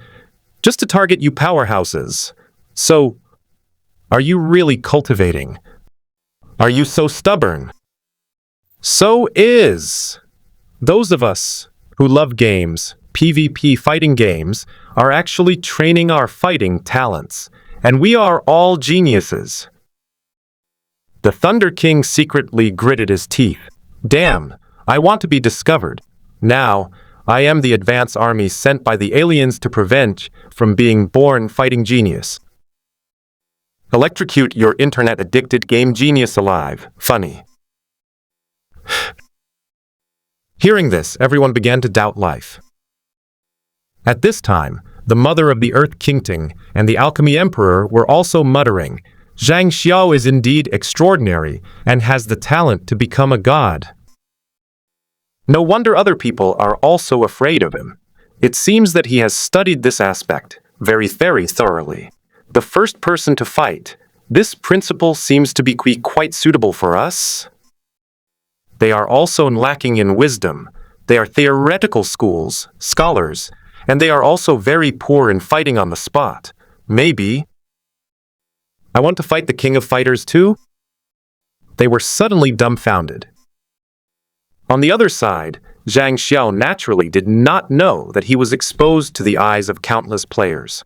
just to target you powerhouses. So, are you really cultivating? Are you so stubborn? So is. Those of us who love games, PvP fighting games, are actually training our fighting talents, and we are all geniuses. The Thunder King secretly gritted his teeth. Damn, I want to be discovered. Now, I am the advance army sent by the aliens to prevent from being born fighting genius. Electrocute your internet-addicted game genius alive. Funny. Hearing this, everyone began to doubt life. At this time, the mother of the Earth Kingting and the Alchemy Emperor were also muttering, Zhang Xiao is indeed extraordinary and has the talent to become a god. No wonder other people are also afraid of him. It seems that he has studied this aspect very thoroughly. The first person to fight. This principle seems to be quite suitable for us. They are also lacking in wisdom. They are theoretical scholars, and they are also very poor in fighting on the spot. Maybe. I want to fight the king of fighters too? They were suddenly dumbfounded. On the other side, Zhang Xiao naturally did not know that he was exposed to the eyes of countless players.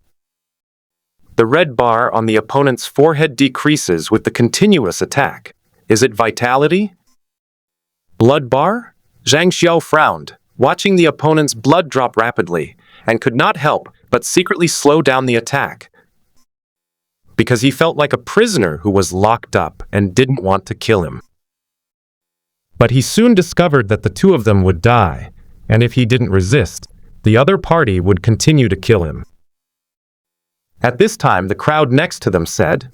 The red bar on the opponent's forehead decreases with the continuous attack. Is it vitality? Blood bar? Zhang Xiao frowned, watching the opponent's blood drop rapidly, and could not help but secretly slow down the attack, because he felt like a prisoner who was locked up and didn't want to kill him. But he soon discovered that the two of them would die, and if he didn't resist, the other party would continue to kill him. At this time, the crowd next to them said,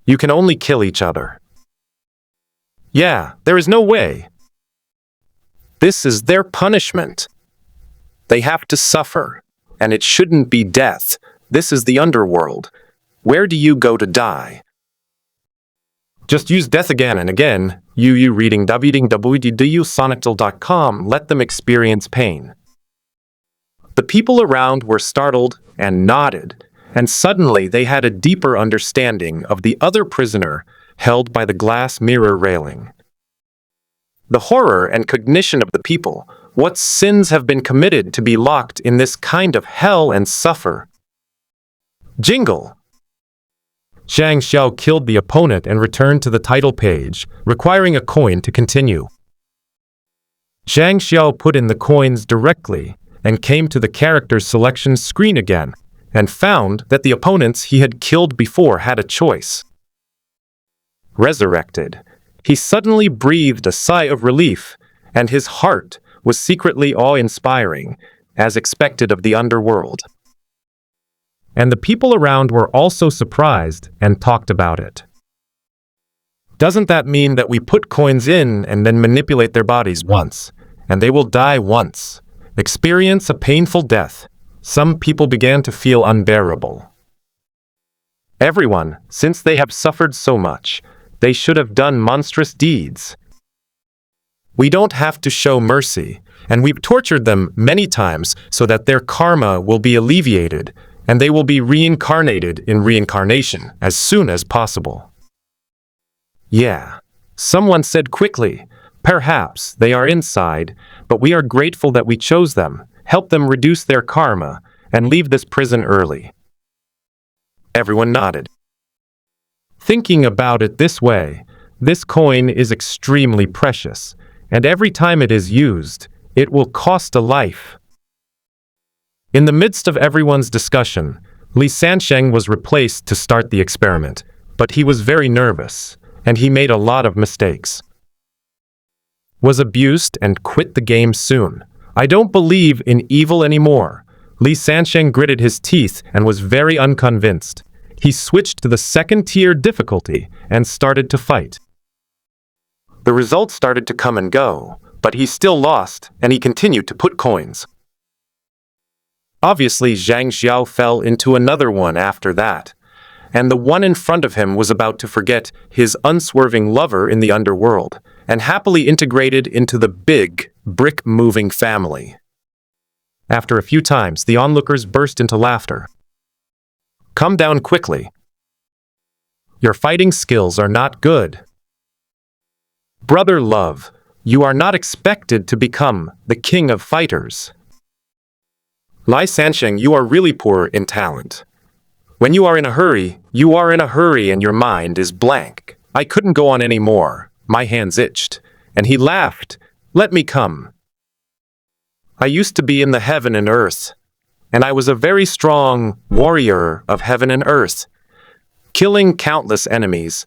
"You can only kill each other." Yeah, there is no way. This is their punishment. They have to suffer, and it shouldn't be death. This is the underworld. Where do you go to die? Just use death again and again. You reading www.sonical.com, let them experience pain. The people around were startled and nodded, and suddenly they had a deeper understanding of the other prisoner held by the glass mirror railing. The horror and cognition of the people, what sins have been committed to be locked in this kind of hell and suffer. Jingle! Zhang Xiao killed the opponent and returned to the title page, requiring a coin to continue. Zhang Xiao put in the coins directly and came to the character selection screen again, and found that the opponents he had killed before had a choice. Resurrected, he suddenly breathed a sigh of relief, and his heart was secretly awe-inspiring, as expected of the underworld. And the people around were also surprised and talked about it. Doesn't that mean that we put coins in and then manipulate their bodies once, and they will die once, experience a painful death? Some people began to feel unbearable. Everyone, since they have suffered so much, they should have done monstrous deeds. We don't have to show mercy, and we've tortured them many times so that their karma will be alleviated, and they will be reincarnated in reincarnation as soon as possible. Yeah, someone said quickly, perhaps they are inside, but we are grateful that we chose them, help them reduce their karma, and leave this prison early. Everyone nodded. Thinking about it this way, this coin is extremely precious, and every time it is used, it will cost a life. In the midst of everyone's discussion, Li Sansheng was replaced to start the experiment, but he was very nervous, and he made a lot of mistakes. Was abused and quit the game soon. I don't believe in evil anymore. Li Sansheng gritted his teeth and was very unconvinced. He switched to the second-tier difficulty and started to fight. The results started to come and go, but he still lost, and he continued to put coins. Obviously, Zhang Xiao fell into another one after that, and the one in front of him was about to forget his unswerving lover in the underworld, and happily integrated into the big, brick-moving family. After a few times, the onlookers burst into laughter. Come down quickly. Your fighting skills are not good. Brother Love, you are not expected to become the king of fighters. Li Sansheng, you are really poor in talent. When you are in a hurry, you are in a hurry and your mind is blank. I couldn't go on anymore. My hands itched. And he laughed. Let me come. I used to be in the heaven and earth, and I was a very strong warrior of heaven and earth, killing countless enemies.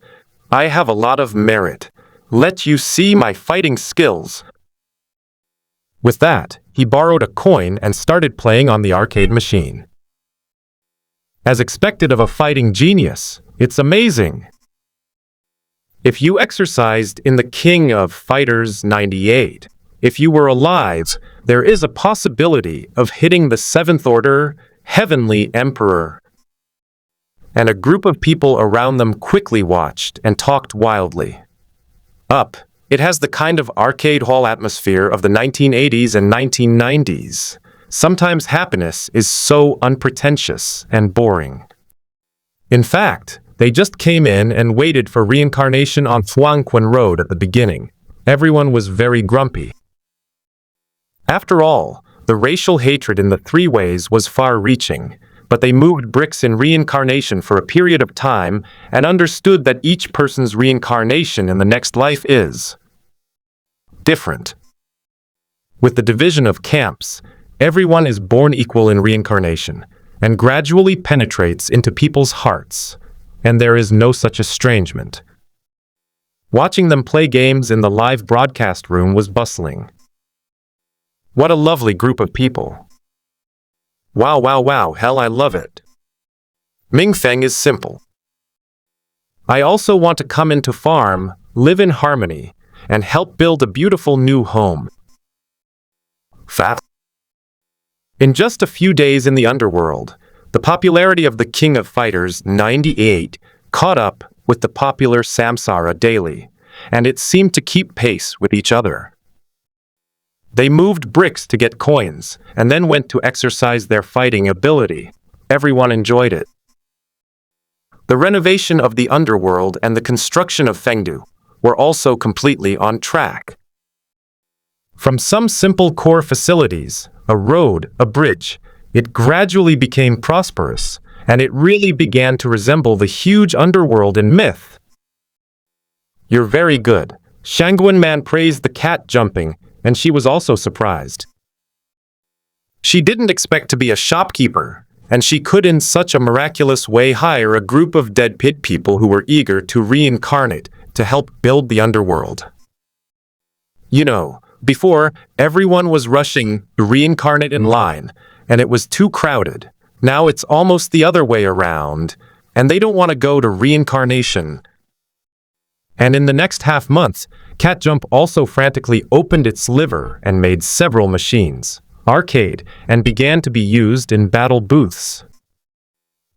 I have a lot of merit. Let you see my fighting skills. With that, he borrowed a coin and started playing on the arcade machine. As expected of a fighting genius, it's amazing. If you exercised in the King of Fighters 98, if you were alive, there is a possibility of hitting the 7th Order Heavenly Emperor. And a group of people around them quickly watched and talked wildly. Up. It has the kind of arcade hall atmosphere of the 1980s and 1990s. Sometimes happiness is so unpretentious and boring. In fact, they just came in and waited for reincarnation on Huangquan Road at the beginning. Everyone was very grumpy. After all, the racial hatred in the three ways was far-reaching, but they moved bricks in reincarnation for a period of time and understood that each person's reincarnation in the next life is different. With the division of camps, everyone is born equal in reincarnation and gradually penetrates into people's hearts, and there is no such estrangement. Watching them play games in the live broadcast room was bustling. What a lovely group of people. Wow, wow, wow, hell, I love it. Ming Feng is simple. I also want to come into farm, live in harmony, and help build a beautiful new home. Fat. In just a few days in the underworld, the popularity of the King of Fighters 98 caught up with the popular Samsara daily, and it seemed to keep pace with each other. They moved bricks to get coins, and then went to exercise their fighting ability. Everyone enjoyed it. The renovation of the underworld and the construction of Fengdu were also completely on track. From some simple core facilities, a road, a bridge, it gradually became prosperous, and it really began to resemble the huge underworld in myth. You're very good. Shangguan Man praised the cat jumping, and she was also surprised. She didn't expect to be a shopkeeper, and she could in such a miraculous way hire a group of dead pit people who were eager to reincarnate to help build the underworld. You know, before, everyone was rushing to reincarnate in line, and it was too crowded. Now it's almost the other way around, and they don't want to go to reincarnation. And in the next half month, Cat Jump also frantically opened its liver and made several machines, arcade, and began to be used in battle booths.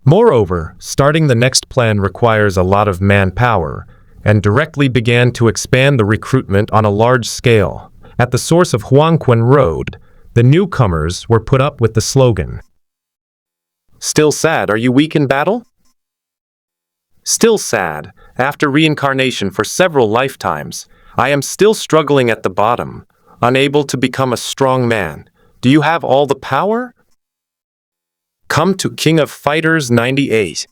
Moreover, starting the next plan requires a lot of manpower, and directly began to expand the recruitment on a large scale. At the source of Huangquan Road, the newcomers were put up with the slogan, Still sad, are you weak in battle? Still sad, after reincarnation for several lifetimes, I am still struggling at the bottom, unable to become a strong man. Do you have all the power? Come to King of Fighters 98.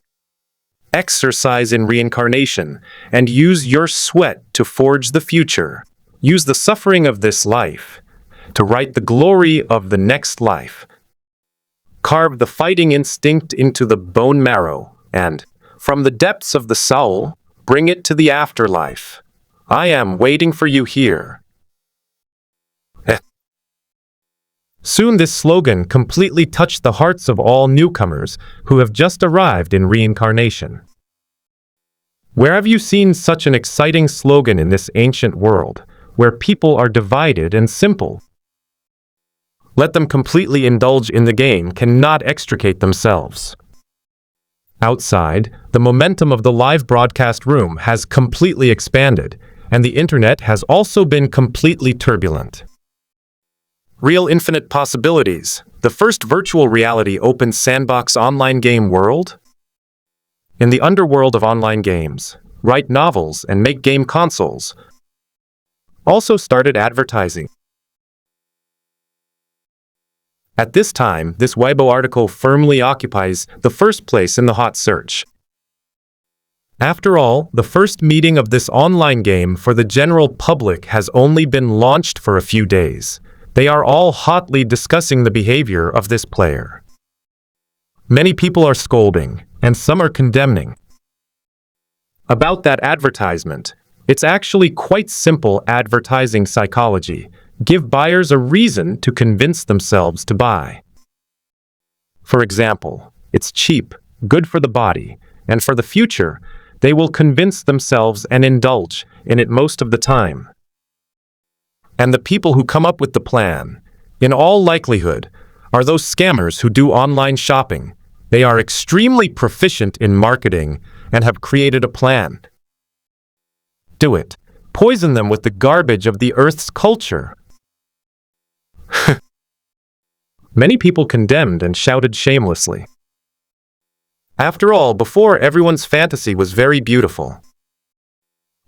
Exercise in reincarnation, and use your sweat to forge the future. Use the suffering of this life to write the glory of the next life. Carve the fighting instinct into the bone marrow, and, from the depths of the soul, bring it to the afterlife. I am waiting for you here. Soon this slogan completely touched the hearts of all newcomers who have just arrived in reincarnation. Where have you seen such an exciting slogan in this ancient world, where people are divided and simple? Let them completely indulge in the game, cannot extricate themselves. Outside, the momentum of the live broadcast room has completely expanded, and the internet has also been completely turbulent. Real infinite possibilities, the first virtual reality open sandbox online game world? In the underworld of online games, write novels and make game consoles. Also started advertising. At this time, this Weibo article firmly occupies the first place in the hot search. After all, the first meeting of this online game for the general public has only been launched for a few days. They are all hotly discussing the behavior of this player. Many people are scolding, and some are condemning. About that advertisement, it's actually quite simple advertising psychology. Give buyers a reason to convince themselves to buy. For example, it's cheap, good for the body, and for the future, they will convince themselves and indulge in it most of the time. And the people who come up with the plan, in all likelihood, are those scammers who do online shopping. They are extremely proficient in marketing and have created a plan. Do it. Poison them with the garbage of the Earth's culture. Many people condemned and shouted shamelessly. After all, before everyone's fantasy was very beautiful.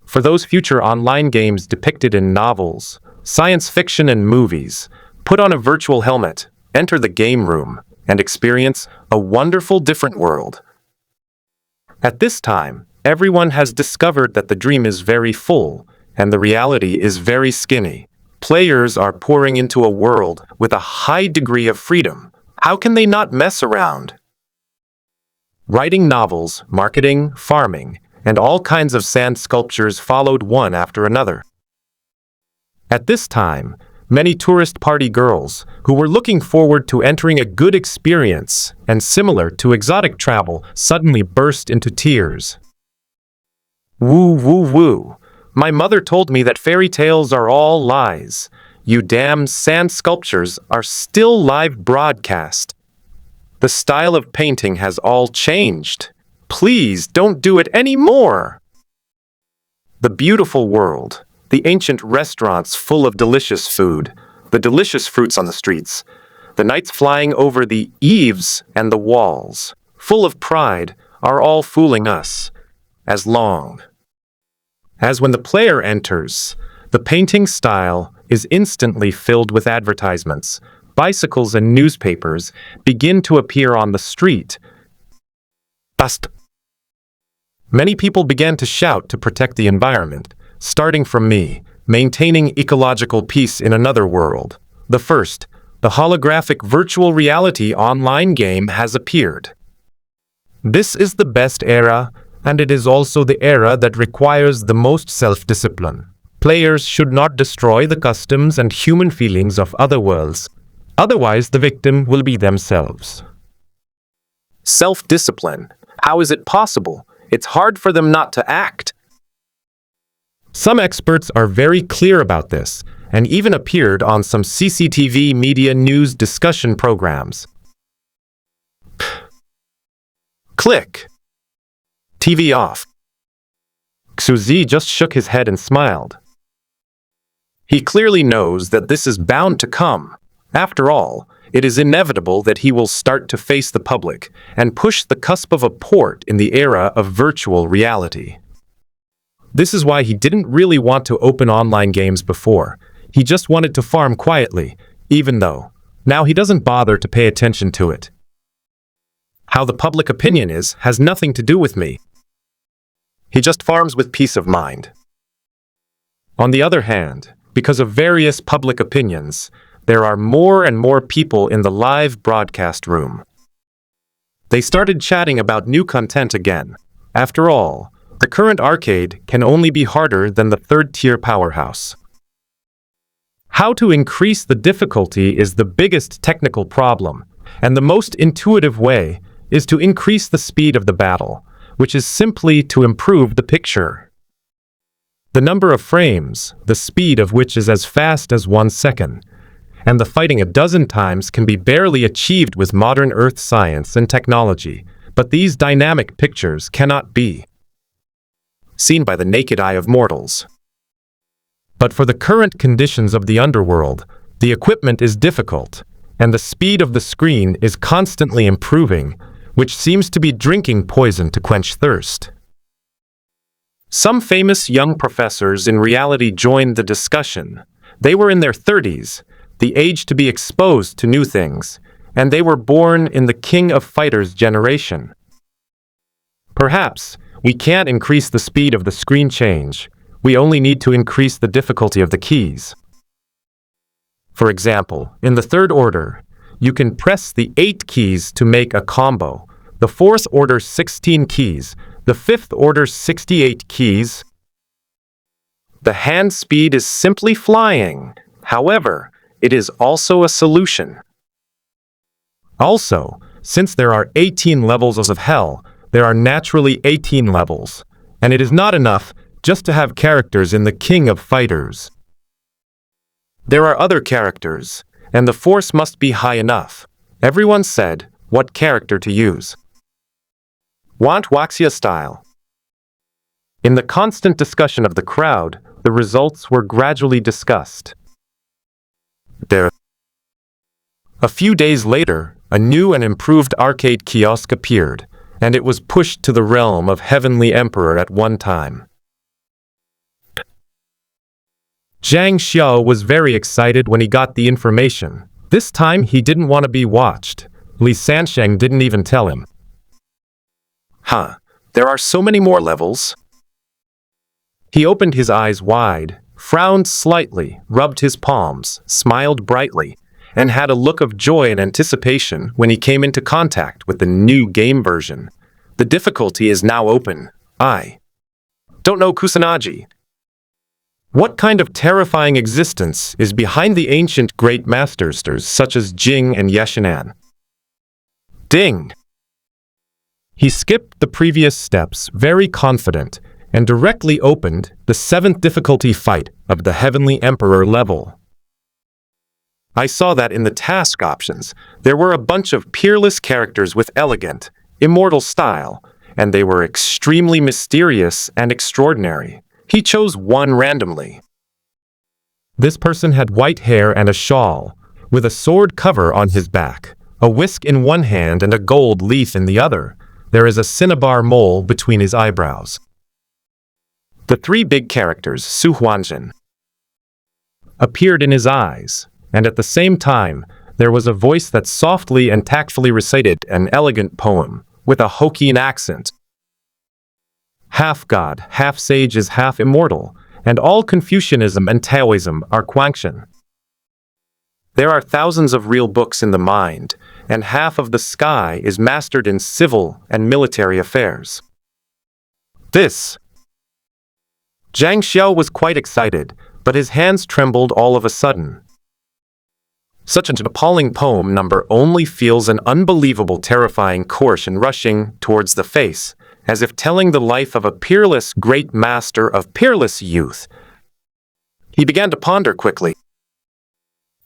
For those future online games depicted in novels, science fiction and movies, put on a virtual helmet, enter the game room, and experience a wonderful different world. At this time, everyone has discovered that the dream is very full, and the reality is very skinny. Players are pouring into a world with a high degree of freedom. How can they not mess around? Writing novels, marketing, farming, and all kinds of sand sculptures followed one after another. At this time, many tourist party girls, who were looking forward to entering a good experience and similar to exotic travel, suddenly burst into tears. Woo woo woo. My mother told me that fairy tales are all lies. You damn sand sculptures are still live broadcast. The style of painting has all changed. Please don't do it anymore. The beautiful world, the ancient restaurants full of delicious food, the delicious fruits on the streets, the nights flying over the eaves and the walls, full of pride, are all fooling us, as long as when the player enters, the painting style is instantly filled with advertisements. Bicycles and newspapers begin to appear on the street. Bust. Many people began to shout to protect the environment, starting from me, maintaining ecological peace in another world. The first, the holographic virtual reality online game has appeared. This is the best era, and it is also the era that requires the most self-discipline. Players should not destroy the customs and human feelings of other worlds. Otherwise, the victim will be themselves. Self-discipline. How is it possible? It's hard for them not to act. Some experts are very clear about this, and even appeared on some CCTV media news discussion programs. Click. TV off. Xuzi just shook his head and smiled. He clearly knows that this is bound to come. After all, it is inevitable that he will start to face the public and push the cusp of a port in the era of virtual reality. This is why he didn't really want to open online games before. He just wanted to farm quietly, even though now he doesn't bother to pay attention to it. How the public opinion is has nothing to do with me. He just farms with peace of mind. On the other hand, because of various public opinions, there are more and more people in the live broadcast room. They started chatting about new content again. After all, the current arcade can only be harder than the third-tier powerhouse. How to increase the difficulty is the biggest technical problem, and the most intuitive way is to increase the speed of the battle, which is simply to improve the picture. The number of frames, the speed of which is as fast as 1 second, and the fighting a dozen times can be barely achieved with modern Earth science and technology, but these dynamic pictures cannot be seen by the naked eye of mortals. But for the current conditions of the underworld, the equipment is difficult, and the speed of the screen is constantly improving, which seems to be drinking poison to quench thirst. Some famous young professors in reality joined the discussion. They were in their 30s, the age to be exposed to new things, and they were born in the King of Fighters generation. Perhaps we can't increase the speed of the screen change. We only need to increase the difficulty of the keys. For example, in the third order, you can press the 8 keys to make a combo, the fourth order 16 keys, the fifth order 68 keys. The hand speed is simply flying. However, it is also a solution. Also, since there are 18 levels of hell, there are naturally 18 levels, and it is not enough just to have characters in the King of Fighters. There are other characters, and the force must be high enough. Everyone said what character to use. Want Waxia style. In the constant discussion of the crowd, the results were gradually discussed. A few days later, a new and improved arcade kiosk appeared, and it was pushed to the realm of Heavenly Emperor at one time. Zhang Xiao was very excited when he got the information. This time he didn't want to be watched. Li Sansheng didn't even tell him. There are so many more levels. He opened his eyes wide, frowned slightly, rubbed his palms, smiled brightly, and had a look of joy and anticipation when he came into contact with the new game version. The difficulty is now open. I don't know Kusanagi. What kind of terrifying existence is behind the ancient great masters such as Jing and Yeshinan? Ding! He skipped the previous steps, very confident, and directly opened the 7th difficulty fight of the Heavenly Emperor level. I saw that in the task options, there were a bunch of peerless characters with elegant, immortal style, and they were extremely mysterious and extraordinary. He chose one randomly. This person had white hair and a shawl, with a sword cover on his back, a whisk in one hand and a gold leaf in the other. There is a cinnabar mole between his eyebrows. The 3 big characters, Su Huanjin, appeared in his eyes, and at the same time, there was a voice that softly and tactfully recited an elegant poem, with a Hokkien accent. Half god, half sage is half immortal, and all Confucianism and Taoism are Guangxian. There are thousands of real books in the mind, and half of the sky is mastered in civil and military affairs. Zhang Xiao was quite excited, but his hands trembled all of a sudden. Such an appalling poem number only feels an unbelievable terrifying coercion rushing towards the face, as if telling the life of a peerless great master of peerless youth. He began to ponder quickly.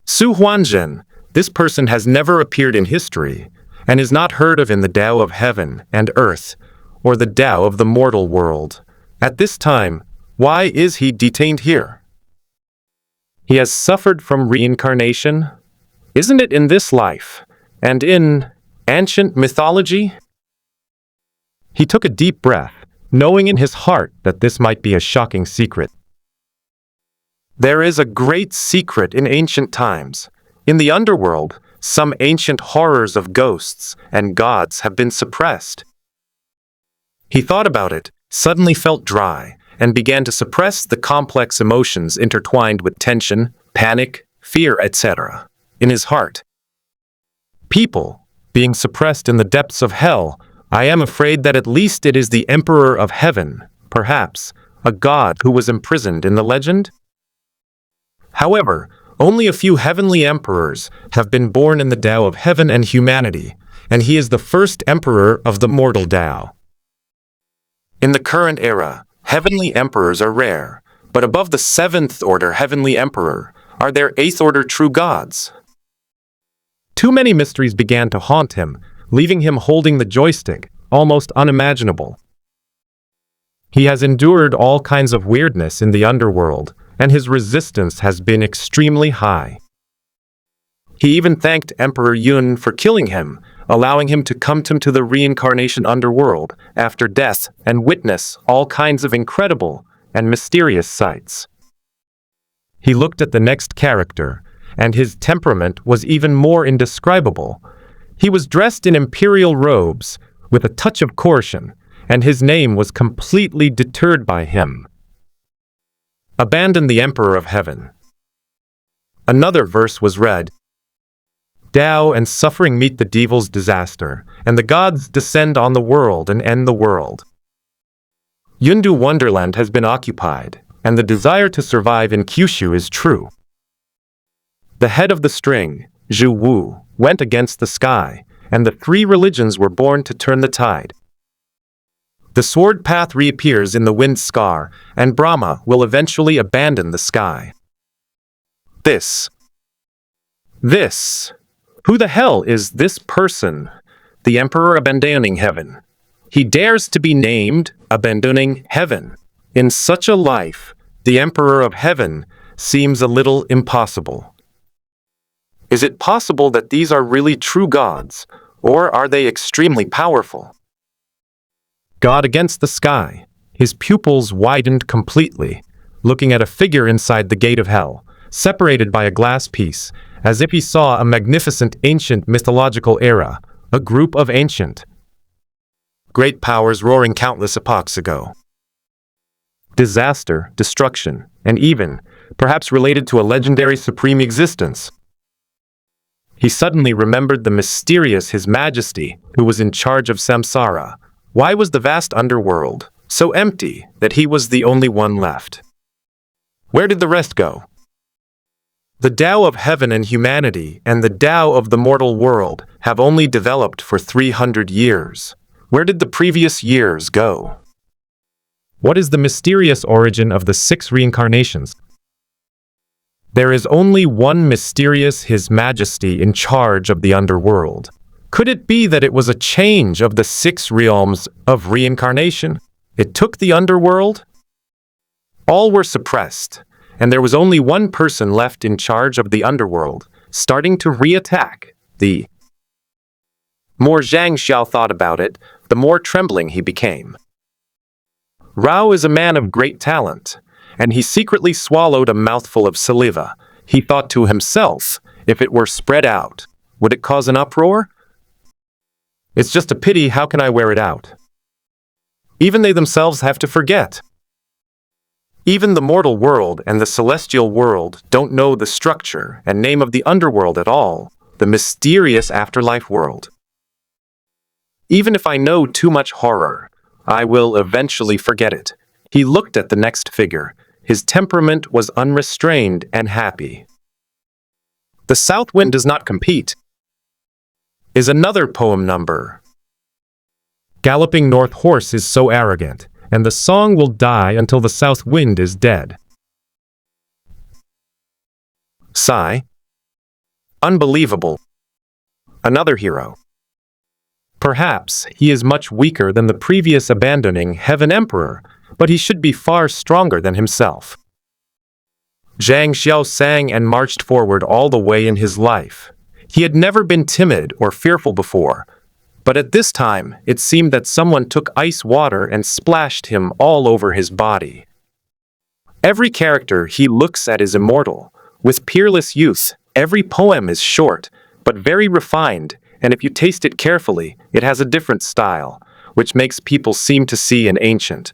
Su Huanjin, this person has never appeared in history, and is not heard of in the Tao of heaven and earth, or the Tao of the mortal world. At this time, why is he detained here? He has suffered from reincarnation? Isn't it in this life, and in ancient mythology? He took a deep breath, knowing in his heart that this might be a shocking secret. There is a great secret in ancient times. In the underworld, some ancient horrors of ghosts and gods have been suppressed. He thought about it, suddenly felt dry, and began to suppress the complex emotions intertwined with tension, panic, fear, etc. in his heart. People, being suppressed in the depths of hell, I am afraid that at least it is the Emperor of Heaven, perhaps, a god who was imprisoned in the legend? However, only a few heavenly emperors have been born in the Tao of heaven and humanity, and he is the first emperor of the mortal Tao. In the current era, heavenly emperors are rare, but above the seventh-order heavenly emperor are there eighth-order true gods. Too many mysteries began to haunt him, leaving him holding the joystick, almost unimaginable. He has endured all kinds of weirdness in the underworld, and his resistance has been extremely high. He even thanked Emperor Yun for killing him, allowing him to come to the reincarnation underworld after death and witness all kinds of incredible and mysterious sights. He looked at the next character, and his temperament was even more indescribable. He was dressed in imperial robes, with a touch of coercion, and his name was completely deterred by him. Abandon the Emperor of Heaven. Another verse was read. Tao and suffering meet the devil's disaster, and the gods descend on the world and end the world. Yundu Wonderland has been occupied, and the desire to survive in Kyushu is true. The head of the string, Zhu Wu, went against the sky, and the three religions were born to turn the tide. The sword path reappears in the wind scar, and Brahma will eventually abandon the sky. Who the hell is this person? The Emperor abandoning heaven. He dares to be named abandoning heaven. In such a life, the Emperor of Heaven seems a little impossible. Is it possible that these are really true gods, or are they extremely powerful? God against the sky. His pupils widened completely, looking at a figure inside the gate of hell, separated by a glass piece, as if he saw a magnificent ancient mythological era, a group of ancient great powers roaring countless epochs ago. Disaster, destruction, and even, perhaps related to a legendary supreme existence. He suddenly remembered the mysterious His Majesty, who was in charge of samsara. Why was the vast underworld so empty that he was the only one left? Where did the rest go? The Tao of heaven and humanity and the Tao of the mortal world have only developed for 300 years. Where did the previous years go? What is the mysterious origin of the 6 reincarnations? There is only one mysterious His Majesty in charge of the underworld. Could it be that it was a change of the 6 realms of reincarnation? It took the underworld? All were suppressed, and there was only one person left in charge of the underworld, starting to re-attack. The more Zhang Xiao thought about it, the more trembling he became. Rao is a man of great talent, and he secretly swallowed a mouthful of saliva. He thought to himself, if it were spread out, would it cause an uproar? It's just a pity, how can I wear it out? Even they themselves have to forget. Even the mortal world and the celestial world don't know the structure and name of the underworld at all, the mysterious afterlife world. Even if I know too much horror, I will eventually forget it. He looked at the next figure. His temperament was unrestrained and happy. The south wind does not compete, is another poem number. Galloping north horse is so arrogant, and the song will die until the south wind is dead. Sigh. Unbelievable. Another hero. Perhaps he is much weaker than the previous abandoning heaven emperor, but he should be far stronger than himself. Zhang Xiao sang and marched forward all the way in his life, He had never been timid or fearful before, but at this time it seemed that someone took ice water and splashed him all over his body. Every character he looks at is immortal, with peerless youth. Every poem is short, but very refined, and if you taste it carefully, it has a different style, which makes people seem to see an ancient.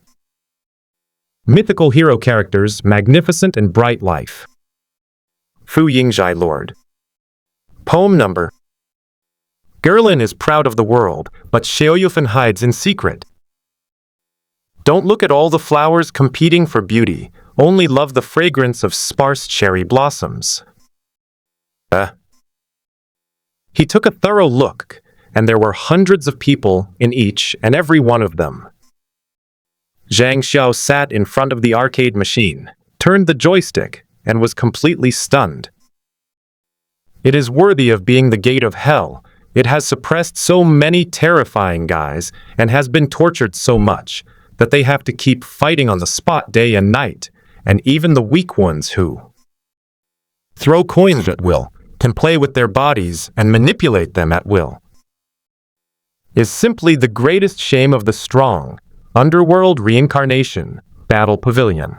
Mythical hero characters, magnificent and bright life. Fu Yingzhai Lord. Poem number. Gerlin is proud of the world, but Xiaoyufen hides in secret. Don't look at all the flowers competing for beauty, only love the fragrance of sparse cherry blossoms. He took a thorough look, and there were hundreds of people in each and every one of them. Zhang Xiao sat in front of the arcade machine, turned the joystick, and was completely stunned. It is worthy of being the gate of hell. It has suppressed so many terrifying guys and has been tortured so much that they have to keep fighting on the spot day and night, and even the weak ones who throw coins at will, can play with their bodies and manipulate them at will, is simply the greatest shame of the strong. Underworld Reincarnation, Battle Pavilion.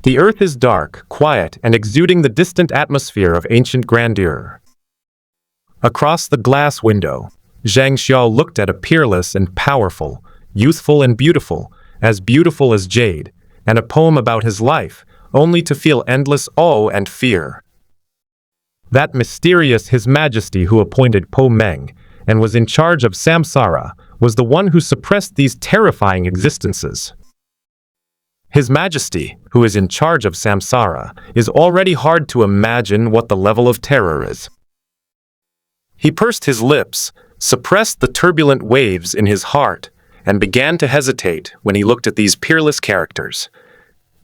The earth is dark, quiet, and exuding the distant atmosphere of ancient grandeur. Across the glass window, Zhang Xiao looked at a peerless and powerful, youthful and beautiful as jade, and a poem about his life, only to feel endless awe and fear. That mysterious His Majesty who appointed Po Meng and was in charge of Samsara was the one who suppressed these terrifying existences. His Majesty, who is in charge of Samsara, is already hard to imagine what the level of terror is. He pursed his lips, suppressed the turbulent waves in his heart, and began to hesitate when he looked at these peerless characters.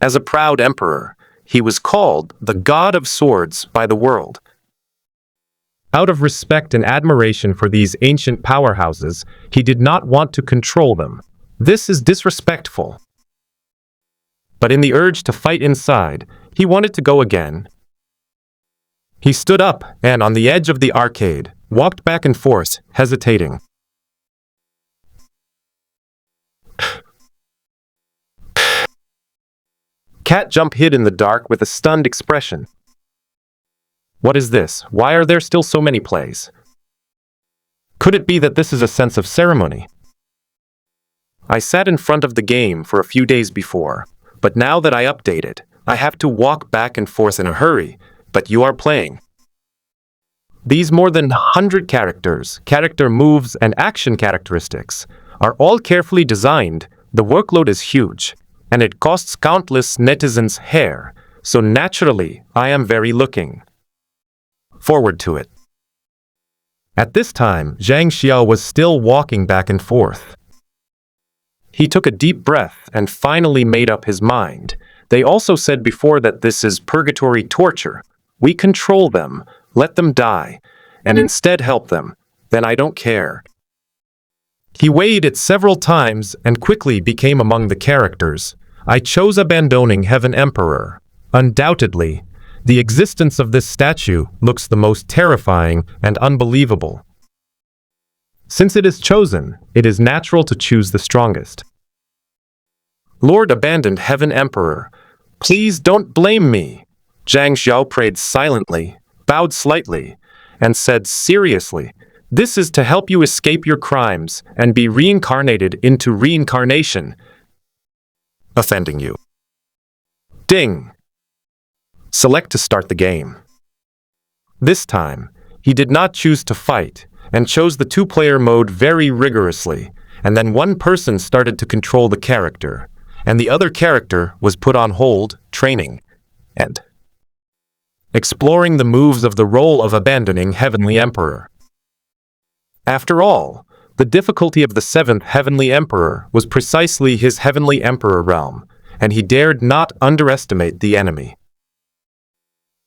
As a proud emperor, he was called the God of Swords by the world. Out of respect and admiration for these ancient powerhouses, he did not want to control them. This is disrespectful. But in the urge to fight inside, he wanted to go again. He stood up and, on the edge of the arcade, walked back and forth, hesitating. Cat Jump hid in the dark with a stunned expression. What is this? Why are there still so many plays? Could it be that this is a sense of ceremony? I sat in front of the game for a few days before, but now that I update it, I have to walk back and forth in a hurry, but you are playing. These more than 100 characters, character moves, and action characteristics are all carefully designed. The workload is huge, and it costs countless netizens' hair, so naturally I am very looking forward to it. At this time, Zhang Xiao was still walking back and forth. He took a deep breath and finally made up his mind. They also said before that this is purgatory torture. We control them, let them die, and instead help them. Then I don't care. He weighed it several times and quickly became among the characters. I chose abandoning Heaven Emperor. Undoubtedly, the existence of this statue looks the most terrifying and unbelievable. Since it is chosen, it is natural to choose the strongest. Lord abandoned Heaven Emperor. Please don't blame me. Zhang Xiao prayed silently, bowed slightly, and said seriously, this is to help you escape your crimes and be reincarnated into reincarnation. Offending you. Ding. Select to start the game. This time, he did not choose to fight, and chose the two-player mode very rigorously, and then one person started to control the character, and the other character was put on hold, training, and exploring the moves of the role of abandoning Heavenly Emperor. After all, the difficulty of the 7th Heavenly Emperor was precisely his Heavenly Emperor realm, and he dared not underestimate the enemy.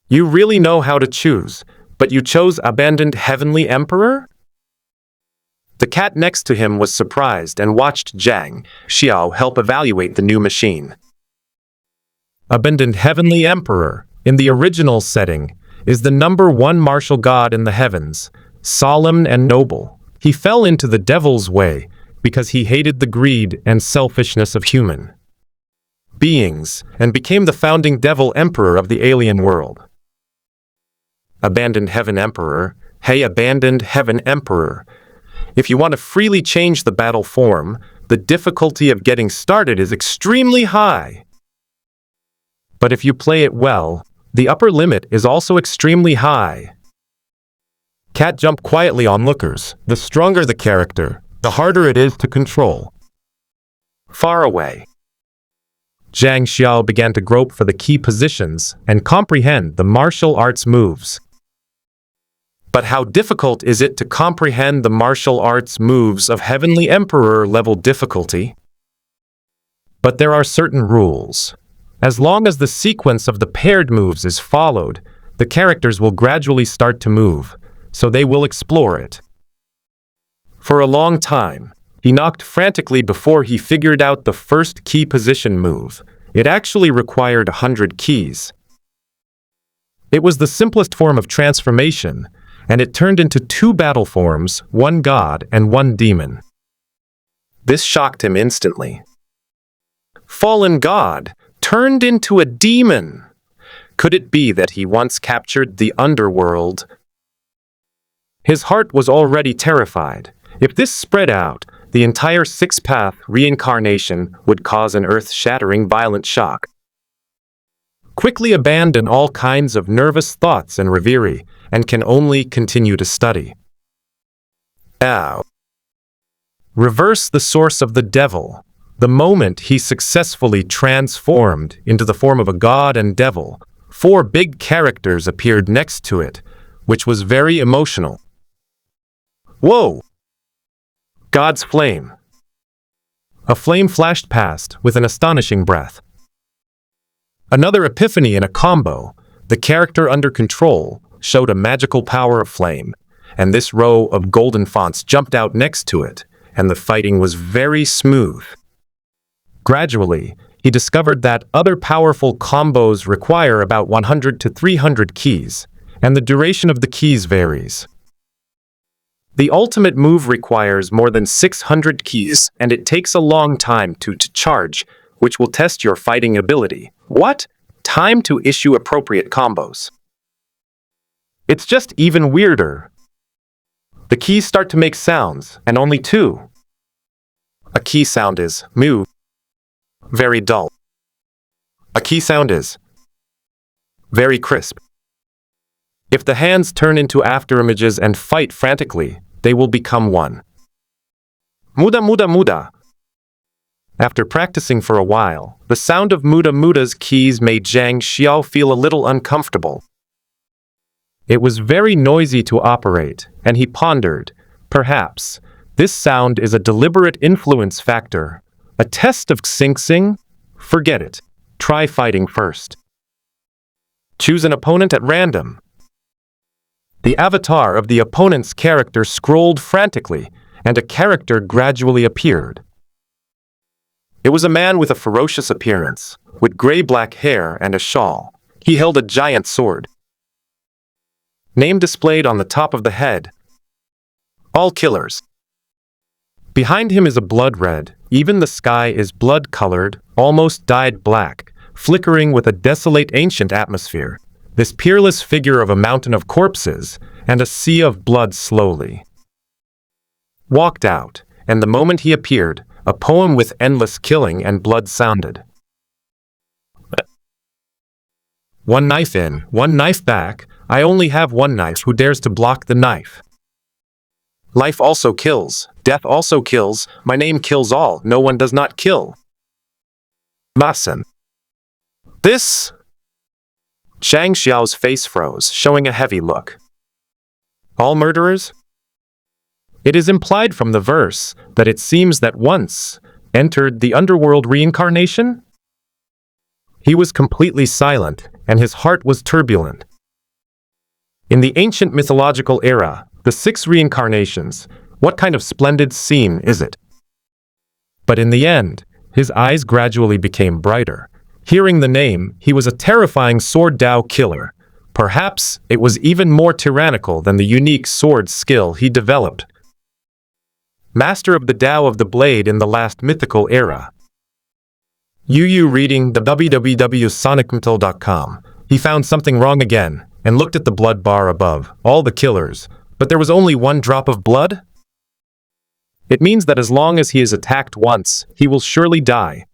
You really know how to choose, but you chose abandoned Heavenly Emperor? The cat next to him was surprised and watched Zhang Xiao help evaluate the new machine. Abandoned Heavenly Emperor, in the original setting, is the #1 martial god in the heavens, solemn and noble. He fell into the devil's way because he hated the greed and selfishness of human beings and became the founding devil emperor of the alien world. Abandoned Heaven Emperor. Hey, Abandoned Heaven Emperor. If you want to freely change the battle form, the difficulty of getting started is extremely high. But if you play it well, the upper limit is also extremely high. Cat jump quietly on lookers. The stronger the character, the harder it is to control. Far away. Zhang Xiao began to grope for the key positions and comprehend the martial arts moves. But how difficult is it to comprehend the martial arts moves of Heavenly Emperor level difficulty? But there are certain rules. As long as the sequence of the paired moves is followed, the characters will gradually start to move, so they will explore it. For a long time, he knocked frantically before he figured out the first key position move. It actually required 100 keys. It was the simplest form of transformation, and it turned into 2 battle forms, 1 god and 1 demon. This shocked him instantly. Fallen god turned into a demon. Could it be that he once captured the underworld? His heart was already terrified. If this spread out, the entire 6-path reincarnation would cause an earth-shattering violent shock. Quickly abandon all kinds of nervous thoughts and reverie, and can only continue to study. Ow. Reverse the source of the devil. The moment he successfully transformed into the form of a god and devil, 4 big characters appeared next to it, which was very emotional. Whoa! God's flame. A flame flashed past with an astonishing breath. Another epiphany in a combo. The character under control showed a magical power of flame, and this row of golden fonts jumped out next to it, and the fighting was very smooth. Gradually, he discovered that other powerful combos require about 100 to 300 keys, and the duration of the keys varies. The ultimate move requires more than 600 keys, and it takes a long time to charge, which will test your fighting ability. What? Time to issue appropriate combos. It's just even weirder. The keys start to make sounds, and only 2. A key sound is mu. Very dull. A key sound is very crisp. If the hands turn into afterimages and fight frantically, they will become 1. Muda muda muda. After practicing for a while, the sound of muda muda's keys made Zhang Xiao feel a little uncomfortable. It was very noisy to operate, and he pondered, perhaps, this sound is a deliberate influence factor. A test of Xing? Forget it. Try fighting first. Choose an opponent at random. The avatar of the opponent's character scrolled frantically, and a character gradually appeared. It was a man with a ferocious appearance, with gray-black hair and a shawl. He held a giant sword. Name displayed on the top of the head. All killers. Behind him is a blood red. Even the sky is blood-colored, almost dyed black, flickering with a desolate ancient atmosphere. This peerless figure of a mountain of corpses and a sea of blood slowly walked out, and the moment he appeared, a poem with endless killing and blood sounded. 1 knife in, 1 knife back. I only have 1 knife. Who dares to block the knife? Life also kills. Death also kills. My name kills all. No one does not kill. Masen. This? Zhang Xiao's face froze, showing a heavy look. All murderers? It is implied from the verse that it seems that once entered the underworld reincarnation? He was completely silent, and his heart was turbulent. In the ancient mythological era, the 6 reincarnations, what kind of splendid scene is it? But in the end, his eyes gradually became brighter. Hearing the name, he was a terrifying sword Dao killer. Perhaps it was even more tyrannical than the unique sword skill he developed. Master of the Tao of the Blade in the last mythical era. Yu reading the www.sonicmental.com. He found something wrong again and looked at the blood bar above, all the killers, but there was only one drop of blood? It means that as long as he is attacked once, he will surely die.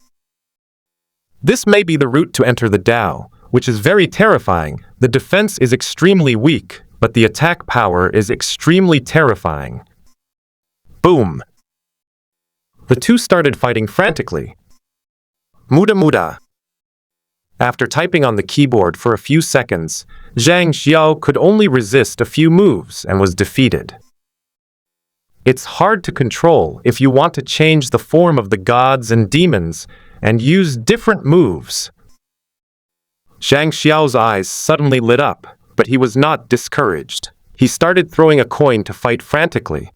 This may be the route to enter the Tao, which is very terrifying. The defense is extremely weak, but the attack power is extremely terrifying. Boom! The two started fighting frantically. Muda. After typing on the keyboard for a few seconds, Zhang Xiao could only resist a few moves and was defeated. It's hard to control if you want to change the form of the gods and demons and use different moves. Zhang Xiao's eyes suddenly lit up, but he was not discouraged. He started throwing a coin to fight frantically.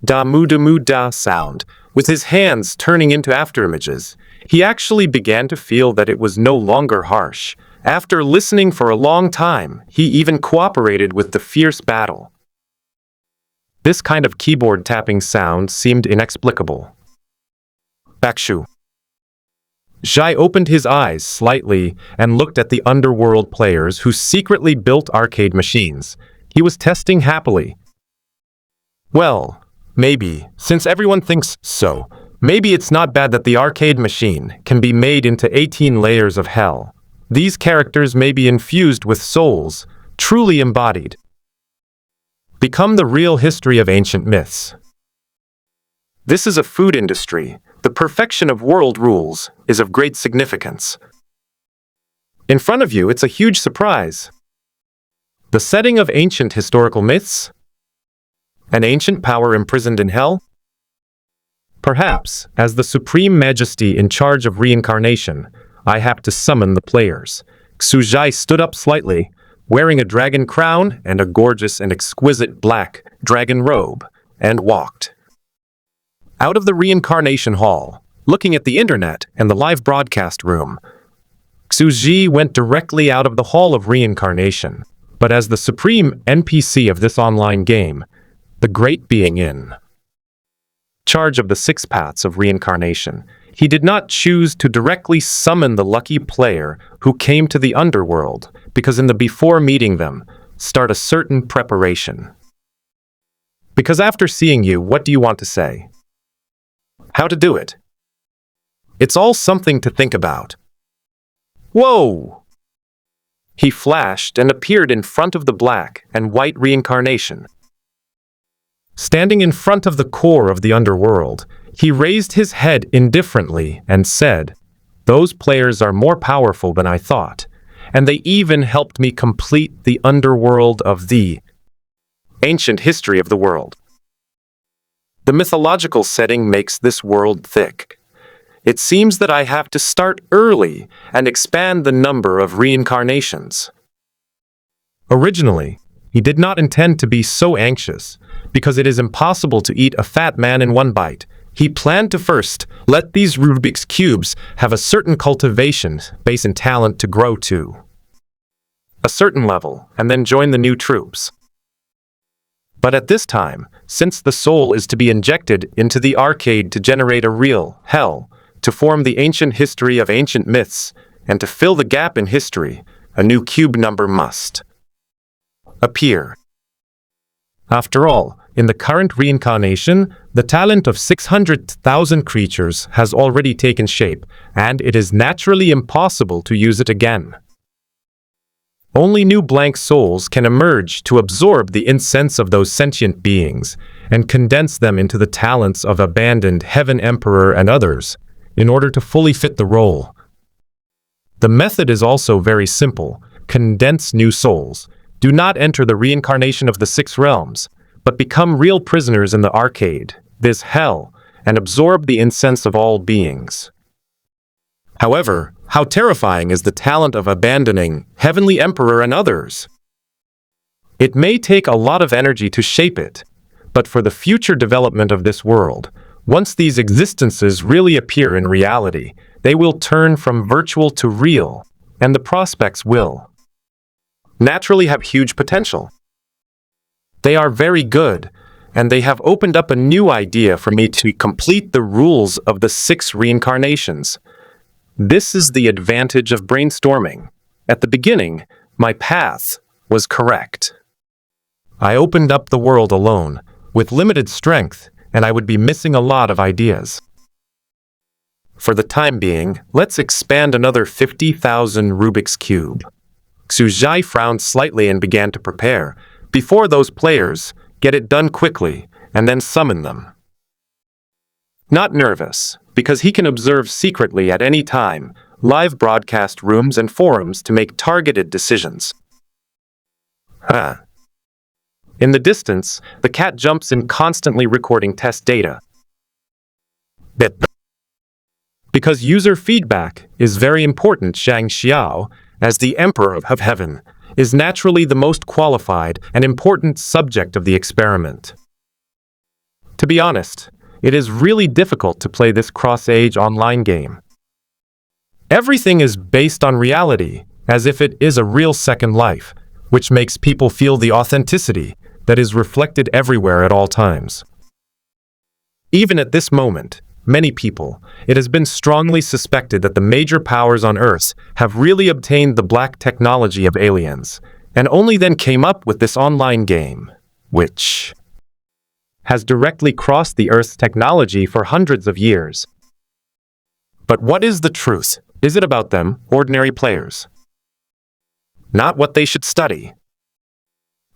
Da sound. With his hands turning into afterimages, he actually began to feel that it was no longer harsh. After listening for a long time, he even cooperated with the fierce battle. This kind of keyboard tapping sound seemed inexplicable. Bakshu. Zhai opened his eyes slightly and looked at the underworld players who secretly built arcade machines. He was testing happily. Well, maybe, since everyone thinks so, maybe it's not bad that the arcade machine can be made into 18 layers of hell. These characters may be infused with souls, truly embodied. Become the real history of ancient myths. This is a food industry. The perfection of world rules is of great significance. In front of you, it's a huge surprise. The setting of ancient historical myths? An ancient power imprisoned in hell? Perhaps, as the supreme majesty in charge of reincarnation, I have to summon the players. Xu Zhai stood up slightly, wearing a dragon crown and a gorgeous and exquisite black dragon robe, and walked out of the reincarnation hall, looking at the internet and the live broadcast room. Xu Zhi went directly out of the hall of reincarnation, but as the supreme NPC of this online game, the great being in charge of the 6 paths of reincarnation, he did not choose to directly summon the lucky player who came to the underworld, because in the before meeting them, start a certain preparation. Because after seeing you, what do you want to say? How to do it? It's all something to think about. Whoa! He flashed and appeared in front of the black and white reincarnation. Standing in front of the core of the underworld, he raised his head indifferently and said, "Those players are more powerful than I thought, and they even helped me complete the underworld of the ancient history of the world." The mythological setting makes this world thick. It seems that I have to start early and expand the number of reincarnations. Originally, he did not intend to be so anxious, because it is impossible to eat a fat man in one bite. He planned to first let these Rubik's Cubes have a certain cultivation base and talent to grow to a certain level, and then join the new troops. But at this time, since the soul is to be injected into the arcade to generate a real hell, to form the ancient history of ancient myths, and to fill the gap in history, a new cube number must appear. After all, in the current reincarnation, the talent of 600,000 creatures has already taken shape, and it is naturally impossible to use it again. Only new blank souls can emerge to absorb the incense of those sentient beings and condense them into the talents of abandoned Heaven Emperor and others, in order to fully fit the role. The method is also very simple. Condense new souls. Do not enter the reincarnation of the 6 realms, but become real prisoners in the arcade, this hell, and absorb the incense of all beings. However, how terrifying is the talent of abandoning Heavenly Emperor and others? It may take a lot of energy to shape it, but for the future development of this world, once these existences really appear in reality, they will turn from virtual to real, and the prospects will naturally have huge potential. They are very good, and they have opened up a new idea for me to complete the rules of the 6 reincarnations. This is the advantage of brainstorming. At the beginning, my path was correct. I opened up the world alone, with limited strength, and I would be missing a lot of ideas. For the time being, let's expand another 50,000 Rubik's Cube. Xu Zhai frowned slightly and began to prepare. Before those players, get it done quickly, and then summon them. Not nervous, because he can observe secretly at any time, live broadcast rooms and forums to make targeted decisions. In the distance, the cat jumps in, constantly recording test data. Because user feedback is very important, Zhang Xiao, as the Emperor of Heaven, is naturally the most qualified and important subject of the experiment. To be honest, it is really difficult to play this cross-age online game. Everything is based on reality, as if it is a real second life, which makes people feel the authenticity that is reflected everywhere at all times. Even at this moment, many people, it has been strongly suspected that the major powers on Earth have really obtained the black technology of aliens, and only then came up with this online game, which has directly crossed the Earth's technology for hundreds of years. But what is the truth? Is it about them, ordinary players? Not what they should study.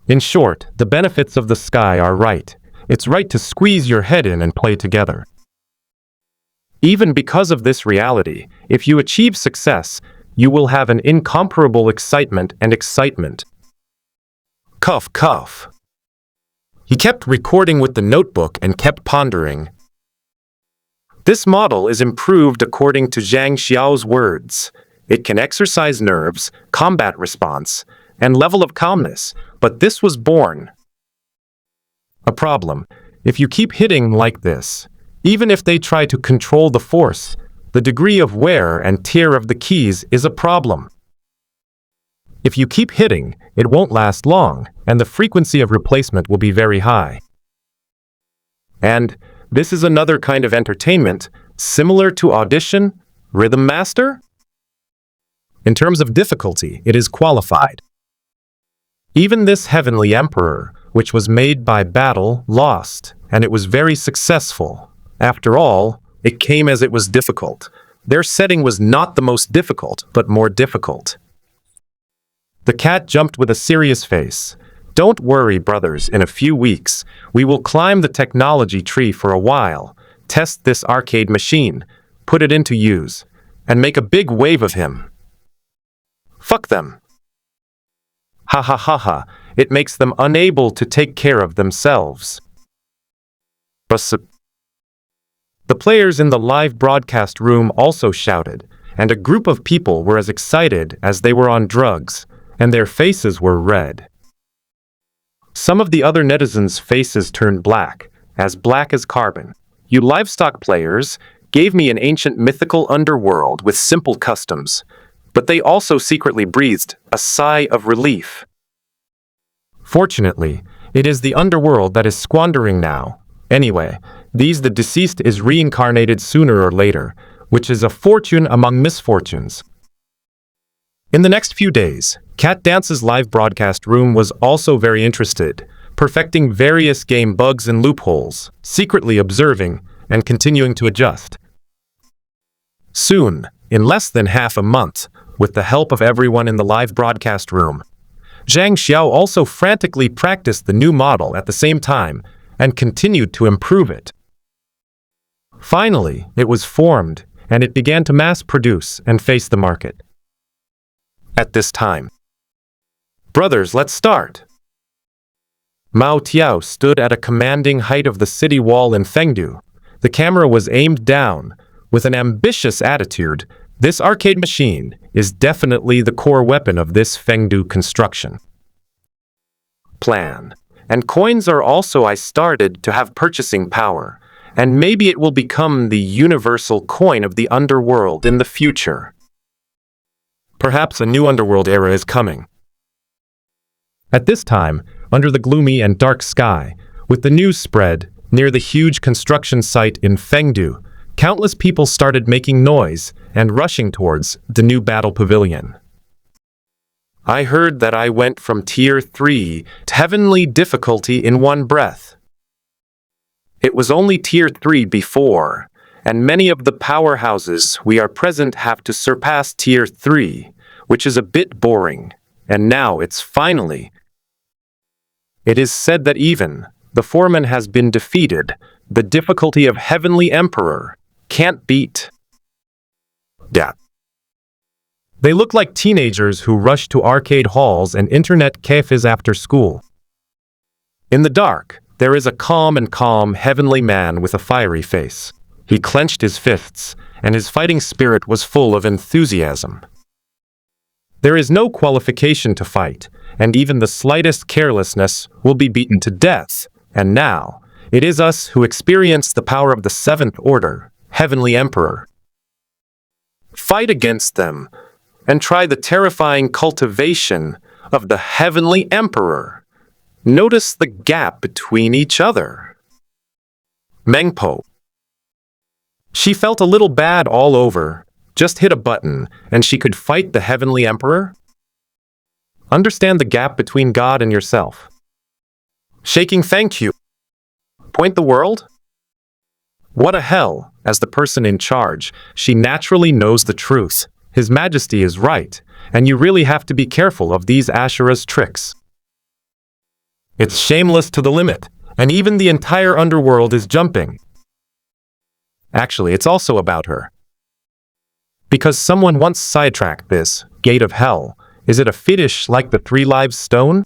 In short, the benefits of the sky are right. It's right to squeeze your head in and play together. Even because of this reality, if you achieve success, you will have an incomparable excitement. Cuff, cuff. He kept recording with the notebook and kept pondering. This model is improved according to Zhang Xiao's words. It can exercise nerves, combat response, and level of calmness, but this was born a problem. If you keep hitting like this, even if they try to control the force, the degree of wear and tear of the keys is a problem. If you keep hitting, it won't last long, and the frequency of replacement will be very high. And this is another kind of entertainment, similar to Audition, Rhythm Master. In terms of difficulty, it is qualified. Even this Heavenly Emperor, which was made by battle, lost, and it was very successful. After all, it came as it was difficult. Their setting was not the most difficult, but more difficult. The cat jumped with a serious face. Don't worry, brothers, in a few weeks, we will climb the technology tree for a while, test this arcade machine, put it into use, and make a big wave of him. Fuck them. Ha ha ha ha, it makes them unable to take care of themselves. The players in the live broadcast room also shouted, and a group of people were as excited as they were on drugs, and their faces were red. Some of the other netizens' faces turned black as carbon. You livestock players gave me an ancient mythical underworld with simple customs, but they also secretly breathed a sigh of relief. Fortunately, it is the underworld that is squandering now. Anyway, the deceased is reincarnated sooner or later, which is a fortune among misfortunes. In the next few days, Cat Dance's live broadcast room was also very interested, perfecting various game bugs and loopholes, secretly observing and continuing to adjust. Soon, in less than half a month, with the help of everyone in the live broadcast room, Zhang Xiao also frantically practiced the new model at the same time and continued to improve it. Finally, it was formed, and it began to mass produce and face the market. At this time, brothers, let's start. Mao Tiao stood at a commanding height of the city wall in Fengdu. The camera was aimed down. With an ambitious attitude, this arcade machine is definitely the core weapon of this Fengdu construction plan. And coins are also I started to have purchasing power, and maybe it will become the universal coin of the underworld in the future. Perhaps a new underworld era is coming. At this time, under the gloomy and dark sky, with the news spread near the huge construction site in Fengdu, countless people started making noise and rushing towards the new battle pavilion. I heard that I went from Tier 3 to heavenly difficulty in one breath. It was only Tier 3 before, and many of the powerhouses we are present have to surpass Tier 3, which is a bit boring, and now it's finally. It is said that even the foreman has been defeated. The difficulty of Heavenly Emperor can't beat. Yeah. They look like teenagers who rush to arcade halls and internet cafes after school. In the dark, there is a calm heavenly man with a fiery face. He clenched his fists, and his fighting spirit was full of enthusiasm. There is no qualification to fight, and even the slightest carelessness will be beaten to death. And now, it is us who experience the power of the Seventh Order, Heavenly Emperor. Fight against them, and try the terrifying cultivation of the Heavenly Emperor. Notice the gap between each other. Mengpo. She felt a little bad all over. Just hit a button, and she could fight the Heavenly Emperor? Understand the gap between God and yourself. Shaking thank you. Point the world? What a hell, as the person in charge, she naturally knows the truth. His Majesty is right, and you really have to be careful of these Ashura's tricks. It's shameless to the limit, and even the entire underworld is jumping. Actually, it's also about her. Because someone once sidetracked this gate of hell, is it a fetish like the Three Lives Stone?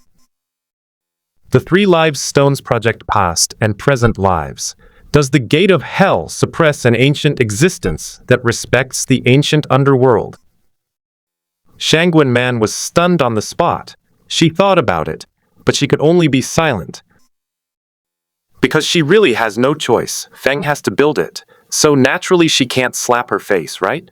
The Three Lives Stone's project past and present lives. Does the gate of hell suppress an ancient existence that respects the ancient underworld? Shangwen Man was stunned on the spot. She thought about it, but she could only be silent. Because she really has no choice, Feng has to build it, so naturally she can't slap her face, right?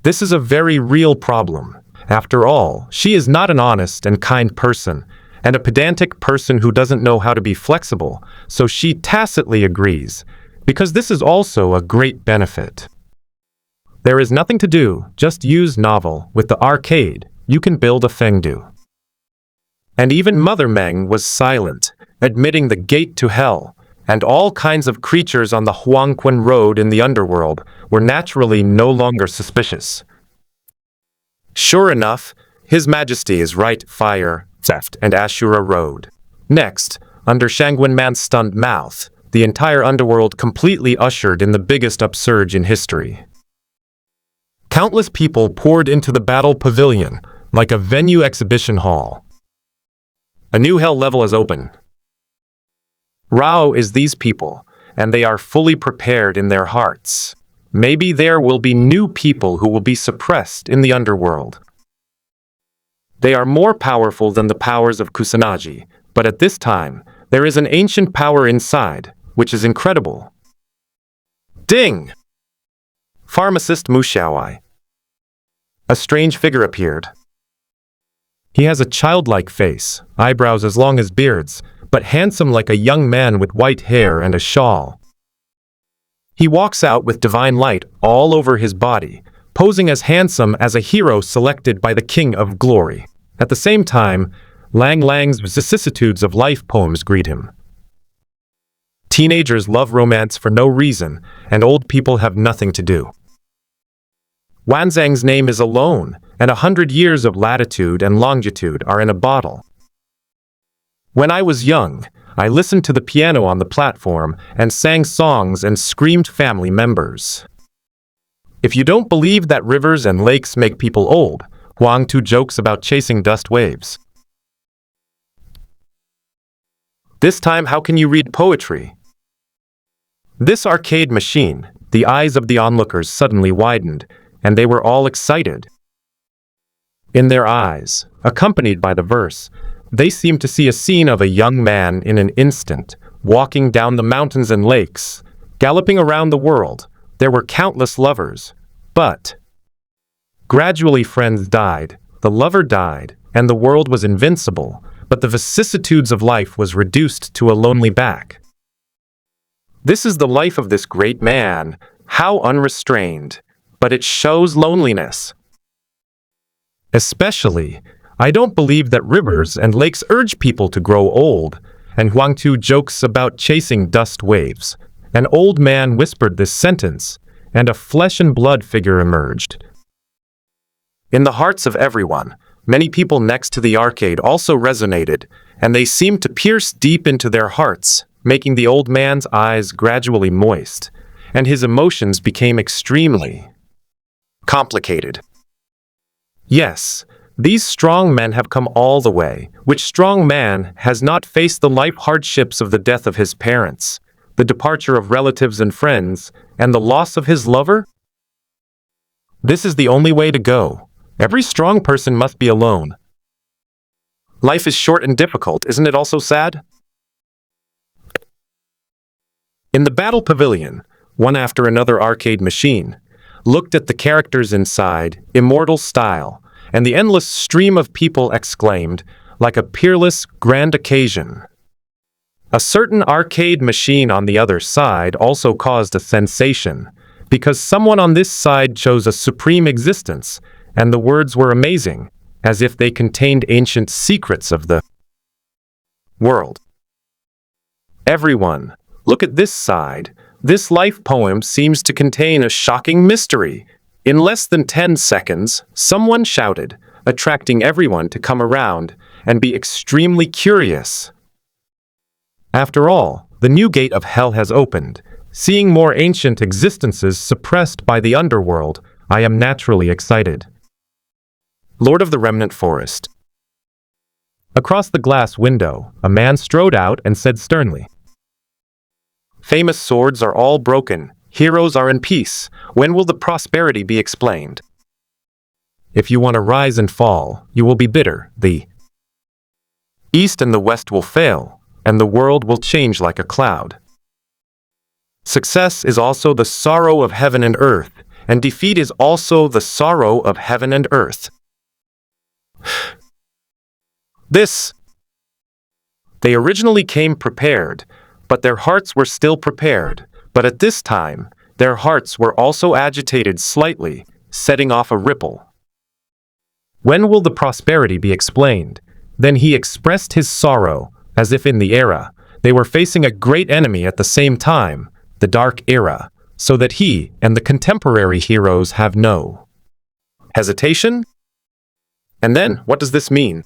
This is a very real problem. After all, she is not an honest and kind person, and a pedantic person who doesn't know how to be flexible, so she tacitly agrees, because this is also a great benefit. There is nothing to do, just use novel. With the arcade, you can build a Fengdu. And even Mother Meng was silent, admitting the gate to hell, and all kinds of creatures on the Huangquan Road in the underworld were naturally no longer suspicious. Sure enough, His Majesty is right, fire, theft, and Ashura Road. Next, under Shangwen Man's stunned mouth, the entire underworld completely ushered in the biggest upsurge in history. Countless people poured into the battle pavilion, like a venue exhibition hall. A new hell level is open. Rao is these people, and they are fully prepared in their hearts. Maybe there will be new people who will be suppressed in the underworld. They are more powerful than the powers of Kusanagi, but at this time, there is an ancient power inside, which is incredible. Ding! Pharmacist Mu Xiaowai. A strange figure appeared. He has a childlike face, eyebrows as long as beards, but handsome like a young man with white hair and a shawl. He walks out with divine light all over his body, posing as handsome as a hero selected by the King of Glory. At the same time, Lang Lang's vicissitudes of life poems greet him. Teenagers love romance for no reason, and old people have nothing to do. Wanzhang's name is alone, and 100 years of latitude and longitude are in a bottle. When I was young, I listened to the piano on the platform and sang songs and screamed family members. If you don't believe that rivers and lakes make people old, Huang Tu jokes about chasing dust waves. This time, how can you read poetry? This arcade machine, the eyes of the onlookers suddenly widened, and they were all excited. In their eyes, accompanied by the verse, they seemed to see a scene of a young man in an instant, walking down the mountains and lakes, galloping around the world. There were countless lovers, but gradually friends died, the lover died, and the world was invincible, but the vicissitudes of life was reduced to a lonely back. This is the life of this great man, how unrestrained, but it shows loneliness. Especially, I don't believe that rivers and lakes urge people to grow old, and Huangtu jokes about chasing dust waves. An old man whispered this sentence, and a flesh and blood figure emerged. In the hearts of everyone, many people next to the arcade also resonated, and they seemed to pierce deep into their hearts, making the old man's eyes gradually moist, and his emotions became extremely complicated. Yes, these strong men have come all the way. Which strong man has not faced the life hardships of the death of his parents, the departure of relatives and friends, and the loss of his lover? This is the only way to go. Every strong person must be alone. Life is short and difficult, isn't it also sad? In the battle pavilion, one after another arcade machine looked at the characters inside, immortal style, and the endless stream of people exclaimed, like a peerless, grand occasion. A certain arcade machine on the other side also caused a sensation, because someone on this side chose a supreme existence, and the words were amazing, as if they contained ancient secrets of the world. Everyone, look at this side. This life poem seems to contain a shocking mystery. In less than 10 seconds, someone shouted, attracting everyone to come around and be extremely curious. After all, the new gate of hell has opened. Seeing more ancient existences suppressed by the underworld, I am naturally excited. Lord of the Remnant Forest. Across the glass window, a man strode out and said sternly, "Famous swords are all broken. Heroes are in peace. When will the prosperity be explained? If you want to rise and fall, you will be bitter. The East and the West will fail, and the world will change like a cloud. Success is also the sorrow of heaven and earth, and defeat is also the sorrow of heaven and earth." They originally came prepared, but their hearts were still prepared. But at this time, their hearts were also agitated slightly, setting off a ripple. When will the prosperity be explained? Then he expressed his sorrow, as if in the era, they were facing a great enemy at the same time, the dark era, so that he and the contemporary heroes have no hesitation? And then, what does this mean?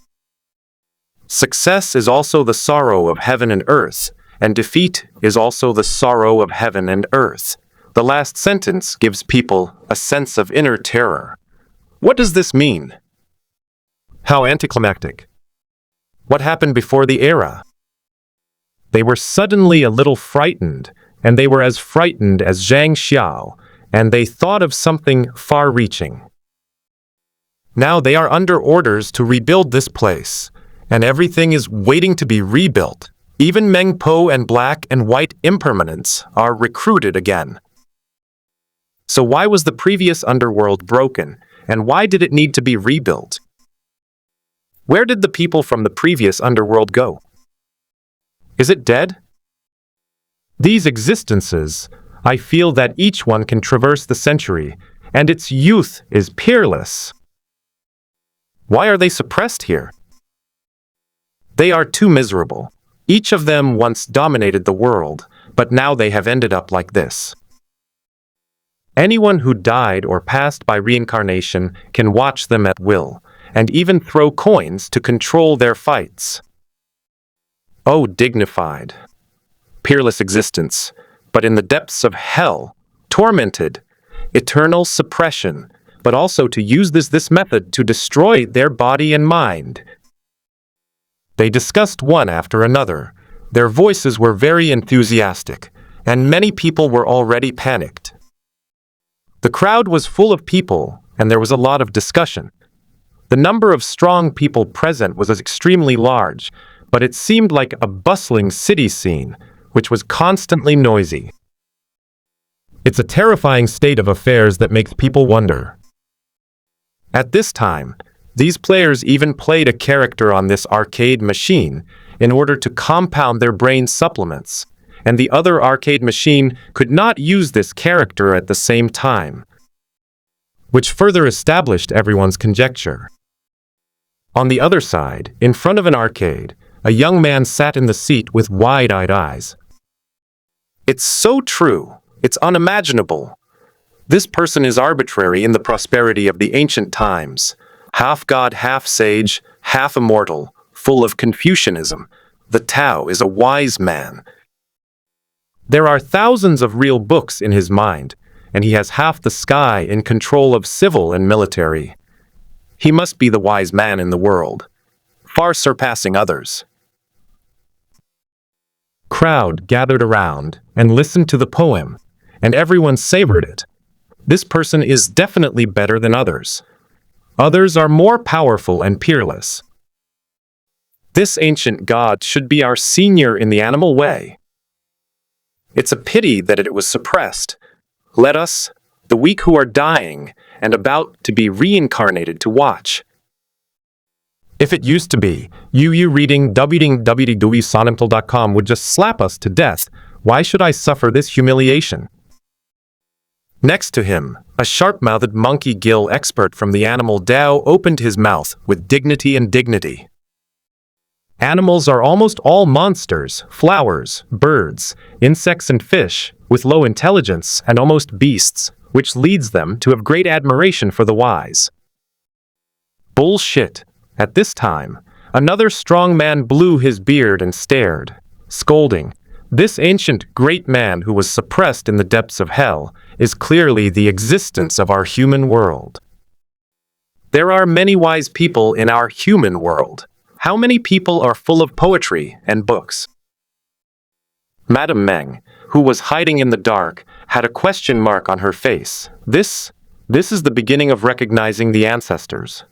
Success is also the sorrow of heaven and earth, and defeat is also the sorrow of heaven and earth. The last sentence gives people a sense of inner terror. What does this mean? How anticlimactic. What happened before the era? They were suddenly a little frightened, and they were as frightened as Zhang Xiao, and they thought of something far-reaching. Now they are under orders to rebuild this place, and everything is waiting to be rebuilt. Even Meng Po and Black and White Impermanents are recruited again. So why was the previous underworld broken, and why did it need to be rebuilt? Where did the people from the previous underworld go? Is it dead? These existences, I feel that each one can traverse the century, and its youth is peerless. Why are they suppressed here? They are too miserable. Each of them once dominated the world, but now they have ended up like this. Anyone who died or passed by reincarnation can watch them at will, and even throw coins to control their fights. Oh, dignified, peerless existence, but in the depths of hell, tormented, eternal suppression, but also to use this method to destroy their body and mind. They discussed one after another. Their voices were very enthusiastic, and many people were already panicked. The crowd was full of people, and there was a lot of discussion. The number of strong people present was extremely large, but it seemed like a bustling city scene, which was constantly noisy. It's a terrifying state of affairs that makes people wonder. At this time, These players even played a character on this arcade machine in order to compound their brain supplements, and the other arcade machine could not use this character at the same time, which further established everyone's conjecture. On the other side, in front of an arcade, a young man sat in the seat with wide-eyed eyes. It's so true. It's unimaginable. This person is arbitrary in the prosperity of the ancient times. Half god, half sage, half immortal, full of Confucianism. The Tao is a wise man. There are thousands of real books in his mind, and he has half the sky in control of civil and military. He must be the wise man in the world, far surpassing others. Crowd gathered around and listened to the poem, and everyone savored it. This person is definitely better than others. Others are more powerful and peerless. This ancient god should be our senior in the animal way. It's a pity that it was suppressed. Let us, the weak who are dying and about to be reincarnated, to watch. If it used to be, you reading www.sonimtal.com would just slap us to death. Why should I suffer this humiliation? Next to him, a sharp-mouthed monkey gill expert from the animal Dao opened his mouth with dignity and dignity. Animals are almost all monsters, flowers, birds, insects and fish, with low intelligence and almost beasts, which leads them to have great admiration for the wise. Bullshit. At this time, another strong man blew his beard and stared, scolding. This ancient great man who was suppressed in the depths of hell is clearly the existence of our human world. There are many wise people in our human world. How many people are full of poetry and books? Madame Meng, who was hiding in the dark, had a question mark on her face. This is the beginning of recognizing the ancestors.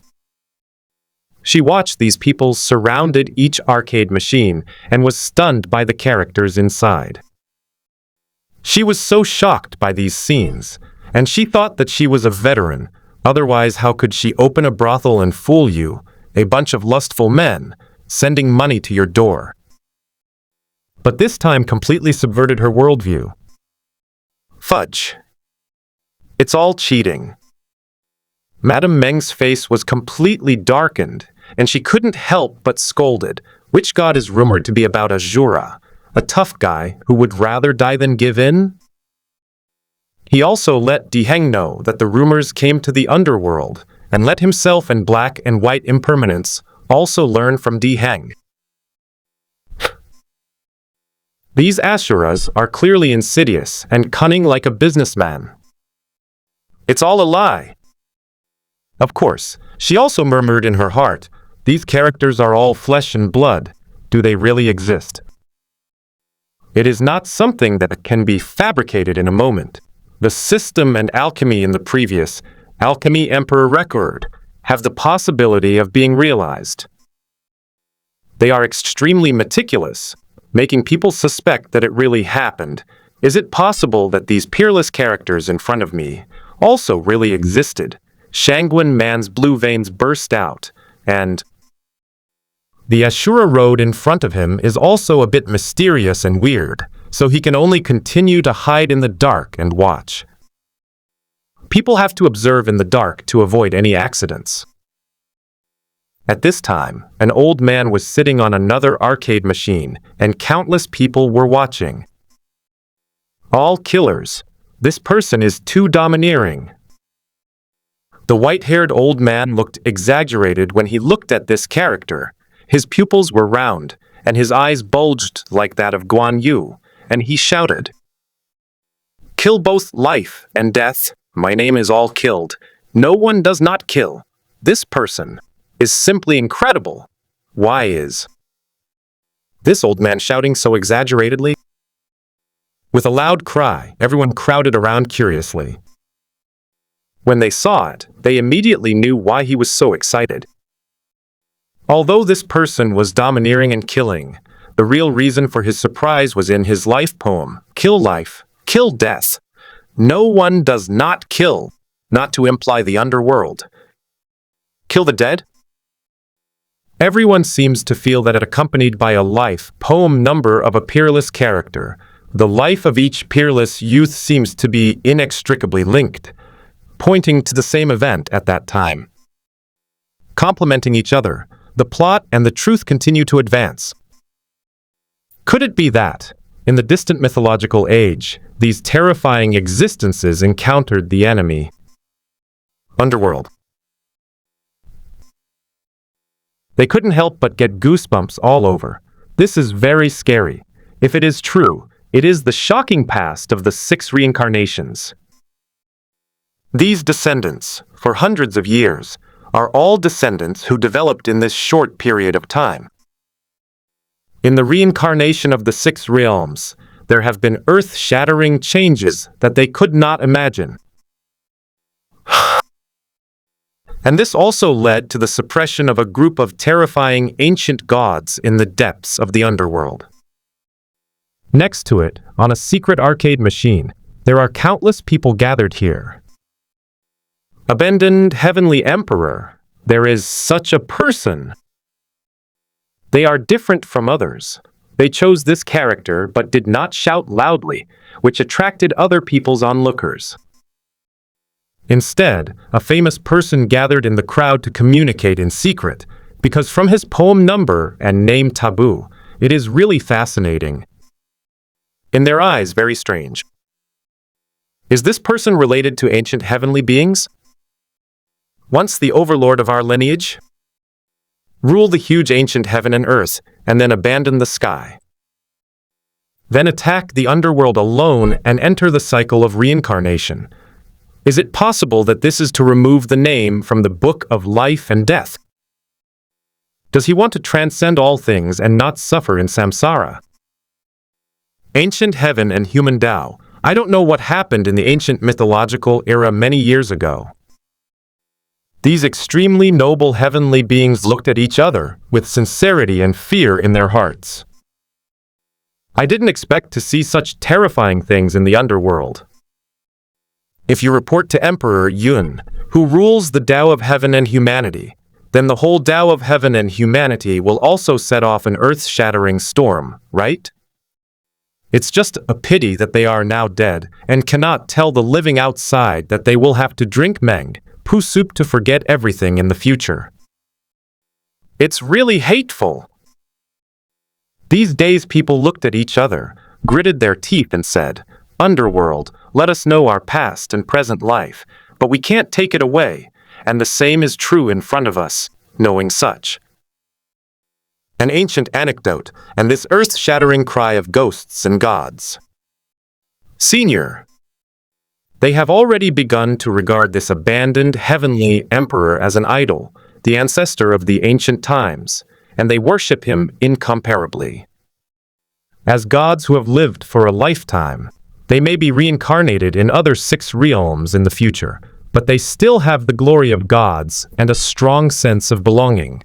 She watched these people surrounded each arcade machine and was stunned by the characters inside. She was so shocked by these scenes, and she thought that she was a veteran. Otherwise, how could she open a brothel and fool you, a bunch of lustful men, sending money to your door? But this time completely subverted her worldview. Fudge. It's all cheating. Madame Meng's face was completely darkened, and she couldn't help but scolded. Which god is rumored to be about Azura, a tough guy who would rather die than give in? He also let Diheng know that the rumors came to the underworld, and let himself and black and white impermanence also learn from Diheng. These Asuras are clearly insidious and cunning like a businessman. It's all a lie. Of course, she also murmured in her heart, these characters are all flesh and blood. Do they really exist? It is not something that can be fabricated in a moment. The system and alchemy in the previous Alchemy Emperor record have the possibility of being realized. They are extremely meticulous, making people suspect that it really happened. Is it possible that these peerless characters in front of me also really existed? Shangguan Man's blue veins burst out, and the Ashura road in front of him is also a bit mysterious and weird, so he can only continue to hide in the dark and watch. People have to observe in the dark to avoid any accidents. At this time, an old man was sitting on another arcade machine, and countless people were watching. All killers. This person is too domineering. The white-haired old man looked exaggerated when he looked at this character. His pupils were round, and his eyes bulged like that of Guan Yu, and he shouted, "Kill both life and death. My name is all killed. No one does not kill. This person is simply incredible. Why is this old man shouting so exaggeratedly?" With a loud cry, everyone crowded around curiously. When they saw it, they immediately knew why he was so excited. Although this person was domineering and killing, the real reason for his surprise was in his life poem, Kill Life, Kill Death. No one does not kill, not to imply the underworld. Kill the dead? Everyone seems to feel that it accompanied by a life poem number of a peerless character. The life of each peerless youth seems to be inextricably linked, pointing to the same event at that time. Complementing each other, the plot and the truth continue to advance. Could it be that, in the distant mythological age, these terrifying existences encountered the enemy? Underworld. They couldn't help but get goosebumps all over. This is very scary. If it is true, it is the shocking past of the 6 reincarnations. These descendants, for hundreds of years, are all descendants who developed in this short period of time. In the reincarnation of the 6 realms, there have been earth-shattering changes that they could not imagine. And this also led to the suppression of a group of terrifying ancient gods in the depths of the underworld. Next to it, on a secret arcade machine, there are countless people gathered here. Abandoned heavenly emperor, there is such a person. They are different from others. They chose this character but did not shout loudly, which attracted other people's onlookers. Instead, a famous person gathered in the crowd to communicate in secret, because from his poem number and name taboo, it is really fascinating. In their eyes, very strange. Is this person related to ancient heavenly beings? Once the overlord of our lineage? Rule the huge ancient heaven and earth, and then abandon the sky. Then attack the underworld alone and enter the cycle of reincarnation. Is it possible that this is to remove the name from the book of life and death? Does he want to transcend all things and not suffer in samsara? Ancient heaven and human Tao. I don't know what happened in the ancient mythological era many years ago. These extremely noble heavenly beings looked at each other with sincerity and fear in their hearts. I didn't expect to see such terrifying things in the underworld. If you report to Emperor Yun, who rules the Tao of heaven and humanity, then the whole Tao of heaven and humanity will also set off an earth-shattering storm, right? It's just a pity that they are now dead and cannot tell the living outside that they will have to drink Meng Pu soup to forget everything in the future. It's really hateful. These days people looked at each other, gritted their teeth and said, "Underworld, let us know our past and present life, but we can't take it away, and the same is true in front of us, knowing such." An ancient anecdote, and this earth-shattering cry of ghosts and gods. Senior. They have already begun to regard this abandoned heavenly emperor as an idol, the ancestor of the ancient times, and they worship him incomparably. As gods who have lived for a lifetime, they may be reincarnated in other 6 realms in the future, but they still have the glory of gods and a strong sense of belonging.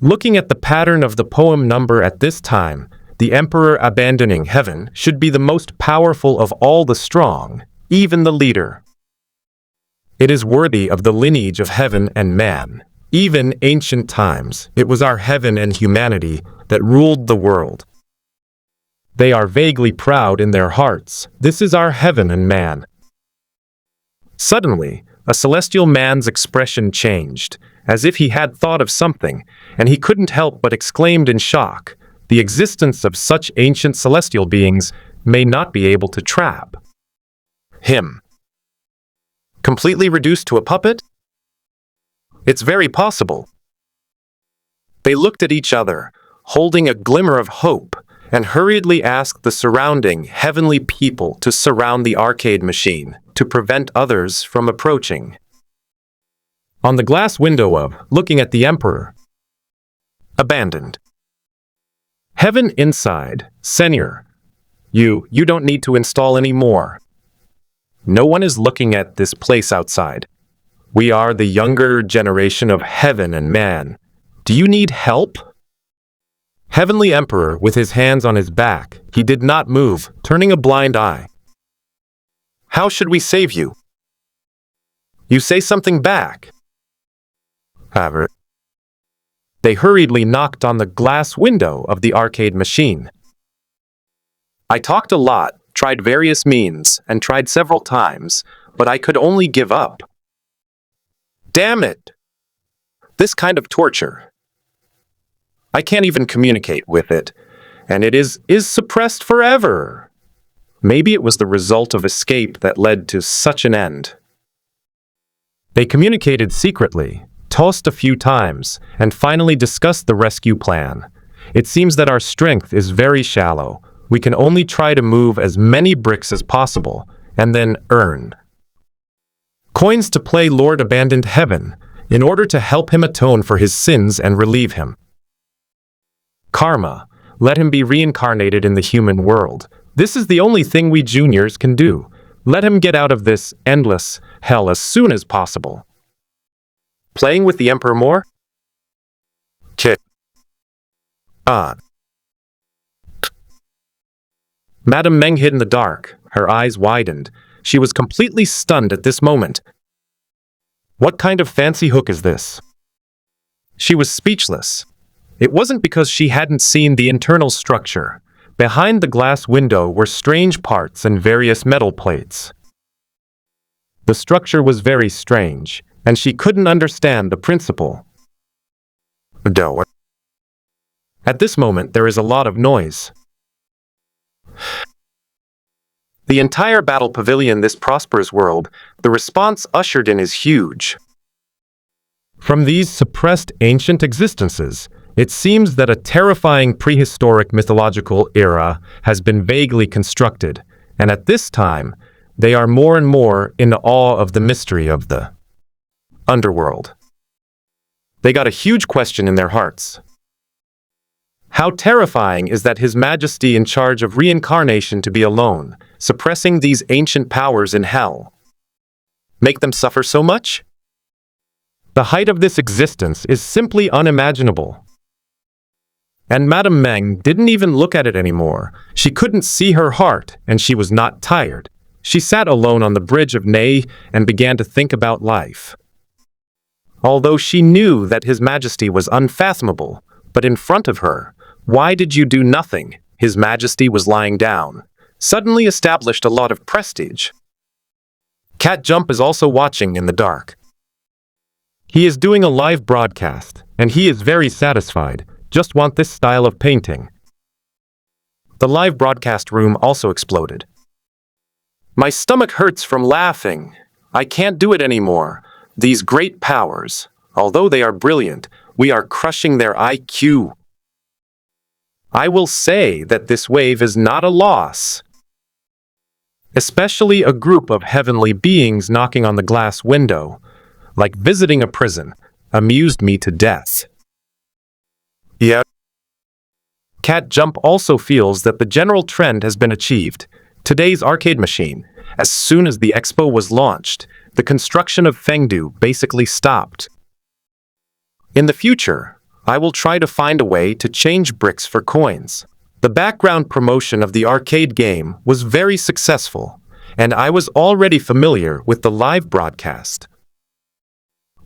Looking at the pattern of the poem number at this time, the emperor abandoning heaven should be the most powerful of all the strong, even the leader. It is worthy of the lineage of heaven and man. Even ancient times, it was our heaven and humanity that ruled the world. They are vaguely proud in their hearts. This is our heaven and man. Suddenly, a celestial man's expression changed, as if he had thought of something, and he couldn't help but exclaimed in shock, "The existence of such ancient celestial beings may not be able to trap him. Completely reduced to a puppet? It's very possible." They looked at each other, holding a glimmer of hope, and hurriedly asked the surrounding heavenly people to surround the arcade machine to prevent others from approaching. On the glass window of, looking at the emperor. Abandoned. Heaven inside, Senior. You don't need to install any more. No one is looking at this place outside. We are the younger generation of heaven and man. Do you need help? Heavenly Emperor, with his hands on his back, he did not move, turning a blind eye. How should we save you? You say something back. However, They hurriedly knocked on the glass window of the arcade machine. I talked a lot, tried various means, and tried several times, but I could only give up. Damn it! This kind of torture. I can't even communicate with it, and it is suppressed forever. Maybe it was the result of escape that led to such an end. They communicated secretly, tossed a few times, and finally discussed the rescue plan. It seems that our strength is very shallow. We can only try to move as many bricks as possible, and then earn coins to play Lord Abandoned Heaven, in order to help him atone for his sins and relieve him. Karma, let him be reincarnated in the human world. This is the only thing we juniors can do. Let him get out of this endless hell as soon as possible. Playing with the Emperor more? Madame Meng hid in the dark. Her eyes widened. She was completely stunned at this moment. What kind of fancy hook is this? She was speechless. It wasn't because she hadn't seen the internal structure. Behind the glass window were strange parts and various metal plates. The structure was very strange, and she couldn't understand the principle. At this moment, there is a lot of noise. The entire battle pavilion, this prosperous world, the response ushered in is huge. From these suppressed ancient existences, it seems that a terrifying prehistoric mythological era has been vaguely constructed, and at this time, they are more and more in awe of the mystery of the underworld. They got a huge question in their hearts. How terrifying is that His Majesty in charge of reincarnation to be alone, suppressing these ancient powers in hell? Make them suffer so much? The height of this existence is simply unimaginable. And Madame Meng didn't even look at it anymore. She couldn't see her heart, and she was not tired. She sat alone on the bridge of Nei and began to think about life. Although she knew that His Majesty was unfathomable, but in front of her, why did you do nothing? His Majesty was lying down, suddenly established a lot of prestige. Cat Jump is also watching in the dark. He is doing a live broadcast, and he is very satisfied. Just want this style of painting. The live broadcast room also exploded. My stomach hurts from laughing. I can't do it anymore. These great powers, although they are brilliant, we are crushing their IQ. I will say that this wave is not a loss. Especially a group of heavenly beings knocking on the glass window, like visiting a prison, amused me to death. Yeah. Cat Jump also feels that the general trend has been achieved. Today's arcade machine, as soon as the expo was launched, the construction of Fengdu basically stopped. In the future, I will try to find a way to change bricks for coins. The background promotion of the arcade game was very successful, and I was already familiar with the live broadcast.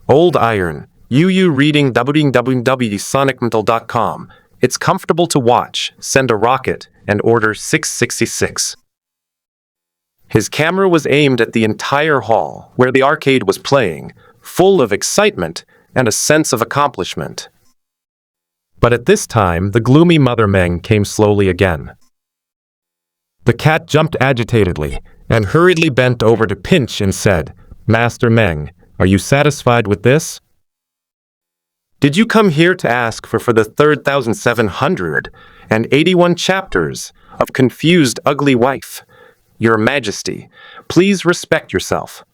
Old Iron, UU reading www.sonicmental.com. It's comfortable to watch, send a rocket, and order 666. His camera was aimed at the entire hall where the arcade was playing, full of excitement and a sense of accomplishment. But at this time, the gloomy Mother Meng came slowly again. The cat jumped agitatedly and hurriedly bent over to Pinch and said, "Master Meng, are you satisfied with this? Did you come here to ask for the 3,781 chapters of Confused Ugly Wife? Your Majesty, please respect yourself.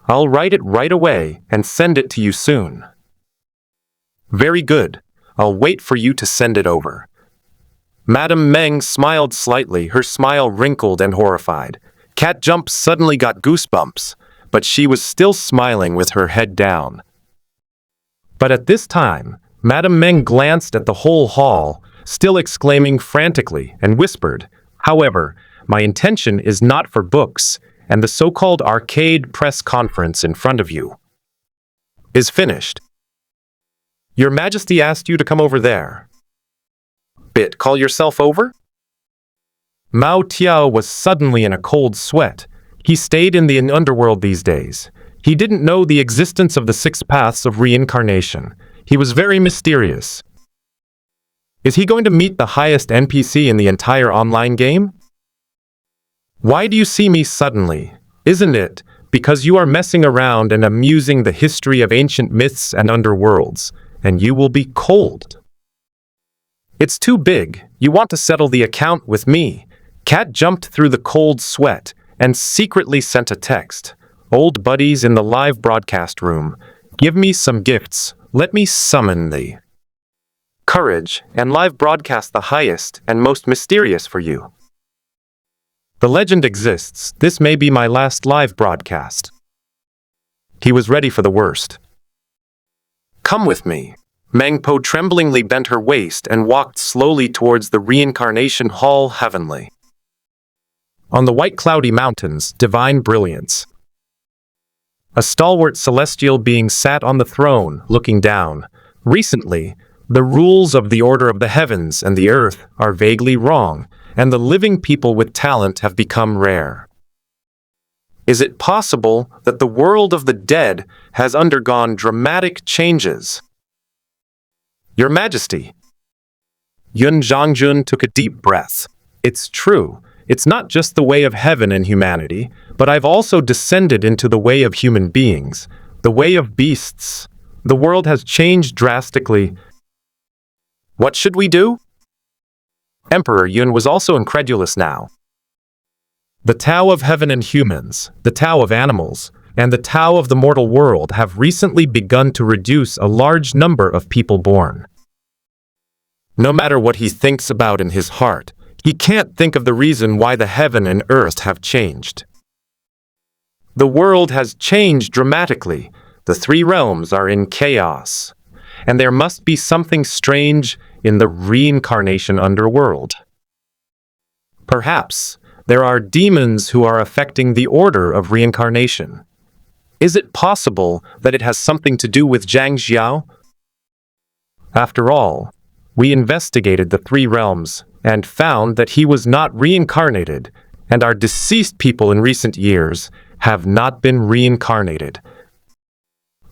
I'll write it right away and send it to you soon." "Very good. I'll wait for you to send it over." Madame Meng smiled slightly, her smile wrinkled and horrified. Cat Jump suddenly got goosebumps, but she was still smiling with her head down. But at this time, Madame Meng glanced at the whole hall, still exclaiming frantically, and whispered, "However, my intention is not for books, and the so-called arcade press conference in front of you is finished." Your Majesty asked you to come over there. Call yourself over? Mao Tiao was suddenly in a cold sweat. He stayed in the underworld these days. He didn't know the existence of the 6 paths of reincarnation. He was very mysterious. Is he going to meet the highest NPC in the entire online game? Why do you see me suddenly? Isn't it because you are messing around and amusing the history of ancient myths and underworlds, and you will be cold? It's too big. You want to settle the account with me. Cat jumped through the cold sweat and secretly sent a text. Old buddies in the live broadcast room, give me some gifts. Let me summon thee. Courage and live broadcast the highest and most mysterious for you. The legend exists. This may be my last live broadcast. He was ready for the worst. Come with me. Mengpo tremblingly bent her waist and walked slowly towards the reincarnation hall heavenly. On the white cloudy mountains, divine brilliance. A stalwart celestial being sat on the throne, looking down. Recently, the rules of the order of the heavens and the earth are vaguely wrong, and the living people with talent have become rare. Is it possible that the world of the dead has undergone dramatic changes? Your Majesty. Yun Zhangjun took a deep breath. It's true. It's not just the way of heaven and humanity, but I've also descended into the way of human beings, the way of beasts. The world has changed drastically. What should we do? Emperor Yun was also incredulous now. The Tao of heaven and humans, the Tao of animals, and the Tao of the mortal world have recently begun to reduce a large number of people born. No matter what he thinks about in his heart, he can't think of the reason why the heaven and earth have changed. The world has changed dramatically. The 3 realms are in chaos, and there must be something strange in the reincarnation underworld. Perhaps there are demons who are affecting the order of reincarnation. Is it possible that it has something to do with Zhang Xiao? After all, we investigated the 3 realms and found that he was not reincarnated, and our deceased people in recent years have not been reincarnated.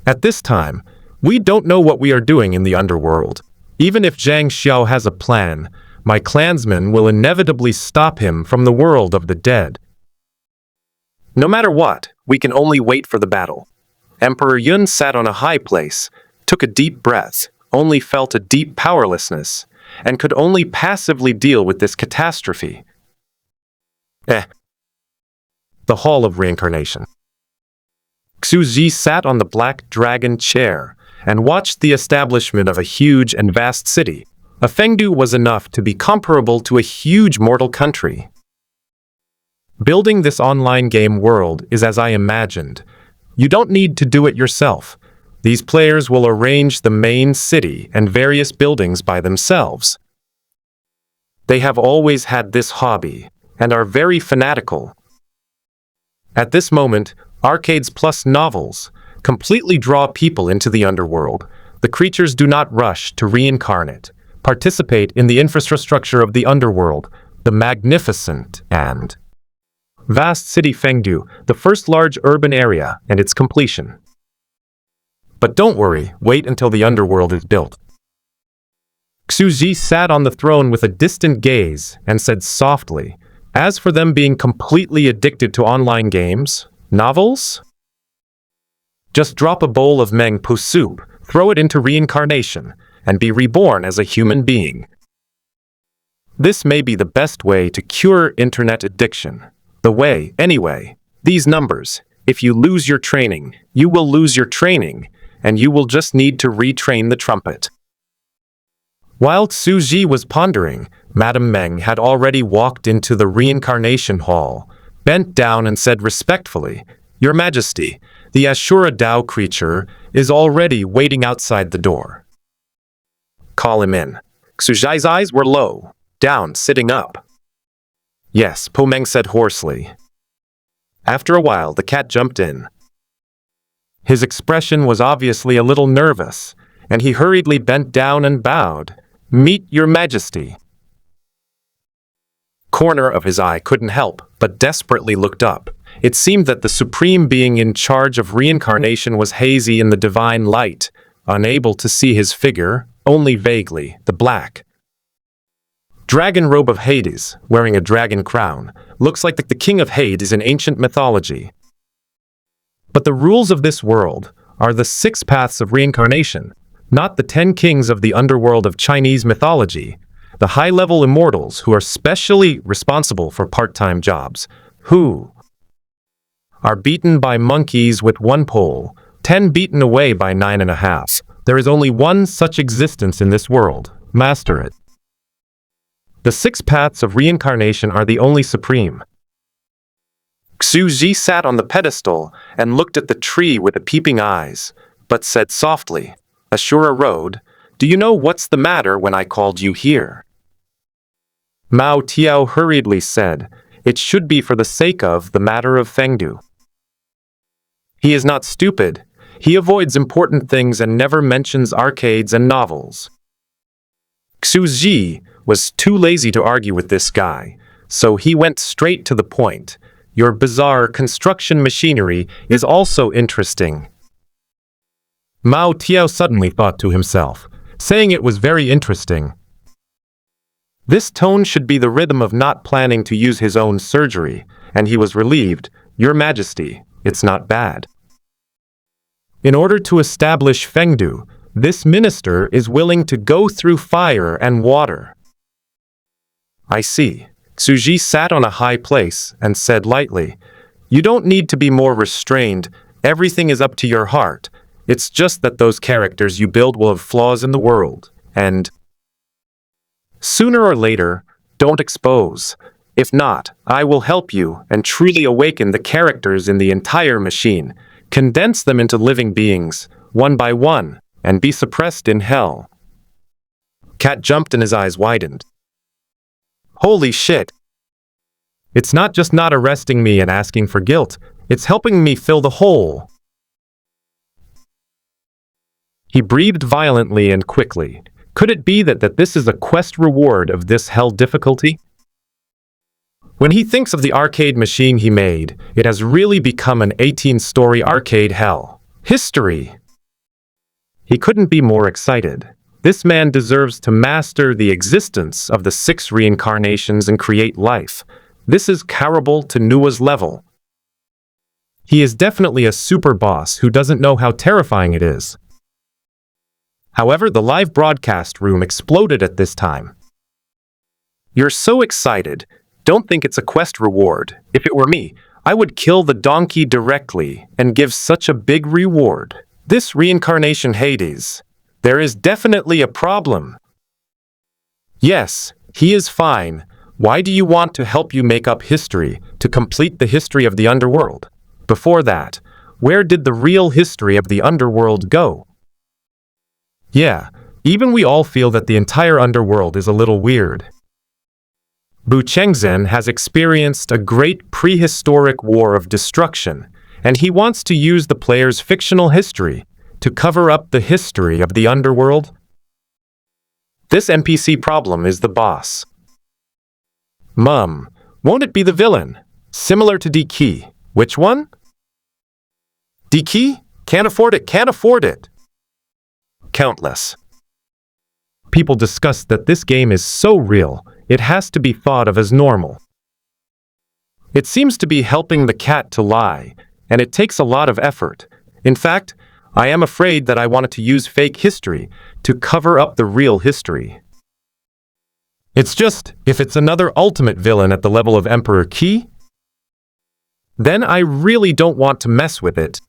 At this time, we don't know what we are doing in the underworld. Even if Zhang Xiao has a plan, my clansmen will inevitably stop him from the world of the dead. No matter what, we can only wait for the battle. Emperor Yun sat on a high place, took a deep breath, only felt a deep powerlessness, and could only passively deal with this catastrophe. The Hall of Reincarnation. Xu Ji sat on the black dragon chair and watched the establishment of a huge and vast city. A Fengdu was enough to be comparable to a huge mortal country. Building this online game world is as I imagined. You don't need to do it yourself. These players will arrange the main city and various buildings by themselves. They have always had this hobby and are very fanatical. At this moment, arcades plus novels completely draw people into the underworld. The creatures do not rush to reincarnate, participate in the infrastructure of the underworld, the magnificent and vast city Fengdu, the first large urban area and its completion. But don't worry, wait until the underworld is built. Xu Ji sat on the throne with a distant gaze and said softly, as for them being completely addicted to online games, novels? Just drop a bowl of Meng Po soup, throw it into reincarnation, and be reborn as a human being. This may be the best way to cure internet addiction. The way, anyway, these numbers. If you lose your training, you will lose your training, and you will just need to retrain the trumpet. While Xu Ji was pondering, Madame Meng had already walked into the reincarnation hall, bent down and said respectfully, "Your Majesty, the Ashura Dao creature is already waiting outside the door." Call him in. Xu Ji's eyes were low, down, sitting up. Yes, Po Meng said hoarsely. After a while, the cat jumped in. His expression was obviously a little nervous, and he hurriedly bent down and bowed. "Meet your majesty." Corner of his eye couldn't help, but desperately looked up. It seemed that the supreme being in charge of reincarnation was hazy in the divine light, unable to see his figure, only vaguely, the black dragon robe of Hades, wearing a dragon crown, looks like the king of Hades in ancient mythology. But the rules of this world are the 6 paths of reincarnation, not the 10 kings of the underworld of Chinese mythology, the high-level immortals who are specially responsible for part-time jobs, who are beaten by monkeys with 1 pole, 10 beaten away by 9.5. There is only one such existence in this world. Master it. The 6 paths of reincarnation are the only supreme. Xu Ji sat on the pedestal and looked at the tree with peeping eyes, but said softly, "Ashura Road, do you know what's the matter when I called you here?" Mao Tiao hurriedly said, "It should be for the sake of the matter of Fengdu." He is not stupid. He avoids important things and never mentions arcades and novels. Xu Ji was too lazy to argue with this guy, so he went straight to the point. "Your bizarre construction machinery is also interesting." Mao Tiao suddenly thought to himself, saying it was very interesting. This tone should be the rhythm of not planning to use his own surgery, and he was relieved. "Your Majesty, it's not bad. In order to establish Fengdu, this minister is willing to go through fire and water." "I see." Xu Ji sat on a high place and said lightly, "You don't need to be more restrained. Everything is up to your heart. It's just that those characters you build will have flaws in the world, and sooner or later, don't expose. If not, I will help you and truly awaken the characters in the entire machine, condense them into living beings, one by one, and be suppressed in hell." Cat jumped and his eyes widened. "Holy shit! It's not just not arresting me and asking for guilt, it's helping me fill the hole." He breathed violently and quickly. Could it be that this is a quest reward of this hell difficulty? When he thinks of the arcade machine he made, it has really become an 18-story arcade hell. History! He couldn't be more excited. This man deserves to master the existence of the 6 reincarnations and create life. This is comparable to Nua's level. He is definitely a super boss who doesn't know how terrifying it is. However, the live broadcast room exploded at this time. "You're so excited. Don't think it's a quest reward. If it were me, I would kill the donkey directly and give such a big reward. This reincarnation Hades. There is definitely a problem." "Yes, he is fine. Why do you want to help you make up history, to complete the history of the underworld? Before that, where did the real history of the underworld go?" Yeah, even we all feel that the entire underworld is a little weird. Bu Chengzhen has experienced a great prehistoric war of destruction, and he wants to use the player's fictional history to cover up the history of the underworld. This NPC problem is the boss. Won't it be the villain? Similar to D-Key. Which one? D-Key? Can't afford it, can't afford it. Countless people discuss that this game is so real, it has to be thought of as normal. It seems to be helping the cat to lie, and it takes a lot of effort. In fact, I am afraid that I wanted to use fake history to cover up the real history. It's just, if it's another ultimate villain at the level of Emperor Qi, then I really don't want to mess with it.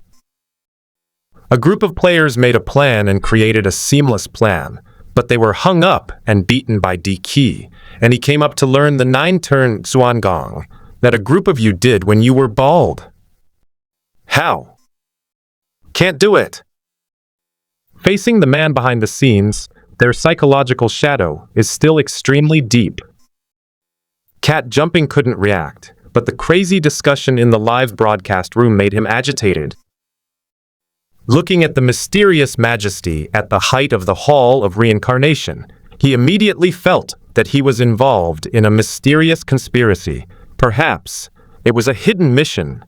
A group of players made a plan and created a seamless plan, but they were hung up and beaten by D-Key, and he came up to learn the 9-turn Xuangong that a group of you did when you were bald. How? Can't do it. Facing the man behind the scenes, their psychological shadow is still extremely deep. Cat jumping couldn't react, but the crazy discussion in the live broadcast room made him agitated. Looking at the mysterious majesty at the height of the Hall of Reincarnation, he immediately felt that he was involved in a mysterious conspiracy. Perhaps it was a hidden mission.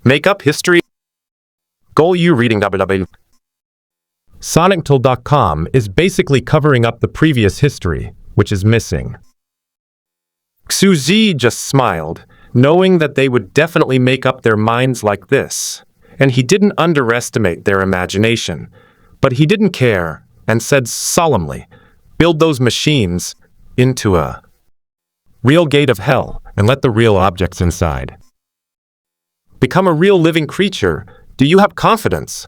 Make up history. Goal you reading www. Sonictool.com is basically covering up the previous history, which is missing. Xu just smiled, knowing that they would definitely make up their minds like this. And he didn't underestimate their imagination. But he didn't care, and said solemnly, build those machines into a real gate of hell, and let the real objects inside. Become a real living creature. Do you have confidence?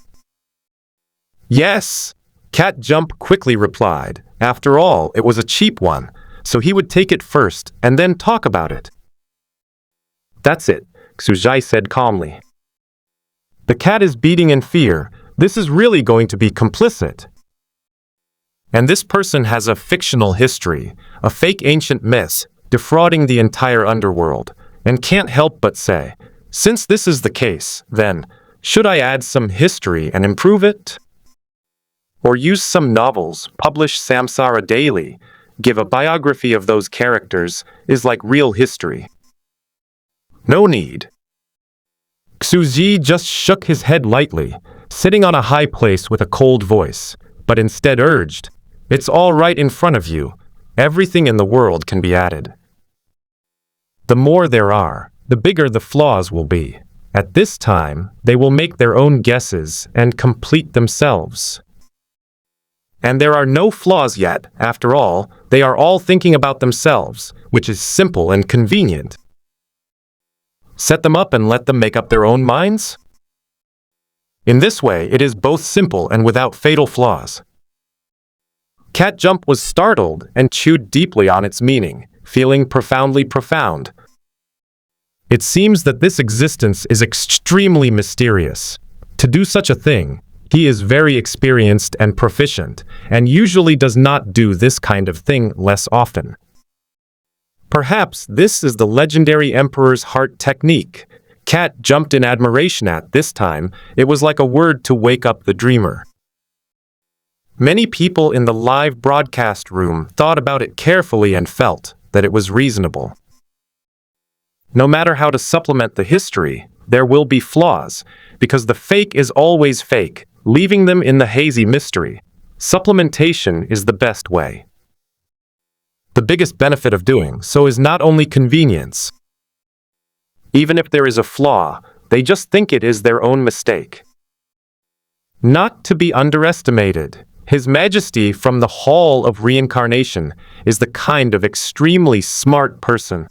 Yes, Cat Jump quickly replied. After all, it was a cheap one, so he would take it first and then talk about it. That's it, Xu said calmly. The cat is beating in fear. This is really going to be complicit. And this person has a fictional history, a fake ancient myth, defrauding the entire underworld, and can't help but say, since this is the case, then, should I add some history and improve it? Or use some novels, publish Samsara daily, give a biography of those characters, is like real history. No need. Xu just shook his head lightly, sitting on a high place with a cold voice, but instead urged, it's all right in front of you. Everything in the world can be added. The more there are, the bigger the flaws will be. At this time, they will make their own guesses and complete themselves. And there are no flaws yet. After all, they are all thinking about themselves, which is simple and convenient. Set them up and let them make up their own minds? In this way, it is both simple and without fatal flaws. Cat Jump was startled and chewed deeply on its meaning, feeling profoundly profound. It seems that this existence is extremely mysterious. To do such a thing, he is very experienced and proficient, and usually does not do this kind of thing less often. Perhaps this is the legendary Emperor's Heart technique. Cat jumped in admiration at this time. It was like a word to wake up the dreamer. Many people in the live broadcast room thought about it carefully and felt that it was reasonable. No matter how to supplement the history, there will be flaws, because the fake is always fake, leaving them in the hazy mystery. Supplementation is the best way. The biggest benefit of doing so is not only convenience. Even if there is a flaw, they just think it is their own mistake. Not to be underestimated, His Majesty from the Hall of Reincarnation is the kind of extremely smart person.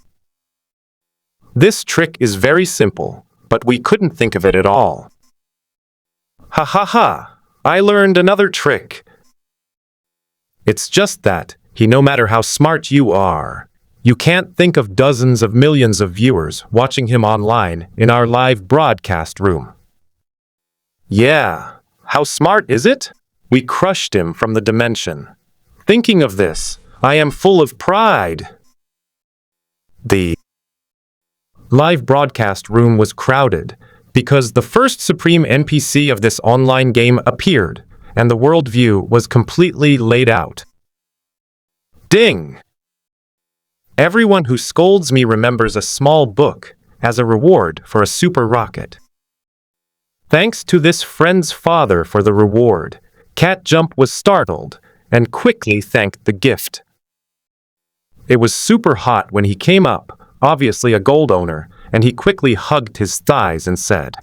This trick is very simple, but we couldn't think of it at all. Ha ha ha! I learned another trick. It's just that, no matter how smart you are, you can't think of dozens of millions of viewers watching him online in our live broadcast room. Yeah, how smart is it? We crushed him from the dimension. Thinking of this, I am full of pride. The live broadcast room was crowded because the first supreme NPC of this online game appeared, and the worldview was completely laid out. Ding! Everyone who scolds me remembers a small book as a reward for a super rocket. Thanks to this friend's father for the reward, Cat Jump was startled and quickly thanked the gift. It was super hot when he came up, obviously a gold owner, and he quickly hugged his thighs and said,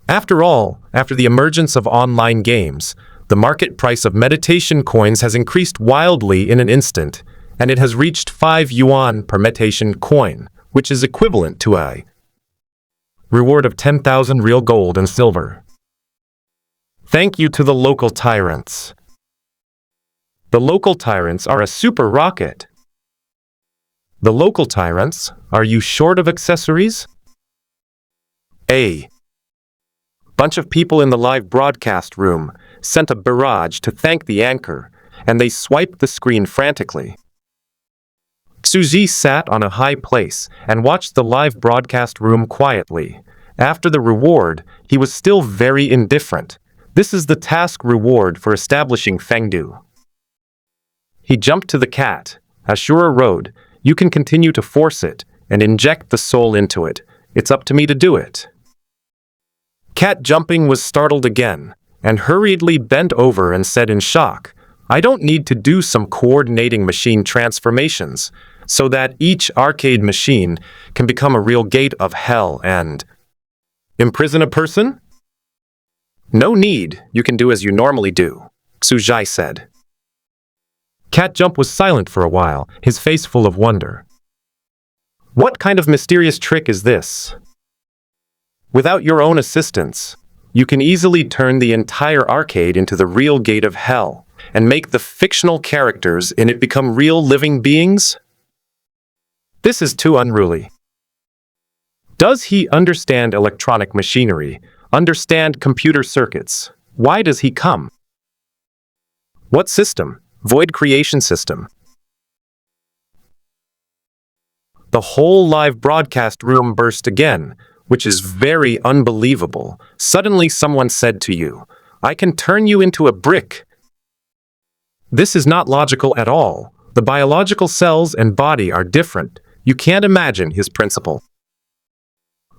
after all, after the emergence of online games, the market price of meditation coins has increased wildly in an instant, and it has reached 5 yuan per meditation coin, which is equivalent to a reward of 10,000 real gold and silver. Thank you to the local tyrants. The local tyrants are a super rocket. The local tyrants, are you short of accessories? A bunch of people in the live broadcast room sent a barrage to thank the anchor, and they swiped the screen frantically. Xu sat on a high place and watched the live broadcast room quietly, After the reward, he was still very indifferent. This is the task reward for establishing Fengdu. He jumped to the cat. Ashura Road, you can continue to force it and inject the soul into it. It's up to me to do it. Cat jumping was startled again, and hurriedly bent over and said in shock, I don't need to do some coordinating machine transformations, so that each arcade machine can become a real gate of hell and imprison a person? No need, you can do as you normally do, Xuzhai said. Cat Jump was silent for a while, his face full of wonder. What kind of mysterious trick is this? Without your own assistance, you can easily turn the entire arcade into the real gate of hell and make the fictional characters in it become real living beings? This is too unruly. Does he understand electronic machinery, understand computer circuits? Why does he come? What system? Void creation system. The whole live broadcast room burst again, which is very unbelievable. Suddenly someone said to you, I can turn you into a brick. This is not logical at all. The biological cells and body are different. You can't imagine his principle.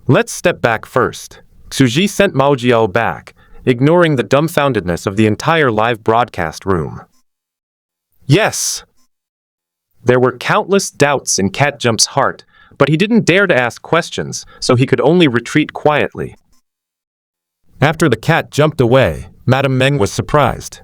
Let's step back first. Xuzhi sent Mao Jiao back, ignoring the dumbfoundedness of the entire live broadcast room. Yes! There were countless doubts in Cat Jump's heart, but he didn't dare to ask questions, so he could only retreat quietly. After the cat jumped away, Madame Meng was surprised.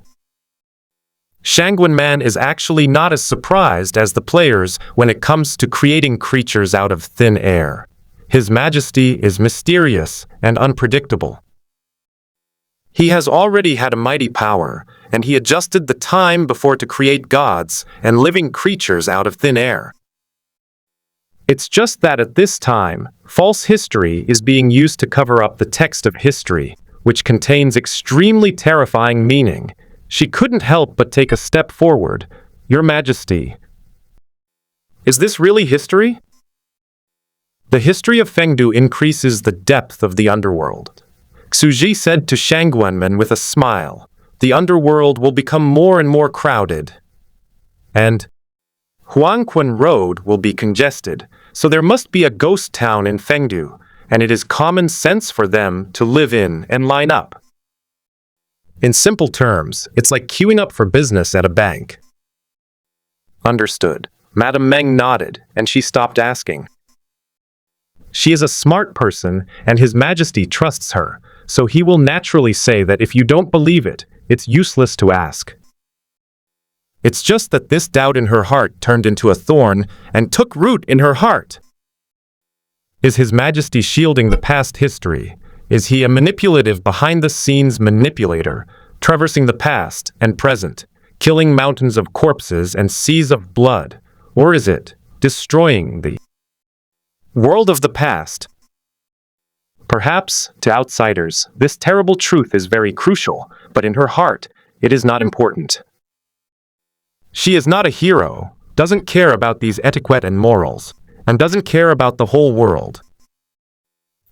Shangguan Man is actually not as surprised as the players when it comes to creating creatures out of thin air. His Majesty is mysterious and unpredictable. He has already had a mighty power, and he adjusted the time before to create gods and living creatures out of thin air. It's just that at this time, false history is being used to cover up the text of history, which contains extremely terrifying meaning. She couldn't help but take a step forward. Your Majesty. Is this really history? The history of Fengdu increases the depth of the underworld. Xuzhi said to Shangguanmen with a smile, the underworld will become more and more crowded. And Huangquan Road will be congested, so there must be a ghost town in Fengdu, and it is common sense for them to live in and line up. In simple terms, it's like queuing up for business at a bank. Understood. Madame Meng nodded, and she stopped asking. She is a smart person, and His Majesty trusts her, so he will naturally say that if you don't believe it, it's useless to ask. It's just that this doubt in her heart turned into a thorn and took root in her heart. Is His Majesty shielding the past history? Is he a manipulative behind-the-scenes manipulator, traversing the past and present, killing mountains of corpses and seas of blood? Or is it destroying the world of the past? Perhaps, to outsiders, this terrible truth is very crucial, but in her heart, it is not important. She is not a hero, doesn't care about these etiquette and morals, and doesn't care about the whole world.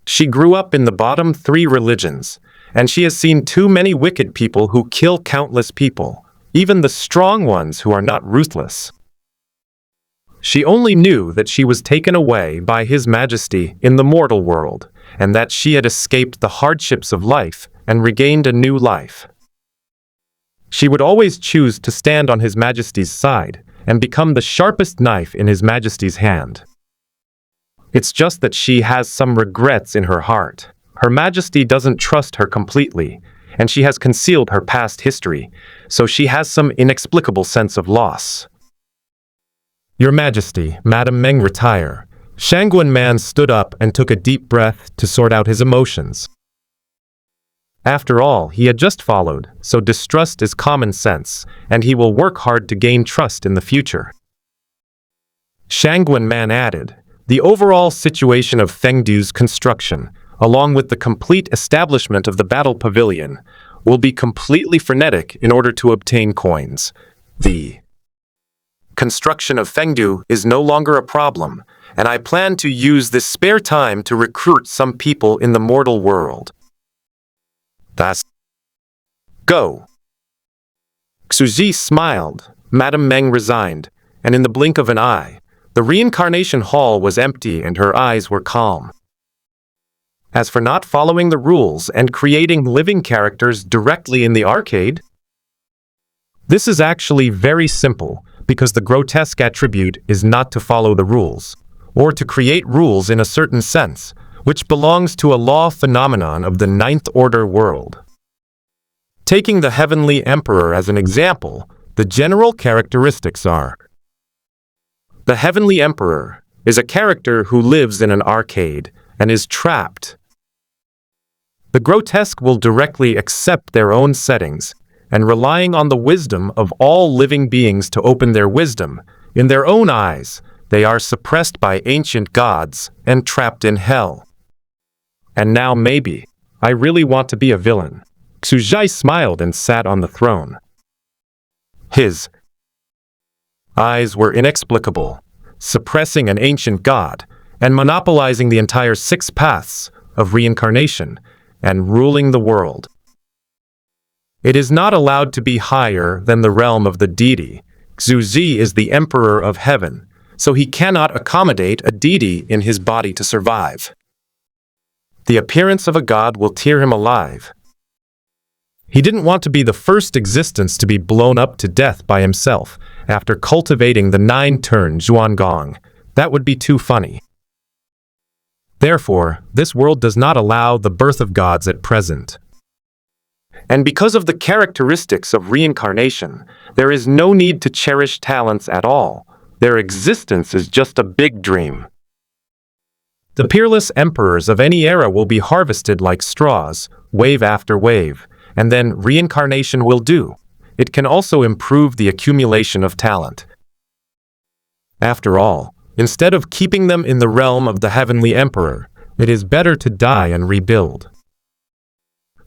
She grew up in the bottom 3 religions, and she has seen too many wicked people who kill countless people, even the strong ones who are not ruthless. She only knew that she was taken away by His Majesty in the mortal world, and that she had escaped the hardships of life and regained a new life. She would always choose to stand on His Majesty's side and become the sharpest knife in His Majesty's hand. It's just that she has some regrets in her heart. Her Majesty doesn't trust her completely, and she has concealed her past history, so she has some inexplicable sense of loss. Your Majesty, Madame Meng, retire. Shangguan Man stood up and took a deep breath to sort out his emotions. After all, he had just followed, so distrust is common sense, and he will work hard to gain trust in the future. Shangguan Man added, the overall situation of Fengdu's construction, along with the complete establishment of the battle pavilion, will be completely frenetic in order to obtain coins. The construction of Fengdu is no longer a problem, and I plan to use this spare time to recruit some people in the mortal world. That's go. Xuji smiled. Madame Meng resigned, and in the blink of an eye, the reincarnation hall was empty and her eyes were calm. As for not following the rules and creating living characters directly in the arcade, this is actually very simple because the grotesque attribute is not to follow the rules, or to create rules in a certain sense, which belongs to a law phenomenon of the ninth order world. Taking the Heavenly Emperor as an example, the general characteristics are: the Heavenly Emperor is a character who lives in an arcade and is trapped. The grotesque will directly accept their own settings, and relying on the wisdom of all living beings to open their wisdom, in their own eyes, they are suppressed by ancient gods and trapped in hell. And now maybe, I really want to be a villain. Xuzhai smiled and sat on the throne. His eyes were inexplicable, suppressing an ancient god and monopolizing the entire 6 paths of reincarnation and ruling the world. It is not allowed to be higher than the realm of the deity. Xuzi is the emperor of heaven, so he cannot accommodate a deity in his body to survive. The appearance of a god will tear him alive. He didn't want to be the first existence to be blown up to death by himself after cultivating the 9-turn Zhuangong. That would be too funny. Therefore, this world does not allow the birth of gods at present. And because of the characteristics of reincarnation, there is no need to cherish talents at all. Their existence is just a big dream. The peerless emperors of any era will be harvested like straws, wave after wave, and then reincarnation will do. It can also improve the accumulation of talent. After all, instead of keeping them in the realm of the Heavenly Emperor, it is better to die and rebuild.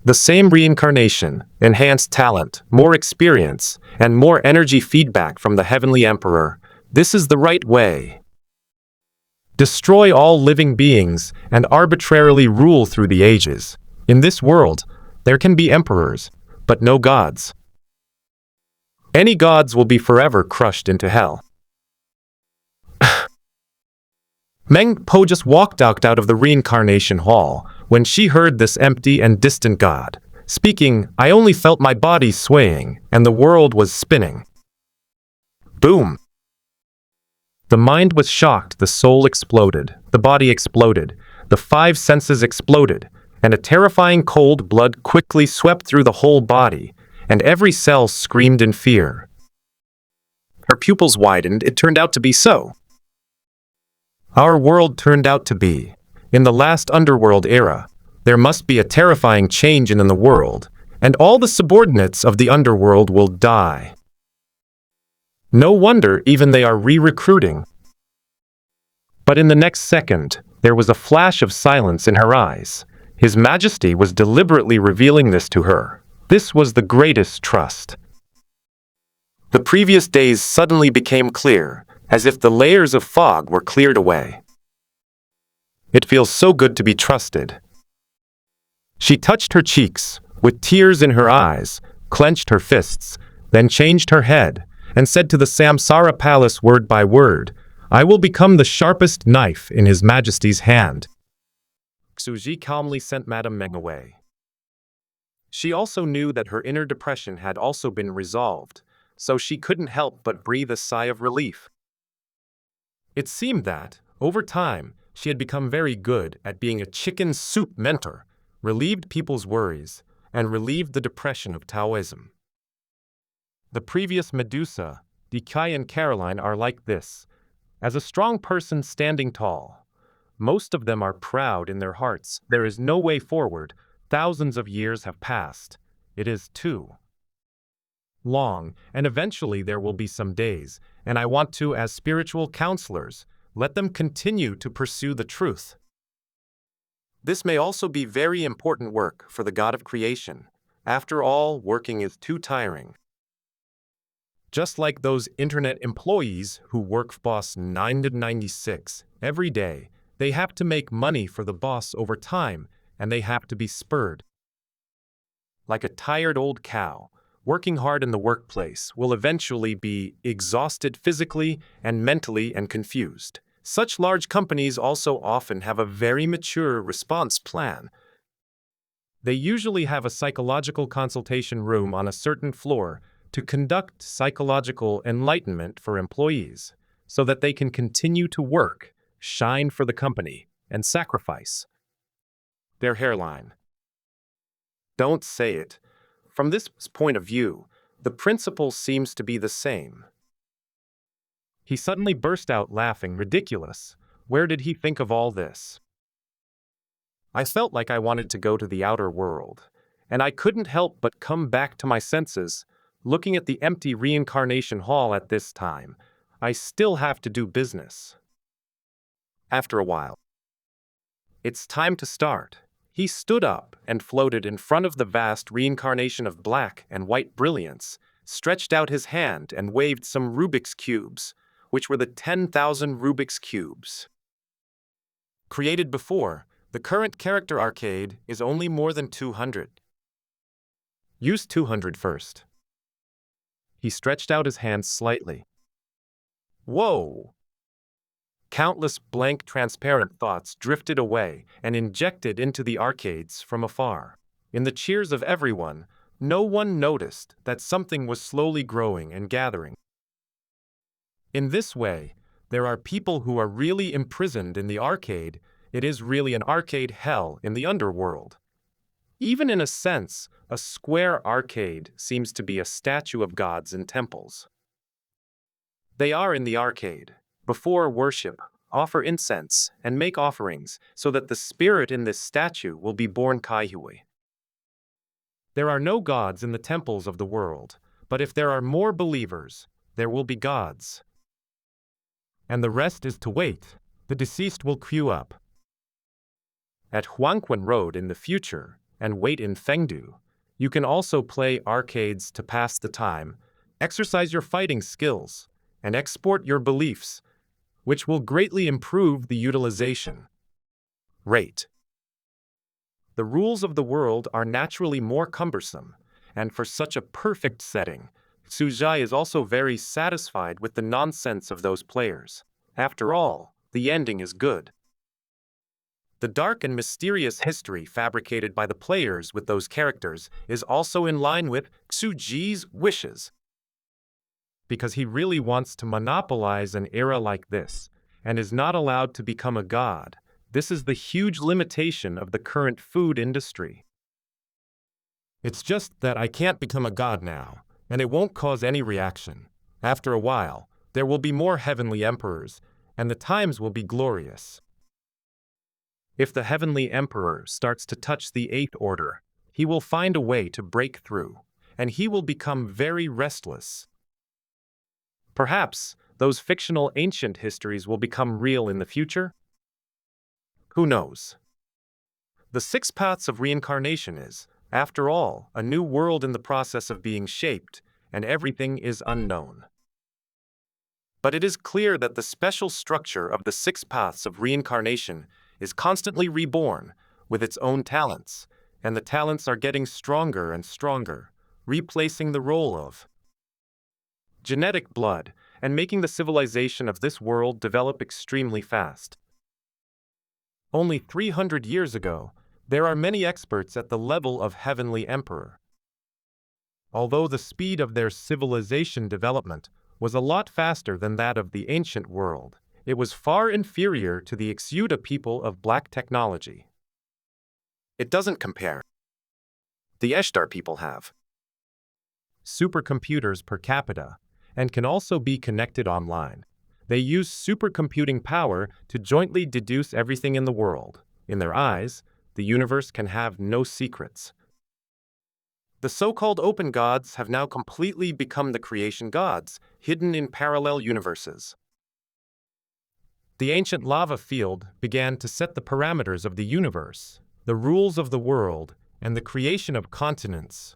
The same reincarnation, enhanced talent, more experience, and more energy feedback from the Heavenly Emperor. This is the right way. Destroy all living beings and arbitrarily rule through the ages. In this world, there can be emperors, but no gods. Any gods will be forever crushed into hell. Meng Po just walked out of the reincarnation hall when she heard this empty and distant god speaking. I only felt my body swaying, and the world was spinning. Boom! The mind was shocked, the soul exploded, the body exploded, the 5 senses exploded, and a terrifying cold blood quickly swept through the whole body, and every cell screamed in fear. Her pupils widened. It turned out to be so. Our world turned out to be. In the last underworld era, there must be a terrifying change in the world, and all the subordinates of the underworld will die. No wonder even they are re-recruiting. But in the next second, there was a flash of silence in her eyes. His Majesty was deliberately revealing this to her. This was the greatest trust. The previous days suddenly became clear, as if the layers of fog were cleared away. It feels so good to be trusted. She touched her cheeks, with tears in her eyes, clenched her fists, then changed her head, and said to the Samsara palace word by word, I will become the sharpest knife in His Majesty's hand. Xuji calmly sent Madame Meng away. She also knew that her inner depression had also been resolved, so she couldn't help but breathe a sigh of relief. It seemed that, over time, she had become very good at being a chicken soup mentor, relieved people's worries, and relieved the depression of Taoism. The previous Medusa, Decay and Caroline are like this. As a strong person standing tall, most of them are proud in their hearts. There is no way forward. Thousands of years have passed. It is too long, and eventually there will be some days, and I want to, as spiritual counselors, let them continue to pursue the truth. This may also be very important work for the God of creation. After all, working is too tiring. Just like those internet employees who work boss 9 to 96 every day, they have to make money for the boss over time, and they have to be spurred. Like a tired old cow, working hard in the workplace will eventually be exhausted physically and mentally and confused. Such large companies also often have a very mature response plan. They usually have a psychological consultation room on a certain floor to conduct psychological enlightenment for employees, so that they can continue to work, shine for the company, and sacrifice their hairline. Don't say it. From this point of view, the principle seems to be the same. He suddenly burst out laughing, ridiculous. Where did he think of all this? I felt like I wanted to go to the outer world, and I couldn't help but come back to my senses, looking at the empty reincarnation hall at this time. I still have to do business. After a while, it's time to start. He stood up and floated in front of the vast reincarnation of black and white brilliance, stretched out his hand and waved some Rubik's cubes, which were the 10,000 Rubik's cubes created before. The current character arcade is only more than 200. Use 200 first. He stretched out his hands slightly. Whoa! Countless blank, transparent thoughts drifted away and injected into the arcades from afar. In the cheers of everyone, no one noticed that something was slowly growing and gathering. In this way, there are people who are really imprisoned in the arcade. It is really an arcade hell in the underworld. Even in a sense, a square arcade seems to be a statue of gods in temples. They are in the arcade. Before worship, offer incense and make offerings so that the spirit in this statue will be born kaihui. There are no gods in the temples of the world, but if there are more believers, there will be gods. And the rest is to wait. The deceased will queue up at Huangquan Road in the future and wait in Fengdu. You can also play arcades to pass the time, exercise your fighting skills, and export your beliefs, which will greatly improve the utilization rate. The rules of the world are naturally more cumbersome, and for such a perfect setting, Suzhai is also very satisfied with the nonsense of those players. After all, the ending is good. The dark and mysterious history fabricated by the players with those characters is also in line with Xu wishes. Because he really wants to monopolize an era like this, and is not allowed to become a god. This is the huge limitation of the current food industry. It's just that I can't become a god now, and it won't cause any reaction. After a while, there will be more heavenly emperors, and the times will be glorious. If the heavenly emperor starts to touch the eighth order, he will find a way to break through, and he will become very restless. Perhaps those fictional ancient histories will become real in the future? Who knows? The 6 paths of reincarnation is, after all, a new world in the process of being shaped, and everything is unknown. But it is clear that the special structure of the 6 paths of reincarnation is constantly reborn with its own talents, and the talents are getting stronger and stronger, replacing the role of genetic blood and making the civilization of this world develop extremely fast. Only 300 years ago, there are many experts at the level of heavenly emperor. Although the speed of their civilization development was a lot faster than that of the ancient world, it was far inferior to the Exuda people of black technology. It doesn't compare. The Eshtar people have supercomputers per capita and can also be connected online. They use supercomputing power to jointly deduce everything in the world. In their eyes, the universe can have no secrets. The so-called open gods have now completely become the creation gods, hidden in parallel universes. The ancient lava field began to set the parameters of the universe, the rules of the world, and the creation of continents.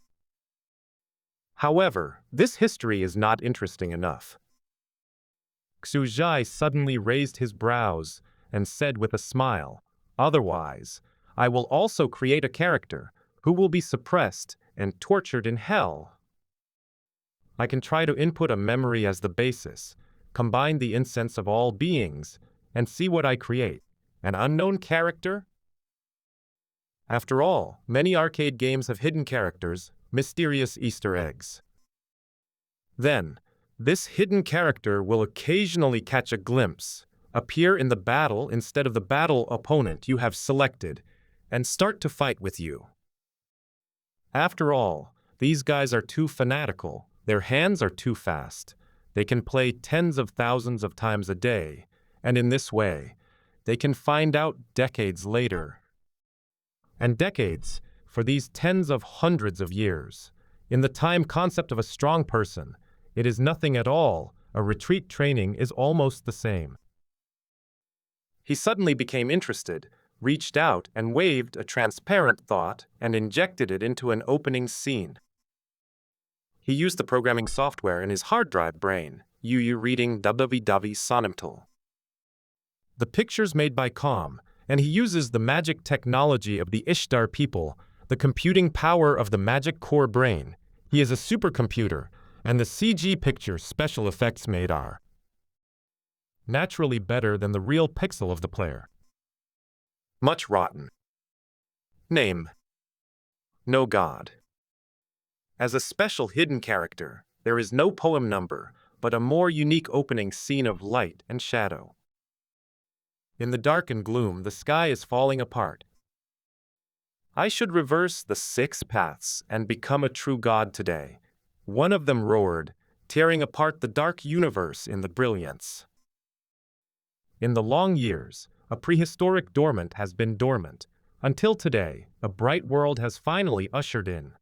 However, this history is not interesting enough. Xuzhai suddenly raised his brows and said with a smile, "Otherwise, I will also create a character who will be suppressed and tortured in hell. I can try to input a memory as the basis, combine the incense of all beings, and see what I create. An unknown character?" After all, many arcade games have hidden characters, mysterious Easter eggs. Then, this hidden character will occasionally catch a glimpse, appear in the battle instead of the battle opponent you have selected, and start to fight with you. After all, these guys are too fanatical, their hands are too fast, they can play tens of thousands of times a day, and in this way, they can find out decades later. And decades, for these tens of hundreds of years. In the time concept of a strong person, it is nothing at all. A retreat training is almost the same. He suddenly became interested, reached out and waved a transparent thought and injected it into an opening scene. He used the programming software in his hard drive brain, UU reading www sonimtal. The pictures made by Com, and he uses the magic technology of the Ishtar people, the computing power of the magic core brain. He is a supercomputer, and the CG picture special effects made are naturally better than the real pixel of the player. Much rotten. Name: No God. As a special hidden character, there is no poem number, but a more unique opening scene of light and shadow. In the dark and gloom, the sky is falling apart. I should reverse the 6 paths and become a true god today. One of them roared, tearing apart the dark universe in the brilliance. In the long years, a prehistoric dormant has been dormant. Until today, a bright world has finally ushered in.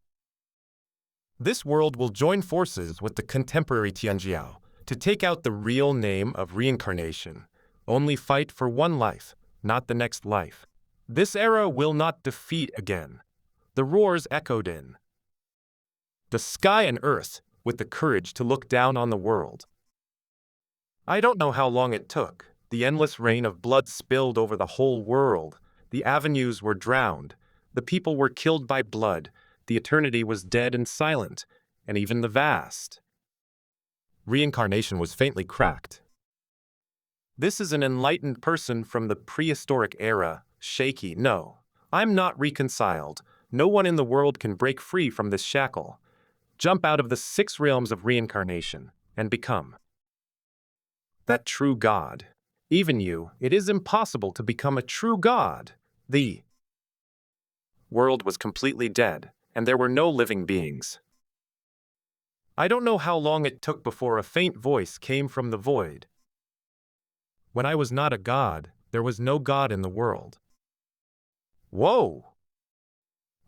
This world will join forces with the contemporary Tianjiao to take out the real name of reincarnation. Only fight for one life, not the next life. This era will not defeat again. The roars echoed in the sky and earth with the courage to look down on the world. I don't know how long it took. The endless rain of blood spilled over the whole world. The avenues were drowned. The people were killed by blood. The eternity was dead and silent, and even the vast reincarnation was faintly cracked. This is an enlightened person from the prehistoric era. Shaky, no. I'm not reconciled. No one in the world can break free from this shackle. Jump out of the 6 realms of reincarnation and become that true God. Even you, it is impossible to become a true God. The world was completely dead, and there were no living beings. I don't know how long it took before a faint voice came from the void. When I was not a god, there was no god in the world. Whoa!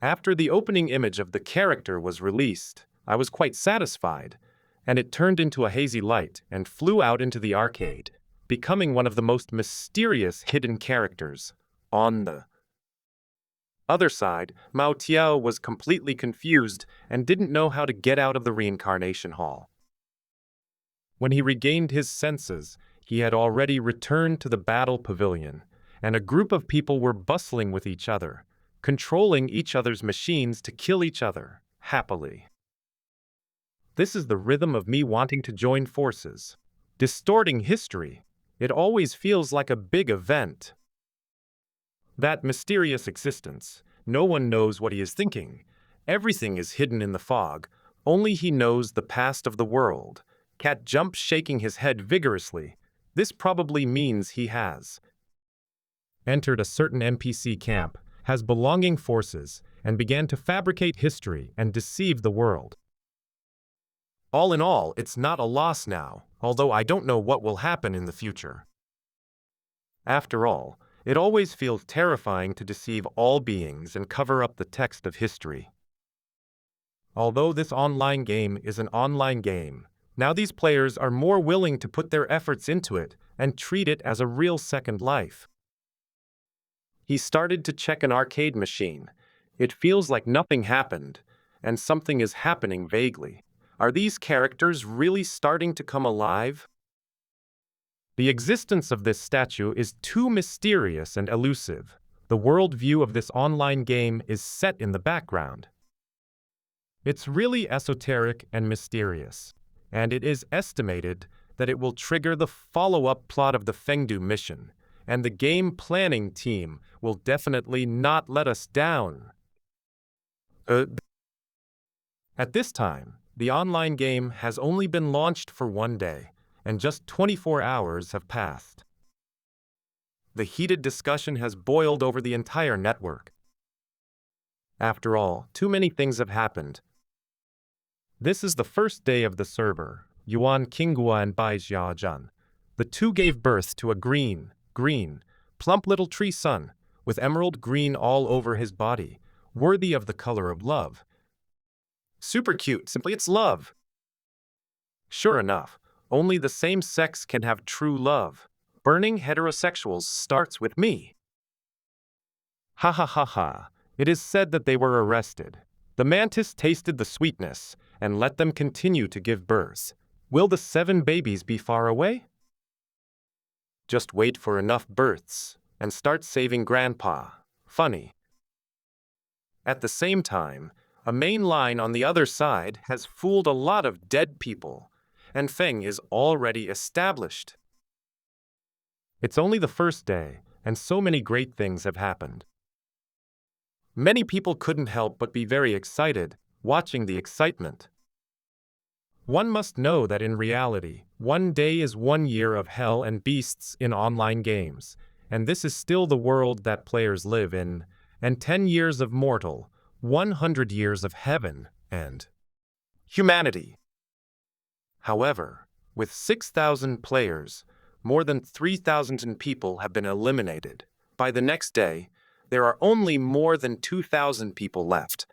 After the opening image of the character was released, I was quite satisfied, and it turned into a hazy light and flew out into the arcade, becoming one of the most mysterious hidden characters. On the other side, Mao Tiao was completely confused and didn't know how to get out of the reincarnation hall. When he regained his senses, he had already returned to the battle pavilion, and a group of people were bustling with each other, controlling each other's machines to kill each other, happily. This is the rhythm of me wanting to join forces. Distorting history. It always feels like a big event. That mysterious existence. No one knows what he is thinking. Everything is hidden in the fog. Only he knows the past of the world. Cat jumps, shaking his head vigorously. This probably means he has entered a certain NPC camp, has belonging forces, and began to fabricate history and deceive the world. All in all, it's not a loss now, although I don't know what will happen in the future. After all, it always feels terrifying to deceive all beings and cover up the text of history. Although this online game is an online game, now these players are more willing to put their efforts into it and treat it as a real second life. He started to check an arcade machine. It feels like nothing happened, and something is happening vaguely. Are these characters really starting to come alive? The existence of this statue is too mysterious and elusive. The worldview of this online game is set in the background. It's really esoteric and mysterious, and it is estimated that it will trigger the follow-up plot of the Fengdu mission, and the game planning team will definitely not let us down. At this time, the online game has only been launched for 1 day, and just 24 hours have passed. The heated discussion has boiled over the entire network. After all, too many things have happened. This is the first day of the server, Yuan Qinghua and Bai Xiaojun. The two gave birth to a green, plump little tree son, with emerald green all over his body, worthy of the color of love. Super cute, simply it's love. Sure enough, only the same sex can have true love. Burning heterosexuals starts with me. Ha ha ha ha. It is said that they were arrested. The mantis tasted the sweetness and let them continue to give birth. Will the 7 babies be far away? Just wait for enough births and start saving Grandpa. Funny. At the same time, a main line on the other side has fooled a lot of dead people, and Feng is already established. It's only the first day, and so many great things have happened. Many people couldn't help but be very excited, watching the excitement. One must know that in reality, 1 day is 1 year of hell and beasts in online games, and this is still the world that players live in, and 10 years of mortal, 100 years of heaven, and humanity. However, with 6,000 players, more than 3,000 people have been eliminated. By the next day, there are only more than 2,000 people left.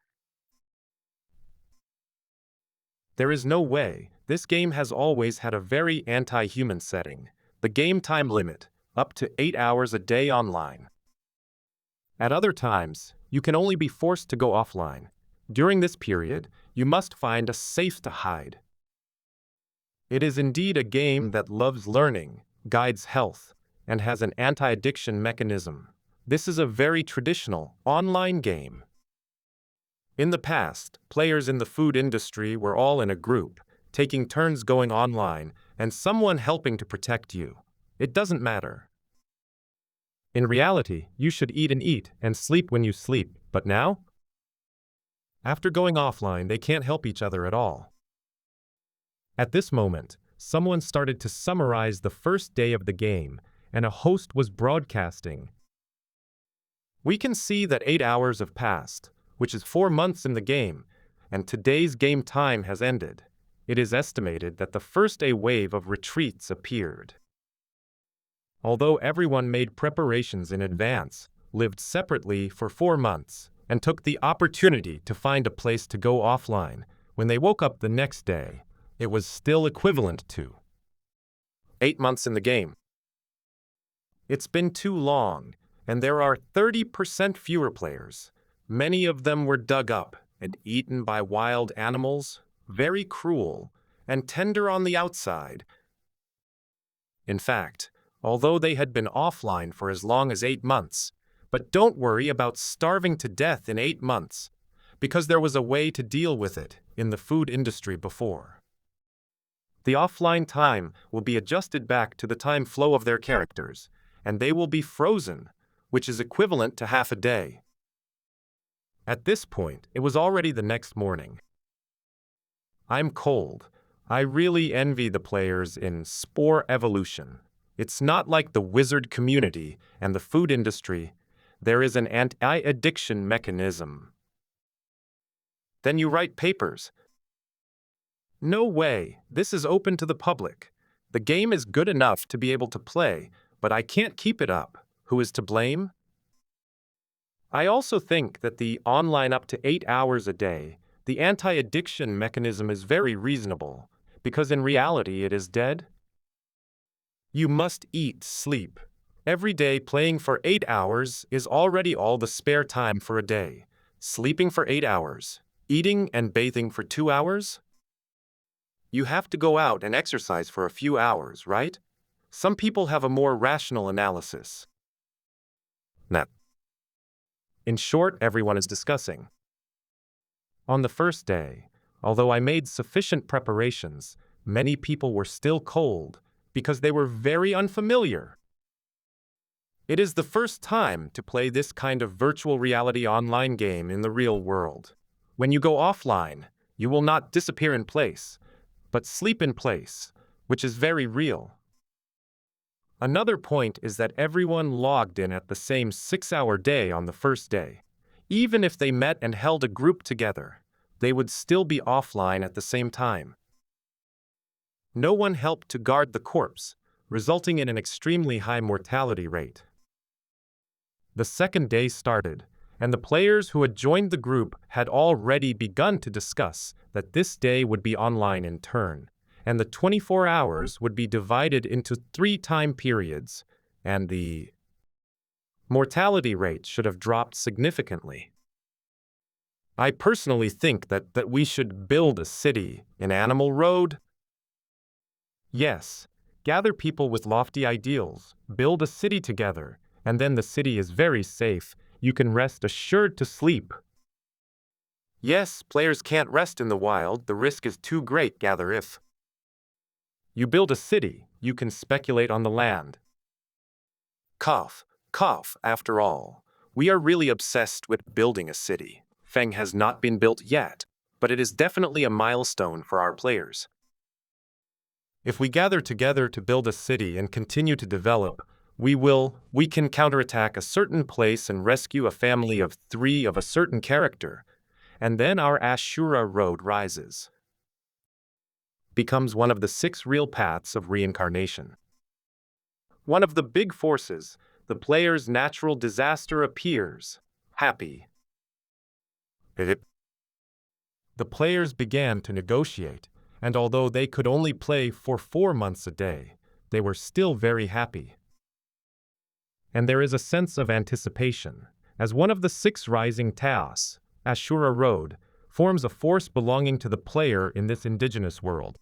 There is no way. This game has always had a very anti-human setting. The game time limit, up to 8 hours a day online. At other times, you can only be forced to go offline. During this period, you must find a safe to hide. It is indeed a game that loves learning, guides health, and has an anti-addiction mechanism. This is a very traditional online game. In the past, players in the food industry were all in a group, taking turns going online, and someone helping to protect you. It doesn't matter. In reality, you should eat and sleep when you sleep, but now? After going offline, they can't help each other at all. At this moment, someone started to summarize the first day of the game, and a host was broadcasting. We can see that 8 hours have passed, which is 4 months in the game, and today's game time has ended. It is estimated that the first a wave of retreats appeared. Although everyone made preparations in advance, lived separately for 4 months, and took the opportunity to find a place to go offline, when they woke up the next day, it was still equivalent to 8 months in the game. It's been too long, and there are 30% fewer players. Many of them were dug up and eaten by wild animals, very cruel, and tender on the outside. In fact, although they had been offline for as long as 8 months, but don't worry about starving to death in 8 months, because there was a way to deal with it in the food industry before. The offline time will be adjusted back to the time flow of their characters, and they will be frozen, which is equivalent to half a day. At this point, it was already the next morning. I'm cold. I really envy the players in Spore Evolution. It's not like the wizard community and the food industry. There is an anti-addiction mechanism. Then you write papers. No way, this is open to the public. The game is good enough to be able to play, but I can't keep it up. Who is to blame? I also think that the online up to 8 hours a day, the anti-addiction mechanism is very reasonable, because in reality it is dead. You must eat, sleep. Every day playing for 8 hours is already all the spare time for a day. Sleeping for 8 hours, eating and bathing for 2 hours? You have to go out and exercise for a few hours, right? Some people have a more rational analysis. Now, in short, everyone is discussing. On the first day, although I made sufficient preparations, many people were still cold because they were very unfamiliar. It is the first time to play this kind of virtual reality online game in the real world. When you go offline, you will not disappear in place, but sleep in place, which is very real. Another point is that everyone logged in at the same 6-hour day on the first day. Even if they met and held a group together, they would still be offline at the same time. No one helped to guard the corpse, resulting in an extremely high mortality rate. The second day started, and the players who had joined the group had already begun to discuss that this day would be online in turn, and the 24 hours would be divided into 3 time periods, and the mortality rate should have dropped significantly. I personally think that we should build a city in Animal Road. Yes, gather people with lofty ideals, build a city together, and then the city is very safe. You can rest assured to sleep. Yes, players can't rest in the wild, the risk is too great, gather if. You build a city, you can speculate on the land. Cough, cough, after all. We are really obsessed with building a city. Feng has not been built yet, but it is definitely a milestone for our players. If we gather together to build a city and continue to develop, we can counterattack a certain place and rescue a family of 3 of a certain character, and then our Ashura road rises. Becomes one of the 6 real paths of reincarnation. One of the big forces, the player's natural disaster appears. Happy. The players began to negotiate, and although they could only play for 4 months a day, they were still very happy. And there is a sense of anticipation, as one of the 6 rising Taos, Ashura Road, forms a force belonging to the player in this indigenous world.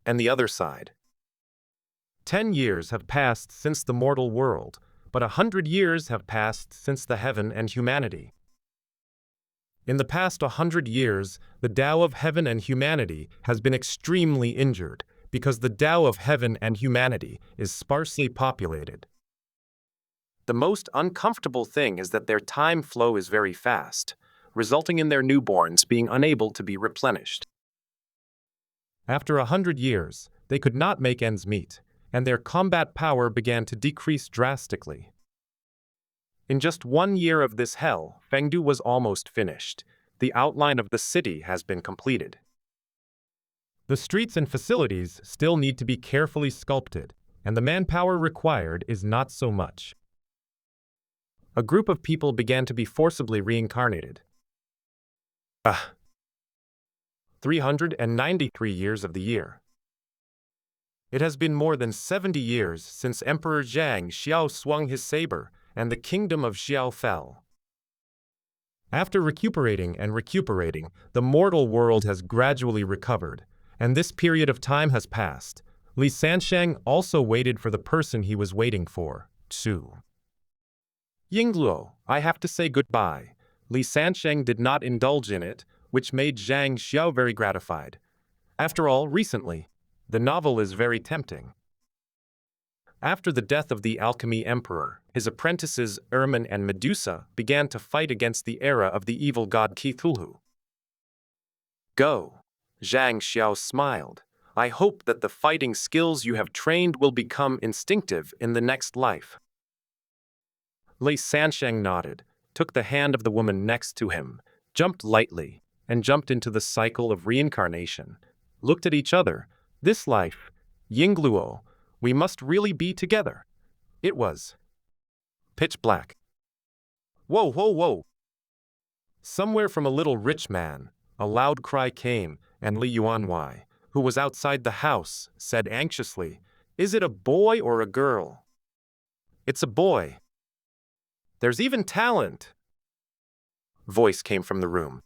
And the other side. 10 years have passed since the mortal world, but 100 years have passed since the heaven and humanity. In the past 100 years, the Tao of heaven and humanity has been extremely injured, because the Tao of heaven and humanity is sparsely populated. The most uncomfortable thing is that their time flow is very fast, resulting in their newborns being unable to be replenished. After 100 years, they could not make ends meet, and their combat power began to decrease drastically. In just 1 year of this hell, Fengdu was almost finished. The outline of the city has been completed. The streets and facilities still need to be carefully sculpted, and the manpower required is not so much. A group of people began to be forcibly reincarnated. 393 years of the year. It has been more than 70 years since Emperor Zhang Xiao swung his saber, and the kingdom of Xiao fell. After recuperating, the mortal world has gradually recovered, and this period of time has passed. Li Sansheng also waited for the person he was waiting for, Zhu. Yingluo, I have to say goodbye. Li Sansheng did not indulge in it, which made Zhang Xiao very gratified. After all, recently, the novel is very tempting. After the death of the alchemy emperor, his apprentices Ermin and Medusa began to fight against the era of the evil god Cthulhu. Go. Zhang Xiao smiled. I hope that the fighting skills you have trained will become instinctive in the next life. Lei Sansheng nodded, took the hand of the woman next to him, jumped lightly, and jumped into the cycle of reincarnation. Looked at each other. This life, Yingluo, we must really be together. It was pitch black. Whoa, whoa, whoa! Somewhere from a little rich man, a loud cry came, and Li Yuanwei, who was outside the house, said anxiously, "Is it a boy or a girl?" "It's a boy." "There's even talent." Voice came from the room.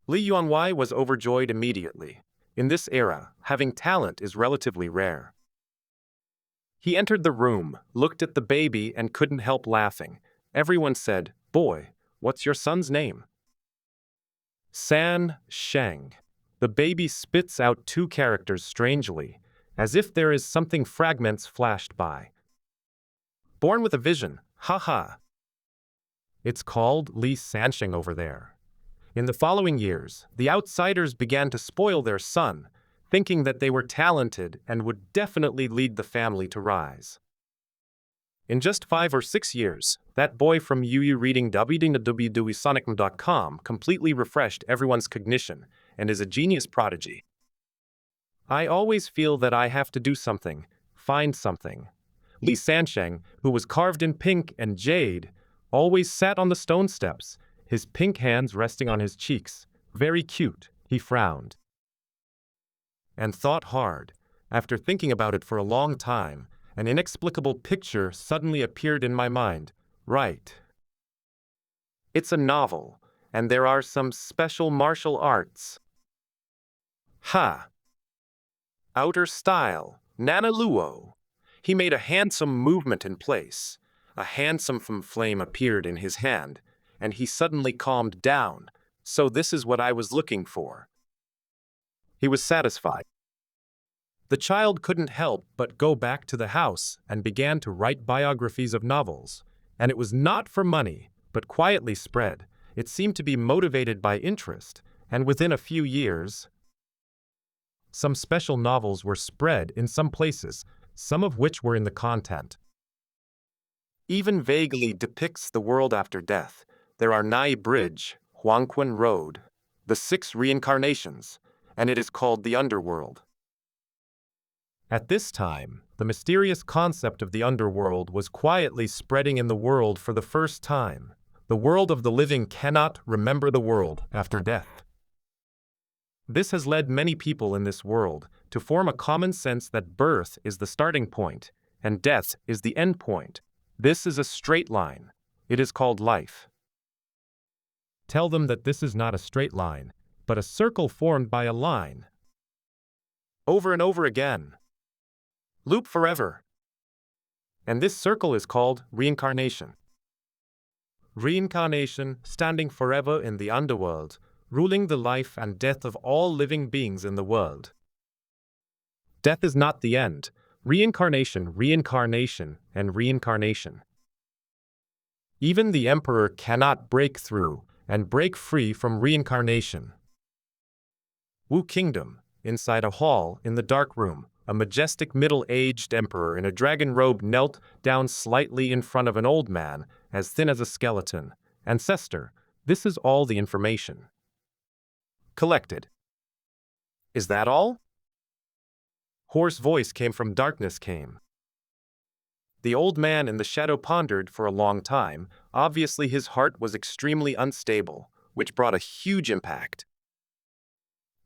Li Yuanwei was overjoyed immediately. In this era, having talent is relatively rare. He entered the room, looked at the baby, and couldn't help laughing. Everyone said, "Boy, what's your son's name?" San Sheng. The baby spits out two characters strangely, as if there is something fragments flashed by. Born with a vision, haha. It's called Li Sansheng over there. In the following years, the outsiders began to spoil their son, thinking that they were talented and would definitely lead the family to rise. In just 5 or 6 years, that boy from UU reading www.sonicm.com completely refreshed everyone's cognition and is a genius prodigy. I always feel that I have to do something, find something. Li Sansheng, who was carved in pink and jade, always sat on the stone steps, his pink hands resting on his cheeks. Very cute, he frowned. And thought hard. After thinking about it for a long time, an inexplicable picture suddenly appeared in my mind. Right. It's a novel, and there are some special martial arts. Ha! Outer style, Nanaluo. He made a handsome movement in place. A handsome flame appeared in his hand, and he suddenly calmed down. So this is what I was looking for. He was satisfied. The child couldn't help but go back to the house and began to write biographies of novels. And it was not for money, but quietly spread. It seemed to be motivated by interest, and within a few years, some special novels were spread in some places, some of which were in the content. Even vaguely depicts the world after death. There are Nai Bridge, Huangquan Road, the 6 reincarnations, and it is called the underworld. At this time, the mysterious concept of the underworld was quietly spreading in the world for the first time. The world of the living cannot remember the world after death. This has led many people in this world to form a common sense that birth is the starting point and death is the end point. This is a straight line. It is called life. Tell them that this is not a straight line, but a circle formed by a line. Over and over again. Loop forever. And this circle is called reincarnation. Reincarnation, standing forever in the underworld, ruling the life and death of all living beings in the world. Death is not the end. Reincarnation, reincarnation, and reincarnation. Even the emperor cannot break through and break free from reincarnation. Wu Kingdom, inside a hall in the dark room, a majestic middle-aged emperor in a dragon robe knelt down slightly in front of an old man, as thin as a skeleton. Ancestor, this is all the information. Collected. Is that all? Hoarse voice came from darkness came. The old man in the shadow pondered for a long time. Obviously his heart was extremely unstable, which brought a huge impact.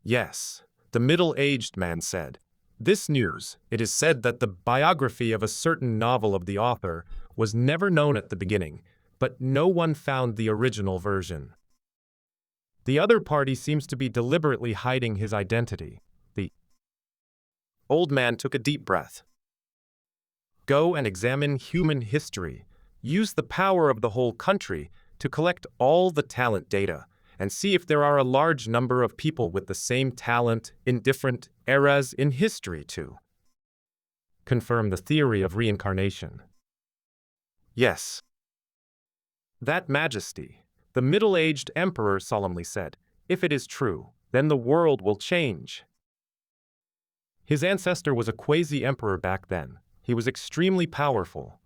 Yes, the middle-aged man said. This news, it is said that the biography of a certain novel of the author was never known at the beginning, but no one found the original version. The other party seems to be deliberately hiding his identity. The old man took a deep breath. Go and examine human history. Use the power of the whole country to collect all the talent data and see if there are a large number of people with the same talent in different eras in history to confirm the theory of reincarnation. Yes. That Majesty, the middle-aged emperor solemnly said, if it is true, then the world will change. His ancestor was a quasi-emperor back then. He was extremely powerful.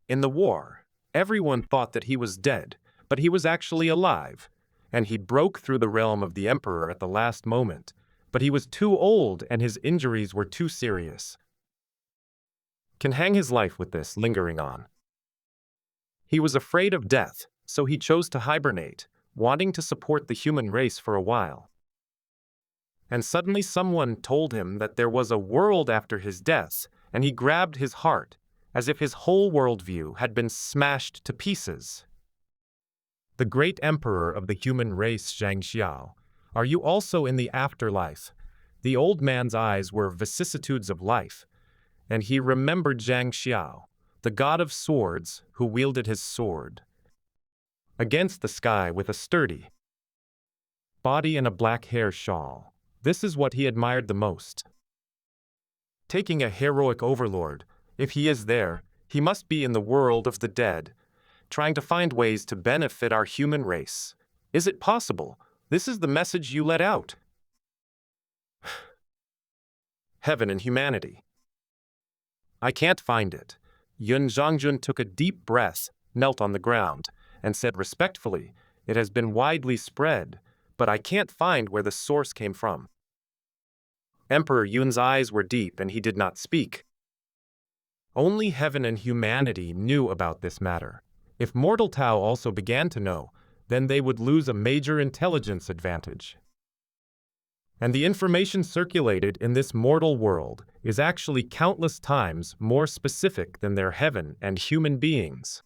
In the war, everyone thought that he was dead, but he was actually alive, and he broke through the realm of the emperor at the last moment, but he was too old and his injuries were too serious. Can hang his life with this lingering on. He was afraid of death, so he chose to hibernate, wanting to support the human race for a while. And suddenly someone told him that there was a world after his death, and he grabbed his heart, as if his whole worldview had been smashed to pieces. The great emperor of the human race, Zhang Xiao, are you also in the afterlife? The old man's eyes were vicissitudes of life, and he remembered Zhang Xiao, the god of swords who wielded his sword against the sky with a sturdy body and a black hair shawl. This is what he admired the most. Taking a heroic overlord, if he is there, he must be in the world of the dead, trying to find ways to benefit our human race. Is it possible? This is the message you let out. Heaven and humanity. I can't find it. Yun Zhangjun took a deep breath, knelt on the ground, and said respectfully, "It has been widely spread, but I can't find where the source came from." Emperor Yun's eyes were deep and he did not speak. Only heaven and humanity knew about this matter. If mortal Tao also began to know, then they would lose a major intelligence advantage. And the information circulated in this mortal world is actually countless times more specific than their heaven and human beings.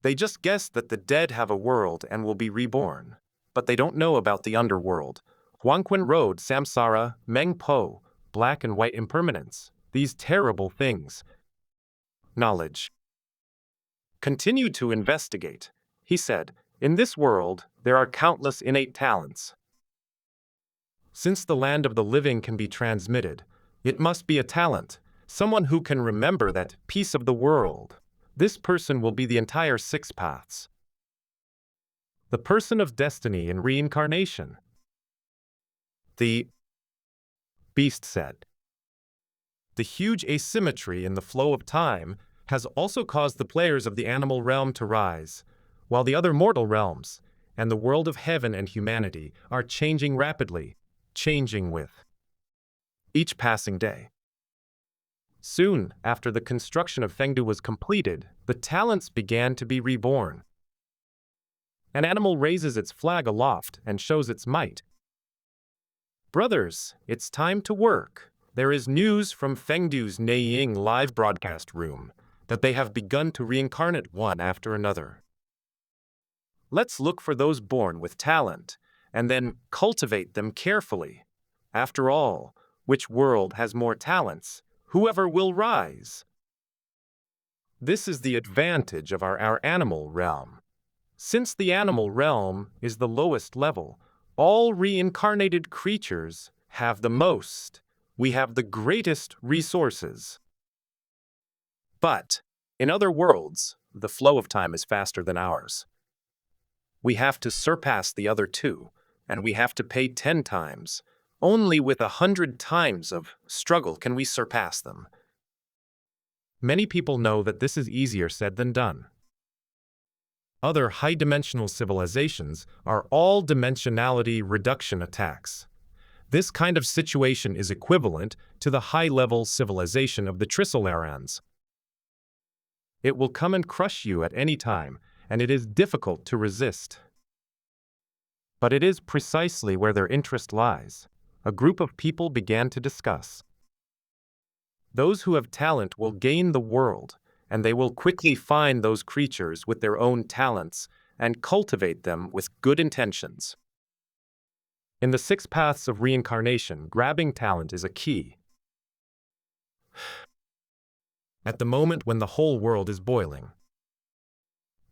They just guess that the dead have a world and will be reborn, but they don't know about the underworld. Huangquan Road, samsara, Meng Po, black and white impermanence, these terrible things. Knowledge. Continue to investigate, he said. In this world, there are countless innate talents. Since the land of the living can be transmitted, it must be a talent, someone who can remember that piece of the world. This person will be the entire six paths. The person of destiny and reincarnation. The beast said. The huge asymmetry in the flow of time has also caused the players of the animal realm to rise, while the other mortal realms and the world of heaven and humanity are changing rapidly, changing with each passing day. Soon after the construction of Fengdu was completed, the talents began to be reborn. An animal raises its flag aloft and shows its might. Brothers, it's time to work. There is news from Fengdu's Neiying live broadcast room that they have begun to reincarnate one after another. Let's look for those born with talent, and then cultivate them carefully. After all, which world has more talents? Whoever will rise. This is the advantage of our animal realm. Since the animal realm is the lowest level, all reincarnated creatures have the most. We have the greatest resources. But, in other worlds, the flow of time is faster than ours. We have to surpass the other two, and we have to pay 10 times. Only with 100 times of struggle can we surpass them. Many people know that this is easier said than done. Other high-dimensional civilizations are all-dimensionality reduction attacks. This kind of situation is equivalent to the high-level civilization of the Trissolarans. It will come and crush you at any time, and it is difficult to resist. But it is precisely where their interest lies. A group of people began to discuss. Those who have talent will gain the world, and they will quickly find those creatures with their own talents and cultivate them with good intentions. In the 6 paths of reincarnation, grabbing talent is a key. At the moment when the whole world is boiling,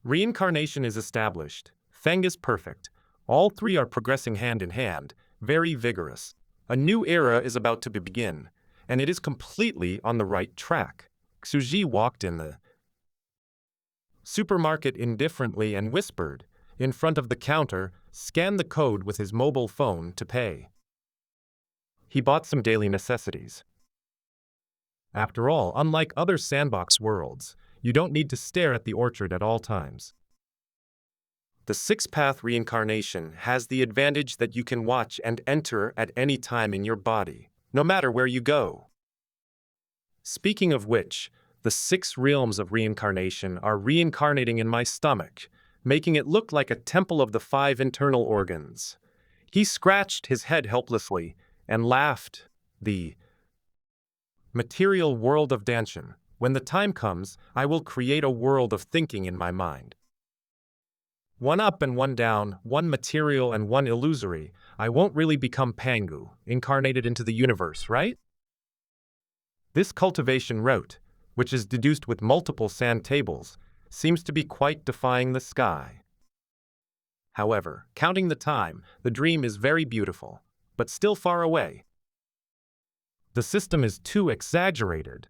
reincarnation is established. Feng is perfect. All three are progressing hand in hand, very vigorous. A new era is about to begin, and it is completely on the right track. Xu walked in the supermarket indifferently and whispered, in front of the counter, scanned the code with his mobile phone to pay. He bought some daily necessities. After all, unlike other sandbox worlds, you don't need to stare at the orchard at all times. The 6-path reincarnation has the advantage that you can watch and enter at any time in your body, no matter where you go. Speaking of which, the 6 realms of reincarnation are reincarnating in my stomach, making it look like a temple of the 5 internal organs. He scratched his head helplessly and laughed. The material world of Danshan. When the time comes, I will create a world of thinking in my mind. One up and one down, one material and one illusory. I won't really become Pangu, incarnated into the universe, right? This cultivation route, which is deduced with multiple sand tables, seems to be quite defying the sky. However, counting the time, the dream is very beautiful, but still far away. The system is too exaggerated.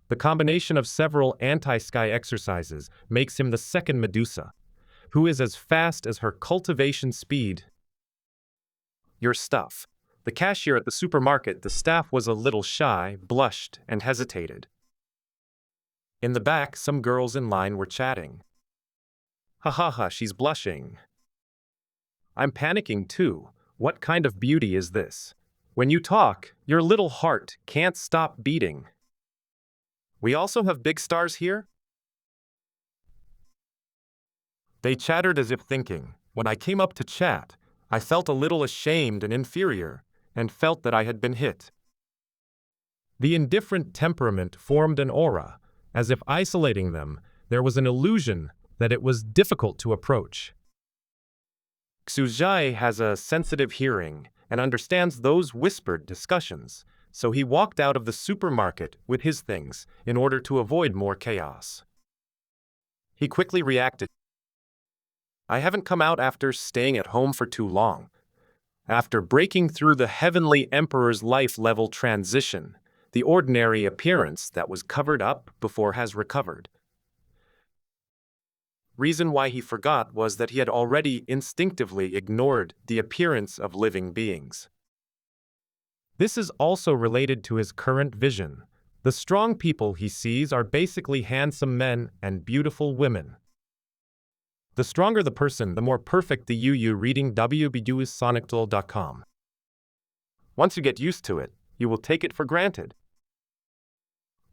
The combination of several anti-sky exercises makes him the second Medusa, who is as fast as her cultivation speed. Your stuff. The cashier at the supermarket, the staff was a little shy, blushed, and hesitated. In the back, some girls in line were chatting. Ha ha ha, she's blushing. I'm panicking too. What kind of beauty is this? When you talk, your little heart can't stop beating. We also have big stars here? They chattered as if thinking. When I came up to chat, I felt a little ashamed and inferior, and felt that I had been hit. The indifferent temperament formed an aura, as if isolating them, there was an illusion that it was difficult to approach. Xuzhai has a sensitive hearing and understands those whispered discussions, so he walked out of the supermarket with his things in order to avoid more chaos. He quickly reacted. I haven't come out after staying at home for too long. After breaking through the Heavenly Emperor's life-level transition, the ordinary appearance that was covered up before has recovered. Reason why he forgot was that he had already instinctively ignored the appearance of living beings. This is also related to his current vision. The strong people he sees are basically handsome men and beautiful women. The stronger the person, the more perfect the UU. Reading wbduissonictool.com. Once you get used to it, you will take it for granted.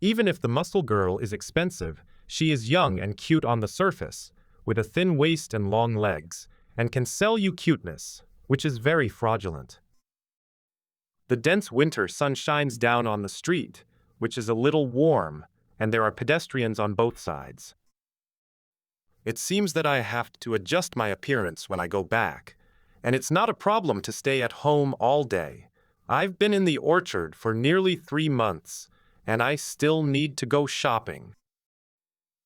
Even if the muscle girl is expensive, she is young and cute on the surface, with a thin waist and long legs, and can sell you cuteness, which is very fraudulent. The dense winter sun shines down on the street, which is a little warm, and there are pedestrians on both sides. It seems that I have to adjust my appearance when I go back, and it's not a problem to stay at home all day. I've been in the orchard for nearly 3 months, and I still need to go shopping.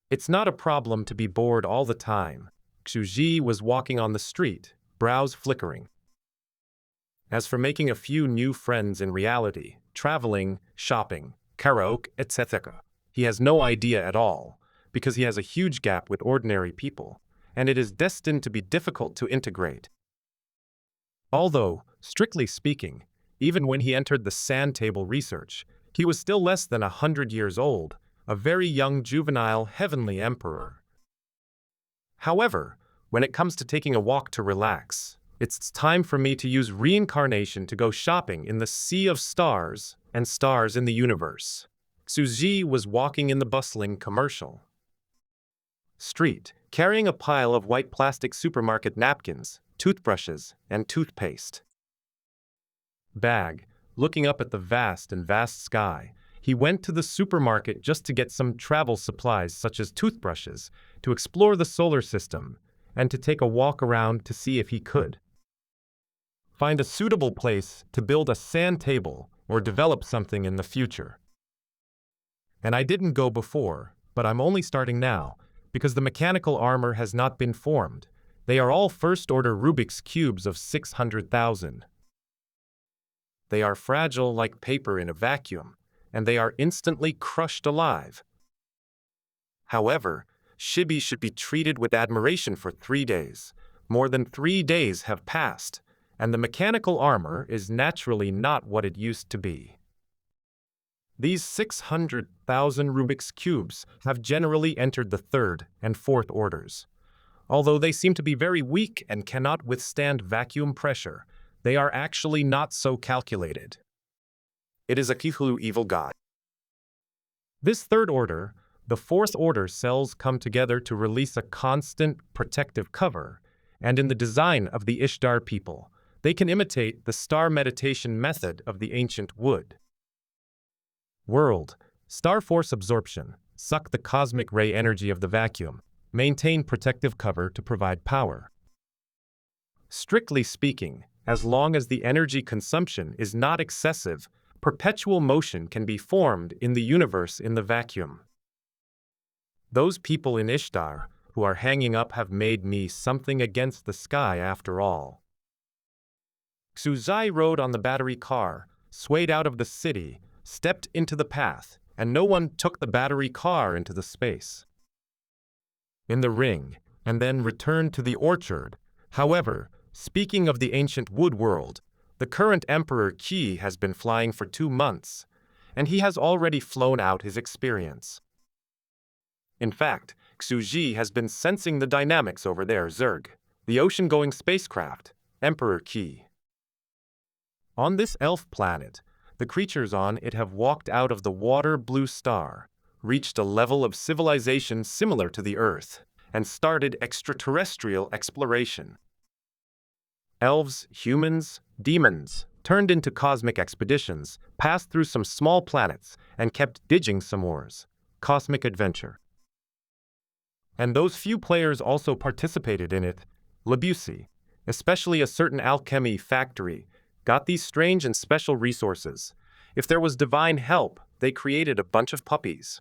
It's not a problem to be bored all the time. Xuzhi was walking on the street, brows flickering. As for making a few new friends in reality, traveling, shopping, karaoke, etc., he has no idea at all, because he has a huge gap with ordinary people, and it is destined to be difficult to integrate. Although, strictly speaking, even when he entered the sand table research, he was still less than 100 years old, a very young juvenile heavenly emperor. However, when it comes to taking a walk to relax, it's time for me to use reincarnation to go shopping in the sea of stars and stars in the universe. Xuzhi was walking in the bustling commercial street, carrying a pile of white plastic supermarket napkins, toothbrushes, and toothpaste bag. Looking up at the vast sky, he went to the supermarket just to get some travel supplies such as toothbrushes, to explore the solar system, and to take a walk around to see if he could find a suitable place to build a sand table or develop something in the future. And I didn't go before, but I'm only starting now, because the mechanical armor has not been formed. They are all first-order Rubik's cubes of 600,000. They are fragile like paper in a vacuum, and they are instantly crushed alive. However, Shibi should be treated with admiration for 3 days. More than 3 days have passed, and the mechanical armor is naturally not what it used to be. These 600,000 Rubik's cubes have generally entered the 3rd and 4th orders. Although they seem to be very weak and cannot withstand vacuum pressure, they are actually not so calculated. It is a Kihulu evil god. This 3rd order, the 4th order cells come together to release a constant protective cover, and in the design of the Ishtar people, they can imitate the star meditation method of the ancient wood. World, star force absorption, suck the cosmic ray energy of the vacuum, maintain protective cover to provide power. Strictly speaking, As long as the energy consumption is not excessive, perpetual motion can be formed in the universe in the vacuum. Those people in Ishtar who are hanging up have made me something against the sky after all. Xuzai rode on the battery car, swayed out of the city, stepped into the path, and no one took the battery car into the space. In the ring, and then returned to the orchard. However, speaking of the ancient wood world, the current Emperor Qi has been flying for 2 months, and he has already flown out his experience. In fact, Xuji has been sensing the dynamics over there, Zerg, the ocean-going spacecraft, Emperor Qi. On this elf planet, the creatures on it have walked out of the water-blue star, reached a level of civilization similar to the Earth, and started extraterrestrial exploration. Elves, humans, demons, turned into cosmic expeditions, passed through some small planets, and kept digging some ores. Cosmic adventure. And those few players also participated in it. Labusi, especially a certain alchemy factory, got these strange and special resources. If there was divine help, they created a bunch of puppies.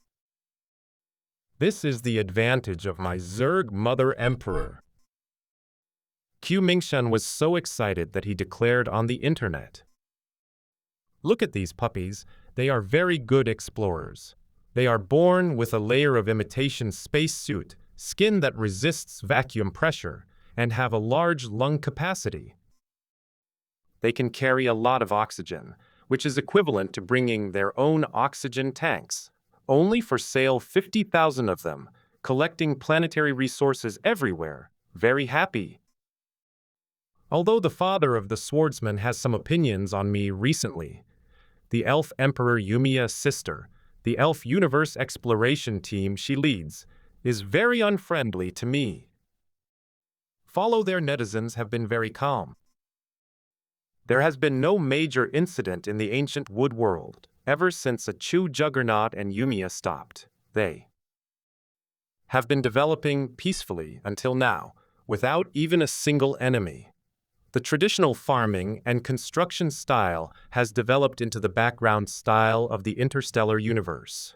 This is the advantage of my Zerg Mother Emperor. Q Mingshan was so excited that he declared on the internet. Look at these puppies, they are very good explorers. They are born with a layer of imitation spacesuit, skin that resists vacuum pressure, and have a large lung capacity. They can carry a lot of oxygen, which is equivalent to bringing their own oxygen tanks. Only for sale 50,000 of them, collecting planetary resources everywhere. Very happy. Although the father of the swordsman has some opinions on me recently, the elf emperor Yumiya's sister, the elf universe exploration team she leads, is very unfriendly to me. Follow their netizens have been very calm. There has been no major incident in the ancient wood world, ever since a Chu juggernaut and Yumiya stopped. They have been developing peacefully until now, without even a single enemy. The traditional farming and construction style has developed into the background style of the interstellar universe.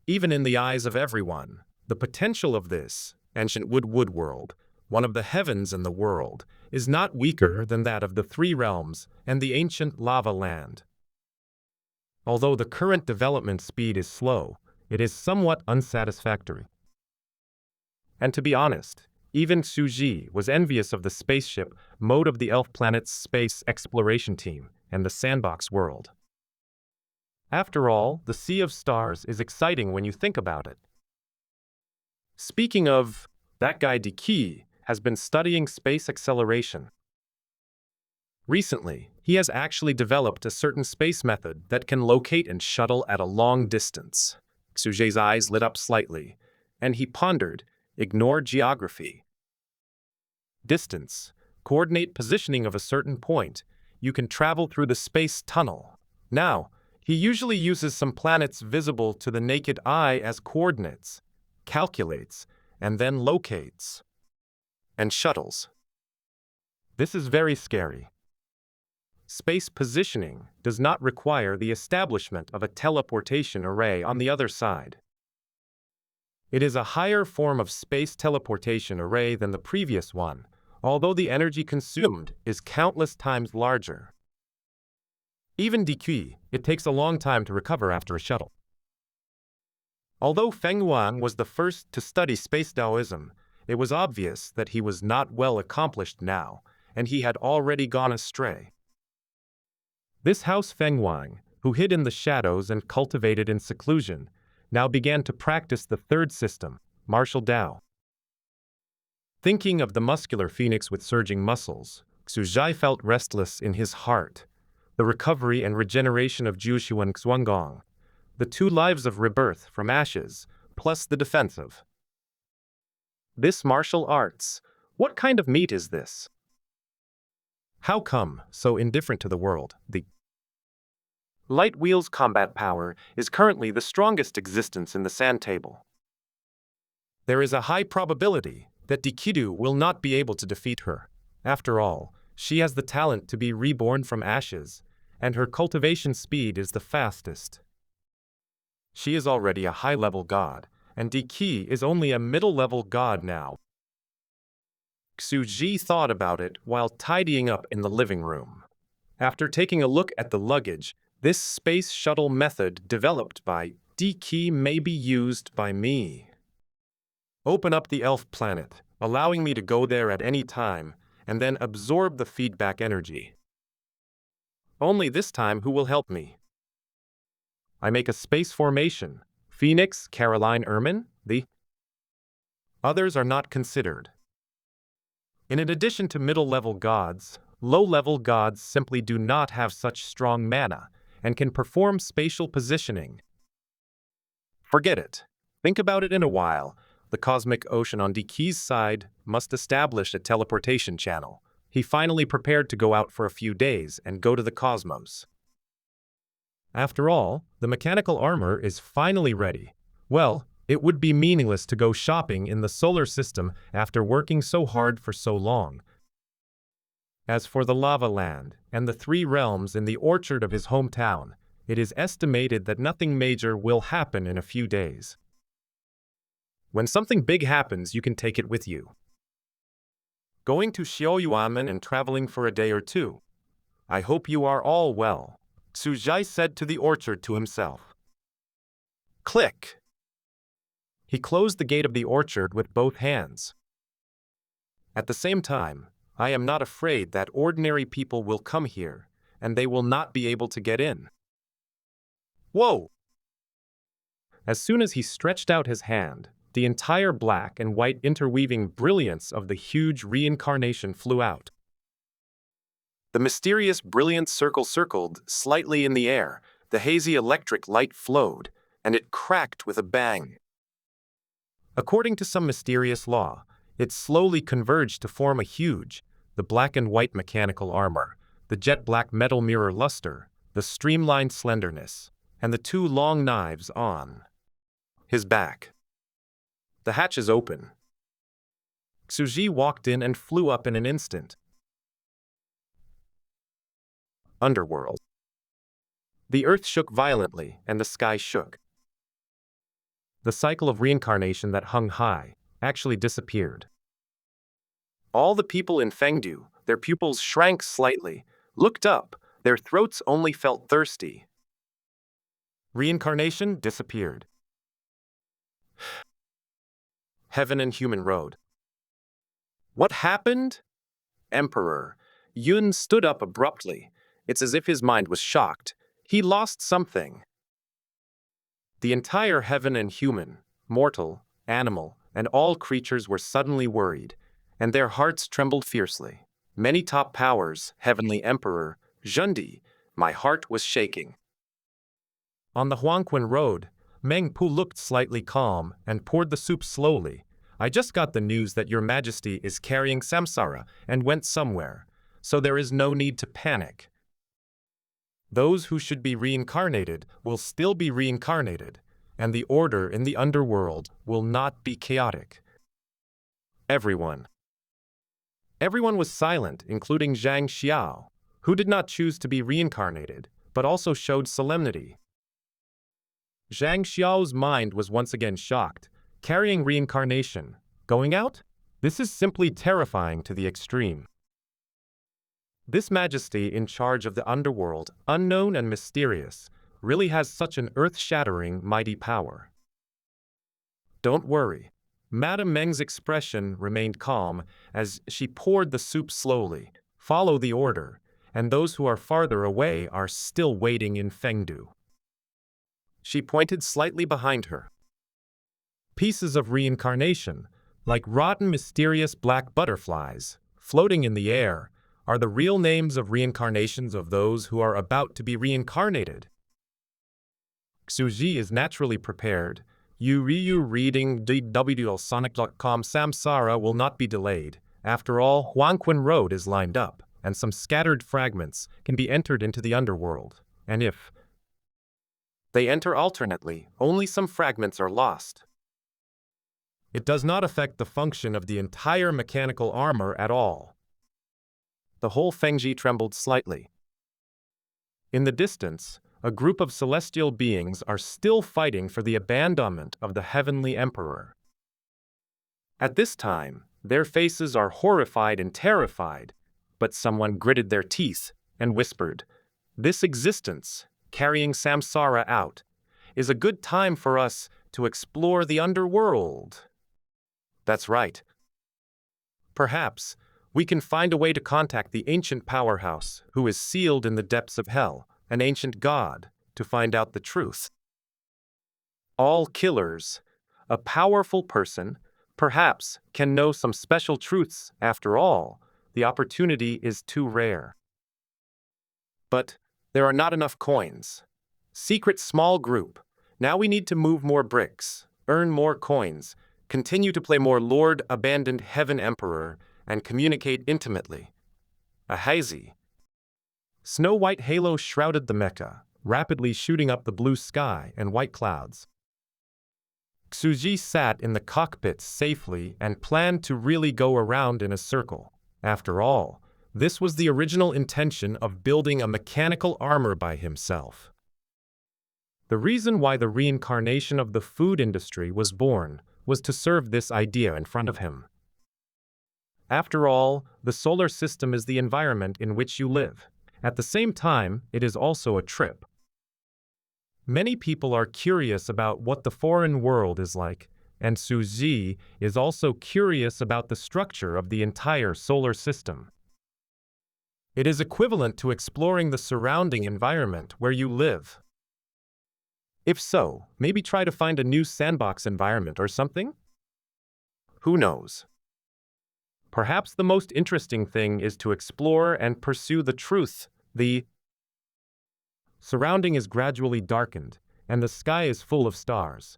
Even in the eyes of everyone, the potential of this ancient wood world, one of the heavens in the world, is not weaker than that of the three realms and the ancient lava land. Although the current development speed is slow, it is somewhat unsatisfactory. And to be honest, even Suji was envious of the spaceship mode of the elf planet's space exploration team and the sandbox world. After all, the Sea of Stars is exciting when you think about it. Speaking of, that guy Diki has been studying space acceleration. Recently, he has actually developed a certain space method that can locate and shuttle at a long distance. Xuje's eyes lit up slightly, and he pondered, ignore geography. Distance, coordinate positioning of a certain point, you can travel through the space tunnel. Now, he usually uses some planets visible to the naked eye as coordinates, calculates, and then locates, and shuttles. This is very scary. Space positioning does not require the establishment of a teleportation array on the other side. It is a higher form of space teleportation array than the previous one, although the energy consumed is countless times larger. Even DQ, it takes a long time to recover after a shuttle. Although Feng Yuan was the first to study space Taoism, it was obvious that he was not well accomplished now, and he had already gone astray. This house Feng Yuan, who hid in the shadows and cultivated in seclusion, now began to practice the third system, martial Tao. Thinking of the muscular phoenix with surging muscles, Xuzhai felt restless in his heart. The recovery and regeneration of Jushu and Xuangong, the 2 lives of rebirth from ashes, plus the defensive. This martial arts, what kind of meat is this? How come so indifferent to the world? The Light Wheel's combat power is currently the strongest existence in the sand table. There is a high probability that Dikidu will not be able to defeat her. After all, She has the talent to be reborn from ashes, and her cultivation speed is the fastest. She is already a high-level god, and Diki is only a middle-level god now. Xu thought about it while tidying up in the living room. After taking a look at the luggage, this space shuttle method developed by Diki may be used by me. Open up the elf planet, allowing me to go there at any time, and then absorb the feedback energy. Only this time who will help me? I make a space formation. Phoenix, Caroline Ermin, the others are not considered. In addition to middle-level gods, low-level gods simply do not have such strong mana and can perform spatial positioning. Forget it. Think about it in a while. The cosmic ocean on Diki's side must establish a teleportation channel. He finally prepared to go out for a few days and go to the cosmos. After all, the mechanical armor is finally ready. Well, it would be meaningless to go shopping in the solar system after working so hard for so long. As for the lava land and the 3 realms in the orchard of his hometown, it is estimated that nothing major will happen in a few days. When something big happens, you can take it with you. Going to Xiaoyuamen and traveling for a day or two. I hope you are all well, Xu said to the orchard to himself. Click! He closed the gate of the orchard with both hands. At the same time, I am not afraid that ordinary people will come here, and they will not be able to get in. Whoa! As soon as he stretched out his hand, the entire black and white interweaving brilliance of the huge reincarnation flew out. The mysterious brilliant circle circled slightly in the air, the hazy electric light flowed, and it cracked with a bang. According to some mysterious law, it slowly converged to form a huge, the black and white mechanical armor, the jet black metal mirror luster, the streamlined slenderness, and the 2 long knives on his back. The hatch is open. Xu walked in and flew up in an instant. Underworld. The earth shook violently, and the sky shook. The cycle of reincarnation that hung high actually disappeared. All the people in Fengdu, their pupils shrank slightly, looked up, their throats only felt thirsty. Reincarnation disappeared. Heaven and human road. What happened? Emperor Yun stood up abruptly. It's as if his mind was shocked. He lost something. The entire heaven and human, mortal, animal, and all creatures were suddenly worried, and their hearts trembled fiercely. Many top powers, Heavenly Emperor, Zhundi, my heart was shaking. On the Huangquan road, Meng Pu looked slightly calm and poured the soup slowly. I just got the news that your majesty is carrying samsara and went somewhere, so there is no need to panic. Those who should be reincarnated will still be reincarnated, and the order in the underworld will not be chaotic. Everyone was silent, including Zhang Xiao, who did not choose to be reincarnated, but also showed solemnity. Zhang Xiao's mind was once again shocked. Carrying reincarnation, going out? This is simply terrifying to the extreme. This majesty in charge of the underworld, unknown and mysterious, really has such an earth-shattering, mighty power. Don't worry. Madame Meng's expression remained calm as she poured the soup slowly. Follow the order, and those who are farther away are still waiting in Fengdu. She pointed slightly behind her. Pieces of reincarnation, like rotten mysterious black butterflies, floating in the air, are the real names of reincarnations of those who are about to be reincarnated. Xu is naturally prepared. Reading dwlsonic.com. Samsara will not be delayed. After all, Huangquan Road is lined up, and some scattered fragments can be entered into the underworld. And if they enter alternately, only some fragments are lost. It does not affect the function of the entire mechanical armor at all. The whole Fengji trembled slightly. In the distance, a group of celestial beings are still fighting for the abandonment of the heavenly emperor. At this time, their faces are horrified and terrified, but someone gritted their teeth and whispered, "This existence, carrying samsara out, is a good time for us to explore the underworld." That's right. Perhaps we can find a way to contact the ancient powerhouse who is sealed in the depths of hell, an ancient god, to find out the truth. All killers, a powerful person, perhaps can know some special truths. After all, the opportunity is too rare. But there are not enough coins. Secret small group. Now we need to move more bricks, earn more coins, continue to play more Lord Abandoned Heaven Emperor, and communicate intimately. A hazy, snow-white halo shrouded the Mecca, rapidly shooting up the blue sky and white clouds. Xuji sat in the cockpit safely and planned to really go around in a circle. After all, this was the original intention of building a mechanical armor by himself. The reason why the reincarnation of the food industry was born was to serve this idea in front of him. After all, the solar system is the environment in which you live. At the same time, it is also a trip. Many people are curious about what the foreign world is like, and Suji is also curious about the structure of the entire solar system. It is equivalent to exploring the surrounding environment where you live. If so, maybe try to find a new sandbox environment or something? Who knows? Perhaps the most interesting thing is to explore and pursue the truth. The surrounding is gradually darkened, and the sky is full of stars.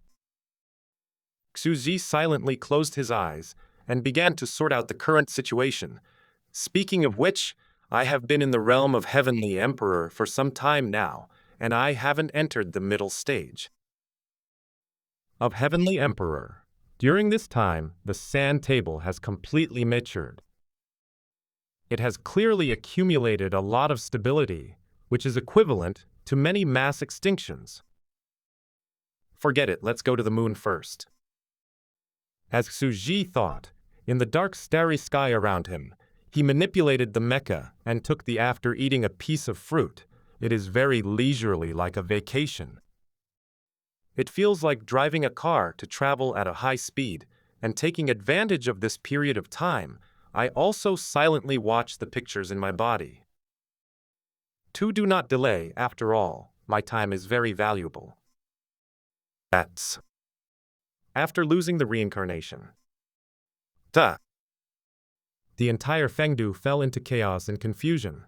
Xuji silently closed his eyes and began to sort out the current situation. Speaking of which, I have been in the realm of Heavenly Emperor for some time now, and I haven't entered the middle stage of Heavenly Emperor. During this time, the sand table has completely matured. It has clearly accumulated a lot of stability, which is equivalent to many mass extinctions. Forget it, let's go to the moon first. As Xuji thought, in the dark starry sky around him, he manipulated the mecha and took the after eating a piece of fruit. It is very leisurely, like a vacation. It feels like driving a car to travel at a high speed, and taking advantage of this period of time, I also silently watch the pictures in my body. Do not delay, after all, my time is very valuable. That's after losing the reincarnation. The entire Fengdu fell into chaos and confusion.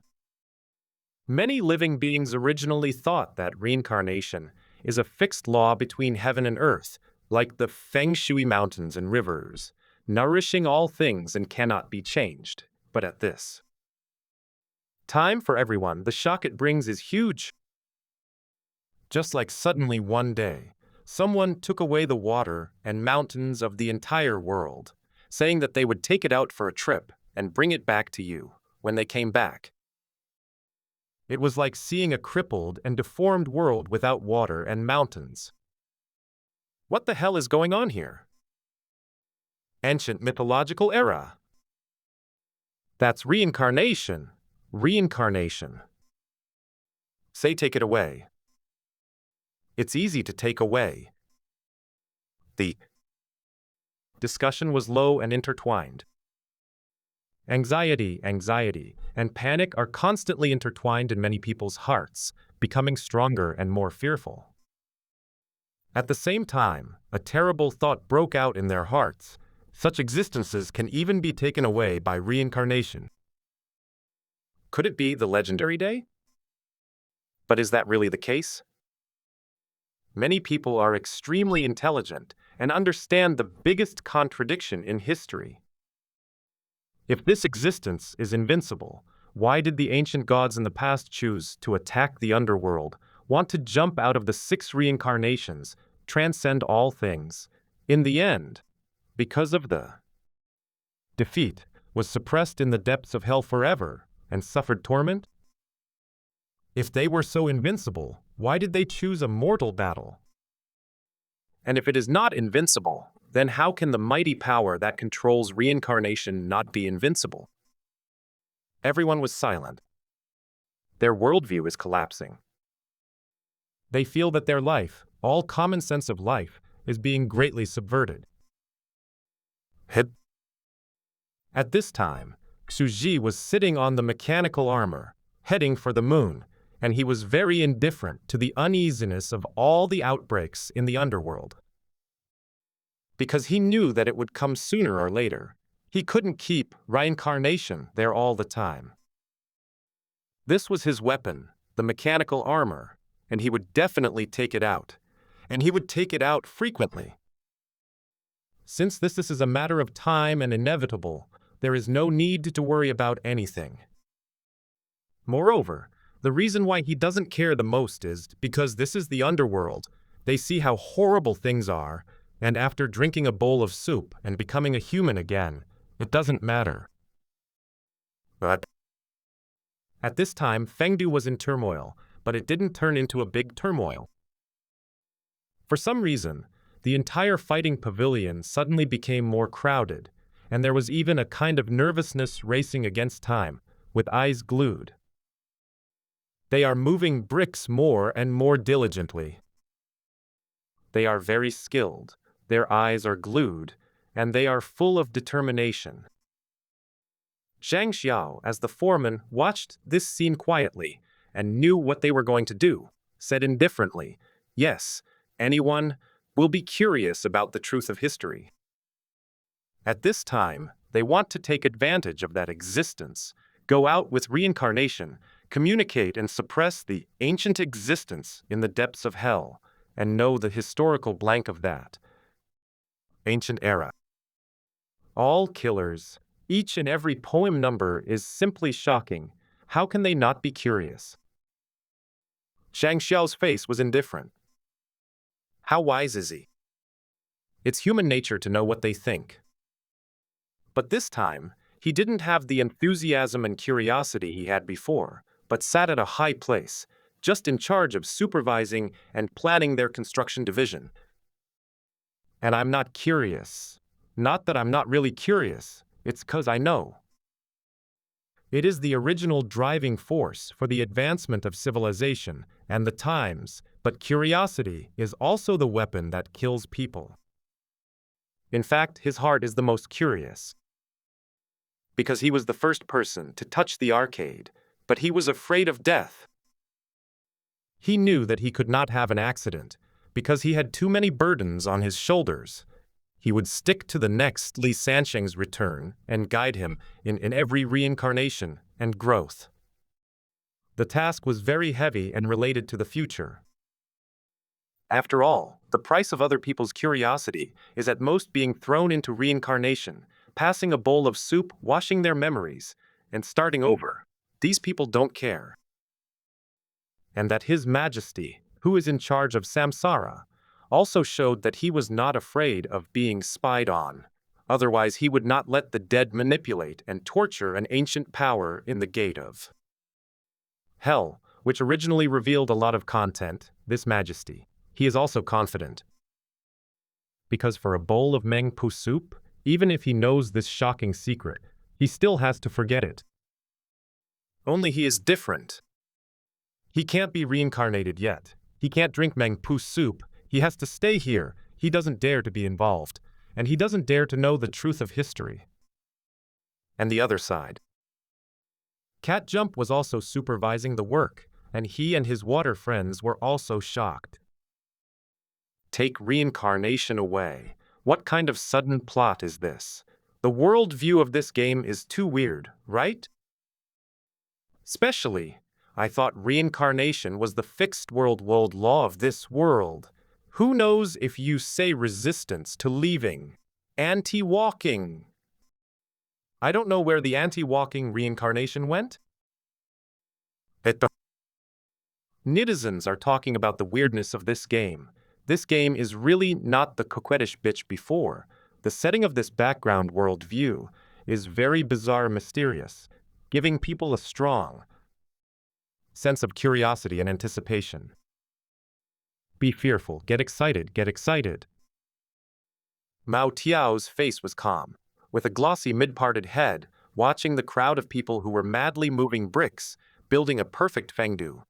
Many living beings originally thought that reincarnation is a fixed law between heaven and earth, like the Feng Shui mountains and rivers, nourishing all things and cannot be changed. But at this time for everyone, the shock it brings is huge. Just like suddenly one day, someone took away the water and mountains of the entire world, saying that they would take it out for a trip and bring it back to you when they came back. It was like seeing a crippled and deformed world without water and mountains. What the hell is going on here? Ancient mythological era. That's reincarnation. Reincarnation. Say take it away. It's easy to take away. The discussion was low and intertwined. Anxiety, and panic are constantly intertwined in many people's hearts, becoming stronger and more fearful. At the same time, a terrible thought broke out in their hearts. Such existences can even be taken away by reincarnation. Could it be the legendary day? But is that really the case? Many people are extremely intelligent and understand the biggest contradiction in history. If this existence is invincible, why did the ancient gods in the past choose to attack the underworld, want to jump out of the 6 reincarnations, transcend all things? In the end, because of the defeat, was suppressed in the depths of hell forever, and suffered torment? If they were so invincible, why did they choose a mortal battle? And if it is not invincible, then how can the mighty power that controls reincarnation not be invincible? Everyone was silent. Their worldview is collapsing. They feel that their life, all common sense of life, is being greatly subverted. At this time, Xuji was sitting on the mechanical armor, heading for the moon, and he was very indifferent to the uneasiness of all the outbreaks in the underworld. Because he knew that it would come sooner or later, he couldn't keep reincarnation there all the time. This was his weapon, the mechanical armor, and he would definitely take it out, and he would take it out frequently. Since this is a matter of time and inevitable, there is no need to worry about anything. Moreover, the reason why he doesn't care the most is because this is the underworld. They see how horrible things are, and after drinking a bowl of soup and becoming a human again, it doesn't matter. But at this time, Fengdu was in turmoil, but it didn't turn into a big turmoil. For some reason, the entire fighting pavilion suddenly became more crowded, and there was even a kind of nervousness racing against time, with eyes glued. They are moving bricks more and more diligently. They are very skilled, their eyes are glued, and they are full of determination. Zhang Xiao, as the foreman, watched this scene quietly and knew what they were going to do, said indifferently, "Yes, anyone will be curious about the truth of history." At this time, they want to take advantage of that existence, go out with reincarnation, communicate and suppress the ancient existence in the depths of hell, and know the historical blank of that ancient era. All killers, each and every poem number is simply shocking. How can they not be curious? Zhang Xiao's face was indifferent. How wise is he? It's human nature to know what they think. But this time, he didn't have the enthusiasm and curiosity he had before, but sat at a high place, just in charge of supervising and planning their construction division. And I'm not curious. Not that I'm not really curious, it's 'cause I know. It is the original driving force for the advancement of civilization and the times, but curiosity is also the weapon that kills people. In fact, his heart is the most curious. Because he was the first person to touch the arcade, but he was afraid of death. He knew that he could not have an accident, because he had too many burdens on his shoulders. He would stick to the next Li Sansheng's return and guide him in every reincarnation and growth. The task was very heavy and related to the future. After all, the price of other people's curiosity is at most being thrown into reincarnation, passing a bowl of soup, washing their memories, and starting over. These people don't care. And that His Majesty, who is in charge of Samsara, also showed that he was not afraid of being spied on. Otherwise, he would not let the dead manipulate and torture an ancient power in the gate of hell, which originally revealed a lot of content, this Majesty. He is also confident. Because for a bowl of Meng Pu soup, even if he knows this shocking secret, he still has to forget it. Only he is different. He can't be reincarnated yet. He can't drink Meng Pu soup. He has to stay here. He doesn't dare to be involved. And he doesn't dare to know the truth of history. And the other side. Cat Jump was also supervising the work, and he and his water friends were also shocked. Take reincarnation away. What kind of sudden plot is this? The world view of this game is too weird, right? Especially, I thought reincarnation was the fixed world law of this world. Who knows if you say resistance to leaving? Anti-walking. I don't know where the anti-walking reincarnation went. Netizens are talking about the weirdness of this game. This game is really not the coquettish bitch before. The setting of this background world view is very bizarre, mysterious. giving people a strong sense of curiosity and anticipation. Be fearful, get excited, get excited. Mao Tiao's face was calm, with a glossy mid-parted head, watching the crowd of people who were madly moving bricks, building a perfect fengdu.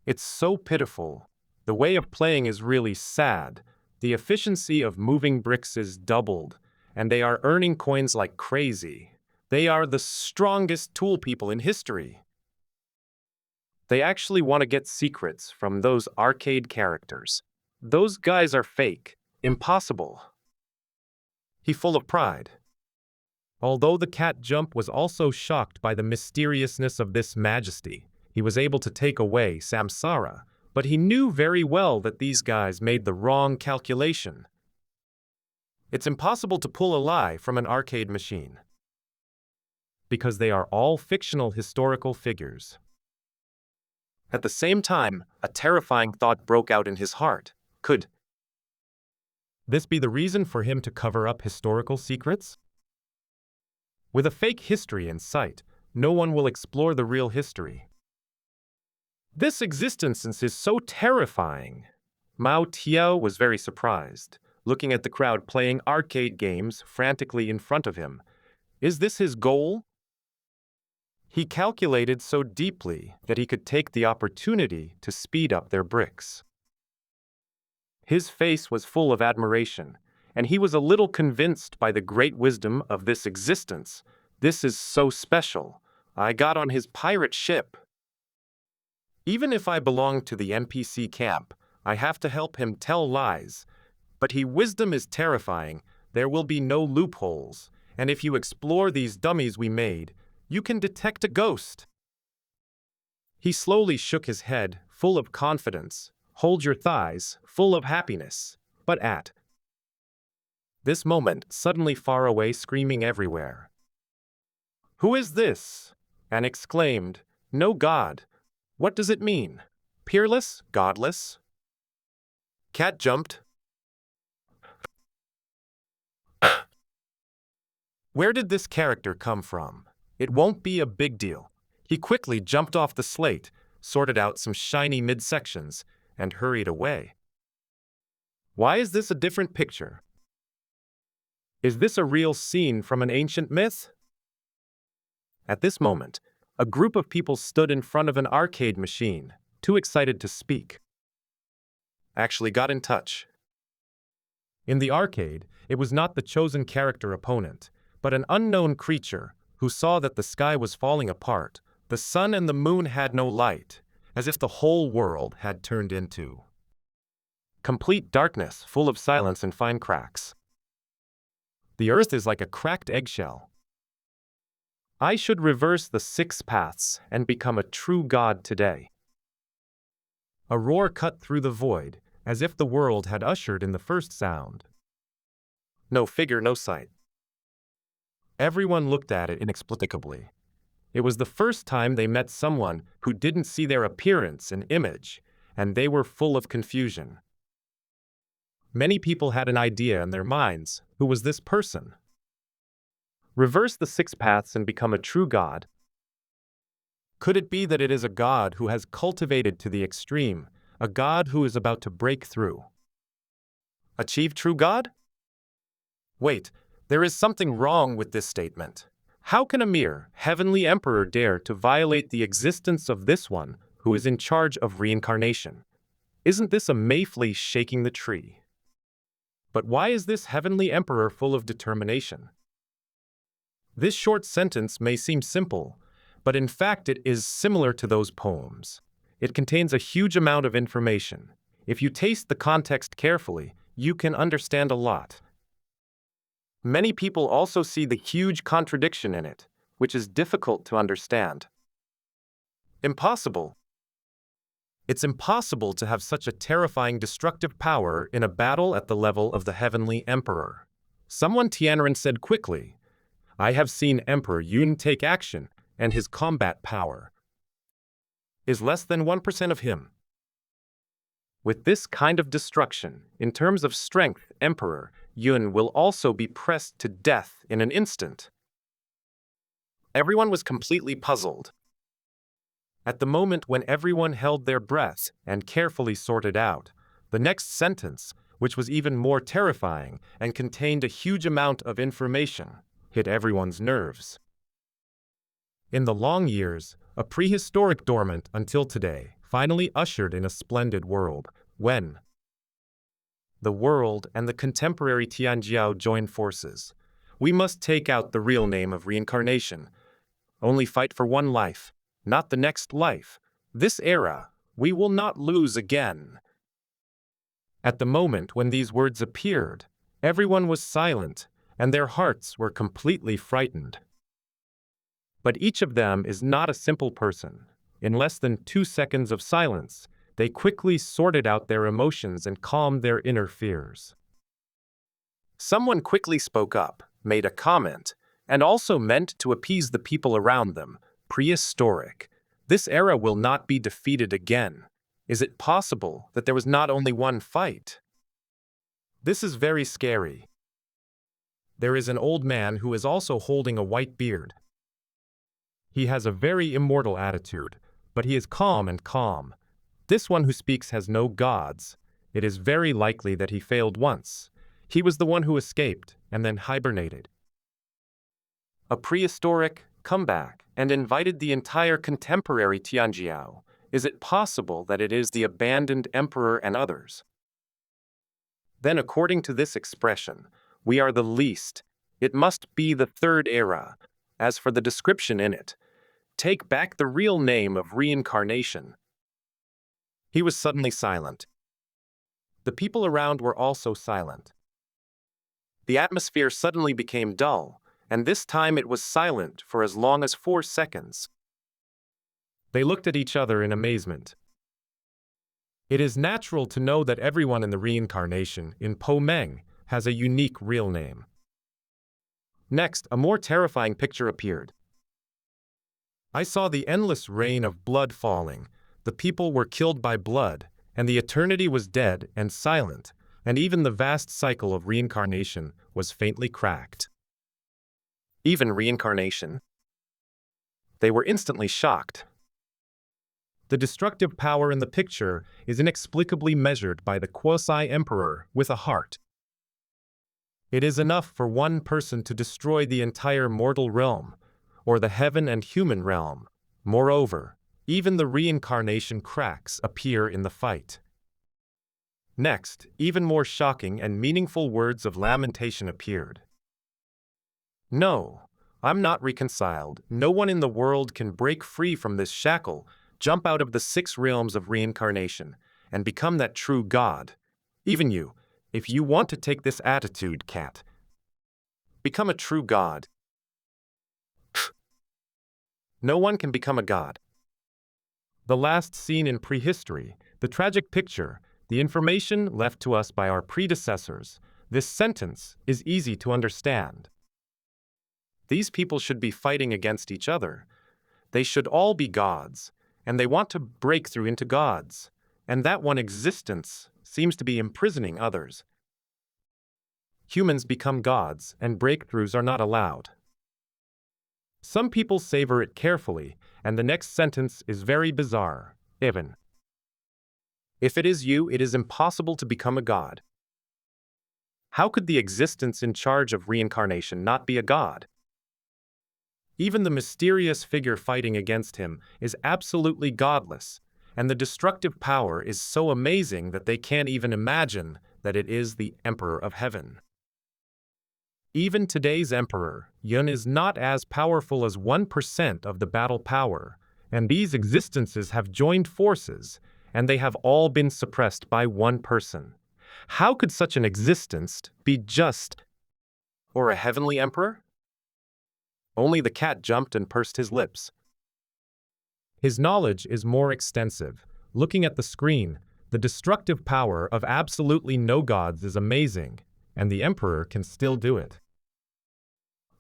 It's so pitiful. The way of playing is really sad. The efficiency of moving bricks is doubled, and they are earning coins like crazy. They are the strongest tool people in history. They actually want to get secrets from those arcade characters. Those guys are fake. Impossible. He full of pride. Although the cat jump was also shocked by the mysteriousness of this majesty, he was able to take away Samsara, but he knew very well that these guys made the wrong calculation. It's impossible to pull a lie from an arcade machine, because they are all fictional historical figures. At the same time, a terrifying thought broke out in his heart. Could this be the reason for him to cover up historical secrets? With a fake history in sight, no one will explore the real history. This existence is so terrifying. Mao Tiao was very surprised, looking at the crowd playing arcade games frantically in front of him. Is this his goal? He calculated so deeply that he could take the opportunity to speed up their bricks. His face was full of admiration, and he was a little convinced by the great wisdom of this existence. This is so special. I got on his pirate ship. Even if I belong to the NPC camp, I have to help him tell lies. But his wisdom is terrifying. There will be no loopholes, and if you explore these dummies we made, you can detect a ghost. He slowly shook his head, full of confidence. Hold your thighs, full of happiness. But at this moment, suddenly far away, screaming everywhere. Who is this? And exclaimed, No God. What does it mean? Peerless? Godless? Cat jumped. Where did this character come from? It won't be a big deal. He quickly jumped off the slate, sorted out some shiny midsections, and hurried away. Why is this a different picture? Is this a real scene from an ancient myth? At this moment, a group of people stood in front of an arcade machine, too excited to speak. Actually got in touch. In the arcade, it was not the chosen character opponent, but an unknown creature who saw that the sky was falling apart. The sun and the moon had no light, as if the whole world had turned into complete darkness, full of silence and fine cracks. The earth is like a cracked eggshell. I should reverse the 6 paths and become a true god today. A roar cut through the void, as if the world had ushered in the first sound. No figure, no sight. Everyone looked at it inexplicably. It was the first time they met someone who didn't see their appearance and image, and they were full of confusion. Many people had an idea in their minds. Who was this person? Reverse the 6 paths and become a true god. Could it be that it is a god who has cultivated to the extreme, a god who is about to break through? Achieve true god? Wait, there is something wrong with this statement. How can a mere heavenly emperor dare to violate the existence of this one who is in charge of reincarnation? Isn't this a mayfly shaking the tree? But why is this heavenly emperor full of determination? This short sentence may seem simple, but in fact it is similar to those poems. It contains a huge amount of information. If you taste the context carefully, you can understand a lot. Many people also see the huge contradiction in it, which is difficult to understand. Impossible. It's impossible to have such a terrifying destructive power in a battle at the level of the heavenly emperor. Someone Tianren said quickly, I have seen Emperor Yun take action, and his combat power is less than 1% of him. With this kind of destruction, in terms of strength, Emperor Yun will also be pressed to death in an instant. Everyone was completely puzzled. At the moment when everyone held their breath and carefully sorted out, the next sentence, which was even more terrifying and contained a huge amount of information, hit everyone's nerves. In the long years, a prehistoric dormant until today finally ushered in a splendid world, when the world and the contemporary Tianjiao joined forces. We must take out the real name of reincarnation. Only fight for one life, not the next life. This era, we will not lose again. At the moment when these words appeared, everyone was silent, and their hearts were completely frightened. But each of them is not a simple person. In less than 2 seconds of silence, they quickly sorted out their emotions and calmed their inner fears. Someone quickly spoke up, made a comment, and also meant to appease the people around them. Prehistoric. This era will not be defeated again. Is it possible that there was not only one fight? This is very scary. There is an old man who is also holding a white beard. He has a very immortal attitude, but he is calm and calm. This one who speaks has no gods. It is very likely that he failed once. He was the one who escaped and then hibernated. A prehistoric comeback and invited the entire contemporary Tianjiao. Is it possible that it is the abandoned emperor and others? Then according to this expression, we are the least. It must be the third era. As for the description in it, take back the real name of reincarnation. He was suddenly silent. The people around were also silent. The atmosphere suddenly became dull, and this time it was silent for as long as 4 seconds. They looked at each other in amazement. It is natural to know that everyone in the reincarnation in Po Meng has a unique real name. Next, a more terrifying picture appeared. I saw the endless rain of blood falling. The people were killed by blood, and the eternity was dead and silent, and even the vast cycle of reincarnation was faintly cracked. Even reincarnation? They were instantly shocked. The destructive power in the picture is inexplicably measured by the quasi-emperor with a heart. It is enough for one person to destroy the entire mortal realm, or the heaven and human realm. Moreover, even the reincarnation cracks appear in the fight. Next, even more shocking and meaningful words of lamentation appeared. No, I'm not reconciled. No one in the world can break free from this shackle, jump out of the 6 realms of reincarnation, and become that true God. Even you, if you want to take this attitude, cat. Become a true God. No one can become a god. The last scene in prehistory, the tragic picture, the information left to us by our predecessors, this sentence is easy to understand. These people should be fighting against each other. They should all be gods, and they want to break through into gods, and that one existence seems to be imprisoning others. Humans become gods, and breakthroughs are not allowed. Some people savor it carefully, and the next sentence is very bizarre. Even if it is you, it is impossible to become a god. How could the existence in charge of reincarnation not be a god? Even the mysterious figure fighting against him is absolutely godless, and the destructive power is so amazing that they can't even imagine that it is the Emperor of Heaven. Even today's Emperor, Yun, is not as powerful as 1% of the battle power, and these existences have joined forces, and they have all been suppressed by one person. How could such an existence be just, or a heavenly emperor? Only the cat jumped and pursed his lips. His knowledge is more extensive. Looking at the screen, the destructive power of absolutely no gods is amazing, and the emperor can still do it.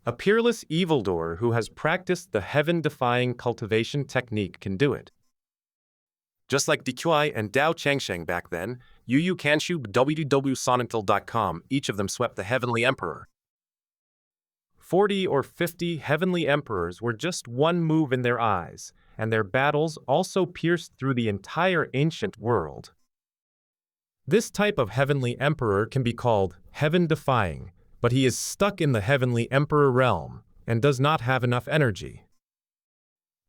A peerless evildoer who has practiced the heaven-defying cultivation technique can do it. Just like DQI and Dao Changsheng back then, Yu Kanshu www.sonental.com, each of them swept the heavenly emperor. 40 or 50 heavenly emperors were just one move in their eyes, and their battles also pierced through the entire ancient world. This type of heavenly emperor can be called heaven-defying, but he is stuck in the heavenly emperor realm and does not have enough energy.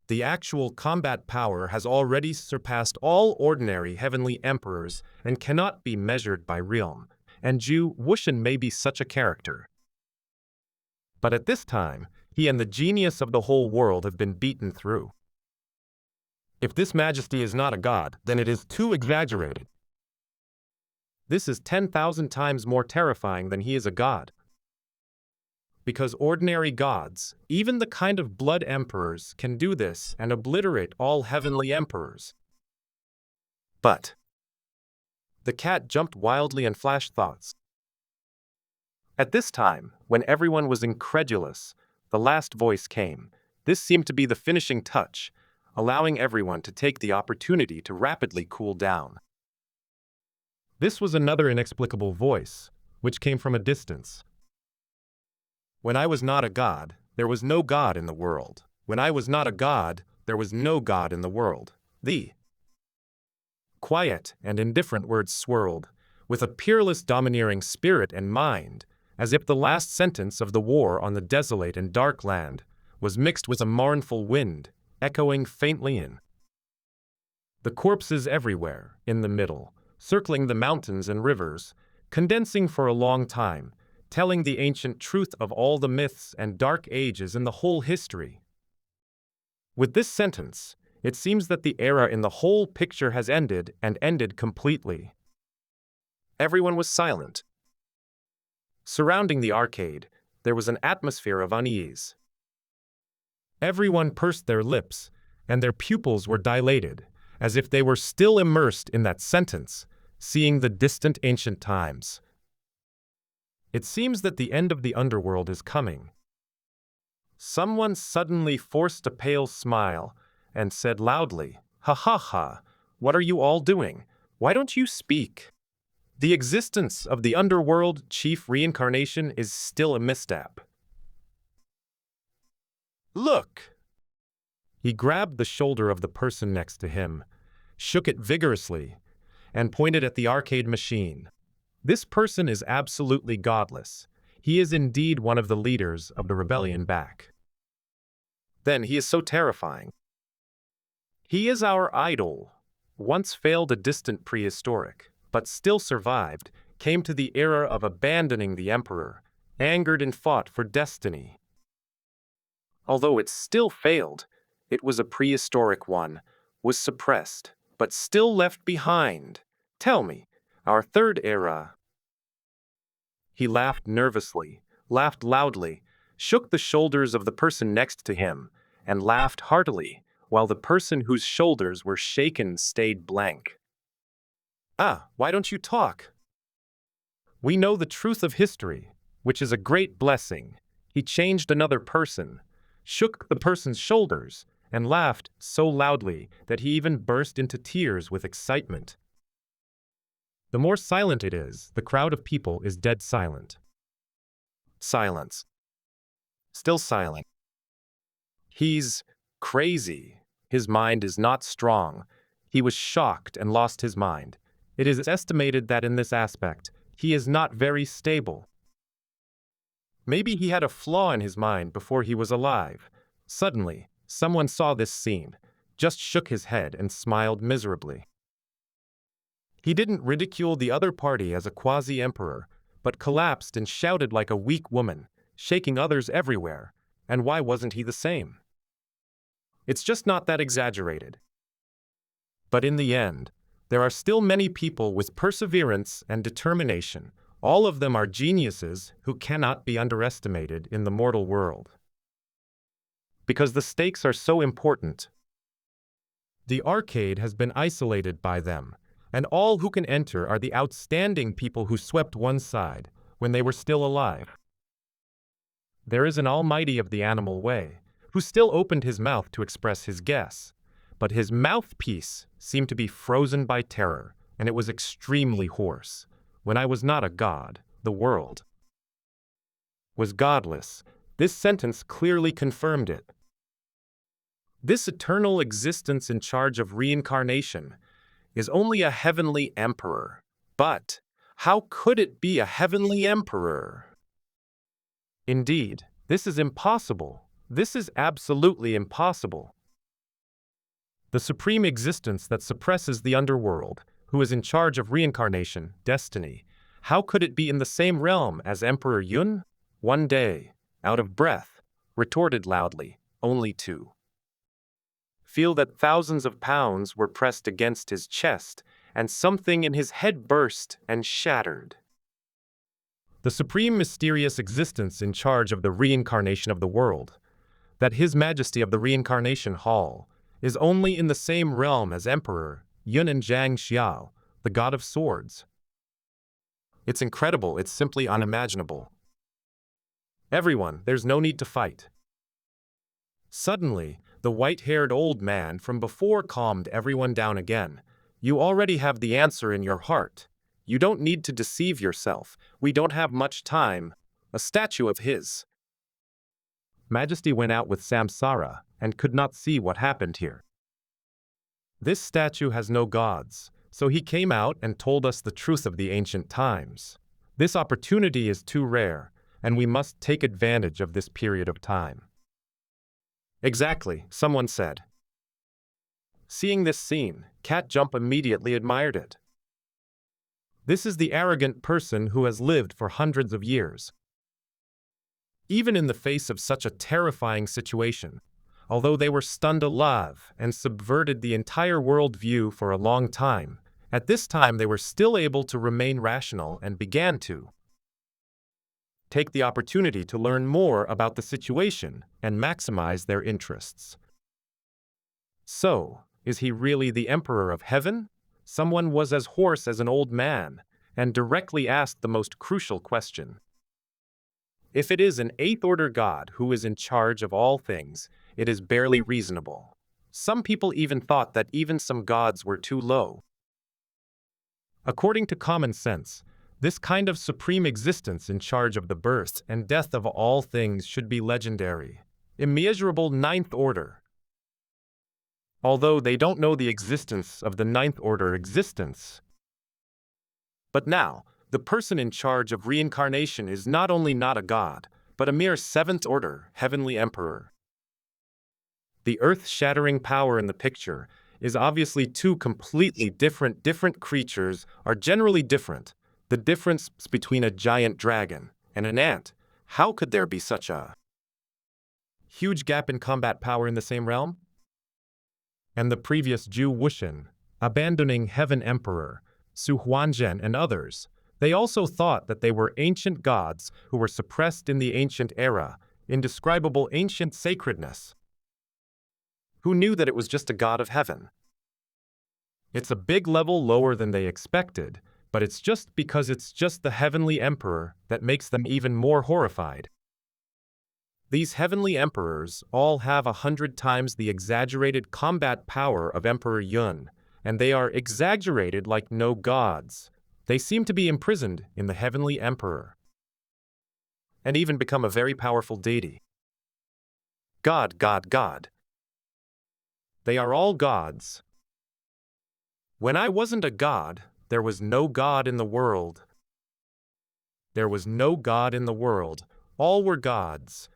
The actual combat power has already surpassed all ordinary heavenly emperors and cannot be measured by realm, and Ju Wuxian may be such a character. But at this time, he and the genius of the whole world have been beaten through. If this majesty is not a god, then it is too exaggerated. This is 10,000 times more terrifying than he is a god. Because ordinary gods, even the kind of blood emperors, can do this and obliterate all heavenly emperors. But the cat jumped wildly and flashed thoughts. At this time, when everyone was incredulous, the last voice came. This seemed to be the finishing touch, allowing everyone to take the opportunity to rapidly cool down. This was another inexplicable voice, which came from a distance. When I was not a god, there was no god in the world. When I was not a god, there was no god in the world. The quiet and indifferent words swirled, with a peerless domineering spirit and mind, as if the last sentence of the war on the desolate and dark land was mixed with a mournful wind, echoing faintly in. The corpses everywhere, in the middle, circling the mountains and rivers, condensing for a long time, telling the ancient truth of all the myths and dark ages in the whole history. With this sentence, it seems that the era in the whole picture has ended and ended completely. Everyone was silent. Surrounding the arcade, there was an atmosphere of unease. Everyone pursed their lips, and their pupils were dilated, as if they were still immersed in that sentence, seeing the distant ancient times. It seems that the end of the underworld is coming. Someone suddenly forced a pale smile and said loudly, "Ha ha ha, what are you all doing? Why don't you speak? The existence of the underworld chief reincarnation is still a misstep. Look!" He grabbed the shoulder of the person next to him, shook it vigorously, and pointed at the arcade machine. This person is absolutely godless. He is indeed one of the leaders of the rebellion back. Then he is so terrifying. He is our idol. Once failed a distant prehistoric, but still survived, came to the era of abandoning the emperor, angered and fought for destiny. Although it still failed, it was a prehistoric one, was suppressed, but still left behind. Tell me, our third era. He laughed nervously, laughed loudly, shook the shoulders of the person next to him, and laughed heartily, while the person whose shoulders were shaken stayed blank. "Ah, why don't you talk? We know the truth of history, which is a great blessing." He changed another person, shook the person's shoulders, and laughed so loudly that he even burst into tears with excitement. The more silent it is, the crowd of people is dead silent. Silence. Still silent. He's crazy. His mind is not strong. He was shocked and lost his mind. It is estimated that in this aspect, he is not very stable. Maybe he had a flaw in his mind before he was alive. Suddenly, someone saw this scene, just shook his head and smiled miserably. He didn't ridicule the other party as a quasi-emperor, but collapsed and shouted like a weak woman, shaking others everywhere. And why wasn't he the same? It's just not that exaggerated. But in the end, there are still many people with perseverance and determination. All of them are geniuses who cannot be underestimated in the mortal world. Because the stakes are so important. The arcade has been isolated by them, and all who can enter are the outstanding people who swept one side when they were still alive. There is an almighty of the animal way, who still opened his mouth to express his guess, but his mouthpiece seemed to be frozen by terror, and it was extremely hoarse. When I was not a god, the world was godless. This sentence clearly confirmed it. This eternal existence in charge of reincarnation is only a heavenly emperor. But how could it be a heavenly emperor? Indeed, this is impossible. This is absolutely impossible. The supreme existence that suppresses the underworld, who is in charge of reincarnation, destiny, how could it be in the same realm as Emperor Yun? One day, out of breath, retorted loudly, only to feel that thousands of pounds were pressed against his chest, and something in his head burst and shattered. The supreme mysterious existence in charge of the reincarnation of the world, that His Majesty of the Reincarnation Hall, is only in the same realm as Emperor Yun and Zhang Xiao, the god of swords. It's incredible, it's simply unimaginable. Everyone, there's no need to fight. Suddenly, the white-haired old man from before calmed everyone down again. You already have the answer in your heart. You don't need to deceive yourself. We don't have much time. A statue of His Majesty went out with Samsara and could not see what happened here. This statue has no gods, so he came out and told us the truth of the ancient times. This opportunity is too rare, and we must take advantage of this period of time. Exactly, someone said. Seeing this scene, Cat Jump immediately admired it. This is the arrogant person who has lived for hundreds of years. Even in the face of such a terrifying situation, although they were stunned alive and subverted the entire world view for a long time, at this time they were still able to remain rational and began to take the opportunity to learn more about the situation and maximize their interests. So, is he really the Emperor of Heaven? Someone was as hoarse as an old man and directly asked the most crucial question. If it is an eighth-order god who is in charge of all things, it is barely reasonable. Some people even thought that even some gods were too low. According to common sense, this kind of supreme existence in charge of the birth and death of all things should be legendary, immeasurable ninth order. Although they don't know the existence of the ninth order existence. But now, the person in charge of reincarnation is not only not a god, but a mere seventh order heavenly emperor. The earth-shattering power in the picture is obviously two completely different creatures are generally different. The difference between a giant dragon and an ant, how could there be such a huge gap in combat power in the same realm? And the previous Zhu Wuxian, abandoning Heaven Emperor, Su Huanzhen and others, they also thought that they were ancient gods who were suppressed in the ancient era, indescribable ancient sacredness. Who knew that it was just a god of heaven? It's a big level lower than they expected, but it's just because it's just the heavenly emperor that makes them even more horrified. These heavenly emperors all have 100 times the exaggerated combat power of Emperor Yun, and they are exaggerated like no gods. They seem to be imprisoned in the heavenly emperor, and even become a very powerful deity. God, God, God. They are all gods. When I wasn't a god, there was no god in the world. There was no god in the world. All were gods.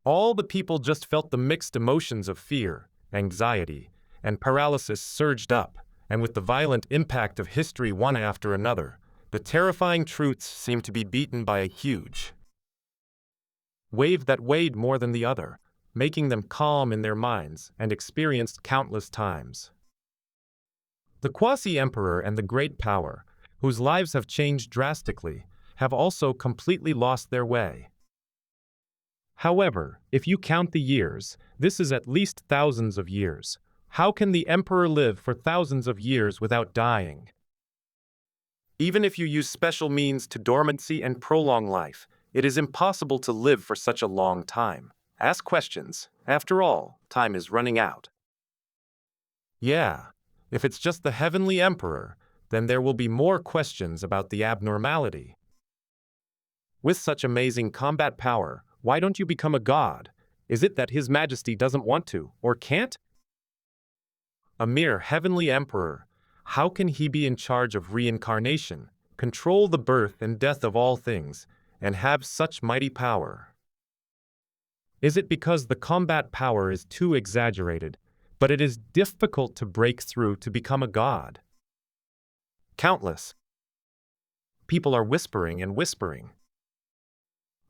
All the people just felt the mixed emotions of fear, anxiety, and paralysis surged up, and with the violent impact of history one after another, the terrifying truths seemed to be beaten by a huge wave that weighed more than the other, making them calm in their minds and experienced countless times. The quasi-emperor and the great power, whose lives have changed drastically, have also completely lost their way. However, if you count the years, this is at least thousands of years. How can the emperor live for thousands of years without dying? Even if you use special means to dormancy and prolong life, it is impossible to live for such a long time. Ask questions. After all, time is running out. Yeah, if it's just the heavenly emperor, then there will be more questions about the abnormality. With such amazing combat power, Why don't you become a god? Is it that His Majesty doesn't want to, or can't? A mere heavenly emperor. How can he be in charge of reincarnation, control the birth and death of all things, and have such mighty power? Is it because the combat power is too exaggerated, but it is difficult to break through to become a god? Countless people are whispering and whispering.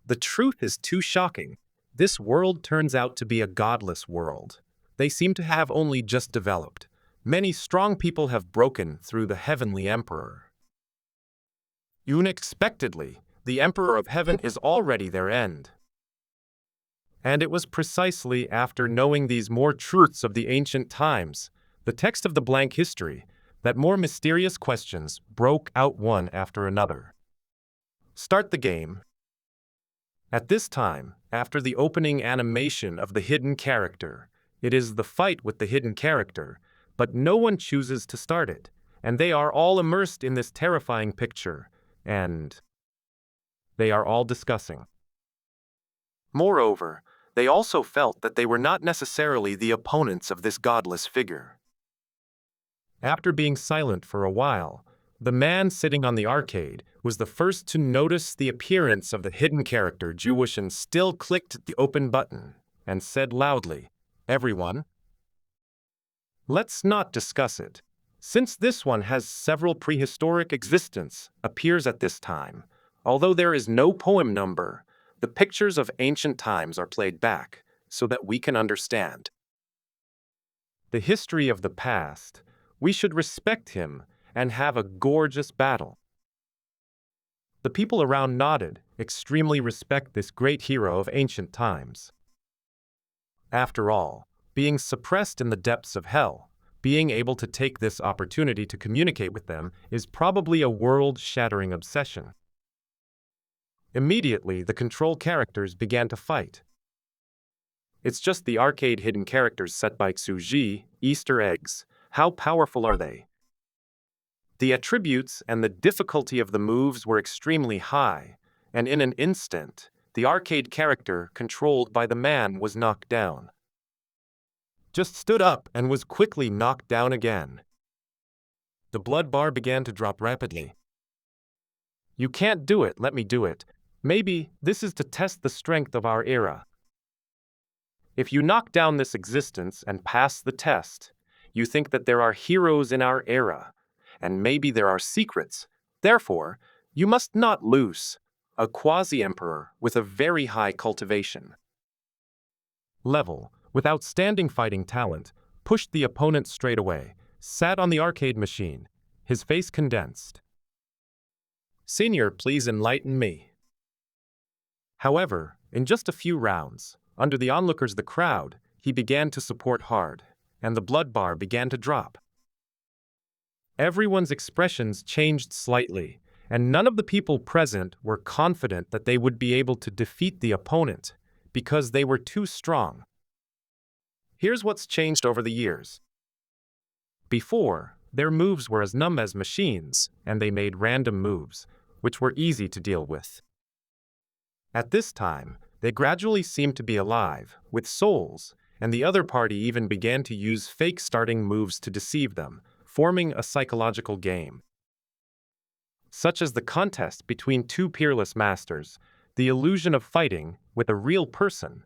The truth is too shocking. This world turns out to be a godless world. They seem to have only just developed. Many strong people have broken through the heavenly emperor. Unexpectedly, the emperor of heaven is already their end. And it was precisely after knowing these more truths of the ancient times, the text of the blank history, that more mysterious questions broke out one after another. Start the game. At this time, after the opening animation of the hidden character, it is the fight with the hidden character, but no one chooses to start it, and they are all immersed in this terrifying picture, and they are all discussing. Moreover, they also felt that they were not necessarily the opponents of this godless figure. After being silent for a while, the man sitting on the arcade was the first to notice the appearance of the hidden character. Jewish and still clicked the open button and said loudly, "Everyone, let's not discuss it. Since this one has several prehistoric existence, appears at this time. Although there is no poem number, the pictures of ancient times are played back so that we can understand the history of the past. We should respect him and have a gorgeous battle." The people around nodded, extremely respect this great hero of ancient times. After all, being suppressed in the depths of hell, being able to take this opportunity to communicate with them is probably a world-shattering obsession. Immediately, the control characters began to fight. It's just the arcade hidden characters set by Xuji, Easter eggs. How powerful are they? The attributes and the difficulty of the moves were extremely high, and in an instant, the arcade character controlled by the man was knocked down. Just stood up and was quickly knocked down again. The blood bar began to drop rapidly. "You can't do it, let me do it. Maybe this is to test the strength of our era. If you knock down this existence and pass the test, you think that there are heroes in our era, and maybe there are secrets. Therefore, you must not lose." A quasi-emperor with a very high cultivation level, with outstanding fighting talent, pushed the opponent straight away, sat on the arcade machine, his face condensed. "Senior, please enlighten me." However, in just a few rounds, under the onlookers, the crowd, he began to support hard, and the blood bar began to drop. Everyone's expressions changed slightly, and none of the people present were confident that they would be able to defeat the opponent, because they were too strong. Here's what's changed over the years. Before, their moves were as numb as machines, and they made random moves, which were easy to deal with. At this time, they gradually seemed to be alive, with souls, and the other party even began to use fake starting moves to deceive them, forming a psychological game. Such as the contest between two peerless masters, the illusion of fighting with a real person.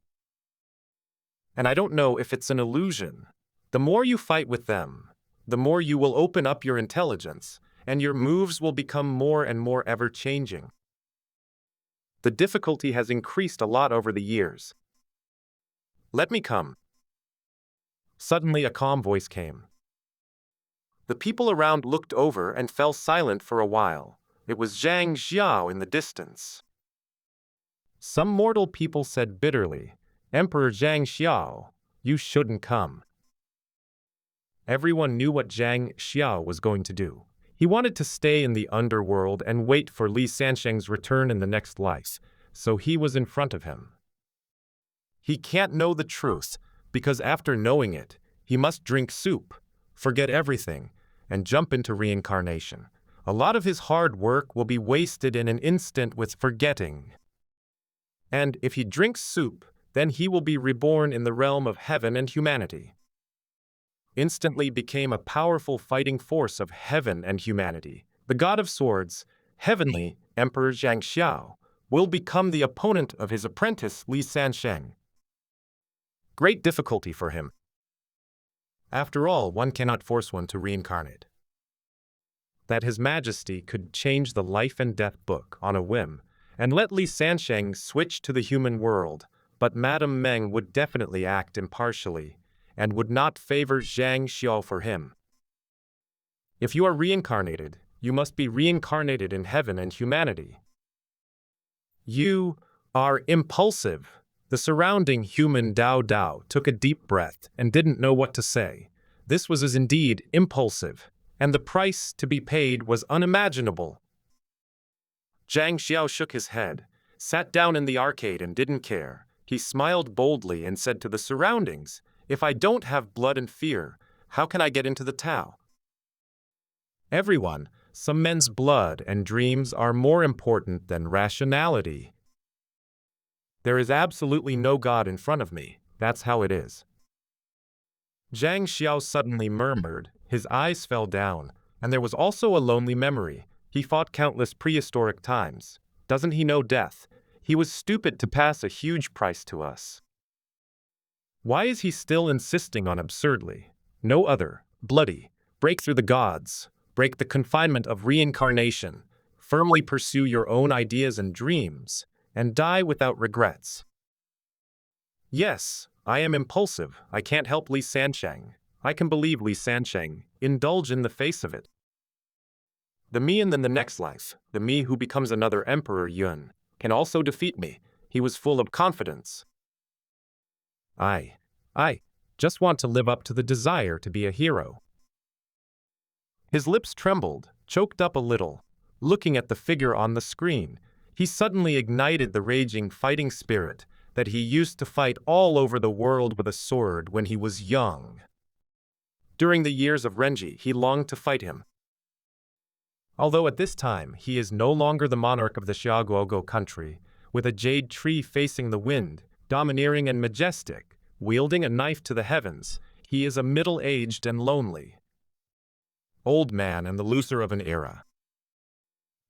And I don't know if it's an illusion. The more you fight with them, the more you will open up your intelligence, and your moves will become more and more ever-changing. The difficulty has increased a lot over the years. "Let me come." Suddenly a calm voice came. The people around looked over and fell silent for a while. It was Zhang Xiao in the distance. Some mortal people said bitterly, "Emperor Zhang Xiao, you shouldn't come." Everyone knew what Zhang Xiao was going to do. He wanted to stay in the underworld and wait for Li Sansheng's return in the next life, so he was in front of him. He can't know the truth, because after knowing it, he must drink soup, forget everything, and jump into reincarnation. A lot of his hard work will be wasted in an instant with forgetting And if he drinks soup, then he will be reborn in the realm of heaven and humanity. Instantly became a powerful fighting force of heaven and humanity. The god of swords, heavenly Emperor Zhang Xiao, will become the opponent of his apprentice Li Sansheng. Great difficulty for him. After all, one cannot force one to reincarnate. That His Majesty could change the life and death book on a whim and let Li Sansheng switch to the human world, but Madame Meng would definitely act impartially and would not favor Zhang Xiao for him. If you are reincarnated, you must be reincarnated in heaven and humanity. You are impulsive. The surrounding human Dao took a deep breath and didn't know what to say. This was indeed impulsive, and the price to be paid was unimaginable. Zhang Xiao shook his head, sat down in the arcade and didn't care. He smiled boldly and said to the surroundings, "If I don't have blood and fear, how can I get into the Tao?" Everyone, some men's blood and dreams are more important than rationality. There is absolutely no God in front of me. That's how it is. Zhang Xiao suddenly murmured, his eyes fell down, and there was also a lonely memory. He fought countless prehistoric times. Doesn't he know death? He was stupid to pass a huge price to us. Why is he still insisting on absurdly? No other, bloody, break through the gods, break the confinement of reincarnation, firmly pursue your own ideas and dreams, and die without regrets. Yes, I am impulsive. I can't help Li Sansheng. I can believe Li Sansheng, indulge in the face of it. The me in the next life, the me who becomes another Emperor Yun, can also defeat me. He was full of confidence. I just want to live up to the desire to be a hero. His lips trembled, choked up a little. Looking at the figure on the screen, he suddenly ignited the raging fighting spirit that he used to fight all over the world with a sword when he was young. During the years of Renji, he longed to fight him. Although at this time he is no longer the monarch of the Xiaoguogo country, with a jade tree facing the wind, domineering and majestic, wielding a knife to the heavens, he is a middle-aged and lonely old man and the loser of an era.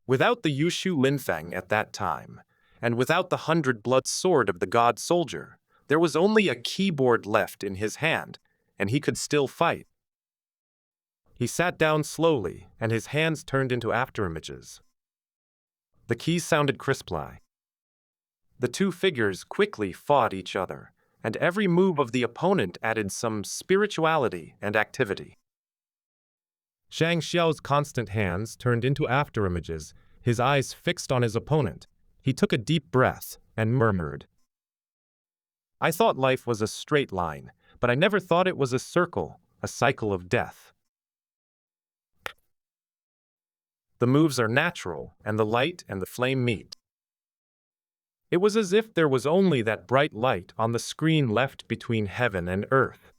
Without the Yushu Linfeng at that time, and without the 100-blood sword of the god soldier, there was only a keyboard left in his hand, and he could still fight. He sat down slowly, and his hands turned into afterimages. The keys sounded crisply. The two figures quickly fought each other, and every move of the opponent added some spirituality and activity. Zhang Xiao's constant hands turned into afterimages, his eyes fixed on his opponent. He took a deep breath and murmured, "I thought life was a straight line, but I never thought it was a circle, a cycle of death." The moves are natural, and the light and the flame meet. It was as if there was only that bright light on the screen left between heaven and earth.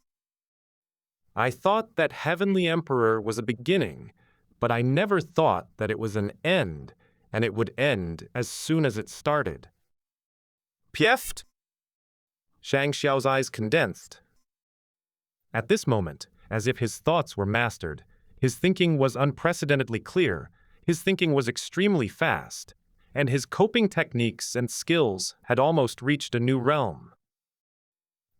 I thought that Heavenly Emperor was a beginning, but I never thought that it was an end, and it would end as soon as it started. Pieft! Zhang Xiao's eyes condensed. At this moment, as if his thoughts were mastered, his thinking was unprecedentedly clear, his thinking was extremely fast, and his coping techniques and skills had almost reached a new realm.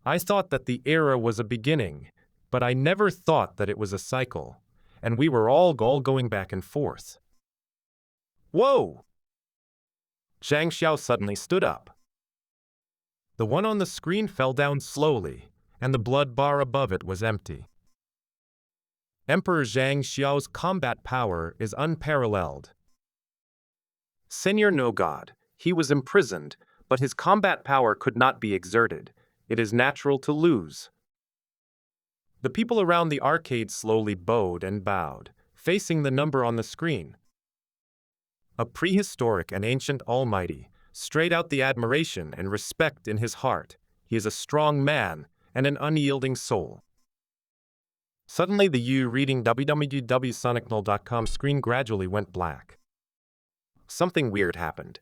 I thought that the era was a beginning, but I never thought that it was a cycle, and we were all going back and forth. Whoa! Zhang Xiao suddenly stood up. The one on the screen fell down slowly, and the blood bar above it was empty. Emperor Zhang Xiao's combat power is unparalleled. Senior no god, he was imprisoned, but his combat power could not be exerted. It is natural to lose. The people around the arcade slowly bowed and bowed, facing the number on the screen. A prehistoric and ancient almighty, straight out the admiration and respect in his heart. He is a strong man and an unyielding soul. Suddenly the you reading www.sonicnull.com screen gradually went black. Something weird happened.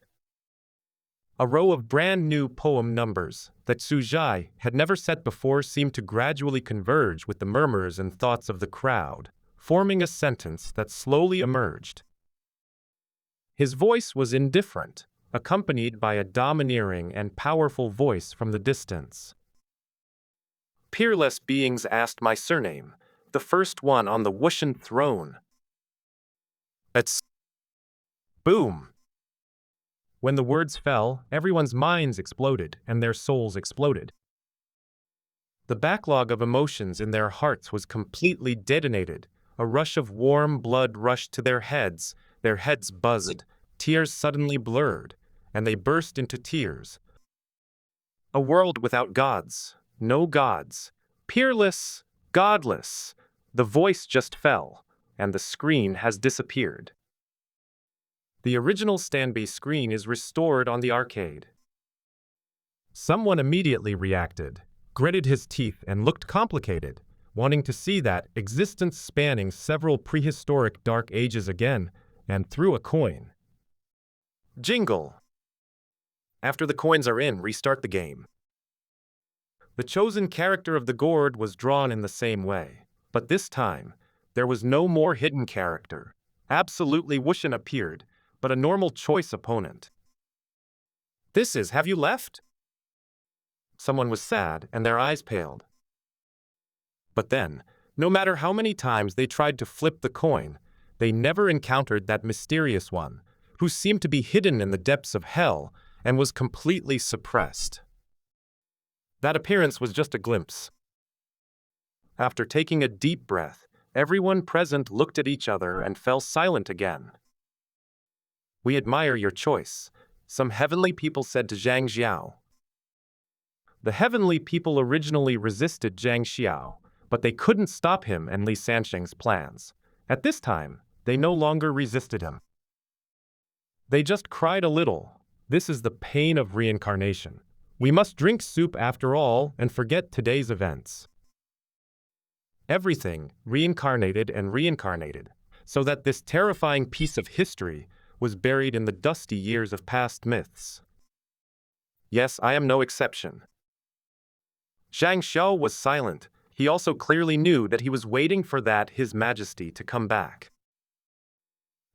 A row of brand new poem numbers that Sujai had never set before seemed to gradually converge with the murmurs and thoughts of the crowd, forming a sentence that slowly emerged. His voice was indifferent, accompanied by a domineering and powerful voice from the distance. Peerless beings asked my surname, the first one on the Wushan throne. It's boom. When the words fell, everyone's minds exploded and their souls exploded. The backlog of emotions in their hearts was completely detonated. A rush of warm blood rushed to their heads buzzed, tears suddenly blurred, and they burst into tears. A world without gods, no gods, peerless, godless. The voice just fell, and the screen has disappeared. The original Stanby screen is restored on the arcade. Someone immediately reacted, gritted his teeth and looked complicated, wanting to see that existence spanning several prehistoric dark ages again, and threw a coin. Jingle. After the coins are in, restart the game. The chosen character of the gourd was drawn in the same way, but this time, there was no more hidden character. Absolutely Wushan appeared, but a normal choice opponent. This is, have you left? Someone was sad and their eyes paled. But then, no matter how many times they tried to flip the coin, they never encountered that mysterious one, who seemed to be hidden in the depths of hell and was completely suppressed. That appearance was just a glimpse. After taking a deep breath, everyone present looked at each other and fell silent again. We admire your choice, some heavenly people said to Zhang Xiao. The heavenly people originally resisted Zhang Xiao, but they couldn't stop him and Li Sansheng's plans. At this time, they no longer resisted him. They just cried a little. This is the pain of reincarnation. We must drink soup after all and forget today's events. Everything reincarnated and reincarnated, so that this terrifying piece of history was buried in the dusty years of past myths. Yes, I am no exception. Zhang Xiao was silent. He also clearly knew that he was waiting for that His Majesty to come back.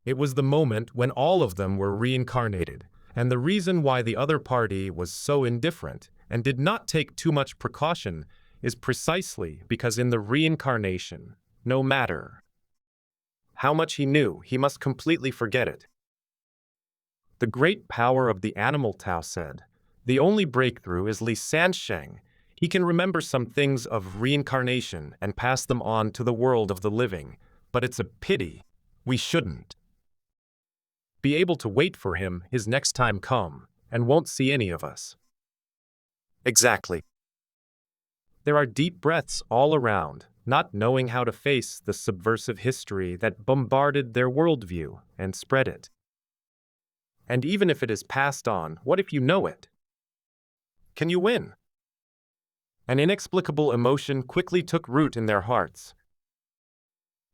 It was the moment when all of them were reincarnated, and the reason why the other party was so indifferent and did not take too much precaution is precisely because in the reincarnation, no matter how much he knew, he must completely forget it. The great power of the animal Tao said, the only breakthrough is Li Sansheng. He can remember some things of reincarnation and pass them on to the world of the living, but it's a pity. We shouldn't be able to wait for him his next time come, and won't see any of us. Exactly. There are deep breaths all around, not knowing how to face the subversive history that bombarded their worldview and spread it. And even if it is passed on, what if you know it? Can you win? An inexplicable emotion quickly took root in their hearts.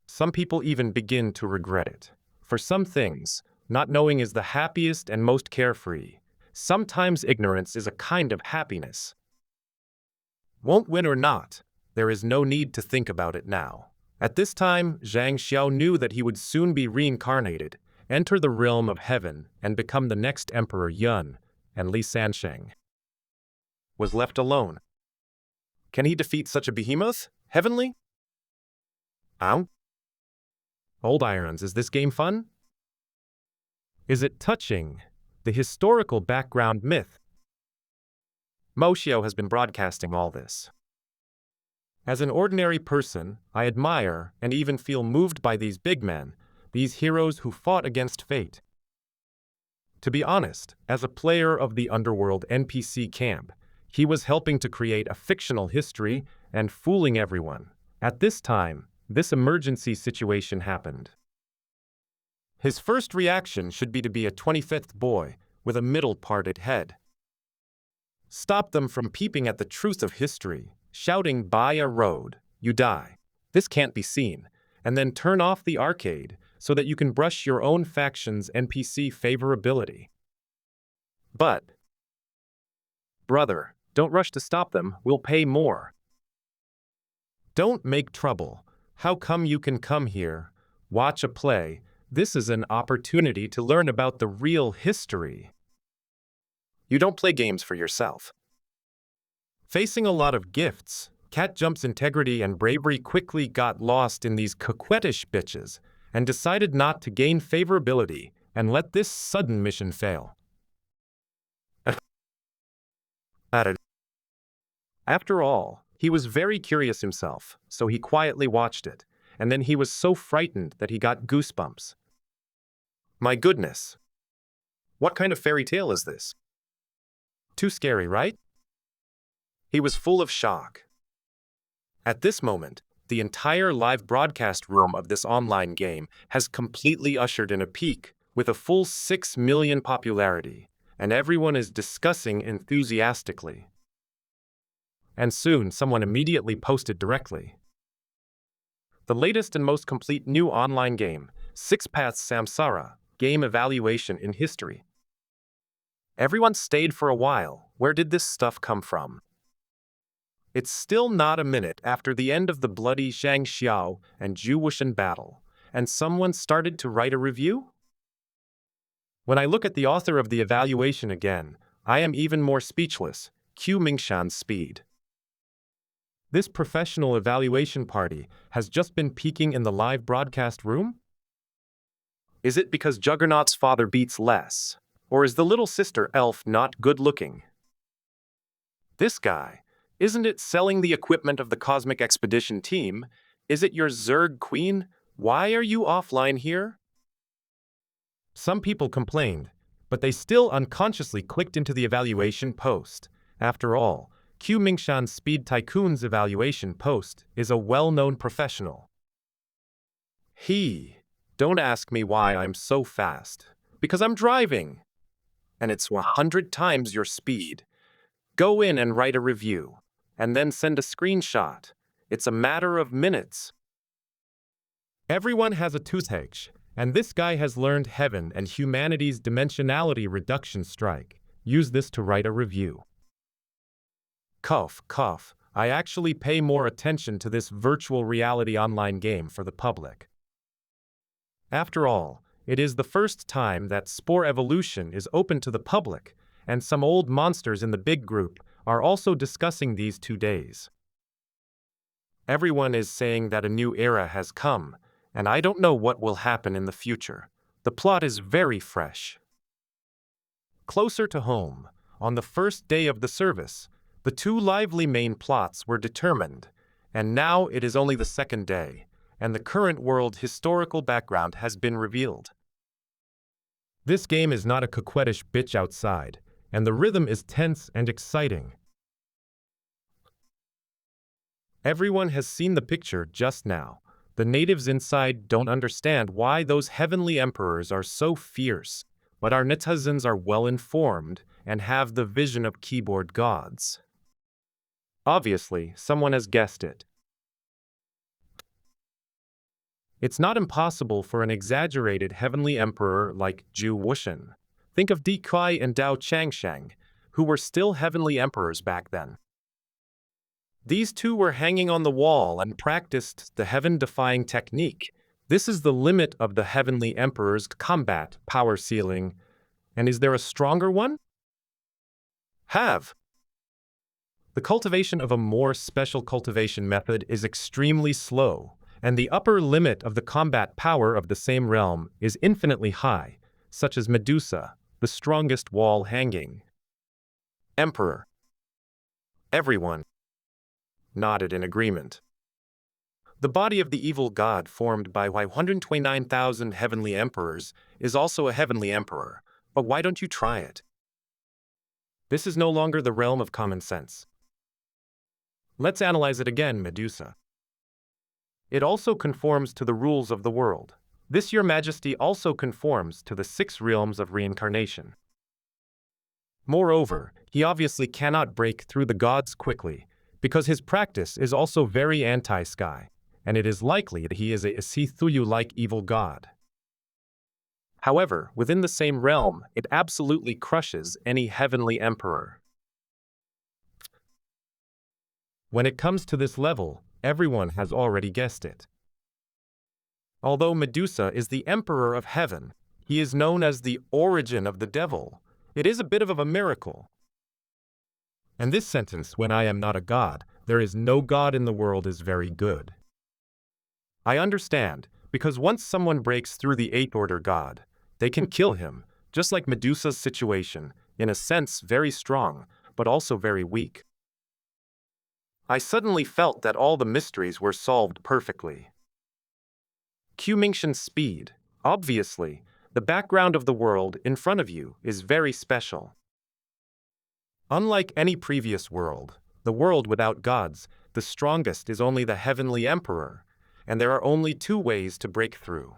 Some people even begin to regret it. For some things, not knowing is the happiest and most carefree. Sometimes ignorance is a kind of happiness. Won't win or not, there is no need to think about it now. At this time, Zhang Xiao knew that he would soon be reincarnated, enter the realm of heaven, and become the next Emperor Yun, and Li Sansheng was left alone. Can he defeat such a behemoth? Heavenly? Ow? Old Irons, is this game fun? Is it touching? The historical background myth. Moshio has been broadcasting all this. As an ordinary person, I admire and even feel moved by these big men, these heroes who fought against fate. To be honest, as a player of the underworld NPC camp, he was helping to create a fictional history and fooling everyone. At this time, this emergency situation happened. His first reaction should be to be a 25th boy with a middle-parted head. Stop them from peeping at the truth of history, shouting by a road, you die. This can't be seen. And then turn off the arcade so that you can brush your own faction's NPC favorability. But Brother, don't rush to stop them, we'll pay more. Don't make trouble. How come you can come here? Watch a play. This is an opportunity to learn about the real history. You don't play games for yourself. Facing a lot of gifts, Cat Jump's integrity and bravery quickly got lost in these coquettish bitches and decided not to gain favorability and let this sudden mission fail. After all, he was very curious himself, so he quietly watched it, and then he was so frightened that he got goosebumps. My goodness. What kind of fairy tale is this? Too scary, right? He was full of shock. At this moment, the entire live broadcast room of this online game has completely ushered in a peak with a full 6 million popularity, and everyone is discussing enthusiastically. And soon, someone immediately posted directly. The latest and most complete new online game, Six Paths Samsara, game evaluation in history. Everyone stayed for a while. Where did this stuff come from? It's still not a minute after the end of the bloody Zhang Xiao and Zhu Wushan battle, and someone started to write a review? When I look at the author of the evaluation again, I am even more speechless. Q Mingshan's speed. This professional evaluation party has just been peaking in the live broadcast room? Is it because Juggernaut's father beats less? Or is the little sister elf not good looking? This guy, isn't it selling the equipment of the Cosmic Expedition team? Is it your Zerg queen? Why are you offline here? Some people complained, but they still unconsciously clicked into the evaluation post. After all, Q Mingshan's Speed Tycoon's evaluation post is a well-known professional. Don't ask me why I'm so fast. Because I'm driving. And it's 100 times your speed. Go in and write a review, and then send a screenshot. It's a matter of minutes. Everyone has a toothache, and this guy has learned heaven and humanity's dimensionality reduction strike. Use this to write a review. Cough, cough, I actually pay more attention to this virtual reality online game for the public. After all, it is the first time that Spore Evolution is open to the public, and some old monsters in the big group are also discussing these 2 days. Everyone is saying that a new era has come, and I don't know what will happen in the future. The plot is very fresh. Closer to home, on the first day of the service, the 2 lively main plots were determined, and now it is only the second day, and the current world historical background has been revealed. This game is not a coquettish bitch outside, and the rhythm is tense and exciting. Everyone has seen the picture just now. The natives inside don't understand why those heavenly emperors are so fierce, but our netizens are well informed and have the vision of keyboard gods. Obviously, someone has guessed it. It's not impossible for an exaggerated heavenly emperor like Zhu Wushan. Think of Di Kuai and Dao Changshang, who were still heavenly emperors back then. These 2 were hanging on the wall and practiced the heaven-defying technique. This is the limit of the heavenly emperor's combat power ceiling. And is there a stronger one? The cultivation of a more special cultivation method is extremely slow, and the upper limit of the combat power of the same realm is infinitely high, such as Medusa, the strongest wall hanging. Emperor. Everyone nodded in agreement. The body of the evil god formed by 129,000 heavenly emperors is also a heavenly emperor, but why don't you try it? This is no longer the realm of common sense. Let's analyze it again, Medusa. It also conforms to the rules of the world. This Your Majesty also conforms to the 6 realms of reincarnation. Moreover, he obviously cannot break through the gods quickly, because his practice is also very anti-sky, and it is likely that he is a Sithuyu-like evil god. However, within the same realm, it absolutely crushes any heavenly emperor. When it comes to this level, everyone has already guessed it. Although Medusa is the emperor of heaven, he is known as the origin of the devil. It is a bit of a miracle. And this sentence, when I am not a god, there is no god in the world, is very good. I understand, because once someone breaks through the eighth order god, they can kill him, just like Medusa's situation, in a sense very strong, but also very weak. I suddenly felt that all the mysteries were solved perfectly. Q Mingshan's speed. Obviously, the background of the world in front of you is very special. Unlike any previous world, the world without gods, the strongest is only the heavenly emperor, and there are only two ways to break through.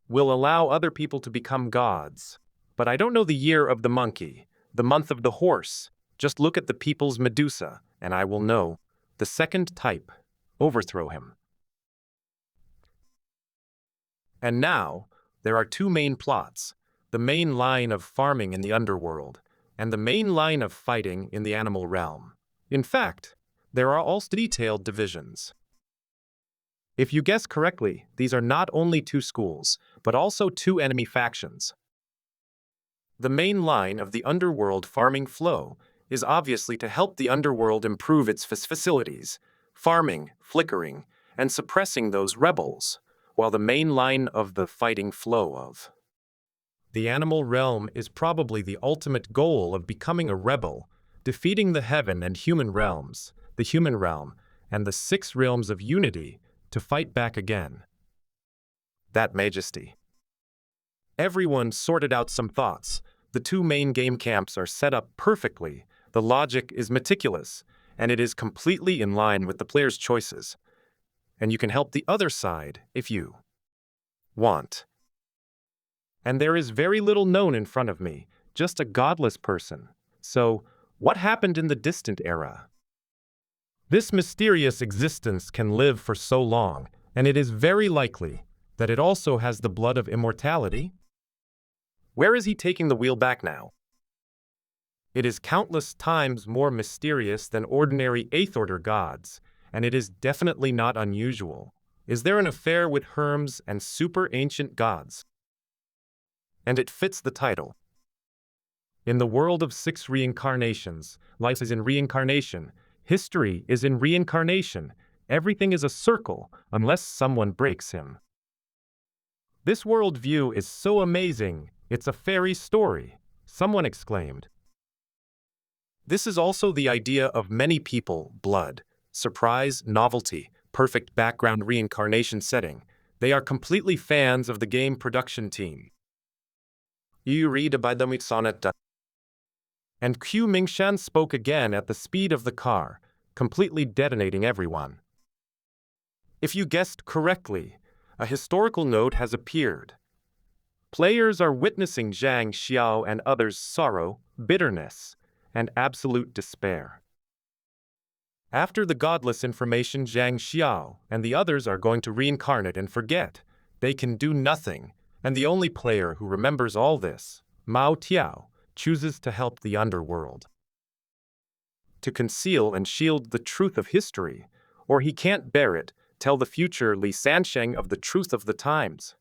We'll allow other people to become gods, but I don't know the year of the monkey, the month of the horse. Just look at the people's Medusa, and I will know. The second type. Overthrow him. And now, there are two main plots, the main line of farming in the underworld, and the main line of fighting in the animal realm. In fact, there are also detailed divisions. If you guess correctly, these are not only two schools, but also two enemy factions. The main line of the underworld farming flow is obviously to help the underworld improve its facilities, farming, flickering, and suppressing those rebels, while the main line of the fighting flow of the animal realm is probably the ultimate goal of becoming a rebel, defeating the heaven and human realms, the human realm, and the six realms of unity to fight back again. That majesty. Everyone sorted out some thoughts. The two main game camps are set up perfectly, the logic is meticulous, and it is completely in line with the player's choices. And you can help the other side if you want. And there is very little known in front of me, just a godless person. So, what happened in the distant era? This mysterious existence can live for so long, and it is very likely that it also has the blood of immortality. Where is he taking the wheel back now? It is countless times more mysterious than ordinary eighth-order gods, and it is definitely not unusual. Is there an affair with Hermes and super-ancient gods? And it fits the title. In the world of six reincarnations, life is in reincarnation, history is in reincarnation, everything is a circle unless someone breaks him. This worldview is so amazing, it's a fairy story, someone exclaimed. This is also the idea of many people, blood, surprise, novelty, perfect background reincarnation setting. They are completely fans of the game production team. You read about them with sonnet. And Q Mingshan spoke again at the speed of the car, completely detonating everyone. If you guessed correctly, a historical note has appeared. Players are witnessing Zhang Xiao and others' sorrow, bitterness, and absolute despair. After the godless information, Zhang Xiao and the others are going to reincarnate and forget. They can do nothing, and the only player who remembers all this, Mao Tiao, chooses to help the underworld. To conceal and shield the truth of history, or he can't bear it, tell the future Li Sansheng of the truth of the times.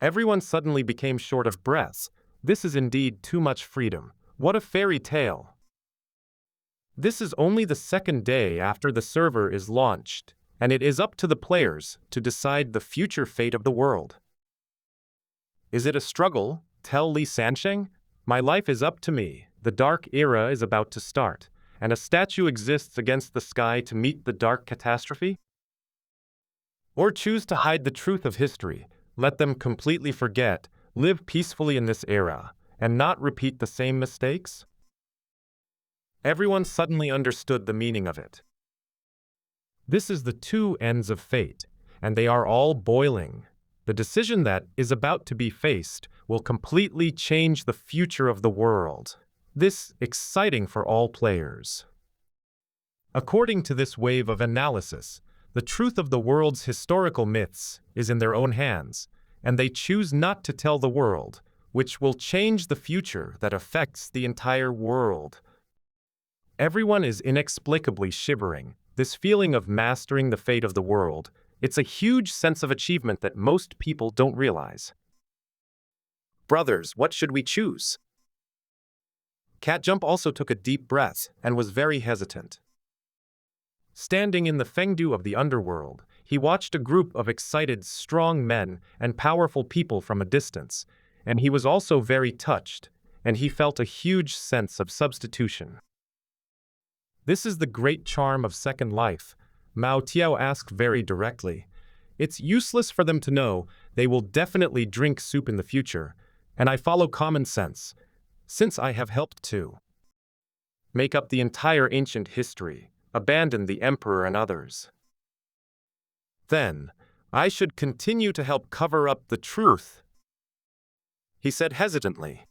Everyone suddenly became short of breath. This is indeed too much freedom. What a fairy tale! This is only the second day after the server is launched, and it is up to the players to decide the future fate of the world. Is it a struggle? Tell Li Sansheng? My life is up to me. The dark era is about to start, and a statue exists against the sky to meet the dark catastrophe? Or choose to hide the truth of history, let them completely forget, live peacefully in this era, and not repeat the same mistakes? Everyone suddenly understood the meaning of it. This is the two ends of fate, and they are all boiling. The decision that is about to be faced will completely change the future of the world. This exciting for all players. According to this wave of analysis, the truth of the world's historical myths is in their own hands, and they choose not to tell the world, which will change the future that affects the entire world. Everyone is inexplicably shivering. This feeling of mastering the fate of the world, it's a huge sense of achievement that most people don't realize. Brothers, what should we choose? Cat Jump also took a deep breath and was very hesitant. Standing in the fengdu of the underworld, he watched a group of excited, strong men and powerful people from a distance, and he was also very touched, and he felt a huge sense of substitution. This is the great charm of Second Life, Mao Tiao asked very directly. It's useless for them to know they will definitely drink soup in the future, and I follow common sense, since I have helped to make up the entire ancient history, abandon the emperor and others. Then, I should continue to help cover up the truth, he said hesitantly.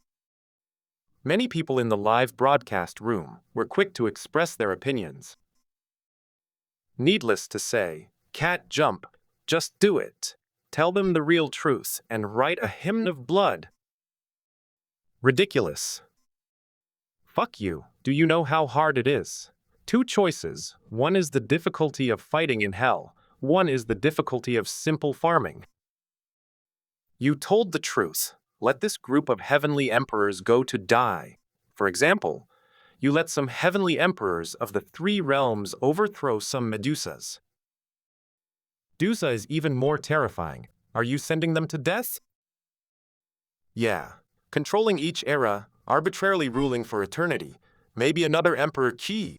Many people in the live broadcast room were quick to express their opinions. Needless to say, Cat Jump, just do it. Tell them the real truth and write a hymn of blood. Ridiculous. Fuck you, do you know how hard it is? Two choices, one is the difficulty of fighting in hell, one is the difficulty of simple farming. You told the truth. Let this group of heavenly emperors go to die. For example, you let some heavenly emperors of the three realms overthrow some Medusas. Medusa is even more terrifying. Are you sending them to death? Yeah. Controlling each era, arbitrarily ruling for eternity. Maybe another emperor key.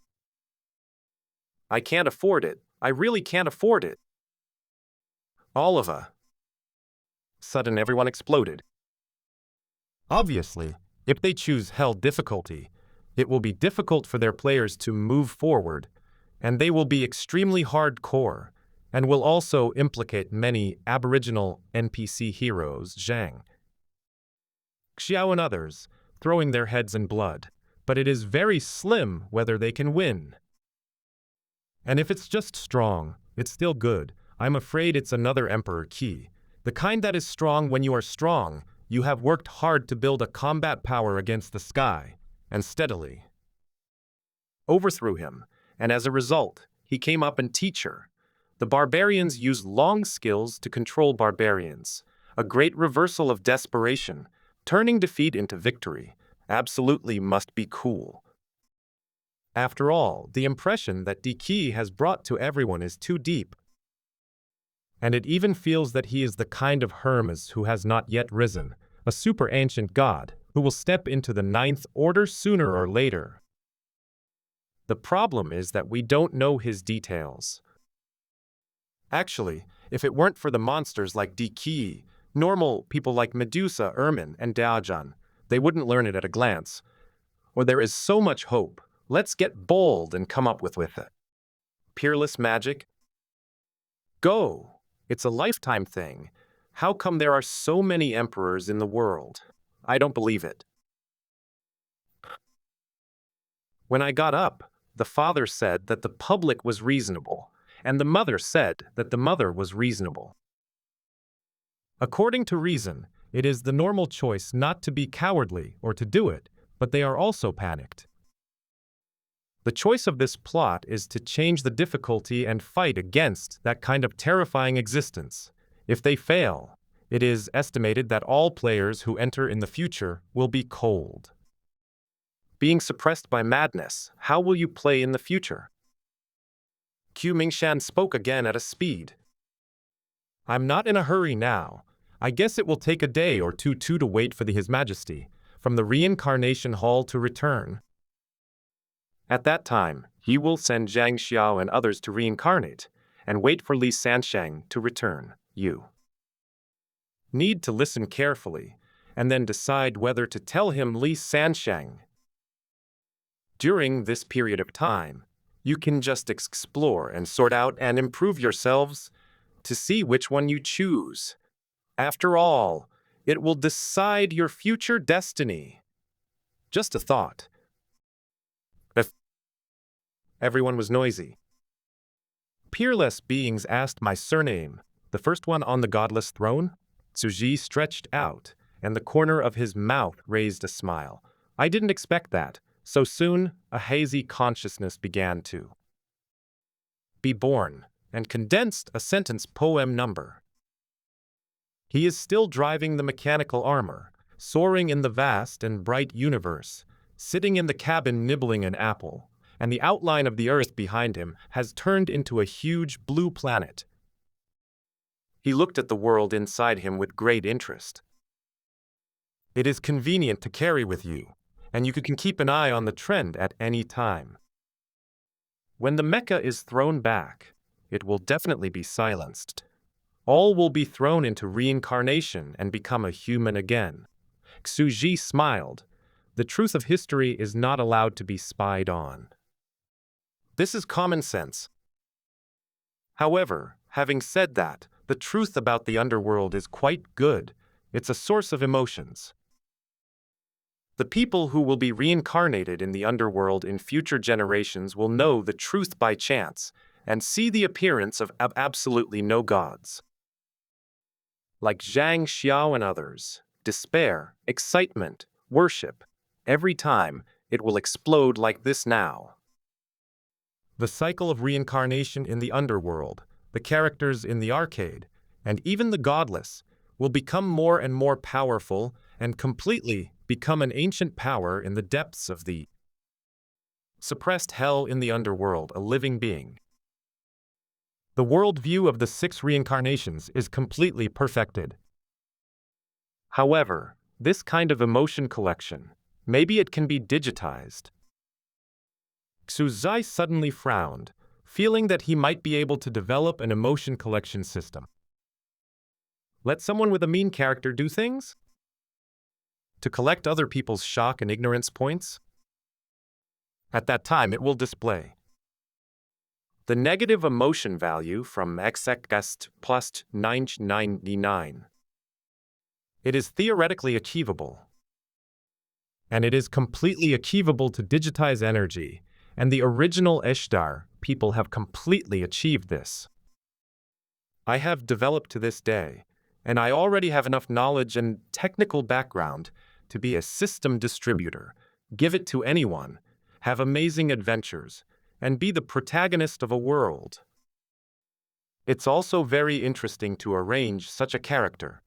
I can't afford it. I really can't afford it. All of a sudden everyone exploded. Obviously, if they choose hell difficulty, it will be difficult for their players to move forward, and they will be extremely hardcore, and will also implicate many aboriginal NPC heroes, Zhang, Xiao and others, throwing their heads in blood, but it is very slim whether they can win. And if it's just strong, it's still good. I'm afraid it's another emperor key, the kind that is strong when you are strong. You have worked hard to build a combat power against the sky, and steadily overthrew him, and as a result, he came up in teacher. The barbarians use long skills to control barbarians, a great reversal of desperation, turning defeat into victory. Absolutely must be cool. After all, the impression that Diki has brought to everyone is too deep. And it even feels that he is the kind of Hermes who has not yet risen, a super ancient god who will step into the ninth order sooner or later. The problem is that we don't know his details. Actually, if it weren't for the monsters like Diki, normal people like Medusa, Ermin, and Daojan, they wouldn't learn it at a glance. Or there is so much hope. Let's get bold and come up with it. Peerless magic? Go! It's a lifetime thing. How come there are so many emperors in the world? I don't believe it. When I got up, the father said that the public was reasonable, and the mother said that the mother was reasonable. According to reason, it is the normal choice not to be cowardly or to do it, but they are also panicked. The choice of this plot is to change the difficulty and fight against that kind of terrifying existence. If they fail, it is estimated that all players who enter in the future will be cold. Being suppressed by madness, how will you play in the future? Qu Mingshan spoke again at a speed. I'm not in a hurry now. I guess it will take a day or two to wait for His Majesty, from the reincarnation hall to return. At that time, he will send Zhang Xiao and others to reincarnate, and wait for Li Sansheng to return. You need to listen carefully, and then decide whether to tell him Li Sansheng. During this period of time, you can just explore and sort out and improve yourselves to see which one you choose. After all, it will decide your future destiny. Just a thought. Everyone was noisy. Peerless beings asked my surname, the first one on the godless throne? Tsuji stretched out, and the corner of his mouth raised a smile. I didn't expect that, So soon, a hazy consciousness began to be born, and condensed a sentence poem number. He is still driving the mechanical armor, soaring in the vast and bright universe, sitting in the cabin nibbling an apple, and the outline of the earth behind him has turned into a huge blue planet. He looked at the world inside him with great interest. It is convenient to carry with you, and you can keep an eye on the trend at any time. When the mecha is thrown back, it will definitely be silenced. All will be thrown into reincarnation and become a human again. Xuji smiled. The truth of history is not allowed to be spied on. This is common sense. However, having said that, the truth about the underworld is quite good. It's a source of emotions. The people who will be reincarnated in the underworld in future generations will know the truth by chance and see the appearance of absolutely no gods. Like Zhang Xiao and others, despair, excitement, worship. Every time, it will explode like this now. The cycle of reincarnation in the underworld, the characters in the arcade, and even the godless, will become more and more powerful and completely become an ancient power in the depths of the suppressed hell in the underworld, a living being. The worldview of the 6 reincarnations is completely perfected. However, this kind of emotion collection, maybe it can be digitized. Xuzai suddenly frowned, feeling that he might be able to develop an emotion collection system. Let someone with a mean character do things? To collect other people's shock and ignorance points? At that time, it will display the negative emotion value from XX plus 999. It is theoretically achievable. And it is completely achievable to digitize energy, and the original Ishtar people have completely achieved this. I have developed to this day, and I already have enough knowledge and technical background to be a system distributor, give it to anyone, have amazing adventures, and be the protagonist of a world. It's also very interesting to arrange such a character.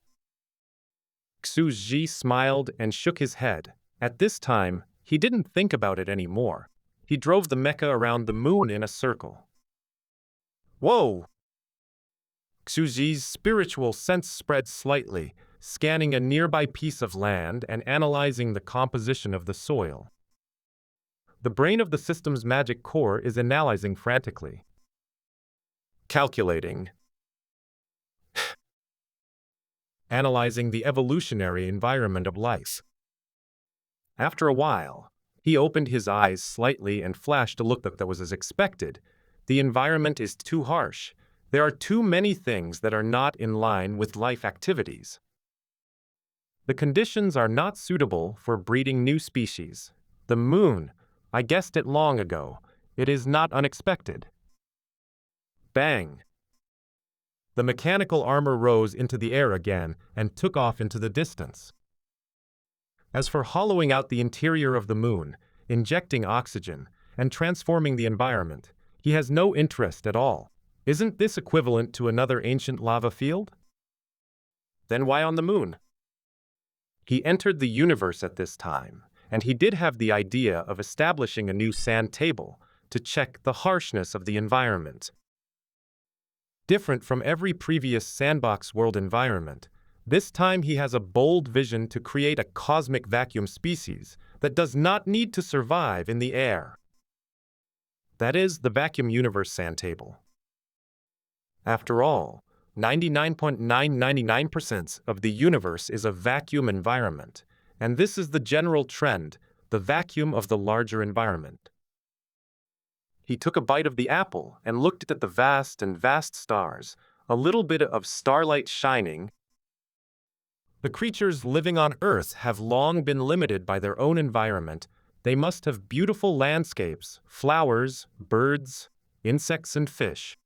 Xu Ji smiled and shook his head. At this time, he didn't think about it anymore. He drove the mecha around the moon in a circle. Whoa! Xu Ji's spiritual sense spread slightly, scanning a nearby piece of land and analyzing the composition of the soil. The brain of the system's magic core is analyzing frantically. Calculating. Analyzing the evolutionary environment of life. After a while, he opened his eyes slightly and flashed a look that was as expected. The environment is too harsh. There are too many things that are not in line with life activities. The conditions are not suitable for breeding new species. The moon, I guessed it long ago. It is not unexpected. Bang! The mechanical armor rose into the air again and took off into the distance. As for hollowing out the interior of the moon, injecting oxygen, and transforming the environment, he has no interest at all. Isn't this equivalent to another ancient lava field? Then why on the moon? He entered the universe at this time, and he did have the idea of establishing a new sand table to check the harshness of the environment. Different from every previous sandbox world environment, this time he has a bold vision to create a cosmic vacuum species that does not need to survive in the air. That is the vacuum universe sand table. After all, 99.999% of the universe is a vacuum environment, and this is the general trend, the vacuum of the larger environment. He took a bite of the apple and looked at the vast stars, a little bit of starlight shining. The creatures living on Earth have long been limited by their own environment. They must have beautiful landscapes, flowers, birds, insects, and fish.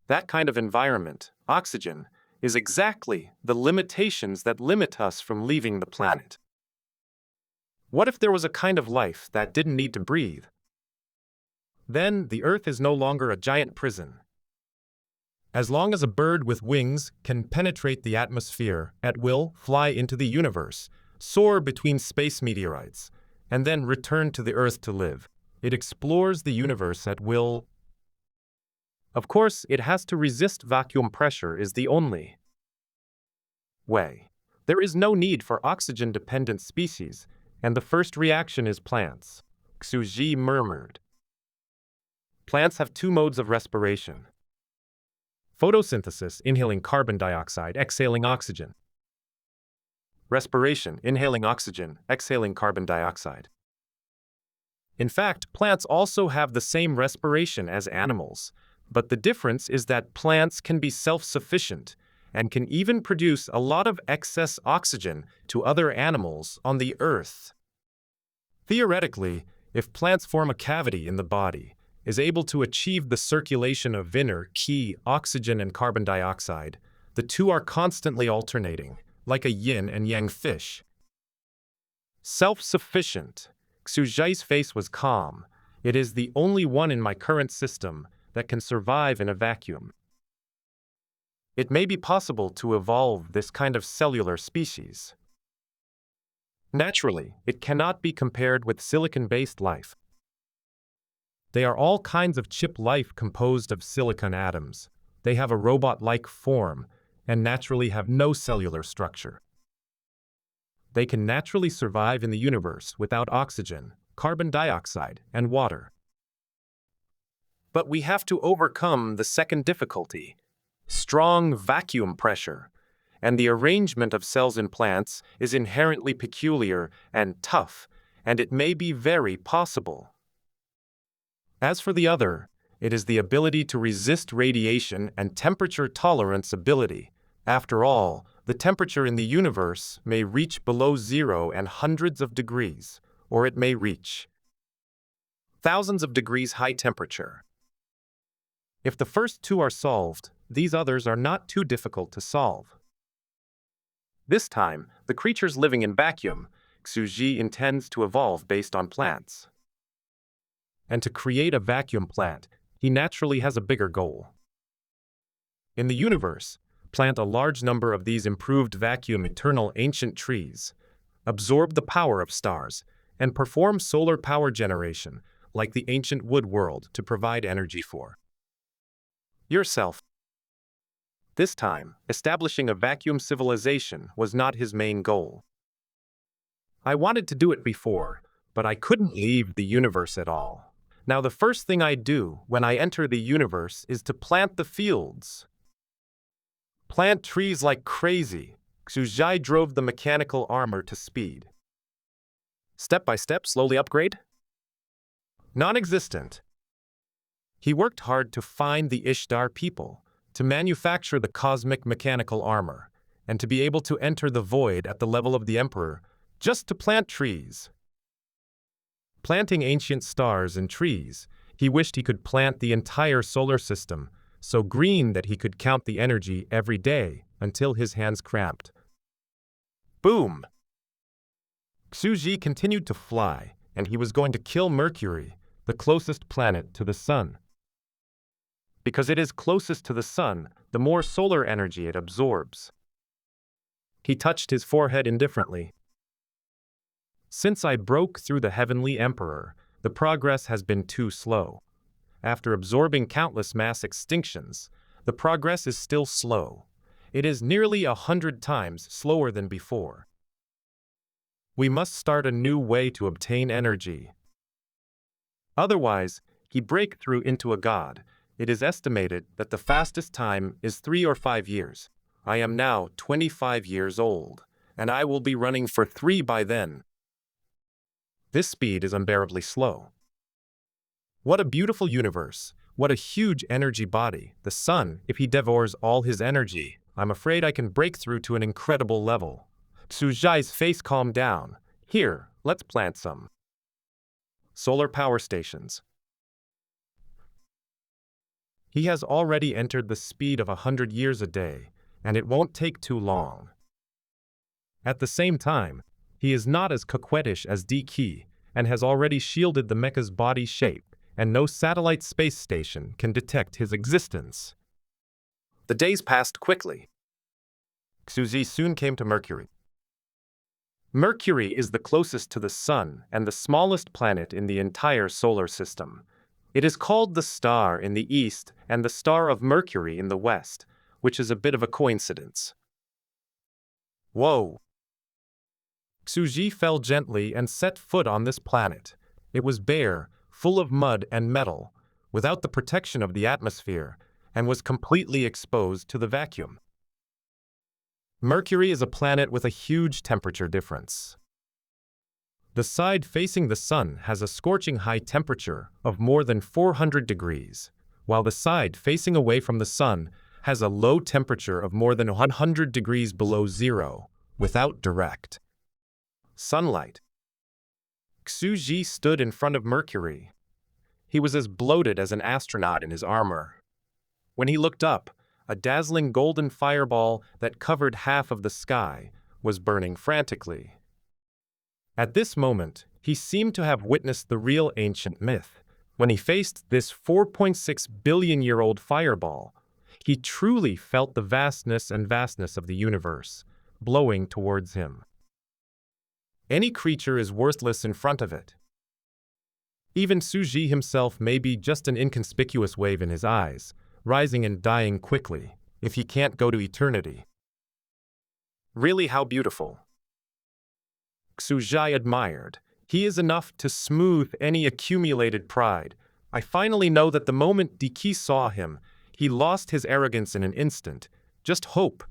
That kind of environment, oxygen, is exactly the limitations that limit us from leaving the planet. What if there was a kind of life that didn't need to breathe? Then the Earth is no longer a giant prison. As long as a bird with wings can penetrate the atmosphere at will, fly into the universe, soar between space meteorites, and then return to the Earth to live, it explores the universe at will. Of course, it has to resist vacuum pressure is the only way. There is no need for oxygen-dependent species, and the first reaction is plants. Xuji murmured. Plants have two modes of respiration. Photosynthesis, inhaling carbon dioxide, exhaling oxygen. Respiration, inhaling oxygen, exhaling carbon dioxide. In fact, plants also have the same respiration as animals, but the difference is that plants can be self-sufficient and can even produce a lot of excess oxygen to other animals on the Earth. Theoretically, if plants form a cavity in the body, is able to achieve the circulation of inner key oxygen and carbon dioxide, the two are constantly alternating, like a yin and yang fish. Self-sufficient. Xuzhai's face was calm. It is the only one in my current system that can survive in a vacuum. It may be possible to evolve this kind of cellular species. Naturally, it cannot be compared with silicon-based life. They are all kinds of chip life composed of silicon atoms. They have a robot-like form and naturally have no cellular structure. They can naturally survive in the universe without oxygen, carbon dioxide, and water. But we have to overcome the second difficulty, strong vacuum pressure, and the arrangement of cells in plants is inherently peculiar and tough, and it may be very possible. As for the other, it is the ability to resist radiation and temperature tolerance ability. After all, the temperature in the universe may reach below zero and hundreds of degrees, or it may reach thousands of degrees high temperature. If the first two are solved, these others are not too difficult to solve. This time, the creatures living in vacuum, Xuji intends to evolve based on plants. And to create a vacuum plant, he naturally has a bigger goal. In the universe, plant a large number of these improved vacuum eternal ancient trees, absorb the power of stars, and perform solar power generation, like the ancient wood world, to provide energy for yourself. This time, establishing a vacuum civilization was not his main goal. I wanted to do it before, but I couldn't leave the universe at all. Now the first thing I do when I enter the universe is to plant the fields. Plant trees like crazy. Xuzhai drove the mechanical armor to speed. Step by step, slowly upgrade? Non-existent. He worked hard to find the Ishtar people, to manufacture the cosmic mechanical armor, and to be able to enter the void at the level of the Emperor, just to plant trees. Planting ancient stars and trees, he wished he could plant the entire solar system, so green that he could count the energy every day until his hands cramped. Boom! Xuji continued to fly, and he was going to kill Mercury, the closest planet to the sun. Because it is closest to the sun, the more solar energy it absorbs. He touched his forehead indifferently. Since I broke through the heavenly emperor, the progress has been too slow. After absorbing countless mass extinctions, the progress is still slow. It is nearly 100 times slower than before. We must start a new way to obtain energy. Otherwise, he break through into a god. It is estimated that the fastest time is 3 or 5 years. I am now 25 years old, and I will be running for 3 by then. This speed is unbearably slow. What a beautiful universe. What a huge energy body. The sun, if he devours all his energy, I'm afraid I can break through to an incredible level. Xuzhai's face calmed down. Here, let's plant some solar power stations. He has already entered the speed of 100 years a day, and it won't take too long. At the same time, He is not as coquettish as Diki, and has already shielded the mecha's body shape, and no satellite space station can detect his existence. The days passed quickly. Xuzi soon came to Mercury. Mercury is the closest to the Sun and the smallest planet in the entire solar system. It is called the Star in the east and the Star of Mercury in the west, which is a bit of a coincidence. Whoa! Xuji fell gently and set foot on this planet. It was bare, full of mud and metal, without the protection of the atmosphere, and was completely exposed to the vacuum. Mercury is a planet with a huge temperature difference. The side facing the Sun has a scorching high temperature of more than 400 degrees, while the side facing away from the Sun has a low temperature of more than 100 degrees below zero, without direct sunlight. Xuji stood in front of Mercury. He was as bloated as an astronaut in his armor. When he looked up, a dazzling golden fireball that covered half of the sky was burning frantically. At this moment, he seemed to have witnessed the real ancient myth. When he faced this 4.6 billion-year-old fireball, he truly felt the vastness of the universe, blowing towards him. Any creature is worthless in front of it. Even Suji himself may be just an inconspicuous wave in his eyes, rising and dying quickly, if he can't go to eternity. Really, how beautiful. Xujai admired. He is enough to smooth any accumulated pride. I finally know that the moment Diki saw him, he lost his arrogance in an instant. Just hope.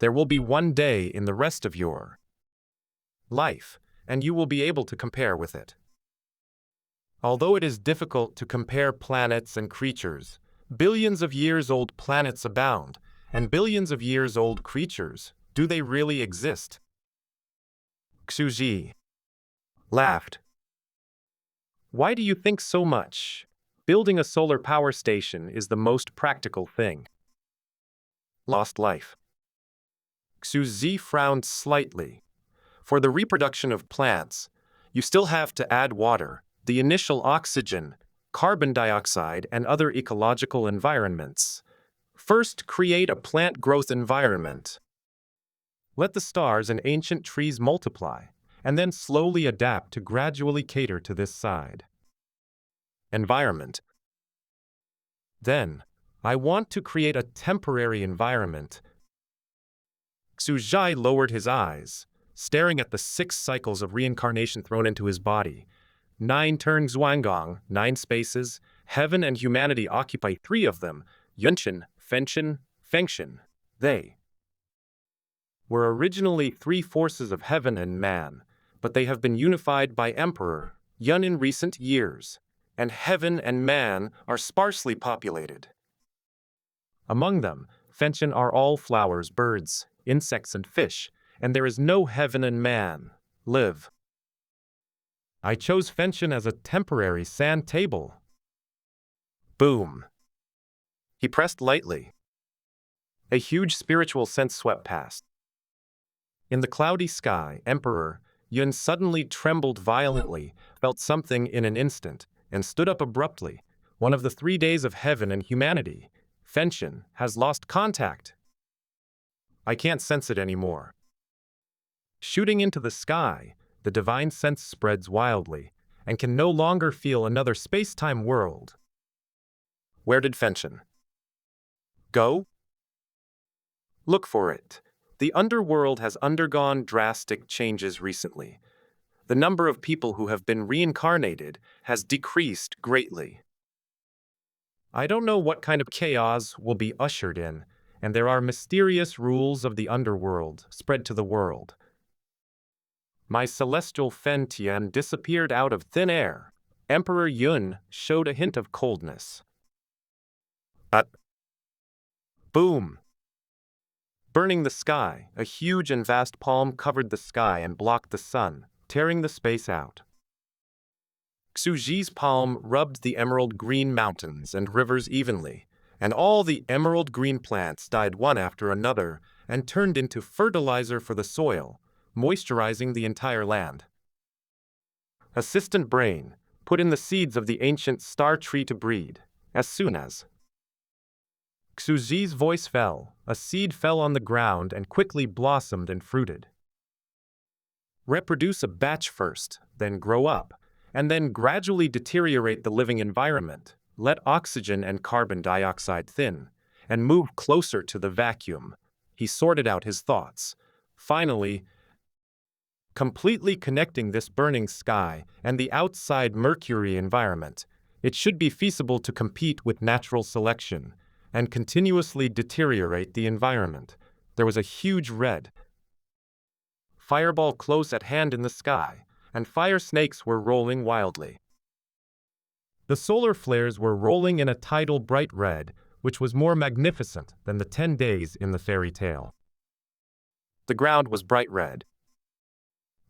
There will be one day in the rest of your life, and you will be able to compare with it. Although it is difficult to compare planets and creatures, billions of years old planets abound, and billions of years old creatures. Do they really exist? Xuji laughed. Why do you think so much? Building a solar power station is the most practical thing. Lost life. Xuzi frowned slightly. For the reproduction of plants, you still have to add water, the initial oxygen, carbon dioxide, and other ecological environments. First, create a plant growth environment. Let the stars and ancient trees multiply, and then slowly adapt to gradually cater to this side. Environment. Then, I want to create a temporary environment. Xujai lowered his eyes, staring at the 6 cycles of reincarnation thrown into his body. 9 turn Zhuanggang, 9 spaces, heaven and humanity occupy 3 of them, Yunshin, Fenshin, Fengshin. They were originally 3 forces of heaven and man, but they have been unified by Emperor Yun in recent years, and heaven and man are sparsely populated. Among them, Fenshin are all flowers, birds, insects, and fish, and there is no heaven and man live. I chose Fenshin as a temporary sand table. Boom. He pressed lightly. A huge spiritual sense swept past. In the cloudy sky, Emperor Yun suddenly trembled violently, felt something in an instant, and stood up abruptly. One of the 3 days of heaven and humanity. Fenshin has lost contact. I can't sense it anymore. Shooting into the sky, the divine sense spreads wildly, and can no longer feel another space-time world. Where did Fenshin go? Look for it. The underworld has undergone drastic changes recently. The number of people who have been reincarnated has decreased greatly. I don't know what kind of chaos will be ushered in, and there are mysterious rules of the underworld spread to the world. My celestial Fen Tian disappeared out of thin air. Emperor Yun showed a hint of coldness. Boom! Burning the sky, a huge and vast palm covered the sky and blocked the sun, tearing the space out. Xuji's palm rubbed the emerald green mountains and rivers evenly, and all the emerald green plants died one after another and turned into fertilizer for the soil, moisturizing the entire land. Assistant brain, put in the seeds of the ancient star tree to breed. As soon as Xuji's voice fell, a seed fell on the ground and quickly blossomed and fruited. Reproduce a batch first, then grow up, and then gradually deteriorate the living environment. Let oxygen and carbon dioxide thin, and move closer to the vacuum. He sorted out his thoughts. Finally, completely connecting this burning sky and the outside Mercury environment, it should be feasible to compete with natural selection and continuously deteriorate the environment. There was a huge red fireball close at hand in the sky, and fire snakes were rolling wildly. The solar flares were rolling in a tidal bright red, which was more magnificent than the 10 days in the fairy tale. The ground was bright red.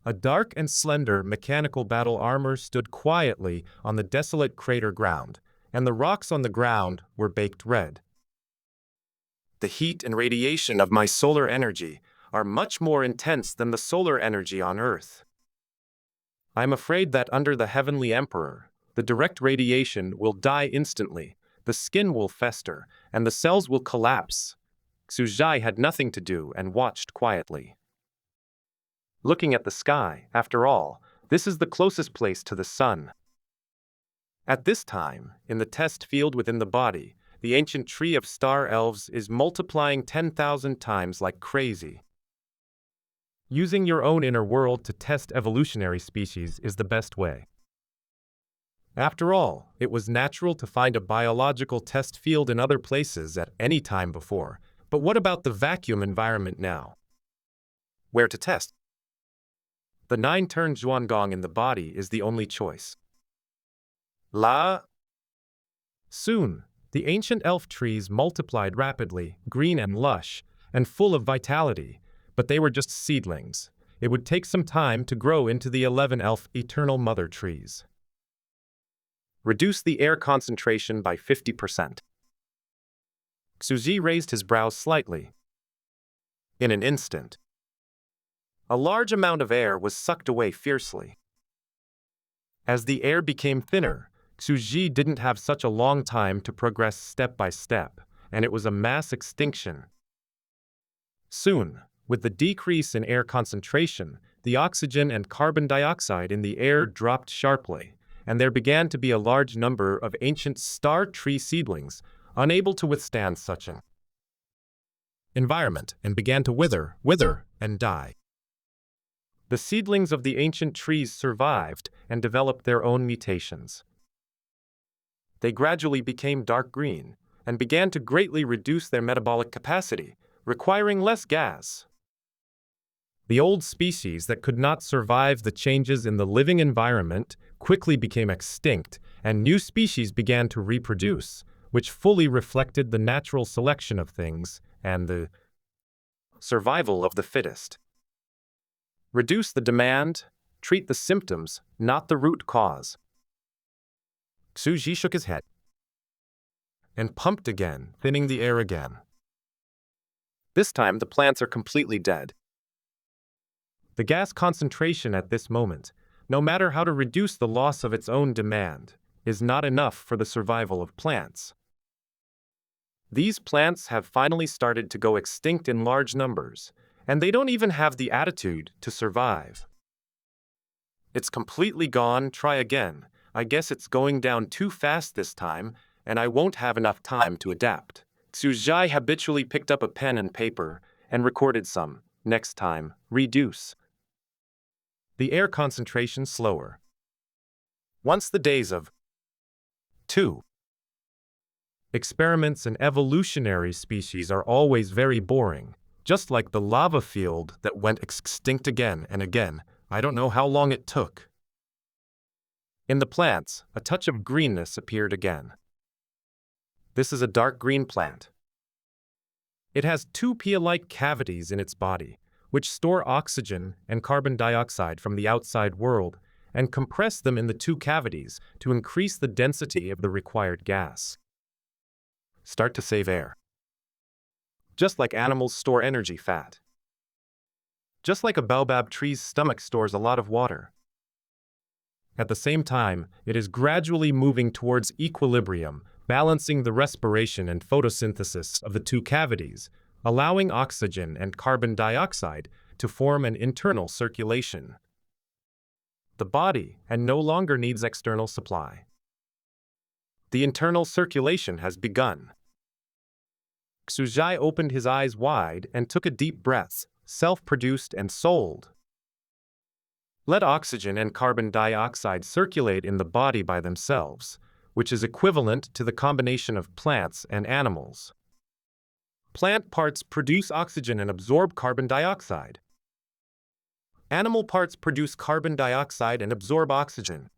A dark and slender mechanical battle armor stood quietly on the desolate crater ground, and the rocks on the ground were baked red. The heat and radiation of my solar energy are much more intense than the solar energy on Earth. I am afraid that under the Heavenly Emperor, the direct radiation will die instantly, the skin will fester, and the cells will collapse. Xuzhai had nothing to do and watched quietly. Looking at the sky, after all, this is the closest place to the sun. At this time, in the test field within the body, the ancient tree of star elves is multiplying 10,000 times like crazy. Using your own inner world to test evolutionary species is the best way. After all, it was natural to find a biological test field in other places at any time before, but what about the vacuum environment now? Where to test? The 9-turn Zhuangong in the body is the only choice. Soon, the ancient elf trees multiplied rapidly, green and lush, and full of vitality, but they were just seedlings. It would take some time to grow into the 11 elf eternal mother trees. Reduce the air concentration by 50%. Xuji raised his brows slightly. In an instant, a large amount of air was sucked away fiercely. As the air became thinner, Xuji didn't have such a long time to progress step by step, and it was a mass extinction. Soon, with the decrease in air concentration, the oxygen and carbon dioxide in the air dropped sharply, and there began to be a large number of ancient star tree seedlings unable to withstand such an environment and began to wither, and die. The seedlings of the ancient trees survived and developed their own mutations. They gradually became dark green and began to greatly reduce their metabolic capacity, requiring less gas. The old species that could not survive the changes in the living environment quickly became extinct, and new species began to reproduce, which fully reflected the natural selection of things and the survival of the fittest. Reduce the demand, treat the symptoms, not the root cause. Xuji shook his head and pumped again, thinning the air again. This time the plants are completely dead. The gas concentration at this moment, no matter how to reduce the loss of its own demand, is not enough for the survival of plants. These plants have finally started to go extinct in large numbers, and they don't even have the attitude to survive. It's completely gone, try again. I guess it's going down too fast this time, and I won't have enough time to adapt. Xuzhai habitually picked up a pen and paper and recorded some. Next time, reduce the air concentration slower. Once the days of 2 experiments in evolutionary species are always very boring, just like the lava field that went extinct again and again. I don't know how long it took. In the plants, a touch of greenness appeared again. This is a dark green plant. It has 2 pea-like cavities in its body, which store oxygen and carbon dioxide from the outside world and compress them in the 2 cavities to increase the density of the required gas. Start to save air. Just like animals store energy fat. just like a baobab tree's stomach stores a lot of water. At the same time, it is gradually moving towards equilibrium, balancing the respiration and photosynthesis of the two cavities, allowing oxygen and carbon dioxide to form an internal circulation. The body no longer needs external supply. The internal circulation has begun. Xuzhai opened his eyes wide and took a deep breath, self-produced and sold. Let oxygen and carbon dioxide circulate in the body by themselves, which is equivalent to the combination of plants and animals. Plant parts produce oxygen and absorb carbon dioxide. Animal parts produce carbon dioxide and absorb oxygen.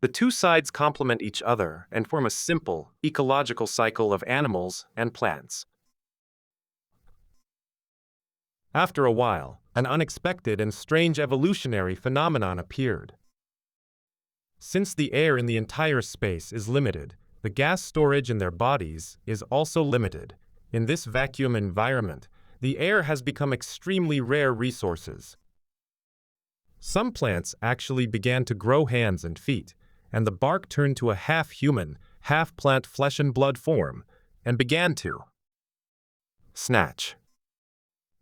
The two sides complement each other and form a simple, ecological cycle of animals and plants. After a while, an unexpected and strange evolutionary phenomenon appeared. Since the air in the entire space is limited, the gas storage in their bodies is also limited. In this vacuum environment, the air has become extremely rare resources. Some plants actually began to grow hands and feet, and the bark turned to a half-human, half-plant flesh and blood form, and began to snatch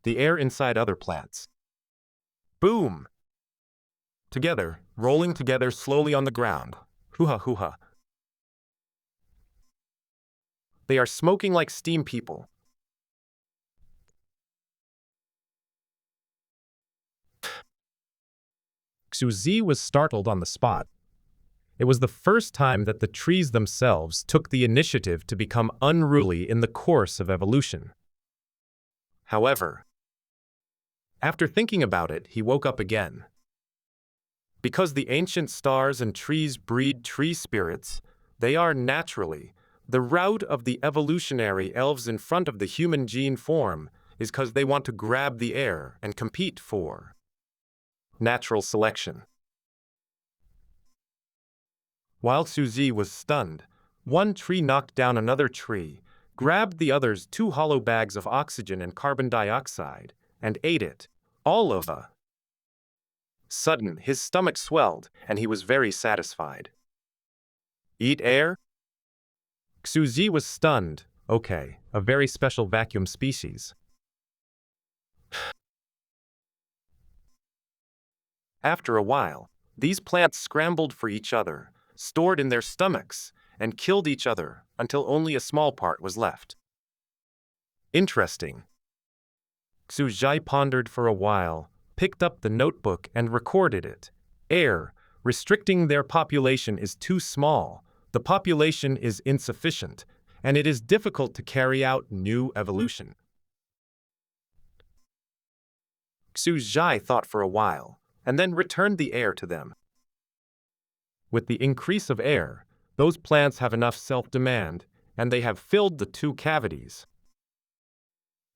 the air inside other plants. Boom! Together, rolling together slowly on the ground. Hoo-ha, hoo-ha. They are smoking like steam people. Xuzi was startled on the spot. It was the first time that the trees themselves took the initiative to become unruly in the course of evolution. However, after thinking about it, he woke up again. Because the ancient stars and trees breed tree spirits, they are naturally the route of the evolutionary elves in front of the human gene form is because they want to grab the air and compete for natural selection. While Suzy was stunned, one tree knocked down another tree, grabbed the other's two hollow bags of oxygen and carbon dioxide, and ate it, all of a sudden. His stomach swelled, and he was very satisfied. Eat air? Xuzi was stunned. Okay, a very special vacuum species. After a while, these plants scrambled for each other, stored in their stomachs, and killed each other until only a small part was left. Interesting. Xuzhai pondered for a while, picked up the notebook and recorded it. Air, restricting their population is too small, the population is insufficient, and it is difficult to carry out new evolution. Xuzhai thought for a while, and then returned the air to them. With the increase of air, those plants have enough self-demand, and they have filled the two cavities.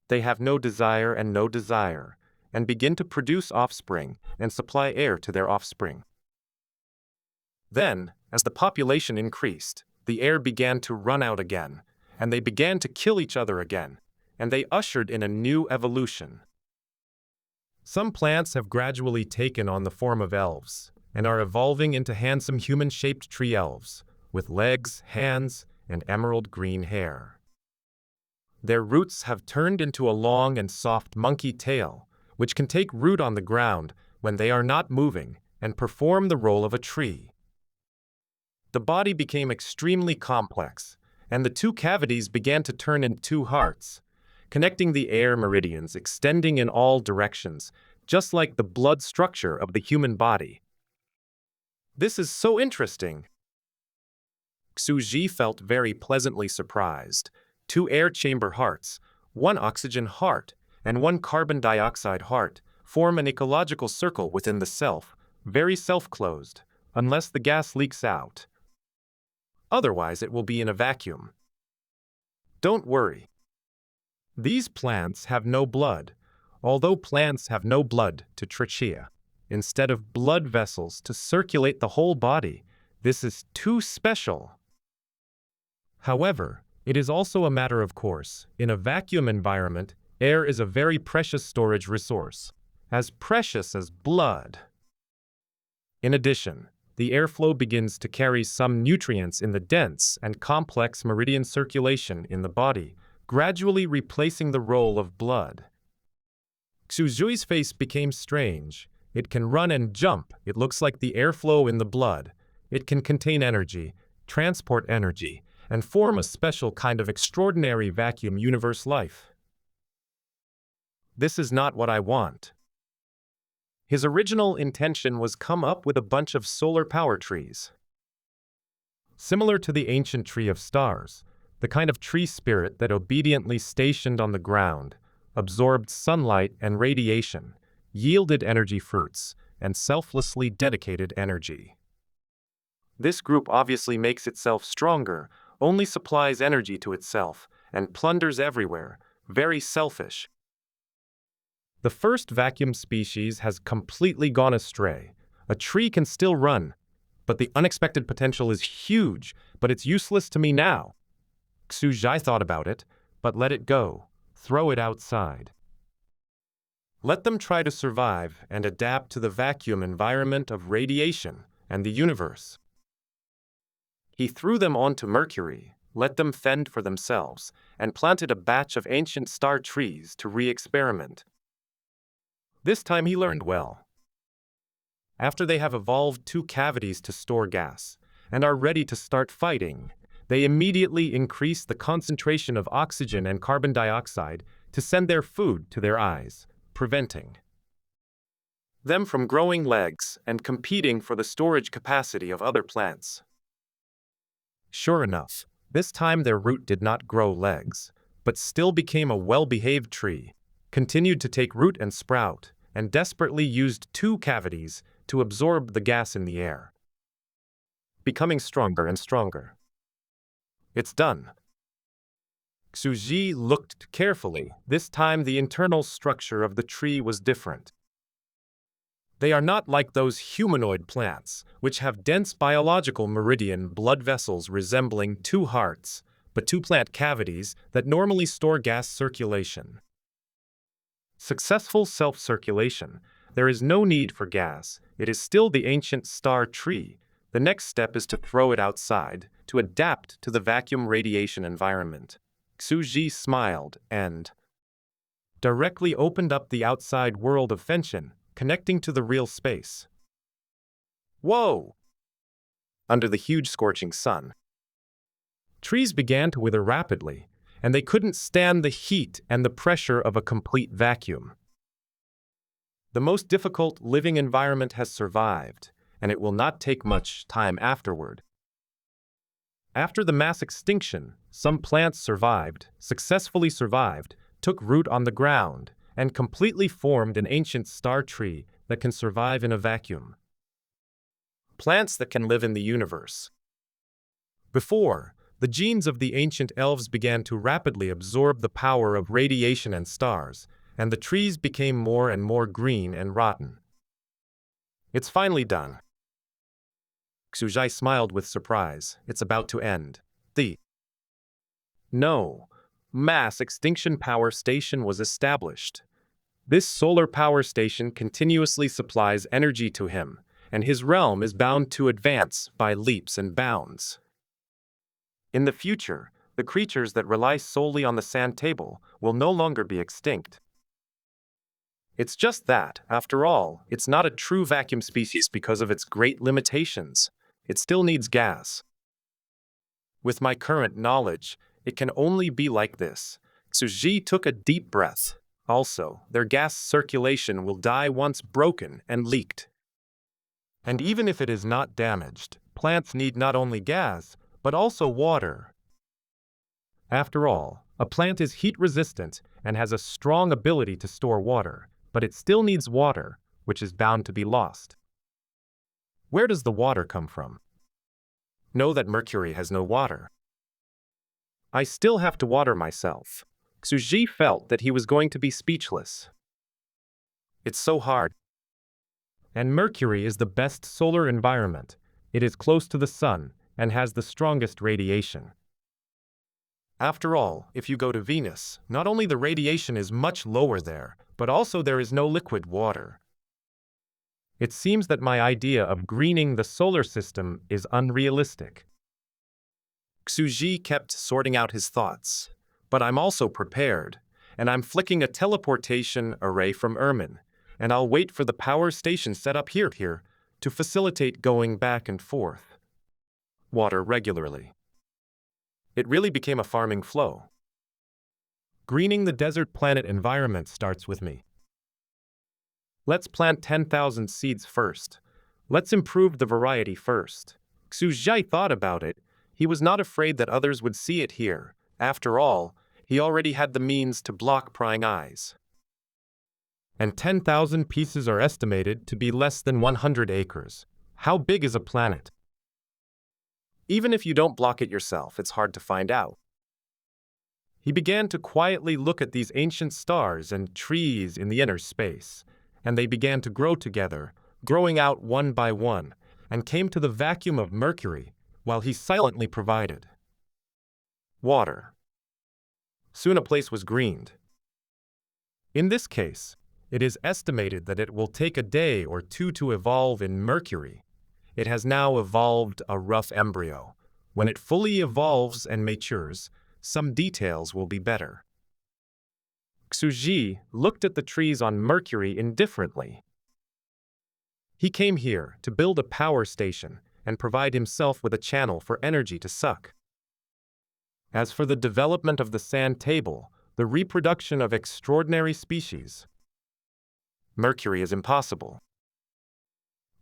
They have no desire, and begin to produce offspring and supply air to their offspring. Then, as the population increased, the air began to run out again, and they began to kill each other again, and they ushered in a new evolution. Some plants have gradually taken on the form of elves, and are evolving into handsome human-shaped tree elves, with legs, hands, and emerald green hair. Their roots have turned into a long and soft monkey tail, which can take root on the ground when they are not moving and perform the role of a tree. The body became extremely complex, and the two cavities began to turn into two hearts, connecting the air meridians extending in all directions, just like the blood structure of the human body. This is so interesting. Xuji felt very pleasantly surprised. Two air chamber hearts, one oxygen heart, and one carbon dioxide heart form an ecological circle within the self, very self-closed, unless the gas leaks out. Otherwise, it will be in a vacuum. Don't worry. These plants have no blood, although plants have no blood to trachea. Instead of blood vessels to circulate the whole body, this is too special. However, it is also a matter of course. In a vacuum environment, Air is a very precious storage resource, as precious as blood. In addition, the airflow begins to carry some nutrients in the dense and complex meridian circulation in the body, gradually replacing the role of blood. Xujui's face became strange. It can run and jump. It looks like the airflow in the blood. It can contain energy, transport energy, and form a special kind of extraordinary vacuum universe life. This is not what I want. His original intention was come up with a bunch of solar power trees. Similar to the ancient tree of stars, the kind of tree spirit that obediently stationed on the ground, absorbed sunlight and radiation, yielded energy fruits, and selflessly dedicated energy. This group obviously makes itself stronger, only supplies energy to itself, and plunders everywhere, very selfish. The first vacuum species has completely gone astray. A tree can still run, but the unexpected potential is huge, but it's useless to me now. Xuzhai thought about it, but let it go. Throw it outside. Let them try to survive and adapt to the vacuum environment of radiation and the universe. He threw them onto Mercury, let them fend for themselves, and planted a batch of ancient star trees to re-experiment. This time he learned well. After they have evolved 2 cavities to store gas and are ready to start fighting, they immediately increase the concentration of oxygen and carbon dioxide to send their food to their eyes, preventing them from growing legs and competing for the storage capacity of other plants. Sure enough, this time their root did not grow legs, but still became a well-behaved tree, continued to take root and sprout, and desperately used 2 cavities to absorb the gas in the air, becoming stronger and stronger. It's done. Xuzhi looked carefully. This time the internal structure of the tree was different. They are not like those humanoid plants, which have dense biological meridian blood vessels resembling 2 hearts, but 2 plant cavities that normally store gas circulation. Successful self-circulation. There is no need for gas. It is still the ancient star tree. The next step is to throw it outside, to adapt to the vacuum radiation environment. Xuzhi smiled and directly opened up the outside world of Fenshin, connecting to the real space. Whoa! Under the huge scorching sun, trees began to wither rapidly, and they couldn't stand the heat and the pressure of a complete vacuum. The most difficult living environment has survived, and it will not take much time afterward. After the mass extinction, some plants successfully survived, took root on the ground, and completely formed an ancient star tree that can survive in a vacuum. Plants that can live in the universe. Before, the genes of the ancient elves began to rapidly absorb the power of radiation and stars, and the trees became more and more green and rotten. It's finally done. Xuzhai smiled with surprise. It's about to end. No. Mass extinction power station was established. This solar power station continuously supplies energy to him, and his realm is bound to advance by leaps and bounds. In the future, the creatures that rely solely on the sand table will no longer be extinct. It's just that, after all, it's not a true vacuum species because of its great limitations. It still needs gas. With my current knowledge, it can only be like this. Xuzhi took a deep breath. Also, their gas circulation will die once broken and leaked. And even if it is not damaged, plants need not only gas, but also water. After all, a plant is heat-resistant and has a strong ability to store water, but it still needs water, which is bound to be lost. Where does the water come from? Know that Mercury has no water. I still have to water myself. Xuzhi felt that he was going to be speechless. It's so hard. And Mercury is the best solar environment. It is close to the sun and has the strongest radiation. After all, if you go to Venus, not only the radiation is much lower there, but also there is no liquid water. It seems that my idea of greening the solar system is unrealistic. Xuji kept sorting out his thoughts. But I'm also prepared, and I'm flicking a teleportation array from Ermin, and I'll wait for the power station set up here to facilitate going back and forth. Water regularly. It really became a farming flow. Greening the desert planet environment starts with me. Let's plant 10,000 seeds first. Let's improve the variety first. Xuzhai thought about it. He was not afraid that others would see it here. After all, he already had the means to block prying eyes. And 10,000 pieces are estimated to be less than 100 acres. How big is a planet? Even if you don't block it yourself, it's hard to find out. He began to quietly look at these ancient stars and trees in the inner space, and they began to grow together, growing out one by one, and came to the vacuum of Mercury, while he silently provided water. Soon a place was greened. In this case, it is estimated that it will take a day or two to evolve in Mercury. It has now evolved a rough embryo. When it fully evolves and matures, some details will be better. Xuji looked at the trees on Mercury indifferently. He came here to build a power station and provide himself with a channel for energy to suck. As for the development of the sand table, the reproduction of extraordinary species, Mercury is impossible.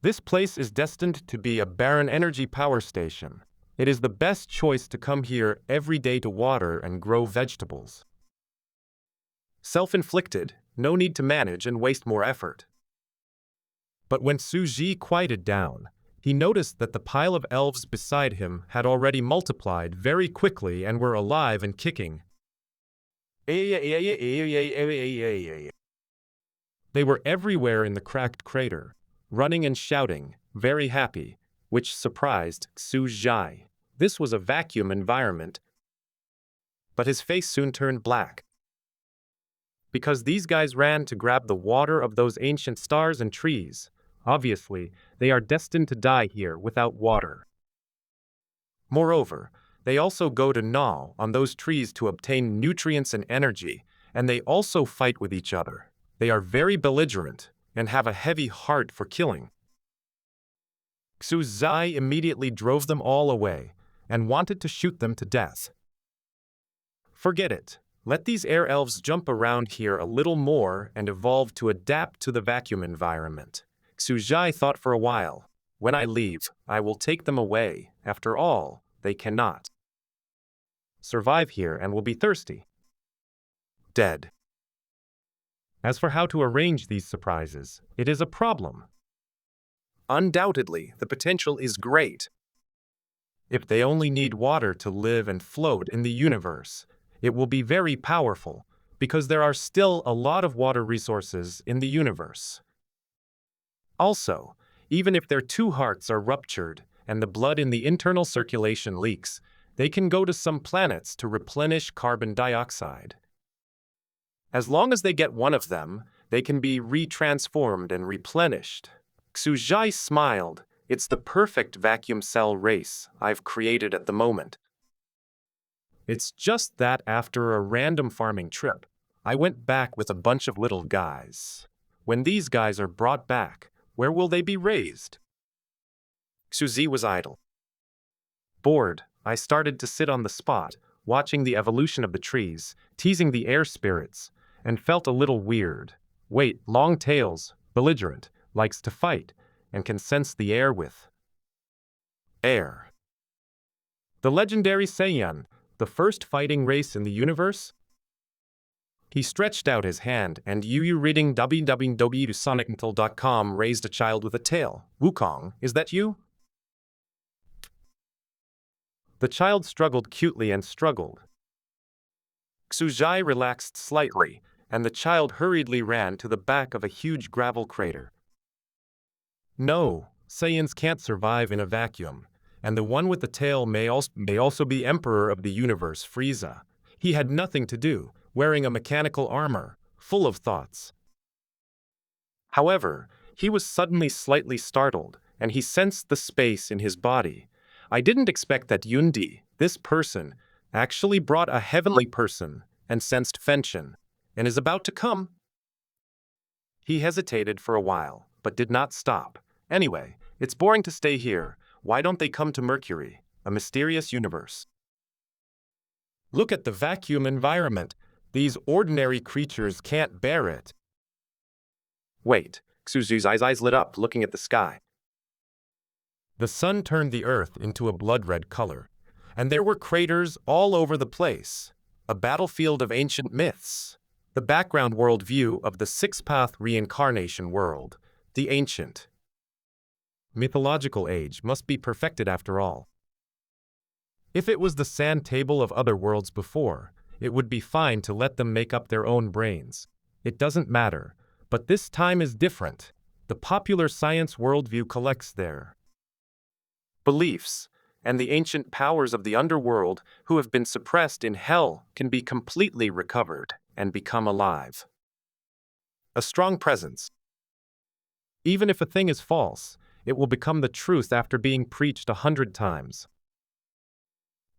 This place is destined to be a barren energy power station. It is the best choice to come here every day to water and grow vegetables. Self-inflicted, no need to manage and waste more effort. But when Suji quieted down, he noticed that the pile of elves beside him had already multiplied very quickly and were alive and kicking. They were everywhere in the cracked crater, running and shouting, very happy, which surprised Xu Zhai. This was a vacuum environment. But his face soon turned black. Because these guys ran to grab the water of those ancient stars and trees. Obviously, they are destined to die here without water. Moreover, they also go to gnaw on those trees to obtain nutrients and energy, and they also fight with each other. They are very belligerent and have a heavy heart for killing. Xu Zai immediately drove them all away and wanted to shoot them to death. Forget it. Let these air elves jump around here a little more and evolve to adapt to the vacuum environment. Xu Zai thought for a while. When I leave, I will take them away. After all, they cannot survive here and will be thirsty. Dead. As for how to arrange these surprises, it is a problem. Undoubtedly, the potential is great. If they only need water to live and float in the universe, it will be very powerful, because there are still a lot of water resources in the universe. Also, even if their two hearts are ruptured and the blood in the internal circulation leaks, they can go to some planets to replenish carbon dioxide. As long as they get one of them, they can be retransformed and replenished. Xu Zhai smiled. It's the perfect vacuum cell race I've created at the moment. It's just that after a random farming trip, I went back with a bunch of little guys. When these guys are brought back, where will they be raised? Xuzi was idle. Bored, I started to sit on the spot, watching the evolution of the trees, teasing the air spirits, and felt a little weird. Wait, long tails, belligerent, likes to fight, and can sense the air with air. The legendary Saiyan, the first fighting race in the universe? He stretched out his hand, and Yu reading www.sonicmental.com raised a child with a tail. Wukong, is that you? The child struggled cutely and struggled. Xuzhai relaxed slightly, and the child hurriedly ran to the back of a huge gravel crater. No, Saiyans can't survive in a vacuum, and the one with the tail may also be Emperor of the Universe, Frieza. He had nothing to do, wearing a mechanical armor, full of thoughts. However, he was suddenly slightly startled, and he sensed the space in his body. I didn't expect that Yundi, this person, actually brought a heavenly person and sensed Fenshin, and is about to come. He hesitated for a while, but did not stop. Anyway, it's boring to stay here. Why don't they come to Mercury, a mysterious universe? Look at the vacuum environment. These ordinary creatures can't bear it. Wait, Xuzu's eyes lit up, looking at the sky. The sun turned the earth into a blood-red color, and there were craters all over the place, a battlefield of ancient myths. The background world view of the six-path reincarnation world, the ancient mythological age, must be perfected after all. If it was the sand table of other worlds before, it would be fine to let them make up their own brains. It doesn't matter, but this time is different. The popular science worldview collects their beliefs, and the ancient powers of the underworld who have been suppressed in hell can be completely recovered and become alive. A strong presence. Even if a thing is false, it will become the truth after being preached 100 times.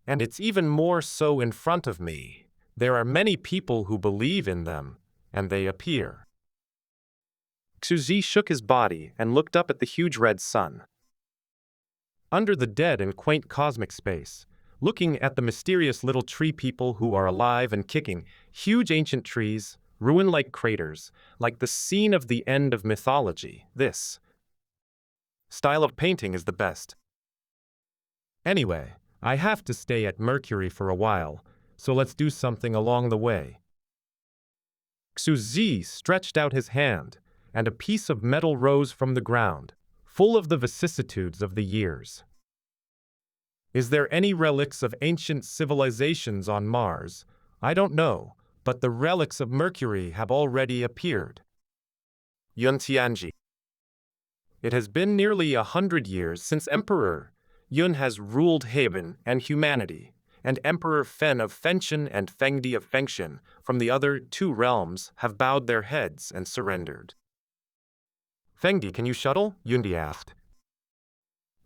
And it's even more so in front of me. There are many people who believe in them, and they appear. Xuzi shook his body and looked up at the huge red sun. Under the dead and quaint cosmic space, looking at the mysterious little tree people who are alive and kicking, huge ancient trees, ruin-like craters, like the scene of the end of mythology. This style of painting is the best. Anyway, I have to stay at Mercury for a while, so let's do something along the way. Xuzi stretched out his hand, and a piece of metal rose from the ground, full of the vicissitudes of the years. Is there any relics of ancient civilizations on Mars? I don't know, but the relics of Mercury have already appeared. Yun Tianji. It has been nearly 100 years since Emperor Yun has ruled heaven and humanity, and Emperor Fen of Fenshin and Fengdi of Fengshin from the other two realms have bowed their heads and surrendered. Fengdi, can you shuttle? Yundi asked.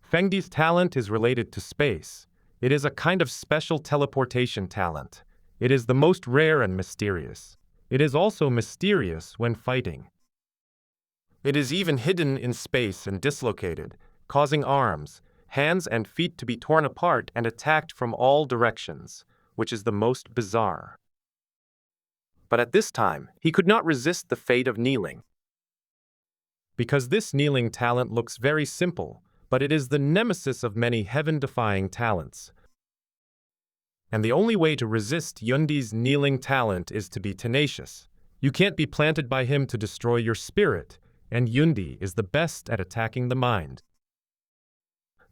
Fengdi's talent is related to space. It is a kind of special teleportation talent. It is the most rare and mysterious. It is also mysterious when fighting. It is even hidden in space and dislocated, causing arms, hands and feet to be torn apart and attacked from all directions, which is the most bizarre. But at this time, he could not resist the fate of kneeling. Because this kneeling talent looks very simple, but it is the nemesis of many heaven-defying talents. And the only way to resist Yundi's kneeling talent is to be tenacious. You can't be planted by him to destroy your spirit, and Yundi is the best at attacking the mind.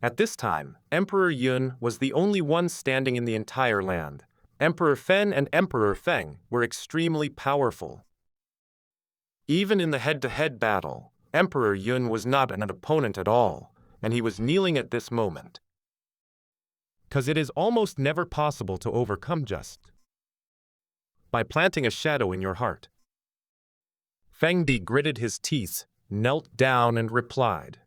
At this time, Emperor Yun was the only one standing in the entire land. Emperor Fen and Emperor Feng were extremely powerful. Even in the head-to-head battle, Emperor Yun was not an opponent at all, and he was kneeling at this moment. Because it is almost never possible to overcome just by planting a shadow in your heart. Feng Di gritted his teeth, knelt down and replied,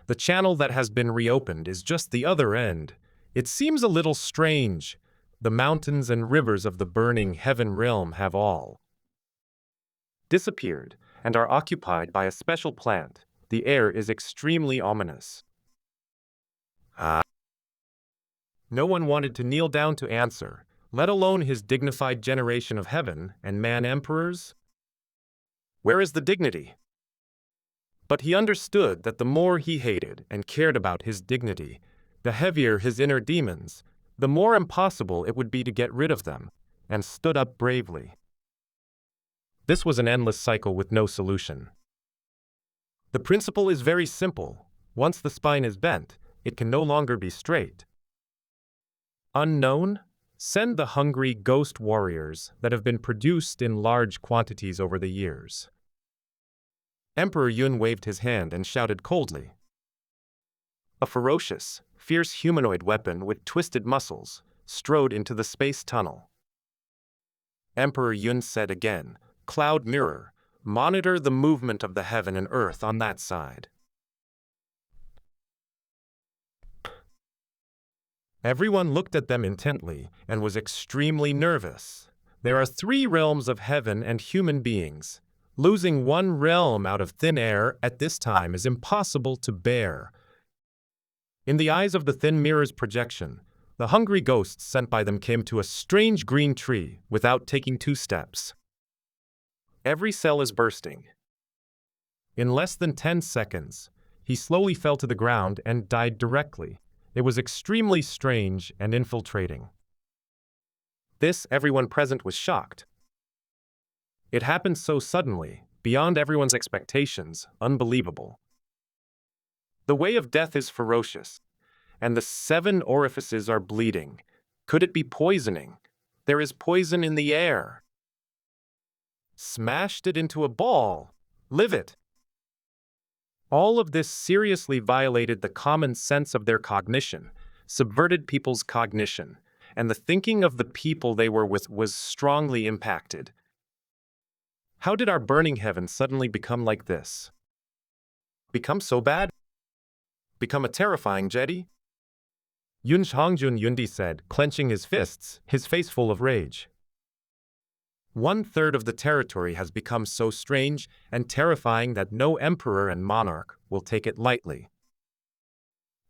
"The channel that has been reopened is just the other end. It seems a little strange. The mountains and rivers of the burning heaven realm have all disappeared and are occupied by a special plant. The air is extremely ominous." No one wanted to kneel down to answer, let alone his dignified generation of heaven and man emperors. Where is the dignity? But he understood that the more he hated and cared about his dignity, the heavier his inner demons, the more impossible it would be to get rid of them, and stood up bravely. This was an endless cycle with no solution. The principle is very simple. Once the spine is bent, it can no longer be straight. Unknown? Send the hungry ghost warriors that have been produced in large quantities over the years. Emperor Yun waved his hand and shouted coldly. A ferocious, fierce humanoid weapon with twisted muscles strode into the space tunnel. Emperor Yun said again, "Cloud mirror, monitor the movement of the heaven and earth on that side." Everyone looked at them intently and was extremely nervous. There are 3 realms of heaven and human beings. Losing one realm out of thin air at this time is impossible to bear. In the eyes of the thin mirror's projection, the hungry ghosts sent by them came to a strange green tree without taking 2 steps. Every cell is bursting. In less than 10 seconds, he slowly fell to the ground and died directly. It was extremely strange and infiltrating. This, everyone present was shocked. It happened so suddenly, beyond everyone's expectations, unbelievable. The way of death is ferocious, and the 7 orifices are bleeding. Could it be poisoning? There is poison in the air. Smashed it into a ball. Live it. All of this seriously violated the common sense of their cognition, subverted people's cognition, and the thinking of the people they were with was strongly impacted. How did our burning heaven suddenly become like this? Become so bad? Become a terrifying jetty? Yun Hongjun Yundi said, clenching his fists, his face full of rage. 1/3 of the territory has become so strange and terrifying that no emperor and monarch will take it lightly.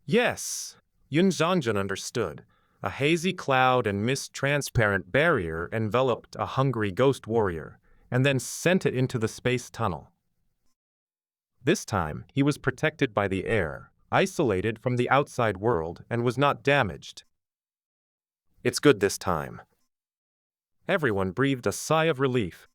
Yes, Yun Zhongjun understood. A hazy cloud and mist-transparent barrier enveloped a hungry ghost warrior, and then sent it into the space tunnel. This time, he was protected by the air, isolated from the outside world, and was not damaged. It's good this time. Everyone breathed a sigh of relief.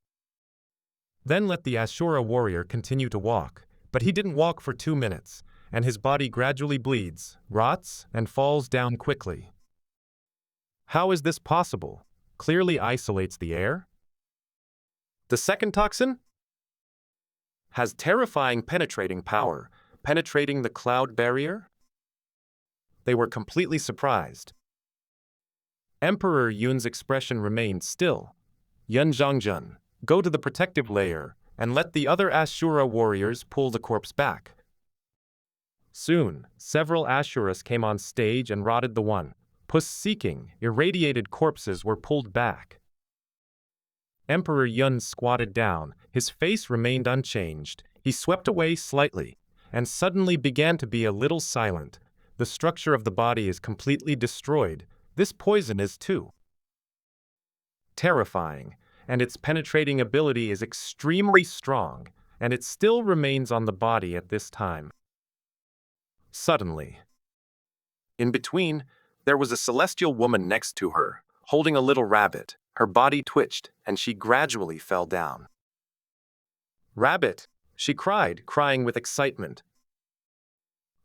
Then let the Ashura warrior continue to walk, but he didn't walk for 2 minutes, and his body gradually bleeds, rots, and falls down quickly. How is this possible? Clearly isolates the air? The second toxin has terrifying penetrating power, penetrating the cloud barrier? They were completely surprised. Emperor Yun's expression remained still. Yun Zhongjun, go to the protective layer and let the other Ashura warriors pull the corpse back. Soon, several Ashuras came on stage and rotted the one. Puss-seeking, irradiated corpses were pulled back. Emperor Yun squatted down, his face remained unchanged. He swept away slightly, and suddenly began to be a little silent. The structure of the body is completely destroyed. This poison is too. Terrifying, and its penetrating ability is extremely strong, and it still remains on the body at this time. Suddenly, in between, there was a celestial woman next to her, holding a little rabbit. Her body twitched, and she gradually fell down. "Rabbit!" she cried, crying with excitement.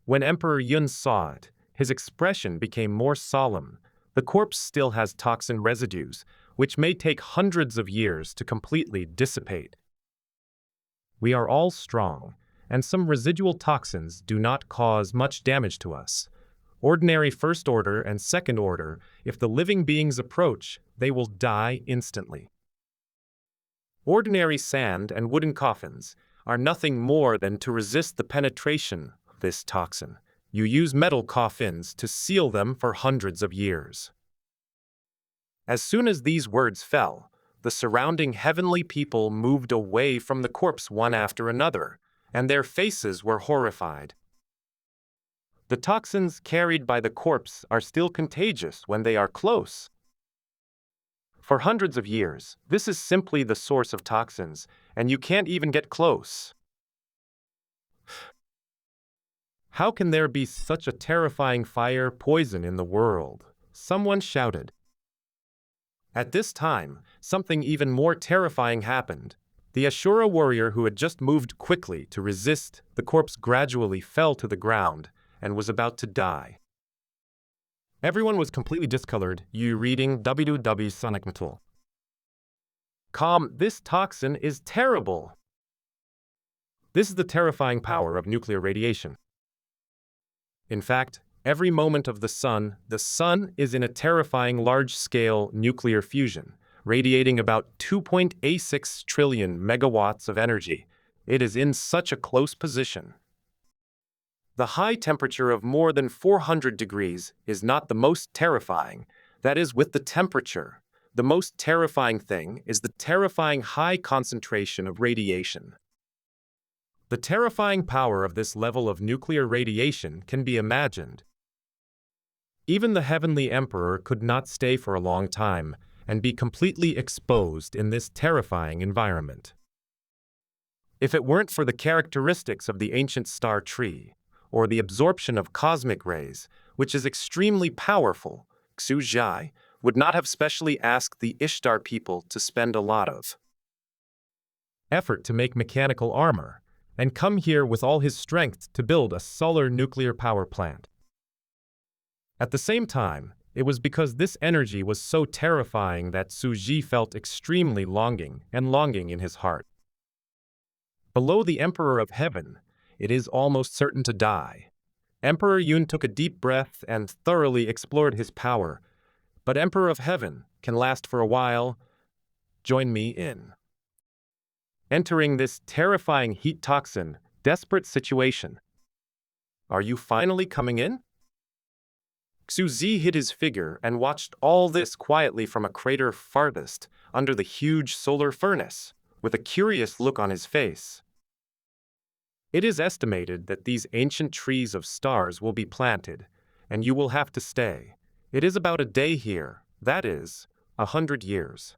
When Emperor Yun saw it, his expression became more solemn. The corpse still has toxin residues, which may take hundreds of years to completely dissipate. We are all strong, and some residual toxins do not cause much damage to us. Ordinary first order and second order, if the living beings approach, they will die instantly. Ordinary sand and wooden coffins are nothing more than to resist the penetration of this toxin. You use metal coffins to seal them for hundreds of years. As soon as these words fell, the surrounding heavenly people moved away from the corpse one after another, and their faces were horrified. The toxins carried by the corpse are still contagious when they are close. For hundreds of years, this is simply the source of toxins, and you can't even get close. How can there be such a terrifying fire poison in the world? Someone shouted. At this time, something even more terrifying happened. The Ashura warrior who had just moved quickly to resist the corpse gradually fell to the ground and was about to die. Everyone was completely discolored. You reading www Sonic Metal. This toxin is terrible. This is the terrifying power of nuclear radiation. In fact, every moment of the sun is in a terrifying large-scale nuclear fusion. radiating about 2.86 trillion megawatts of energy. It is in such a close position. The high temperature of more than 400 degrees is not the most terrifying. That is, with the temperature. The most terrifying thing is the terrifying high concentration of radiation. The terrifying power of this level of nuclear radiation can be imagined. Even the heavenly emperor could not stay for a long time and be completely exposed in this terrifying environment. If it weren't for the characteristics of the ancient star tree, or the absorption of cosmic rays, which is extremely powerful, Xu Zhai would not have specially asked the Ishtar people to spend a lot of effort to make mechanical armor, and come here with all his strength to build a solar nuclear power plant. At the same time, it was because this energy was so terrifying that Su Ji felt extremely longing in his heart. Below the Emperor of Heaven, it is almost certain to die. Emperor Yun took a deep breath and thoroughly explored his power. But Emperor of Heaven can last for a while. Join me in entering this terrifying heat toxin, desperate situation. Are you finally coming in? Xu Zi hid his figure and watched all this quietly from a crater farthest under the huge solar furnace, with a curious look on his face. It is estimated that these ancient trees of stars will be planted, and you will have to stay. It is about a day here, that is, 100 years.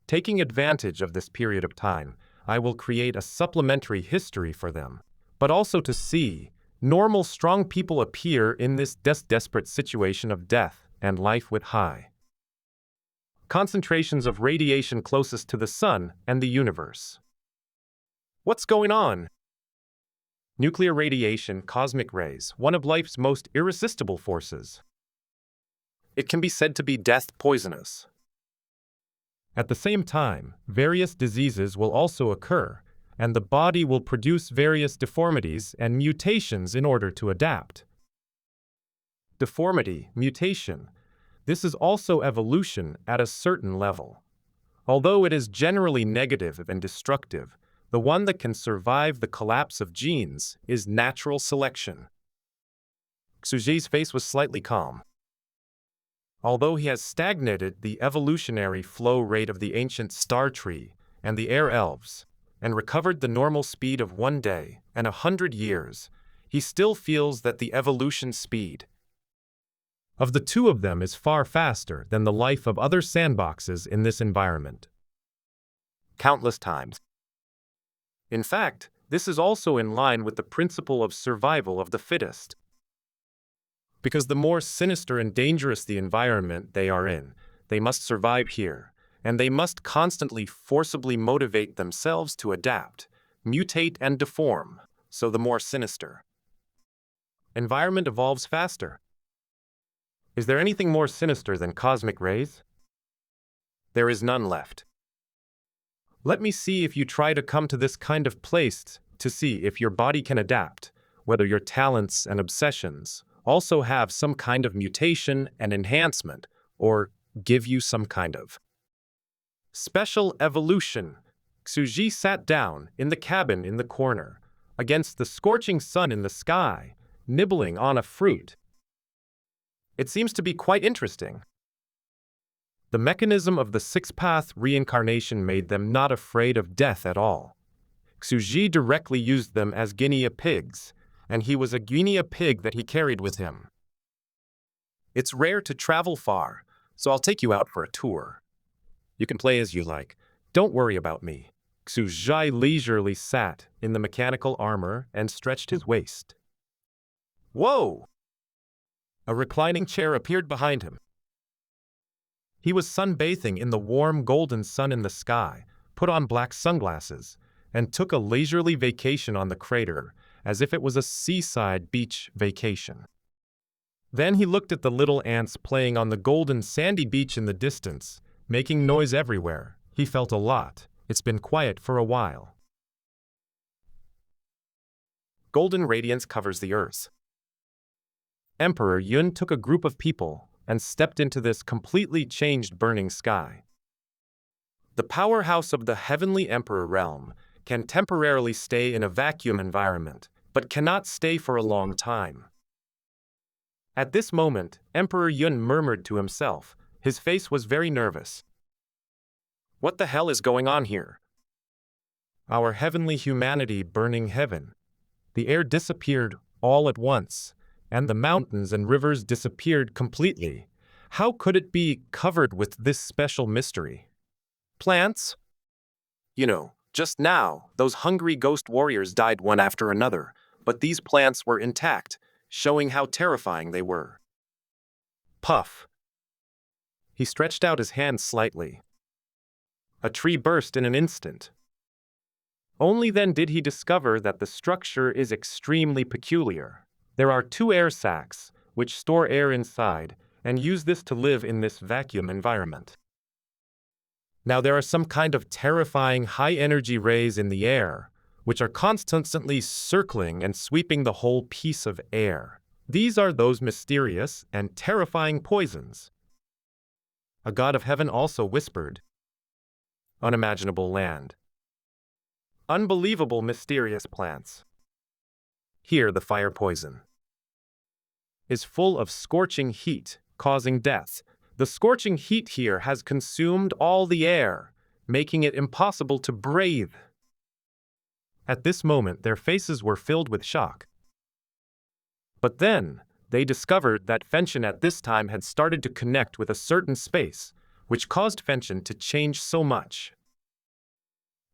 Taking advantage of this period of time, I will create a supplementary history for them, but also to see normal, strong people appear in this desperate situation of death and life with high concentrations of radiation closest to the sun and the universe. What's going on? Nuclear radiation, cosmic rays, one of life's most irresistible forces. It can be said to be death poisonous. At the same time, various diseases will also occur, and the body will produce various deformities and mutations in order to adapt. Deformity, mutation. This is also evolution at a certain level. Although it is generally negative and destructive, the one that can survive the collapse of genes is natural selection. Xuji's face was slightly calm. Although he has stagnated the evolutionary flow rate of the ancient star tree and the air elves, and recovered the normal speed of 1 day and 100 years, he still feels that the evolution speed of the two of them is far faster than the life of other sandboxes in this environment. Countless times. In fact, this is also in line with the principle of survival of the fittest. Because the more sinister and dangerous the environment they are in, they must survive here, and they must constantly forcibly motivate themselves to adapt, mutate, and deform, so the more sinister environment evolves faster. Is there anything more sinister than cosmic rays? There is none left. Let me see if you try to come to this kind of place to see if your body can adapt, whether your talents and obsessions also have some kind of mutation and enhancement, or give you some kind of special evolution. Xuji sat down in the cabin in the corner, against the scorching sun in the sky, nibbling on a fruit. It seems to be quite interesting. The mechanism of the six-path reincarnation made them not afraid of death at all. Xuji directly used them as guinea pigs, and he was a guinea pig that he carried with him. It's rare to travel far, so I'll take you out for a tour. You can play as you like. Don't worry about me. Xu Zhai leisurely sat in the mechanical armor and stretched his waist. Whoa! A reclining chair appeared behind him. He was sunbathing in the warm golden sun in the sky, put on black sunglasses, and took a leisurely vacation on the crater, as if it was a seaside beach vacation. Then he looked at the little ants playing on the golden sandy beach in the distance, making noise everywhere. He felt a lot. It's been quiet for a while. Golden radiance covers the earth. Emperor Yun took a group of people, and stepped into this completely changed burning sky. The powerhouse of the heavenly emperor realm can temporarily stay in a vacuum environment, but cannot stay for a long time. At this moment, Emperor Yun murmured to himself. His face was very nervous. What the hell is going on here? Our heavenly humanity burning heaven. The air disappeared all at once, and the mountains and rivers disappeared completely. How could it be covered with this special mystery? Plants? Just now, those hungry ghost warriors died one after another, but these plants were intact, showing how terrifying they were. Puff. He stretched out his hand slightly. A tree burst in an instant. Only then did he discover that the structure is extremely peculiar. There are 2 air sacs, which store air inside, and use this to live in this vacuum environment. Now there are some kind of terrifying high-energy rays in the air, which are constantly circling and sweeping the whole piece of air. These are those mysterious and terrifying poisons. A god of heaven also whispered. Unimaginable land. Unbelievable mysterious plants. Here the fire poison is full of scorching heat, causing death. The scorching heat here has consumed all the air, making it impossible to breathe. At this moment, their faces were filled with shock. But then, they discovered that Fenchen at this time had started to connect with a certain space, which caused Fenchen to change so much.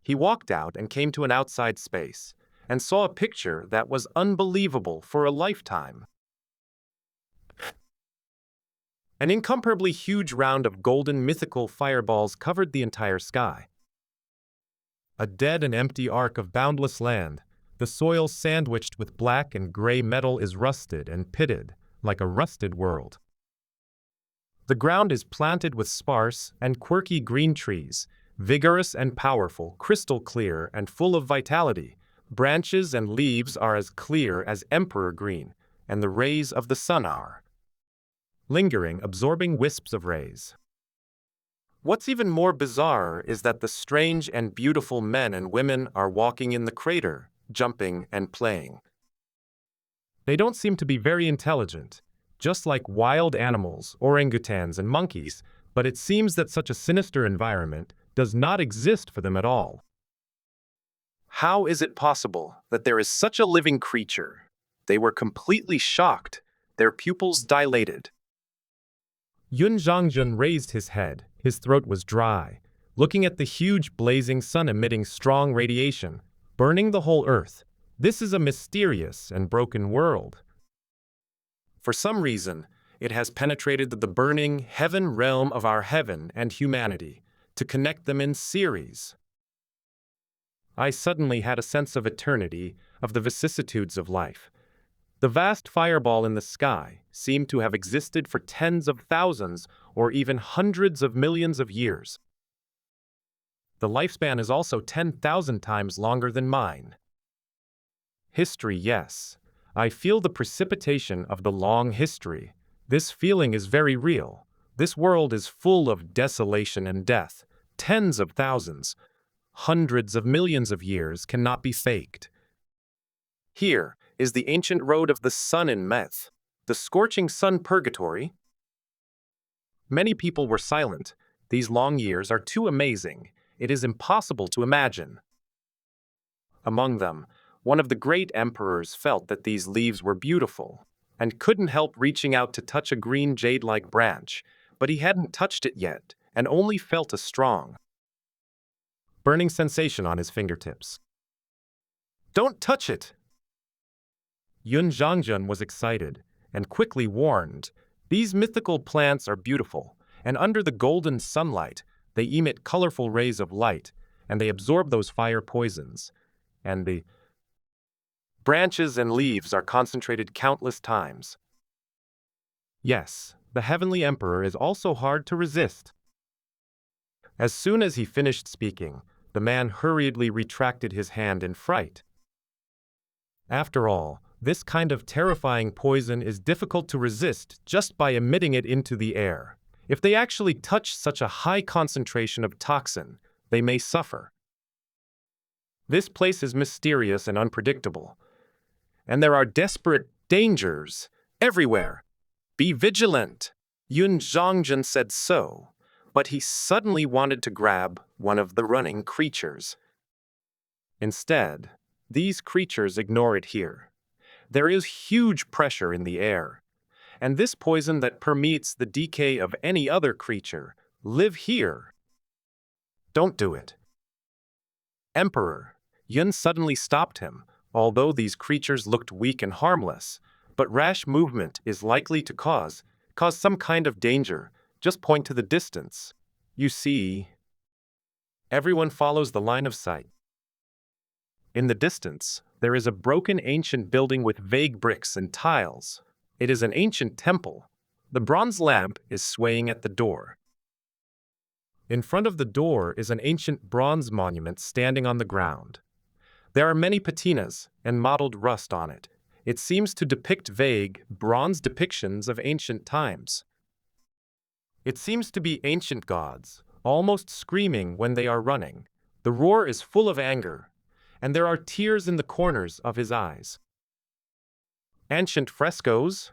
He walked out and came to an outside space, and saw a picture that was unbelievable for a lifetime. An incomparably huge round of golden mythical fireballs covered the entire sky. A dead and empty arc of boundless land, the soil sandwiched with black and gray metal is rusted and pitted, like a rusted world. The ground is planted with sparse and quirky green trees, vigorous and powerful, crystal clear and full of vitality. Branches and leaves are as clear as emperor green, and the rays of the sun are lingering, absorbing wisps of rays. What's even more bizarre is that the strange and beautiful men and women are walking in the crater, jumping and playing. They don't seem to be very intelligent, just like wild animals, orangutans and monkeys, but it seems that such a sinister environment does not exist for them at all. How is it possible that there is such a living creature? They were completely shocked, their pupils dilated. Yun Zhongjun raised his head. His throat was dry, looking at the huge blazing sun emitting strong radiation, burning the whole earth. This is a mysterious and broken world. For some reason, it has penetrated the burning heaven realm of our heaven and humanity, to connect them in series. I suddenly had a sense of eternity, of the vicissitudes of life. The vast fireball in the sky seemed to have existed for tens of thousands or even hundreds of millions of years. The lifespan is also 10,000 times longer than mine. History, yes. I feel the precipitation of the long history. This feeling is very real. This world is full of desolation and death. Tens of thousands, hundreds of millions of years cannot be faked. Here is the ancient road of the sun in Meth, the scorching sun purgatory. Many people were silent. These long years are too amazing. It is impossible to imagine. Among them, one of the great emperors felt that these leaves were beautiful, and couldn't help reaching out to touch a green jade-like branch, but he hadn't touched it yet, and only felt a strong, burning sensation on his fingertips. Don't touch it! Yun Zhongjun was excited, and quickly warned, these mythical plants are beautiful, and under the golden sunlight, they emit colorful rays of light, and they absorb those fire poisons, and the branches and leaves are concentrated countless times. Yes, the heavenly emperor is also hard to resist. As soon as he finished speaking, the man hurriedly retracted his hand in fright. After all, This kind of terrifying poison is difficult to resist just by emitting it into the air. If they actually touch such a high concentration of toxin, they may suffer. This place is mysterious and unpredictable, and there are desperate dangers everywhere. Be vigilant. Yun Zhongjun said so, but he suddenly wanted to grab one of the running creatures. Instead, these creatures ignore it here. There is huge pressure in the air, and this poison that permeates the decay of any other creature live here. Don't do it. Emperor, Yun suddenly stopped him, although these creatures looked weak and harmless, but rash movement is likely to cause some kind of danger. Just point to the distance. You see, everyone follows the line of sight. In the distance, there is a broken ancient building with vague bricks and tiles. It is an ancient temple. The bronze lamp is swaying at the door. In front of the door is an ancient bronze monument standing on the ground. There are many patinas and mottled rust on it. It seems to depict vague, bronze depictions of ancient times. It seems to be ancient gods, almost screaming when they are running. The roar is full of anger, and there are tears in the corners of his eyes. Ancient frescoes?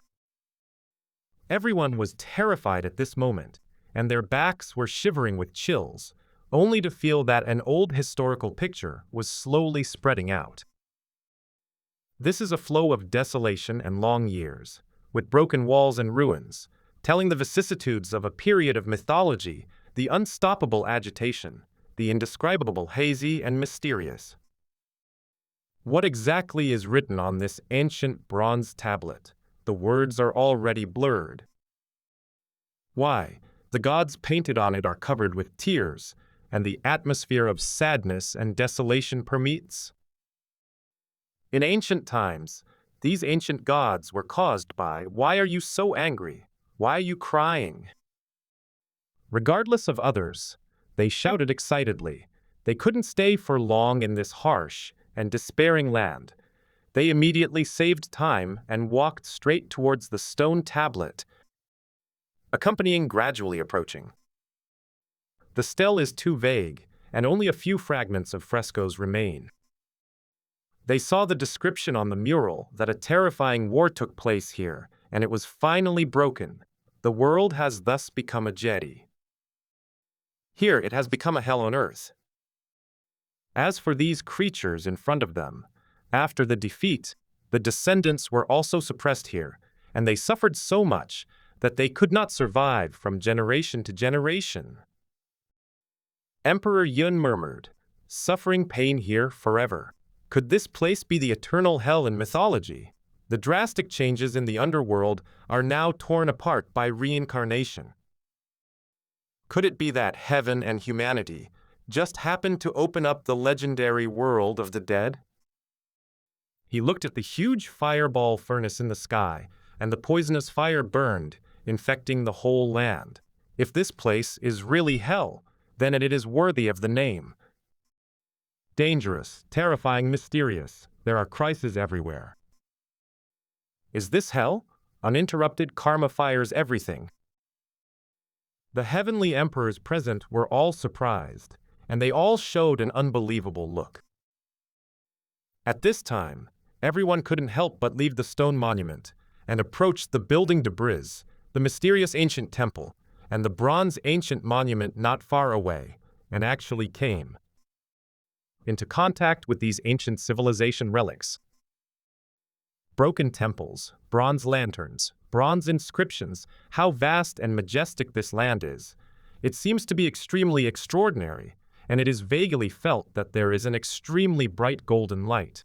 Everyone was terrified at this moment, and their backs were shivering with chills, only to feel that an old historical picture was slowly spreading out. This is a flow of desolation and long years, with broken walls and ruins, telling the vicissitudes of a period of mythology, the unstoppable agitation, the indescribable hazy and mysterious. What exactly is written on this ancient bronze tablet? The words are already blurred. Why, the gods painted on it are covered with tears, and the atmosphere of sadness and desolation permeates. In ancient times, these ancient gods were caused by, "Why are you so angry? Why are you crying?" Regardless of others, they shouted excitedly. They couldn't stay for long in this harsh and despairing land. They immediately saved time and walked straight towards the stone tablet, accompanying gradually approaching. The stele is too vague, and only a few fragments of frescoes remain. They saw the description on the mural that a terrifying war took place here, and it was finally broken. The world has thus become a jetty. Here it has become a hell on earth. As for these creatures in front of them, after the defeat, the descendants were also suppressed here, and they suffered so much that they could not survive from generation to generation. Emperor Yun murmured, "Suffering pain here forever. Could this place be the eternal hell in mythology? The drastic changes in the underworld are now torn apart by reincarnation. Could it be that heaven and humanity just happened to open up the legendary world of the dead?" He looked at the huge fireball furnace in the sky, and the poisonous fire burned, infecting the whole land. If this place is really hell, then it is worthy of the name. Dangerous, terrifying, mysterious. There are crises everywhere. Is this hell? Uninterrupted karma fires everything. The heavenly emperors present were all surprised, and they all showed an unbelievable look. At this time, everyone couldn't help but leave the stone monument and approach the building debris, the mysterious ancient temple, and the bronze ancient monument not far away, and actually came into contact with these ancient civilization relics. Broken temples, bronze lanterns, bronze inscriptions, how vast and majestic this land is. It seems to be extremely extraordinary, and it is vaguely felt that there is an extremely bright golden light,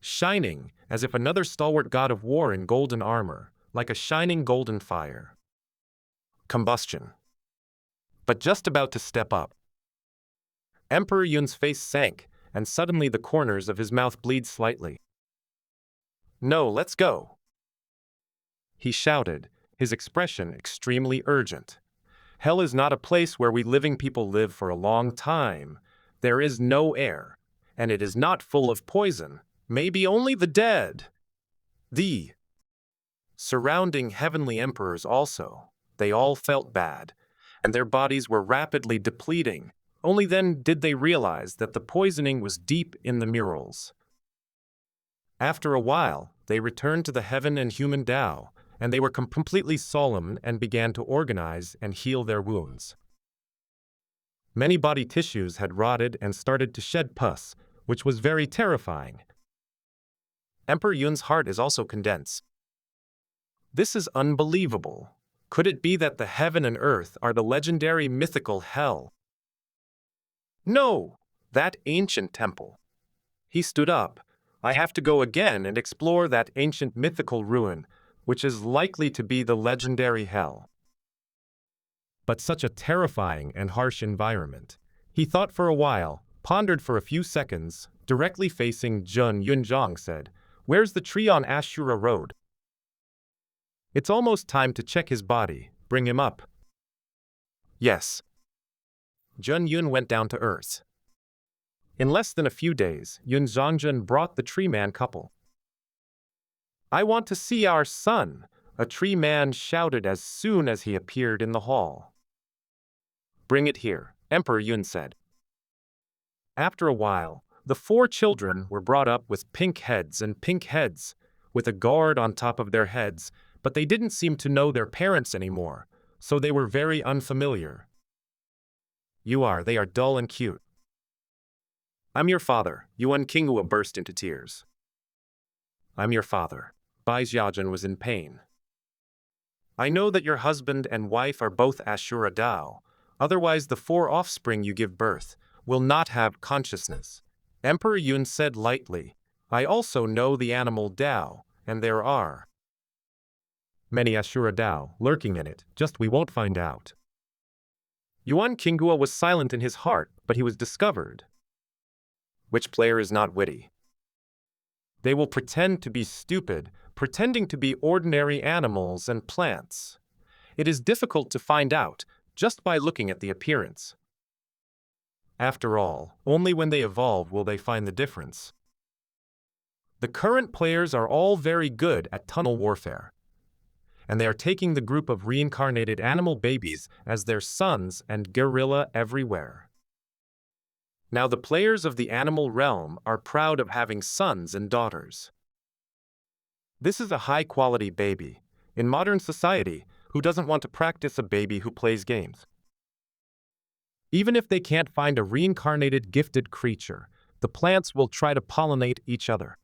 shining as if another stalwart god of war in golden armor, like a shining golden fire. Combustion. But just about to step up, Emperor Yun's face sank, and suddenly the corners of his mouth bleed slightly. "No, let's go," he shouted, his expression extremely urgent. "Hell is not a place where we living people live for a long time. There is no air, and it is not full of poison. Maybe only the dead. The surrounding heavenly emperors also. They all felt bad, and their bodies were rapidly depleting. Only then did they realize that the poisoning was deep in the murals. After a while, they returned to the heaven and human Tao, and they were completely solemn and began to organize and heal their wounds. Many body tissues had rotted and started to shed pus, which was very terrifying. Emperor Yun's heart is also condensed. This is unbelievable. Could it be that the heaven and earth are the legendary mythical hell? No, that ancient temple. He stood up. I have to go again and explore that ancient mythical ruin, which is likely to be the legendary hell. But such a terrifying and harsh environment. He thought for a while, pondered for a few seconds, directly facing Jun Yunzhang said, "Where's the tree on Ashura Road?" It's almost time to check his body. Bring him up. Yes. Jun Yun went down to earth. In less than a few days, Yun Zhongjun brought the tree man couple. "I want to see our son," a tree man shouted as soon as he appeared in the hall. "Bring it here," Emperor Yun said. After a while, the 4 children were brought up with pink heads, with a guard on top of their heads, but they didn't seem to know their parents anymore, so they were very unfamiliar. They are dull and cute. "I'm your father," Yuan Qinghua burst into tears. "I'm your father." Bai Xiaojun was in pain. "I know that your husband and wife are both Ashura Dao, otherwise the 4 offspring you give birth will not have consciousness." Emperor Yun said lightly, "I also know the animal Dao, and there are many Ashura Dao lurking in it, just we won't find out." Yuan Qinghua was silent in his heart, but he was discovered. Which player is not witty? They will pretend to be stupid, pretending to be ordinary animals and plants. It is difficult to find out just by looking at the appearance. After all, only when they evolve will they find the difference. The current players are all very good at tunnel warfare, and they are taking the group of reincarnated animal babies as their sons and guerrilla everywhere. Now the players of the animal realm are proud of having sons and daughters. This is a high-quality baby. In modern society, who doesn't want to practice a baby who plays games? Even if they can't find a reincarnated gifted creature, the plants will try to pollinate each other.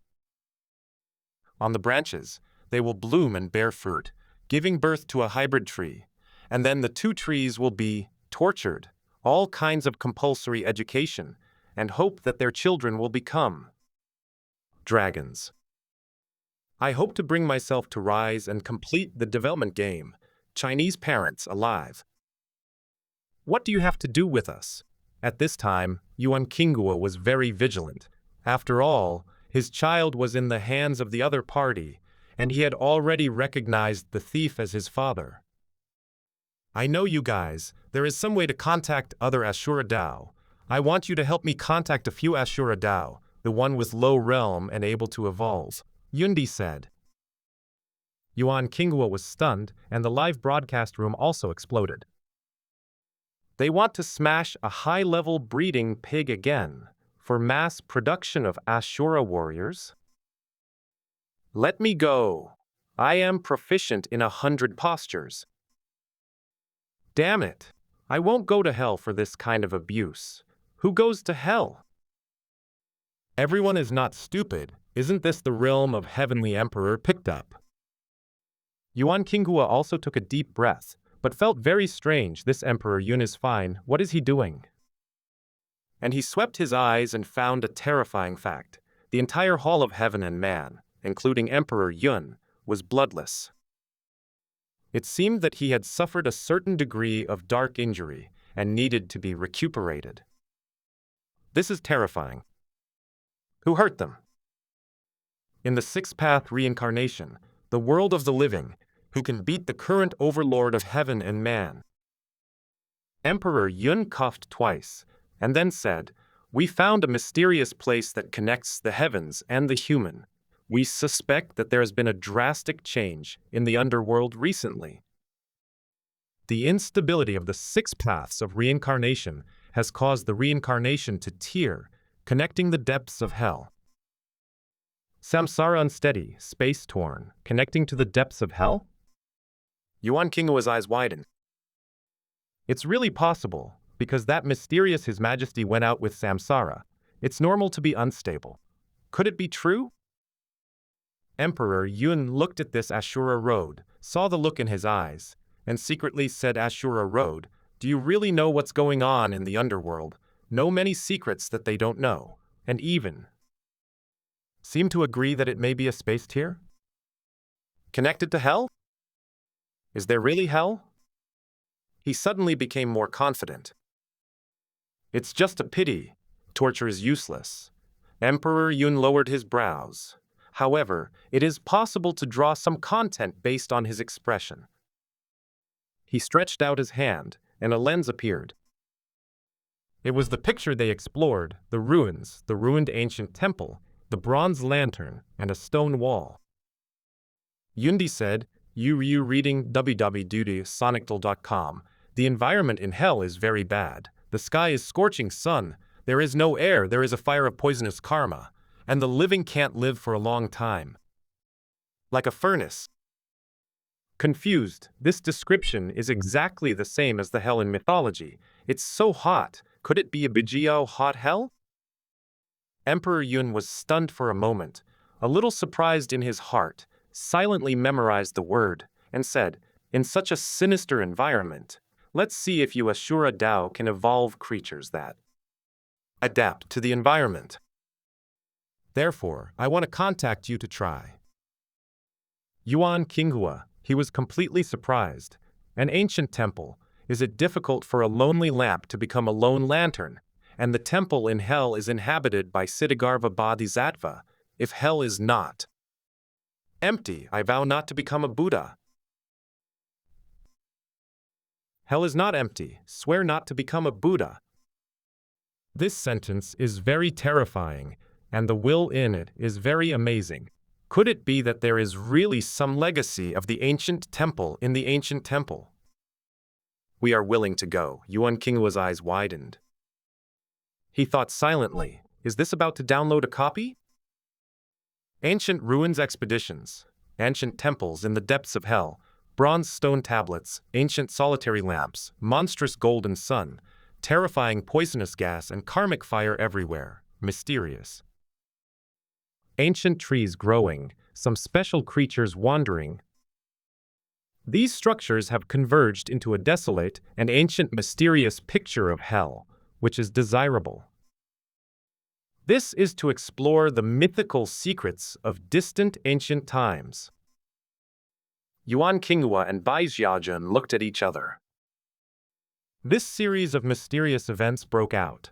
On the branches, they will bloom and bear fruit, giving birth to a hybrid tree, and then the 2 trees will be tortured, all kinds of compulsory education, and hope that their children will become dragons. I hope to bring myself to rise and complete the development game, Chinese parents alive. What do you have to do with us? At this time, Yuan Qinghua was very vigilant. After all, his child was in the hands of the other party, and he had already recognized the thief as his father. "I know you guys. There is some way to contact other Ashura Dao. I want you to help me contact a few Ashura Dao, the one with low realm and able to evolve," Yundi said. Yuan Qinghua was stunned, and the live broadcast room also exploded. "They want to smash a high-level breeding pig again, for mass production of Ashura warriors? Let me go. I am proficient in 100 postures. Damn it. I won't go to hell for this kind of abuse. Who goes to hell? Everyone is not stupid. Isn't this the realm of Heavenly Emperor picked up?" Yuan Qinghua also took a deep breath, but felt very strange. This Emperor Yun is fine. What is he doing? And he swept his eyes and found a terrifying fact. The entire Hall of Heaven and Man, including Emperor Yun, was bloodless. It seemed that he had suffered a certain degree of dark injury and needed to be recuperated. This is terrifying. Who hurt them? In the 6th path reincarnation, the world of the living, who can beat the current overlord of heaven and man? Emperor Yun coughed twice, and then said, We found a mysterious place that connects the heavens and the human. We suspect that there has been a drastic change in the underworld recently. The instability of the 6 paths of reincarnation has caused the reincarnation to tear, connecting the depths of hell. Samsara unsteady, space-torn, connecting to the depths of hell? Yuan Kingua's eyes widened. It's really possible, because that mysterious His Majesty went out with Samsara. It's normal to be unstable. Could it be true? Emperor Yun looked at this Ashura Road, saw the look in his eyes, and secretly said, Ashura Road, do you really know what's going on in the underworld? Know many secrets that they don't know, and even seem to agree that it may be a space tier? Connected to hell? Is there really hell? He suddenly became more confident. It's just a pity. Torture is useless. Emperor Yun lowered his brows. However, it is possible to draw some content based on his expression. He stretched out his hand, and a lens appeared. It was the picture they explored, the ruins, the ruined ancient temple, the bronze lantern, and a stone wall. Yundi said, you reading www.sonicdal.com. The environment in hell is very bad. The sky is scorching sun. There is no air. There is a fire of poisonous karma. And the living can't live for a long time. Like a furnace. Confused, this description is exactly the same as the hell in mythology. It's so hot. Could it be a Bijiao hot hell? Emperor Yun was stunned for a moment, a little surprised in his heart, silently memorized the word, and said, in such a sinister environment, let's see if you Ashura Dao can evolve creatures that adapt to the environment. Therefore, I want to contact you to try. Yuan Qinghua, he was completely surprised. An ancient temple, is it difficult for a lonely lamp to become a lone lantern? And the temple in hell is inhabited by Siddhagarva Bodhisattva, if hell is not empty, I vow not to become a Buddha. Hell is not empty, swear not to become a Buddha. This sentence is very terrifying, and the will in it is very amazing. Could it be that there is really some legacy of the ancient temple in the ancient temple? We are willing to go. Yuan Qinghua's eyes widened. He thought silently, is this about to download a copy? Ancient ruins expeditions, ancient temples in the depths of hell, bronze stone tablets, ancient solitary lamps, monstrous golden sun, terrifying poisonous gas and karmic fire everywhere, mysterious. Ancient trees growing, some special creatures wandering. These structures have converged into a desolate and ancient mysterious picture of hell, which is desirable. This is to explore the mythical secrets of distant ancient times. Yuan Qinghua and Bai Xiaojun looked at each other. This series of mysterious events broke out.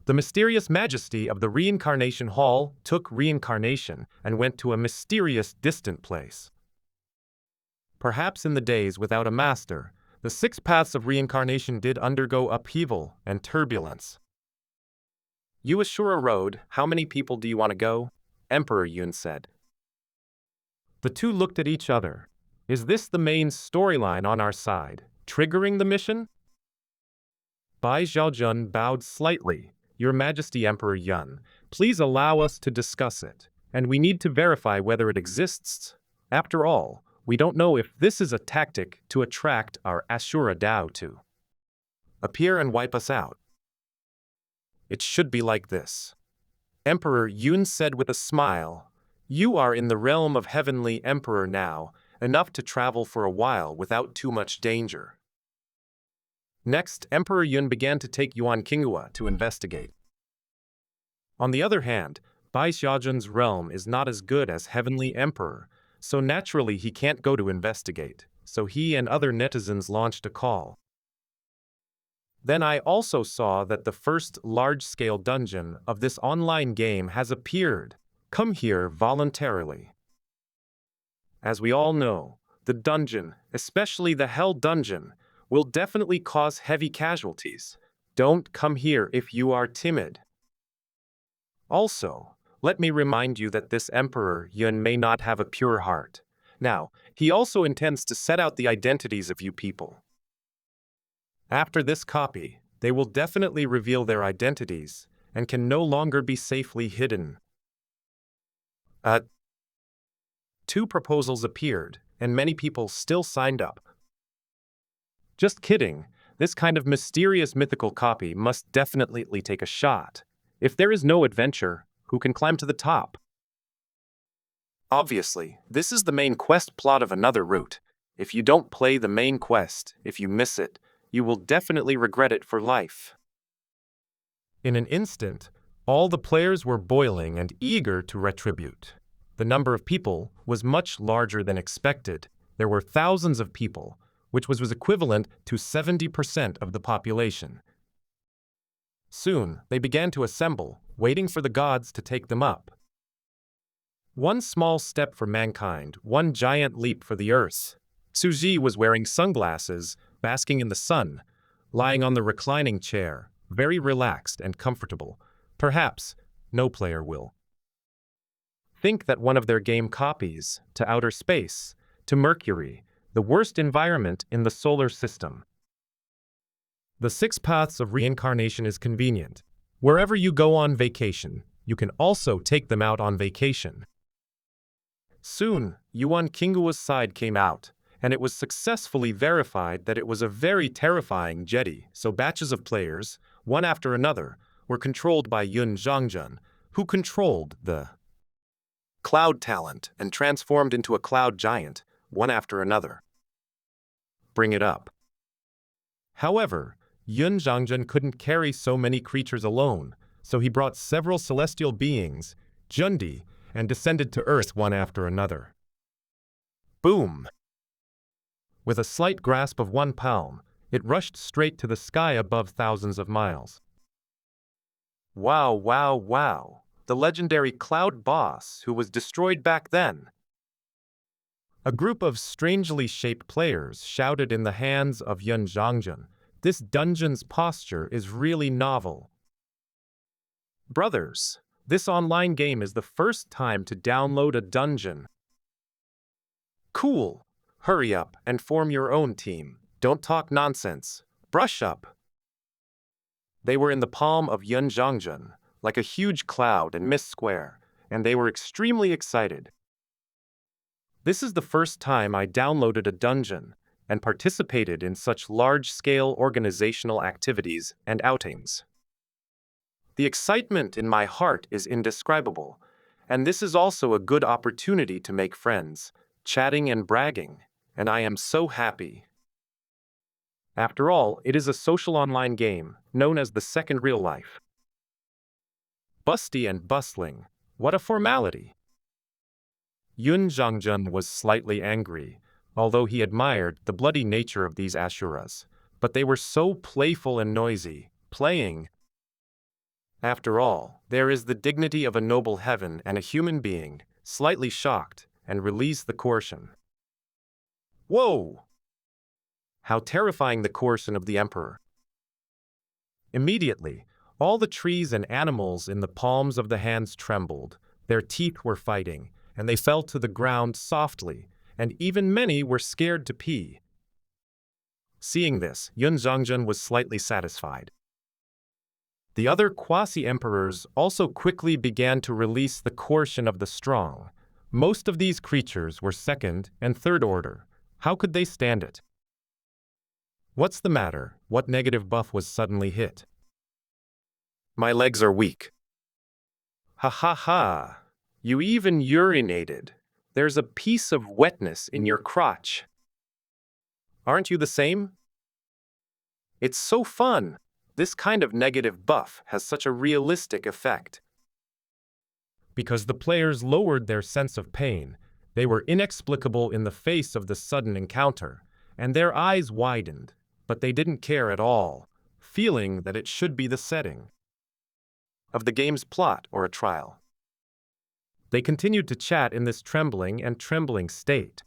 The mysterious majesty of the reincarnation hall took reincarnation and went to a mysterious distant place. Perhaps in the days without a master, the 6 paths of reincarnation did undergo upheaval and turbulence. You Ashura Road, how many people do you want to go? Emperor Yun said. The two looked at each other. Is this the main storyline on our side, triggering the mission? Bai Xiaojun bowed slightly. Your Majesty Emperor Yun, please allow us to discuss it, and we need to verify whether it exists. After all, we don't know if this is a tactic to attract our Ashura Dao to appear and wipe us out. It should be like this. Emperor Yun said with a smile, you are in the realm of Heavenly Emperor now, enough to travel for a while without too much danger. Next, Emperor Yun began to take Yuan Qinghua to investigate. On the other hand, Bai Xiaojun's realm is not as good as Heavenly Emperor, so naturally he can't go to investigate, so he and other netizens launched a call. Then I also saw that the first large-scale dungeon of this online game has appeared. Come here voluntarily. As we all know, the dungeon, especially the Hell Dungeon, will definitely cause heavy casualties. Don't come here if you are timid. Also, let me remind you that this Emperor Yun may not have a pure heart. Now, he also intends to set out the identities of you people. After this copy, they will definitely reveal their identities and can no longer be safely hidden. Uh, Two proposals appeared, and many people still signed up. Just kidding. This kind of mysterious mythical copy must definitely take a shot. If there is no adventure, who can climb to the top? Obviously, this is the main quest plot of another route. If you don't play the main quest, if you miss it, you will definitely regret it for life. In an instant, all the players were boiling and eager to retribute. The number of people was much larger than expected. There were thousands of people, which was equivalent to 70% of the population. Soon, they began to assemble, waiting for the gods to take them up. One small step for mankind, one giant leap for the earth. Suji was wearing sunglasses, basking in the sun, lying on the reclining chair, very relaxed and comfortable. Perhaps no player will. Think that one of their game copies to outer space, to Mercury, the worst environment in the solar system. The 6 paths of reincarnation is convenient. Wherever you go on vacation, you can also take them out on vacation. Soon, Yuan Kingua's side came out, and it was successfully verified that it was a very terrifying jetty, so batches of players, one after another, were controlled by Yun Zhongjun, who controlled the cloud talent and transformed into a cloud giant, one after another. Bring it up. However, Yun Zhongjun couldn't carry so many creatures alone, so he brought several celestial beings, Jundi, and descended to Earth one after another. Boom! With a slight grasp of one palm, it rushed straight to the sky above thousands of miles. Wow, wow, wow! The legendary Cloud Boss who was destroyed back then. A group of strangely shaped players shouted in the hands of Yun Zhongjun, "This dungeon's posture is really novel." Brothers, this online game is the first time to download a dungeon. Cool! Hurry up and form your own team. Don't talk nonsense. Brush up. They were in the palm of Yun Zhongjun, like a huge cloud and mist square, and they were extremely excited. This is the first time I downloaded a dungeon and participated in such large-scale organizational activities and outings. The excitement in my heart is indescribable, and this is also a good opportunity to make friends, chatting and bragging, and I am so happy. After all, it is a social online game, known as the second real life. Busty and bustling, what a formality. Yun Zhongjun was slightly angry, although he admired the bloody nature of these Asuras, but they were so playful and noisy, playing. After all, there is the dignity of a noble heaven and a human being, slightly shocked, and release the coercion. Whoa! How terrifying the coercion of the Emperor. Immediately, all the trees and animals in the palms of the hands trembled, their teeth were fighting, and they fell to the ground softly, and even many were scared to pee. Seeing this, Yun Zhongjun was slightly satisfied. The other quasi-emperors also quickly began to release the coercion of the strong. Most of these creatures were second and third order. How could they stand it? What's the matter? What negative buff was suddenly hit? My legs are weak. Ha ha ha! You even urinated. There's a piece of wetness in your crotch. Aren't you the same? It's so fun! This kind of negative buff has such a realistic effect. Because the players lowered their sense of pain, they were inexplicable in the face of the sudden encounter, and their eyes widened, but they didn't care at all, feeling that it should be the setting of the game's plot or a trial. They continued to chat in this trembling state.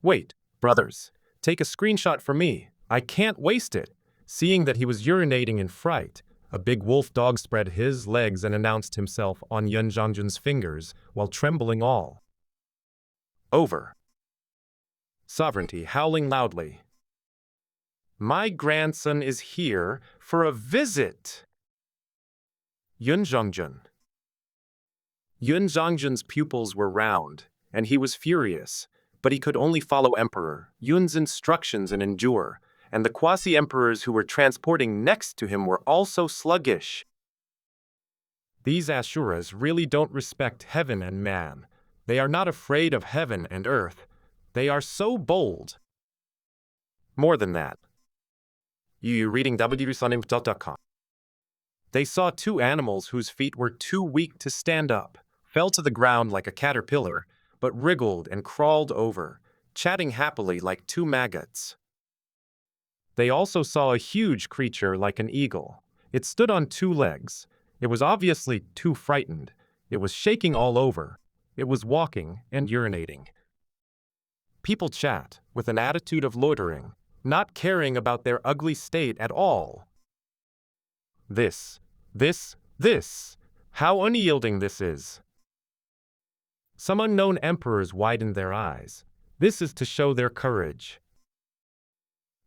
Wait, brothers, take a screenshot for me. I can't waste it. Seeing that he was urinating in fright, A big wolf dog spread his legs and announced himself on Yun Zhongjun's fingers while trembling all over. Sovereignty howling loudly. My grandson is here for a visit. Yun Zhongjun. Yun Zhongjun's pupils were round, and he was furious, but he could only follow Emperor Yun's instructions and endure, and the quasi-emperors who were transporting next to him were also sluggish. These Asuras really don't respect heaven and man. They are not afraid of heaven and earth. They are so bold. More than that. You reading www.sunim.com. They saw two animals whose feet were too weak to stand up, fell to the ground like a caterpillar, but wriggled and crawled over, chatting happily like two maggots. They also saw a huge creature like an eagle. It stood on two legs. It was obviously too frightened. It was shaking all over. It was walking and urinating. People chat with an attitude of loitering, not caring about their ugly state at all. This. How unyielding this is. Some unknown emperors widened their eyes. This is to show their courage.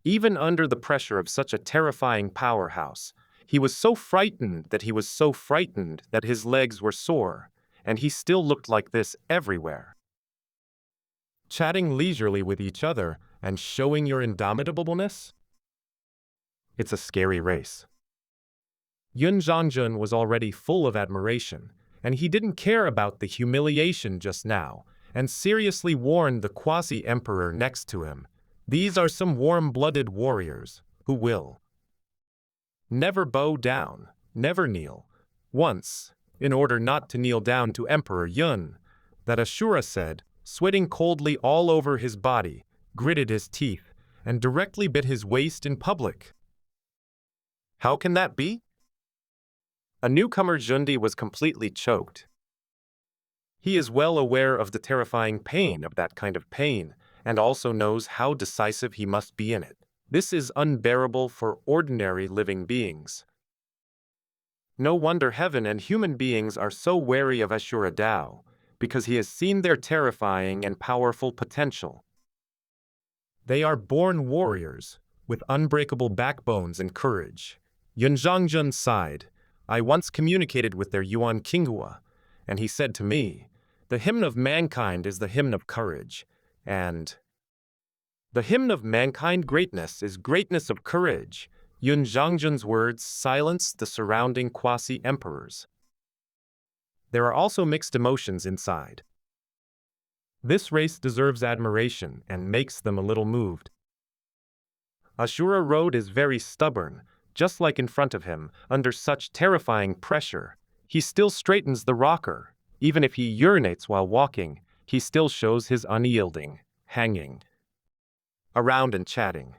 Even under the pressure of such a terrifying powerhouse, he was so frightened that his legs were sore, and he still looked like this everywhere. Chatting leisurely with each other and showing your indomitableness? It's a scary race. Yun Zhongjun was already full of admiration, and he didn't care about the humiliation just now, and seriously warned the quasi-emperor next to him. These are some warm-blooded warriors who will never bow down, never kneel. Once, in order not to kneel down to Emperor Yun, that Ashura said, sweating coldly all over his body, gritted his teeth, and directly bit his waist in public. How can that be? A newcomer Jundi was completely choked. He is well aware of the terrifying pain of that kind of pain, and also knows how decisive he must be in it. This is unbearable for ordinary living beings. No wonder heaven and human beings are so wary of Ashura Dao, because he has seen their terrifying and powerful potential. They are born warriors, with unbreakable backbones and courage. Yun Zhongjun sighed. I once communicated with their Yuan Qinghua, and he said to me, the hymn of mankind is the hymn of courage, and the hymn of mankind greatness is greatness of courage. Yun Zhongjun's words silenced the surrounding quasi-emperors. There are also mixed emotions inside. This race deserves admiration and makes them a little moved. Ashura Road is very stubborn. Just like in front of him, under such terrifying pressure, he still straightens the rocker. Even if he urinates while walking, he still shows his unyielding, hanging around and chatting.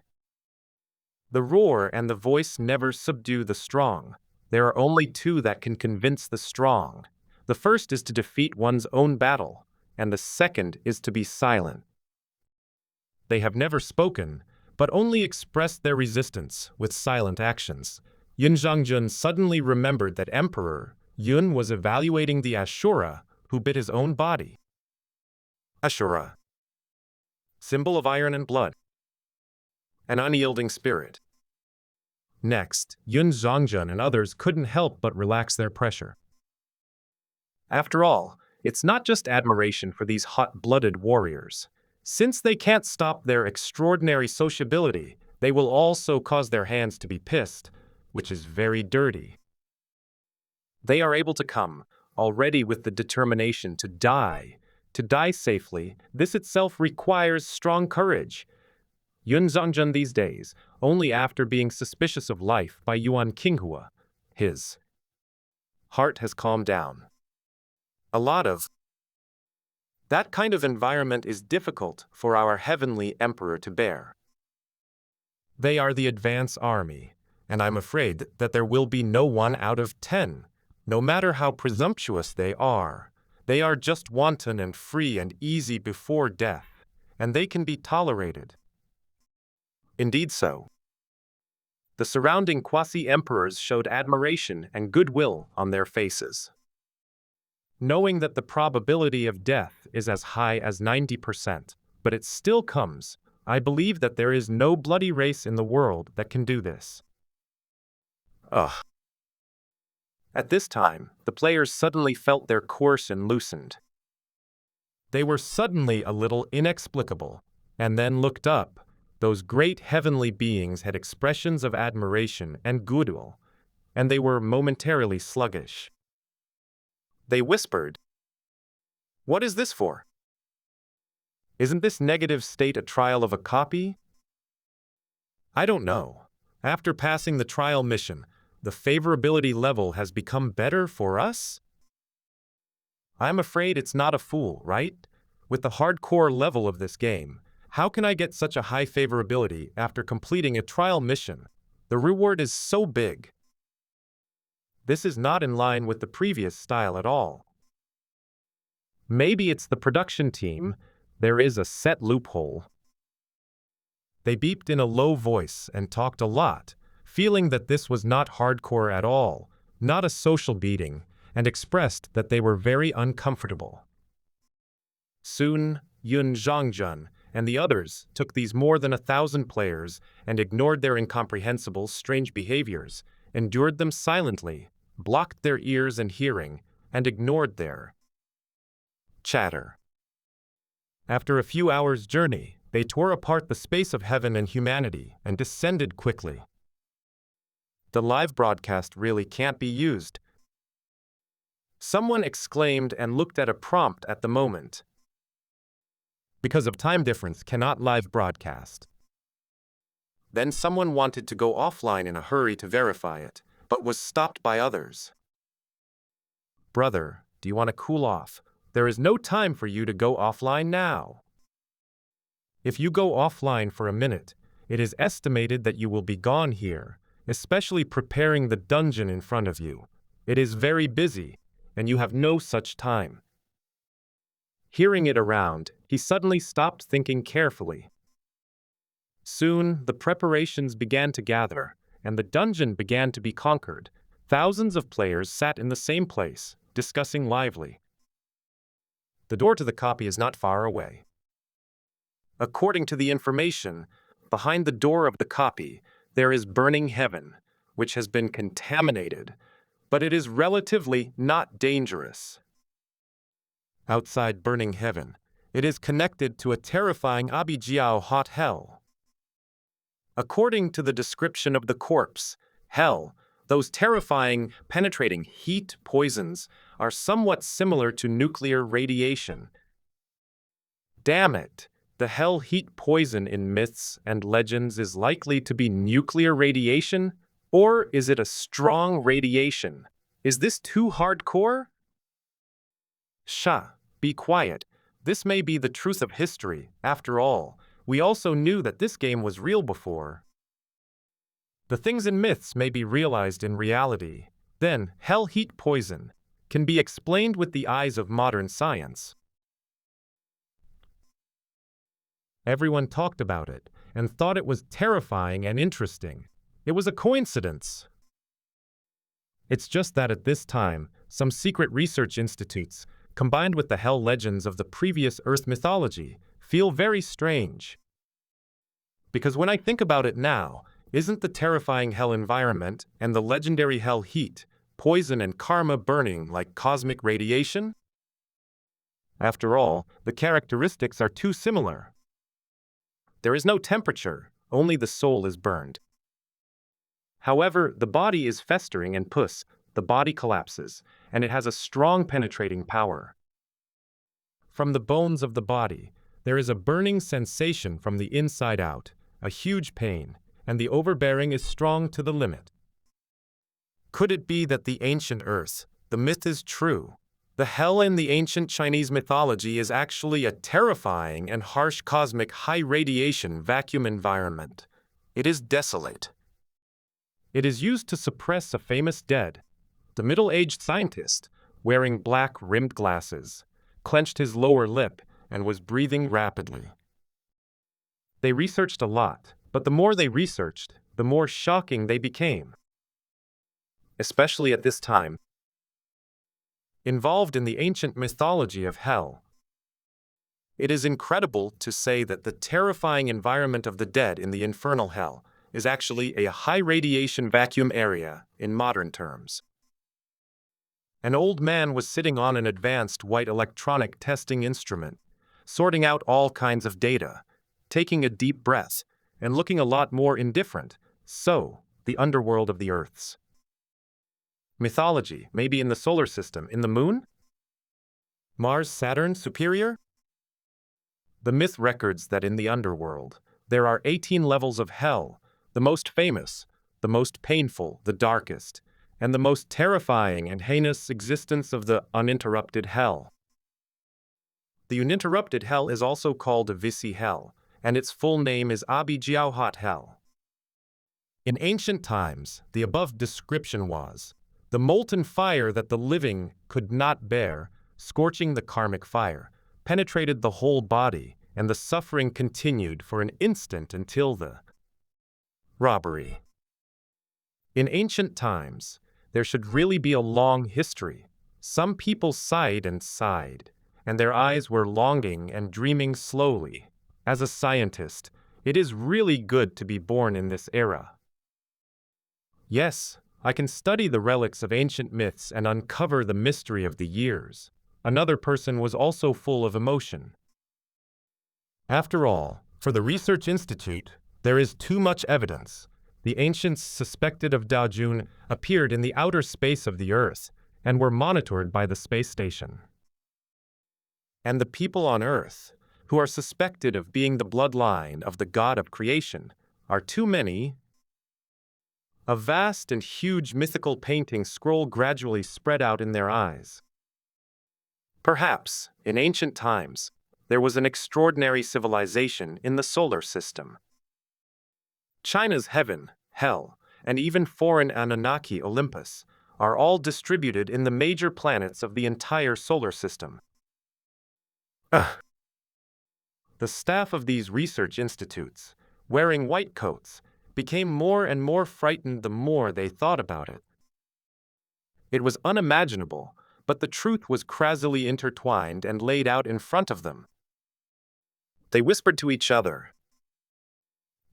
The roar and the voice never subdue the strong. There are only two that can convince the strong. The first is to defeat one's own battle, and the second is to be silent. They have never spoken, but only expressed their resistance with silent actions. Yun Zhongjun suddenly remembered that Emperor Yun was evaluating the Ashura who bit his own body. Ashura. Symbol of iron and blood. An unyielding spirit. Next, Yun Zhongjun and others couldn't help but relax their pressure. After all, it's not just admiration for these hot-blooded warriors. Since they can't stop their extraordinary sociability, they will also cause their hands to be pissed, which is very dirty. They are able to come, already with the determination to die safely. This itself requires strong courage. Yun Zhongjun these days, only after being suspicious of life by Yuan Qinghua, his heart has calmed down. A lot of that kind of environment is difficult for our heavenly emperor to bear. They are the advance army, and I'm afraid that there will be no 1 out of 10, no matter how presumptuous they are. They are just wanton and free and easy before death, and they can be tolerated. Indeed so. The surrounding quasi-emperors showed admiration and goodwill on their faces. Knowing that the probability of death is as high as 90%, but it still comes, I believe that there is no bloody race in the world that can do this. Ugh. At this time, the players suddenly felt their coercion loosened. They were suddenly a little inexplicable, and then looked up. Those great heavenly beings had expressions of admiration and goodwill, and they were momentarily sluggish. They whispered, "What is this for? Isn't this negative state a trial of a copy?" I don't know. After passing the trial mission, the favorability level has become better for us? I'm afraid it's not a fool, right? With the hardcore level of this game, how can I get such a high favorability after completing a trial mission? The reward is so big. This is not in line with the previous style at all. Maybe it's the production team. There is a set loophole. They beeped in a low voice and talked a lot, feeling that this was not hardcore at all, not a social beating, and expressed that they were very uncomfortable. Soon, Yun Zhongjun and the others took these more than 1,000 players and ignored their incomprehensible, strange behaviors, endured them silently, blocked their ears and hearing, and ignored their chatter. After a few hours' journey, they tore apart the space of heaven and humanity and descended quickly. The live broadcast really can't be used. Someone exclaimed and looked at a prompt at the moment. Because of time difference, cannot live broadcast. Then someone wanted to go offline in a hurry to verify it, but was stopped by others. Brother, do you want to cool off? There is no time for you to go offline now. If you go offline for a minute, it is estimated that you will be gone here, especially preparing the dungeon in front of you. It is very busy, and you have no such time. Hearing it around, he suddenly stopped thinking carefully. Soon, the preparations began to gather, and the dungeon began to be conquered. Thousands of players sat in the same place, discussing lively. The door to the copy is not far away. According to the information, behind the door of the copy, there is burning heaven, which has been contaminated, but it is relatively not dangerous. Outside burning heaven, it is connected to a terrifying Abijiao hot hell. According to the description of the corpse, hell, those terrifying, penetrating heat poisons are somewhat similar to nuclear radiation. Damn it! The hell heat poison in myths and legends is likely to be nuclear radiation? Or is it a strong radiation? Is this too hardcore? Shah, be quiet. This may be the truth of history. After all, we also knew that this game was real before. The things in myths may be realized in reality. Then, hell heat poison can be explained with the eyes of modern science. Everyone talked about it and thought it was terrifying and interesting. It was a coincidence. It's just that at this time, some secret research institutes, combined with the hell legends of the previous Earth mythology, feel very strange. Because when I think about it now, isn't the terrifying hell environment and the legendary hell heat, poison and karma burning like cosmic radiation? After all, the characteristics are too similar. There is no temperature, only the soul is burned. However, the body is festering and the body collapses, and it has a strong penetrating power. From the bones of the body, there is a burning sensation from the inside out, a huge pain, and the overbearing is strong to the limit. Could it be that the ancient Earth, the myth is true? The hell in the ancient Chinese mythology is actually a terrifying and harsh cosmic high-radiation vacuum environment. It is desolate. It is used to suppress a famous dead. The middle-aged scientist, wearing black-rimmed glasses, clenched his lower lip and was breathing rapidly. They researched a lot, but the more they researched, the more shocking they became, especially at this time. Involved in the ancient mythology of hell, it is incredible to say that the terrifying environment of the dead in the infernal hell is actually a high-radiation vacuum area in modern terms. An old man was sitting on an advanced white electronic testing instrument, sorting out all kinds of data, taking a deep breath, and looking a lot more indifferent. So, the underworld of the Earth's mythology, maybe in the solar system, in the moon? Mars, Saturn, superior? The myth records that in the underworld, there are 18 levels of hell, the most famous, the most painful, the darkest, and the most terrifying and heinous existence of the uninterrupted hell. The uninterrupted hell is also called a Visi hell, and its full name is Abhijiauhat hell. In ancient times, the above description was the molten fire that the living could not bear, scorching the karmic fire, penetrated the whole body, and the suffering continued for an instant until the robbery. In ancient times, there should really be a long history. Some people sighed and sighed, and their eyes were longing and dreaming slowly. As a scientist, it is really good to be born in this era. Yes, I can study the relics of ancient myths and uncover the mystery of the years. Another person was also full of emotion. After all, for the Research Institute, there is too much evidence. The ancients suspected of Daojun appeared in the outer space of the Earth and were monitored by the space station. And the people on Earth, who are suspected of being the bloodline of the God of creation, are too many. A vast and huge mythical painting scroll gradually spread out in their eyes. Perhaps, in ancient times, there was an extraordinary civilization in the solar system. China's heaven, hell, and even foreign Anunnaki Olympus are all distributed in the major planets of the entire solar system. The staff of these research institutes, wearing white coats, became more and more frightened the more they thought about it. It was unimaginable, but the truth was crazily intertwined and laid out in front of them. They whispered to each other,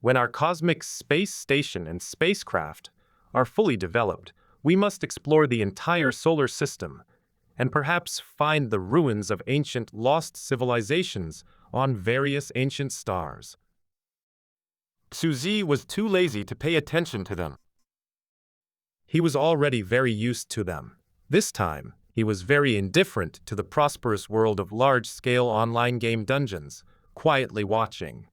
"When our cosmic space station and spacecraft are fully developed, we must explore the entire solar system and perhaps find the ruins of ancient lost civilizations on various ancient stars." Suzy was too lazy to pay attention to them. He was already very used to them. This time, he was very indifferent to the prosperous world of large-scale online game dungeons, quietly watching.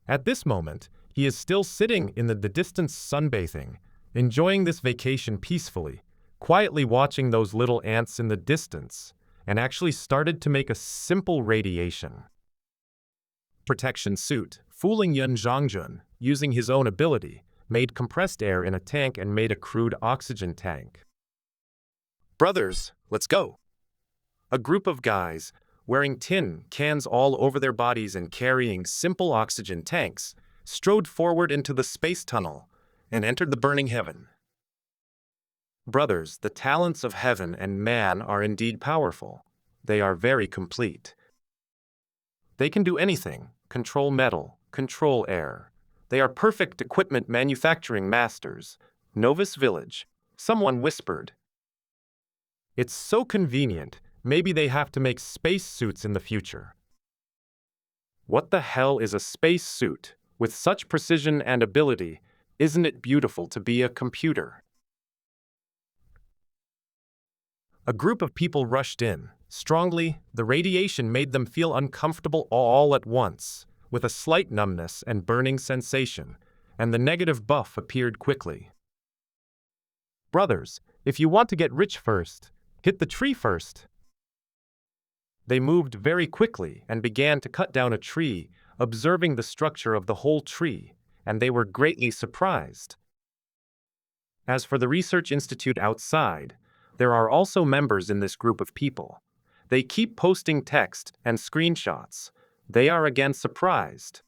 At this moment, he is still sitting in the distance sunbathing, enjoying this vacation peacefully, quietly watching those little ants in the distance, and actually started to make a simple radiation protection suit, fooling Yun Zhongjun, using his own ability, made compressed air in a tank and made a crude oxygen tank. "Brothers, let's go." A group of guys, wearing tin cans all over their bodies and carrying simple oxygen tanks, strode forward into the space tunnel and entered the burning heaven. Brothers, the talents of heaven and man are indeed powerful. They are very complete. They can do anything: control metal, control air. They are perfect equipment manufacturing masters. Novus Village, someone whispered. It's so convenient, maybe they have to make space suits in the future. What the hell is a space suit? With such precision and ability, isn't it beautiful to be a computer? A group of people rushed in. Strongly, the radiation made them feel uncomfortable all at once, with a slight numbness and burning sensation, and the negative buff appeared quickly. "Brothers, if you want to get rich first, hit the tree first." They moved very quickly and began to cut down a tree, observing the structure of the whole tree, and they were greatly surprised. As for the Research Institute outside, there are also members in this group of people. They keep posting text and screenshots. They are again surprised.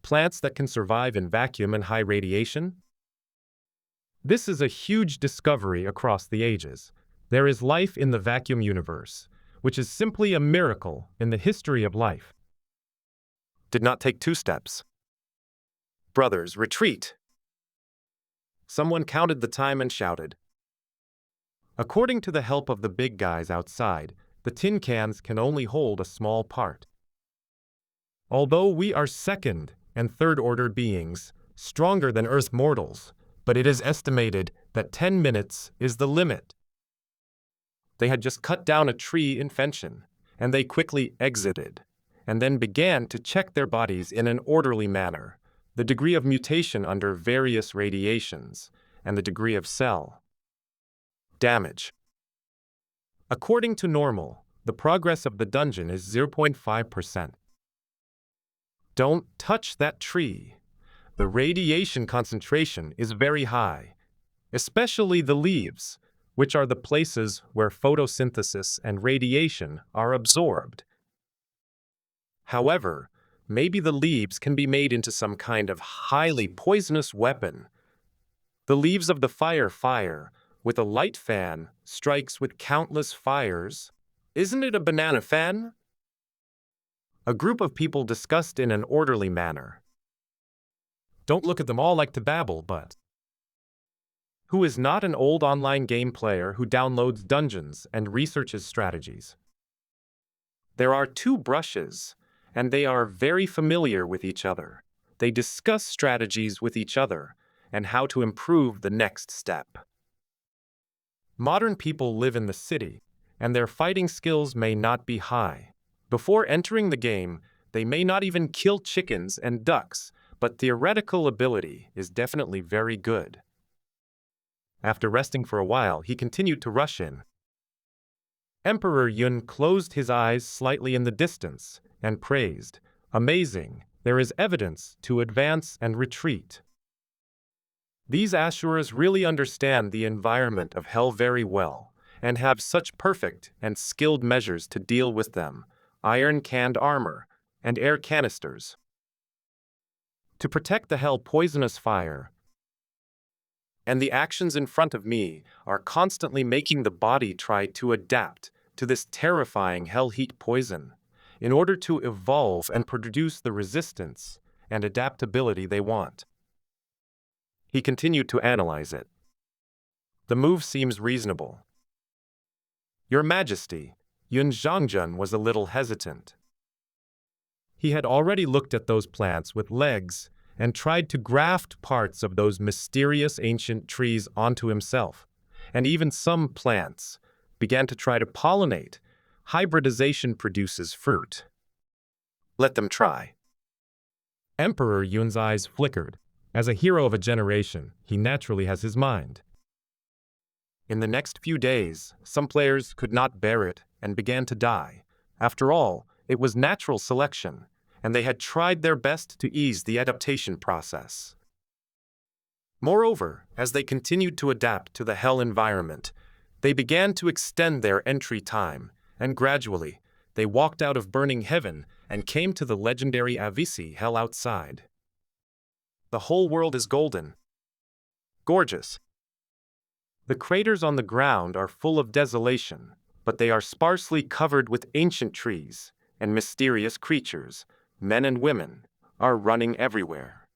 Plants that can survive in vacuum and high radiation? This is a huge discovery across the ages. There is life in the vacuum universe, which is simply a miracle in the history of life. Did not take 2 steps. Brothers, retreat! Someone counted the time and shouted. According to the help of the big guys outside, the tin cans can only hold a small part. Although we are second and third-order beings, stronger than Earth mortals, but it is estimated that 10 minutes is the limit. They had just cut down a tree in Fenton, and they quickly exited, and then began to check their bodies in an orderly manner, the degree of mutation under various radiations, and the degree of cell damage. According to normal, the progress of the dungeon is 0.5%. Don't touch that tree. The radiation concentration is very high, especially the leaves, which are the places where photosynthesis and radiation are absorbed. However, maybe the leaves can be made into some kind of highly poisonous weapon. The leaves of the fire, with a light fan, strikes with countless fires. Isn't it a banana fan? A group of people discussed in an orderly manner. Don't look at them all like to babble, but who is not an old online game player who downloads dungeons and researches strategies? There are 2 brushes, and they are very familiar with each other. They discuss strategies with each other and how to improve the next step. Modern people live in the city, and their fighting skills may not be high. Before entering the game, they may not even kill chickens and ducks, but theoretical ability is definitely very good. After resting for a while, he continued to rush in. Emperor Yun closed his eyes slightly in the distance and praised, "Amazing, there is evidence to advance and retreat." These Asuras really understand the environment of hell very well, and have such perfect and skilled measures to deal with them: iron-canned armor and air canisters to protect the hell poisonous fire. And the actions in front of me are constantly making the body try to adapt to this terrifying hell heat poison in order to evolve and produce the resistance and adaptability they want. He continued to analyze it. The move seems reasonable. Your Majesty, Yun Zhongjun was a little hesitant. He had already looked at those plants with legs and tried to graft parts of those mysterious ancient trees onto himself, and even some plants began to try to pollinate. Hybridization produces fruit. Let them try. Emperor Yun's eyes flickered. As a hero of a generation, he naturally has his mind. In the next few days, some players could not bear it and began to die. After all, it was natural selection, and they had tried their best to ease the adaptation process. Moreover, as they continued to adapt to the hell environment, they began to extend their entry time, and gradually, they walked out of burning heaven and came to the legendary Avisi hell outside. The whole world is golden. Gorgeous. The craters on the ground are full of desolation, but they are sparsely covered with ancient trees, and mysterious creatures, men and women, are running everywhere.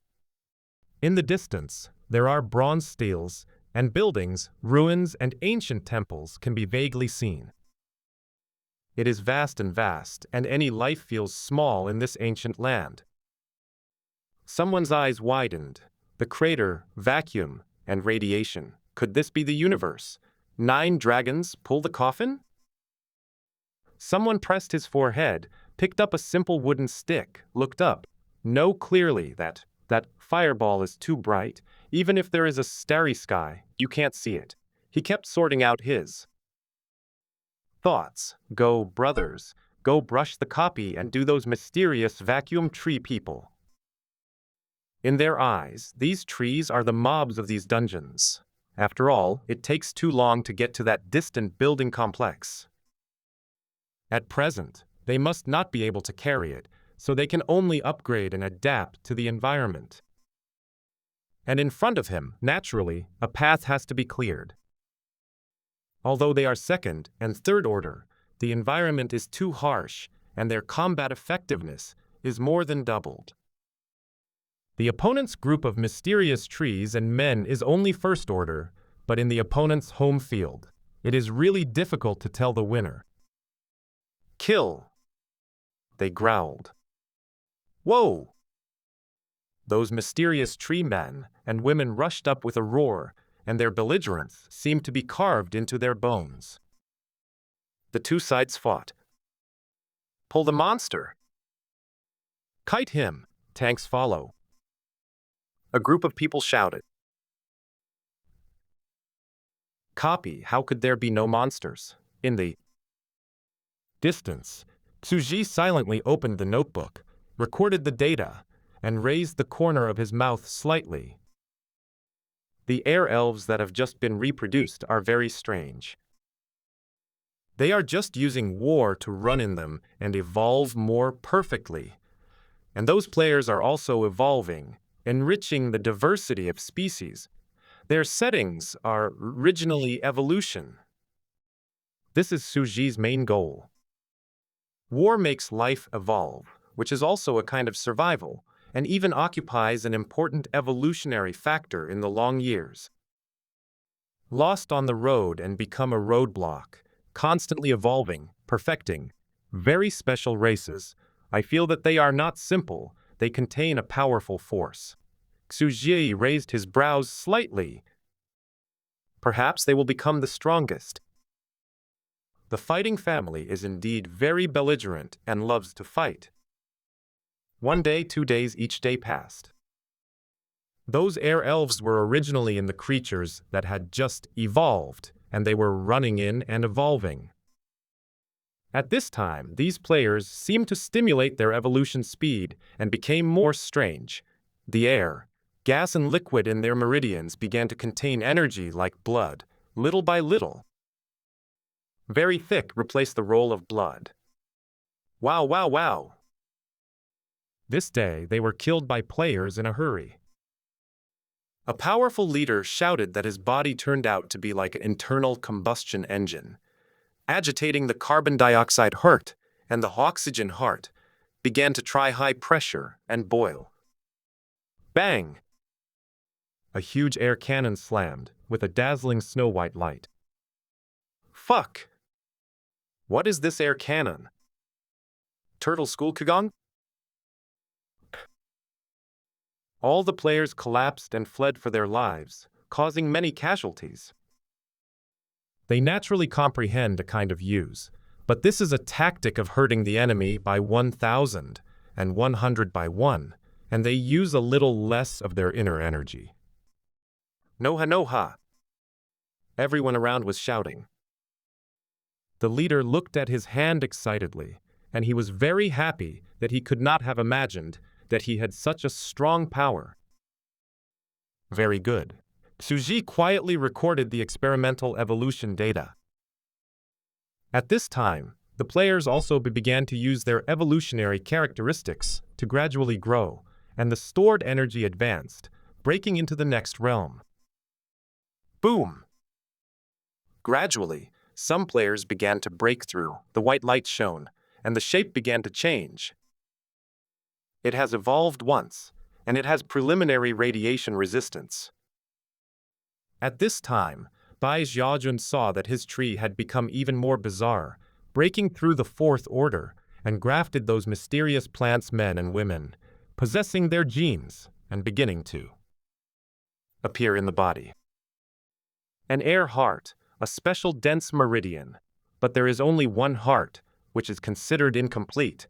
In the distance, there are bronze steles, and buildings, ruins, and ancient temples can be vaguely seen. It is vast, and any life feels small in this ancient land. Someone's eyes widened. The crater, vacuum, and radiation. Could this be the universe? 9 dragons pull the coffin? Someone pressed his forehead, picked up a simple wooden stick, looked up. Know clearly that fireball is too bright. Even if there is a starry sky, you can't see it. He kept sorting out his thoughts. Go, brothers. Go brush the copy and do those mysterious vacuum tree people. In their eyes, these trees are the mobs of these dungeons. After all, it takes too long to get to that distant building complex. At present, they must not be able to carry it, so they can only upgrade and adapt to the environment. And in front of him, naturally, a path has to be cleared. Although they are second and third order, the environment is too harsh, and their combat effectiveness is more than doubled. The opponent's group of mysterious trees and men is only first order, but in the opponent's home field, it is really difficult to tell the winner. Kill! They growled. Whoa! Those mysterious tree men and women rushed up with a roar, and their belligerence seemed to be carved into their bones. The two sides fought. Pull the monster! Kite him! Tanks follow. A group of people shouted. Copy, how could there be no monsters? In the distance, Tsuji silently opened the notebook, recorded the data, and raised the corner of his mouth slightly. The air elves that have just been reproduced are very strange. They are just using war to run in them and evolve more perfectly. And those players are also evolving, enriching the diversity of species. Their settings are originally evolution. This is Tsuji's main goal. War makes life evolve, which is also a kind of survival, and even occupies an important evolutionary factor in the long years. Lost on the road and become a roadblock, constantly evolving, perfecting, very special races. I feel that they are not simple, they contain a powerful force. Tsuji raised his brows slightly. Perhaps they will become the strongest. The fighting family is indeed very belligerent and loves to fight. 1 day, 2 days, each day passed. Those air elves were originally in the creatures that had just evolved, and they were running in and evolving. At this time, these players seemed to stimulate their evolution speed and became more strange. The air, gas and liquid in their meridians began to contain energy like blood, little by little. Very thick replaced the role of blood. Wow, wow, wow. This day, they were killed by players in a hurry. A powerful leader shouted that his body turned out to be like an internal combustion engine. Agitating the carbon dioxide heart and the oxygen heart, began to try high pressure and boil. Bang! A huge air cannon slammed, with a dazzling snow-white light. Fuck! What is this air cannon? Turtle School Kugong? All the players collapsed and fled for their lives, causing many casualties. They naturally comprehend a kind of use, but this is a tactic of hurting the enemy by 1,000 and 100 by 1, and they use a little less of their inner energy. Noha noha! Everyone around was shouting. The leader looked at his hand excitedly, and he was very happy that he could not have imagined that he had such a strong power. Very good. Tsuji quietly recorded the experimental evolution data. At this time, the players also began to use their evolutionary characteristics to gradually grow, and the stored energy advanced, breaking into the next realm. Boom! Gradually, some players began to break through, the white light shone, and the shape began to change. It has evolved once, and it has preliminary radiation resistance. At this time, Bai Xiaojun saw that his tree had become even more bizarre, breaking through the fourth order, and grafted those mysterious plants, men and women, possessing their genes and beginning to appear in the body. An air heart, a special dense meridian, but there is only one heart, which is considered incomplete.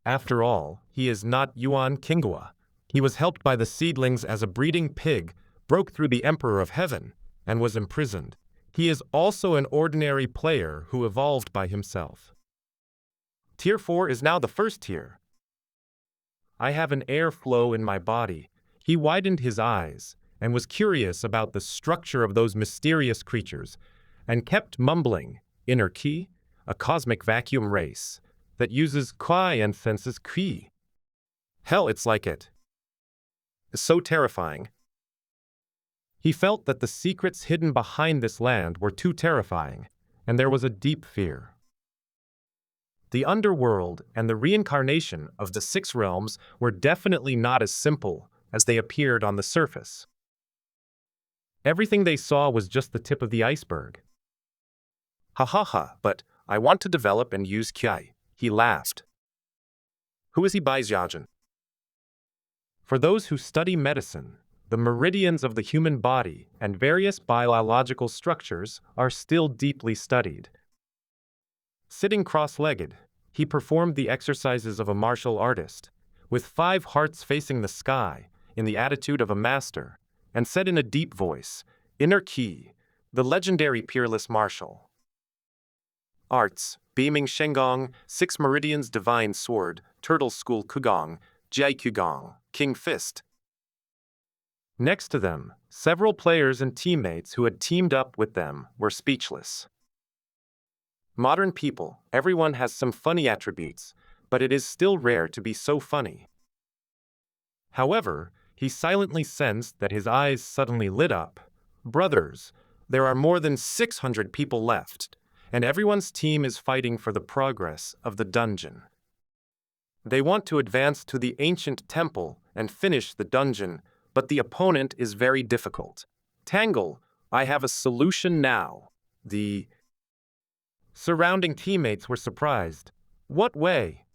After all, he is not Yuan Qinghua. He was helped by the seedlings as a breeding pig, broke through the Emperor of Heaven, and was imprisoned. He is also an ordinary player who evolved by himself. Tier 4 is now the first tier. I have an air flow in my body. He widened his eyes and was curious about the structure of those mysterious creatures, and kept mumbling, inner key, a cosmic vacuum race, that uses Kwai and senses Qi. Hell, it's like it. It's so terrifying. He felt that the secrets hidden behind this land were too terrifying, and there was a deep fear. The underworld and the reincarnation of the six realms were definitely not as simple as they appeared on the surface. Everything they saw was just the tip of the iceberg. Ha ha ha, but I want to develop and use Qi. He laughed. Who is he, Bai Xiaojun? For those who study medicine, the meridians of the human body and various biological structures are still deeply studied. Sitting cross-legged, he performed the exercises of a martial artist, with 5 hearts facing the sky, in the attitude of a master, and said in a deep voice, "Inner Qi, the legendary peerless martial. Arts, beaming Shengong, 6 meridians divine sword, turtle school Kugong, Jai Kugong, King Fist." Next to them, several players and teammates who had teamed up with them were speechless. Modern people, everyone has some funny attributes, but it is still rare to be so funny. However, he silently sensed that his eyes suddenly lit up. Brothers, there are more than 600 people left, and everyone's team is fighting for the progress of the dungeon. They want to advance to the ancient temple and finish the dungeon, but the opponent is very difficult. Tangle, I have a solution now. The surrounding teammates were surprised. What way?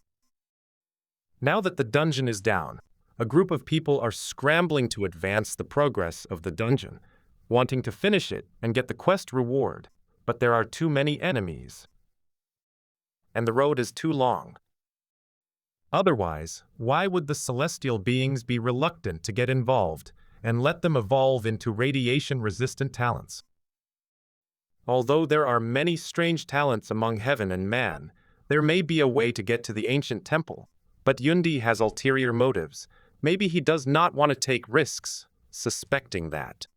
Now that the dungeon is down, a group of people are scrambling to advance the progress of the dungeon, wanting to finish it and get the quest reward, but there are too many enemies. And the road is too long. Otherwise, why would the celestial beings be reluctant to get involved and let them evolve into radiation-resistant talents? Although there are many strange talents among heaven and man, there may be a way to get to the ancient temple, but Yundi has ulterior motives. Maybe he does not want to take risks, suspecting that.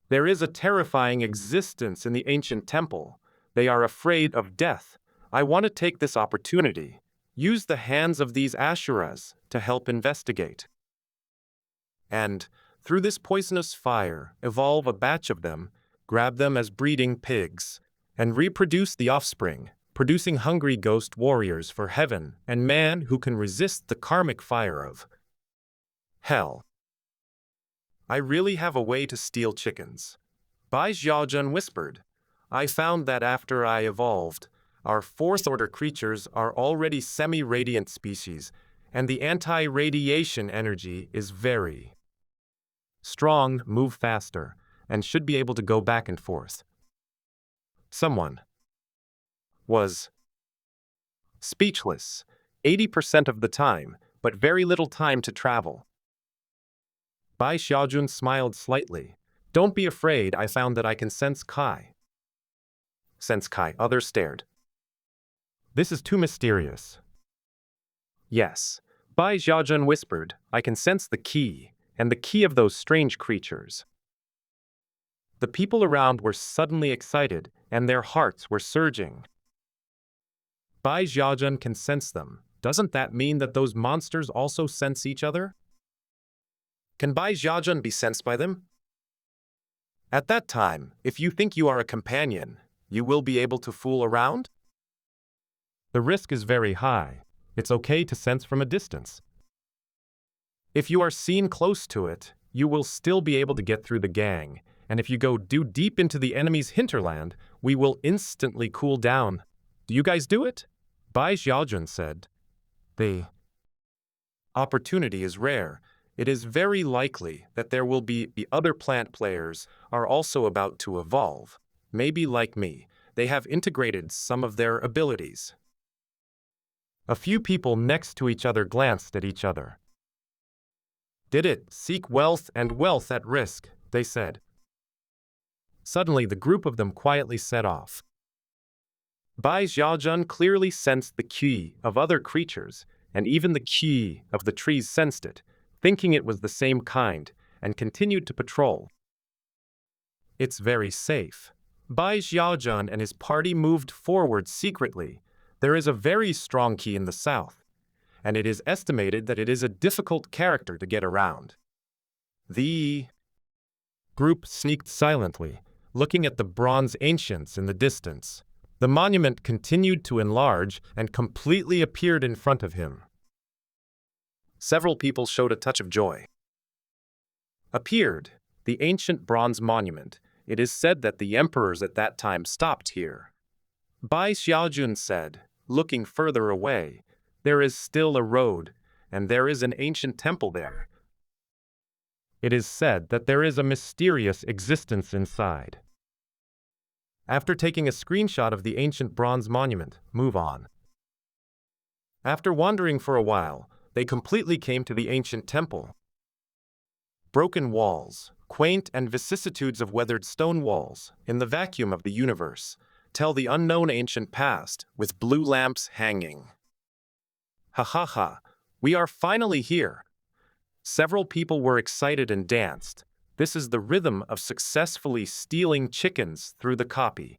There is a terrifying existence in the ancient temple. They are afraid of death. I want to take this opportunity. Use the hands of these Ashuras to help investigate. And, through this poisonous fire, evolve a batch of them, grab them as breeding pigs, and reproduce the offspring, producing hungry ghost warriors for heaven and man who can resist the karmic fire of hell. I really have a way to steal chickens. Bai Xiaojun whispered. I found that after I evolved, our 4th-order creatures are already semi-radiant species, and the anti-radiation energy is very strong, move faster, and should be able to go back and forth. Someone was speechless, 80% of the time, but very little time to travel. Bai Xiaojun smiled slightly. Don't be afraid, I found that I can sense Kai. Sense Kai, others stared. This is too mysterious. Yes, Bai Xiaojun whispered, I can sense the key, and the key of those strange creatures. The people around were suddenly excited, and their hearts were surging. Bai Xiaojun can sense them. Doesn't that mean that those monsters also sense each other? Can Bai Xiaojun be sensed by them? At that time, if you think you are a companion, you will be able to fool around? The risk is very high. It's okay to sense from a distance. If you are seen close to it, you will still be able to get through the gang, and if you go deep into the enemy's hinterland, we will instantly cool down. Do you guys do it? Bai Xiaojun said. The opportunity is rare. It is very likely that there will be the other plant players are also about to evolve. Maybe like me, they have integrated some of their abilities. A few people next to each other glanced at each other. Did it seek wealth and wealth at risk, they said. Suddenly the group of them quietly set off. Bai Xiaojun clearly sensed the qi of other creatures, and even the qi of the trees sensed it, thinking it was the same kind, and continued to patrol. It's very safe. Bai Xiaojun and his party moved forward secretly. There is a very strong key in the south, and it is estimated that it is a difficult character to get around. The group sneaked silently, looking at the bronze ancients in the distance. The monument continued to enlarge and completely appeared in front of him. Several people showed a touch of joy. Appeared, the ancient bronze monument. It is said that the emperors at that time stopped here. Bai Xiaojun said, looking further away, there is still a road, and there is an ancient temple there. It is said that there is a mysterious existence inside. After taking a screenshot of the ancient bronze monument, move on. After wandering for a while, they completely came to the ancient temple. Broken walls, quaint and vicissitudes of weathered stone walls, in the vacuum of the universe, tell the unknown ancient past, with blue lamps hanging. Ha ha ha, we are finally here. Several people were excited and danced. This is the rhythm of successfully stealing chickens through the copy.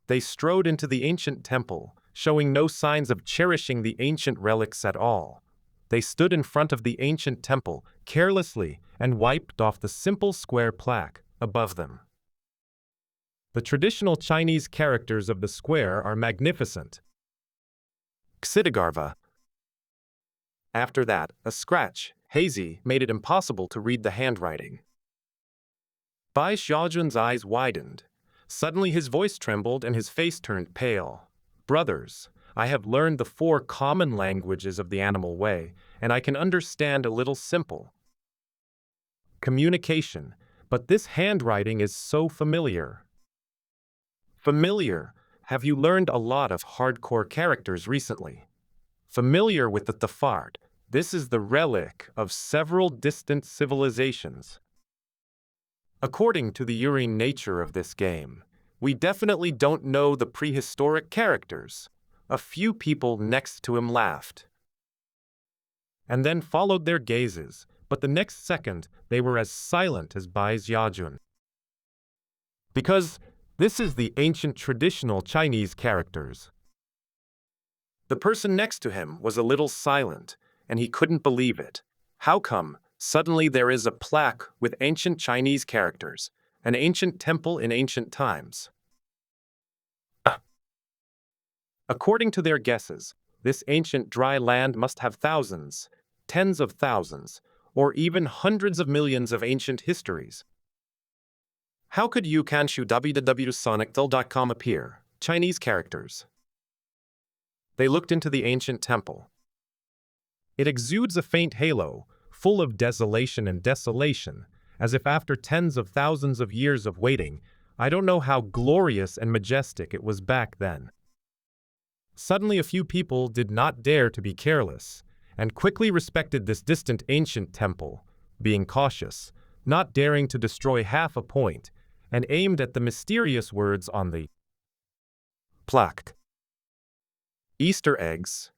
They strode into the ancient temple, showing no signs of cherishing the ancient relics at all. They stood in front of the ancient temple, carelessly, and wiped off the simple square plaque above them. The traditional Chinese characters of the square are magnificent. Xidigarva. After that, a scratch, hazy, made it impossible to read the handwriting. Bai Xiaojun's eyes widened. Suddenly his voice trembled and his face turned pale. Brothers, I have learned the 4 common languages of the animal way, and I can understand a little simple communication, but this handwriting is so familiar. Familiar, have you learned a lot of hardcore characters recently? Familiar with the Thafard, this is the relic of several distant civilizations. According to the urine nature of this game, we definitely don't know the prehistoric characters. A few people next to him laughed, and then followed their gazes, but the next second they were as silent as Bai Xiaojun. Because this is the ancient traditional Chinese characters. The person next to him was a little silent, and he couldn't believe it. How come, suddenly there is a plaque with ancient Chinese characters, an ancient temple in ancient times? According to their guesses, this ancient dry land must have thousands, tens of thousands, or even hundreds of millions of ancient histories. How could Kanshu www.sonictel.com appear? Chinese characters. They looked into the ancient temple. It exudes a faint halo, full of desolation and desolation, as if after tens of thousands of years of waiting, I don't know how glorious and majestic it was back then. Suddenly a few people did not dare to be careless, and quickly respected this distant ancient temple, being cautious, not daring to destroy half a point, and aimed at the mysterious words on the plaque. Easter eggs.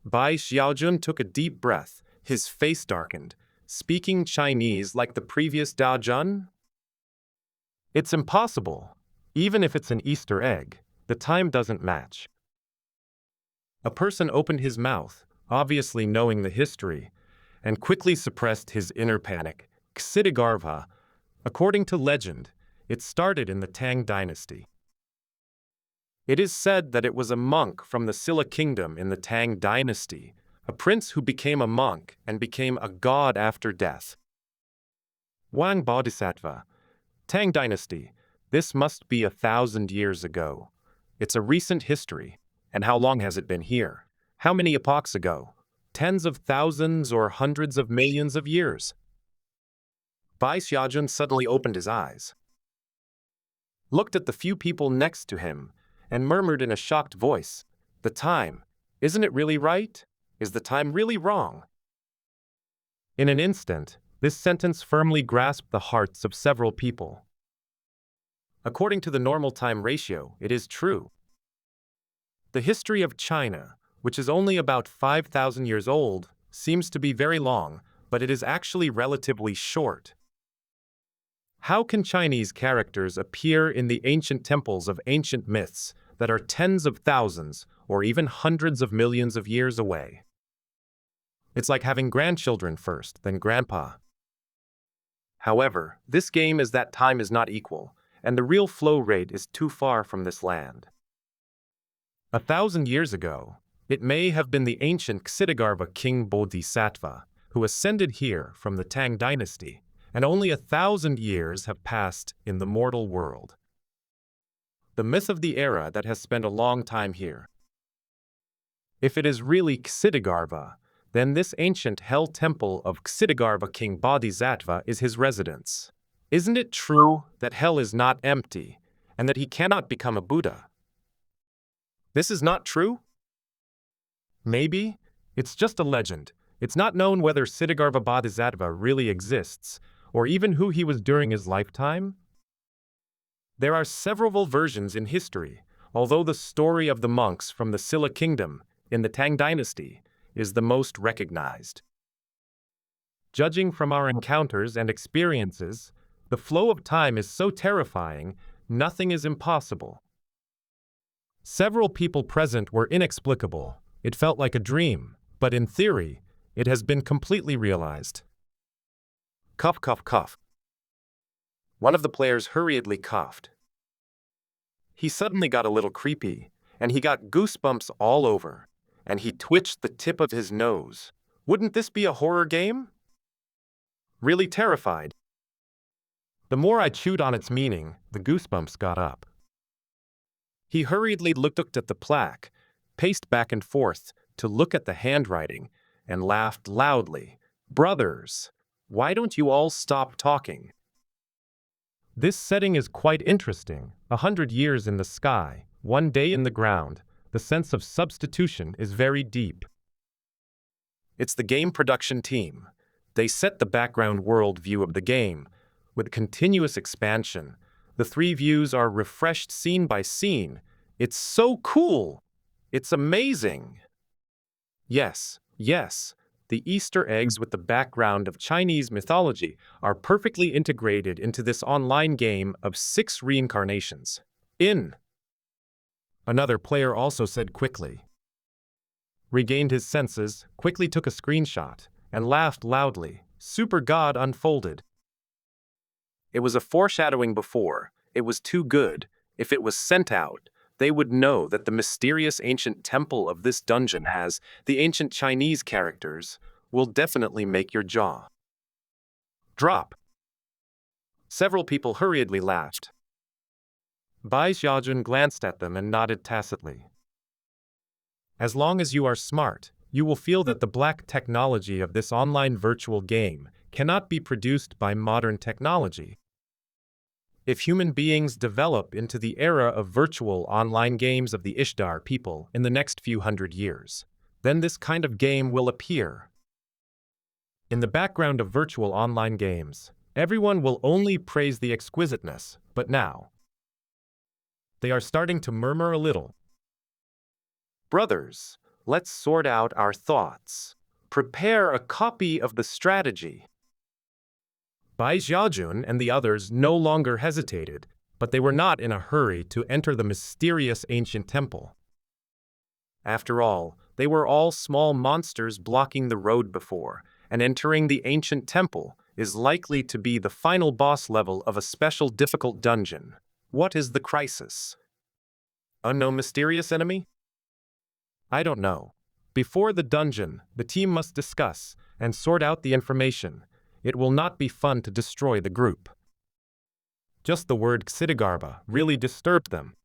Bai Xiaojun took a deep breath, his face darkened, speaking Chinese like the previous Dao Jun? It's impossible. Even if it's an Easter egg, the time doesn't match. A person opened his mouth, obviously knowing the history, and quickly suppressed his inner panic. Xidigarva. According to legend, it started in the Tang dynasty. It is said that it was a monk from the Silla kingdom in the Tang dynasty, a prince who became a monk and became a god after death. Wang Bodhisattva. Tang dynasty. This must be 1,000 years ago. It's a recent history. And how long has it been here? How many epochs ago? Tens of thousands or hundreds of millions of years? Bai Xiaojun suddenly opened his eyes, looked at the few people next to him, and murmured in a shocked voice, "The time, isn't it really right? Is the time really wrong?" In an instant, this sentence firmly grasped the hearts of several people. According to the normal time ratio, it is true. The history of China, which is only about 5,000 years old, seems to be very long, but it is actually relatively short. How can Chinese characters appear in the ancient temples of ancient myths, that are tens of thousands or even hundreds of millions of years away. It's like having grandchildren first, then grandpa. However, this game is that time is not equal, and the real flow rate is too far from this land. 1,000 years ago, it may have been the ancient Ksitigarbha king Bodhisattva who ascended here from the Tang dynasty, and only 1,000 years have passed in the mortal world. The myth of the era that has spent a long time here. If it is really Ksitigarbha, then this ancient hell temple of Ksitigarbha king Bodhisattva is his residence. Isn't it true that hell is not empty, and that he cannot become a Buddha? This is not true? Maybe. It's just a legend. It's not known whether Ksitigarbha Bodhisattva really exists, or even who he was during his lifetime. There are several versions in history, although the story of the monks from the Silla kingdom in the Tang dynasty is the most recognized. Judging from our encounters and experiences, the flow of time is so terrifying, nothing is impossible. Several people present were inexplicable. It felt like a dream, but in theory, it has been completely realized. Cough, cough, cough. One of the players hurriedly coughed. He suddenly got a little creepy, and he got goosebumps all over, and he twitched the tip of his nose. Wouldn't this be a horror game? Really terrified. The more I chewed on its meaning, the goosebumps got up. He hurriedly looked at the plaque, paced back and forth to look at the handwriting, and laughed loudly. Brothers, why don't you all stop talking? This setting is quite interesting. 100 years in the sky, 1 day in the ground. The sense of substitution is very deep. It's the game production team. They set the background world view of the game. With continuous expansion, the 3 views are refreshed scene by scene. It's so cool! It's amazing! Yes, the Easter eggs with the background of Chinese mythology are perfectly integrated into this online game of 6 reincarnations. Another player also said quickly. Regained his senses, quickly took a screenshot, and laughed loudly. Super God unfolded. It was a foreshadowing before. It was too good. If it was sent out, they would know that the mysterious ancient temple of this dungeon has the ancient Chinese characters will definitely make your jaw drop. Several people hurriedly laughed. Bai Xiaojun glanced at them and nodded tacitly. As long as you are smart, you will feel that the black technology of this online virtual game cannot be produced by modern technology. If human beings develop into the era of virtual online games of the Ishtar people in the next few hundred years, then this kind of game will appear. In the background of virtual online games, everyone will only praise the exquisiteness, but now they are starting to murmur a little. Brothers, let's sort out our thoughts. Prepare a copy of the strategy. Bai Xiaojun and the others no longer hesitated, but they were not in a hurry to enter the mysterious ancient temple. After all, they were all small monsters blocking the road before, and entering the ancient temple is likely to be the final boss level of a special difficult dungeon. What is the crisis? Unknown mysterious enemy? I don't know. Before the dungeon, the team must discuss and sort out the information. It will not be fun to destroy the group. Just the word Ksitigarbha really disturbed them.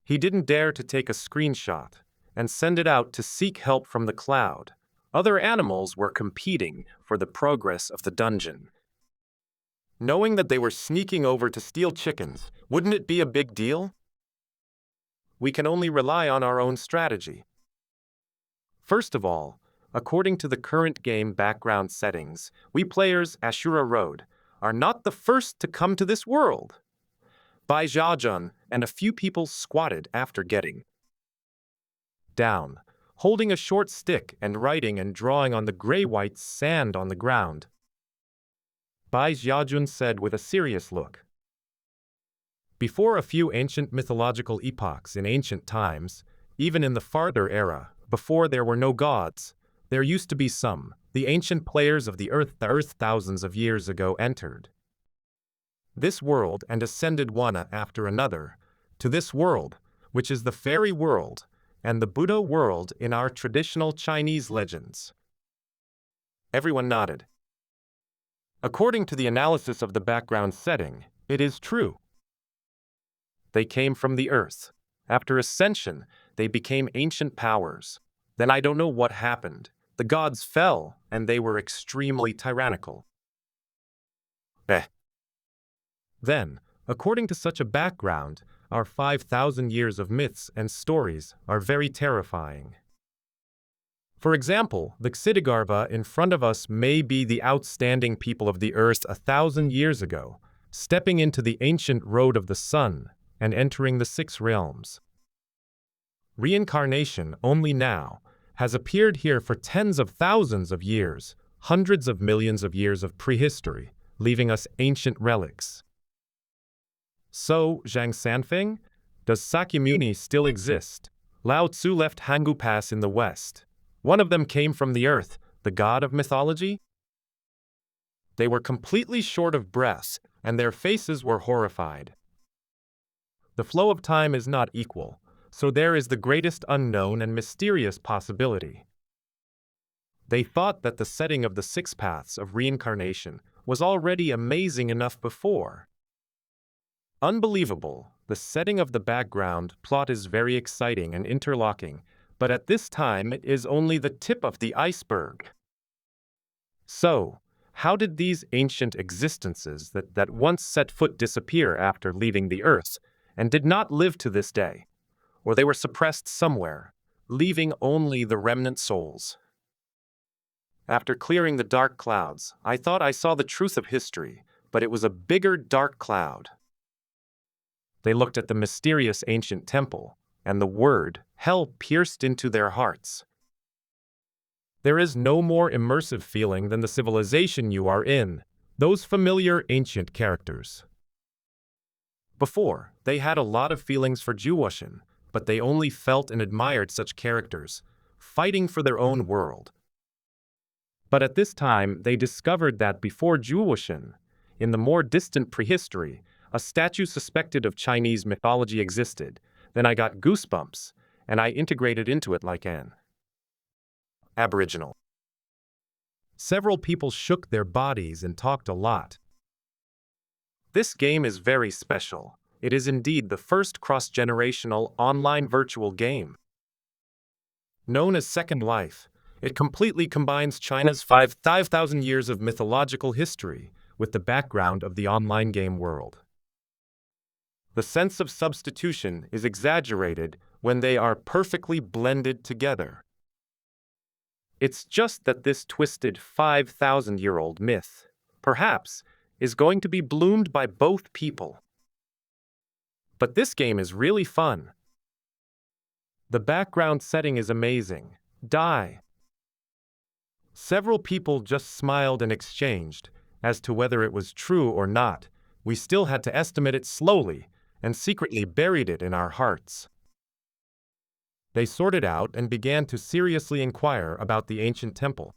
He didn't dare to take a screenshot and send it out to seek help from the cloud. Other animals were competing for the progress of the dungeon. Knowing that they were sneaking over to steal chickens, wouldn't it be a big deal? We can only rely on our own strategy. First of all, according to the current game background settings, we players, Ashura Road, are not the first to come to this world. Bai Xiaojun and a few people squatted after getting down, holding a short stick and writing and drawing on the gray-white sand on the ground. Bai Xiaojun said with a serious look. Before a few ancient mythological epochs in ancient times, even in the farther era, before there were no gods, there used to be some. The ancient players of the earth thousands of years ago entered this world and ascended one after another to this world, which is the fairy world and the Buddha world in our traditional Chinese legends. Everyone nodded. According to the analysis of the background setting, it is true. They came from the earth. After ascension, they became ancient powers. Then I don't know what happened. The gods fell, and they were extremely tyrannical. Then, according to such a background, our 5,000 years of myths and stories are very terrifying. For example, the Ksitigarbha in front of us may be the outstanding people of the earth 1,000 years ago, stepping into the ancient road of the sun and entering the 6 realms. Reincarnation only now has appeared here for tens of thousands of years, hundreds of millions of years of prehistory, leaving us ancient relics. So, Zhang Sanfeng, does Sakyamuni still exist? Lao Tzu left Hangu Pass in the west. One of them came from the earth, the god of mythology? They were completely short of breath, and their faces were horrified. The flow of time is not equal, so there is the greatest unknown and mysterious possibility. They thought that the setting of the 6 paths of reincarnation was already amazing enough before. Unbelievable, the setting of the background plot is very exciting and interlocking, but at this time it is only the tip of the iceberg. So, how did these ancient existences that once set foot disappear after leaving the earth, and did not live to this day? Or they were suppressed somewhere, leaving only the remnant souls. After clearing the dark clouds, I thought I saw the truth of history, but it was a bigger dark cloud. They looked at the mysterious ancient temple, and the word hell pierced into their hearts. There is no more immersive feeling than the civilization you are in, those familiar ancient characters. Before, they had a lot of feelings for Jewushin, but they only felt and admired such characters, fighting for their own world. But at this time, they discovered that before Jewushin, in the more distant prehistory, a statue suspected of Chinese mythology existed. Then I got goosebumps, and I integrated into it like an Aboriginal. Several people shook their bodies and talked a lot. This game is very special. It is indeed the first cross-generational online virtual game. Known as Second Life, it completely combines China's 5,000 years of mythological history with the background of the online game world. The sense of substitution is exaggerated when they are perfectly blended together. It's just that this twisted 5,000-year-old myth, perhaps, is going to be bloomed by both people. But this game is really fun. The background setting is amazing. Die. Several people just smiled and exchanged. As to whether it was true or not, we still had to estimate it slowly and secretly buried it in our hearts. They sorted out and began to seriously inquire about the ancient temple.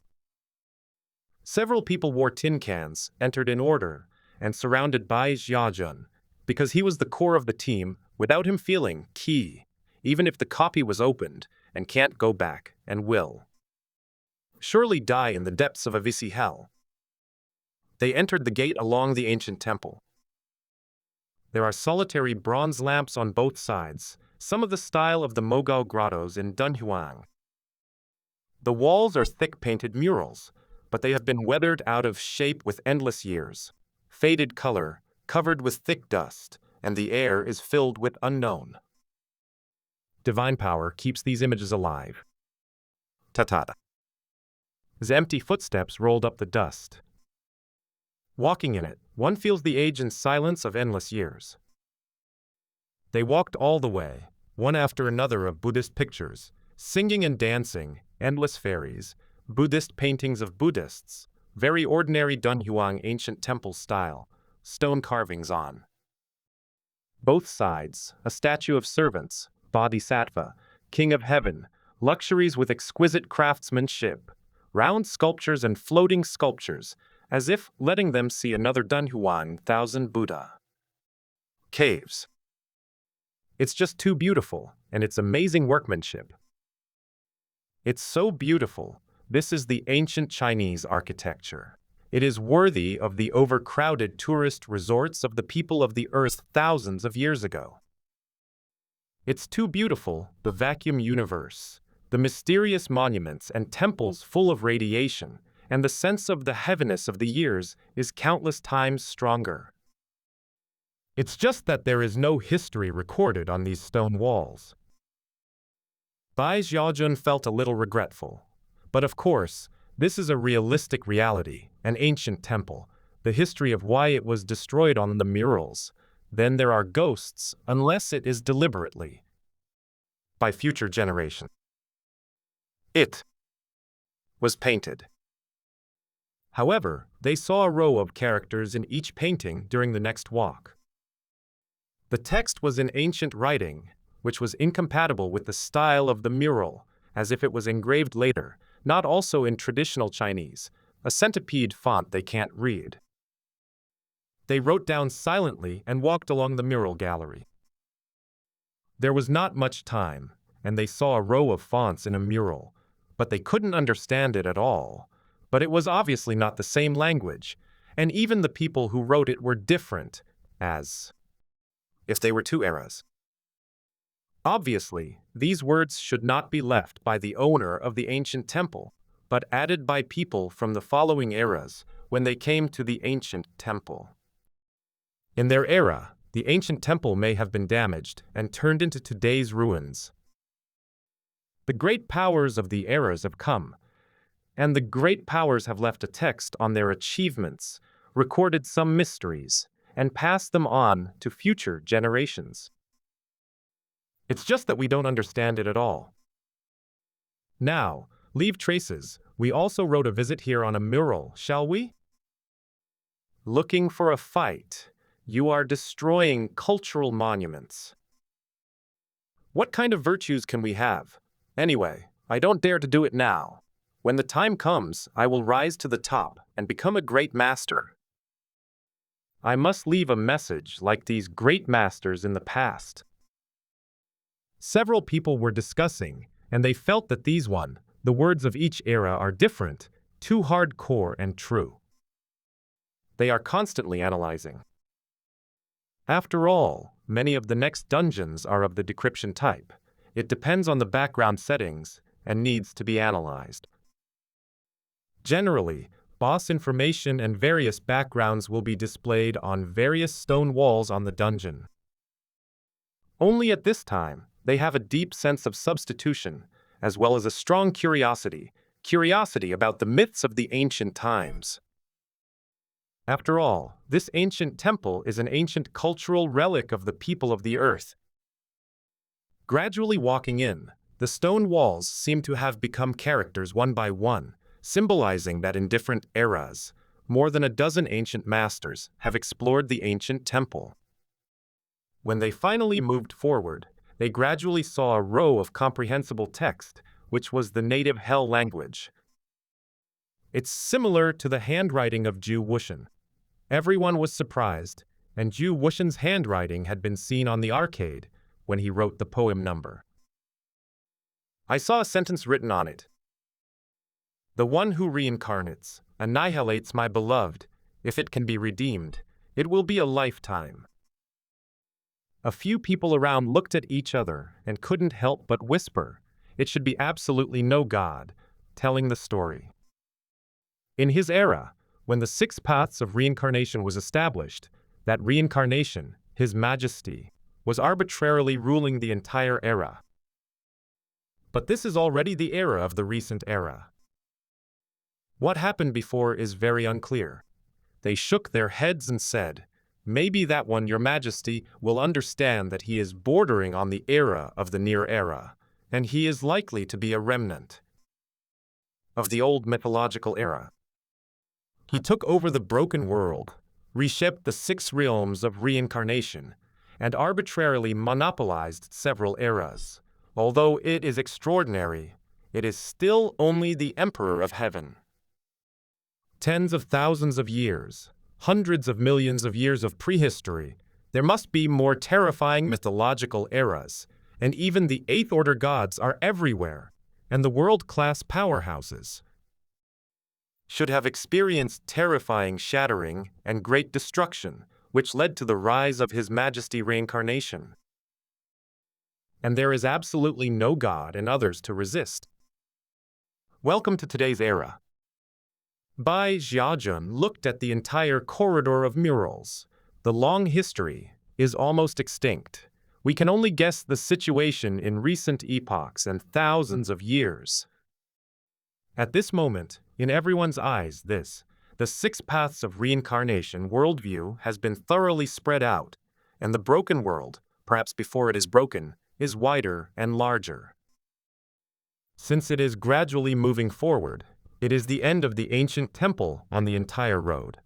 Several people wore tin cans, entered in order, and surrounded Bai Xiaojun, because he was the core of the team, without him feeling key, even if the copy was opened and can't go back and will surely die in the depths of Avisi hell. They entered the gate along the ancient temple. There are solitary bronze lamps on both sides, some of the style of the Mogao grottos in Dunhuang. The walls are thick painted murals, but they have been weathered out of shape with endless years. Faded color, covered with thick dust, and the air is filled with unknown. Divine power keeps these images alive. Ta-ta. His empty footsteps rolled up the dust. Walking in it, one feels the age and silence of endless years. They walked all the way, one after another of Buddhist pictures, singing and dancing, endless fairies, Buddhist paintings of Buddhists, very ordinary Dunhuang ancient temple style, stone carvings on both sides, a statue of servants, Bodhisattva, king of heaven, luxuries with exquisite craftsmanship, round sculptures and floating sculptures, as if letting them see another Dunhuan thousand Buddha. Caves. It's just too beautiful, and it's amazing workmanship. It's so beautiful. This is the ancient Chinese architecture. It is worthy of the overcrowded tourist resorts of the people of the earth thousands of years ago. It's too beautiful, the vacuum universe, the mysterious monuments and temples full of radiation, and the sense of the heaviness of the years is countless times stronger. It's just that there is no history recorded on these stone walls. Bai Xiaojun felt a little regretful. But of course, this is a realistic reality, an ancient temple, the history of why it was destroyed on the murals. Then there are ghosts, unless it is deliberately by future generations. It was painted. However, they saw a row of characters in each painting during the next walk. The text was in ancient writing, which was incompatible with the style of the mural, as if it was engraved later, not also in traditional Chinese, a centipede font they can't read. They wrote down silently and walked along the mural gallery. There was not much time, and they saw a row of fonts in a mural, but they couldn't understand it at all. But it was obviously not the same language, and even the people who wrote it were different, as if they were two eras. Obviously, these words should not be left by the owner of the ancient temple, but added by people from the following eras when they came to the ancient temple. In their era, the ancient temple may have been damaged and turned into today's ruins. The great powers of the eras have come, and the great powers have left a text on their achievements, recorded some mysteries, and passed them on to future generations. It's just that we don't understand it at all. Now, leave traces. We also wrote a visit here on a mural, shall we? Looking for a fight. You are destroying cultural monuments. What kind of virtues can we have? Anyway, I don't dare to do it now. When the time comes, I will rise to the top and become a great master. I must leave a message like these great masters in the past. Several people were discussing, and they felt that the words of each era are different, too hardcore and true. They are constantly analyzing. After all, many of the next dungeons are of the decryption type. It depends on the background settings and needs to be analyzed. Generally, boss information and various backgrounds will be displayed on various stone walls on the dungeon. Only at this time, they have a deep sense of substitution, as well as a strong curiosity about the myths of the ancient times. After all, this ancient temple is an ancient cultural relic of the people of the earth. Gradually walking in, the stone walls seem to have become characters one by one, symbolizing that in different eras, more than a dozen ancient masters have explored the ancient temple. When they finally moved forward, they gradually saw a row of comprehensible text, which was the native Hell language. It's similar to the handwriting of Zhu Wuxian. Everyone was surprised, and Zhu Wuxian's handwriting had been seen on the arcade when he wrote the poem number. I saw a sentence written on it. The one who reincarnates, annihilates my beloved. If it can be redeemed, it will be a lifetime. A few people around looked at each other and couldn't help but whisper, it should be absolutely no God, telling the story. In his era, when the 6 paths of reincarnation was established, that reincarnation, His Majesty, was arbitrarily ruling the entire era. But this is already the era of the recent era. What happened before is very unclear. They shook their heads and said, maybe that one, Your Majesty, will understand that he is bordering on the era of the near era, and he is likely to be a remnant of the old mythological era. He took over the broken world, reshaped the 6 realms of reincarnation, and arbitrarily monopolized several eras. Although it is extraordinary, it is still only the Emperor of Heaven. Tens of thousands of years, hundreds of millions of years of prehistory, there must be more terrifying mythological eras, and even the Eighth Order gods are everywhere, and the world-class powerhouses should have experienced terrifying shattering and great destruction, which led to the rise of His Majesty reincarnation. And there is absolutely no god and others to resist. Welcome to today's era. Bai Xiaojun looked at the entire corridor of murals. The long history is almost extinct. We can only guess the situation in recent epochs and thousands of years. At this moment, in everyone's eyes, the 6 paths of reincarnation worldview has been thoroughly spread out, and the broken world, perhaps before it is broken, is wider and larger. Since it is gradually moving forward, it is the end of the ancient temple on the entire road.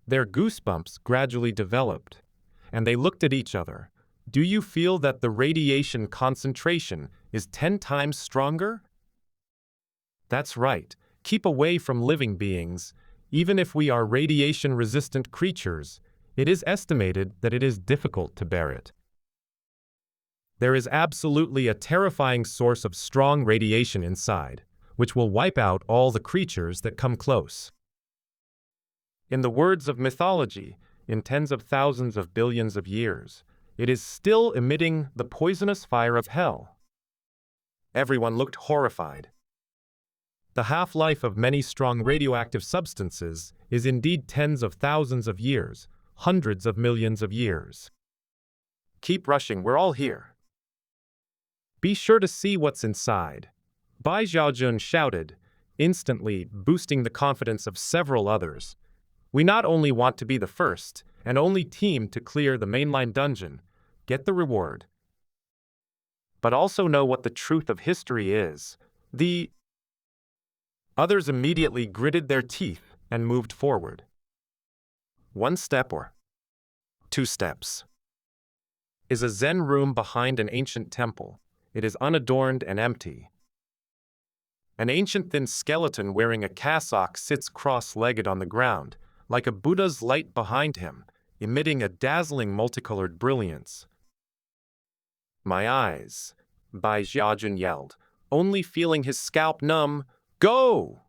Their goosebumps gradually developed, and they looked at each other. Do you feel that the radiation concentration is 10 times stronger? That's right. Keep away from living beings. Even if we are radiation-resistant creatures, it is estimated that it is difficult to bear it. There is absolutely a terrifying source of strong radiation inside, which will wipe out all the creatures that come close. In the words of mythology, in tens of thousands of billions of years, it is still emitting the poisonous fire of hell. Everyone looked horrified. The half-life of many strong radioactive substances is indeed tens of thousands of years, hundreds of millions of years. Keep rushing, we're all here. Be sure to see what's inside. Bai Xiaojun shouted, instantly boosting the confidence of several others. We not only want to be the first and only team to clear the mainline dungeon, get the reward, but also know what the truth of history is. The others immediately gritted their teeth and moved forward. 1 step or 2 steps is a Zen room behind an ancient temple. It is unadorned and empty. An ancient thin skeleton wearing a cassock sits cross-legged on the ground, like a Buddha's light behind him, emitting a dazzling multicolored brilliance. My eyes, Bai Xiaojun yelled, only feeling his scalp numb. Go!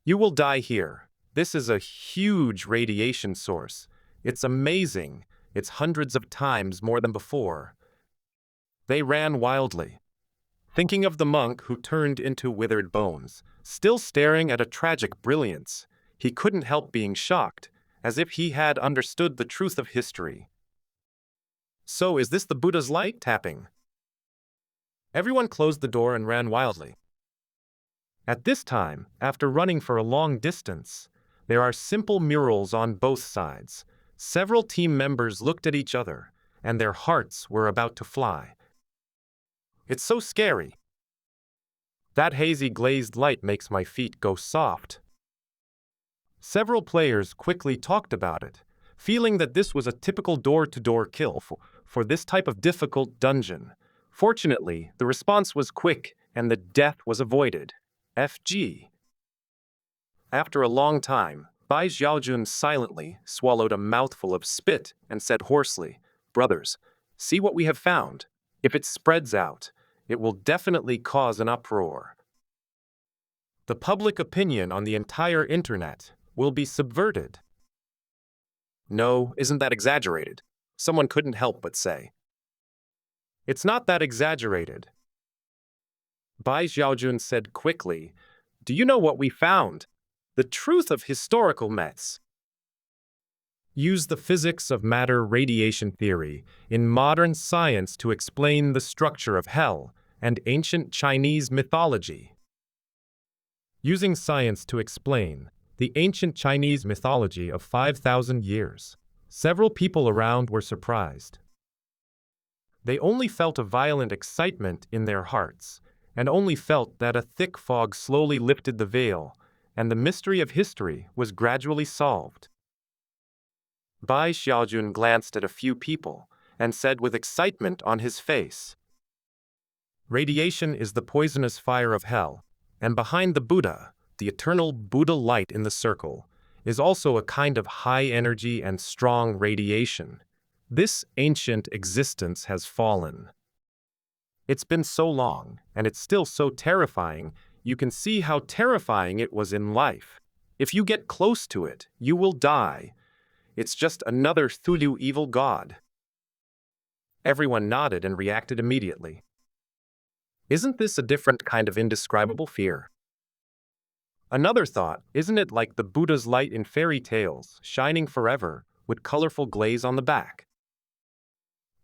You will die here. This is a huge radiation source. It's amazing. It's hundreds of times more than before. They ran wildly, thinking of the monk who turned into withered bones. Still staring at a tragic brilliance, he couldn't help being shocked, as if he had understood the truth of history. So is this the Buddha's light? Tapping. Everyone closed the door and ran wildly. At this time, after running for a long distance, there are simple murals on both sides. Several team members looked at each other, and their hearts were about to fly. It's so scary. That hazy glazed light makes my feet go soft. Several players quickly talked about it, feeling that this was a typical door-to-door kill for this type of difficult dungeon. Fortunately, the response was quick and the death was avoided. FG. After a long time, Bai Xiaojun silently swallowed a mouthful of spit and said hoarsely, "Brothers, see what we have found. If it spreads out, it will definitely cause an uproar. The public opinion on the entire internet will be subverted." No, isn't that exaggerated? Someone couldn't help but say. It's not that exaggerated. Bai Xiaojun said quickly, "Do you know what we found? The truth of historical myths. Use the physics of matter radiation theory in modern science to explain the structure of hell and ancient Chinese mythology." Using science to explain the ancient Chinese mythology of 5,000 years. Several people around were surprised. They only felt a violent excitement in their hearts, and only felt that a thick fog slowly lifted the veil, and the mystery of history was gradually solved. Bai Xiaojun glanced at a few people, and said with excitement on his face, "Radiation is the poisonous fire of hell, and behind the Buddha, the eternal Buddha light in the circle, is also a kind of high energy and strong radiation. This ancient existence has fallen. It's been so long, and it's still so terrifying. You can see how terrifying it was in life. If you get close to it, you will die. It's just another Thulu evil god." Everyone nodded and reacted immediately. Isn't this a different kind of indescribable fear? Another thought, isn't it like the Buddha's light in fairy tales, shining forever, with colorful glaze on the back?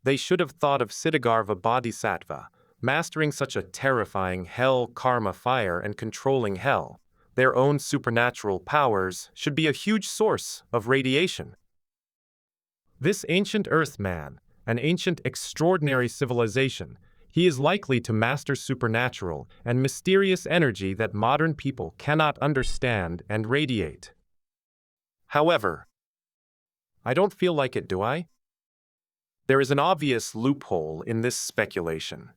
They should have thought of Siddhartha Bodhisattva, mastering such a terrifying hell karma fire and controlling hell. Their own supernatural powers should be a huge source of radiation. This ancient Earth man, an ancient extraordinary civilization, he is likely to master supernatural and mysterious energy that modern people cannot understand and radiate. However, I don't feel like it, do I? There is an obvious loophole in this speculation.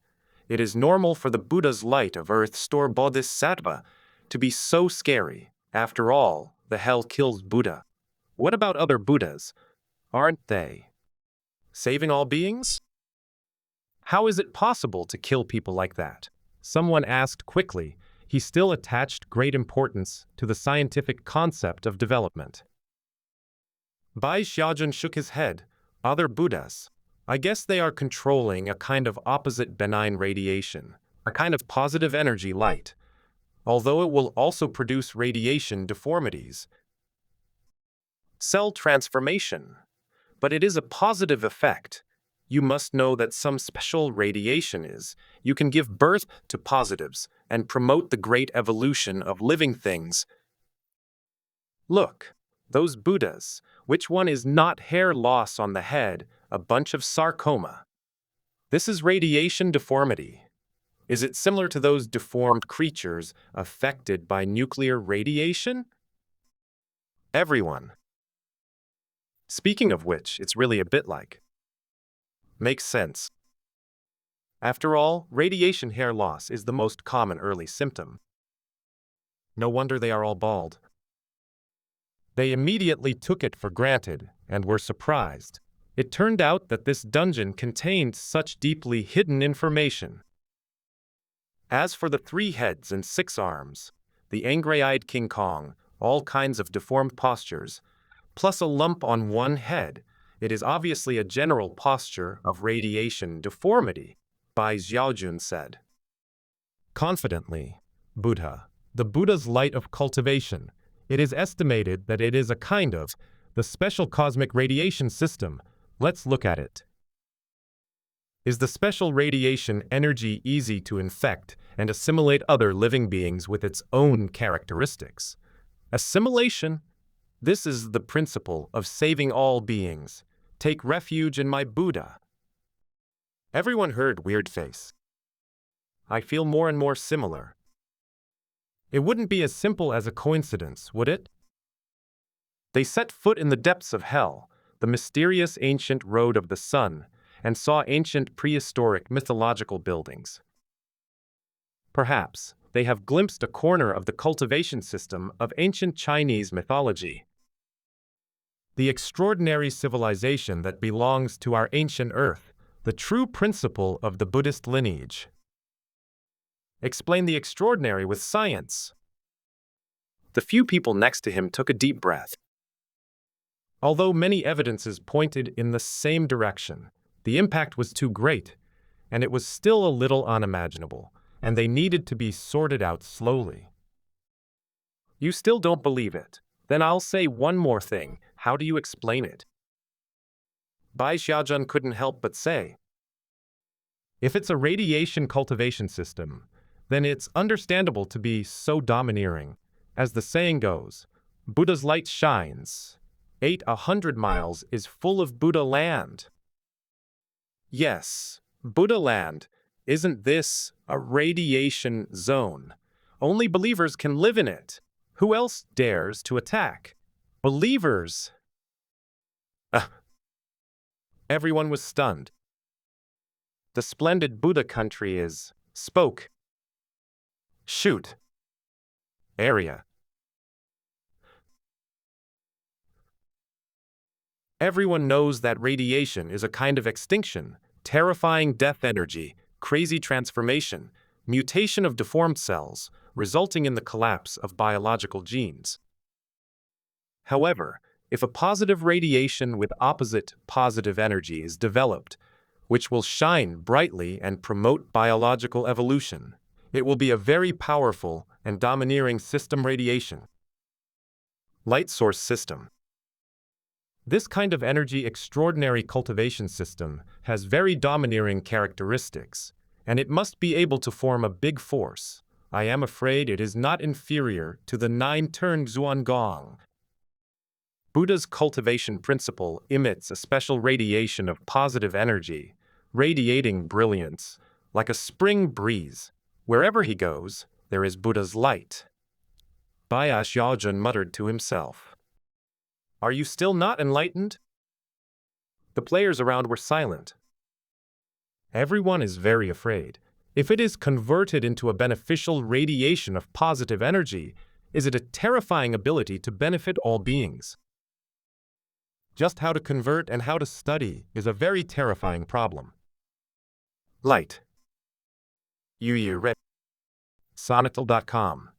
It is normal for the Buddha's light of earth store Bodhisattva to be so scary. After all, the hell kills Buddha. What about other Buddhas? Aren't they saving all beings? How is it possible to kill people like that? Someone asked quickly. He still attached great importance to the scientific concept of development. Bai Xiaojun shook his head. Other Buddhas. I guess they are controlling a kind of opposite benign radiation, a kind of positive energy light, although it will also produce radiation deformities. Cell transformation. But it is a positive effect. You must know that some special radiation is. You can give birth to positives and promote the great evolution of living things. Look, those Buddhas, which one is not hair loss on the head, a bunch of sarcoma? This is radiation deformity. Is it similar to those deformed creatures affected by nuclear radiation? Everyone. Speaking of which, it's really a bit like. Makes sense. After all, radiation hair loss is the most common early symptom. No wonder they are all bald. They immediately took it for granted and were surprised. It turned out that this dungeon contained such deeply hidden information. As for the 3 heads and 6 arms, the angry-eyed King Kong, all kinds of deformed postures, plus a lump on one head, it is obviously a general posture of radiation deformity, Bai Xiaojun said. Confidently, Buddha, the Buddha's light of cultivation, it is estimated that it is a kind of the special cosmic radiation system. Let's look at it. Is the special radiation energy easy to infect and assimilate other living beings with its own characteristics? Assimilation? This is the principle of saving all beings. Take refuge in my Buddha. Everyone heard weird face. I feel more and more similar. It wouldn't be as simple as a coincidence, would it? They set foot in the depths of hell, the mysterious ancient road of the sun, and saw ancient prehistoric mythological buildings. Perhaps they have glimpsed a corner of the cultivation system of ancient Chinese mythology. The extraordinary civilization that belongs to our ancient earth, the true principle of the Buddhist lineage. Explain the extraordinary with science. The few people next to him took a deep breath. Although many evidences pointed in the same direction, the impact was too great, and it was still a little unimaginable, and they needed to be sorted out slowly. You still don't believe it? Then I'll say one more thing. How do you explain it? Bai Xiaojun couldn't help but say, if it's a radiation cultivation system, then it's understandable to be so domineering. As the saying goes, Buddha's light shines. 800 miles is full of Buddha land. Yes, Buddha land. Isn't this a radiation zone? Only believers can live in it. Who else dares to attack? Believers. Everyone was stunned. The splendid Buddha country is, spoke, shoot, area. Everyone knows that radiation is a kind of extinction, terrifying death energy, crazy transformation, mutation of deformed cells, resulting in the collapse of biological genes. However, if a positive radiation with opposite positive energy is developed, which will shine brightly and promote biological evolution, it will be a very powerful and domineering system radiation. Light source system. This kind of energy extraordinary cultivation system has very domineering characteristics, and it must be able to form a big force. I am afraid it is not inferior to the 9-turn Zhuanggong. Buddha's cultivation principle emits a special radiation of positive energy, radiating brilliance, like a spring breeze. Wherever he goes, there is Buddha's light. Baya Xiaojun muttered to himself. Are you still not enlightened? The players around were silent. Everyone is very afraid. If it is converted into a beneficial radiation of positive energy, is it a terrifying ability to benefit all beings? Just how to convert and how to study is a very terrifying problem. Light. Yu Red. Sonatal.com.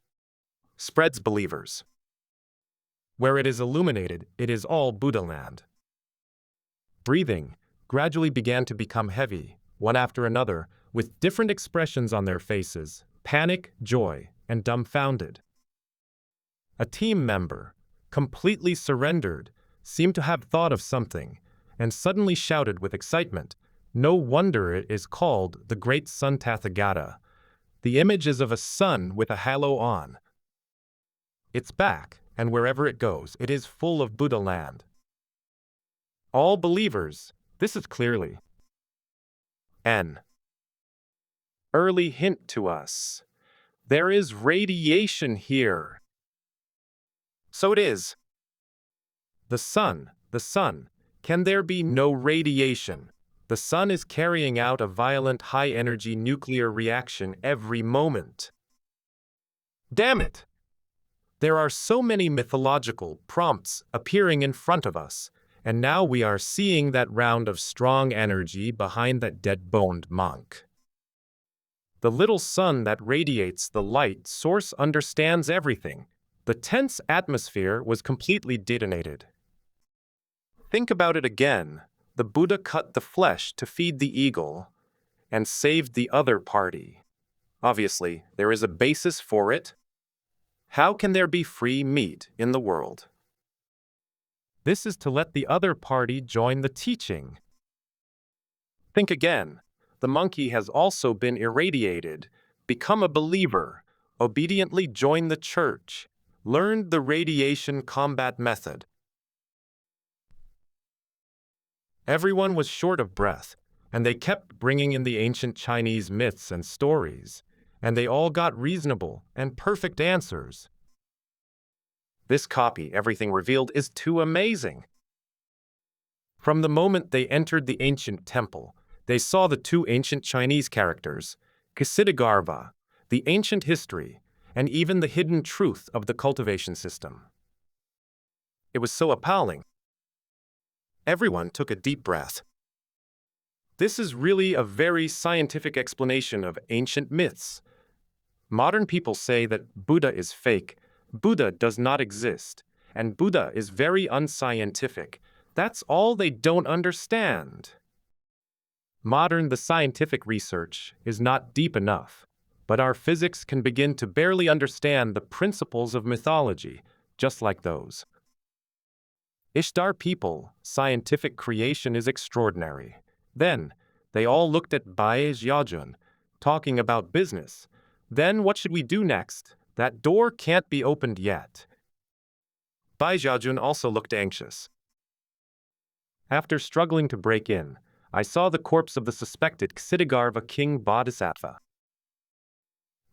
Spreads believers. Where it is illuminated, it is all Buddha land. Breathing gradually began to become heavy, one after another, with different expressions on their faces, panic, joy, and dumbfounded. A team member, completely surrendered, seemed to have thought of something, and suddenly shouted with excitement. No wonder it is called the Great Sun Tathagata. The image is of a sun with a halo on its back, and wherever it goes, it is full of Buddha land. All believers, this is clearly an early hint to us. There is radiation here. So it is. The sun, can there be no radiation? The sun is carrying out a violent high-energy nuclear reaction every moment. Damn it! There are so many mythological prompts appearing in front of us, and now we are seeing that round of strong energy behind that dead-boned monk. The little sun that radiates the light source understands everything. The tense atmosphere was completely detonated. Think about it again. The Buddha cut the flesh to feed the eagle and saved the other party. Obviously, there is a basis for it. How can there be free meat in the world? This is to let the other party join the teaching. Think again. The monkey has also been irradiated, become a believer, obediently joined the church, learned the radiation combat method. Everyone was short of breath, and they kept bringing in the ancient Chinese myths and stories, and they all got reasonable and perfect answers. This copy, everything revealed, is too amazing. From the moment they entered the ancient temple, they saw the two ancient Chinese characters, Ksitigarbha, the ancient history, and even the hidden truth of the cultivation system. It was so appalling. Everyone took a deep breath. This is really a very scientific explanation of ancient myths. Modern people say that Buddha is fake, Buddha does not exist, and Buddha is very unscientific. That's all they don't understand. The scientific research is not deep enough, but our physics can begin to barely understand the principles of mythology, just like those. Ishtar people, scientific creation is extraordinary. Then, they all looked at Bai Xiaojun, talking about business. Then what should we do next? That door can't be opened yet. Bai Xiaojun also looked anxious. After struggling to break in, I saw the corpse of the suspected Ksitigarbha king Bodhisattva.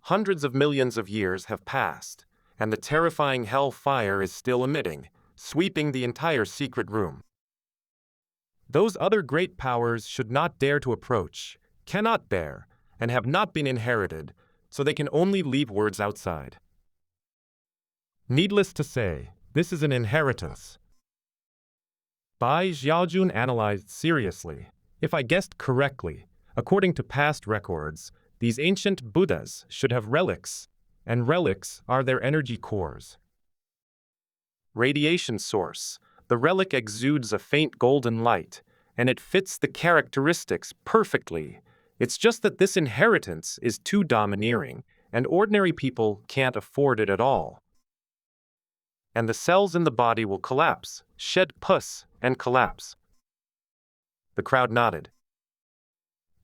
Hundreds of millions of years have passed, and the terrifying hell fire is still emitting, sweeping the entire secret room. Those other great powers should not dare to approach, cannot bear, and have not been inherited, so they can only leave words outside. Needless to say, this is an inheritance. Bai Xiaojun analyzed seriously. If I guessed correctly, according to past records, these ancient Buddhas should have relics, and relics are their energy cores. Radiation source. The relic exudes a faint golden light, and it fits the characteristics perfectly. It's just that this inheritance is too domineering, and ordinary people can't afford it at all. And the cells in the body will collapse, shed pus, and collapse. The crowd nodded.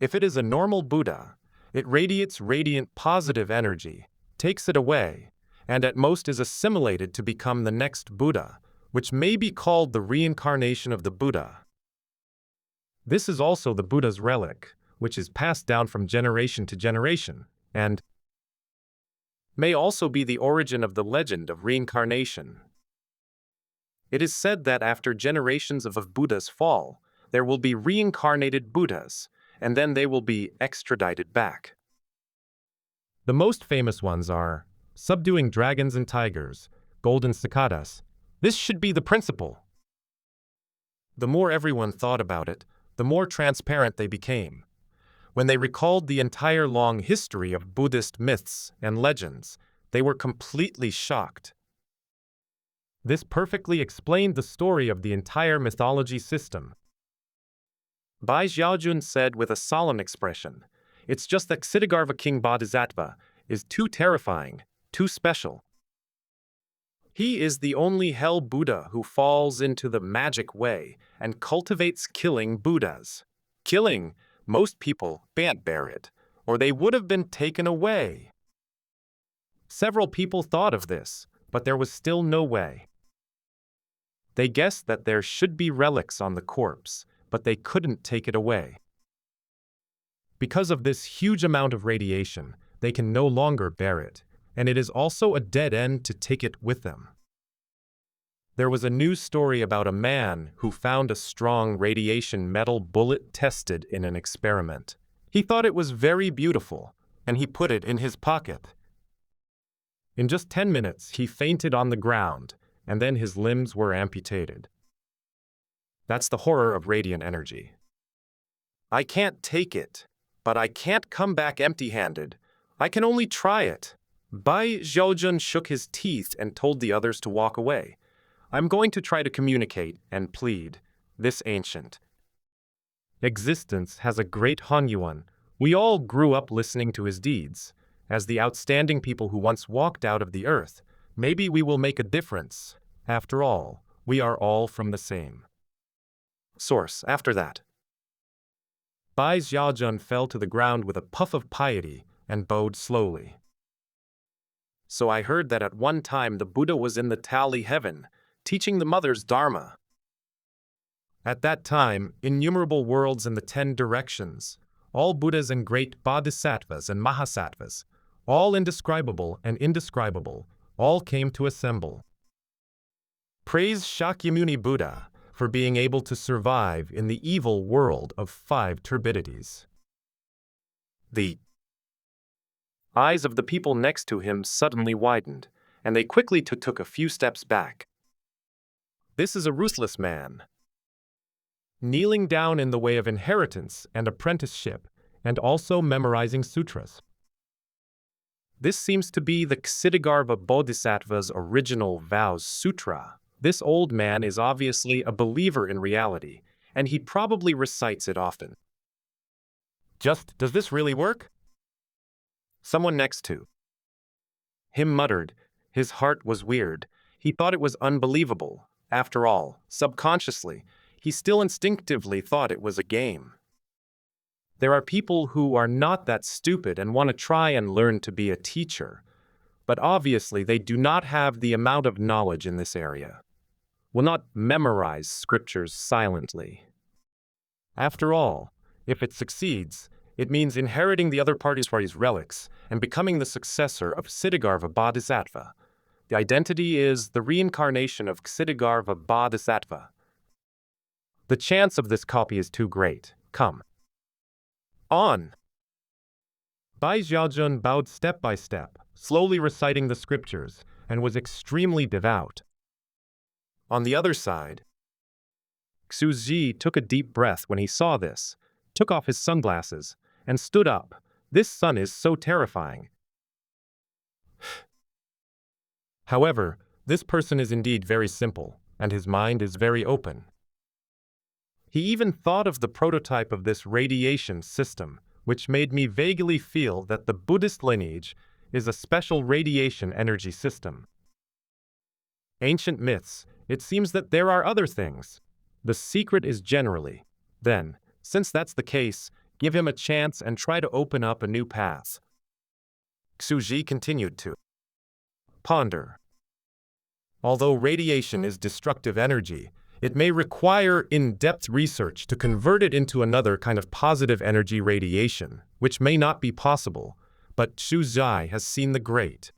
If it is a normal Buddha, it radiates radiant positive energy, takes it away, and at most is assimilated to become the next Buddha, which may be called the reincarnation of the Buddha. This is also the Buddha's relic, which is passed down from generation to generation, and may also be the origin of the legend of reincarnation. It is said that after generations of Buddhas fall, there will be reincarnated Buddhas, and then they will be extradited back. The most famous ones are subduing dragons and tigers, golden cicadas. This should be the principle. The more everyone thought about it, the more transparent they became. When they recalled the entire long history of Buddhist myths and legends, they were completely shocked. This perfectly explained the story of the entire mythology system. Bai Xiaojun said with a solemn expression, "It's just that Ksitigarbha King Bodhisattva is too terrifying, too special. He is the only hell Buddha who falls into the magic way and cultivates killing Buddhas. Killing, most people can't bear it, or they would have been taken away." Several people thought of this, but there was still no way. They guessed that there should be relics on the corpse, but they couldn't take it away. Because of this huge amount of radiation, they can no longer bear it, and it is also a dead end to take it with them. There was a news story about a man who found a strong radiation metal bullet tested in an experiment. He thought it was very beautiful, and he put it in his pocket. In just 10 minutes, he fainted on the ground, and then his limbs were amputated. That's the horror of radiant energy. I can't take it, but I can't come back empty-handed. I can only try it. Bai Xiaojun shook his teeth and told the others to walk away. I'm going to try to communicate and plead. This ancient existence has a great Hanyuan. We all grew up listening to his deeds. As the outstanding people who once walked out of the earth, maybe we will make a difference. After all, we are all from the same source. After that, Bai Xiaojun fell to the ground with a puff of piety and bowed slowly. So I heard that at one time the Buddha was in the Tally heaven, teaching the mother's Dharma. At that time, innumerable worlds in the 10 directions, all Buddhas and great Bodhisattvas and Mahasattvas, all indescribable and indescribable, all came to assemble. Praise Shakyamuni Buddha for being able to survive in the evil world of 5 turbidities. The eyes of the people next to him suddenly widened, and they quickly took a few steps back. This is a ruthless man, kneeling down in the way of inheritance and apprenticeship, and also memorizing sutras. This seems to be the Ksitigarbha Bodhisattva's original vows sutra. This old man is obviously a believer in reality, and he probably recites it often. Does this really work? Someone next to him muttered. His heart was weird. He thought it was unbelievable. After all, subconsciously, he still instinctively thought it was a game. There are people who are not that stupid and want to try and learn to be a teacher, but obviously they do not have the amount of knowledge in this area, will not memorize scriptures silently. After all, if it succeeds, it means inheriting the other party's relics and becoming the successor of Ksitigarbha Bodhisattva. The identity is the reincarnation of Ksitigarbha Bodhisattva. The chance of this copy is too great. Come. On. Bai Xiaojun bowed step by step, slowly reciting the scriptures, and was extremely devout. On the other side, Xu Ji took a deep breath when he saw this, took off his sunglasses, and stood up. This sun is so terrifying. However, this person is indeed very simple, and his mind is very open. He even thought of the prototype of this radiation system, which made me vaguely feel that the Buddhist lineage is a special radiation energy system. Ancient myths, it seems that there are other things. The secret is generally, then, since that's the case, give him a chance and try to open up a new path. Xu Ji continued to ponder. Although radiation is destructive energy, it may require in-depth research to convert it into another kind of positive energy radiation, which may not be possible, but Xu Ji has seen the great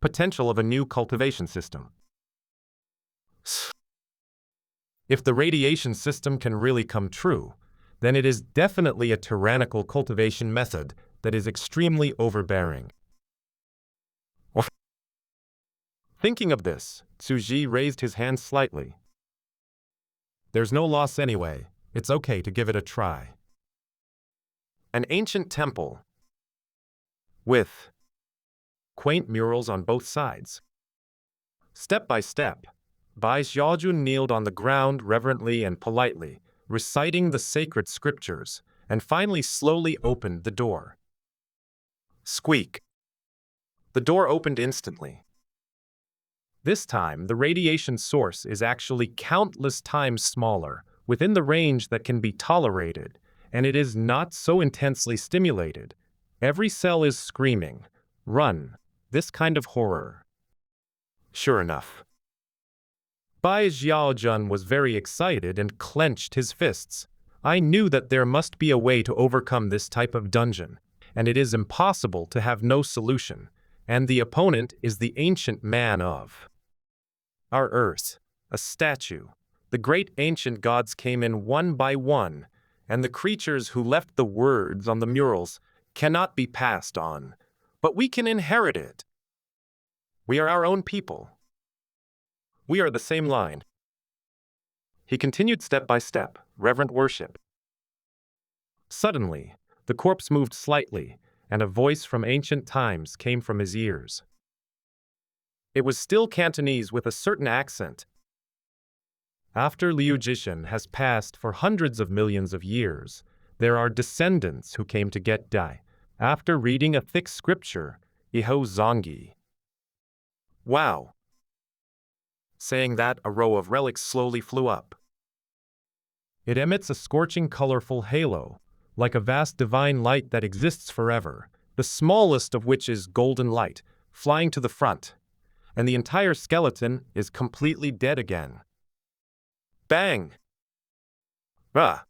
potential of a new cultivation system. If the radiation system can really come true, then it is definitely a tyrannical cultivation method that is extremely overbearing. Thinking of this, Xu Ji raised his hand slightly. There's no loss anyway. It's okay to give it a try. An ancient temple with quaint murals on both sides. Step by step, Bai Xiaojun kneeled on the ground reverently and politely, reciting the sacred scriptures, and finally slowly opened the door. Squeak. The door opened instantly. This time, the radiation source is actually countless times smaller, within the range that can be tolerated, and it is not so intensely stimulated. Every cell is screaming, "Run!" This kind of horror. Sure enough, Bai Xiaojun was very excited and clenched his fists. I knew that there must be a way to overcome this type of dungeon, and it is impossible to have no solution, and the opponent is the ancient man of our earth, a statue. The great ancient gods came in one by one, and the creatures who left the words on the murals cannot be passed on, but we can inherit it. We are our own people. We are the same line. He continued step by step, reverent worship. Suddenly, the corpse moved slightly, and a voice from ancient times came from his ears. It was still Cantonese with a certain accent. After Liu Jishan has passed for hundreds of millions of years, there are descendants who came to get Dai. After reading a thick scripture, Iho Zongyi. Wow. Saying that, a row of relics slowly flew up. It emits a scorching colorful halo, like a vast divine light that exists forever, the smallest of which is golden light, flying to the front, and the entire skeleton is completely dead again. Bang! Ah!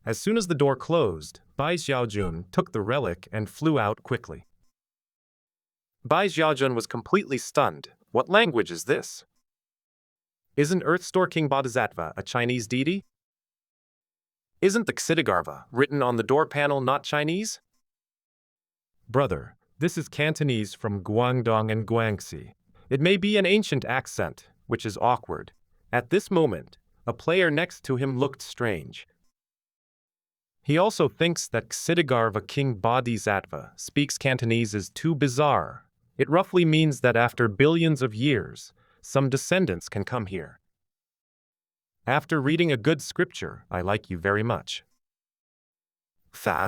As soon as the door closed, Bai Xiaojun took the relic and flew out quickly. Bai Xiaojun was completely stunned. What language is this? Isn't Earth Store King Bodhisattva a Chinese deity? Isn't the Ksitigarbha written on the door panel not Chinese? Brother, this is Cantonese from Guangdong and Guangxi. It may be an ancient accent, which is awkward. At this moment, a player next to him looked strange. He also thinks that Ksitigarbha King Bodhisattva speaks Cantonese is too bizarre. It roughly means that after billions of years, some descendants can come here. After reading a good scripture, I like you very much. Fa.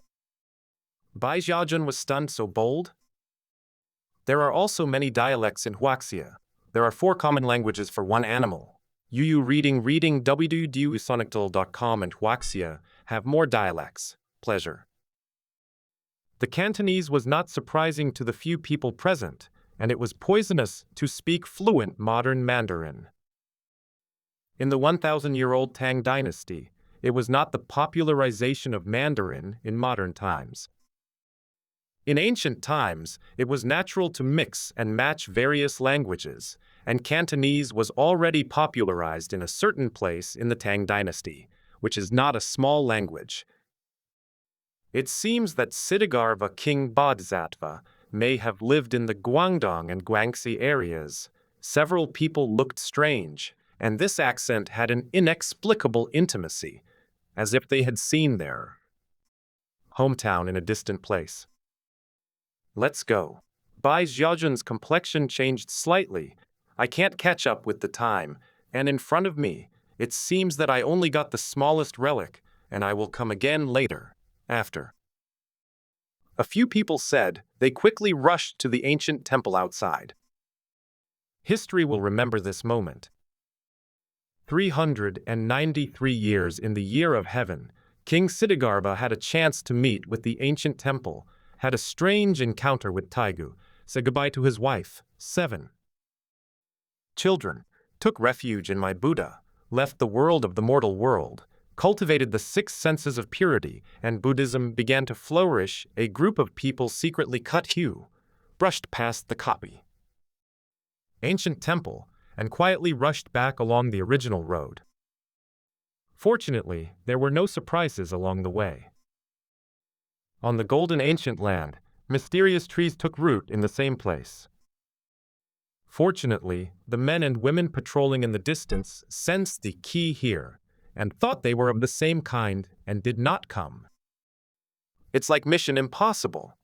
Bai Xiaojun was stunned so bold. There are also many dialects in Huaxia. There are 4 common languages for one animal. You reading www.sonictal.com and Huaxia have more dialects. Pleasure. The Cantonese was not surprising to the few people present, and it was poisonous to speak fluent modern Mandarin. In the 1,000-year-old Tang dynasty, it was not the popularization of Mandarin in modern times. In ancient times, it was natural to mix and match various languages, and Cantonese was already popularized in a certain place in the Tang dynasty, which is not a small language. It seems that Siddhartha King Bodhisattva may have lived in the Guangdong and Guangxi areas. Several people looked strange, and this accent had an inexplicable intimacy, as if they had seen their hometown in a distant place. Let's go. Bai Xiaojun's complexion changed slightly. I can't catch up with the time, and in front of me, it seems that I only got the smallest relic, and I will come again later, after. A few people said they quickly rushed to the ancient temple outside. History will remember this moment. 393 years in the year of heaven, King Siddhartha had a chance to meet with the ancient temple, had a strange encounter with Taigu, said goodbye to his wife, 7 children, took refuge in my Buddha, left the world of the mortal world, cultivated the 6 senses of purity, and Buddhism began to flourish. A group of people secretly cut hue, brushed past the copy ancient temple, and quietly rushed back along the original road. Fortunately, there were no surprises along the way. On the golden ancient land, mysterious trees took root in the same place. Fortunately, the men and women patrolling in the distance sensed the key here, and thought they were of the same kind and did not come. It's like Mission Impossible.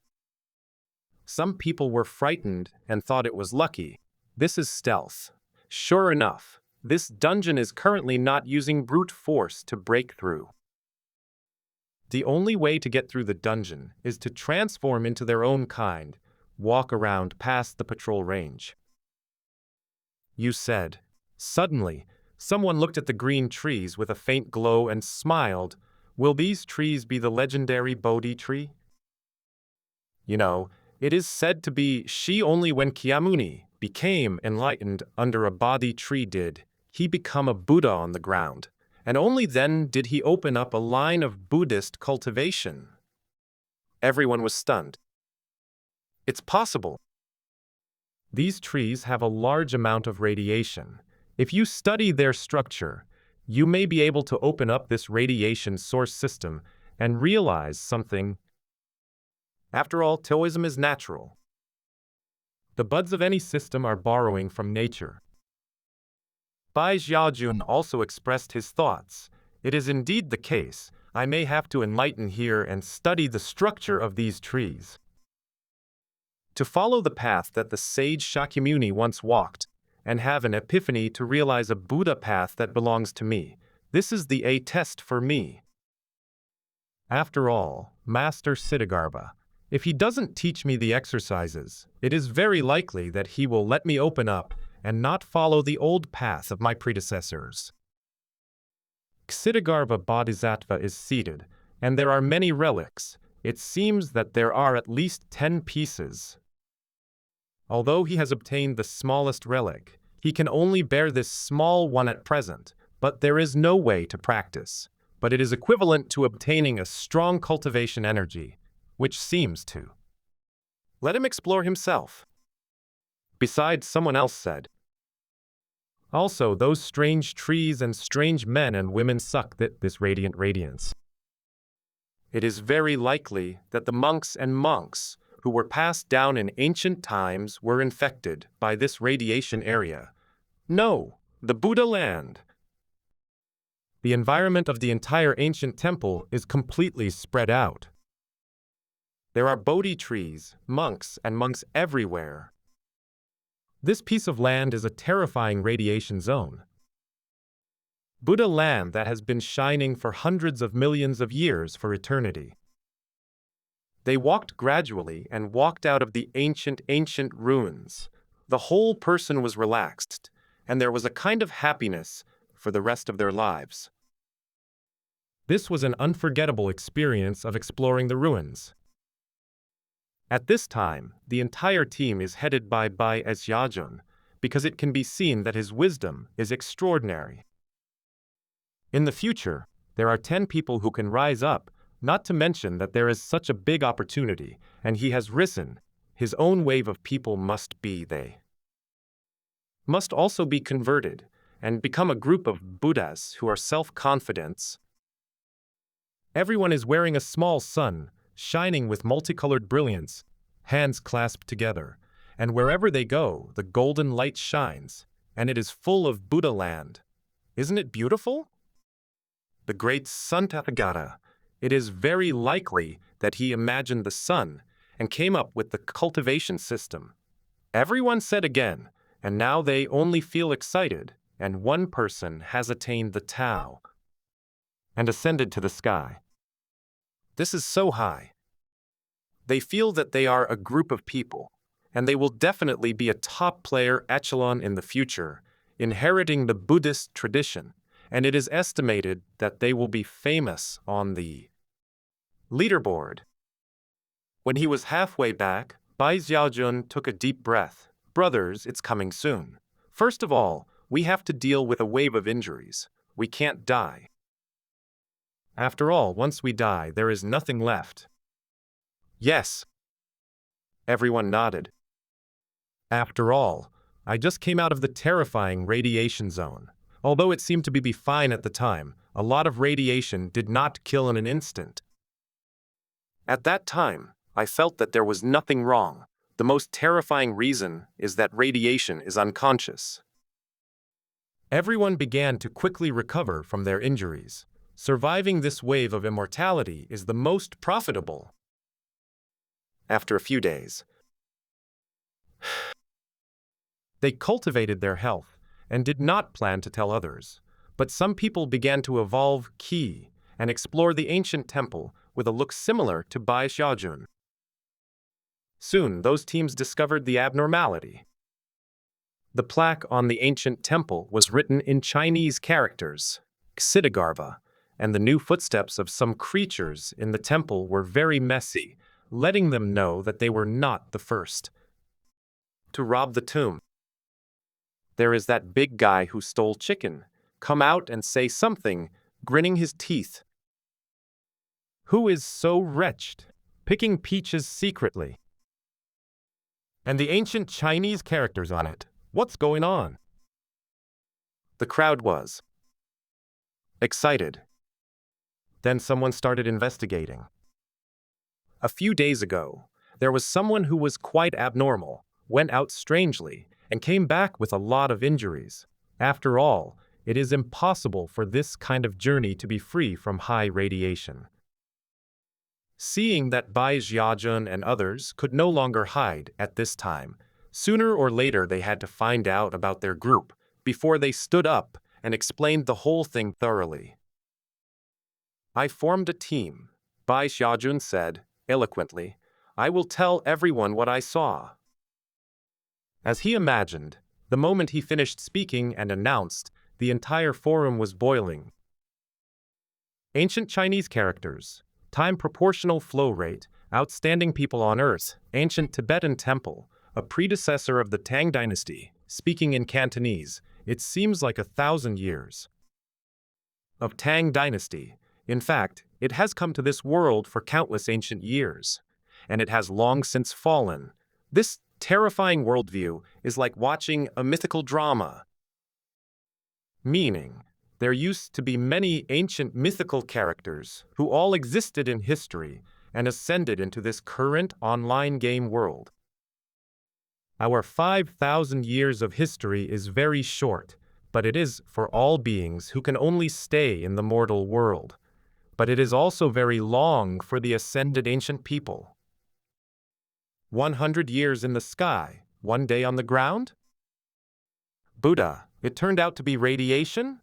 Some people were frightened and thought it was lucky. This is stealth. Sure enough, this dungeon is currently not using brute force to break through. The only way to get through the dungeon is to transform into their own kind, walk around past the patrol range. You said. Suddenly, someone looked at the green trees with a faint glow and smiled. Will these trees be the legendary Bodhi tree? You know, it is said to be she only when Kyamuni became enlightened under a Bodhi tree did he become a Buddha on the ground, and only then did he open up a line of Buddhist cultivation. Everyone was stunned. It's possible. These trees have a large amount of radiation. If you study their structure, you may be able to open up this radiation source system and realize something. After all, Taoism is natural. The buds of any system are borrowing from nature. Bai Xiaojun also expressed his thoughts. It is indeed the case. I may have to enlighten here and study the structure of these trees. To follow the path that the sage Shakyamuni once walked, and have an epiphany to realize a Buddha path that belongs to me. This is the A test for me. After all, Master Siddhartha, if he doesn't teach me the exercises, it is very likely that he will let me open up and not follow the old path of my predecessors. Siddhartha Bodhisattva is seated, and there are many relics. It seems that there are at least 10 pieces. Although he has obtained the smallest relic, he can only bear this small one at present, but there is no way to practice. But it is equivalent to obtaining a strong cultivation energy, which seems to. Let him explore himself. Besides, someone else said. Also, those strange trees and strange men and women suck this radiant radiance. It is very likely that the monks who were passed down in ancient times were infected by this radiation area. No, the Buddha land. The environment of the entire ancient temple is completely spread out. There are Bodhi trees, monks, and monks everywhere. This piece of land is a terrifying radiation zone. Buddha land that has been shining for hundreds of millions of years for eternity. They walked gradually and walked out of the ancient ruins. The whole person was relaxed, and there was a kind of happiness for the rest of their lives. This was an unforgettable experience of exploring the ruins. At this time, the entire team is headed by Bai Xiaojun, because it can be seen that his wisdom is extraordinary. In the future, there are 10 people who can rise up, not to mention that there is such a big opportunity, and he has risen. His own wave of people must be they. must also be converted and become a group of Buddhas who are self-confident. Everyone is wearing a small sun, shining with multicolored brilliance, hands clasped together, and wherever they go, the golden light shines, and it is full of Buddha land. Isn't it beautiful? The great Sun Tathagata. It is very likely that he imagined the sun and came up with the cultivation system. Everyone said again, and now they only feel excited, and one person has attained the Tao and ascended to the sky. This is so high. They feel that they are a group of people, and they will definitely be a top player echelon in the future, inheriting the Buddhist tradition, and it is estimated that they will be famous on the leaderboard. When he was halfway back, Bai Xiaojun took a deep breath. Brothers, it's coming soon. First of all, we have to deal with a wave of injuries. We can't die. After all, once we die, there is nothing left. Yes. Everyone nodded. After all, I just came out of the terrifying radiation zone. Although it seemed to be fine at the time, a lot of radiation did not kill in an instant. At that time, I felt that there was nothing wrong. The most terrifying reason is that radiation is unconscious. Everyone began to quickly recover from their injuries. Surviving this wave of immortality is the most profitable. After a few days, they cultivated their health and did not plan to tell others. But some people began to evolve Qi and explore the ancient temple with a look similar to Bai Xiaojun. Soon, those teams discovered the abnormality. The plaque on the ancient temple was written in Chinese characters, Xidagarva, and the new footsteps of some creatures in the temple were very messy, letting them know that they were not the first to rob the tomb. There is that big guy who stole chicken. Come out and say something, grinning his teeth. Who is so wretched, picking peaches secretly? And the ancient Chinese characters on it. What's going on? The crowd was excited. Then someone started investigating. A few days ago, there was someone who was quite abnormal, went out strangely, and came back with a lot of injuries. After all, it is impossible for this kind of journey to be free from high radiation. Seeing that Bai Xiaojun and others could no longer hide at this time, sooner or later they had to find out about their group before they stood up and explained the whole thing thoroughly. I formed a team, Bai Xiaojun said, eloquently. I will tell everyone what I saw. As he imagined, the moment he finished speaking and announced, the entire forum was boiling. Ancient Chinese characters, time proportional flow rate, outstanding people on Earth, ancient Tibetan temple, a predecessor of the Tang dynasty, speaking in Cantonese, it seems like 1,000 years. Of Tang dynasty, in fact, it has come to this world for countless ancient years, and it has long since fallen. This terrifying worldview is like watching a mythical drama. Meaning, there used to be many ancient mythical characters who all existed in history and ascended into this current online game world. Our 5,000 years of history is very short, but it is for all beings who can only stay in the mortal world. But it is also very long for the ascended ancient people. 100 years in the sky, 1 day on the ground? Buddha, it turned out to be radiation?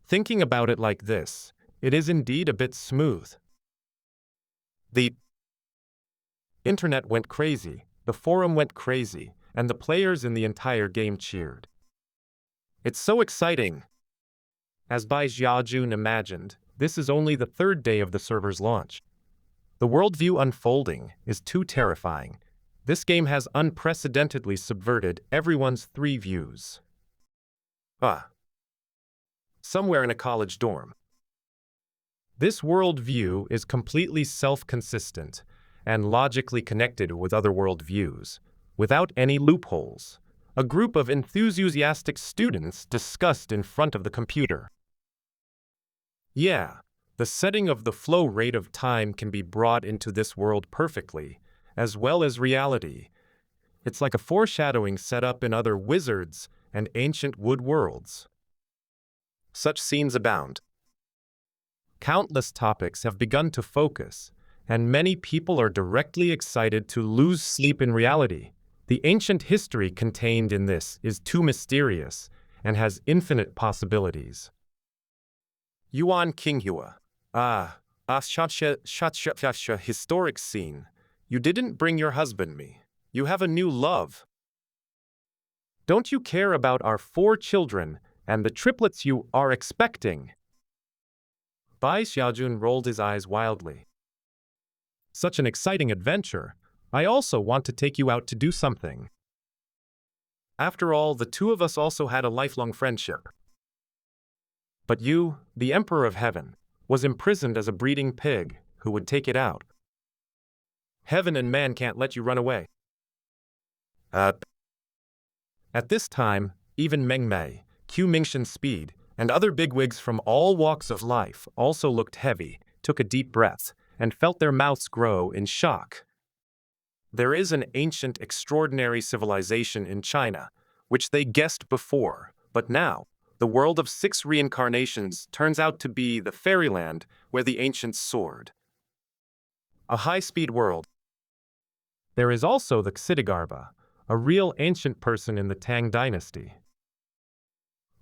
Thinking about it like this, it is indeed a bit smooth. The internet went crazy, the forum went crazy, and the players in the entire game cheered. It's so exciting! As Bai Xiaojun imagined, this is only the 3rd day of the server's launch. The worldview unfolding is too terrifying. This game has unprecedentedly subverted everyone's 3 views. Somewhere in a college dorm. This worldview is completely self-consistent and logically connected with other worldviews, without any loopholes. A group of enthusiastic students discussed in front of the computer. Yeah, the setting of the flow rate of time can be brought into this world perfectly, as well as reality. It's like a foreshadowing set up in other wizards and ancient wood worlds. Such scenes abound. Countless topics have begun to focus, and many people are directly excited to lose sleep in reality. The ancient history contained in this is too mysterious and has infinite possibilities. Yuan Qinghua. Historic scene. You didn't bring your husband me. You have a new love. Don't you care about our 4 children and the triplets you are expecting? Bai Xiaojun rolled his eyes wildly. Such an exciting adventure. I also want to take you out to do something. After all, the 2 of us also had a lifelong friendship. But you, the Emperor of Heaven, was imprisoned as a breeding pig who would take it out. Heaven and man can't let you run away. At this time, even Meng Mei, Q Mingshan Speed, and other bigwigs from all walks of life also looked heavy, took a deep breath, and felt their mouths grow in shock. There is an ancient, extraordinary civilization in China, which they guessed before, but now, the world of 6 reincarnations turns out to be the fairyland where the ancients soared. A high-speed world. There is also the Xidigarba, a real ancient person in the Tang dynasty.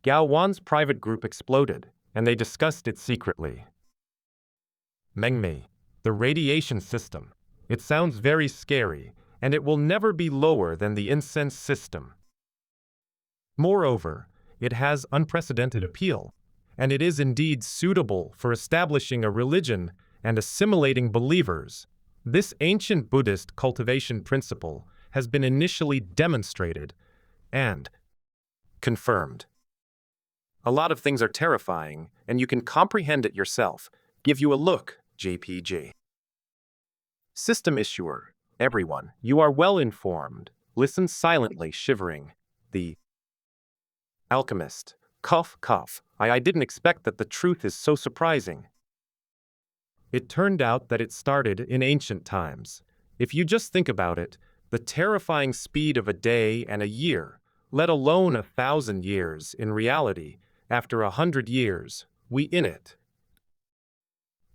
Gao Wan's private group exploded, and they discussed it secretly. Mengmei, the radiation system. It sounds very scary, and it will never be lower than the incense system. Moreover, it has unprecedented appeal, and it is indeed suitable for establishing a religion and assimilating believers. This ancient Buddhist cultivation principle has been initially demonstrated and confirmed. A lot of things are terrifying, and you can comprehend it yourself. Give you a look, JPG. System issuer. Everyone, you are well informed. Listen silently, shivering. The alchemist. Cough, cough. I didn't expect that the truth is so surprising. It turned out that it started in ancient times. If you just think about it, the terrifying speed of a day and a year, let alone 1,000 years in reality, after 100 years, we in it.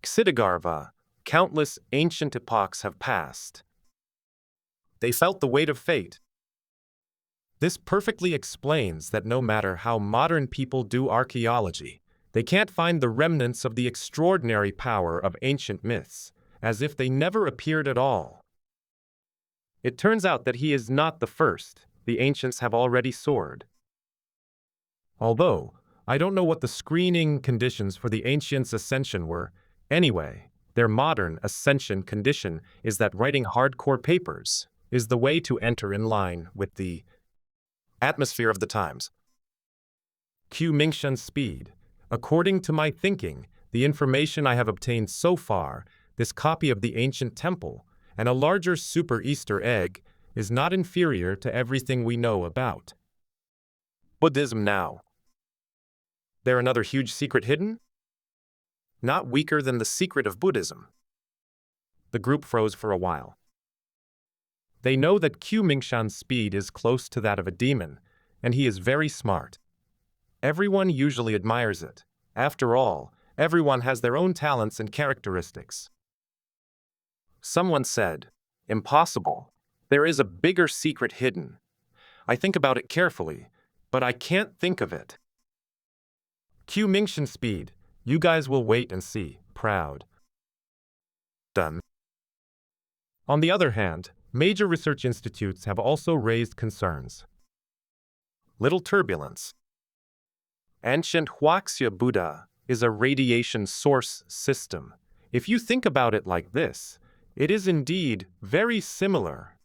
Xidigarva, countless ancient epochs have passed. They felt the weight of fate. This perfectly explains that no matter how modern people do archaeology, they can't find the remnants of the extraordinary power of ancient myths, as if they never appeared at all. It turns out that he is not the first. The ancients have already soared. Although, I don't know what the screening conditions for the ancients' ascension were. Anyway, their modern ascension condition is that writing hardcore papers is the way to enter in line with the atmosphere of the times. Q Mingshan Speed. According to my thinking, the information I have obtained so far, this copy of the ancient temple, and a larger super Easter egg, is not inferior to everything we know about Buddhism now. There another huge secret hidden? Not weaker than the secret of Buddhism. The group froze for a while. They know that Q Mingshan's speed is close to that of a demon, and he is very smart. Everyone usually admires it. After all, everyone has their own talents and characteristics. Someone said, "Impossible. There is a bigger secret hidden. I think about it carefully, but I can't think of it." Q Mingshan Speed, you guys will wait and see. Proud. Done. On the other hand, major research institutes have also raised concerns. Little turbulence. Ancient Huaxia Buddha is a radiation source system. If you think about it like this, it is indeed very similar.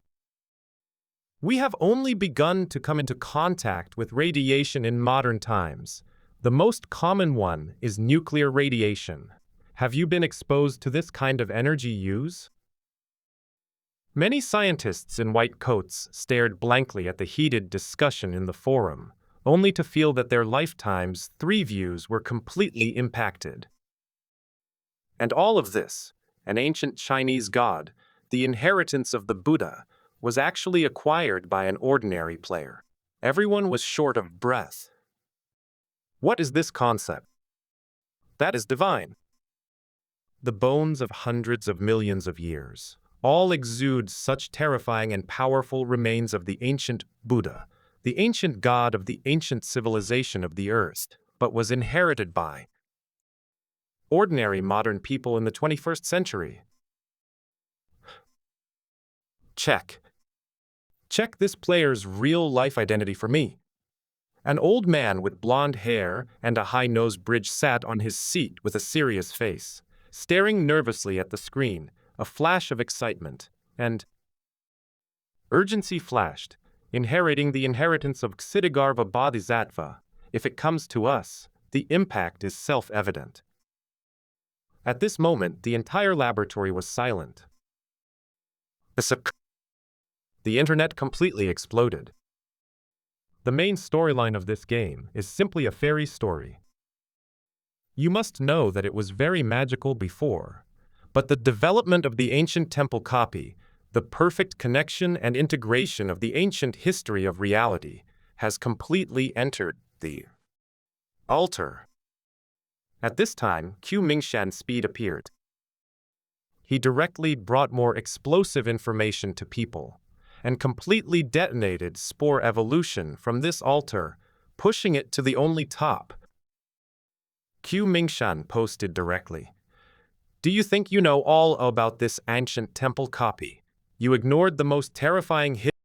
We have only begun to come into contact with radiation in modern times. The most common one is nuclear radiation. Have you been exposed to this kind of energy use? Many scientists in white coats stared blankly at the heated discussion in the forum, only to feel that their lifetime's three views were completely impacted. And all of this, an ancient Chinese god, the inheritance of the Buddha, was actually acquired by an ordinary player. Everyone was short of breath. What is this concept? That is divine. The bones of hundreds of millions of years all exude such terrifying and powerful remains of the ancient Buddha, the ancient god of the ancient civilization of the earth, but was inherited by ordinary modern people in the 21st century. Check. Check this player's real-life identity for me. An old man with blonde hair and a high-nose bridge sat on his seat with a serious face, staring nervously at the screen, a flash of excitement, and urgency flashed, inheriting the inheritance of Ksiddhigarva Bodhisattva. If it comes to us, the impact is self-evident. At this moment, the entire laboratory was silent. The internet completely exploded. The main storyline of this game is simply a fairy story. You must know that it was very magical before, but the development of the ancient temple copy, the perfect connection and integration of the ancient history of reality, has completely entered the altar. At this time, Q Mingshan's speed appeared. He directly brought more explosive information to people, and completely detonated spore evolution from this altar, pushing it to the only top. Q Mingshan posted directly. Do you think you know all about this ancient temple copy? You ignored the most terrifying hit